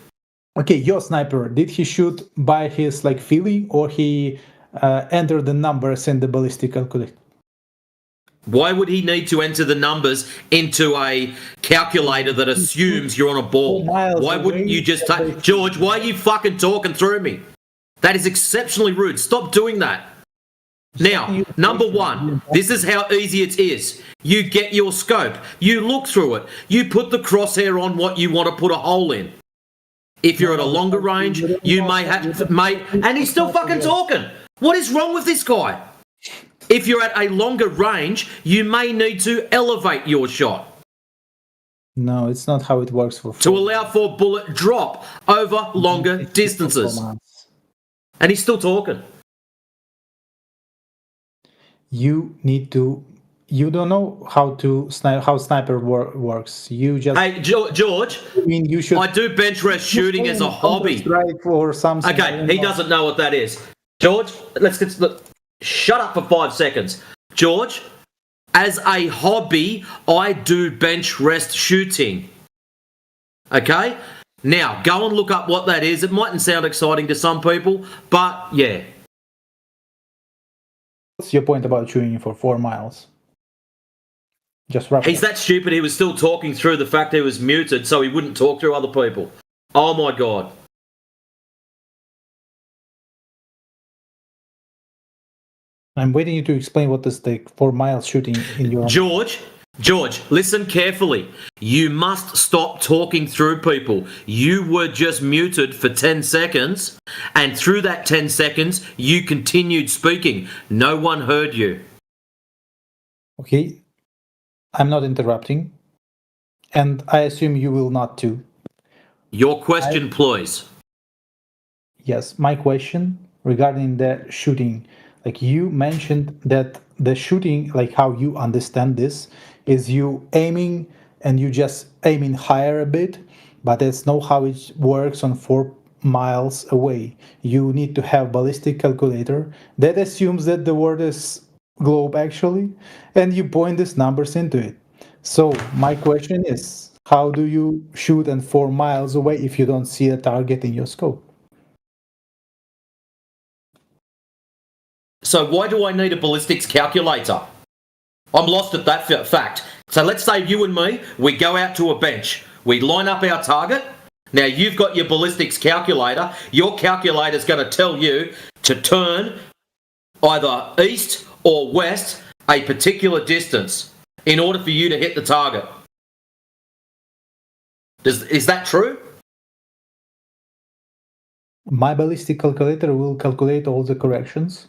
Okay, your sniper, did he shoot by his like feeling, or he entered the numbers in the ballistic calculator?
Why would he need to enter the numbers into a calculator that assumes you're on a ball? Why wouldn't you just take... George, why are you fucking talking through me? That is exceptionally rude. Stop doing that. Now, number one, this is how easy it is. You get your scope. You look through it. You put the crosshair on what you want to put a hole in. If you're at a longer range, you may have... And he's still fucking talking. What is wrong with this guy? If you're at a longer range, you may need to elevate your shot.
No, it's not how it works for.
To allow for bullet drop over longer distances. And he's still talking.
You need to. You don't know how to how sniper works. You just.
Hey, George.
I mean, you should.
I do bench rest shooting as a hobby.
Or something.
Okay, he doesn't know what that is. George, look. Shut up for 5 seconds. George, as a hobby, I do bench rest shooting. Okay? Now, go and look up what that is. It mightn't sound exciting to some people, but yeah.
What's your point about shooting for 4 miles? Just roughly.
He's that stupid, he was still talking through the fact he was muted so he wouldn't talk through other people. Oh my God.
I'm waiting you to explain what is the 4 miles shooting in your...
George, listen carefully. You must stop talking through people. You were just muted for 10 seconds, and through that 10 seconds, you continued speaking. No one heard you.
Okay. I'm not interrupting, and I assume you will not too.
Your question, please.
Yes, my question regarding the shooting. Like you mentioned that the shooting, like how you understand this, is you aiming and you just aiming higher a bit, but that's not how it works on 4 miles away. You need to have ballistic calculator that assumes that the word is globe actually, and you point these numbers into it. So my question is, how do you shoot at 4 miles away if you don't see a target in your scope?
So why do I need a ballistics calculator? I'm lost at that fact. So let's say you and me, we go out to a bench. We line up our target. Now you've got your ballistics calculator. Your calculator's going to tell you to turn either east or west a particular distance in order for you to hit the target. Is that true?
My ballistic calculator will calculate all the corrections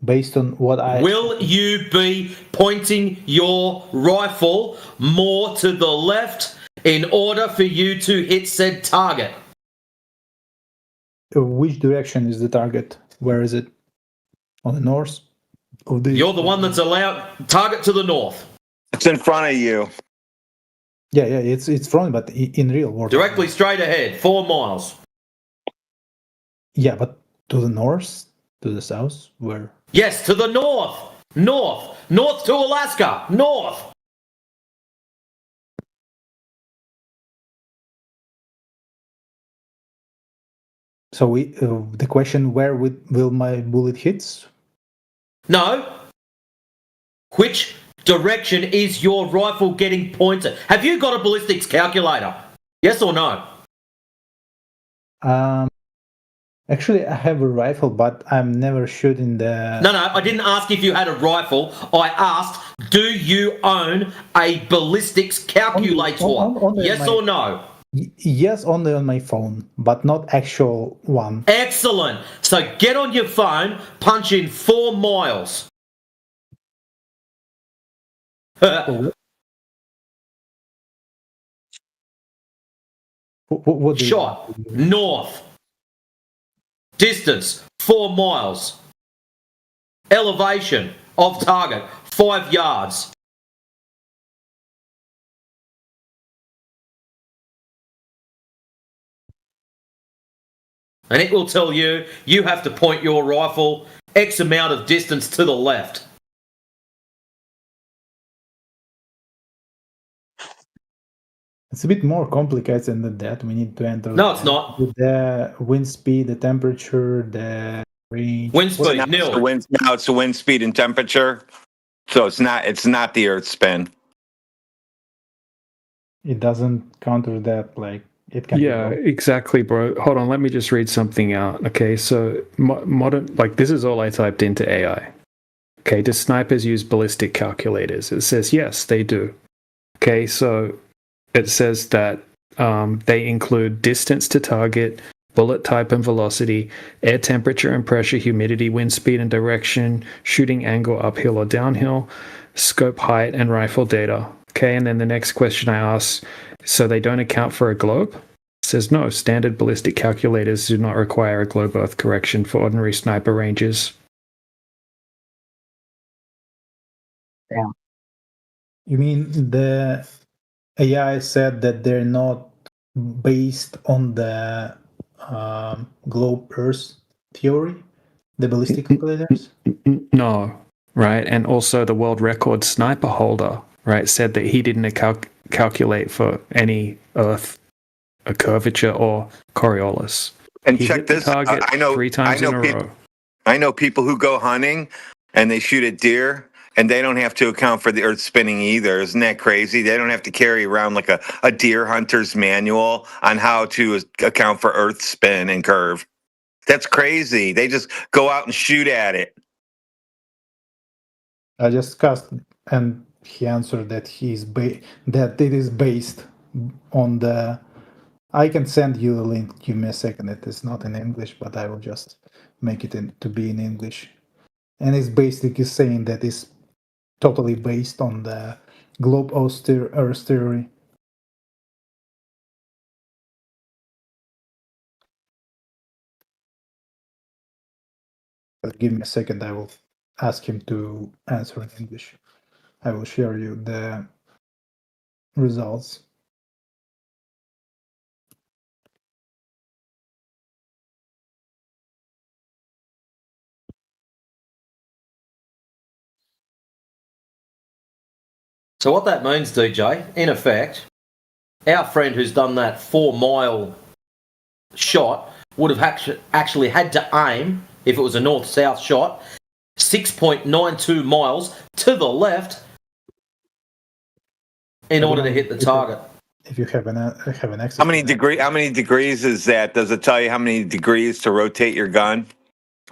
based on what I...
Will you be pointing your rifle more to the left in order for you to hit said target?
Which direction is the target? Where is it? On the north?
You're the one that's allowed target to the north.
It's in front of you.
Yeah, it's front, but in real world.
Directly straight ahead, 4 miles.
Yeah, but to the north, to the south, where?
Yes, to the north. North to Alaska. North.
So the question, where will my bullet hit?
No. Which direction is your rifle getting pointed? Have you got a ballistics calculator? Yes or no?
Actually, I have a rifle, but I'm never shooting the...
No, I didn't ask if you had a rifle. I asked, do you own a ballistics calculator? Yes or no?
Yes, only on my phone, but not actual one.
Excellent. So get on your phone, punch in 4 miles.
What
shot north. Distance 4 miles. Elevation of target 5 yards. And it will tell you you have to point your rifle X amount of distance to the left.
It's a bit more complicated than that. We need to enter.
No, it's not.
The wind speed, the temperature, the range.
Wind speed, nil.
Now it's the wind speed and temperature. So it's not the Earth spin.
It doesn't counter that, like it can.
Yeah, exactly, bro. Hold on, let me just read something out. Okay, so modern, like this is all I typed into AI. Okay, do snipers use ballistic calculators? It says yes, they do. Okay, so it says that they include distance to target, bullet type and velocity, air temperature and pressure, humidity, wind speed and direction, shooting angle uphill or downhill, scope height and rifle data, Okay, and then the next question I ask, so they don't account for a globe? It says no, standard ballistic calculators do not require a globe earth correction for ordinary sniper ranges.
Yeah.
You mean the AI said that they're not based on the globe Earth theory, the ballistic calculators?
No, right? And also the world record sniper holder, right, said that he didn't calculate for any Earth a curvature or Coriolis.
And
he
check
hit the
this.
target
I know
3 times in a row.
I know people who go hunting and they shoot at deer and they don't have to account for the earth spinning either. Isn't that crazy? They don't have to carry around like a deer hunter's manual on how to account for earth spin and curve. That's crazy. They just go out and shoot at it.
I just asked, and he answered that that it is based on the. I can send you the link. Give me a second. It is not in English, but I will just make it to be in English. And it's basically saying that it's totally based on the globe Earth theory. But give me a second. I will ask him to answer in English. I will share you the results.
So what that means, DJ, in effect, our friend who's done that 4-mile shot would have actually had to aim, if it was a north-south shot, 6.92 miles to the left in order to hit the target.
If you have an access.
How many degrees is that? Does it tell you how many degrees to rotate your gun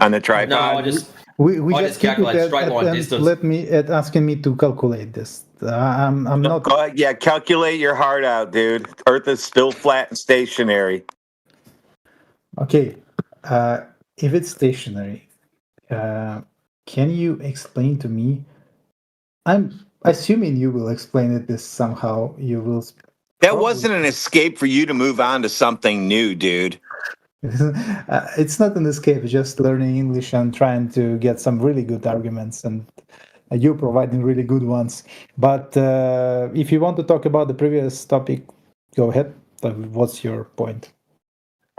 on the tripod?
No, I just
calculate
straight line distance.
Asking me to calculate this. I'm not.
Go ahead, yeah, calculate your heart out, dude. Earth is still flat and stationary.
Okay, if it's stationary, can you explain to me? I'm assuming you will explain it this somehow. You will.
That wasn't an escape for you to move on to something new, dude.
It's not an escape, just learning English and trying to get some really good arguments, and you providing really good ones. But if you want to talk about the previous topic, go ahead. What's your point?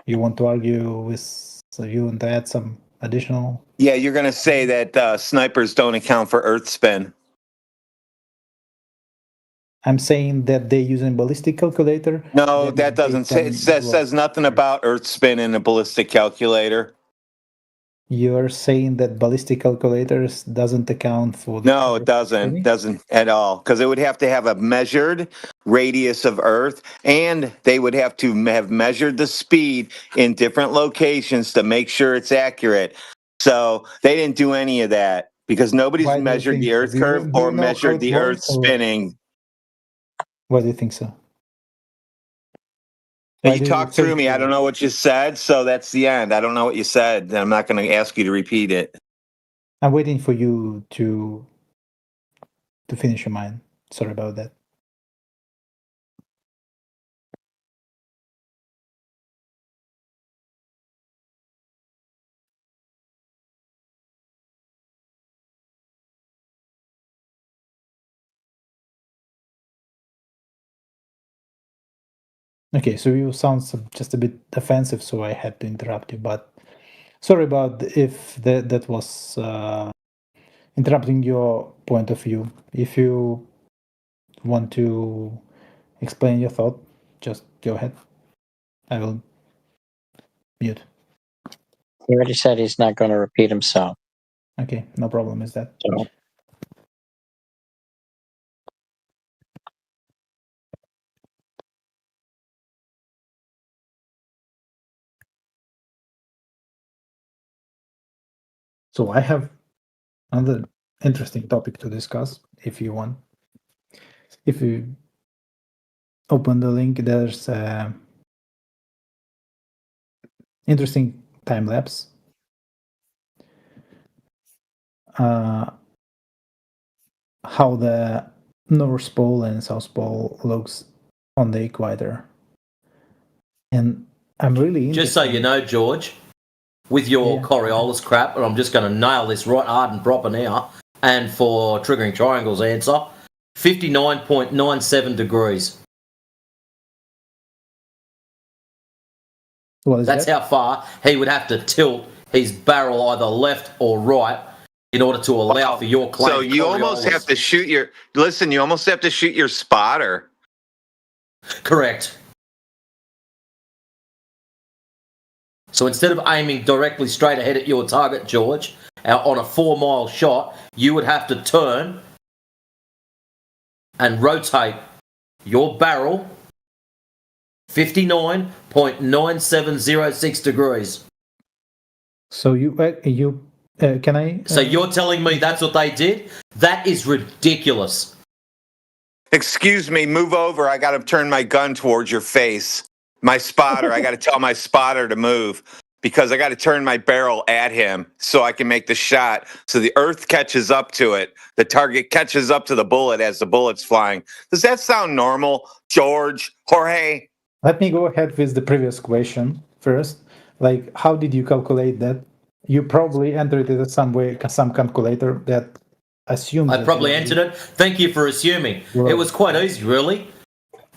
You want to argue with you and add some additional?
Yeah, you're going to say that snipers don't account for earth spin.
I'm saying that they're using ballistic calculator.
No, that doesn't say. It says nothing about earth spin in a ballistic calculator.
You're saying that ballistic calculators doesn't account for.
No, it doesn't. Doesn't at all, because it would have to have a measured radius of Earth, and they would have to have measured the speed in different locations to make sure it's accurate. So they didn't do any of that because nobody's measured the Earth curve or measured the Earth spinning.
Why do you think so?
You talked through me. I don't know what you said, so that's the end. I don't know what you said. I'm not going to ask you to repeat it.
I'm waiting for you to finish your mind. Sorry about that. Okay, so you sound just a bit offensive, so I had to interrupt you. But sorry about if that was interrupting your point of view. If you want to explain your thought, just go ahead. I will mute.
He already said he's not going to repeat himself.
Okay, no problem. Is that?
So,
So I have another interesting topic to discuss if you want. If you open the link, there's interesting time lapse. How the North Pole and South Pole looks on the equator. And I'm really
Just so you know, George, with your Coriolis crap, and I'm just going to nail this right hard and proper now, and for Triggering Triangle's answer, 59.97 degrees. That's how far he would have to tilt his barrel either left or right in order to allow for your claim.
So you almost have to shoot your you almost have to shoot your spotter.
Correct. So instead of aiming directly straight ahead at your target, George, on a 4-mile shot, you would have to turn and rotate your barrel 59.9706 degrees.
So can I?
So you're telling me that's what they did? That is ridiculous.
Excuse me, move over. I got to turn my gun towards your face. My spotter, I got to tell my spotter to move because I got to turn my barrel at him so I can make the shot. So the earth catches up to it. The target catches up to the bullet as the bullet's flying. Does that sound normal, George, Jorge?
Let me go ahead with the previous question first. Like, how did you calculate that? You probably entered it some way, some calculator that assumed.
I probably entered it. Thank you for assuming. Right. It was quite easy, really.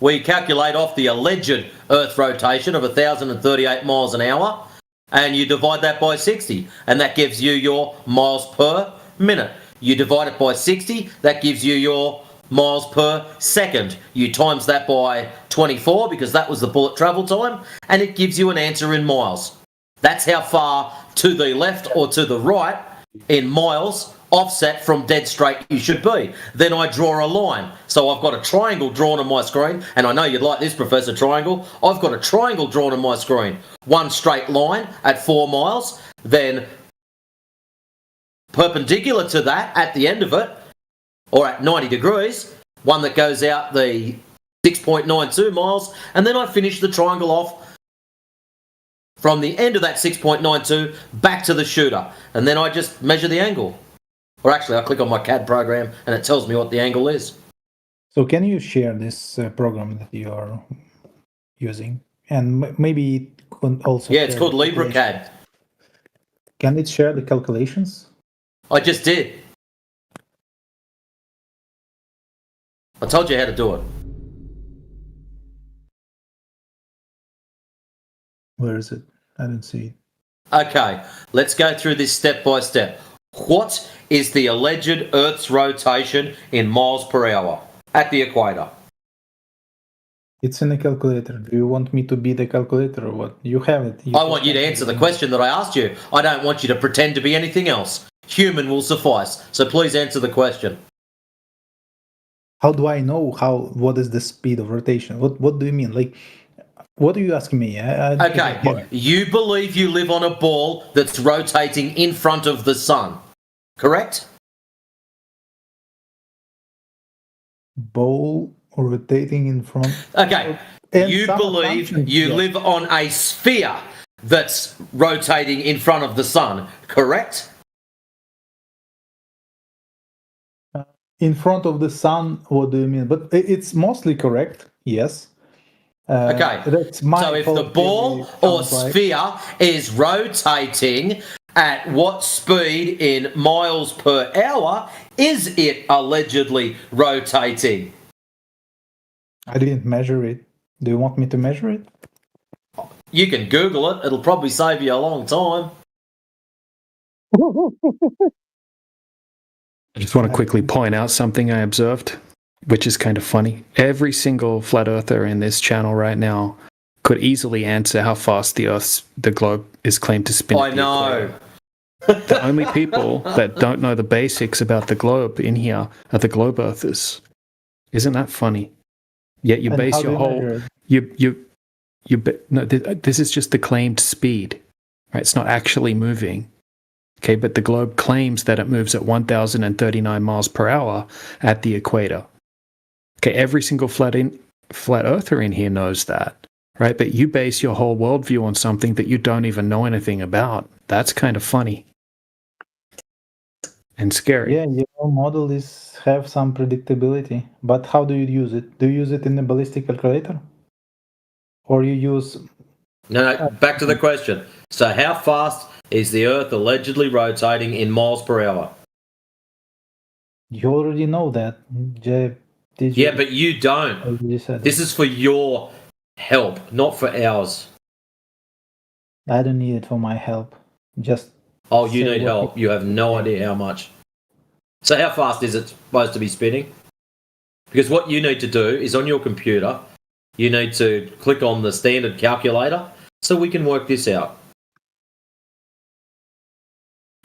We calculate off the alleged Earth rotation of 1,038 miles an hour, and you divide that by 60, and that gives you your miles per minute. You divide it by 60, that gives you your miles per second. You times that by 24 because that was the bullet travel time, and it gives you an answer in miles. That's how far to the left or to the right in miles offset from dead straight you should be. Then I draw a line. So I've got a triangle drawn on my screen, and I know you'd like this, Professor Triangle. I've got a triangle drawn on my screen. One straight line at 4 miles, then perpendicular to that at the end of it, or at 90 degrees, one that goes out the 6.92 miles, and then I finish the triangle off from the end of that 6.92 back to the shooter, and then I just measure the angle. Or actually, I click on my CAD program and it tells me what the angle is.
So can you share this program that you are using? And maybe also...
Yeah, it's called LibreCAD.
Can it share the calculations?
I just did. I told you how to do it.
Where is it? I didn't see it.
Okay, let's go through this step by step. What is the alleged Earth's rotation in miles per hour at the equator?
It's in the calculator. Do you want me to be the calculator or what? You have it.
I want you to answer the question that I asked you. I don't want you to pretend to be anything else. Human will suffice. So please answer the question.
How do I know what is the speed of rotation? What do you mean? Like, what are you asking me?
Okay, you believe you live on a ball that's rotating in front of the sun, correct?
Ball rotating in front.
Okay, you believe you live on a sphere that's rotating in front of the sun, correct?
In front of the sun, what do you mean? But it's mostly correct, yes.
Okay, so if the ball or sphere is rotating at what speed in miles per hour, is it allegedly rotating?
I didn't measure it. Do you want me to measure it?
You can Google it. It'll probably save you a long time.
I just want to quickly point out something I observed, which is kind of funny. Every single flat earther in this channel right now could easily answer how fast the globe is claimed to spin.
I know.
The only people that don't know the basics about the globe in here are the globe earthers. Isn't that funny? Yet you base your whole this is just the claimed speed, right? It's not actually moving. Okay, but the globe claims that it moves at 1,039 miles per hour at the equator. Okay, every single flat earther in here knows that, right? But you base your whole worldview on something that you don't even know anything about. That's kind of funny. and scary.
Yeah, your model have some predictability, but how do you use it? Do you use it in the ballistic calculator, or you use?
No, back to the question. So, how fast is the Earth allegedly rotating in miles per hour?
You already know that.
Yeah, but you don't. This is for your help, not for ours.
I don't need it for my help. Just.
Oh, you need help. You have no idea how much. So how fast is it supposed to be spinning? Because what you need to do is on your computer, you need to click on the standard calculator so we can work this out.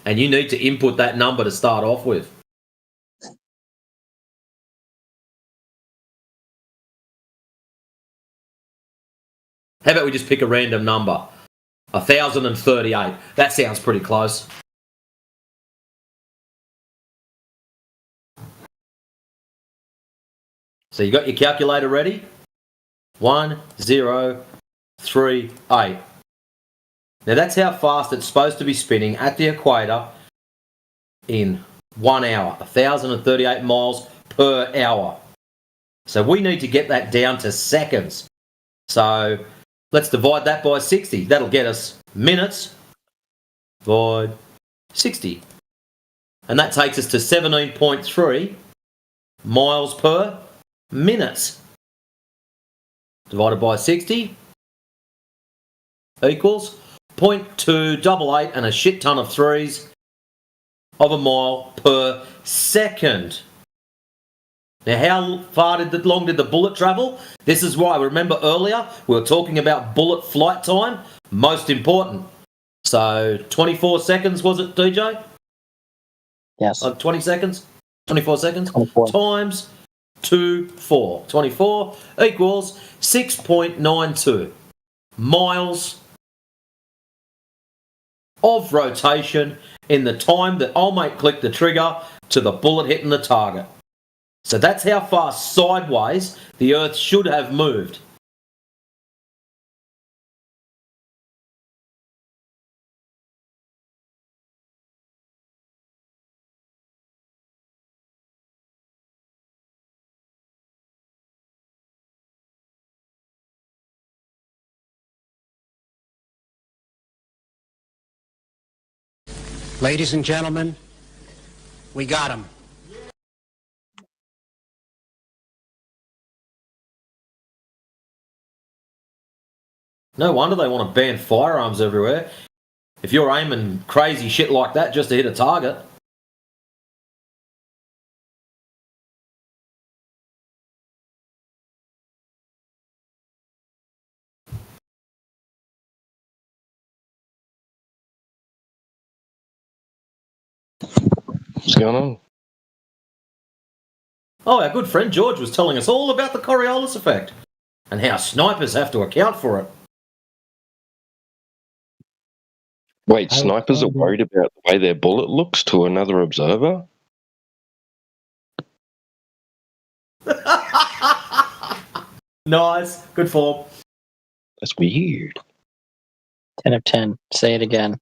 And you need to input that number to start off with. How about we just pick a random number? 1,038. That sounds pretty close. So you got your calculator ready? 1038. Now that's how fast it's supposed to be spinning at the equator in 1 hour. 1,038 miles per hour. So we need to get that down to seconds. So let's divide that by 60. That'll get us minutes. Divide 60. And that takes us to 17.3 miles per minute. Divided by 60 equals 0.288 and a shit ton of threes of a mile per second. Now, how long did the bullet travel? This is why, remember earlier, we were talking about bullet flight time? Most important. So, 24 seconds, was it, DJ?
Yes.
20 seconds? 24 seconds?
24.
Times 24. 24 equals 6.92 miles of rotation in the time that old mate clicked the trigger to the bullet hitting the target. So that's how far sideways the Earth should have moved.
Ladies and gentlemen, we got him.
No wonder they want to ban firearms everywhere. If you're aiming crazy shit like that just to hit a target.
What's going on?
Oh, our good friend George was telling us all about the Coriolis effect and how snipers have to account for it.
Wait, snipers are worried about the way their bullet looks to another observer?
Nice. Good form.
That's weird.
10 of 10. Say it again.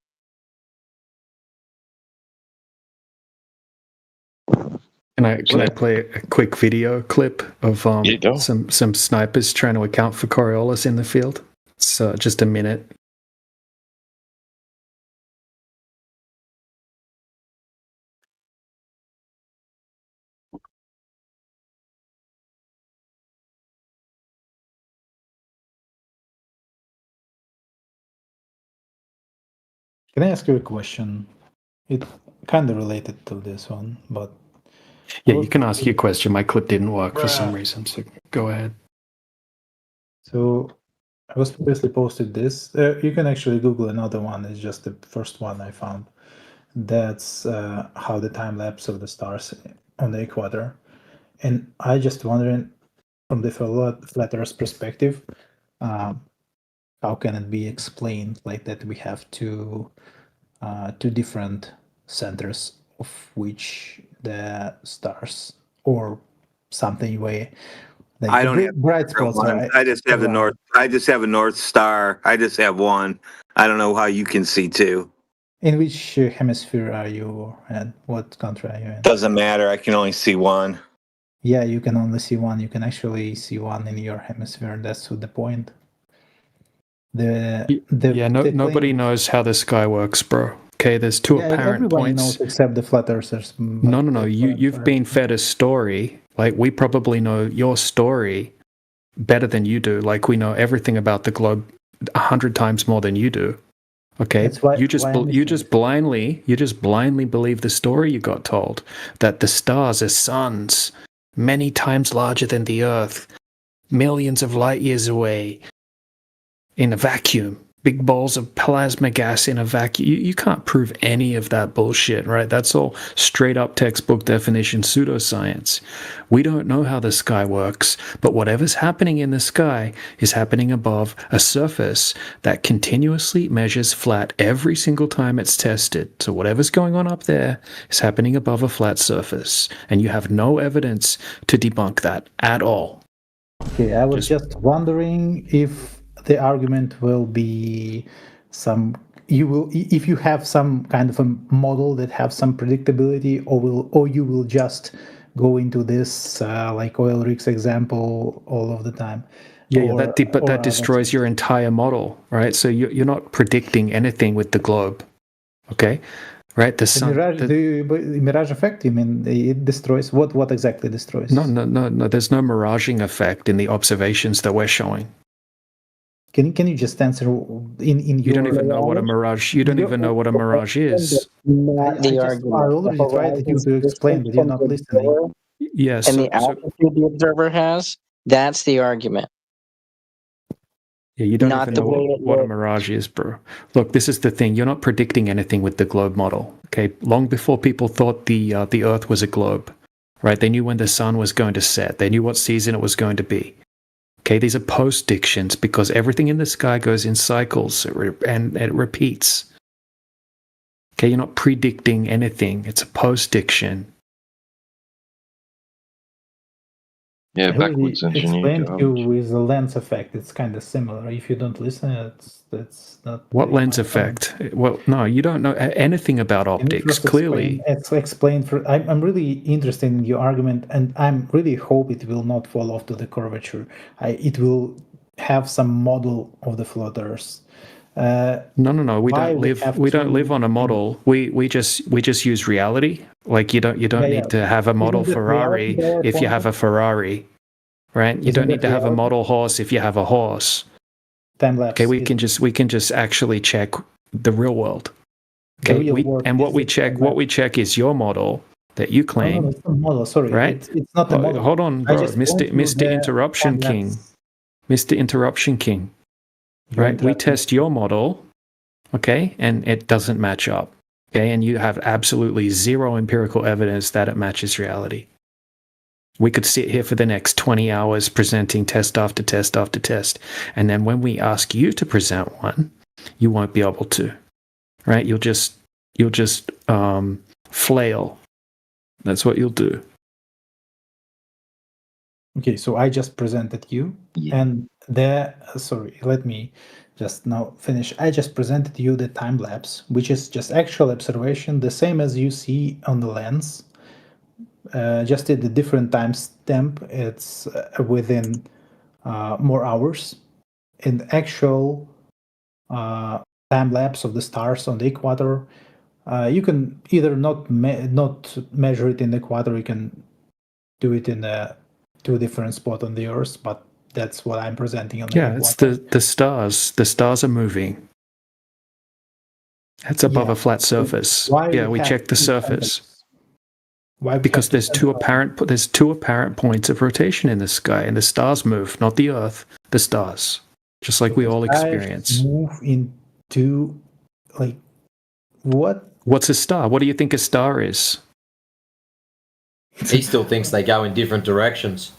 Can I play a quick video clip of some snipers trying to account for Coriolis in the field? It's just a minute.
Can I ask you a question? It kind of related to this one, but
yeah, you can ask your question. My clip didn't work for some reason, so go ahead.
So I was previously posted this. You can actually Google another one. It's just the first one I found. That's how the time lapse of the stars on the equator. And I just wondering, from the flat Earth perspective, how can it be explained like that? We have two different centers of which the stars or something way. Like
I don't have
bright spots. Right?
I just have the north. I just have a North Star. I just have one. I don't know how you can see two.
In which hemisphere are you at? What country are you in?
Doesn't matter. I can only see one.
Yeah, you can only see one. You can actually see one in your hemisphere. That's the point.
Nobody knows how the sky works, bro. Okay, there's two apparent
everybody
points.
knows except the flat earthers.
No. You've been fed a story. Like, we probably know your story better than you do. Like, we know everything about the globe 100 times more than you do. Okay, you just blindly believe the story you got told, that the stars are suns many times larger than the Earth, millions of light years away, in a vacuum, big balls of plasma gas in a vacuum. You can't prove any of that bullshit, right? That's all straight up textbook definition pseudoscience. We don't know how the sky works, but whatever's happening in the sky is happening above a surface that continuously measures flat every single time it's tested. So whatever's going on up there is happening above a flat surface, and you have no evidence to debunk that at all.
Okay, I was just wondering if the argument will be if you have some kind of a model that have some predictability, or you will just go into this like oil rigs example all of the time.
That destroys your entire model, right? So you're not predicting anything with the globe, okay? Right? The sun.
The mirage effect. You mean it destroys what exactly destroys?
No. There's no miraging effect in the observations that we're showing.
Can you just answer in
you don't even know what a mirage. You don't even know what a mirage is.
I already tried to explain, but you're not listening.
Yes.
And the altitude the observer has. That's the argument.
Yeah, you don't even know what a mirage is, bro. Look, this is the thing. You're not predicting anything with the globe model. Okay, long before people thought the Earth was a globe, right? They knew when the sun was going to set. They knew what season it was going to be. Okay, these are post-dictions because everything in the sky goes in cycles and it repeats. Okay, you're not predicting anything. It's a post-diction.
Yeah, backwards engineering.
Explained you with the lens effect. It's kind of similar. If you don't listen, that's not.
What lens effect? Well, no, you don't know anything about optics. Clearly,
it's explained. I'm really interested in your argument, and I'm really hope it will not fall off to the curvature. It will have some model of the floaters.
No. We don't live on a model. We just use reality. Like you don't need to have a model Ferrari if you have a Ferrari, right? You don't need to have a model horse if you have a horse. Okay, we can just actually check the real world. Okay, what we check is your model that you claim.
No, it's not a model. Sorry,
right?
It's not a model.
Hold on, bro. Mr. Interruption King. Mr. Interruption King. Right, we test your model, okay, and it doesn't match up, okay, and you have absolutely zero empirical evidence that it matches reality. We could sit here for the next 20 hours presenting test after test after test, and then when we ask you to present one, you won't be able to, right? You'll just flail. That's what you'll do.
Okay, so I just presented you, and sorry, let me just now finish. I just presented you the time lapse, which is just actual observation, the same as you see on the lens, just at the different time stamp. It's within more hours. In actual time lapse of the stars on the equator, you can either not measure it in the equator. You can do it in two different spots on the Earth, but that's what I'm presenting on the equator.
It's the stars. The stars are moving. It's above a flat surface. We check the surface.
Why?
Because there's two apparent points of rotation in the sky, and the stars move, not the Earth. The stars, just like we all experience.
Move into what?
What's a star? What do you think a star is?
He still thinks they go in different directions.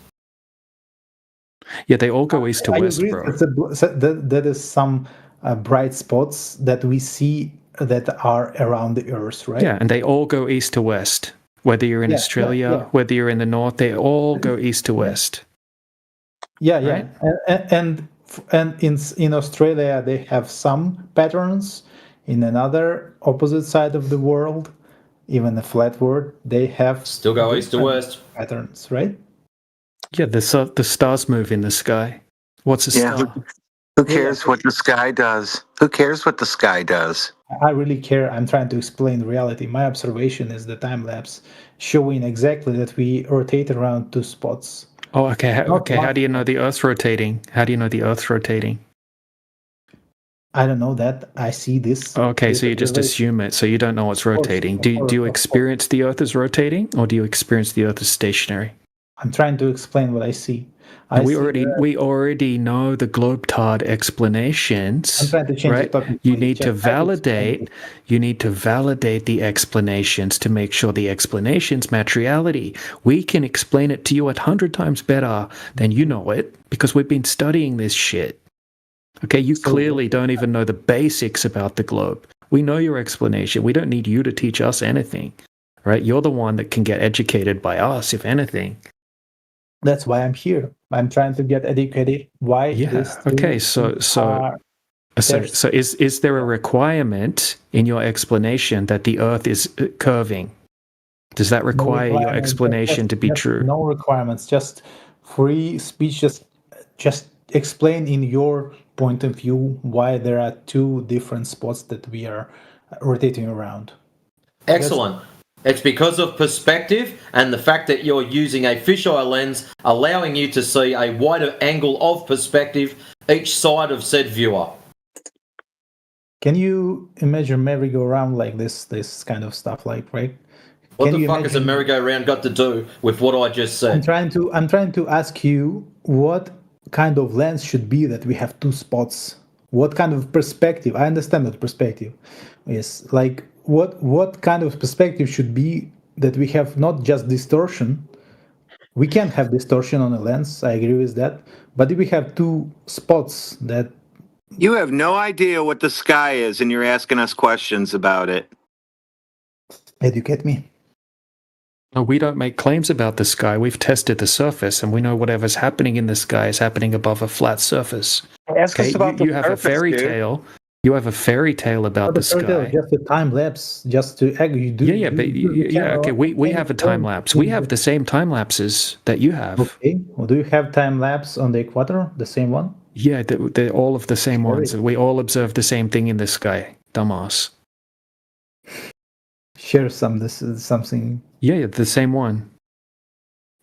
Yeah, they all go east to west, bro.
That is some bright spots that we see that are around the Earth, right?
Yeah, and they all go east to west. Whether you're in Australia, whether you're in the north, they all go east to west.
Yeah, right? And in Australia they have some patterns. In another opposite side of the world, even a flat world, they have
still go east to west
patterns, right?
Yeah, the stars move in the sky. What's a star?
Who cares what the sky does? Who cares what the sky does?
I really care. I'm trying to explain the reality. My observation is the time lapse showing exactly that we rotate around two spots.
Oh, okay. How do you know the Earth's rotating? How do you know the Earth's rotating?
I don't know that. I see this.
Okay, so you just assume it. So you don't know what's rotating. Do you experience the Earth as rotating, or do you experience the Earth as stationary?
I'm trying to explain what I see.
We already know the globetard explanations.
I'm trying to change the topic.
You need to validate the explanations to make sure the explanations match reality. We can explain it to you 100 times better than you know it because we've been studying this shit. Okay, you clearly don't even know the basics about the globe. We know your explanation. We don't need you to teach us anything, right? You're the one that can get educated by us, if anything.
That's why I'm here. I'm trying to get educated. Why?
Yeah. Okay. So is there a requirement in your explanation that the Earth is curving? Does that require your explanation to be true?
No requirements. Just free speech. Just explain in your point of view why there are two different spots that we are rotating around.
Excellent. It's because of perspective and the fact that you're using a fisheye lens, allowing you to see a wider angle of perspective each side of said viewer.
Can you imagine merry-go-round like this kind of stuff, like, right?
What the fuck has a merry-go-round got to do with what I just said?
I'm trying to ask you what kind of lens should be that we have two spots. What kind of perspective? I understand that perspective is like what kind of perspective should be that we have not just distortion. We can have distortion on a lens. I agree with that. But if we have two spots that
you have no idea what the sky is, and you're asking us questions about it.
Educate me.
No, we don't make claims about the sky. We've tested the surface, and we know whatever's happening in the sky is happening above a flat surface.
Okay,
you have a fairy tale. You have a fairy tale about the sky.
Just a time lapse, just to you do.
Okay. We have a time lapse. We have the same time lapses that you have.
Okay. Well, do you have time lapse on the equator? The same one?
Yeah, they're all of the same ones. We all observe the same thing in the sky. Dumbass.
Share something.
Yeah, the same one.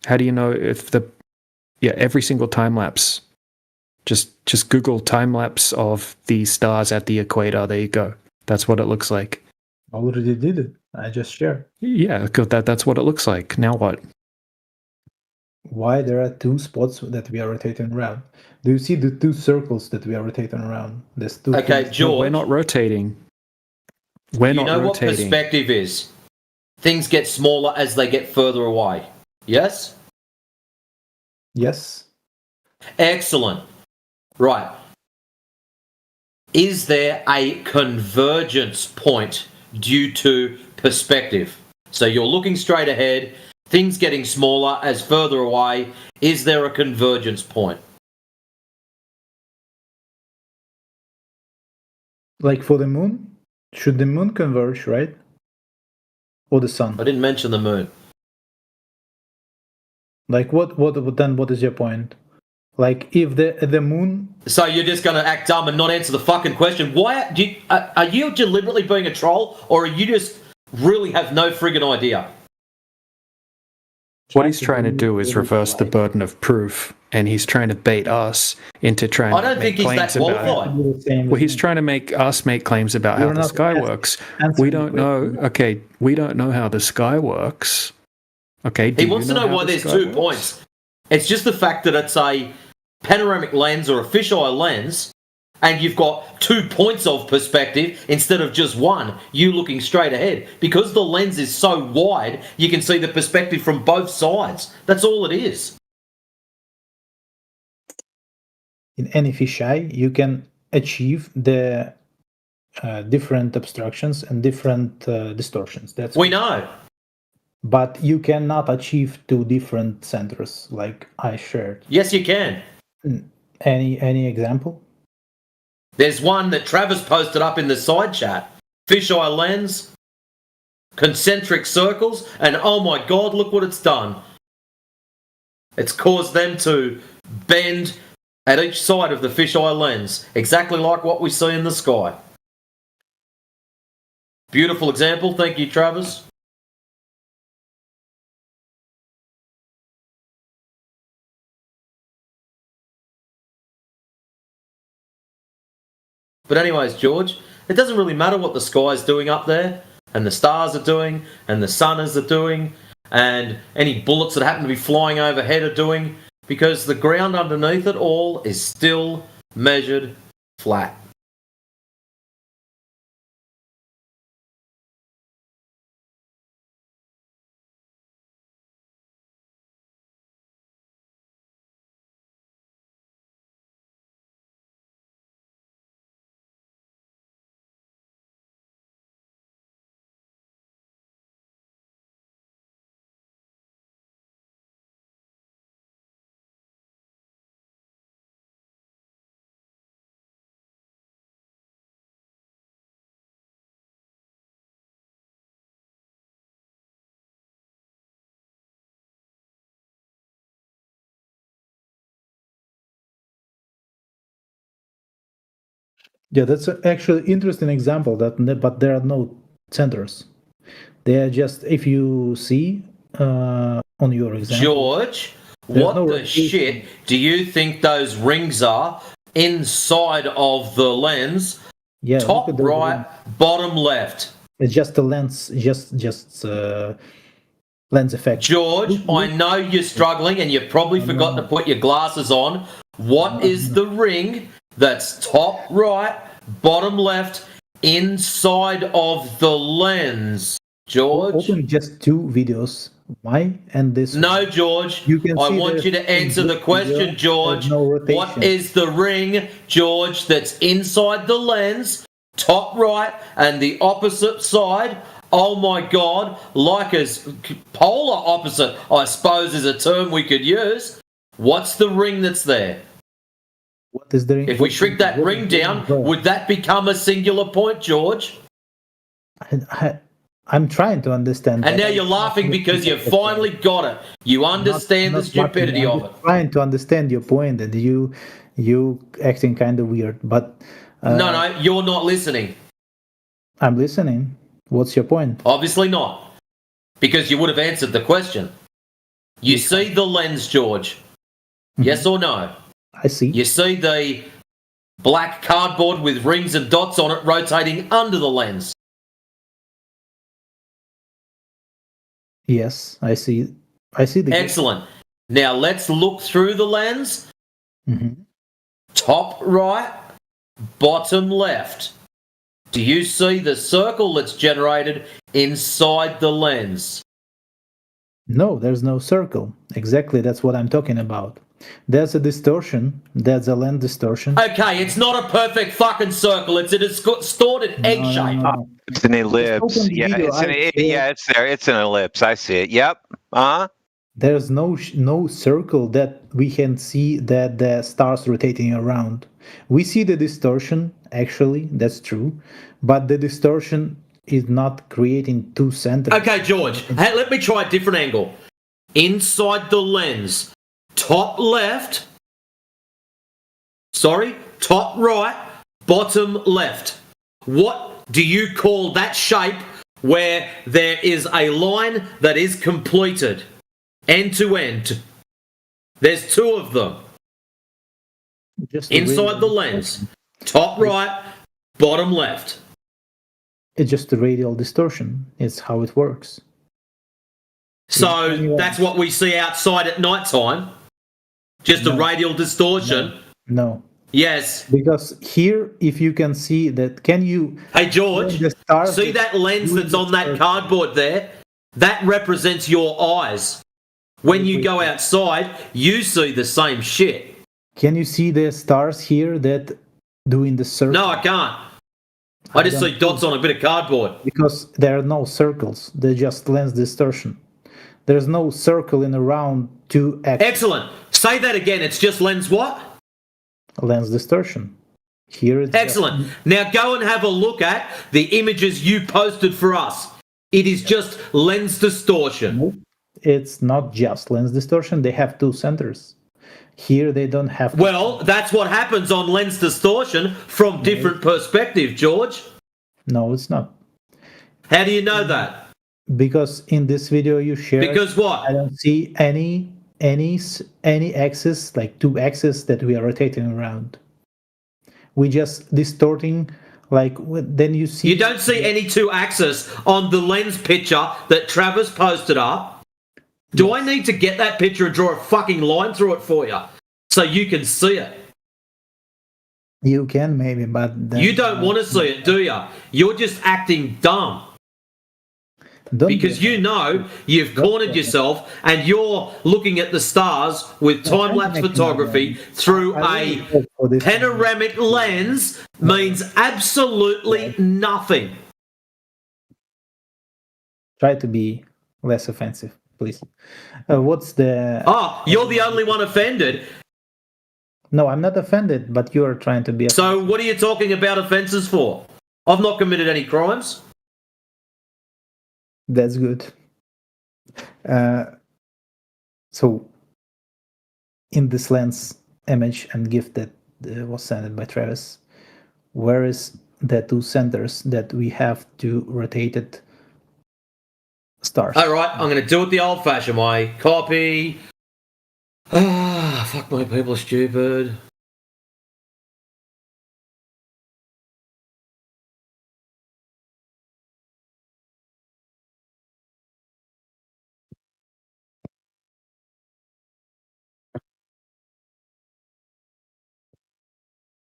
How do you know if every single time lapse? Just Google time lapse of the stars at the equator. There you go. That's what it looks like.
I already did it. I just shared.
Yeah, that's what it looks like. Now what?
Why there are two spots that we are rotating around? Do you see the two circles that we are rotating around? There's two.
Okay, George.
No, we're not rotating. We're not rotating. You know what
perspective is? Things get smaller as they get further away. Yes?
Yes.
Excellent. Right. Is there a convergence point due to perspective? So you're looking straight ahead, things getting smaller as further away. Is there a convergence point?
Like for the moon? Should the moon converge, right? Or the sun?
I didn't mention the moon.
Like what then what is your point? Like if the moon.
So you're just going to act dumb and not answer the fucking question. Why are you deliberately being a troll, or are you just really have no friggin' idea?
What he's trying to do is reverse the burden of proof, and he's trying to bait us into trying to make claims about it. Well, he's trying to make us make claims about how the sky works. We don't know. Okay, we don't know how the sky works. Okay,
he wants to know why there's 2 points. It's just the fact that it's a panoramic lens or a fisheye lens, and you've got 2 points of perspective instead of just one, you looking straight ahead. Because the lens is so wide, you can see the perspective from both sides. That's all it is.
In any fisheye, you can achieve the different obstructions and different distortions.
We know.
But you cannot achieve 2 different centers like I shared.
Yes, you can.
Any example?
There's one that Travis posted up in the side chat. Fisheye lens, concentric circles, and oh my God, look what it's done. It's caused them to bend at each side of the fisheye lens, exactly like what we see in the sky. Beautiful example. Thank you, Travis. But anyways, George, it doesn't really matter what the sky's doing up there, and the stars are doing, and the sun is doing, and any bullets that happen to be flying overhead are doing, because the ground underneath it all is still measured flat.
Yeah, that's actually interesting example. But there are no centers. They are just, if you see on your example.
George, what the shit do you think those rings are inside of the lens?
Yeah,
top right, bottom left.
It's just a lens, lens effect.
George, I know you're struggling and you've probably forgotten to put your glasses on. What is the ring that's top right, bottom left, inside of the lens? George?
Open just two videos, my and this.
No, George. I want you to answer the question, George. What is the ring, George, that's inside the lens, top right, and the opposite side? Oh my God, like as polar opposite, I suppose, is a term we could use. What's the ring that's there?
What is the ring?
If we shrink that ring down, would that become a singular point, George?
I'm trying to understand.
And now you're laughing because you finally got it. You understand the stupidity of it.
I'm trying to understand your point, and you acting kind of weird. But
no, you're not listening.
I'm listening. What's your point?
Obviously not, because you would have answered the question. You see the lens, George? Yes or no?
I see.
You see the black cardboard with rings and dots on it rotating under the lens?
Yes, I see. I see the.
Excellent. Now let's look through the lens. Top right, bottom left. Do you see the circle that's generated inside the lens?
No, there's no circle. Exactly, that's what I'm talking about. There's a distortion. There's a lens distortion.
Okay, it's not a perfect fucking circle. It's a distorted egg shape.
It's an ellipse. Yeah, it's there. It's an ellipse. I see it. Yep.
There's no circle that we can see that the stars rotating around. We see the distortion, actually, that's true, but the distortion is not creating two centers.
Okay, George, hey, let me try a different angle. Inside the lens, top left, top right, bottom left. What do you call that shape where there is a line that is completed end to end? There's two of them. Inside the lens, top right, bottom left.
It's just a radial distortion. It's how it works.
So that's what we see outside at night time? Just a radial distortion?
No.
Yes.
Because here, if you can see that, can you...
Hey, George, see that lens that's on that cardboard there? That represents your eyes. When you go outside, you see the same shit.
Can you see the stars here that doing the circle?
No, I can't. I just see dots on a bit of cardboard.
Because there are no circles. They're just lens distortion. There's no circle in around two axes.
Excellent. Say that again. It's just lens what?
Lens distortion. Here it's
excellent. Now go and have a look at the images you posted for us. It is just lens distortion.
It's not just lens distortion. They have two centers. Here they don't have.
Well, that's what happens on lens distortion from different perspective, George.
No, it's not.
How do you know that?
Because in this video you shared.
Because what?
I don't see any axis, like two axes that we are rotating around. We just distorting, like then you see.
You don't see any two axis on the lens picture that Travis posted up. Do I need to get that picture and draw a fucking line through it for you so you can see it?
You can maybe, but
you don't want to see it, do you? You're just acting dumb. Because you know you've cornered yourself and you're looking at the stars with time-lapse photography through a panoramic lens means absolutely nothing.
Try to be less offensive, please. What's the...
Oh, you're the only one offended.
No, I'm not offended, but you're trying to be offended.
So what are you talking about offenses for? I've not committed any crimes.
That's good. So, in this lens image and gift that was sent by Travis, where is the two centers that we have to rotated stars?
All right, I'm going to do it the old-fashioned way. Copy. Fuck my people are stupid.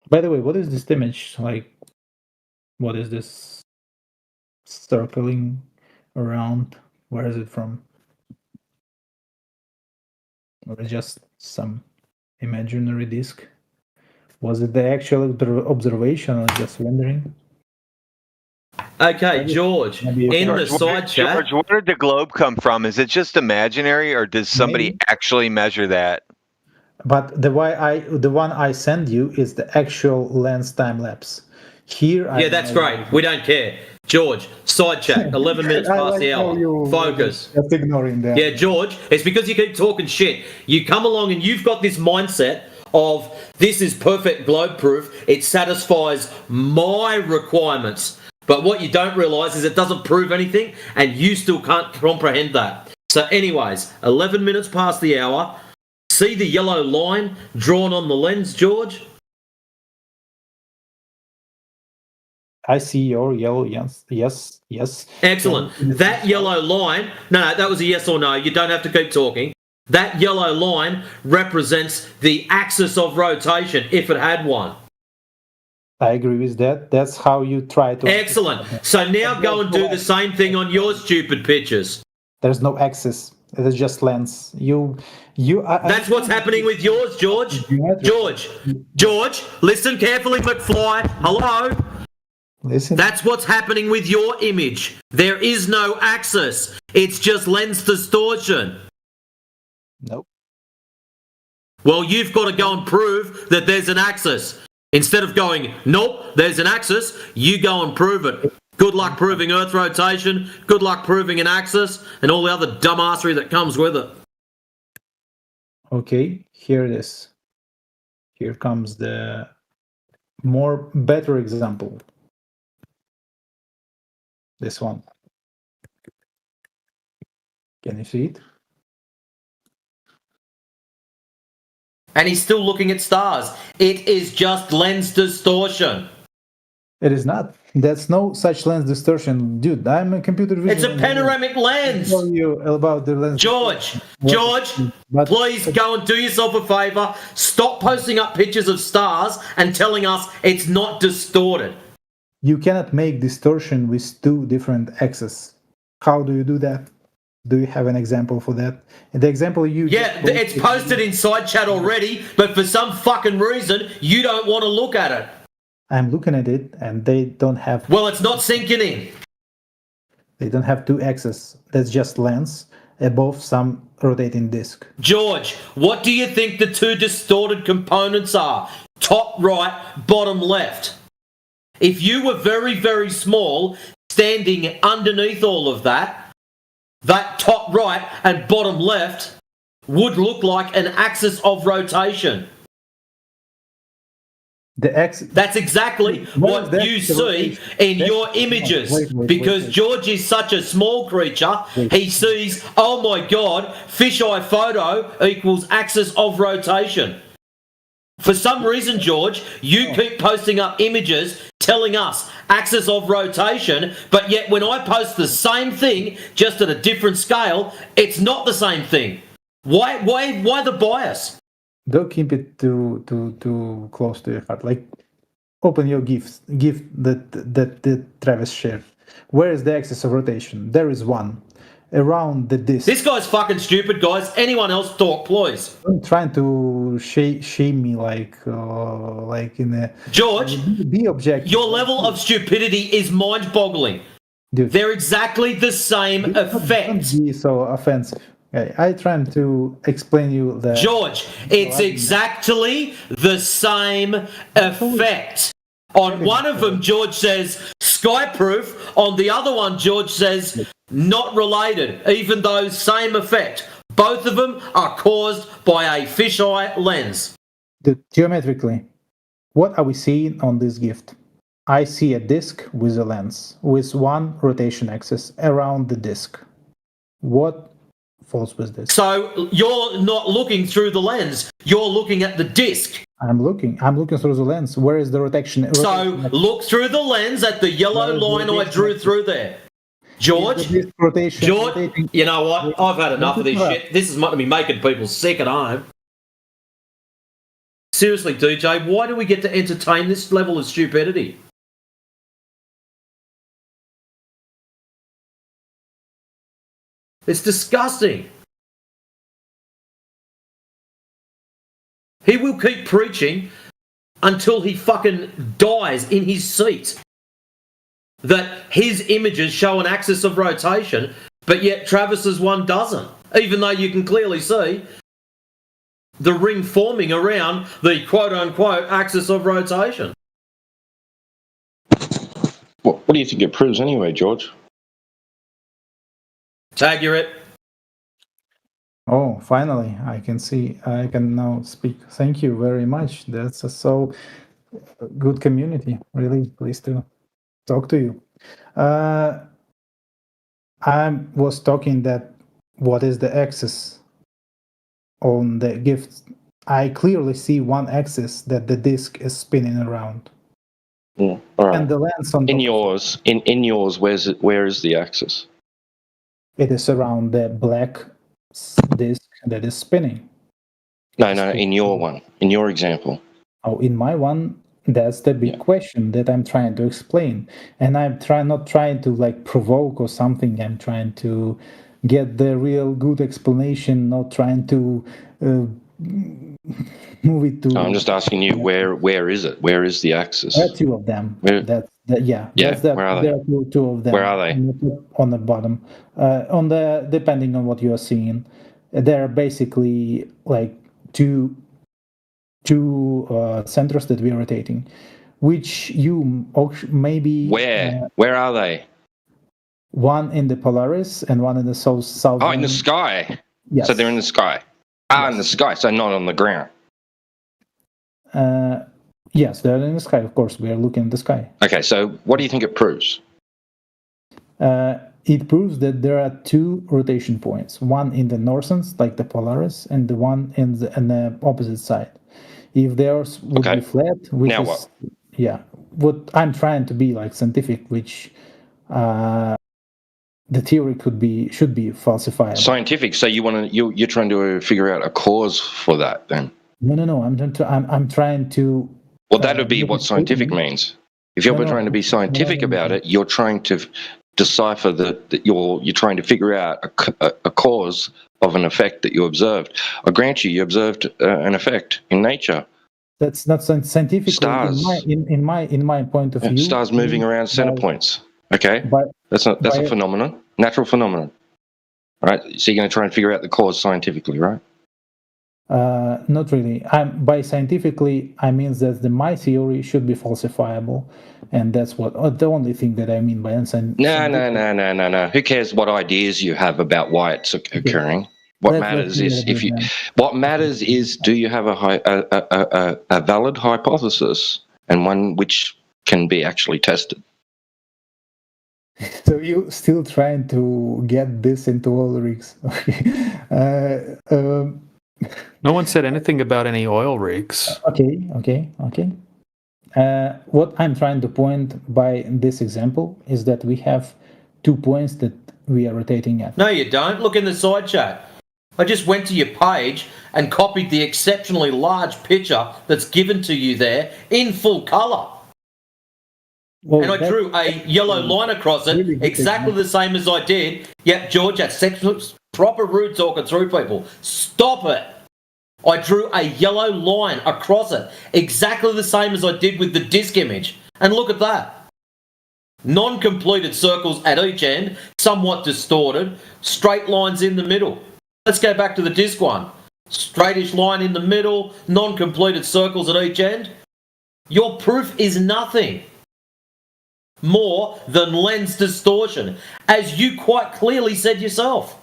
By the way, what is this image? Like, what is this circling around? Where is it from? Or just some imaginary disk? Was it the actual observation or just rendering?
Okay, George, in the side chat...
George, where did the globe come from? Is it just imaginary, or does somebody actually measure that?
But the one I send you is the actual lens time lapse. Here,
yeah, that's great. We don't care. George, side chat, 11 minutes past the hour. Focus.
Just ignoring that.
Yeah, George, it's because you keep talking shit. You come along and you've got this mindset of this is perfect globe proof. It satisfies my requirements. But what you don't realise is it doesn't prove anything, and you still can't comprehend that. So anyways, 11 minutes past the hour. See the yellow line drawn on the lens, George?
I see your yellow, yes.
Excellent. That yellow line, no, that was a yes or no. You don't have to keep talking. That yellow line represents the axis of rotation, if it had one.
I agree with that. That's how you try to...
Excellent. So now go and do the same thing on your stupid pictures.
There's no axis. It is just lens.
That's what's happening with yours, George. George, listen carefully, McFly. Hello?
Listen.
That's what's happening with your image. There is no axis. It's just lens distortion.
Nope.
Well, you've got to go and prove that there's an axis. Instead of going, nope, there's an axis, you go and prove it. Good luck proving Earth rotation, good luck proving an axis, and all the other dumbassery that comes with it.
Okay, here it is. Here comes the better example. This one. Can you see it?
And he's still looking at stars. It is just lens distortion.
It is not. That's no such lens distortion. Dude, I'm a computer vision.
It's a panoramic lens.
Tell you about the lens.
George, please go and do yourself a favor. Stop posting up pictures of stars and telling us it's not distorted.
You cannot make distortion with two different axes. How do you do that? Do you have an example for that? The example you...
Yeah, it's posted in side chat already, but for some fucking reason, you don't want to look at it.
I'm looking at it, and they don't have...
Well, it's not sinking in.
They don't have two axes. That's just lens above some rotating disc.
George, what do you think the two distorted components are? top right, bottom left. If you were very, very small, standing underneath all of that, that top right and bottom left would look like an axis of rotation. That's exactly what you see in your images. Because George is such a small creature, he sees, oh my God, fisheye photo equals axis of rotation. For some reason, George, you keep posting up images telling us axis of rotation, but yet when I post the same thing, just at a different scale, it's not the same thing. Why the bias?
Don't keep it too close to your heart. Like, open your gift that Travis shared. Where is the axis of rotation? There is one around the disk.
This guy's fucking stupid, guys. Anyone else talk, please?
I'm trying to shame me like in a
George.
Be objective.
Your level of stupidity is mind-boggling. They're exactly the same effect.
Don't be so offensive. Okay, I trying to explain you that.
George, it's exactly the same effect. On one of them, George says skyproof. On the other one, George says not related, even though same effect. Both of them are caused by a fisheye lens.
Geometrically, what are we seeing on this gift? I see a disk with a lens, with one rotation axis around the disk. What falls with this?
So you're not looking through the lens. You're looking at the disc.
I'm looking through the lens. Where is the rotation?
So look through the lens at the yellow line I drew through there. George, George, you know what? I've had enough of this shit. This is going to be making people sick at home. Seriously, DJ, why do we get to entertain this level of stupidity? It's disgusting. He will keep preaching until he fucking dies in his seat that his images show an axis of rotation, but yet Travis's one doesn't, even though you can clearly see the ring forming around the quote-unquote axis of rotation.
What do you think it proves anyway, George?
Accurate.
Oh, finally, I can now speak. Thank you very much. That's a so good community. Really pleased to talk to you. I was talking that what is the axis on the gift? I clearly see one axis that the disk is spinning around.
Yeah, all right.
And the lens on
in yours, where is the axis?
It is around the black disk that is spinning.
No, in your one, in your example.
Oh, in my one, that's the big question that I'm trying to explain. And I'm not trying to like provoke or something. I'm trying to get the real good explanation, not trying to move it to...
No, I'm just asking you, where is it? Where is the axis?
There are two of them.
Where are they?
There are two of them.
Where are they?
On the bottom. Depending on what you are seeing, there are basically like two centers that we are rotating, which you maybe...
Where are they?
One in the Polaris and one in the south.
Oh, in the sky.
Yes.
So they're in the sky. In the sky, so not on the ground.
Yes, they're in the sky. Of course, we are looking at the sky.
Okay, so what do you think it proves?
It proves that there are two rotation points, one in the northern, like the Polaris, and the one in the opposite side. If theirs would be flat, which
now
is
what?
What I'm trying to be like scientific, which the theory should be falsified.
Scientific. So you're trying to figure out a cause for that, then?
No. I'm trying to.
Well, that would be what scientific means. If you're trying to be scientific about it, you're trying to decipher that you're trying to figure out a cause of an effect that you observed. I grant you observed an effect in nature.
That's not scientific.
Stars.
In my point of view.
Stars moving around center points. Okay, that's a phenomenon, natural phenomenon. Right. So you're going to try and figure out the cause scientifically, right?
Not really. By scientifically, I mean that my theory should be falsifiable, and that's what the only thing that I mean by unscientific.
No. Who cares what ideas you have about why it's occurring? What matters is what matters is, do you have a valid hypothesis and one which can be actually tested?
So you still trying to get this into all rigs?
No one said anything about any oil rigs.
Okay. What I'm trying to point by this example is that we have 2 points that we are rotating at.
No, you don't. Look in the side chat. I just went to your page and copied the exceptionally large picture that's given to you there in full colour.
Well,
and I drew a yellow line across it, really exactly the same as I did. Yep, George, that's proper rude talking through people. Stop it. I drew a yellow line across it, exactly the same as I did with the disk image. And look at that. Non-completed circles at each end, somewhat distorted, straight lines in the middle. Let's go back to the disk one. Straightish line in the middle, non-completed circles at each end. Your proof is nothing more than lens distortion, as you quite clearly said yourself.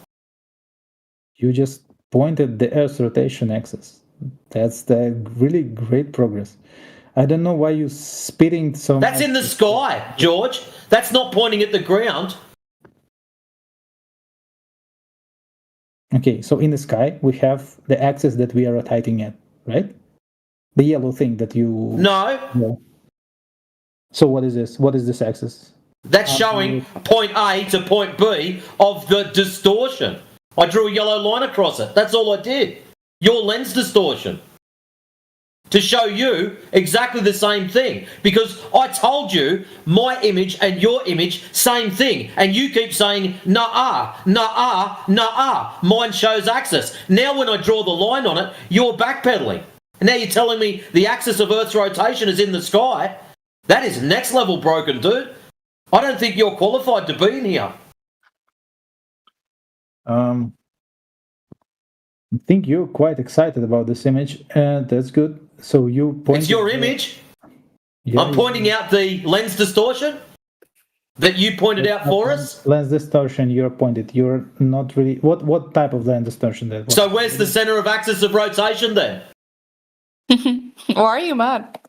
You just pointed the Earth's rotation axis. That's the really great progress. I don't know why you're spitting so
That's in the sky, George. That's not pointing at the ground.
Okay, so in the sky, we have the axis that we are rotating at, right? The yellow thing that you...
No.
So what is this? What is this axis?
That's showing point A to point B of the distortion. I drew a yellow line across it. That's all I did. Your lens distortion. To show you exactly the same thing. Because I told you my image and your image, same thing. And you keep saying, nah-ah. Mine shows axis. Now when I draw the line on it, you're backpedaling. And now you're telling me the axis of Earth's rotation is in the sky. That is next level broken, dude. I don't think you're qualified to be in here.
I think you're quite excited about this image. That's good. So you pointed...
It's your image. Yeah, I'm pointing out the lens distortion that you pointed out for us.
Lens distortion, you're pointed. You're not really... What type of lens distortion that was?
So where's the center of axis of rotation then?
Why are you mad?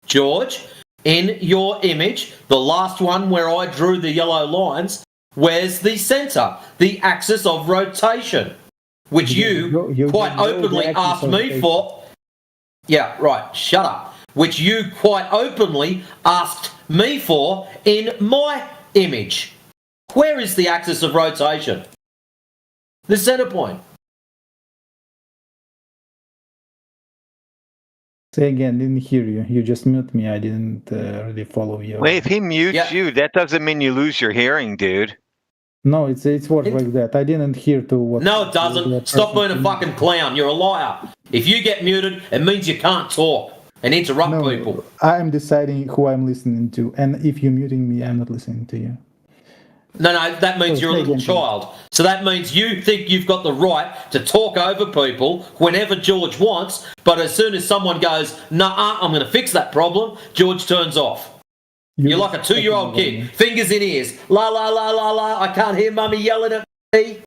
George, in your image, the last one where I drew the yellow lines, where's the center, the axis of rotation, which you quite openly asked me for. Yeah, right, shut up. Which you quite openly asked me for in my image. Where is the axis of rotation? The center point.
Say again, didn't hear you. You just mute me. I didn't really follow you.
Wait, if he mutes you, that doesn't mean you lose your hearing, dude.
No, it's works like that. I didn't hear to what...
No, it doesn't. Stop being a fucking clown. You're a liar. If you get muted, it means you can't talk and interrupt people.
I'm deciding who I'm listening to. And if you're muting me, I'm not listening to you.
No, that means you're a little child. So that means you think you've got the right to talk over people whenever George wants, but as soon as someone goes, nah, I'm going to fix that problem, George turns off. You're like a 2-year-old kid, fingers in ears, la, la, la, la, la, I can't hear mummy yelling at me.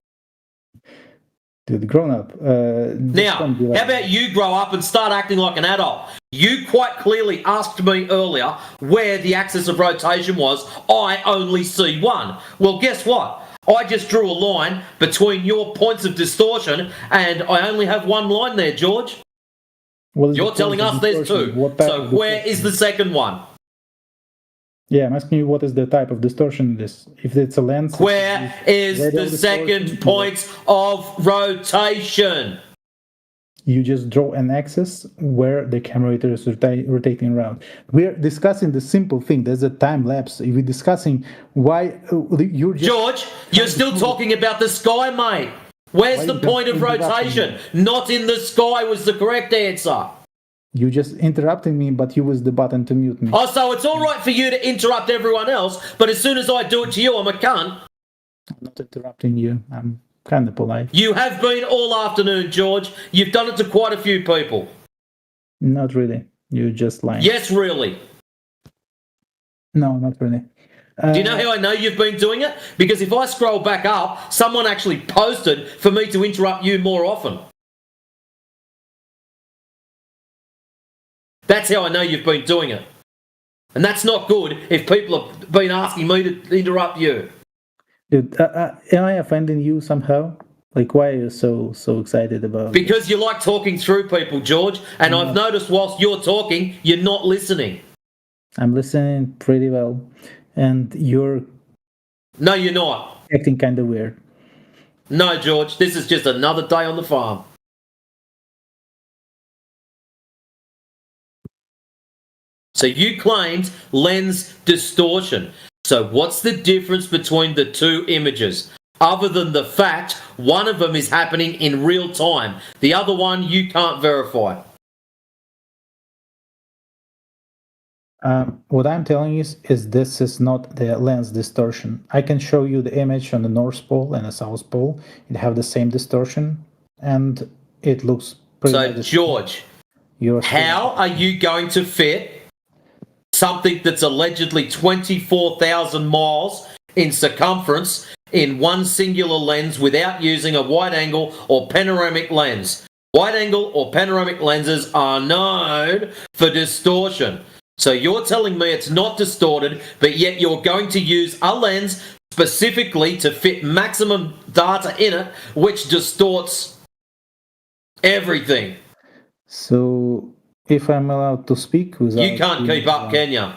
Dude, grown up.
Now, how about you grow up and start acting like an adult? You quite clearly asked me earlier where the axis of rotation was. I only see one. Well, guess what? I just drew a line between your points of distortion, and I only have one line there, George. You're telling us there's two. So where is the second one?
Yeah, I'm asking you what is the type of distortion this. If it's a lens...
Where is the second point of rotation?
You just draw an axis where the camera is rotating around. We're discussing the simple thing. There's a time lapse. We're discussing why you're just...
George, you're still talking about the sky, mate. Where's the point of rotation? Not in the sky was the correct answer.
You just interrupted me, but you used the button to mute me.
Oh, so it's all right for you to interrupt everyone else, but as soon as I do it to you, I'm a cunt?
I'm not interrupting you. I'm kind of polite.
You have been all afternoon, George. You've done it to quite a few people.
Not really. You're just lying.
Yes, really.
No, not really.
Do you know how I know you've been doing it? Because if I scroll back up, someone actually posted for me to interrupt you more often. That's how I know you've been doing it. And that's not good if people have been asking me to interrupt you.
Dude, am I offending you somehow? Like, why are you so excited about it?
Because you like talking through people, George, and I've noticed whilst you're talking, you're not listening.
I'm listening pretty well, and you're...
No, you're not.
Acting kind of weird.
No, George, this is just another day on the farm. So you claimed lens distortion. So what's the difference between the two images? Other than the fact one of them is happening in real time. The other one you can't verify.
What I'm telling you is this is not the lens distortion. I can show you the image on the North Pole and the South Pole. It have the same distortion, and it looks pretty
So, George, how are you going to fit something that's allegedly 24,000 miles in circumference in one singular lens without using a wide angle or panoramic lens? Wide angle or panoramic lenses are known for distortion. So you're telling me it's not distorted, but yet you're going to use a lens specifically to fit maximum data in it, which distorts everything.
So, if I'm allowed to speak without...
You can't keep up, can you?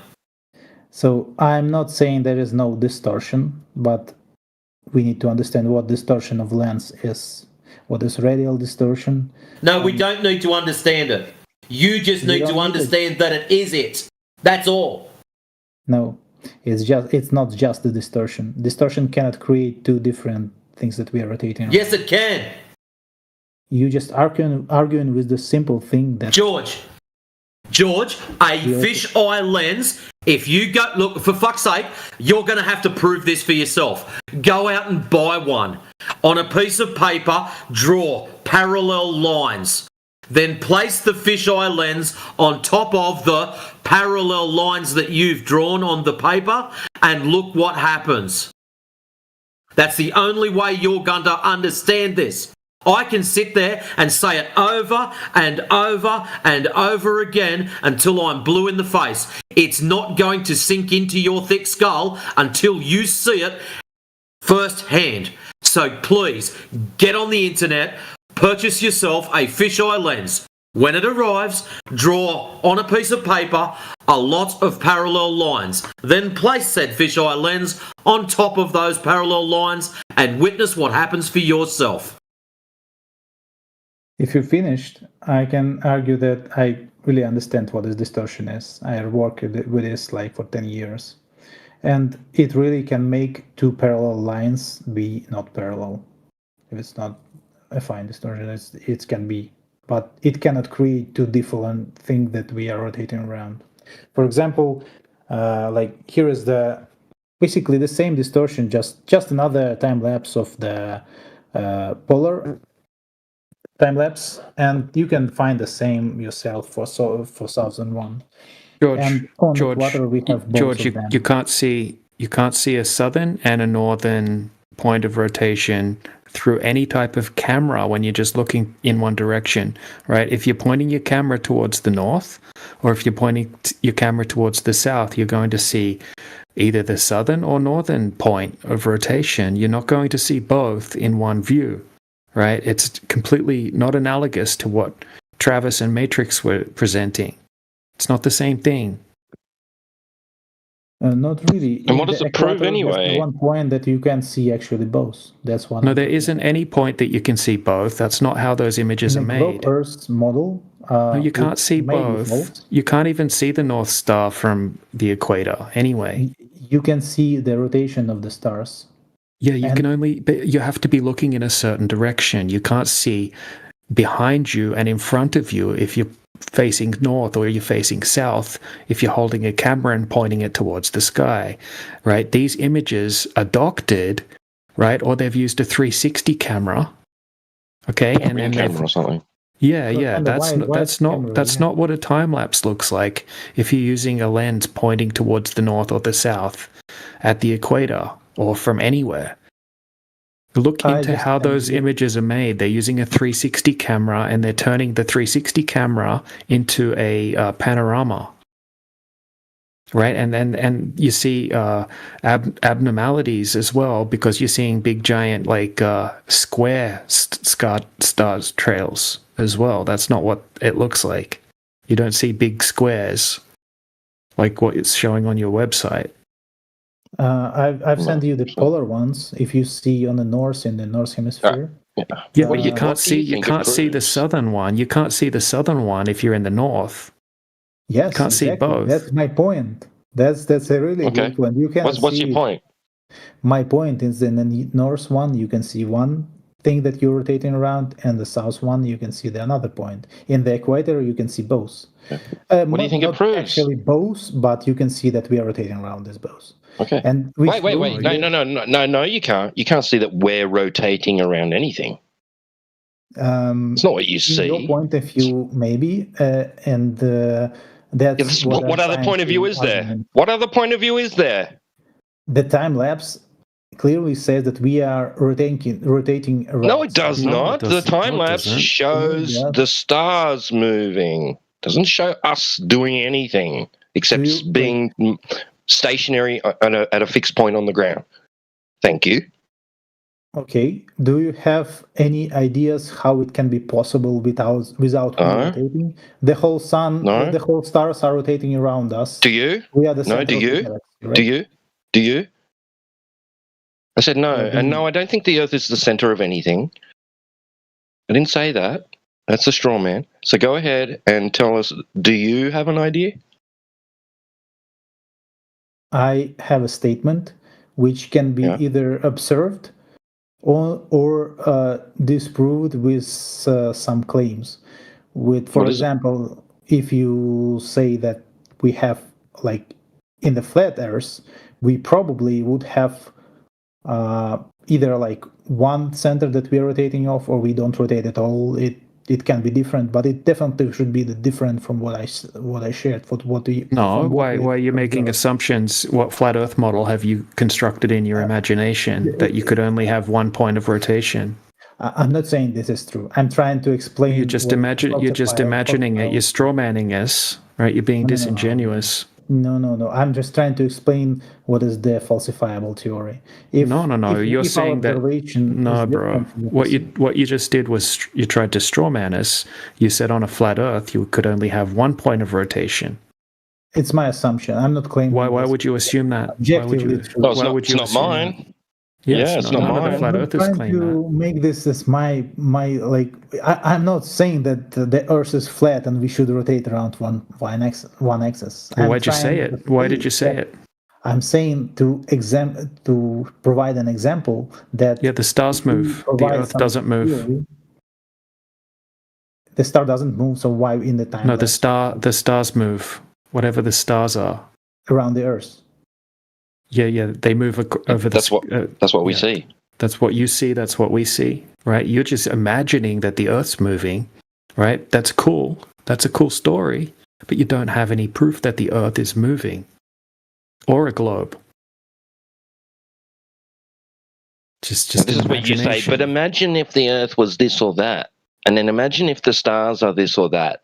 So, I'm not saying there is no distortion, but we need to understand what distortion of lens is. What is radial distortion?
No, we don't need to understand it. You just need to understand that it is it. That's all.
No, it's not just the distortion. Distortion cannot create two different things that we are rotating.
Yes, it can.
You just arguing with the simple thing that...
George, a fish eye lens, if you go... Look, for fuck's sake, you're going to have to prove this for yourself. Go out and buy one. On a piece of paper, draw parallel lines. Then place the fisheye lens on top of the parallel lines that you've drawn on the paper and look what happens. That's the only way you're going to understand this. I can sit there and say it over and over and over again until I'm blue in the face. It's not going to sink into your thick skull until you see it firsthand. So please, get on the internet, purchase yourself a fisheye lens. When it arrives, draw on a piece of paper a lot of parallel lines. Then place said fisheye lens on top of those parallel lines and witness what happens for yourself.
If you're finished, I can argue that I really understand what this distortion is. I worked with this like for 10 years. And it really can make two parallel lines be not parallel. If it's not a fine distortion, it can be. But it cannot create two different things that we are rotating around. For example, like here is basically the same distortion, just another time lapse of the polar time lapse, and you can find the same yourself for 2001.
George,
and on
George,
Equator we have both
George,
of them.
you can't see a southern and a northern point of rotation through any type of camera when you're just looking in one direction, right? If you're pointing your camera towards the north, or if you're pointing your camera towards the south, you're going to see either the southern or northern point of rotation. You're not going to see both in one view, right? It's completely not analogous to what Travis and Matrix were presenting. It's not the same thing.
Not really.
And what does it prove anyway?
One point that you can see actually both. That's one.
No, there isn't any point that you can see both. That's not how those images are made.
Earth's model.
No, you can't see both.
Default.
You can't even see the North Star from the equator anyway.
You can see the rotation of the stars.
Yeah, you can only, but you have to be looking in a certain direction. You can't see behind you and in front of you if you're facing north or you're facing south, if you're holding a camera and pointing it towards the sky, right? These images are doctored, right? Or they've used a 360 camera, okay, and then
camera or something.
Yeah,
So
yeah,
kind of
that's
camera,
not what a time lapse looks like if you're using a lens pointing towards the north or the south at the equator or from anywhere. Look into how those images are made. They're using a 360 camera and they're turning the 360 camera into a panorama. Right, and you see abnormalities as well because you're seeing big giant like square stars trails as well. That's not what it looks like. You don't see big squares like what it's showing on your website.
I've sent you the polar ones. If you see on the north in the north hemisphere.
Yeah, but you can't see the southern one. You can't see the southern one if you're in the north.
Yes,
you can't see both.
That's my point. That's a really good one. You can.
What's your point?
My point is in the north one you can see one thing that you're rotating around, and the south one you can see the another point. In the equator you can see both.
What do you think it proves?
Actually, both, but you can see that we are rotating around this both.
Okay.
And
wait. No, you can't. You can't see that we're rotating around anything. It's not what you see.
Your point of view, maybe, and that's
what other point of view is there? What other point of view is there?
The time lapse clearly says that we are rotating around.
No, it does not. The time lapse shows the stars moving. Doesn't show us doing anything except being stationary at a fixed point on the ground. Thank you.
Okay. Do you have any ideas how it can be possible without rotating? The whole sun, the whole stars are rotating around us.
Do you?
We are the center
do you?
of the galaxy, right?
Do you? I said no, and no, I don't think the Earth is the center of anything. I didn't say that. That's a straw man. So go ahead and tell us, do you have an idea?
I have a statement which can be either observed or disproved with some claims. For example, if you say that we have, like, in the flat Earth, we probably would have either like one center that we are rotating off, or we don't rotate at all. It can be different, but it definitely should be different from what I shared.
Why are you making assumptions? What flat Earth model have you constructed in your imagination that you could only have one point of rotation?
I'm not saying this is true. I'm trying to explain.
You're just imagining it. You're strawmanning us, right? You're being disingenuous.
No. I'm just trying to explain what is the falsifiable theory.
You're saying that. No, bro. What you just did was you tried to strawman us. You said on a flat Earth you could only have one point of rotation.
It's my assumption. I'm not claiming.
Why would you assume that?
It's not mine.
Yes,
it's not mine.
Flat Earthers
I'm
claim
trying to make this as my like. I'm not saying that the Earth is flat and we should rotate around one axis.
Why'd you say it? Why did you say it?
I'm saying to provide an example that
the stars move. The Earth doesn't move.
The star doesn't move, so why in the time?
No, the stars move. Whatever the stars are
around the Earth.
Yeah, they move over.
That's what we see.
That's what you see. That's what we see, right? You're just imagining that the Earth's moving, right? That's cool. That's a cool story, but you don't have any proof that the Earth is moving, or a globe. Just
this is what you say. But imagine if the Earth was this or that, and then imagine if the stars are this or that,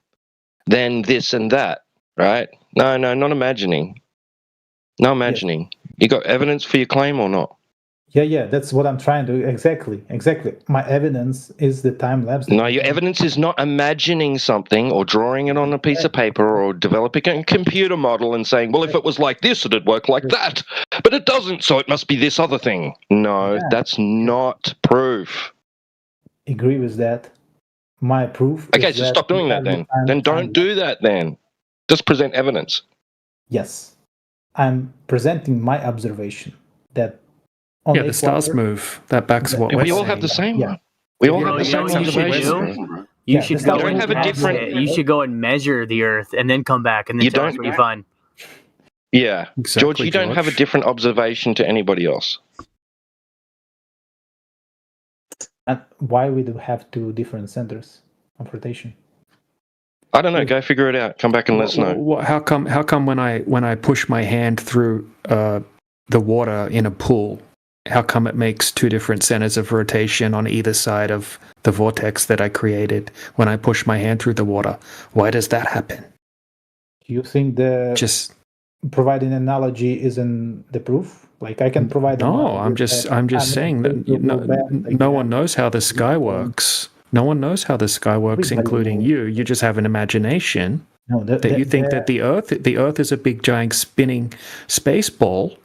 then this and that, right? No, not imagining. No imagining. You got evidence for your claim or not?
Yeah, that's what I'm trying to exactly. My evidence is the time lapse.
No, your evidence is not imagining something or drawing it on a piece of paper or developing a computer model and saying, well, if it was like this, it'd work like that. But it doesn't, so it must be this other thing. No, that's not proof.
Agree with that. My proof.
Okay, so stop doing that then. Then don't do that then. Just present evidence.
Yes. I'm presenting my observation that
the stars move. That backs what we're saying.
We all have the same one. We all have the same observation.
You should go and have a different. You should go and measure the Earth and then come back and then tell us what you find.
Yeah, exactly, George, you don't have a different observation to anybody else.
And why we do have two different centers of rotation?
I don't know. Go figure it out. Come back and let us know.
How come when I push my hand through the water in a pool, how come it makes two different centers of rotation on either side of the vortex that I created when I push my hand through the water? Why does that happen?
Do you think providing an analogy isn't the proof? Like I can provide.
No, I'm just saying that no one knows how the sky works. No one knows how the sky works, including you. You just have an imagination that you think that the Earth is a big giant spinning space ball,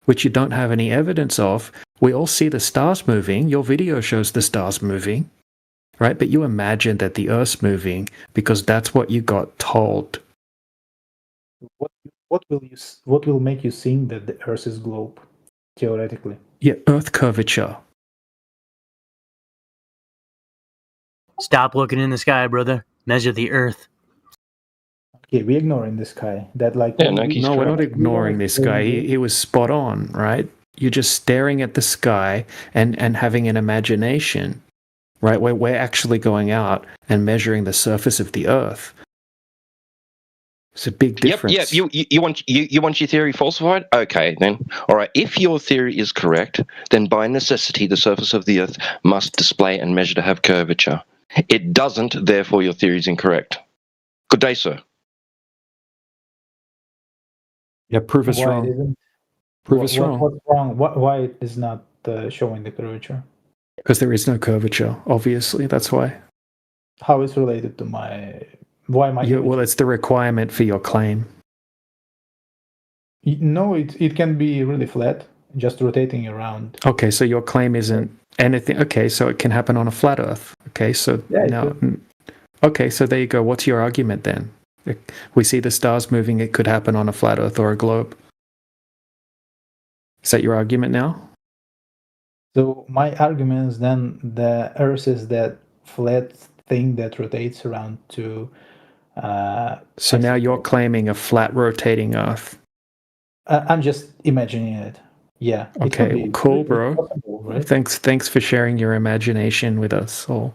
which you don't have any evidence of. We all see the stars moving. Your video shows the stars moving, right? But you imagine that the Earth's moving because that's what you got told.
What will make you think that the Earth is globe, theoretically?
Yeah, Earth curvature.
Stop looking in the sky, brother. Measure the Earth.
Okay, we're ignoring this guy. That
No, we're not ignoring this guy. He was spot on, right? You're just staring at the sky and having an imagination, right? We're actually going out and measuring the surface of the Earth. It's a big difference.
Yep. You want your theory falsified? Okay, then. All right. If your theory is correct, then by necessity, the surface of the Earth must display and measure to have curvature. It doesn't, therefore your theory is incorrect. Good day, sir.
Yeah, prove us wrong. Prove us wrong.
What's wrong? Why it is not showing the curvature?
Because there is no curvature, obviously. That's why.
How is related to my... Why am I...
Well, it's the requirement for your claim.
No, it can be really flat, just rotating around.
Okay, so your claim isn't anything... Okay, so it can happen on a flat Earth. Okay, so now... Okay, so there you go. What's your argument then? We see the stars moving. It could happen on a flat Earth or a globe. Is that your argument now?
So my argument is then the Earth is that flat thing that rotates around to...
so now you're claiming a flat rotating Earth.
I'm just imagining it. Yeah.
Okay, cool, bro. Possible, right? Thanks for sharing your imagination with us all.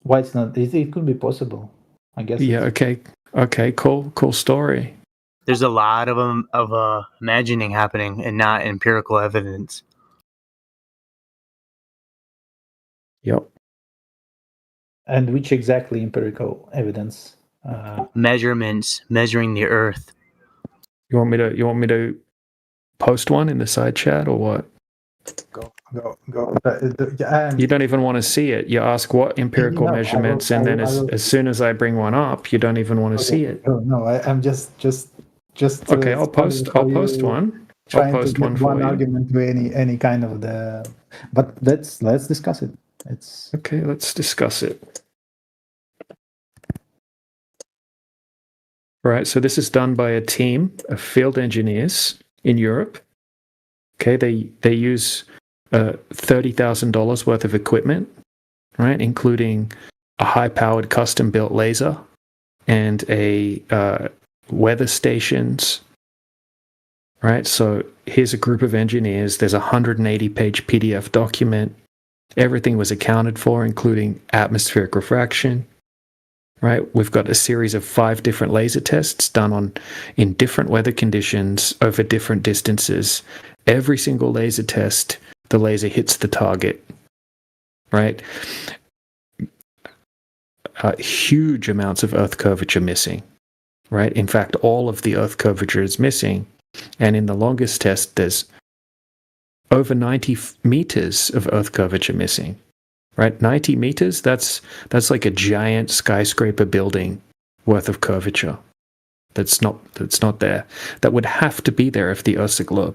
Why it's not? It could be possible, I guess.
Yeah. Okay. Cool story.
There's a lot of imagining happening and not empirical evidence.
Yep.
And which exactly empirical evidence?
Measurements, measuring the Earth.
You want me to post one in the side chat or what?
Go.
You don't even want to see it. You ask what empirical measurements, and then as soon as I bring one up, you don't even want to see it.
No, I'm just.
Okay, I'll post one. I'll post one for you.
Argument to any kind of the. But let's discuss it.
Okay. Let's discuss it. Right, so this is done by a team of field engineers in Europe. Okay, they use $30,000 worth of equipment, right, including a high-powered custom-built laser and a weather stations. Right, so here's a group of engineers. There's a 180-page PDF document. Everything was accounted for, including atmospheric refraction. Right, we've got a series of 5 different laser tests done in different weather conditions over different distances. Every single laser test, the laser hits the target. Right, huge amounts of Earth curvature missing. Right, in fact, all of the Earth curvature is missing, and in the longest test, there's over 90 meters of Earth curvature missing. Right, 90 meters, that's like a giant skyscraper building worth of curvature. That's not there. That would have to be there if the Earth's a globe.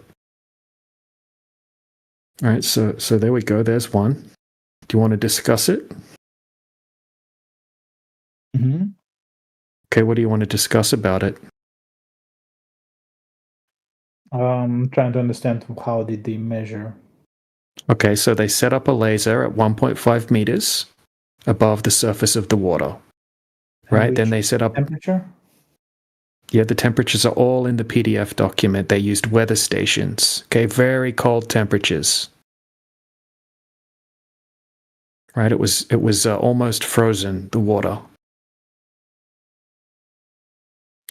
All right, so there we go. There's one. Do you want to discuss it?
Mm-hmm.
Okay, what do you want to discuss about it?
Trying to understand how did they measure.
Okay, so they set up a laser at 1.5 meters above the surface of the water. Right, then they set up...
Temperature?
Yeah, the temperatures are all in the PDF document. They used weather stations. Okay, very cold temperatures. Right? It was almost frozen, the water.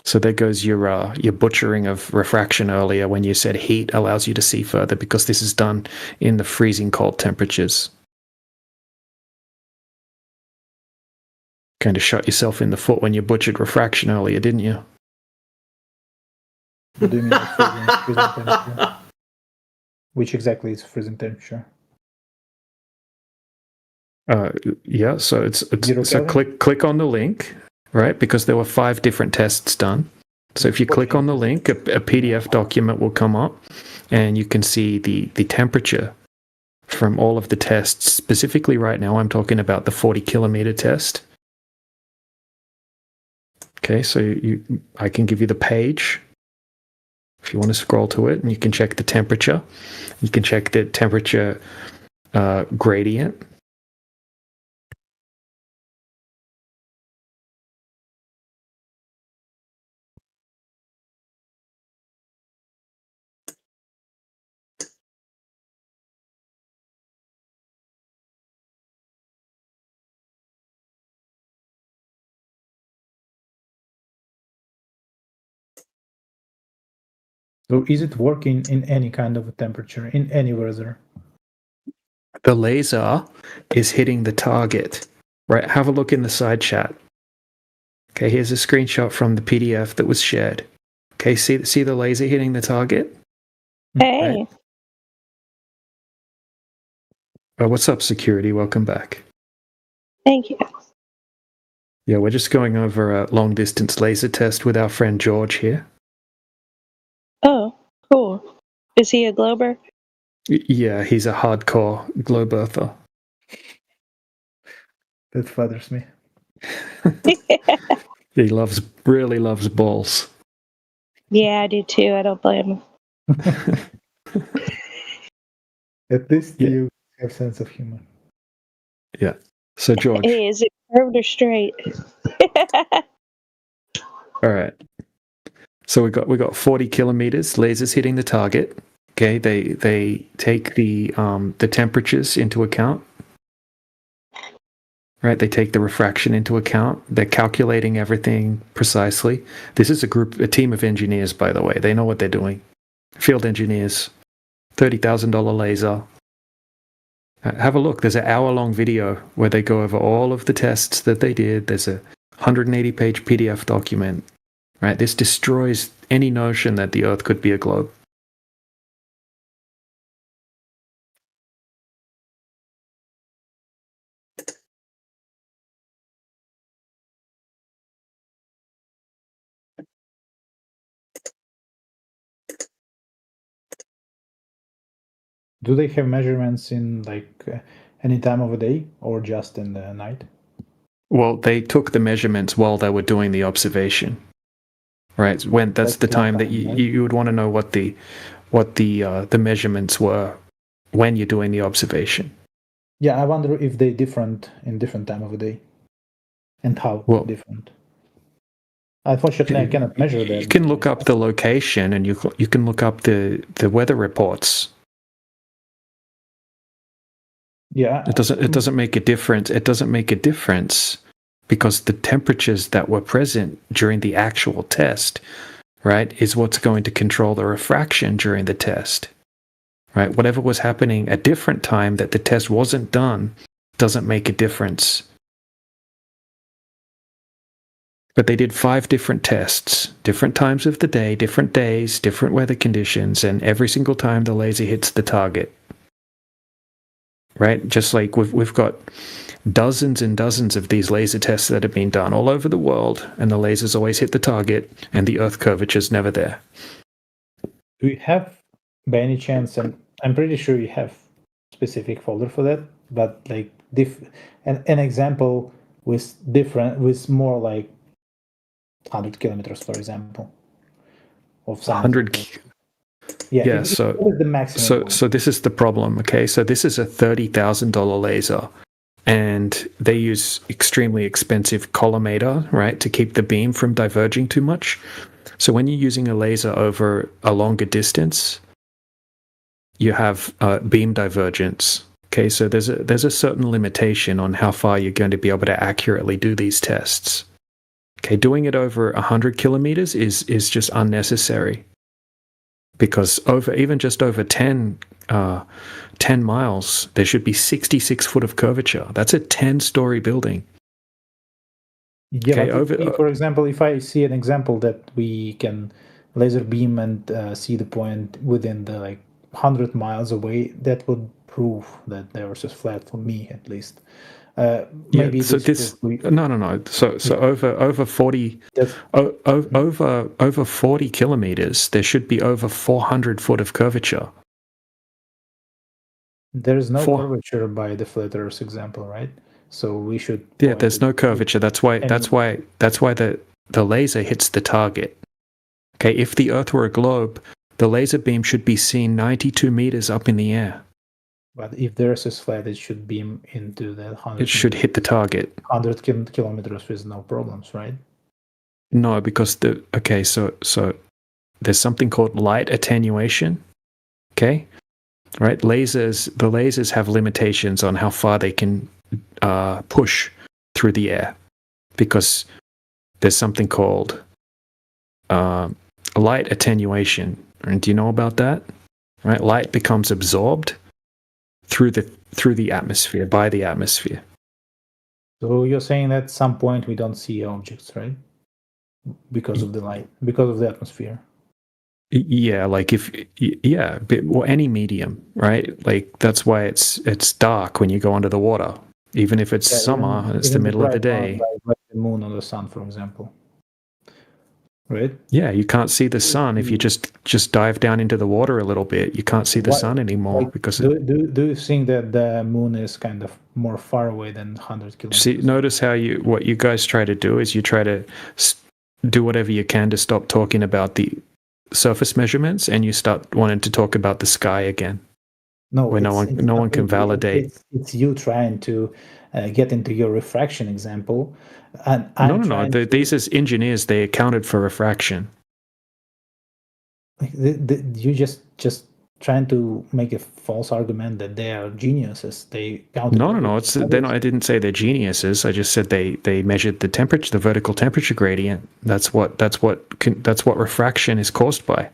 So there goes your butchering of refraction earlier when you said heat allows you to see further, because this is done in the freezing cold temperatures. Kind of shot yourself in the foot when you butchered refraction earlier, didn't you?
What do you mean freezing temperature? Which exactly is freezing temperature?
Yeah, so click on the link, right? Because there were 5 different tests done. So if you click on the link, a PDF document will come up, and you can see the temperature from all of the tests. Specifically right now, I'm talking about the 40 kilometer test. Okay, so I can give you the page if you want to scroll to it, and you can check the temperature. You can check the temperature gradient.
So is it working in any kind of a temperature, in any weather?
The laser is hitting the target, right? Have a look in the side chat. Okay, here's a screenshot from the PDF that was shared. Okay, see the laser hitting the target?
Hey.
Right. What's up, security? Welcome back.
Thank you.
Yeah, we're just going over a long distance laser test with our friend George here.
Oh, cool. Is he a Glober?
Yeah, he's a hardcore globe earther.
That flatters me.
He really loves balls.
Yeah, I do too. I don't blame him.
At least you have sense of humor.
Yeah. So George.
Hey, is it curved or straight?
All right. So we got 40 kilometers, lasers hitting the target. Okay, they take the temperatures into account. Right, they take the refraction into account. They're calculating everything precisely. This is a team of engineers, by the way. They know what they're doing. Field engineers, $30,000 laser. Have a look. There's an hour-long video where they go over all of the tests that they did. There's a 180-page PDF document. Right, this destroys any notion that the Earth could be a globe.
Do they have measurements in any time of the day or just in the night?
Well, they took the measurements while they were doing the observation. Right, that's the time that you would want to know what the measurements were when you're doing the observation.
Yeah, I wonder if they're different in different time of the day, and how different. Unfortunately, I cannot measure that.
You can look up the location, and you can look up the weather reports.
Yeah,
it doesn't make a difference. It doesn't make a difference because the temperatures that were present during the actual test, right, is what's going to control the refraction during the test. Right, whatever was happening at a different time that the test wasn't done doesn't make a difference. But they did 5 different tests, different times of the day, different days, different weather conditions, and every single time the laser hits the target. Right? Just like we've got dozens and dozens of these laser tests that have been done all over the world, and the lasers always hit the target, and the Earth curvature's never there.
Do you have, by any chance, and I'm pretty sure you have specific folder for that, but like an example with more like 100 kilometers, for example, of some
100. Yeah. So
the maximum.
So this is the problem. Okay, so this is a $30,000 laser, and they use extremely expensive collimator, right, to keep the beam from diverging too much. So when you're using a laser over a longer distance, you have beam divergence, Okay, so there's a certain limitation on how far you're going to be able to accurately do these tests. Okay, doing it over 100 kilometers is just unnecessary, because even just over 10 miles, there should be 66 foot of curvature. That's a 10-story building.
Yeah,
Okay,
for example, if I see an example that we can laser beam and see the point within the 100 miles away, that would prove that the Earth is flat, for me at least. Maybe
yeah, so no. So over 40 over 40 kilometers, there should be over 400 foot of curvature.
There is no curvature by the flat Earth example, right? So we should.
Yeah, there's no curvature. That's why the laser hits the target. Okay, if the Earth were a globe, the laser beam should be seen 92 meters up in the air.
But if the Earth is flat, it should beam into the 100.
It should hit the target.
100 kilometers with no problems, right?
No, because so there's something called light attenuation. Okay, right? The lasers have limitations on how far they can push through the air, because there's something called light attenuation. And do you know about that? Right, light becomes absorbed through the atmosphere, by the atmosphere.
So you're saying that at some point we don't see objects, right? Because of the light, because of the atmosphere.
Yeah, or any medium, right? Like that's why it's dark when you go under the water, even if it's summer and it's the middle of the day.
Like the moon or the sun, for example. Right?
Yeah, you can't see the sun if you just dive down into the water a little bit. You can't see the sun anymore because.
Do you think that the moon is kind of more far away than 100 kilometers?
See, notice how what you guys try to do is you try to do whatever you can to stop talking about the surface measurements, and you start wanting to talk about the sky again.
No,
where no one can validate.
It's you trying to get into your refraction example. And
no. These as engineers, they accounted for refraction.
You just trying to make a false argument that they are geniuses. They counted.
No. I didn't say they're geniuses. I just said they measured the temperature, the vertical temperature gradient. That's what refraction is caused by.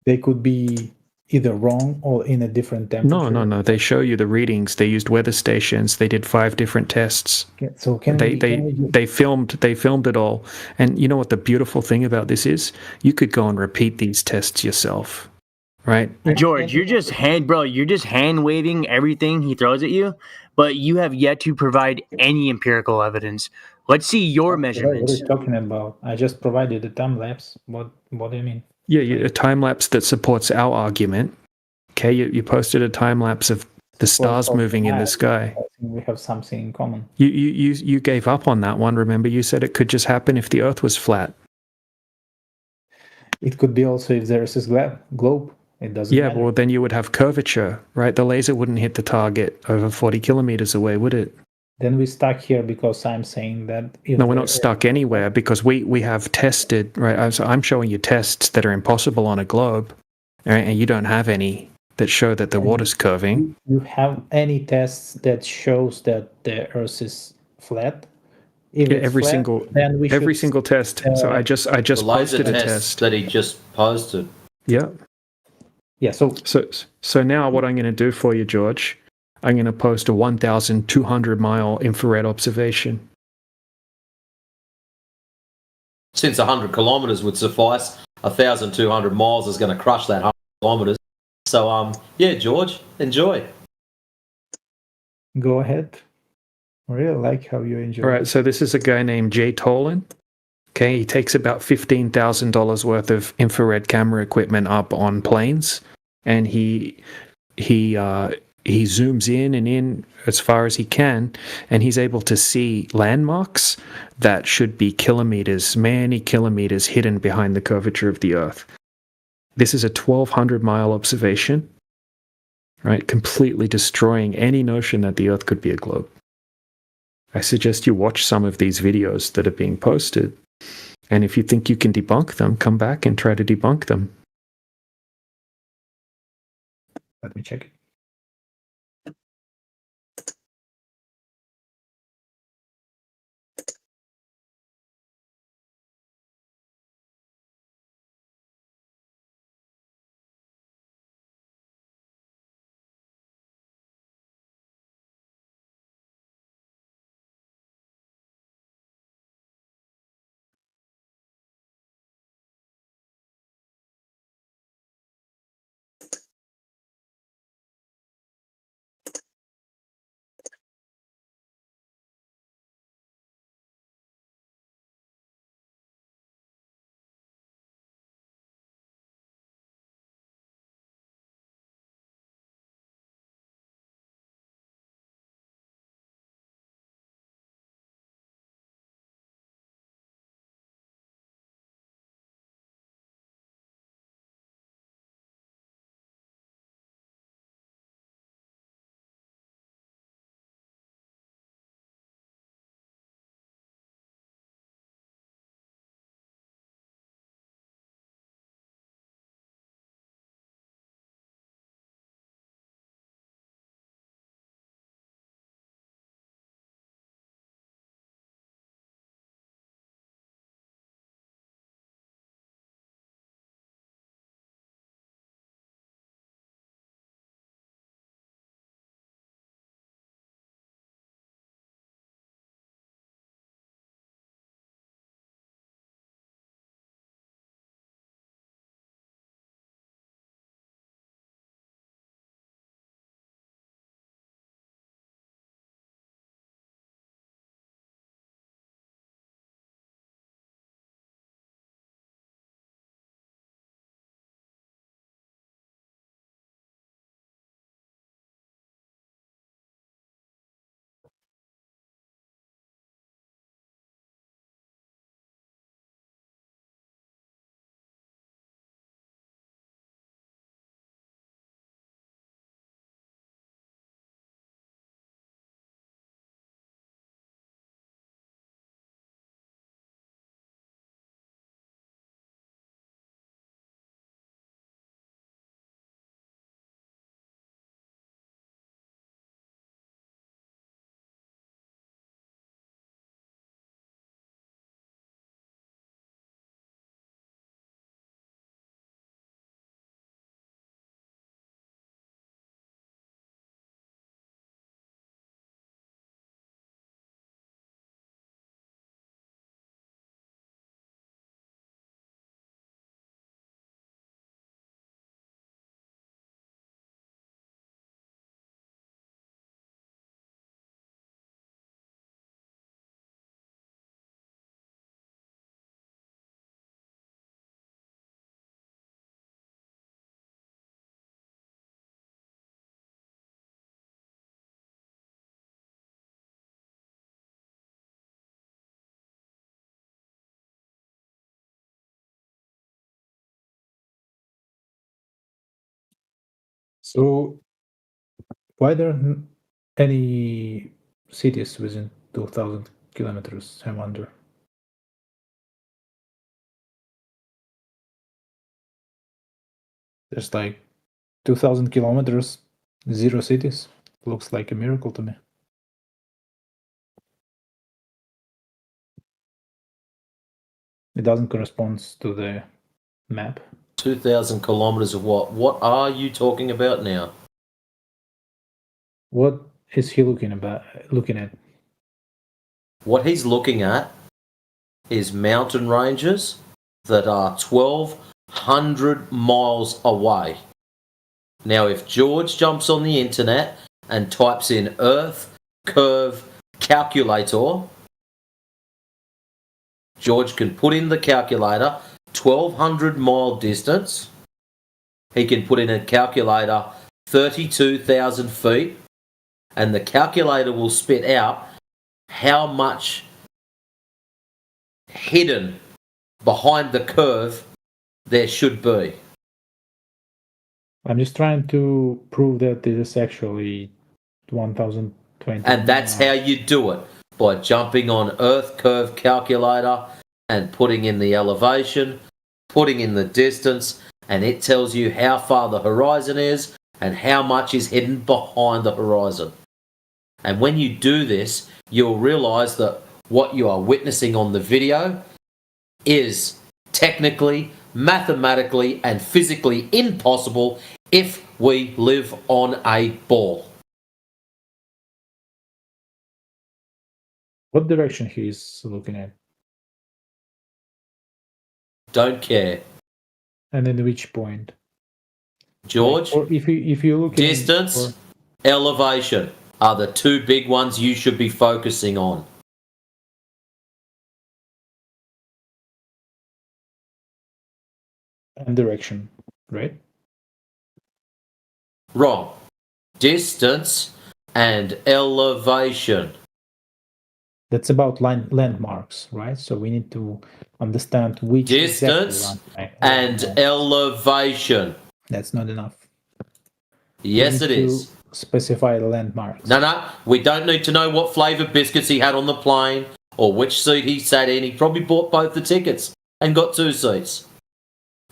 They could be either wrong or in a different temperature.
No. They show you the readings. They used weather stations. They did 5 different tests.
Okay, so
they filmed it all. And you know what the beautiful thing about this is? You could go and repeat these tests yourself, right?
George, you're just hand waving everything he throws at you, but you have yet to provide any empirical evidence. Let's see your measurements.
What are you talking about? I just provided a time lapse. What do you mean?
Yeah, a time lapse that supports our argument. Okay, you posted a time lapse of the stars moving in the sky.
I think we have something in common.
You gave up on that one. Remember, you said it could just happen if the Earth was flat.
It could be also if there is this globe. It doesn't.
Yeah,
matter.
well, then you would have curvature, right? The laser wouldn't hit the target over 40 kilometers away, would it?
Then we're stuck here because I'm saying that.
No, we're not stuck anywhere because we have tested, right? So I'm showing you tests that are impossible on a globe, right? And you don't have any that show that the water's curving.
You have any tests that shows that the Earth is flat?
Every single test. So I just
the
posted a test
that he just posted.
Yeah.
Yeah.
So now what I'm going to do for you, George, I'm going to post a 1,200 mile infrared observation.
Since 100 kilometers would suffice, 1,200 miles is going to crush that 100 kilometers. So, yeah, George, enjoy.
Go ahead. I really like how you enjoy.
All right, so this is a guy named Jay Tolan. Okay, he takes about $15,000 worth of infrared camera equipment up on planes, and he zooms in and in as far as he can, and he's able to see landmarks that should be kilometers, many kilometers hidden behind the curvature of the Earth. This is a 1,200 mile observation, right? Completely destroying any notion that the Earth could be a globe. I suggest you watch some of these videos that are being posted, and if you think you can debunk them, come back and try to debunk them.
Let me check it. So, why there aren't any cities within 2,000 kilometers? I wonder. There's like 2,000 kilometers, 0 cities. Looks like a miracle to me. It doesn't correspond to the map.
2,000 kilometers of what? What are you talking about now?
What is he looking at?
What he's looking at is mountain ranges that are 1,200 miles away. Now, if George jumps on the internet and types in Earth curve calculator, George can put in the calculator 1,200 mile distance. He can put in a calculator 32,000 feet, and the calculator will spit out how much hidden behind the curve there should be.
I'm just trying to prove that it is actually 1,020.
And that's how you do it, by jumping on Earth curve calculator and putting in the elevation, putting in the distance, and it tells you how far the horizon is and how much is hidden behind the horizon. And when you do this, you'll realize that what you are witnessing on the video is technically, mathematically, and physically impossible if we live on a ball.
What direction he's looking at?
Don't care.
And then which point?
George,
or if you look
distance, elevation are the two big ones you should be focusing on.
And direction, right?
Wrong. Distance and elevation.
That's about landmarks, right? So we need to understand which
distance and elevation.
That's not enough.
Yes, it is.
Specify the landmarks.
No, we don't need to know what flavour biscuits he had on the plane or which seat he sat in. He probably bought both the tickets and got 2 seats.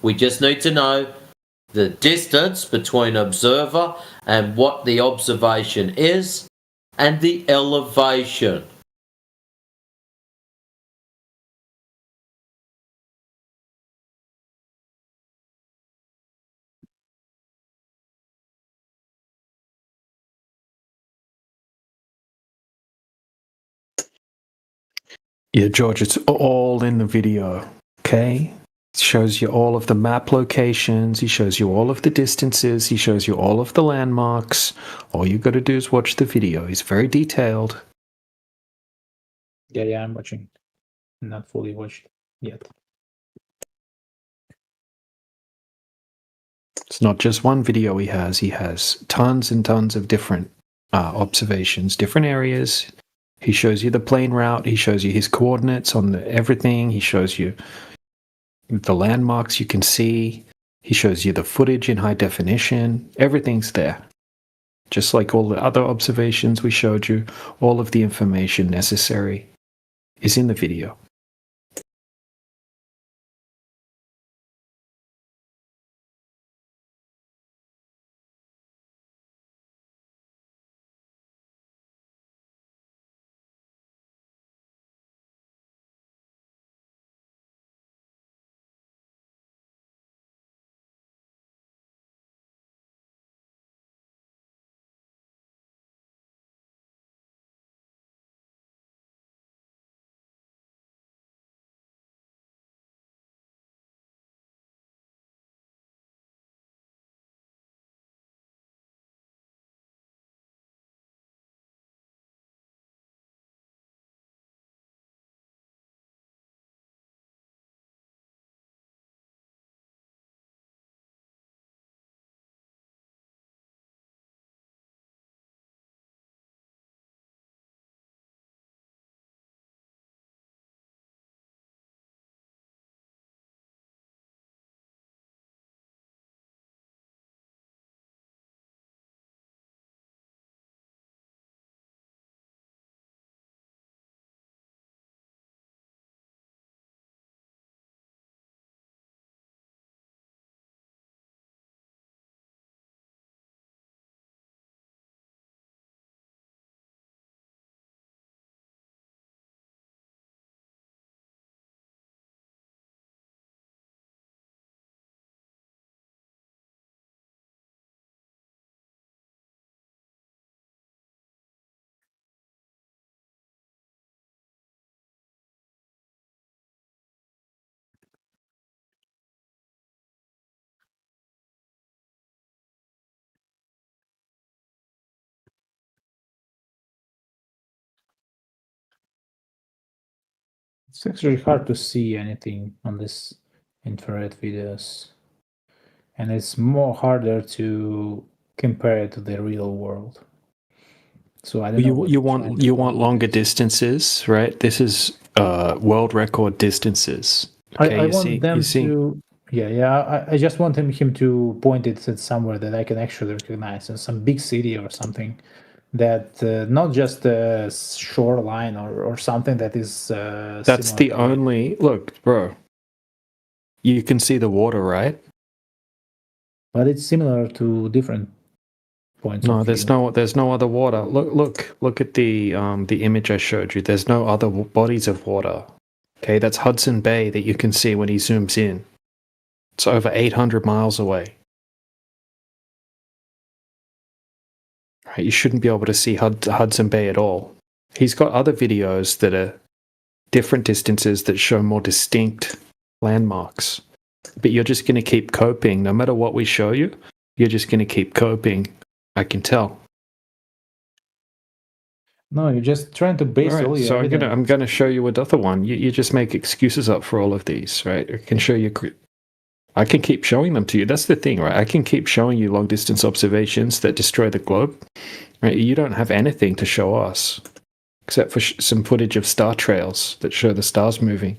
We just need to know the distance between observer and what the observation is, and the elevation.
Yeah, George, it's all in the video, okay? It shows you all of the map locations, he shows you all of the distances, he shows you all of the landmarks. All you got to do is watch the video. He's very detailed.
Yeah, I'm watching. Not fully watched yet.
It's not just one video he has tons and tons of different observations, different areas. He shows you the plane route, he shows you his coordinates on everything, he shows you the landmarks you can see, he shows you the footage in high definition. Everything's there. Just like all the other observations we showed you, all of the information necessary is in the video.
It's actually hard to see anything on this infrared videos, and it's more harder to compare it to the real world. So I don't know.
You want longer distances, right? This is world record distances. Okay,
I want them to. Yeah. I just want him to point it at somewhere that I can actually recognize, in some big city or something. That not just a shoreline or something that is.
That's the only look, bro. You can see the water, right?
But it's similar to different points.
No, there's no other water. Look at the image I showed you. There's no other bodies of water. Okay, that's Hudson Bay that you can see when he zooms in. It's over 800 miles away. Right, you shouldn't be able to see Hudson Bay at all. He's got other videos that are different distances that show more distinct landmarks. But you're just going to keep coping. No matter what we show you, you're just going to keep coping. I can tell.
No, you're just trying to base all your
so
evidence.
I'm gonna show you another one. You just make excuses up for all of these, right? I can show you. I can keep showing them to you. That's the thing, right? I can keep showing you long distance observations that destroy the globe. Right? You don't have anything to show us except for some footage of star trails that show the stars moving.